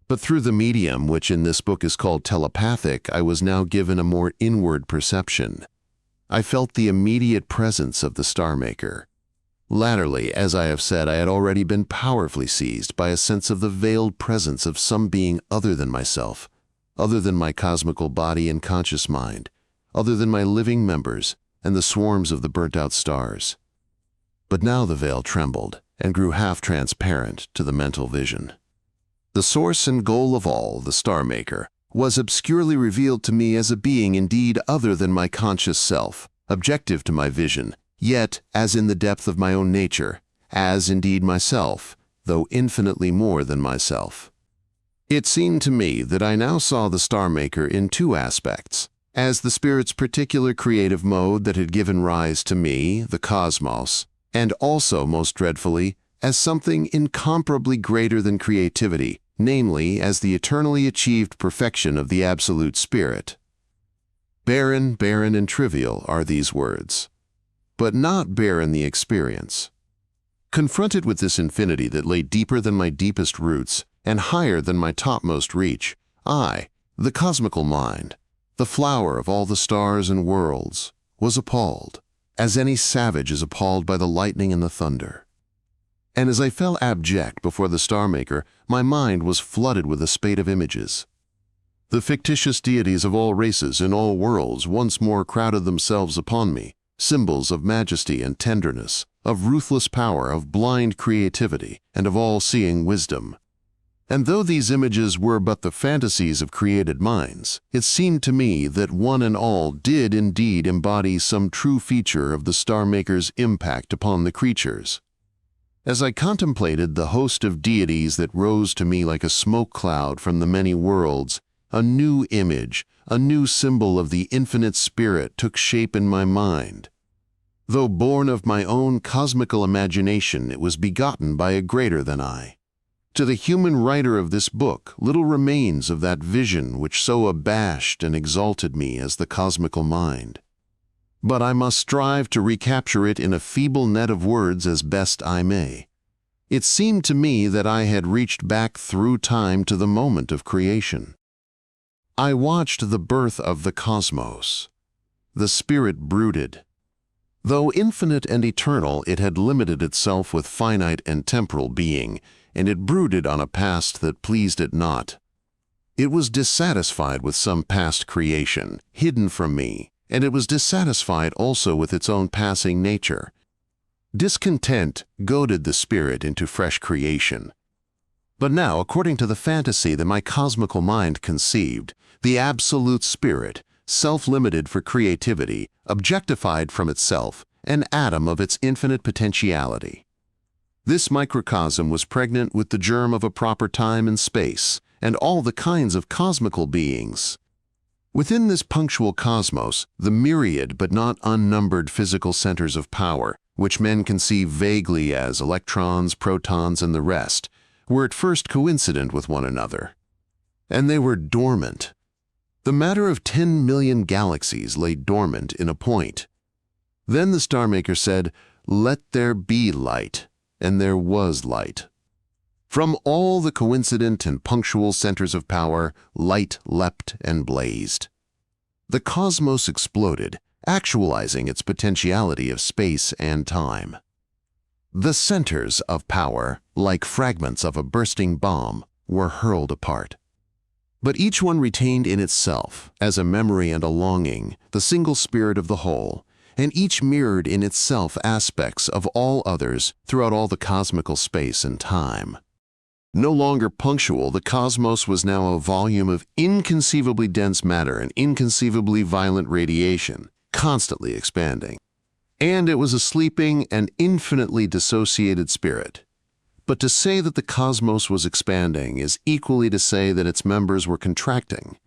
A: But through the medium, which in this book is called telepathic, I was now given a more inward perception. I felt the immediate presence of the star maker. Latterly, as I have said, I had already been powerfully seized by a sense of the veiled presence of some being other than myself, other than my cosmical body and conscious mind, other than my living members and the swarms of the burnt-out stars. But now the veil trembled and grew half-transparent to the mental vision. The source and goal of all, the star maker, was obscurely revealed to me as a being indeed other than my conscious self, objective to my vision, yet as in the depth of my own nature, as indeed myself, though infinitely more than myself. It seemed to me that I now saw the star maker in two aspects, as the spirit's particular creative mode that had given rise to me, the cosmos, and also, most dreadfully, as something incomparably greater than creativity, namely, as the eternally achieved perfection of the absolute spirit. Barren, barren, and trivial are these words, but not barren the experience. Confronted with this infinity that lay deeper than my deepest roots and higher than my topmost reach, I, the cosmical mind, the flower of all the stars and worlds, was appalled, as any savage is appalled by the lightning and the thunder. And as I fell abject before the star maker, my mind was flooded with a spate of images. The fictitious deities of all races in all worlds once more crowded themselves upon me, symbols of majesty and tenderness, of ruthless power, of blind creativity, and of all-seeing wisdom. And though these images were but the fantasies of created minds, it seemed to me that one and all did indeed embody some true feature of the star maker's impact upon the creatures. As I contemplated the host of deities that rose to me like a smoke cloud from the many worlds, a new image, a new symbol of the infinite spirit took shape in my mind. Though born of my own cosmical imagination, it was begotten by a greater than I. To the human writer of this book, little remains of that vision which so abashed and exalted me as the cosmical mind. But I must strive to recapture it in a feeble net of words as best I may. It seemed to me that I had reached back through time to the moment of creation. I watched the birth of the cosmos. The spirit brooded. Though infinite and eternal, it had limited itself with finite and temporal being, and it brooded on a past that pleased it not. It was dissatisfied with some past creation, hidden from me, and it was dissatisfied also with its own passing nature. Discontent goaded the spirit into fresh creation. But now, according to the fantasy that my cosmical mind conceived, the absolute spirit, self-limited for creativity, objectified from itself, an atom of its infinite potentiality. This microcosm was pregnant with the germ of a proper time and space, and all the kinds of cosmical beings. Within this punctual cosmos, the myriad but not unnumbered physical centers of power, which men conceive vaguely as electrons, protons, and the rest, were at first coincident with one another. And they were dormant. The matter of 10 million galaxies lay dormant in a point. Then the star maker said, "Let there be light," and there was light. From all the coincident and punctual centers of power, light leapt and blazed. The cosmos exploded, actualizing its potentiality of space and time. The centers of power, like fragments of a bursting bomb, were hurled apart. But each one retained in itself, as a memory and a longing, the single spirit of the whole, and each mirrored in itself aspects of all others throughout all the cosmical space and time. No longer punctual, the cosmos was now a volume of inconceivably dense matter and inconceivably violent radiation, constantly expanding. And it was a sleeping and infinitely dissociated spirit. But to say that the cosmos was expanding is equally to say that its members were contracting.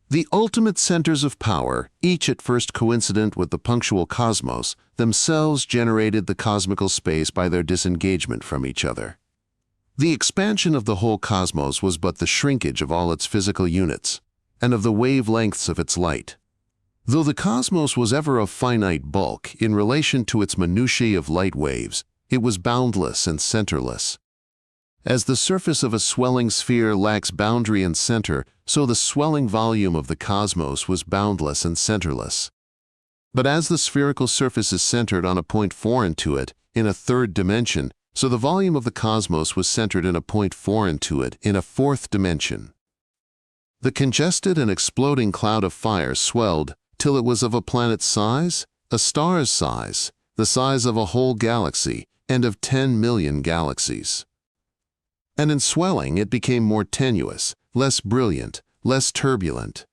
A: The ultimate centers of power, each at first coincident with the punctual cosmos, themselves generated the cosmical space by their disengagement from each other. The expansion of the whole cosmos was but the shrinkage of all its physical units, and of the wavelengths of its light. Though the cosmos was ever of finite bulk in relation to its minutiae of light waves, it was boundless and centerless. As the surface of a swelling sphere lacks boundary and center, so the swelling volume of the cosmos was boundless and centerless. But as the spherical surface is centered on a point foreign to it, in a third dimension, so the volume of the cosmos was centered in a point foreign to it, in a fourth dimension. The congested and exploding cloud of fire swelled till it was of a planet's size, a star's size, the size of a whole galaxy, and of 10 million galaxies. And in swelling it became more tenuous, less brilliant, less turbulent.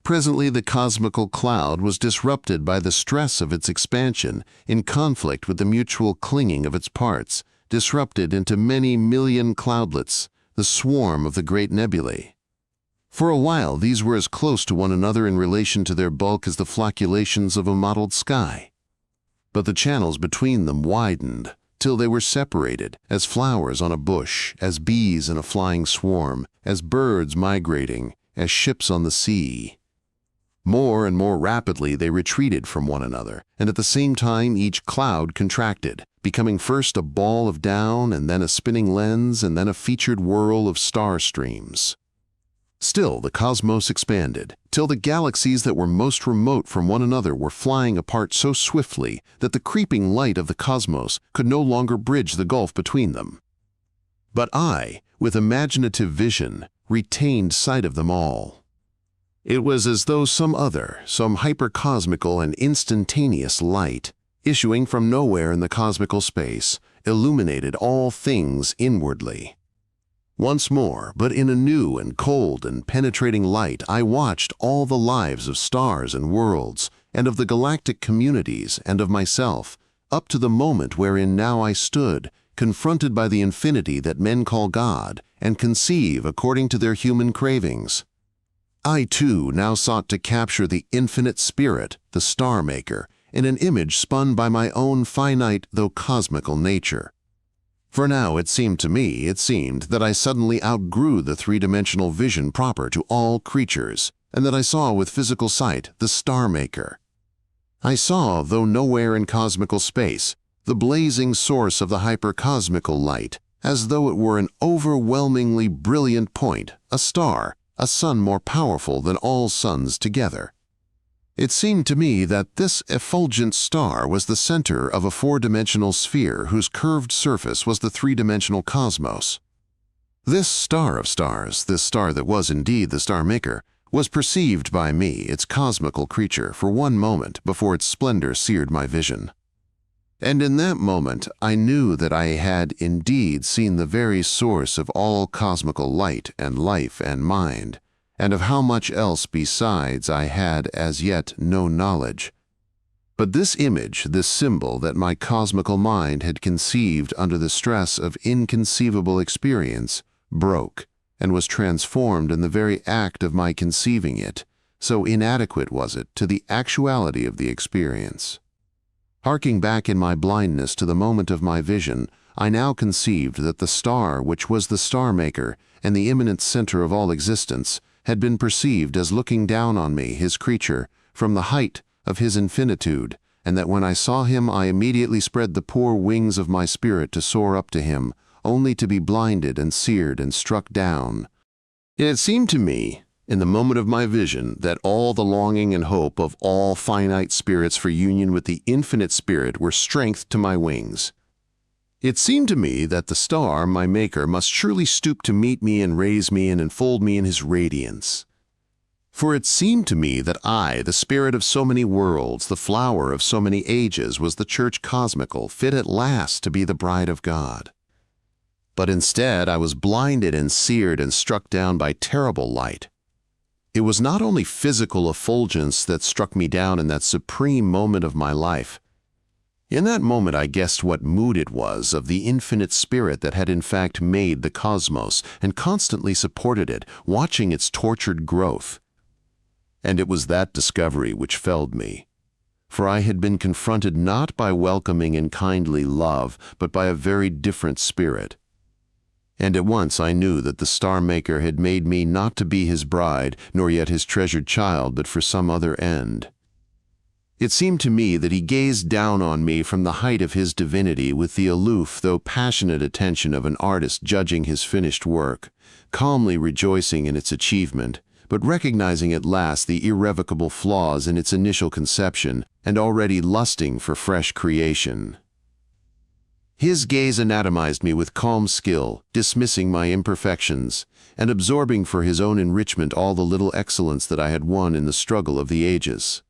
A: Presently the cosmical cloud was disrupted by the stress of its expansion, in conflict with the mutual clinging of its parts, disrupted into many million cloudlets, the swarm of the great nebulae. For a while these were as close to one another in relation to their bulk as the flocculations of a mottled sky. But the channels between them widened, till they were separated, as flowers on a bush, as bees in a flying swarm, as birds migrating, as ships on the sea. More and more rapidly they retreated from one another, and at the same time each cloud contracted, becoming first a ball of down, and then a spinning lens, and then a featured whirl of star streams. Still the cosmos expanded, till the galaxies that were most remote from one another were flying apart so swiftly that the creeping light of the cosmos could no longer bridge the gulf between them. But I, with imaginative vision, retained sight of them all. It was as though some hypercosmical and instantaneous light, issuing from nowhere in the cosmical space, illuminated all things inwardly. Once more, but in a new and cold and penetrating light, I watched all the lives of stars and worlds, and of the galactic communities, and of myself, up to the moment wherein now I stood, confronted by the infinity that men call God, and conceive according to their human cravings. I, too, now sought to capture the infinite spirit, the star-maker, in an image spun by my own finite though cosmical nature. For now it seemed that I suddenly outgrew the three-dimensional vision proper to all creatures, and that I saw with physical sight the star-maker. I saw, though nowhere in cosmical space, the blazing source of the hypercosmical light, as though it were an overwhelmingly brilliant point, a star, a sun more powerful than all suns together. It seemed to me that this effulgent star was the center of a four-dimensional sphere whose curved surface was the three-dimensional cosmos. This star of stars, this star that was indeed the star-maker, was perceived by me, its cosmical creature, for one moment before its splendor seared my vision. And in that moment I knew that I had indeed seen the very source of all cosmical light and life and mind, and of how much else besides I had as yet no knowledge. But this image, this symbol that my cosmical mind had conceived under the stress of inconceivable experience, broke, and was transformed in the very act of my conceiving it, so inadequate was it to the actuality of the experience. Harking back in my blindness to the moment of my vision, I now conceived that the star which was the star-maker and the immanent center of all existence had been perceived as looking down on me, his creature, from the height of his infinitude, and that when I saw him I immediately spread the poor wings of my spirit to soar up to him, only to be blinded and seared and struck down. It seemed to me, in the moment of my vision, that all the longing and hope of all finite spirits for union with the infinite spirit were strength to my wings. It seemed to me that the star, my maker, must surely stoop to meet me and raise me and enfold me in his radiance. For it seemed to me that I, the spirit of so many worlds, the flower of so many ages, was the church cosmical, fit at last to be the bride of God. But instead I was blinded and seared and struck down by terrible light. It was not only physical effulgence that struck me down in that supreme moment of my life. In that moment I guessed what mood it was of the infinite spirit that had in fact made the cosmos and constantly supported it, watching its tortured growth. And it was that discovery which felled me. For I had been confronted not by welcoming and kindly love, but by a very different spirit. And at once I knew that the Star Maker had made me not to be his bride, nor yet his treasured child, but for some other end. It seemed to me that he gazed down on me from the height of his divinity with the aloof though passionate attention of an artist judging his finished work, calmly rejoicing in its achievement, but recognizing at last the irrevocable flaws in its initial conception and already lusting for fresh creation. His gaze anatomized me with calm skill, dismissing my imperfections, and absorbing for his own enrichment all the little excellence that I had won in the struggle of the ages.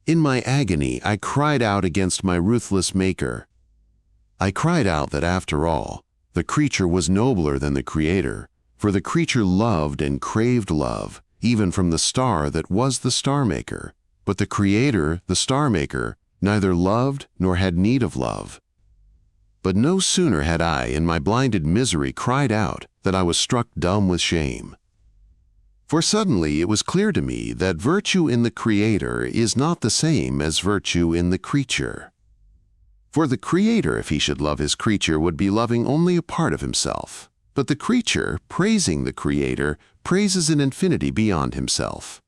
A: In my agony, I cried out against my ruthless maker. I cried out that after all, the creature was nobler than the creator, for the creature loved and craved love, even from the star that was the Star Maker. But the creator, the Star Maker, neither loved nor had need of love. But no sooner had I, in my blinded misery, cried out, than I was struck dumb with shame. For suddenly it was clear to me that virtue in the Creator is not the same as virtue in the creature. For the Creator, if he should love his creature, would be loving only a part of himself. But the creature, praising the Creator, praises an infinity beyond himself.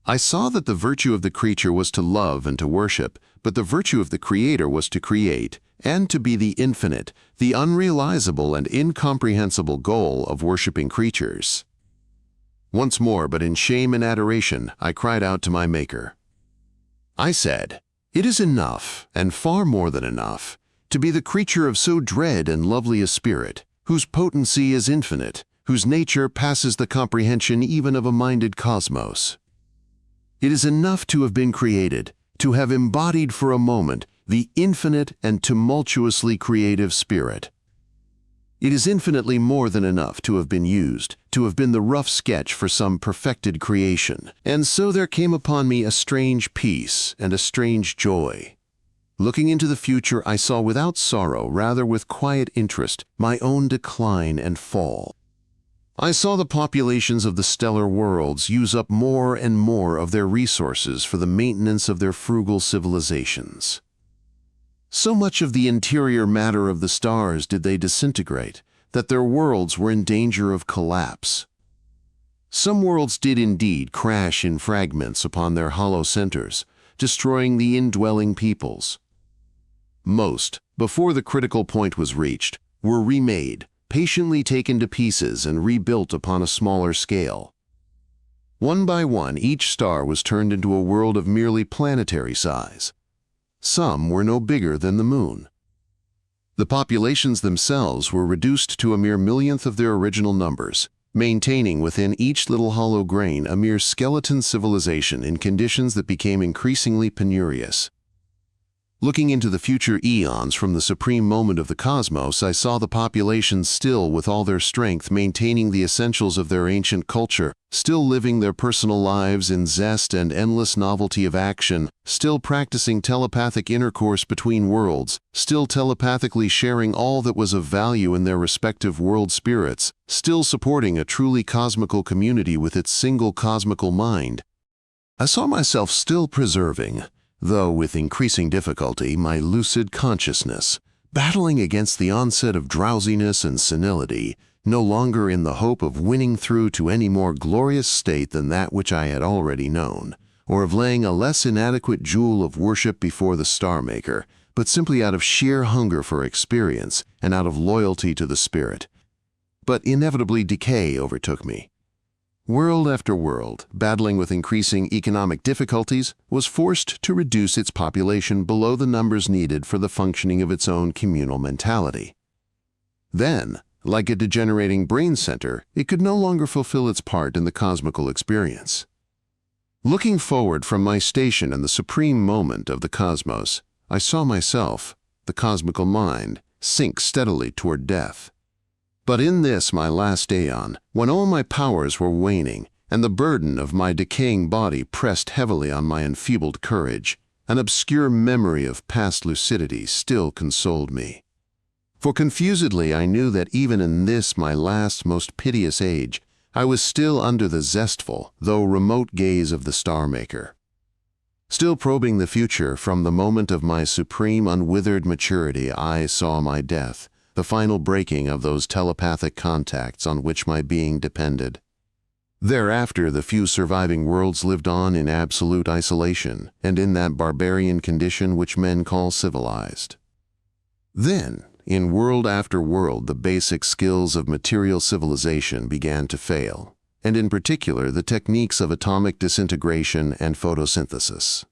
A: I saw that the virtue of the creature was to love and to worship, but the virtue of the Creator was to create, and to be the infinite, the unrealizable and incomprehensible goal of worshiping creatures. Once more, but in shame and adoration, I cried out to my Maker. I said, "It is enough, and far more than enough, to be the creature of so dread and lovely a spirit, whose potency is infinite, whose nature passes the comprehension even of a minded cosmos. It is enough to have been created, to have embodied for a moment the infinite and tumultuously creative spirit. It is infinitely more than enough to have been used, to have been the rough sketch for some perfected creation. And so there came upon me a strange peace and a strange joy. Looking into the future, I saw without sorrow, rather with quiet interest, my own decline and fall. I saw the populations of the stellar worlds use up more and more of their resources for the maintenance of their frugal civilizations. So much of the interior matter of the stars did they disintegrate, that their worlds were in danger of collapse. Some worlds did indeed crash in fragments upon their hollow centers, destroying the indwelling peoples. Most, before the critical point was reached, were remade, patiently taken to pieces and rebuilt upon a smaller scale. One by one, each star was turned into a world of merely planetary size. Some were no bigger than the moon. The populations themselves were reduced to a mere millionth of their original numbers, maintaining within each little hollow grain a mere skeleton civilization in conditions that became increasingly penurious. Looking into the future eons from the supreme moment of the cosmos, I saw the populations still with all their strength maintaining the essentials of their ancient culture, still living their personal lives in zest and endless novelty of action, still practicing telepathic intercourse between worlds, still telepathically sharing all that was of value in their respective world spirits, still supporting a truly cosmical community with its single cosmical mind. I saw myself still preserving, though with increasing difficulty, my lucid consciousness, battling against the onset of drowsiness and senility, no longer in the hope of winning through to any more glorious state than that which I had already known, or of laying a less inadequate jewel of worship before the Star Maker, but simply out of sheer hunger for experience and out of loyalty to the spirit. But inevitably decay overtook me. World after world, battling with increasing economic difficulties, was forced to reduce its population below the numbers needed for the functioning of its own communal mentality. Then, like a degenerating brain center, it could no longer fulfill its part in the cosmical experience. Looking forward from my station in the supreme moment of the cosmos, I saw myself, the cosmical mind, sink steadily toward death. But in this my last aeon, when all my powers were waning, and the burden of my decaying body pressed heavily on my enfeebled courage, an obscure memory of past lucidity still consoled me. For confusedly I knew that even in this my last most piteous age, I was still under the zestful, though remote gaze of the Star Maker. Still probing the future, from the moment of my supreme unwithered maturity, I saw my death, the final breaking of those telepathic contacts on which my being depended. Thereafter, the few surviving worlds lived on in absolute isolation, and in that barbarian condition which men call civilized. Then, in world after world, the basic skills of material civilization began to fail, and in particular the techniques of atomic disintegration and photosynthesis.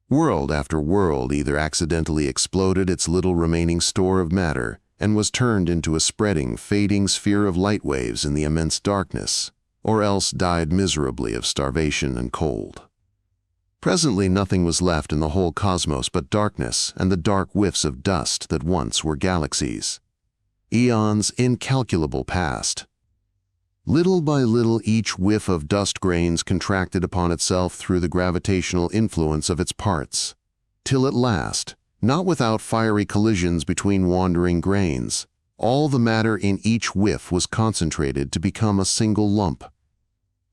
A: World after world either accidentally exploded its little remaining store of matter and was turned into a spreading, fading sphere of light waves in the immense darkness, or else died miserably of starvation and cold. Presently nothing was left in the whole cosmos but darkness and the dark whiffs of dust that once were galaxies. Eons incalculable passed. Little by little each whiff of dust grains contracted upon itself through the gravitational influence of its parts, till at last, not without fiery collisions between wandering grains, all the matter in each whiff was concentrated to become a single lump.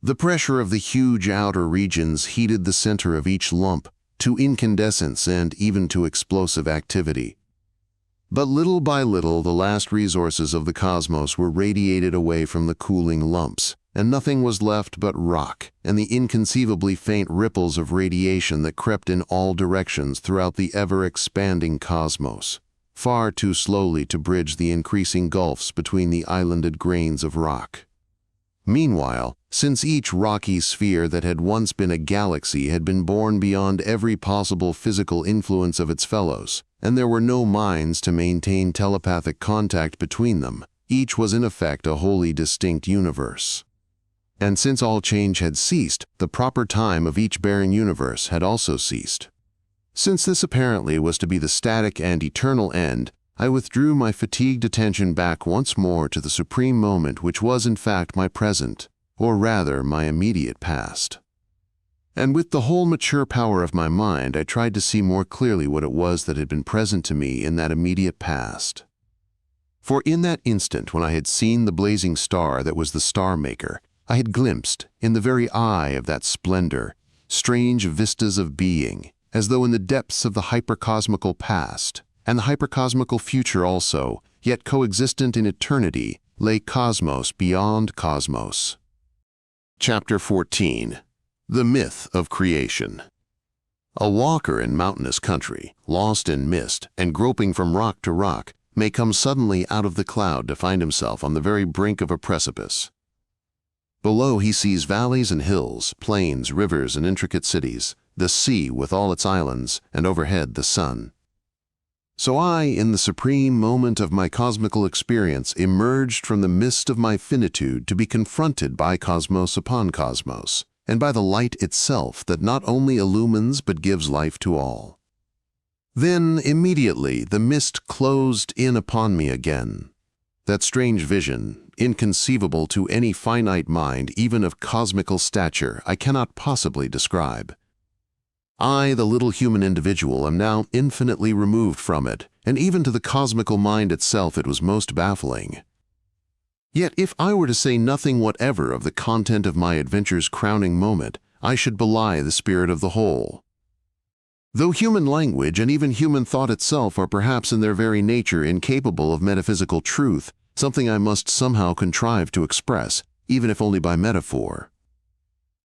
A: The pressure of the huge outer regions heated the center of each lump to incandescence and even to explosive activity. But little by little the last resources of the cosmos were radiated away from the cooling lumps, and nothing was left but rock and the inconceivably faint ripples of radiation that crept in all directions throughout the ever-expanding cosmos, far too slowly to bridge the increasing gulfs between the islanded grains of rock. Meanwhile, since each rocky sphere that had once been a galaxy had been born beyond every possible physical influence of its fellows, and there were no minds to maintain telepathic contact between them, each was in effect a wholly distinct universe. And since all change had ceased, the proper time of each barren universe had also ceased. Since this apparently was to be the static and eternal end, I withdrew my fatigued attention back once more to the supreme moment which was in fact my present, or rather my immediate past. And with the whole mature power of my mind, I tried to see more clearly what it was that had been present to me in that immediate past. For in that instant when I had seen the blazing star that was the Star Maker, I had glimpsed, in the very eye of that splendor, strange vistas of being, as though in the depths of the hypercosmical past, and the hypercosmical future also, yet coexistent in eternity, lay cosmos beyond cosmos. Chapter 14. The Myth of Creation. A walker in mountainous country, lost in mist and groping from rock to rock, may come suddenly out of the cloud to find himself on the very brink of a precipice. Below he sees valleys and hills, plains, rivers, and intricate cities, the sea with all its islands, and overhead the sun. So I, in the supreme moment of my cosmical experience, emerged from the mist of my finitude to be confronted by cosmos upon cosmos, and by the light itself that not only illumines but gives life to all. Then, immediately, the mist closed in upon me again. That strange vision, inconceivable to any finite mind, even of cosmical stature, I cannot possibly describe. I, the little human individual, am now infinitely removed from it, and even to the cosmical mind itself it was most baffling. Yet if I were to say nothing whatever of the content of my adventure's crowning moment, I should belie the spirit of the whole. Though human language and even human thought itself are perhaps in their very nature incapable of metaphysical truth, something I must somehow contrive to express, even if only by metaphor.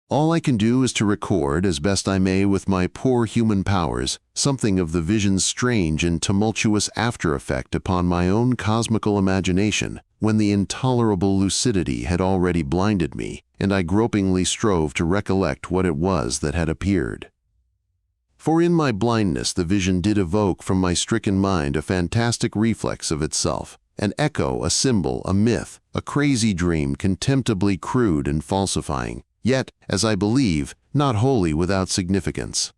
A: All I can do is to record, as best I may with my poor human powers, something of the vision's strange and tumultuous after-effect upon my own cosmical imagination, when the intolerable lucidity had already blinded me, and I gropingly strove to recollect what it was that had appeared. For in my blindness the vision did evoke from my stricken mind a fantastic reflex of itself, an echo, a symbol, a myth, a crazy dream contemptibly crude and falsifying, yet, as I believe, not wholly without significance.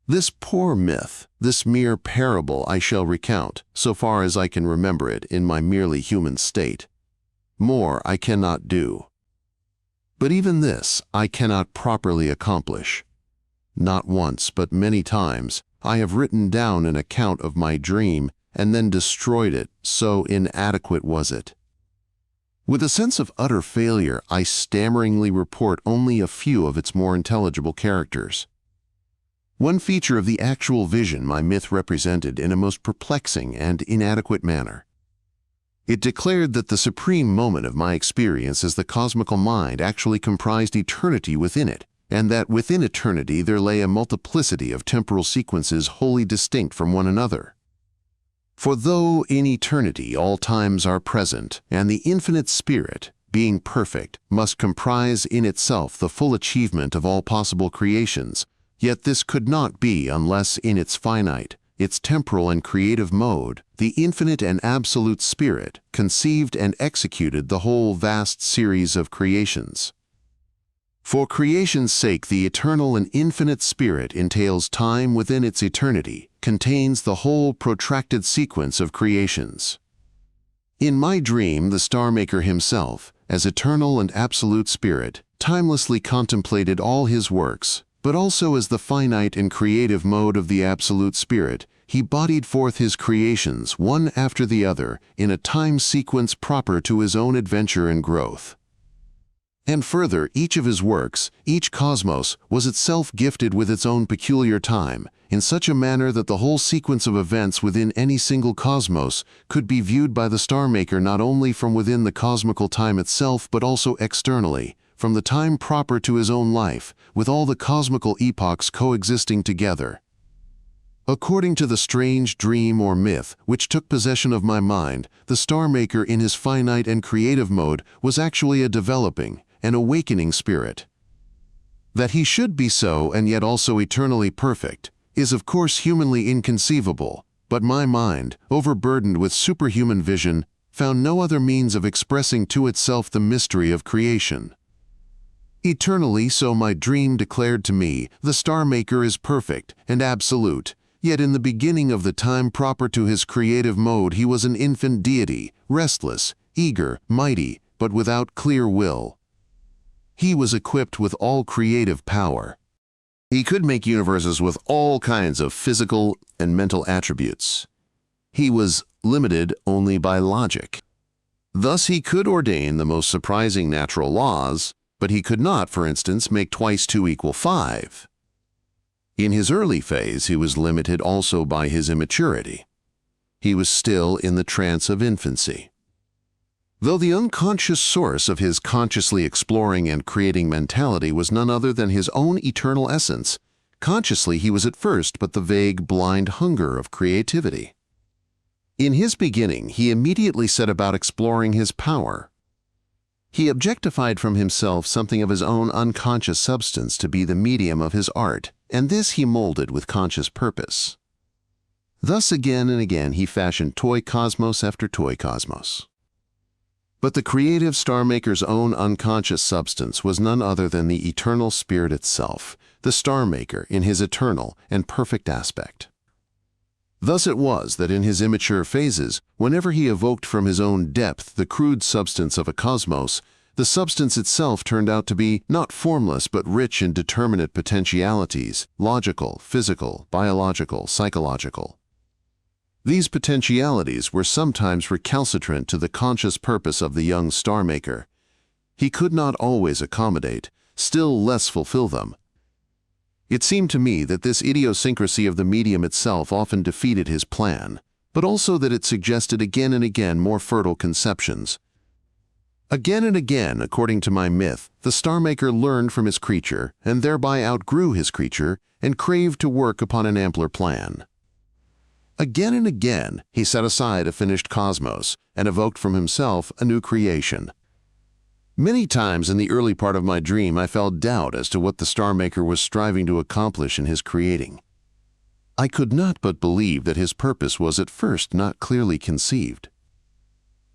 A: This poor myth, this mere parable I shall recount, so far as I can remember it in my merely human state. More I cannot do. But even this I cannot properly accomplish. Not once, but many times, I have written down an account of my dream and then destroyed it, so inadequate was it. With a sense of utter failure, I stammeringly report only a few of its more intelligible characters. One feature of the actual vision my myth represented in a most perplexing and inadequate manner. It declared that the supreme moment of my experience as the cosmical mind actually comprised eternity within it, and that within eternity there lay a multiplicity of temporal sequences wholly distinct from one another. For though in eternity all times are present, and the infinite spirit, being perfect, must comprise in itself the full achievement of all possible creations, yet this could not be unless in its finite, its temporal and creative mode, the infinite and absolute spirit conceived and executed the whole vast series of creations. For creation's sake, the eternal and infinite spirit entails time within its eternity, contains the whole protracted sequence of creations. In my dream, the Star Maker himself, as eternal and absolute spirit, timelessly contemplated all his works, but also as the finite and creative mode of the absolute spirit, he bodied forth his creations one after the other in a time sequence proper to his own adventure and growth. And further, each of his works, each cosmos, was itself gifted with its own peculiar time, in such a manner that the whole sequence of events within any single cosmos could be viewed by the Star Maker not only from within the cosmical time itself but also externally, from the time proper to his own life, with all the cosmical epochs coexisting together. According to the strange dream or myth which took possession of my mind, the Star Maker in his finite and creative mode was actually a developing, an awakening spirit. That he should be so and yet also eternally perfect is of course humanly inconceivable, but my mind, overburdened with superhuman vision, found no other means of expressing to itself the mystery of creation. Eternally, so my dream declared to me, the Star Maker is perfect and absolute, yet in the beginning of the time proper to his creative mode he was an infant deity, restless, eager, mighty, but without clear will. He was equipped with all creative power. He could make universes with all kinds of physical and mental attributes. He was limited only by logic. Thus he could ordain the most surprising natural laws, but he could not, for instance, make twice 2 equal 5. In his early phase, he was limited also by his immaturity. He was still in the trance of infancy. Though the unconscious source of his consciously exploring and creating mentality was none other than his own eternal essence, consciously he was at first but the vague, blind hunger of creativity. In his beginning, he immediately set about exploring his power. He objectified from himself something of his own unconscious substance to be the medium of his art, and this he molded with conscious purpose. Thus again and again he fashioned toy cosmos after toy cosmos. But the creative Star Maker's own unconscious substance was none other than the eternal spirit itself, the Star Maker in his eternal and perfect aspect. Thus it was that in his immature phases, whenever he evoked from his own depth the crude substance of a cosmos, the substance itself turned out to be not formless but rich in determinate potentialities, logical, physical, biological, psychological. These potentialities were sometimes recalcitrant to the conscious purpose of the young Star Maker. He could not always accommodate, still less fulfill them. It seemed to me that this idiosyncrasy of the medium itself often defeated his plan, but also that it suggested again and again more fertile conceptions. Again and again, according to my myth, the Star Maker learned from his creature, and thereby outgrew his creature, and craved to work upon an ampler plan. Again and again, he set aside a finished cosmos and evoked from himself a new creation. Many times in the early part of my dream I felt doubt as to what the Star Maker was striving to accomplish in his creating. I could not but believe that his purpose was at first not clearly conceived.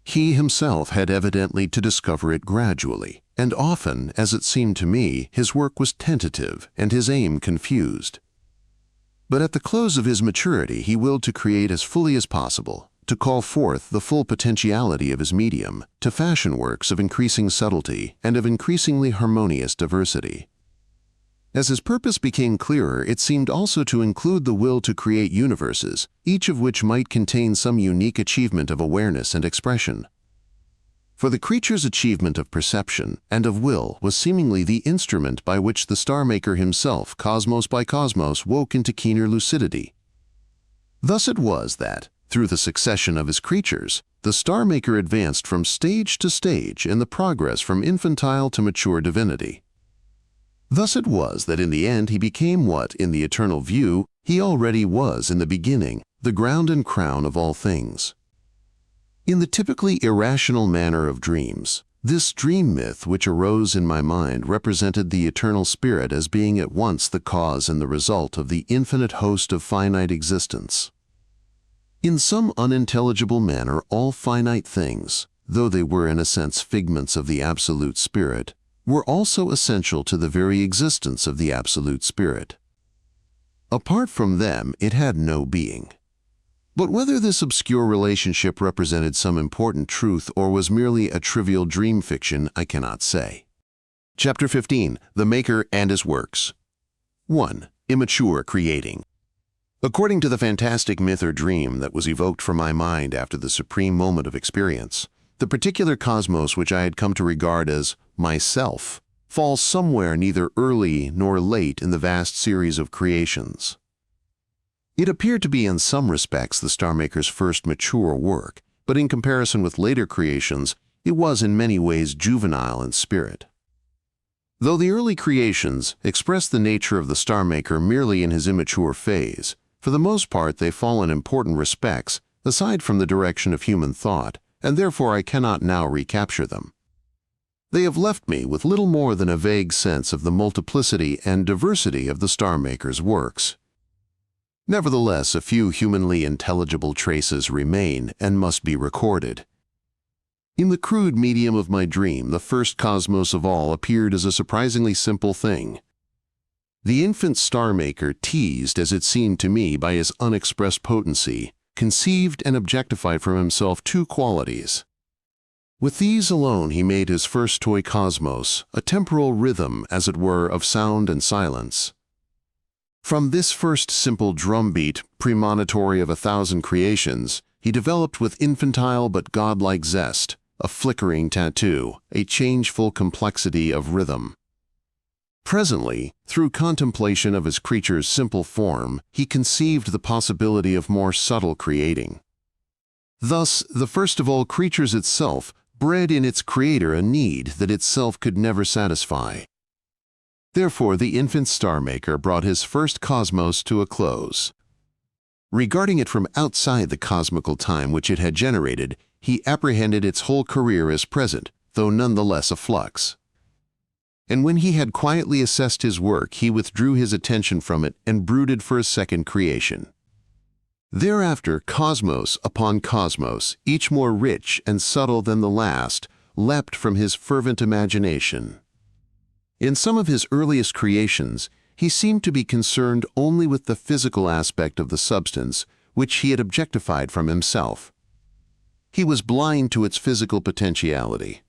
A: He himself had evidently to discover it gradually, and often, as it seemed to me, his work was tentative and his aim confused. But at the close of his maturity he willed to create as fully as possible, to call forth the full potentiality of his medium, to fashion works of increasing subtlety and of increasingly harmonious diversity. As his purpose became clearer, it seemed also to include the will to create universes, each of which might contain some unique achievement of awareness and expression. For the creature's achievement of perception and of will was seemingly the instrument by which the Star Maker himself, cosmos by cosmos, woke into keener lucidity. Thus it was that, through the succession of his creatures, the Star Maker advanced from stage to stage in the progress from infantile to mature divinity. Thus it was that in the end he became what, in the eternal view, he already was in the beginning, the ground and crown of all things. In the typically irrational manner of dreams, this dream myth which arose in my mind represented the eternal spirit as being at once the cause and the result of the infinite host of finite existence. In some unintelligible manner, all finite things, though they were in a sense figments of the Absolute Spirit, were also essential to the very existence of the Absolute Spirit. Apart from them, it had no being. But whether this obscure relationship represented some important truth or was merely a trivial dream fiction, I cannot say. Chapter 15. The Maker and His Works. 1. Immature Creating. According to the fantastic myth or dream that was evoked from my mind after the supreme moment of experience, the particular cosmos which I had come to regard as myself falls somewhere neither early nor late in the vast series of creations. It appeared to be in some respects the Star Maker's first mature work, but in comparison with later creations, it was in many ways juvenile in spirit. Though the early creations express the nature of the Star Maker merely in his immature phase, for the most part they fall in important respects, aside from the direction of human thought, and therefore I cannot now recapture them. They have left me with little more than a vague sense of the multiplicity and diversity of the Star Maker's works. Nevertheless, a few humanly intelligible traces remain and must be recorded. In the crude medium of my dream, the first cosmos of all appeared as a surprisingly simple thing. The infant Star Maker, teased, as it seemed to me, by his unexpressed potency, conceived and objectified from himself two qualities. With these alone he made his first toy cosmos, a temporal rhythm, as it were, of sound and silence. From this first simple drumbeat, premonitory of 1,000 creations, he developed with infantile but godlike zest, a flickering tattoo, a changeful complexity of rhythm. Presently, through contemplation of his creature's simple form, he conceived the possibility of more subtle creating. Thus, the first of all creatures itself bred in its creator a need that itself could never satisfy. Therefore, the infant Star Maker brought his first cosmos to a close. Regarding it from outside the cosmical time which it had generated, he apprehended its whole career as present, though none the less a flux. And when he had quietly assessed his work, he withdrew his attention from it and brooded for a second creation. Thereafter, cosmos upon cosmos, each more rich and subtle than the last, leapt from his fervent imagination. In some of his earliest creations, he seemed to be concerned only with the physical aspect of the substance, which he had objectified from himself. He was blind to its physical potentiality.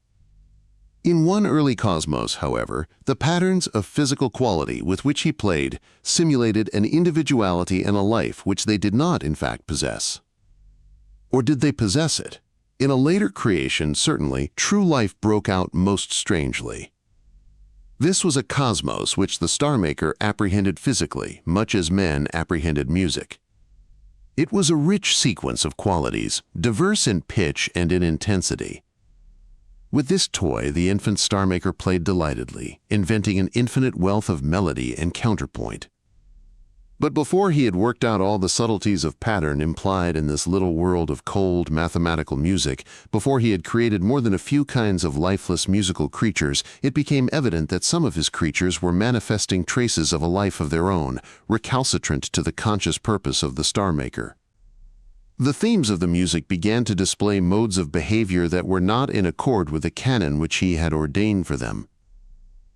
A: In one early cosmos, however, the patterns of physical quality with which he played simulated an individuality and a life which they did not, in fact, possess. Or did they possess it? In a later creation, certainly, true life broke out most strangely. This was a cosmos which the Star Maker apprehended physically, much as men apprehended music. It was a rich sequence of qualities, diverse in pitch and in intensity. With this toy, the infant Star Maker played delightedly, inventing an infinite wealth of melody and counterpoint. But before he had worked out all the subtleties of pattern implied in this little world of cold, mathematical music, before he had created more than a few kinds of lifeless musical creatures, it became evident that some of his creatures were manifesting traces of a life of their own, recalcitrant to the conscious purpose of the Star Maker. The themes of the music began to display modes of behavior that were not in accord with the canon which he had ordained for them.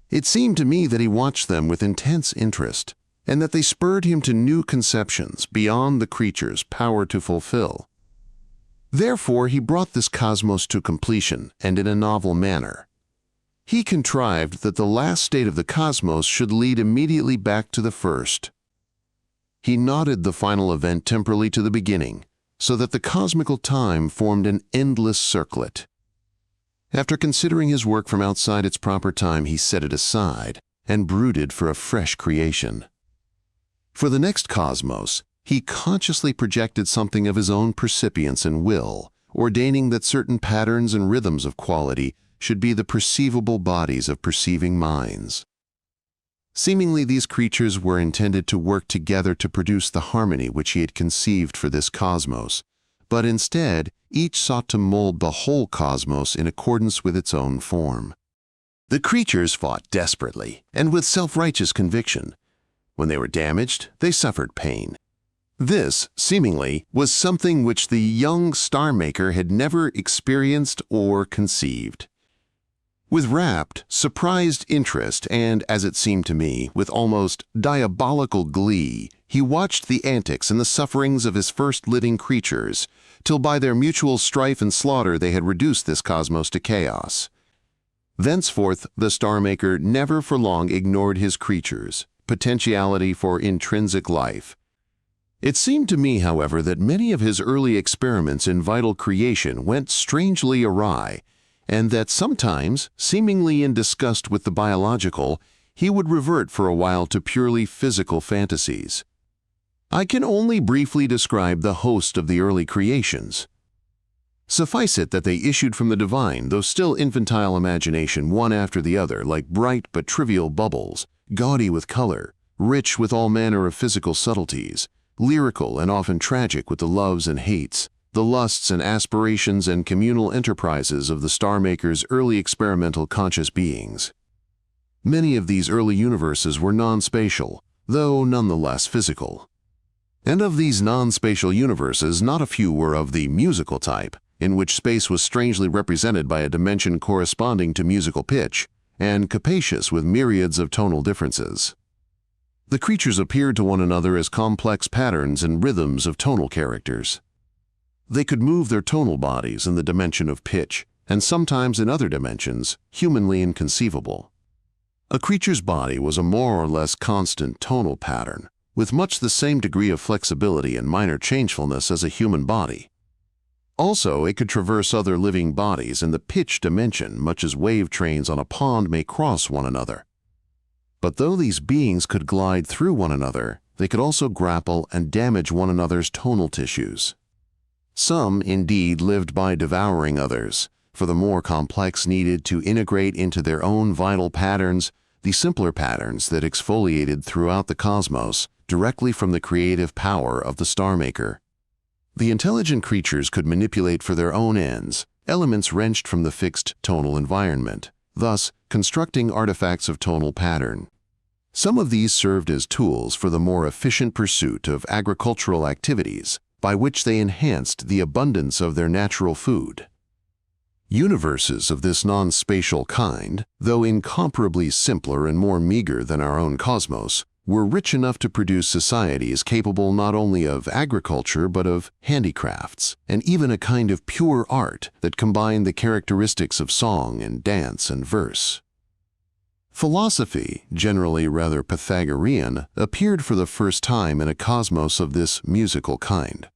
A: It seemed to me that he watched them with intense interest, and that they spurred him to new conceptions beyond the creature's power to fulfill. Therefore, he brought this cosmos to completion, and in a novel manner. He contrived that the last state of the cosmos should lead immediately back to the first. He knotted the final event temporally to the beginning, so that the cosmical time formed an endless circlet. After considering his work from outside its proper time, he set it aside and brooded for a fresh creation. For the next cosmos, he consciously projected something of his own percipience and will, ordaining that certain patterns and rhythms of quality should be the perceivable bodies of perceiving minds. Seemingly, these creatures were intended to work together to produce the harmony which he had conceived for this cosmos, but instead, each sought to mold the whole cosmos in accordance with its own form. The creatures fought desperately and with self-righteous conviction. When they were damaged, they suffered pain. This, seemingly, was something which the young star maker had never experienced or conceived. With rapt, surprised interest and, as it seemed to me, with almost diabolical glee, he watched the antics and the sufferings of his first living creatures, till by their mutual strife and slaughter they had reduced this cosmos to chaos. Thenceforth, the star maker never for long ignored his creatures' potentiality for intrinsic life. It seemed to me, however, that many of his early experiments in vital creation went strangely awry, and that sometimes, seemingly in disgust with the biological, he would revert for a while to purely physical fantasies. I can only briefly describe the host of the early creations. Suffice it that they issued from the divine, though still infantile imagination, one after the other, like bright but trivial bubbles, gaudy with color, rich with all manner of physical subtleties, lyrical and often tragic with the loves and hates, the lusts and aspirations and communal enterprises of the star maker's early experimental conscious beings. Many of these early universes were non-spatial, though nonetheless physical. And of these non-spatial universes, not a few were of the musical type, in which space was strangely represented by a dimension corresponding to musical pitch, and capacious with myriads of tonal differences. The creatures appeared to one another as complex patterns and rhythms of tonal characters. They could move their tonal bodies in the dimension of pitch, and sometimes in other dimensions, humanly inconceivable. A creature's body was a more or less constant tonal pattern, with much the same degree of flexibility and minor changefulness as a human body. Also, it could traverse other living bodies in the pitch dimension, much as wave trains on a pond may cross one another. But though these beings could glide through one another, they could also grapple and damage one another's tonal tissues. Some, indeed, lived by devouring others, for the more complex needed to integrate into their own vital patterns the simpler patterns that exfoliated throughout the cosmos directly from the creative power of the star maker. The intelligent creatures could manipulate for their own ends elements wrenched from the fixed tonal environment, thus constructing artifacts of tonal pattern. Some of these served as tools for the more efficient pursuit of agricultural activities, by which they enhanced the abundance of their natural food. Universes of this non-spatial kind, though incomparably simpler and more meager than our own cosmos, were rich enough to produce societies capable not only of agriculture but of handicrafts, and even a kind of pure art that combined the characteristics of song and dance and verse. Philosophy, generally rather Pythagorean, appeared for the first time in a cosmos of this musical kind.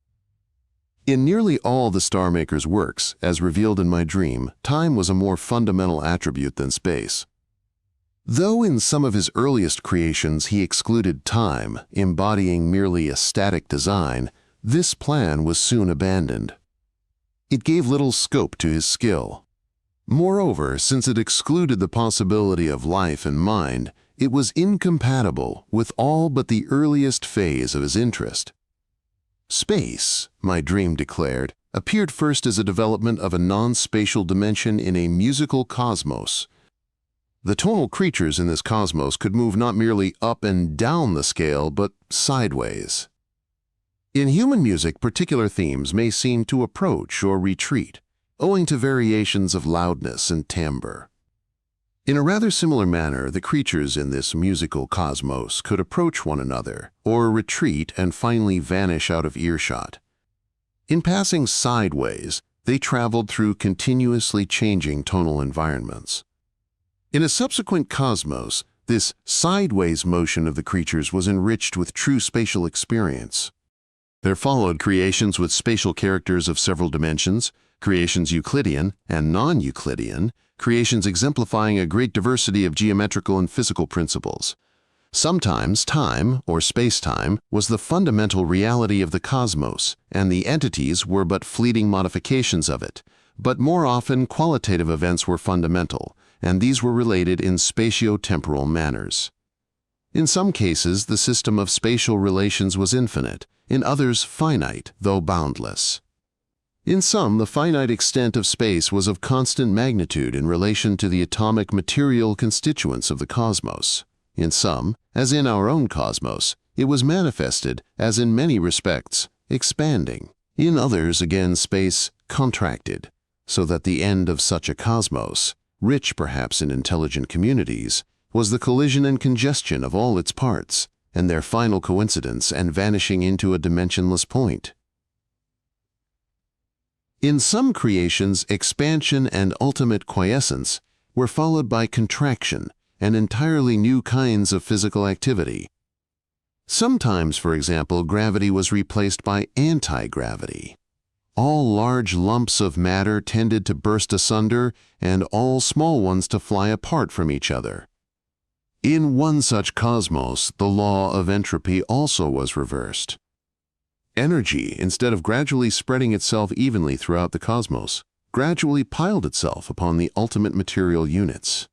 A: In nearly all the star maker's works, as revealed in my dream, time was a more fundamental attribute than space. Though in some of his earliest creations he excluded time, embodying merely a static design, this plan was soon abandoned. It gave little scope to his skill. Moreover, since it excluded the possibility of life and mind, it was incompatible with all but the earliest phase of his interest. Space, my dream declared, appeared first as a development of a non-spatial dimension in a musical cosmos. The tonal creatures in this cosmos could move not merely up and down the scale, but sideways. In human music, particular themes may seem to approach or retreat, owing to variations of loudness and timbre. In a rather similar manner, the creatures in this musical cosmos could approach one another, or retreat and finally vanish out of earshot. In passing sideways, they traveled through continuously changing tonal environments. In a subsequent cosmos, this sideways motion of the creatures was enriched with true spatial experience. There followed creations with spatial characters of several dimensions, creations Euclidean and non-Euclidean, creations exemplifying a great diversity of geometrical and physical principles. Sometimes time, or space-time, was the fundamental reality of the cosmos, and the entities were but fleeting modifications of it. But more often, qualitative events were fundamental, and these were related in spatio-temporal manners. In some cases, the system of spatial relations was infinite, in others finite, though boundless. In some, the finite extent of space was of constant magnitude in relation to the atomic material constituents of the cosmos. In some, as in our own cosmos, it was manifested as in many respects expanding. In others, again, space contracted, so that the end of such a cosmos, rich perhaps in intelligent communities, was the collision and congestion of all its parts, and their final coincidence and vanishing into a dimensionless point. In some creations, expansion and ultimate quiescence were followed by contraction and entirely new kinds of physical activity. Sometimes, for example, gravity was replaced by anti-gravity. All large lumps of matter tended to burst asunder, and all small ones to fly apart from each other. In one such cosmos, the law of entropy also was reversed. Energy, instead of gradually spreading itself evenly throughout the cosmos, gradually piled itself upon the ultimate material units.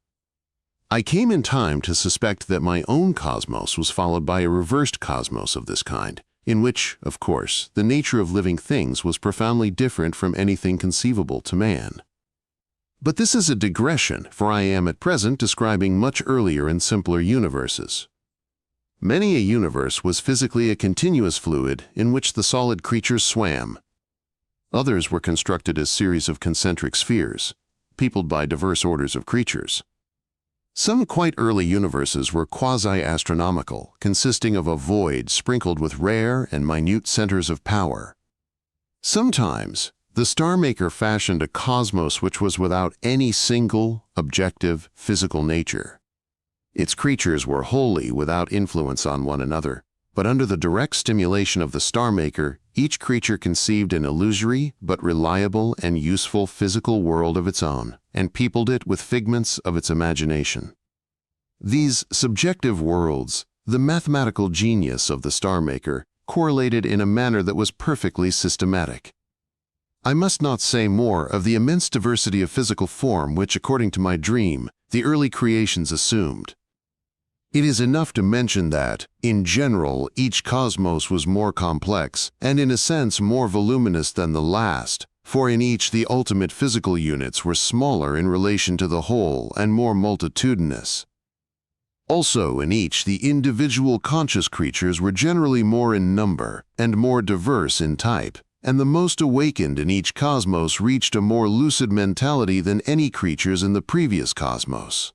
A: I came in time to suspect that my own cosmos was followed by a reversed cosmos of this kind, in which, of course, the nature of living things was profoundly different from anything conceivable to man. But this is a digression, for I am at present describing much earlier and simpler universes. Many a universe was physically a continuous fluid in which the solid creatures swam. Others were constructed as series of concentric spheres, peopled by diverse orders of creatures. Some quite early universes were quasi-astronomical, consisting of a void sprinkled with rare and minute centers of power. Sometimes, the Star Maker fashioned a cosmos which was without any single, objective, physical nature. Its creatures were wholly without influence on one another, but under the direct stimulation of the Star Maker, each creature conceived an illusory but reliable and useful physical world of its own, and peopled it with figments of its imagination. These subjective worlds, the mathematical genius of the Star Maker, correlated in a manner that was perfectly systematic. I must not say more of the immense diversity of physical form which, according to my dream, the early creations assumed. It is enough to mention that, in general, each cosmos was more complex, and in a sense more voluminous than the last, for in each the ultimate physical units were smaller in relation to the whole and more multitudinous. Also in each the individual conscious creatures were generally more in number and more diverse in type, and the most awakened in each cosmos reached a more lucid mentality than any creatures in the previous cosmos.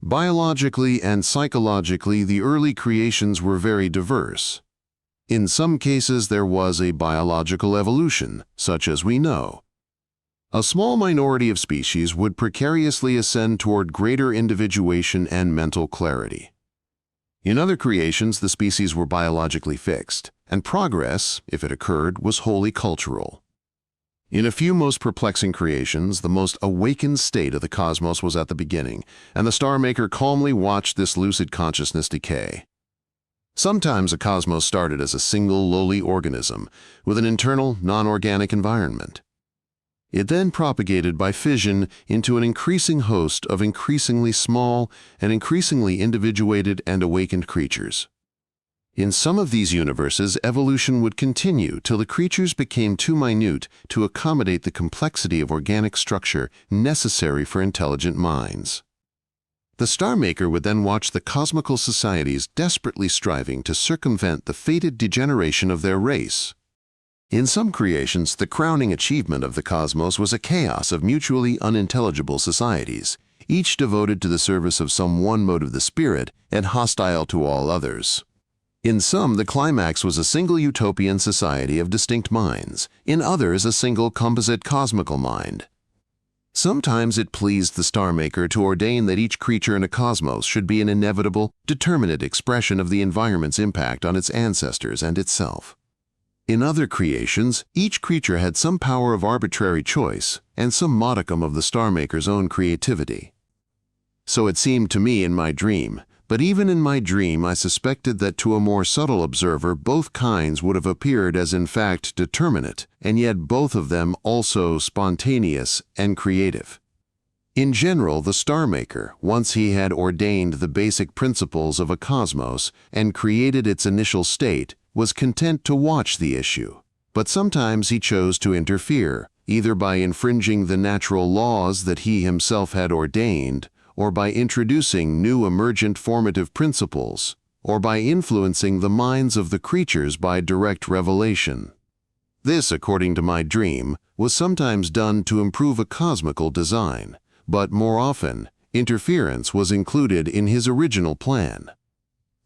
A: Biologically and psychologically, the early creations were very diverse. In some cases there was a biological evolution, such as we know. A small minority of species would precariously ascend toward greater individuation and mental clarity. In other creations, the species were biologically fixed, and progress, if it occurred, was wholly cultural. In a few most perplexing creations, the most awakened state of the cosmos was at the beginning, and the Star Maker calmly watched this lucid consciousness decay. Sometimes a cosmos started as a single lowly organism with an internal, non-organic environment. It then propagated by fission into an increasing host of increasingly small and increasingly individuated and awakened creatures. In some of these universes, evolution would continue till the creatures became too minute to accommodate the complexity of organic structure necessary for intelligent minds. The Star Maker would then watch the cosmical societies desperately striving to circumvent the fated degeneration of their race. In some creations, the crowning achievement of the cosmos was a chaos of mutually unintelligible societies, each devoted to the service of some one mode of the spirit and hostile to all others. In some, the climax was a single utopian society of distinct minds, in others a single composite cosmical mind. Sometimes it pleased the Star Maker to ordain that each creature in a cosmos should be an inevitable, determinate expression of the environment's impact on its ancestors and itself. In other creations, each creature had some power of arbitrary choice and some modicum of the Star Maker's own creativity. So it seemed to me in my dream, but even in my dream I suspected that to a more subtle observer both kinds would have appeared as in fact determinate, and yet both of them also spontaneous and creative. In general, the Star Maker, once he had ordained the basic principles of a cosmos and created its initial state, was content to watch the issue. But sometimes he chose to interfere, either by infringing the natural laws that he himself had ordained, or by introducing new emergent formative principles, or by influencing the minds of the creatures by direct revelation. This, according to my dream, was sometimes done to improve a cosmical design, but more often, interference was included in his original plan.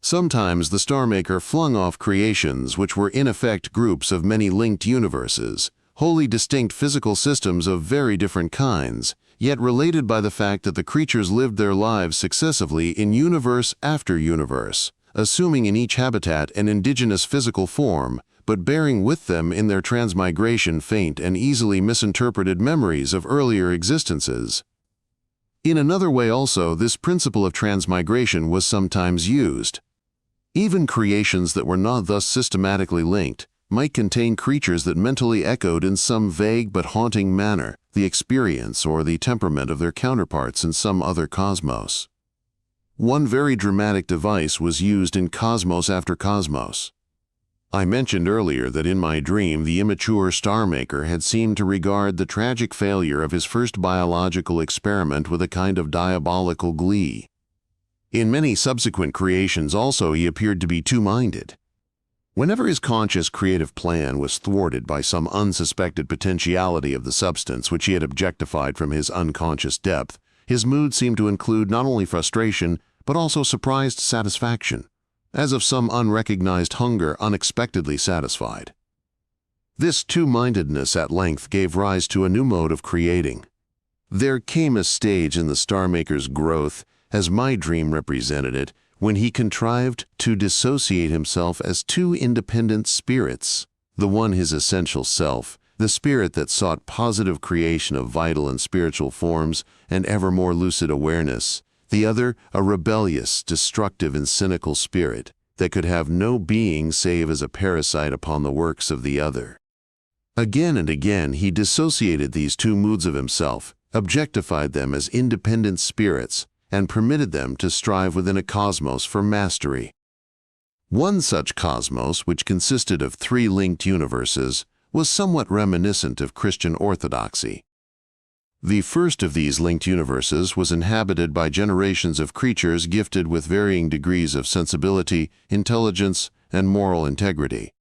A: Sometimes the Star Maker flung off creations which were in effect groups of many linked universes, wholly distinct physical systems of very different kinds, yet related by the fact that the creatures lived their lives successively in universe after universe, assuming in each habitat an indigenous physical form, but bearing with them in their transmigration faint and easily misinterpreted memories of earlier existences. In another way also, this principle of transmigration was sometimes used. Even creations that were not thus systematically linked might contain creatures that mentally echoed in some vague but haunting manner the experience or the temperament of their counterparts in some other cosmos. One very dramatic device was used in Cosmos After Cosmos. I mentioned earlier that in my dream the immature Star Maker had seemed to regard the tragic failure of his first biological experiment with a kind of diabolical glee. In many subsequent creations also he appeared to be two-minded. Whenever his conscious creative plan was thwarted by some unsuspected potentiality of the substance which he had objectified from his unconscious depth, his mood seemed to include not only frustration but also surprised satisfaction, as of some unrecognized hunger unexpectedly satisfied. This two-mindedness at length gave rise to a new mode of creating. There came a stage in the Star Maker's growth, as my dream represented it, when he contrived to dissociate himself as two independent spirits, the one his essential self, the spirit that sought positive creation of vital and spiritual forms and ever more lucid awareness, the other a rebellious, destructive and cynical spirit that could have no being save as a parasite upon the works of the other. Again and again he dissociated these two moods of himself, objectified them as independent spirits, and permitted them to strive within a cosmos for mastery. One such cosmos, which consisted of three linked universes, was somewhat reminiscent of Christian orthodoxy. The first of these linked universes was inhabited by generations of creatures gifted with varying degrees of sensibility, intelligence, and moral integrity.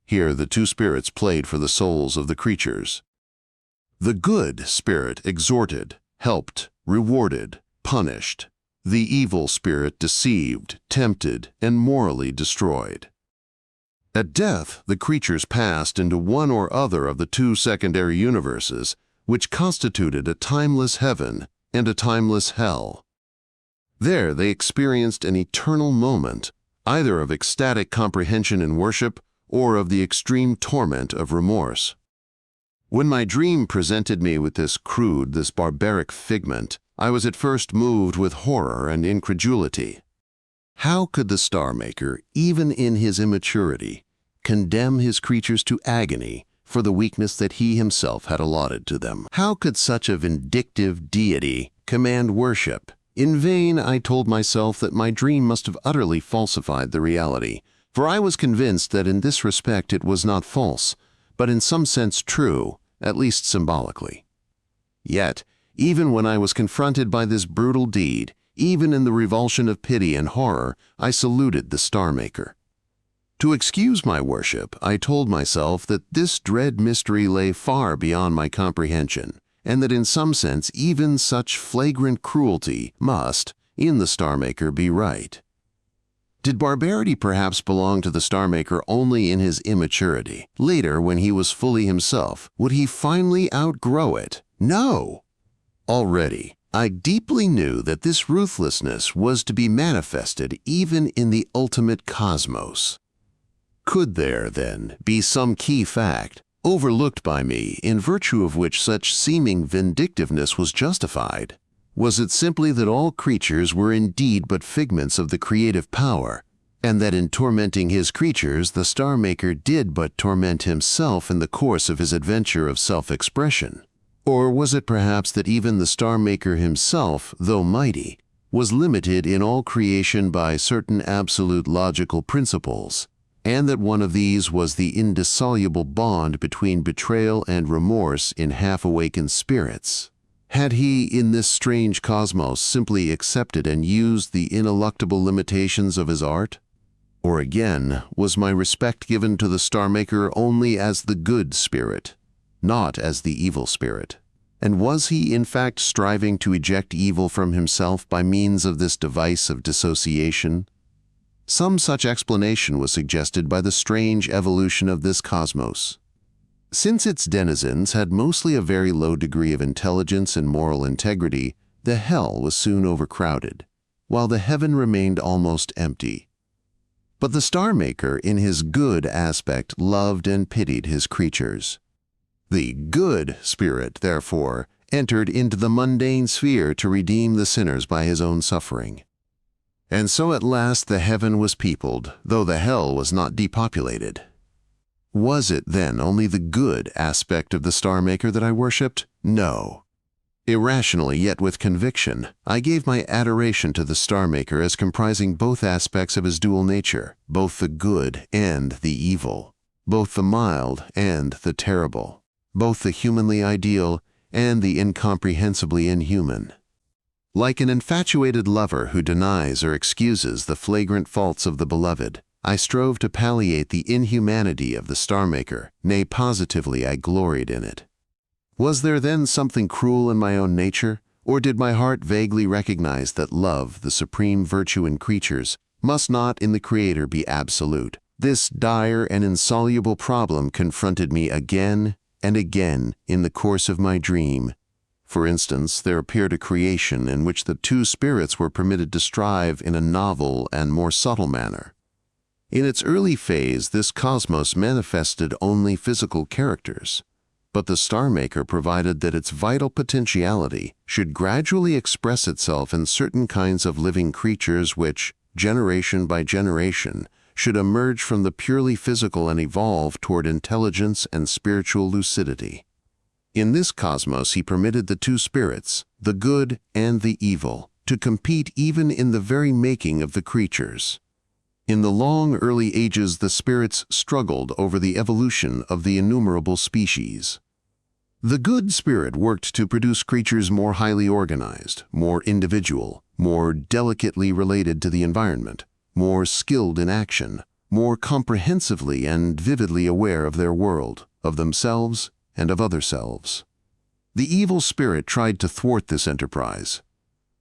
A: Here the two spirits played for the souls of the creatures. The good spirit exhorted, helped, rewarded, punished. The evil spirit deceived, tempted, and morally destroyed. At death, the creatures passed into one or other of the two secondary universes, which constituted a timeless heaven and a timeless hell. There they experienced an eternal moment, either of ecstatic comprehension and worship, or of the extreme torment of remorse. When my dream presented me with this crude, this barbaric figment, I was at first moved with horror and incredulity. How could the Star Maker, even in his immaturity, condemn his creatures to agony for the weakness that he himself had allotted to them? How could such a vindictive deity command worship? In vain I told myself that my dream must have utterly falsified the reality, for I was convinced that in this respect it was not false, but in some sense true, at least symbolically. Yet, even when I was confronted by this brutal deed, even in the revulsion of pity and horror, I saluted the Star Maker. To excuse my worship, I told myself that this dread mystery lay far beyond my comprehension, and that in some sense even such flagrant cruelty must, in the Star Maker, be right. Did barbarity perhaps belong to the Star Maker only in his immaturity? Later, when he was fully himself, would he finally outgrow it? No! Already, I deeply knew that this ruthlessness was to be manifested even in the ultimate cosmos. Could there, then, be some key fact, overlooked by me, in virtue of which such seeming vindictiveness was justified? Was it simply that all creatures were indeed but figments of the creative power, and that in tormenting his creatures the Star Maker did but torment himself in the course of his adventure of self-expression? Or was it perhaps that even the Star Maker himself, though mighty, was limited in all creation by certain absolute logical principles, and that one of these was the indissoluble bond between betrayal and remorse in half-awakened spirits? Had he, in this strange cosmos, simply accepted and used the ineluctable limitations of his art? Or again, was my respect given to the Star Maker only as the good spirit, not as the evil spirit? And was he, in fact, striving to eject evil from himself by means of this device of dissociation? Some such explanation was suggested by the strange evolution of this cosmos. Since its denizens had mostly a very low degree of intelligence and moral integrity, the hell was soon overcrowded, while the heaven remained almost empty. But the Star Maker, in his good aspect, loved and pitied his creatures. The good spirit, therefore, entered into the mundane sphere to redeem the sinners by his own suffering. And so at last the heaven was peopled, though the hell was not depopulated. Was it then only the good aspect of the Star Maker that I worshipped? No. Irrationally, yet with conviction, I gave my adoration to the Star Maker as comprising both aspects of his dual nature, both the good and the evil, both the mild and the terrible, both the humanly ideal and the incomprehensibly inhuman. Like an infatuated lover who denies or excuses the flagrant faults of the beloved, I strove to palliate the inhumanity of the Star Maker, nay, positively I gloried in it. Was there then something cruel in my own nature, or did my heart vaguely recognize that love, the supreme virtue in creatures, must not in the Creator be absolute? This dire and insoluble problem confronted me again and again in the course of my dream. For instance, there appeared a creation in which the two spirits were permitted to strive in a novel and more subtle manner. In its early phase, this cosmos manifested only physical characters, but the Star Maker provided that its vital potentiality should gradually express itself in certain kinds of living creatures which, generation by generation, should emerge from the purely physical and evolve toward intelligence and spiritual lucidity. In this cosmos he permitted the two spirits, the good and the evil, to compete even in the very making of the creatures. In the long early ages the spirits struggled over the evolution of the innumerable species. The good spirit worked to produce creatures more highly organized, more individual, more delicately related to the environment, more skilled in action, more comprehensively and vividly aware of their world, of themselves, and of other selves. The evil spirit tried to thwart this enterprise.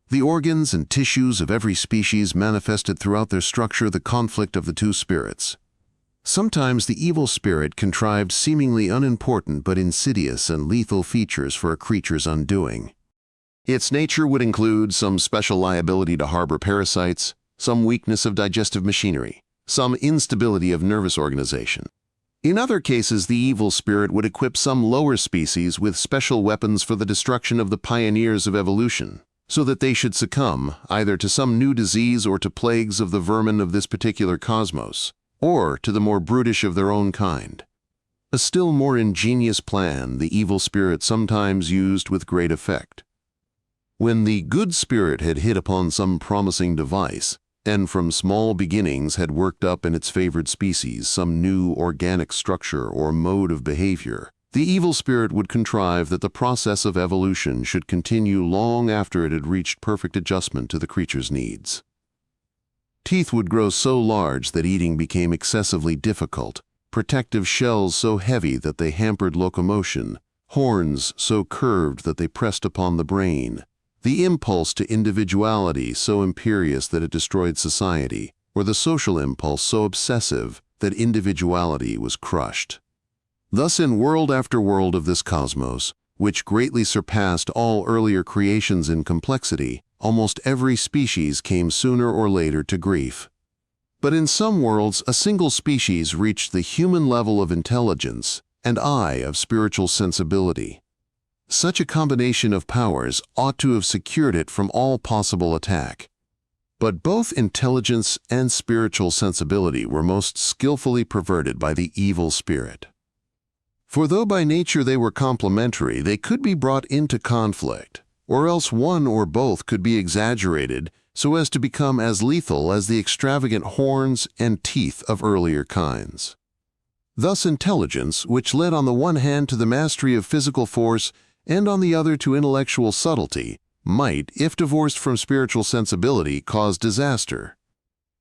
A: The organs and tissues of every species manifested throughout their structure the conflict of the two spirits. Sometimes the evil spirit contrived seemingly unimportant but insidious and lethal features for a creature's undoing. Its nature would include some special liability to harbor parasites, some weakness of digestive machinery, some instability of nervous organization. In other cases, the evil spirit would equip some lower species with special weapons for the destruction of the pioneers of evolution, so that they should succumb either to some new disease or to plagues of the vermin of this particular cosmos, or to the more brutish of their own kind. A still more ingenious plan the evil spirit sometimes used with great effect. When the good spirit had hit upon some promising device, and from small beginnings had worked up in its favored species some new organic structure or mode of behavior, the evil spirit would contrive that the process of evolution should continue long after it had reached perfect adjustment to the creature's needs. Teeth would grow so large that eating became excessively difficult, protective shells so heavy that they hampered locomotion, horns so curved that they pressed upon the brain, the impulse to individuality so imperious that it destroyed society, or the social impulse so obsessive that individuality was crushed. Thus in world after world of this cosmos, which greatly surpassed all earlier creations in complexity, almost every species came sooner or later to grief. But in some worlds, a single species reached the human level of intelligence and eye of spiritual sensibility. Such a combination of powers ought to have secured it from all possible attack. But both intelligence and spiritual sensibility were most skillfully perverted by the evil spirit. For though by nature they were complementary, they could be brought into conflict, or else one or both could be exaggerated so as to become as lethal as the extravagant horns and teeth of earlier kinds. Thus intelligence, which led on the one hand to the mastery of physical force and on the other to intellectual subtlety, might, if divorced from spiritual sensibility, cause disaster.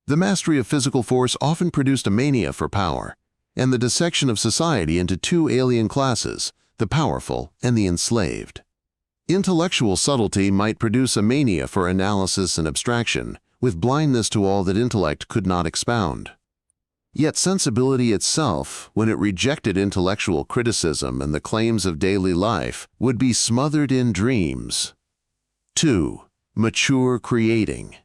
A: The mastery of physical force often produced a mania for power, and the dissection of society into two alien classes, the powerful and the enslaved. Intellectual subtlety might produce a mania for analysis and abstraction, with blindness to all that intellect could not expound. Yet sensibility itself, when it rejected intellectual criticism and the claims of daily life, would be smothered in dreams. 2. Mature creating.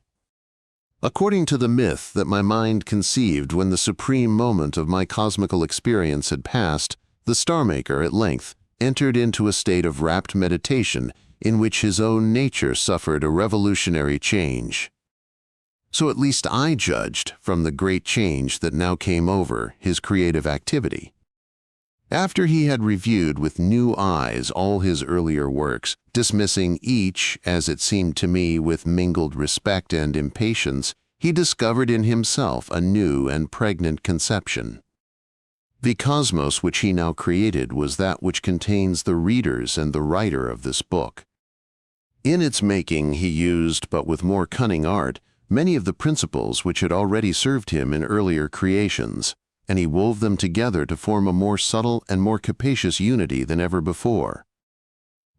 A: According to the myth that my mind conceived when the supreme moment of my cosmical experience had passed, the Star Maker at length entered into a state of rapt meditation in which his own nature suffered a revolutionary change. So at least I judged from the great change that now came over his creative activity. After he had reviewed with new eyes all his earlier works, dismissing each, as it seemed to me, with mingled respect and impatience, he discovered in himself a new and pregnant conception. The cosmos which he now created was that which contains the readers and the writer of this book. In its making he used, but with more cunning art, many of the principles which had already served him in earlier creations, and he wove them together to form a more subtle and more capacious unity than ever before.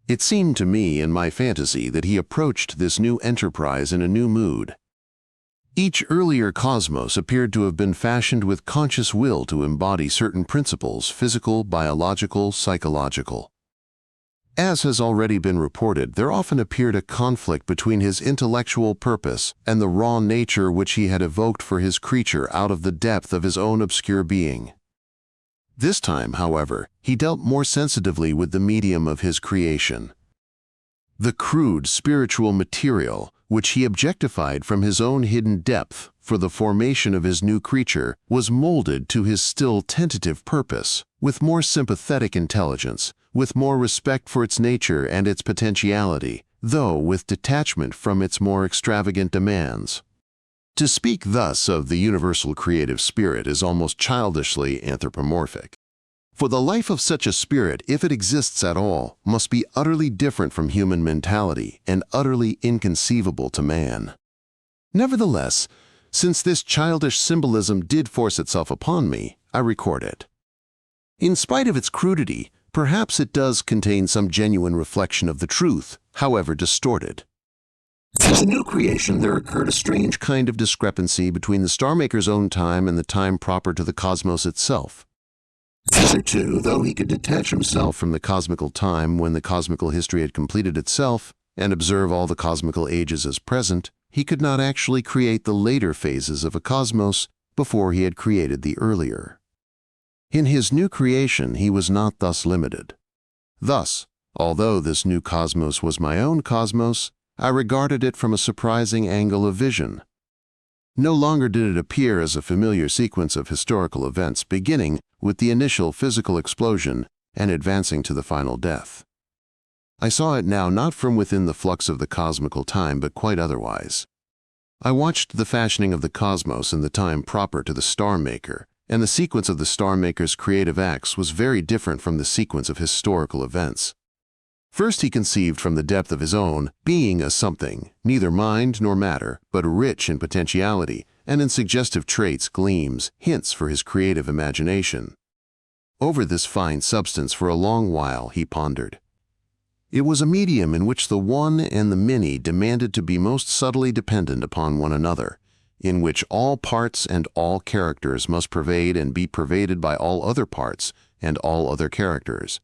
A: It seemed to me in my fantasy that he approached this new enterprise in a new mood. Each earlier cosmos appeared to have been fashioned with conscious will to embody certain principles, physical, biological, psychological. As has already been reported, there often appeared a conflict between his intellectual purpose and the raw nature which he had evoked for his creature out of the depth of his own obscure being. This time, however, he dealt more sensitively with the medium of his creation. The crude spiritual material, which he objectified from his own hidden depth for the formation of his new creature, was molded to his still tentative purpose, with more sympathetic intelligence, with more respect for its nature and its potentiality, though with detachment from its more extravagant demands. To speak thus of the universal creative spirit is almost childishly anthropomorphic. For the life of such a spirit, if it exists at all, must be utterly different from human mentality and utterly inconceivable to man. Nevertheless, since this childish symbolism did force itself upon me, I record it. In spite of its crudity, perhaps it does contain some genuine reflection of the truth, however distorted. Since the new creation, there occurred a strange kind of discrepancy between the Star Maker's own time and the time proper to the cosmos itself. Hitherto, though he could detach himself from the cosmical time when the cosmical history had completed itself, and observe all the cosmical ages as present, he could not actually create the later phases of a cosmos before he had created the earlier. In his new creation, he was not thus limited. Thus, although this new cosmos was my own cosmos, I regarded it from a surprising angle of vision. No longer did it appear as a familiar sequence of historical events beginning with the initial physical explosion and advancing to the final death. I saw it now not from within the flux of the cosmical time, but quite otherwise. I watched the fashioning of the cosmos in the time proper to the Star Maker, and the sequence of the Star Maker's creative acts was very different from the sequence of historical events. First he conceived from the depth of his own being a something, neither mind nor matter, but rich in potentiality, and in suggestive traits, gleams, hints for his creative imagination. Over this fine substance for a long while he pondered. It was a medium in which the one and the many demanded to be most subtly dependent upon one another, in which all parts and all characters must pervade and be pervaded by all other parts and all other characters,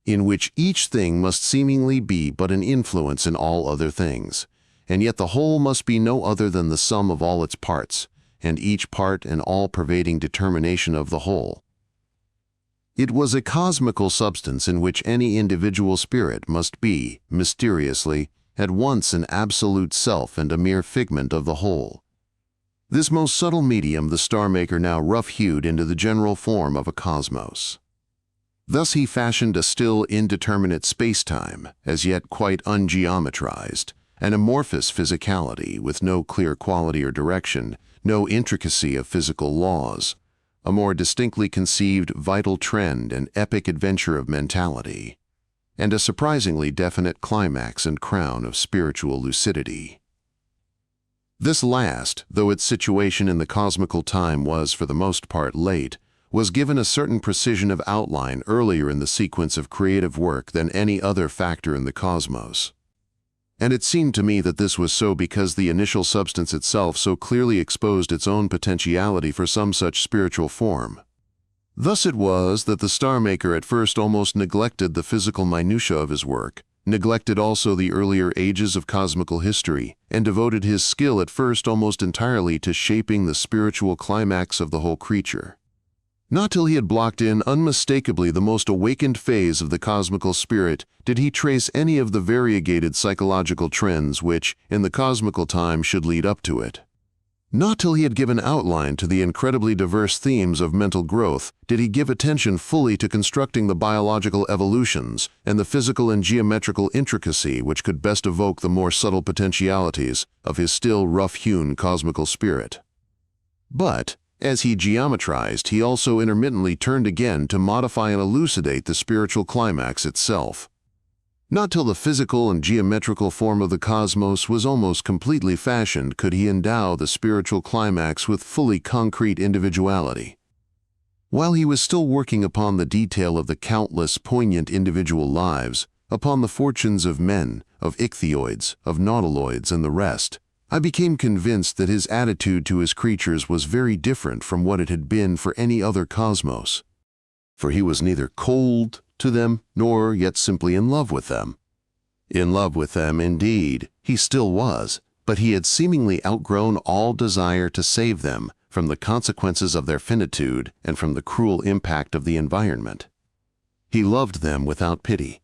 A: in which each thing must seemingly be but an influence in all other things, and yet the whole must be no other than the sum of all its parts, and each part an all-pervading determination of the whole. It was a cosmical substance in which any individual spirit must be, mysteriously, at once an absolute self and a mere figment of the whole. This most subtle medium the Star-Maker now rough-hewed into the general form of a cosmos. Thus he fashioned a still indeterminate space-time, as yet quite ungeometrized, an amorphous physicality with no clear quality or direction, no intricacy of physical laws, a more distinctly conceived vital trend and epic adventure of mentality, and a surprisingly definite climax and crown of spiritual lucidity. This last, though its situation in the cosmical time was for the most part late, was given a certain precision of outline earlier in the sequence of creative work than any other factor in the cosmos. And it seemed to me that this was so because the initial substance itself so clearly exposed its own potentiality for some such spiritual form. Thus it was that the Star-Maker at first almost neglected the physical minutiae of his work, neglected also the earlier ages of cosmical history, and devoted his skill at first almost entirely to shaping the spiritual climax of the whole creature. Not till he had blocked in unmistakably the most awakened phase of the cosmical spirit did he trace any of the variegated psychological trends which, in the cosmical time, should lead up to it. Not till he had given outline to the incredibly diverse themes of mental growth did he give attention fully to constructing the biological evolutions and the physical and geometrical intricacy which could best evoke the more subtle potentialities of his still rough-hewn cosmical spirit. But, as he geometrized, he also intermittently turned again to modify and elucidate the spiritual climax itself. Not till the physical and geometrical form of the cosmos was almost completely fashioned could he endow the spiritual climax with fully concrete individuality. While he was still working upon the detail of the countless poignant individual lives, upon the fortunes of men, of ichthyoids, of nautiloids, and the rest, I became convinced that his attitude to his creatures was very different from what it had been for any other cosmos. For he was neither cold to them, nor yet simply in love with them. In love with them, indeed, he still was, but he had seemingly outgrown all desire to save them from the consequences of their finitude and from the cruel impact of the environment. He loved them without pity.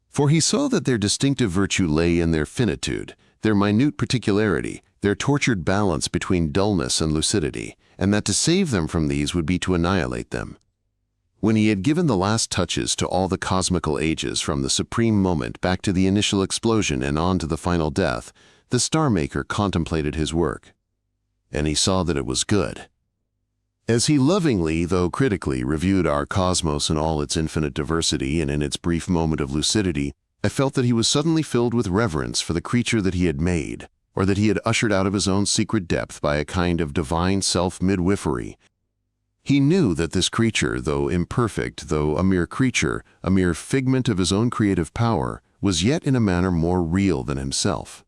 A: For he saw that their distinctive virtue lay in their finitude, their minute particularity, their tortured balance between dullness and lucidity, and that to save them from these would be to annihilate them. When he had given the last touches to all the cosmical ages from the supreme moment back to the initial explosion and on to the final death, the Star-Maker contemplated his work. And he saw that it was good. As he lovingly, though critically, reviewed our cosmos in all its infinite diversity and in its brief moment of lucidity, I felt that he was suddenly filled with reverence for the creature that he had made, or that he had ushered out of his own secret depth by a kind of divine self-midwifery. He knew that this creature, though imperfect, though a mere creature, a mere figment of his own creative power, was yet in a manner more real than himself.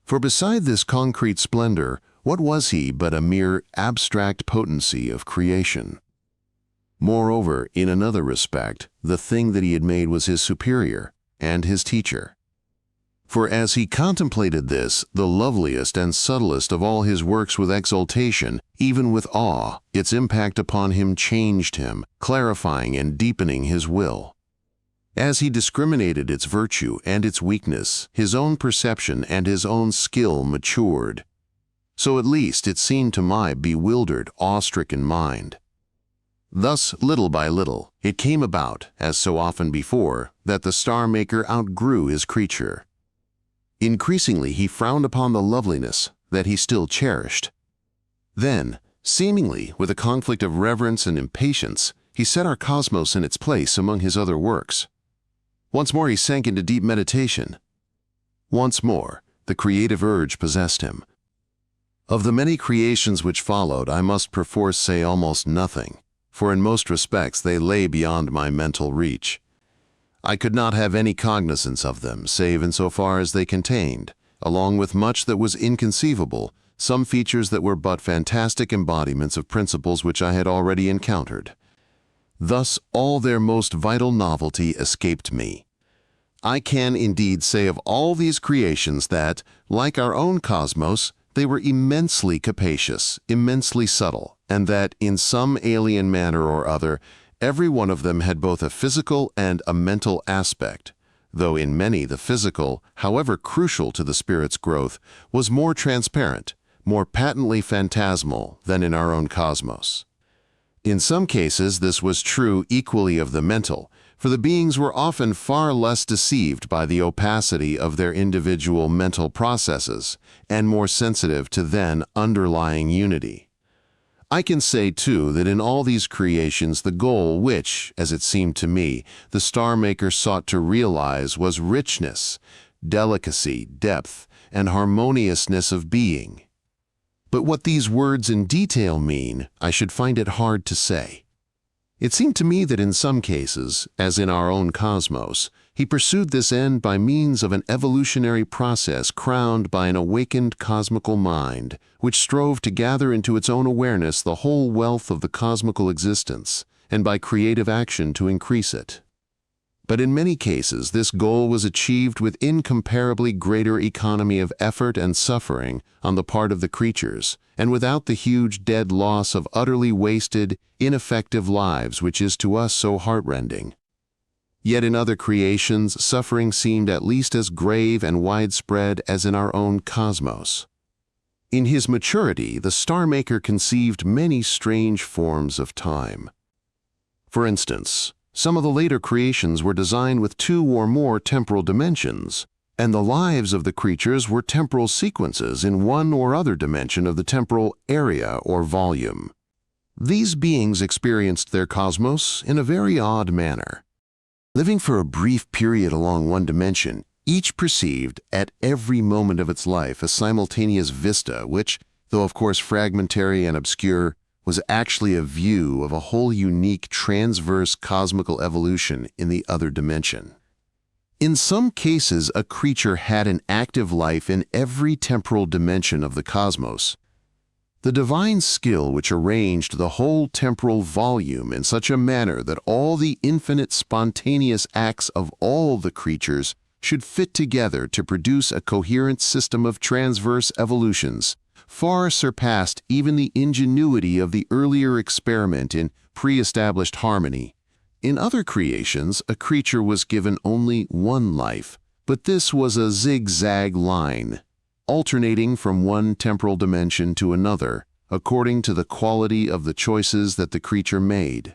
A: For beside this concrete splendor, what was he but a mere abstract potency of creation? Moreover, in another respect, the thing that he had made was his superior and his teacher. For as he contemplated this, the loveliest and subtlest of all his works with exultation, even with awe, its impact upon him changed him, clarifying and deepening his will. As he discriminated its virtue and its weakness, his own perception and his own skill matured. So at least it seemed to my bewildered, awe-stricken mind. Thus, little by little, it came about, as so often before, that the Star-Maker outgrew his creature. Increasingly he frowned upon the loveliness that he still cherished. Then, seemingly with a conflict of reverence and impatience, he set our cosmos in its place among his other works. Once more he sank into deep meditation. Once more, the creative urge possessed him. Of the many creations which followed, I must perforce say almost nothing, for in most respects they lay beyond my mental reach. I could not have any cognizance of them, save in so far as they contained, along with much that was inconceivable, some features that were but fantastic embodiments of principles which I had already encountered. Thus all their most vital novelty escaped me. I can indeed say of all these creations that, like our own cosmos, they were immensely capacious, immensely subtle, and that, in some alien manner or other, every one of them had both a physical and a mental aspect, though in many the physical, however crucial to the spirit's growth, was more transparent, more patently phantasmal than in our own cosmos. In some cases, this was true equally of the mental, for the beings were often far less deceived by the opacity of their individual mental processes and more sensitive to then underlying unity. I can say, too, that in all these creations the goal which, as it seemed to me, the Star Maker sought to realize was richness, delicacy, depth, and harmoniousness of being. But what these words in detail mean, I should find it hard to say. It seemed to me that in some cases, as in our own cosmos, he pursued this end by means of an evolutionary process crowned by an awakened cosmical mind, which strove to gather into its own awareness the whole wealth of the cosmical existence, and by creative action to increase it. But in many cases, this goal was achieved with incomparably greater economy of effort and suffering on the part of the creatures, and without the huge dead loss of utterly wasted, ineffective lives which is to us so heartrending. Yet in other creations, suffering seemed at least as grave and widespread as in our own cosmos. In his maturity, the Star Maker conceived many strange forms of time. For instance, some of the later creations were designed with 2 or more temporal dimensions, and the lives of the creatures were temporal sequences in one or other dimension of the temporal area or volume. These beings experienced their cosmos in a very odd manner. Living for a brief period along one dimension, each perceived at every moment of its life a simultaneous vista which, though of course fragmentary and obscure, was actually a view of a whole unique transverse cosmical evolution in the other dimension. In some cases, a creature had an active life in every temporal dimension of the cosmos. The divine skill which arranged the whole temporal volume in such a manner that all the infinite spontaneous acts of all the creatures should fit together to produce a coherent system of transverse evolutions, far surpassed even the ingenuity of the earlier experiment in pre-established harmony. In other creations, a creature was given only one life, but this was a zigzag line, alternating from one temporal dimension to another, according to the quality of the choices that the creature made.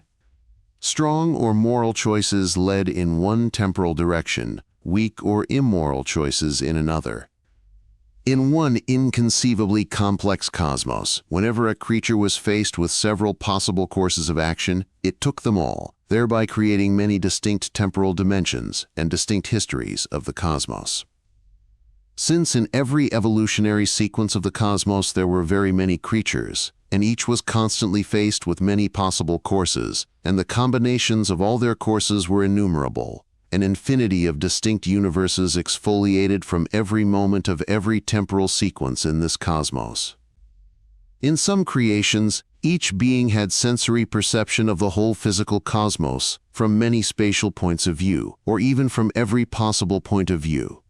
A: Strong or moral choices led in one temporal direction, weak or immoral choices in another. In one inconceivably complex cosmos, whenever a creature was faced with several possible courses of action, it took them all, thereby creating many distinct temporal dimensions and distinct histories of the cosmos. Since in every evolutionary sequence of the cosmos there were very many creatures, and each was constantly faced with many possible courses, and the combinations of all their courses were innumerable, an infinity of distinct universes exfoliated from every moment of every temporal sequence in this cosmos. In some creations, each being had sensory perception of the whole physical cosmos from many spatial points of view, or even from every possible point of view.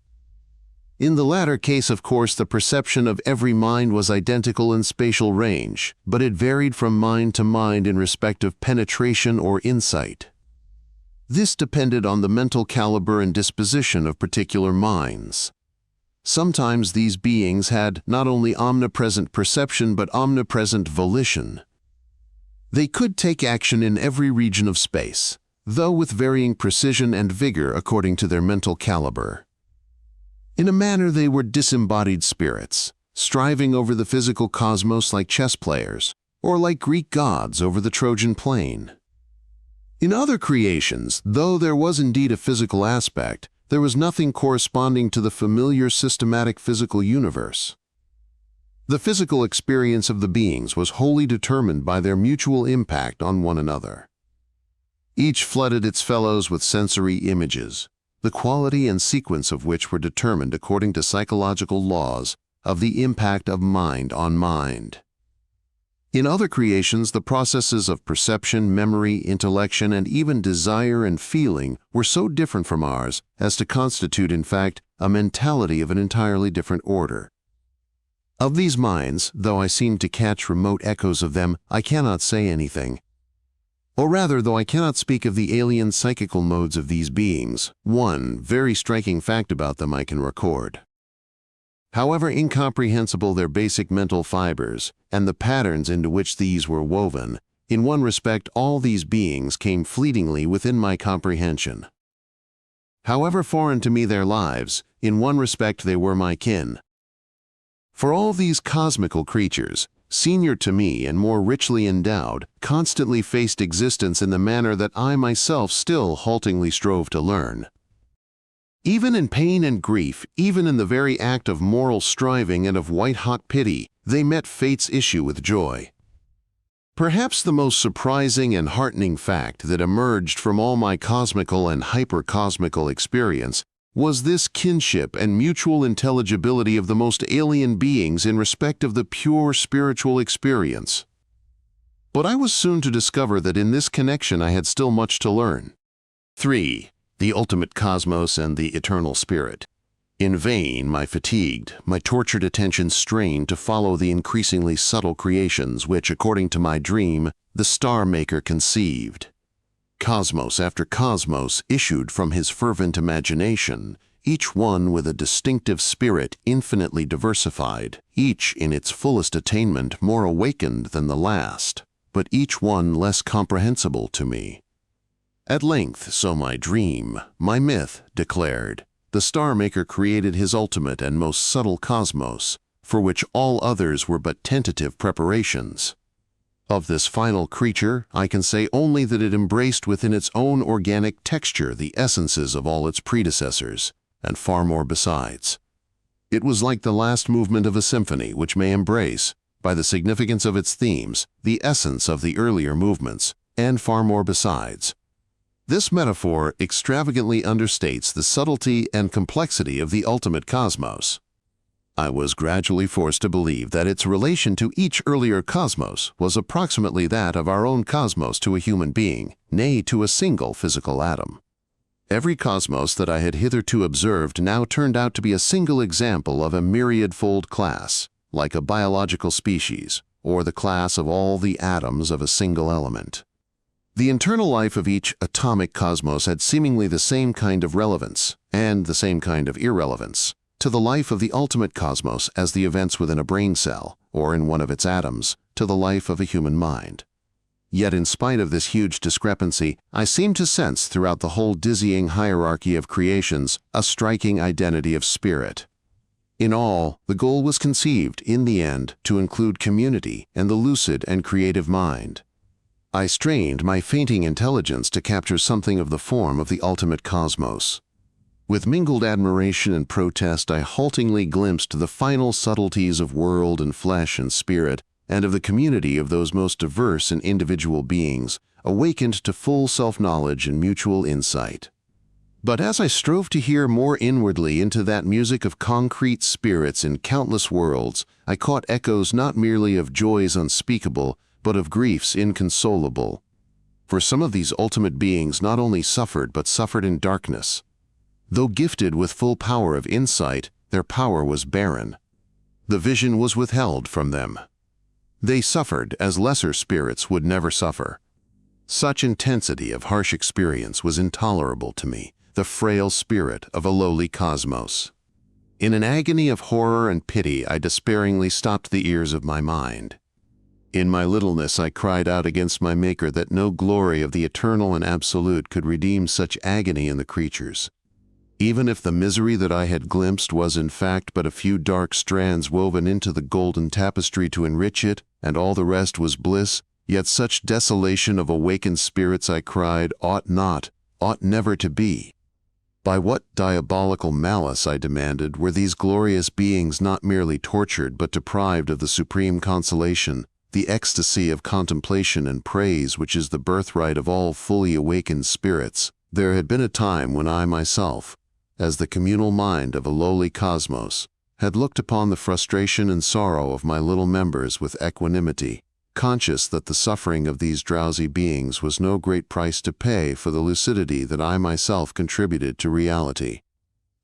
A: In the latter case, of course, the perception of every mind was identical in spatial range, but it varied from mind to mind in respect of penetration or insight. This depended on the mental caliber and disposition of particular minds. Sometimes these beings had not only omnipresent perception but omnipresent volition. They could take action in every region of space, though with varying precision and vigor according to their mental caliber. In a manner they were disembodied spirits, striving over the physical cosmos like chess players, or like Greek gods over the Trojan plain. In other creations, though there was indeed a physical aspect, there was nothing corresponding to the familiar systematic physical universe. The physical experience of the beings was wholly determined by their mutual impact on one another. Each flooded its fellows with sensory images, the quality and sequence of which were determined according to psychological laws of the impact of mind on mind. In other creations, the processes of perception, memory, intellection, and even desire and feeling were so different from ours as to constitute, in fact, a mentality of an entirely different order. Of these minds, though I seem to catch remote echoes of them, I cannot say anything. Or rather, though I cannot speak of the alien psychical modes of these beings, one very striking fact about them I can record. However incomprehensible their basic mental fibers and the patterns into which these were woven, in one respect all these beings came fleetingly within my comprehension. However foreign to me their lives, in one respect they were my kin. For all these cosmical creatures, senior to me and more richly endowed, constantly faced existence in the manner that I myself still haltingly strove to learn. Even in pain and grief, even in the very act of moral striving and of white-hot pity, they met fate's issue with joy. Perhaps the most surprising and heartening fact that emerged from all my cosmical and hypercosmical experience was this kinship and mutual intelligibility of the most alien beings in respect of the pure spiritual experience. But I was soon to discover that in this connection I had still much to learn. 3. The ultimate cosmos and the eternal spirit. In vain, my fatigued, my tortured attention strained to follow the increasingly subtle creations which, according to my dream, the Star Maker conceived. Cosmos after cosmos issued from his fervent imagination, each one with a distinctive spirit infinitely diversified, each in its fullest attainment more awakened than the last, but each one less comprehensible to me. At length, so my dream, my myth, declared, the Star Maker created his ultimate and most subtle cosmos, for which all others were but tentative preparations. Of this final creature, I can say only that it embraced within its own organic texture the essences of all its predecessors, and far more besides. It was like the last movement of a symphony which may embrace, by the significance of its themes, the essence of the earlier movements, and far more besides. This metaphor extravagantly understates the subtlety and complexity of the ultimate cosmos. I was gradually forced to believe that its relation to each earlier cosmos was approximately that of our own cosmos to a human being, nay, to a single physical atom. Every cosmos that I had hitherto observed now turned out to be a single example of a myriad-fold class, like a biological species, or the class of all the atoms of a single element. The internal life of each atomic cosmos had seemingly the same kind of relevance, and the same kind of irrelevance, to the life of the ultimate cosmos as the events within a brain cell, or in one of its atoms, to the life of a human mind. Yet in spite of this huge discrepancy, I seemed to sense throughout the whole dizzying hierarchy of creations a striking identity of spirit. In all, the goal was conceived, in the end, to include community and the lucid and creative mind. I strained my fainting intelligence to capture something of the form of the ultimate cosmos. With mingled admiration and protest, I haltingly glimpsed the final subtleties of world and flesh and spirit, and of the community of those most diverse and individual beings, awakened to full self-knowledge and mutual insight. But as I strove to hear more inwardly into that music of concrete spirits in countless worlds, I caught echoes not merely of joys unspeakable, but of griefs inconsolable. For some of these ultimate beings not only suffered, but suffered in darkness. Though gifted with full power of insight, their power was barren. The vision was withheld from them. They suffered as lesser spirits would never suffer. Such intensity of harsh experience was intolerable to me, the frail spirit of a lowly cosmos. In an agony of horror and pity, I despairingly stopped the ears of my mind. In my littleness I cried out against my Maker that no glory of the eternal and absolute could redeem such agony in the creatures. Even if the misery that I had glimpsed was in fact but a few dark strands woven into the golden tapestry to enrich it, and all the rest was bliss, yet such desolation of awakened spirits, I cried, ought never to be. By what diabolical malice, I demanded, were these glorious beings not merely tortured but deprived of the supreme consolation, the ecstasy of contemplation and praise which is the birthright of all fully awakened spirits? There had been a time when I myself, as the communal mind of a lowly cosmos, had looked upon the frustration and sorrow of my little members with equanimity, conscious that the suffering of these drowsy beings was no great price to pay for the lucidity that I myself contributed to reality.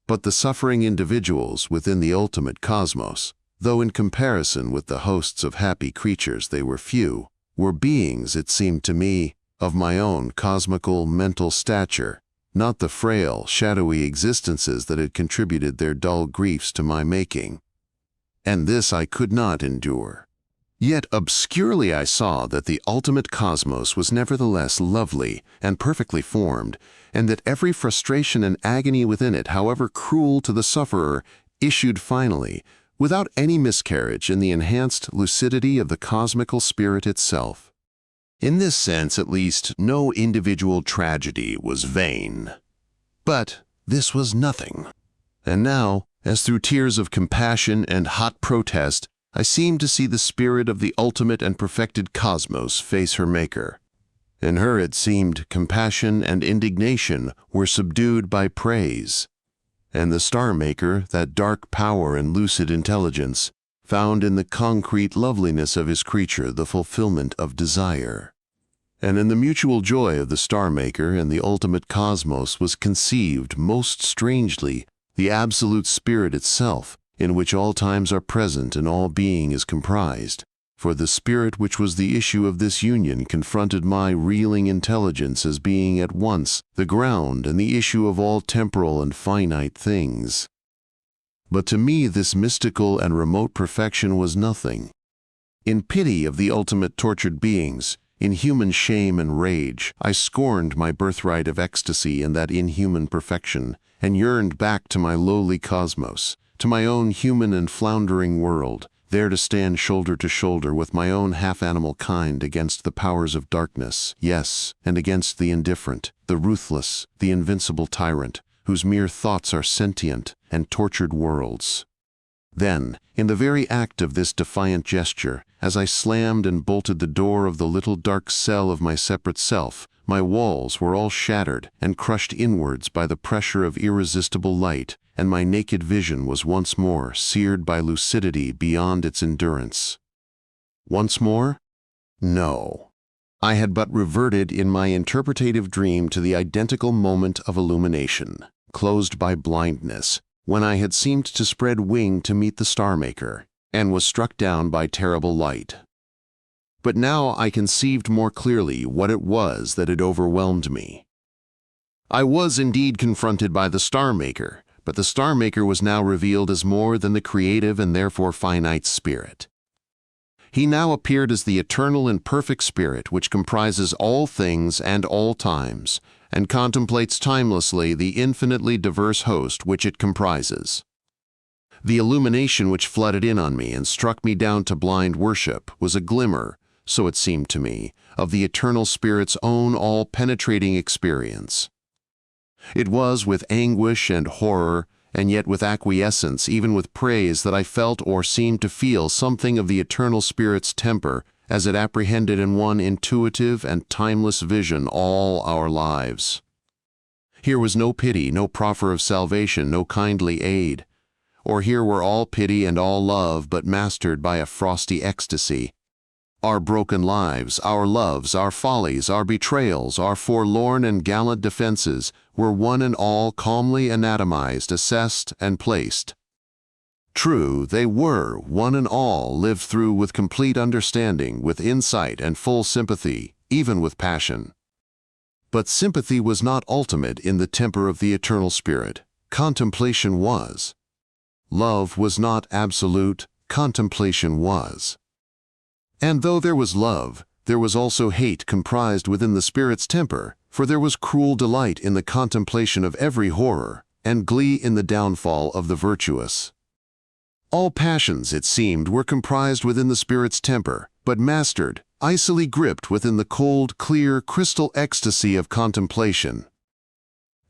A: But the suffering individuals within the ultimate cosmos, though in comparison with the hosts of happy creatures they were few, were beings, it seemed to me, of my own cosmical mental stature, not the frail, shadowy existences that had contributed their dull griefs to my making. And this I could not endure. Yet obscurely I saw that the ultimate cosmos was nevertheless lovely and perfectly formed, and that every frustration and agony within it, however cruel to the sufferer, issued finally, without any miscarriage, in the enhanced lucidity of the cosmical spirit itself. In this sense, at least, no individual tragedy was vain. But this was nothing. And now, as through tears of compassion and hot protest, I seemed to see the spirit of the ultimate and perfected cosmos face her maker. In her, it seemed, compassion and indignation were subdued by praise. And the star-maker, that dark power and lucid intelligence, found in the concrete loveliness of his creature the fulfillment of desire. And in the mutual joy of the star-maker and the ultimate cosmos was conceived, most strangely, the absolute spirit itself, in which all times are present and all being is comprised. For the spirit which was the issue of this union confronted my reeling intelligence as being at once the ground and the issue of all temporal and finite things. But to me this mystical and remote perfection was nothing. In pity of the ultimate tortured beings, in human shame and rage, I scorned my birthright of ecstasy in that inhuman perfection, and yearned back to my lowly cosmos, to my own human and floundering world, there to stand shoulder to shoulder with my own half-animal kind against the powers of darkness, yes, and against the indifferent, the ruthless, the invincible tyrant, whose mere thoughts are sentient and tortured worlds. Then, in the very act of this defiant gesture, as I slammed and bolted the door of the little dark cell of my separate self, my walls were all shattered and crushed inwards by the pressure of irresistible light, and my naked vision was once more seared by lucidity beyond its endurance. Once more? No. I had but reverted in my interpretative dream to the identical moment of illumination, closed by blindness, when I had seemed to spread wing to meet the star-maker, and was struck down by terrible light. But now I conceived more clearly what it was that had overwhelmed me. I was indeed confronted by the star-maker, but the star-maker was now revealed as more than the creative and therefore finite spirit. He now appeared as the eternal and perfect spirit which comprises all things and all times, and contemplates timelessly the infinitely diverse host which it comprises. The illumination which flooded in on me and struck me down to blind worship was a glimmer, so it seemed to me, of the eternal spirit's own all-penetrating experience. It was with anguish and horror, and yet with acquiescence, even with praise, that I felt or seemed to feel something of the eternal spirit's temper as it apprehended in one intuitive and timeless vision all our lives. Here was no pity, no proffer of salvation, no kindly aid. Or here were all pity and all love, but mastered by a frosty ecstasy. Our broken lives, our loves, our follies, our betrayals, our forlorn and gallant defenses were one and all calmly anatomized, assessed, and placed. True, they were, one and all, lived through with complete understanding, with insight and full sympathy, even with passion. But sympathy was not ultimate in the temper of the eternal spirit. Contemplation was. Love was not absolute. Contemplation was. And though there was love, there was also hate comprised within the spirit's temper, for there was cruel delight in the contemplation of every horror, and glee in the downfall of the virtuous. All passions, it seemed, were comprised within the spirit's temper, but mastered, icily gripped within the cold, clear, crystal ecstasy of contemplation.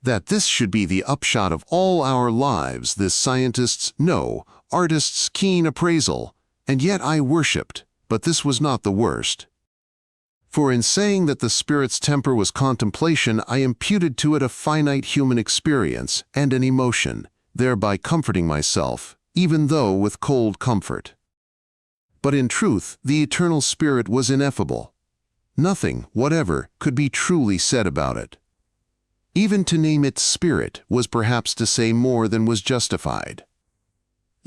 A: That this should be the upshot of all our lives, this scientist's, no, artist's keen appraisal, and yet I worshipped. But this was not the worst. For in saying that the spirit's temper was contemplation, I imputed to it a finite human experience and an emotion, thereby comforting myself, even though with cold comfort. But in truth, the eternal spirit was ineffable. Nothing, whatever, could be truly said about it. Even to name it spirit was perhaps to say more than was justified.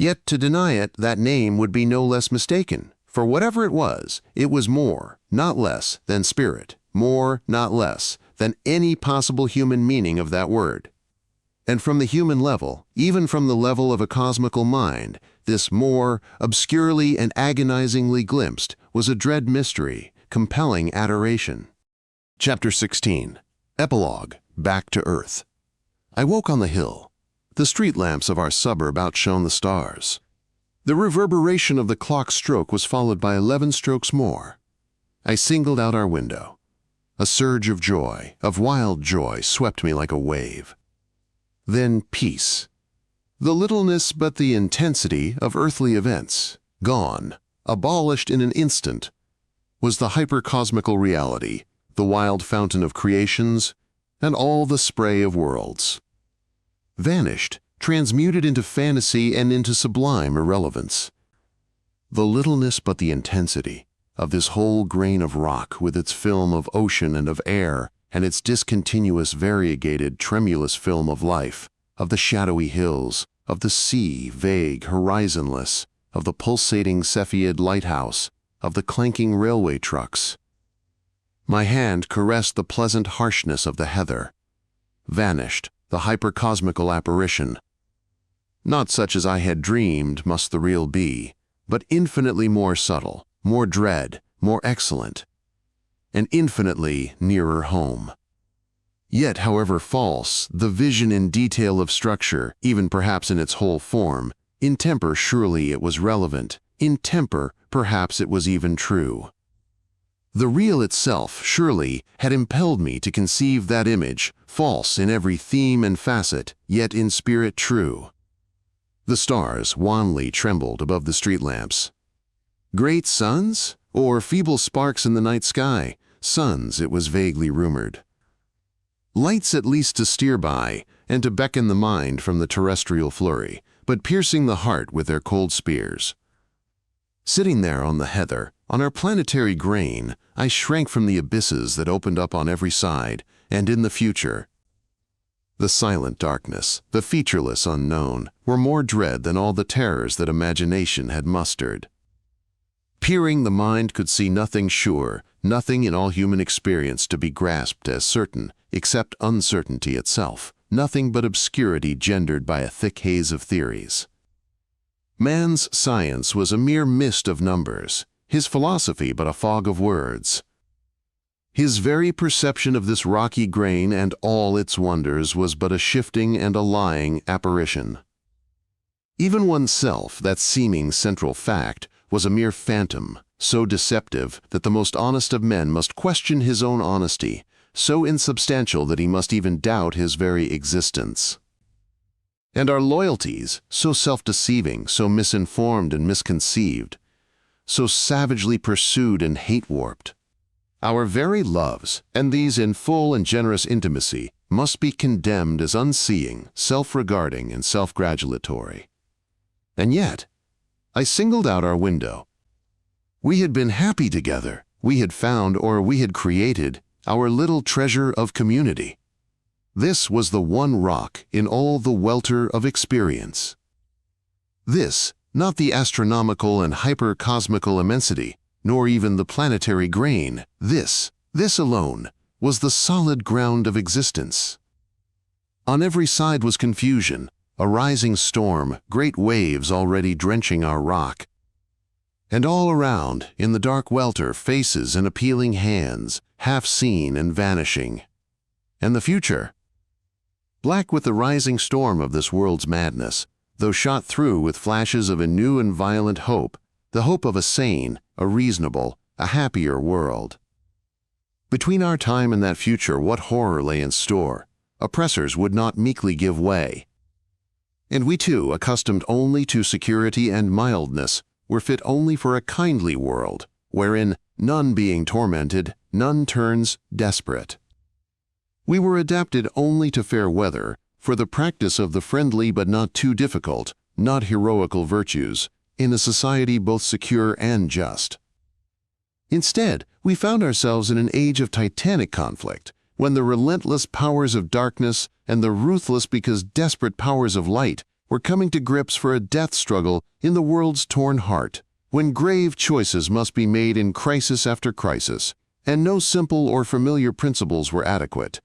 A: Yet to deny it, that name would be no less mistaken, for whatever it was more, not less, than spirit, more, not less, than any possible human meaning of that word. And from the human level, even from the level of a cosmical mind, this more, obscurely and agonizingly glimpsed, was a dread mystery, compelling adoration. Chapter 16. Epilogue. Back to Earth. I woke on the hill. The street lamps of our suburb outshone the stars. The reverberation of the clock's stroke was followed by 11 strokes more. I singled out our window. A surge of joy, of wild joy, swept me like a wave. Then peace. The littleness but the intensity of earthly events, gone, abolished in an instant, was the hypercosmical reality, the wild fountain of creations, and all the spray of worlds. Vanished, transmuted into fantasy and into sublime irrelevance. The littleness but the intensity of this whole grain of rock with its film of ocean and of air and its discontinuous variegated tremulous film of life, of the shadowy hills, of the sea vague, horizonless, of the pulsating Cepheid lighthouse, of the clanking railway trucks. My hand caressed the pleasant harshness of the heather. Vanished, the hypercosmical apparition. Not such as I had dreamed must the real be, but infinitely more subtle, more dread, more excellent, and infinitely nearer home. Yet, however false, the vision in detail of structure, even perhaps in its whole form, in temper surely it was relevant, in temper perhaps it was even true. The real itself, surely, had impelled me to conceive that image, false in every theme and facet, yet in spirit true. The stars wanly trembled above the street lamps. Great suns? Or feeble sparks in the night sky? Suns, it was vaguely rumored. Lights at least to steer by, and to beckon the mind from the terrestrial flurry, but piercing the heart with their cold spears. Sitting there on the heather, on our planetary grain, I shrank from the abysses that opened up on every side, and in the future. The silent darkness, the featureless unknown, were more dread than all the terrors that imagination had mustered. Peering, the mind could see nothing sure, nothing in all human experience to be grasped as certain, except uncertainty itself, nothing but obscurity gendered by a thick haze of theories. Man's science was a mere mist of numbers, his philosophy but a fog of words. His very perception of this rocky grain and all its wonders was but a shifting and a lying apparition. Even oneself, that seeming central fact, was a mere phantom, so deceptive that the most honest of men must question his own honesty, so insubstantial that he must even doubt his very existence. And our loyalties, so self-deceiving, so misinformed and misconceived, so savagely pursued and hate-warped. Our very loves, and these in full and generous intimacy, must be condemned as unseeing, self-regarding, and self-gratulatory. And yet, I singled out our window. We had been happy together. We had found, or we had created, our little treasure of community. This was the one rock in all the welter of experience. This, not the astronomical and hyper-cosmical immensity, nor even the planetary grain, this alone, was the solid ground of existence. On every side was confusion, a rising storm, great waves already drenching our rock. And all around, in the dark welter, faces and appealing hands, half seen and vanishing. And the future? Black with the rising storm of this world's madness, though shot through with flashes of a new and violent hope, the hope of a sane, a reasonable, a happier world. Between our time and that future, what horror lay in store? Oppressors would not meekly give way. And we too, accustomed only to security and mildness, were fit only for a kindly world, wherein, none being tormented, none turns desperate. We were adapted only to fair weather, for the practice of the friendly but not too difficult, not heroical virtues, in a society both secure and just. Instead, we found ourselves in an age of titanic conflict, when the relentless powers of darkness and the ruthless because desperate powers of light were coming to grips for a death struggle in the world's torn heart, when grave choices must be made in crisis after crisis, and no simple or familiar principles were adequate.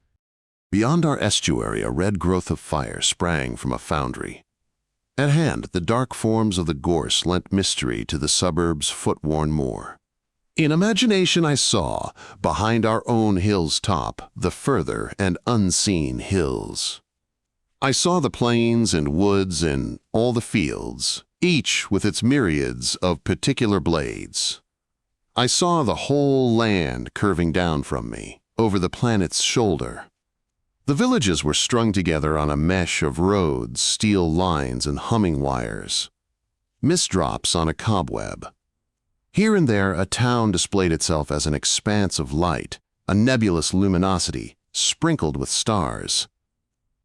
A: Beyond our estuary, a red growth of fire sprang from a foundry. At hand, the dark forms of the gorse lent mystery to the suburb's foot-worn moor. In imagination I saw, behind our own hill's top, the further and unseen hills. I saw the plains and woods and all the fields, each with its myriads of particular blades. I saw the whole land curving down from me, over the planet's shoulder. The villages were strung together on a mesh of roads, steel lines, and humming wires. Mist drops on a cobweb. Here and there, a town displayed itself as an expanse of light, a nebulous luminosity, sprinkled with stars.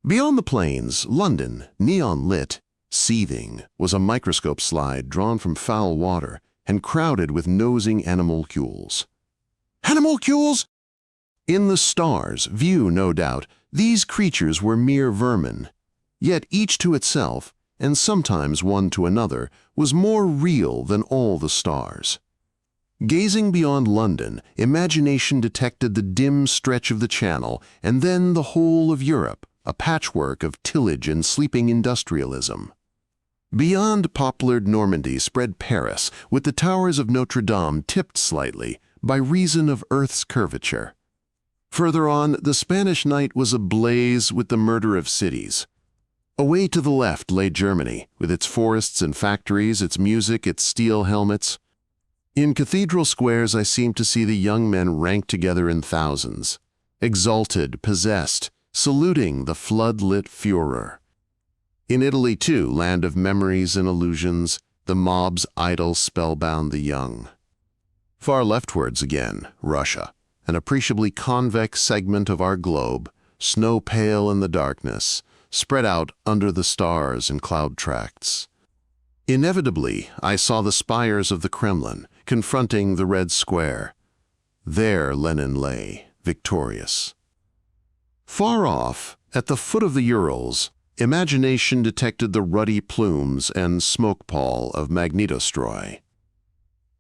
A: Beyond the plains, London, neon-lit, seething, was a microscope slide drawn from foul water and crowded with nosing animalcules. Animalcules? In the stars' view, no doubt, these creatures were mere vermin, yet each to itself, and sometimes one to another, was more real than all the stars. Gazing beyond London, imagination detected the dim stretch of the Channel, and then the whole of Europe, a patchwork of tillage and sleeping industrialism. Beyond poplared Normandy spread Paris, with the towers of Notre Dame tipped slightly by reason of Earth's curvature. Further on, the Spanish night was ablaze with the murder of cities. Away to the left lay Germany, with its forests and factories, its music, its steel helmets. In cathedral squares I seemed to see the young men ranked together in thousands, exalted, possessed, saluting the flood-lit Führer. In Italy, too, land of memories and illusions, the mob's idol spellbound the young. Far leftwards again, Russia, an appreciably convex segment of our globe, snow-pale in the darkness, spread out under the stars and cloud tracts. Inevitably, I saw the spires of the Kremlin confronting the Red Square. There Lenin lay, victorious. Far off, at the foot of the Urals, imagination detected the ruddy plumes and smoke pall of Magnitostroy.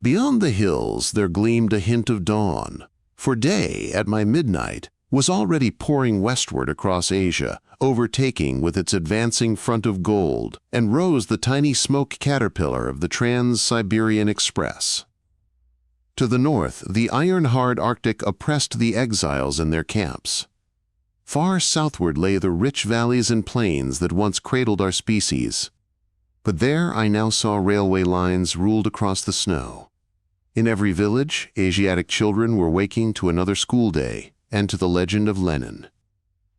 A: Beyond the hills there gleamed a hint of dawn, for day, at my midnight, was already pouring westward across Asia, overtaking with its advancing front of gold, and rose the tiny smoke caterpillar of the Trans-Siberian Express. To the north, the iron-hard Arctic oppressed the exiles in their camps. Far southward lay the rich valleys and plains that once cradled our species. But there I now saw railway lines ruled across the snow. In every village, Asiatic children were waking to another school day and to the legend of Lenin.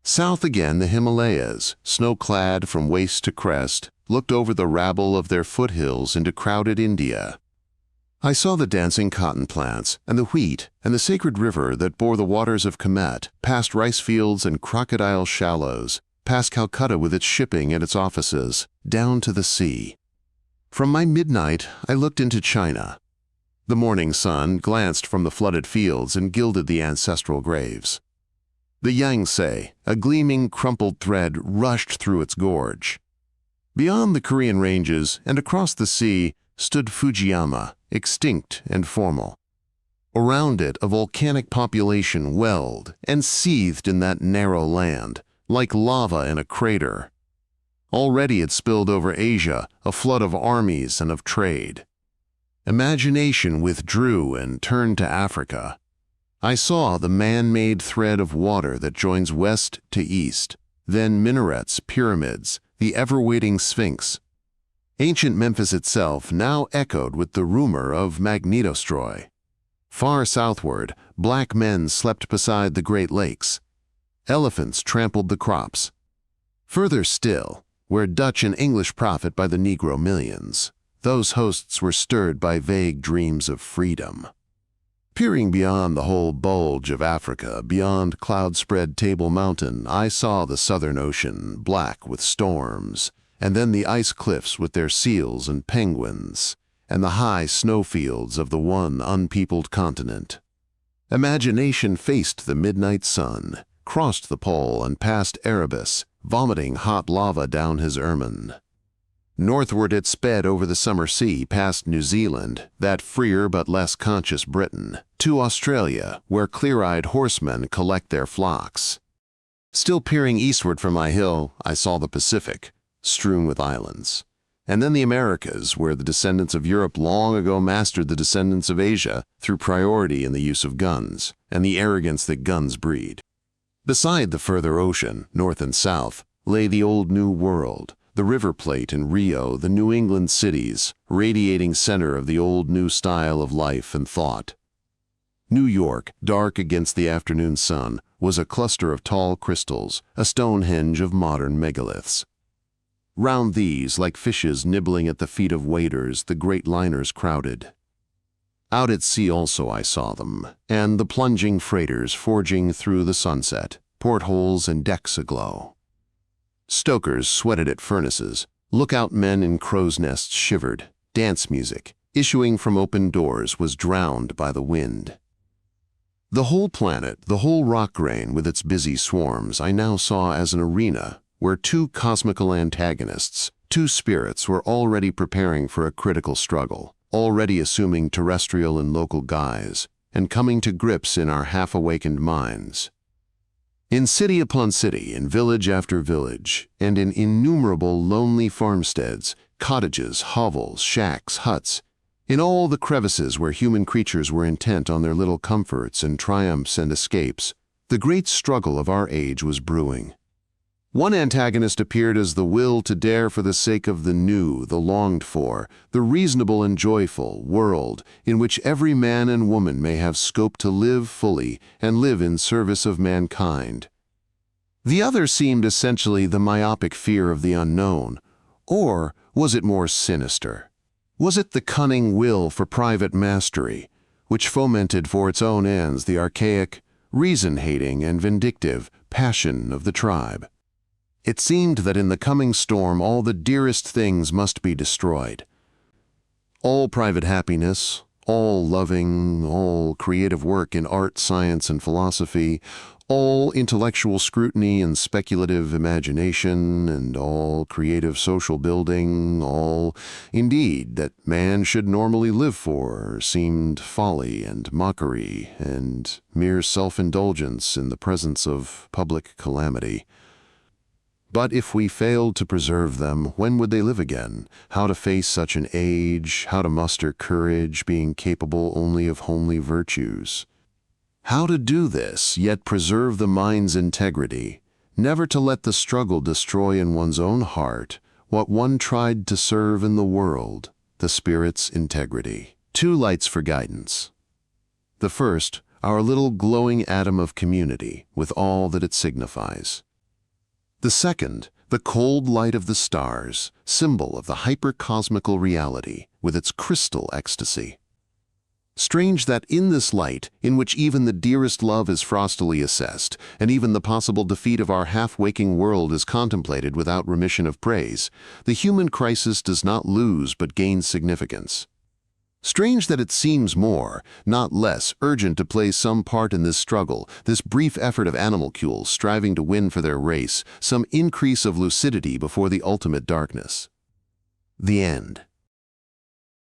A: South again, the Himalayas, snow-clad from waist to crest, looked over the rabble of their foothills into crowded India. I saw the dancing cotton plants and the wheat and the sacred river that bore the waters of Kemet, past rice fields and crocodile shallows, past Calcutta with its shipping and its offices, down to the sea. From my midnight, I looked into China. The morning sun glanced from the flooded fields and gilded the ancestral graves. The Yangtze, a gleaming, crumpled thread, rushed through its gorge. Beyond the Korean ranges and across the sea stood Fujiyama, extinct and formal. Around it, a volcanic population welled and seethed in that narrow land, like lava in a crater. Already it spilled over Asia, a flood of armies and of trade. Imagination withdrew and turned to Africa. I saw the man-made thread of water that joins west to east, then minarets, pyramids, the ever-waiting Sphinx. Ancient Memphis itself now echoed with the rumor of Magnitostroy. Far southward, black men slept beside the Great Lakes. Elephants trampled the crops. Further still, where Dutch and English profit by the Negro millions, those hosts were stirred by vague dreams of freedom. Peering beyond the whole bulge of Africa, beyond cloud-spread Table Mountain, I saw the Southern Ocean, black with storms, and then the ice cliffs with their seals and penguins, and the high snowfields of the one unpeopled continent. Imagination faced the midnight sun, crossed the pole and passed Erebus, vomiting hot lava down his ermine. Northward it sped over the summer sea past New Zealand, that freer but less conscious Britain, to Australia, where clear-eyed horsemen collect their flocks. Still peering eastward from my hill, I saw the Pacific, strewn with islands. And then the Americas, where the descendants of Europe long ago mastered the descendants of Asia through priority in the use of guns, and the arrogance that guns breed. Beside the further ocean, north and south, lay the old New World, the River Plate and Rio, the New England cities, radiating center of the old new style of life and thought. New York, dark against the afternoon sun, was a cluster of tall crystals, a Stonehenge of modern megaliths. Round these, like fishes nibbling at the feet of waiters, the great liners crowded. Out at sea also I saw them, and the plunging freighters forging through the sunset, portholes and decks aglow. Stokers sweated at furnaces, lookout men in crow's nests shivered, dance music, issuing from open doors, was drowned by the wind. The whole planet, the whole rock grain with its busy swarms, I now saw as an arena where two cosmical antagonists, two spirits, were already preparing for a critical struggle, already assuming terrestrial and local guise, and coming to grips in our half-awakened minds. In city upon city, in village after village, and in innumerable lonely farmsteads, cottages, hovels, shacks, huts, in all the crevices where human creatures were intent on their little comforts and triumphs and escapes, the great struggle of our age was brewing. One antagonist appeared as the will to dare for the sake of the new, the longed for, the reasonable and joyful world in which every man and woman may have scope to live fully and live in service of mankind. The other seemed essentially the myopic fear of the unknown, or was it more sinister? Was it the cunning will for private mastery, which fomented for its own ends the archaic, reason-hating and vindictive passion of the tribe? It seemed that in the coming storm all the dearest things must be destroyed. All private happiness, all loving, all creative work in art, science, and philosophy, all intellectual scrutiny and speculative imagination, and all creative social building, all, indeed, that man should normally live for, seemed folly and mockery and mere self-indulgence in the presence of public calamity. But if we failed to preserve them, when would they live again? How to face such an age? How to muster courage, being capable only of homely virtues? How to do this, yet preserve the mind's integrity, never to let the struggle destroy in one's own heart what one tried to serve in the world, the spirit's integrity. Two lights for guidance. The first, our little glowing atom of community, with all that it signifies. The second, the cold light of the stars, symbol of the hypercosmical reality, with its crystal ecstasy. Strange that in this light, in which even the dearest love is frostily assessed, and even the possible defeat of our half-waking world is contemplated without remission of praise, the human crisis does not lose but gain significance. Strange that it seems more, not less, urgent to play some part in this struggle, this brief effort of animalcules striving to win for their race, some increase of lucidity before the ultimate darkness. The end.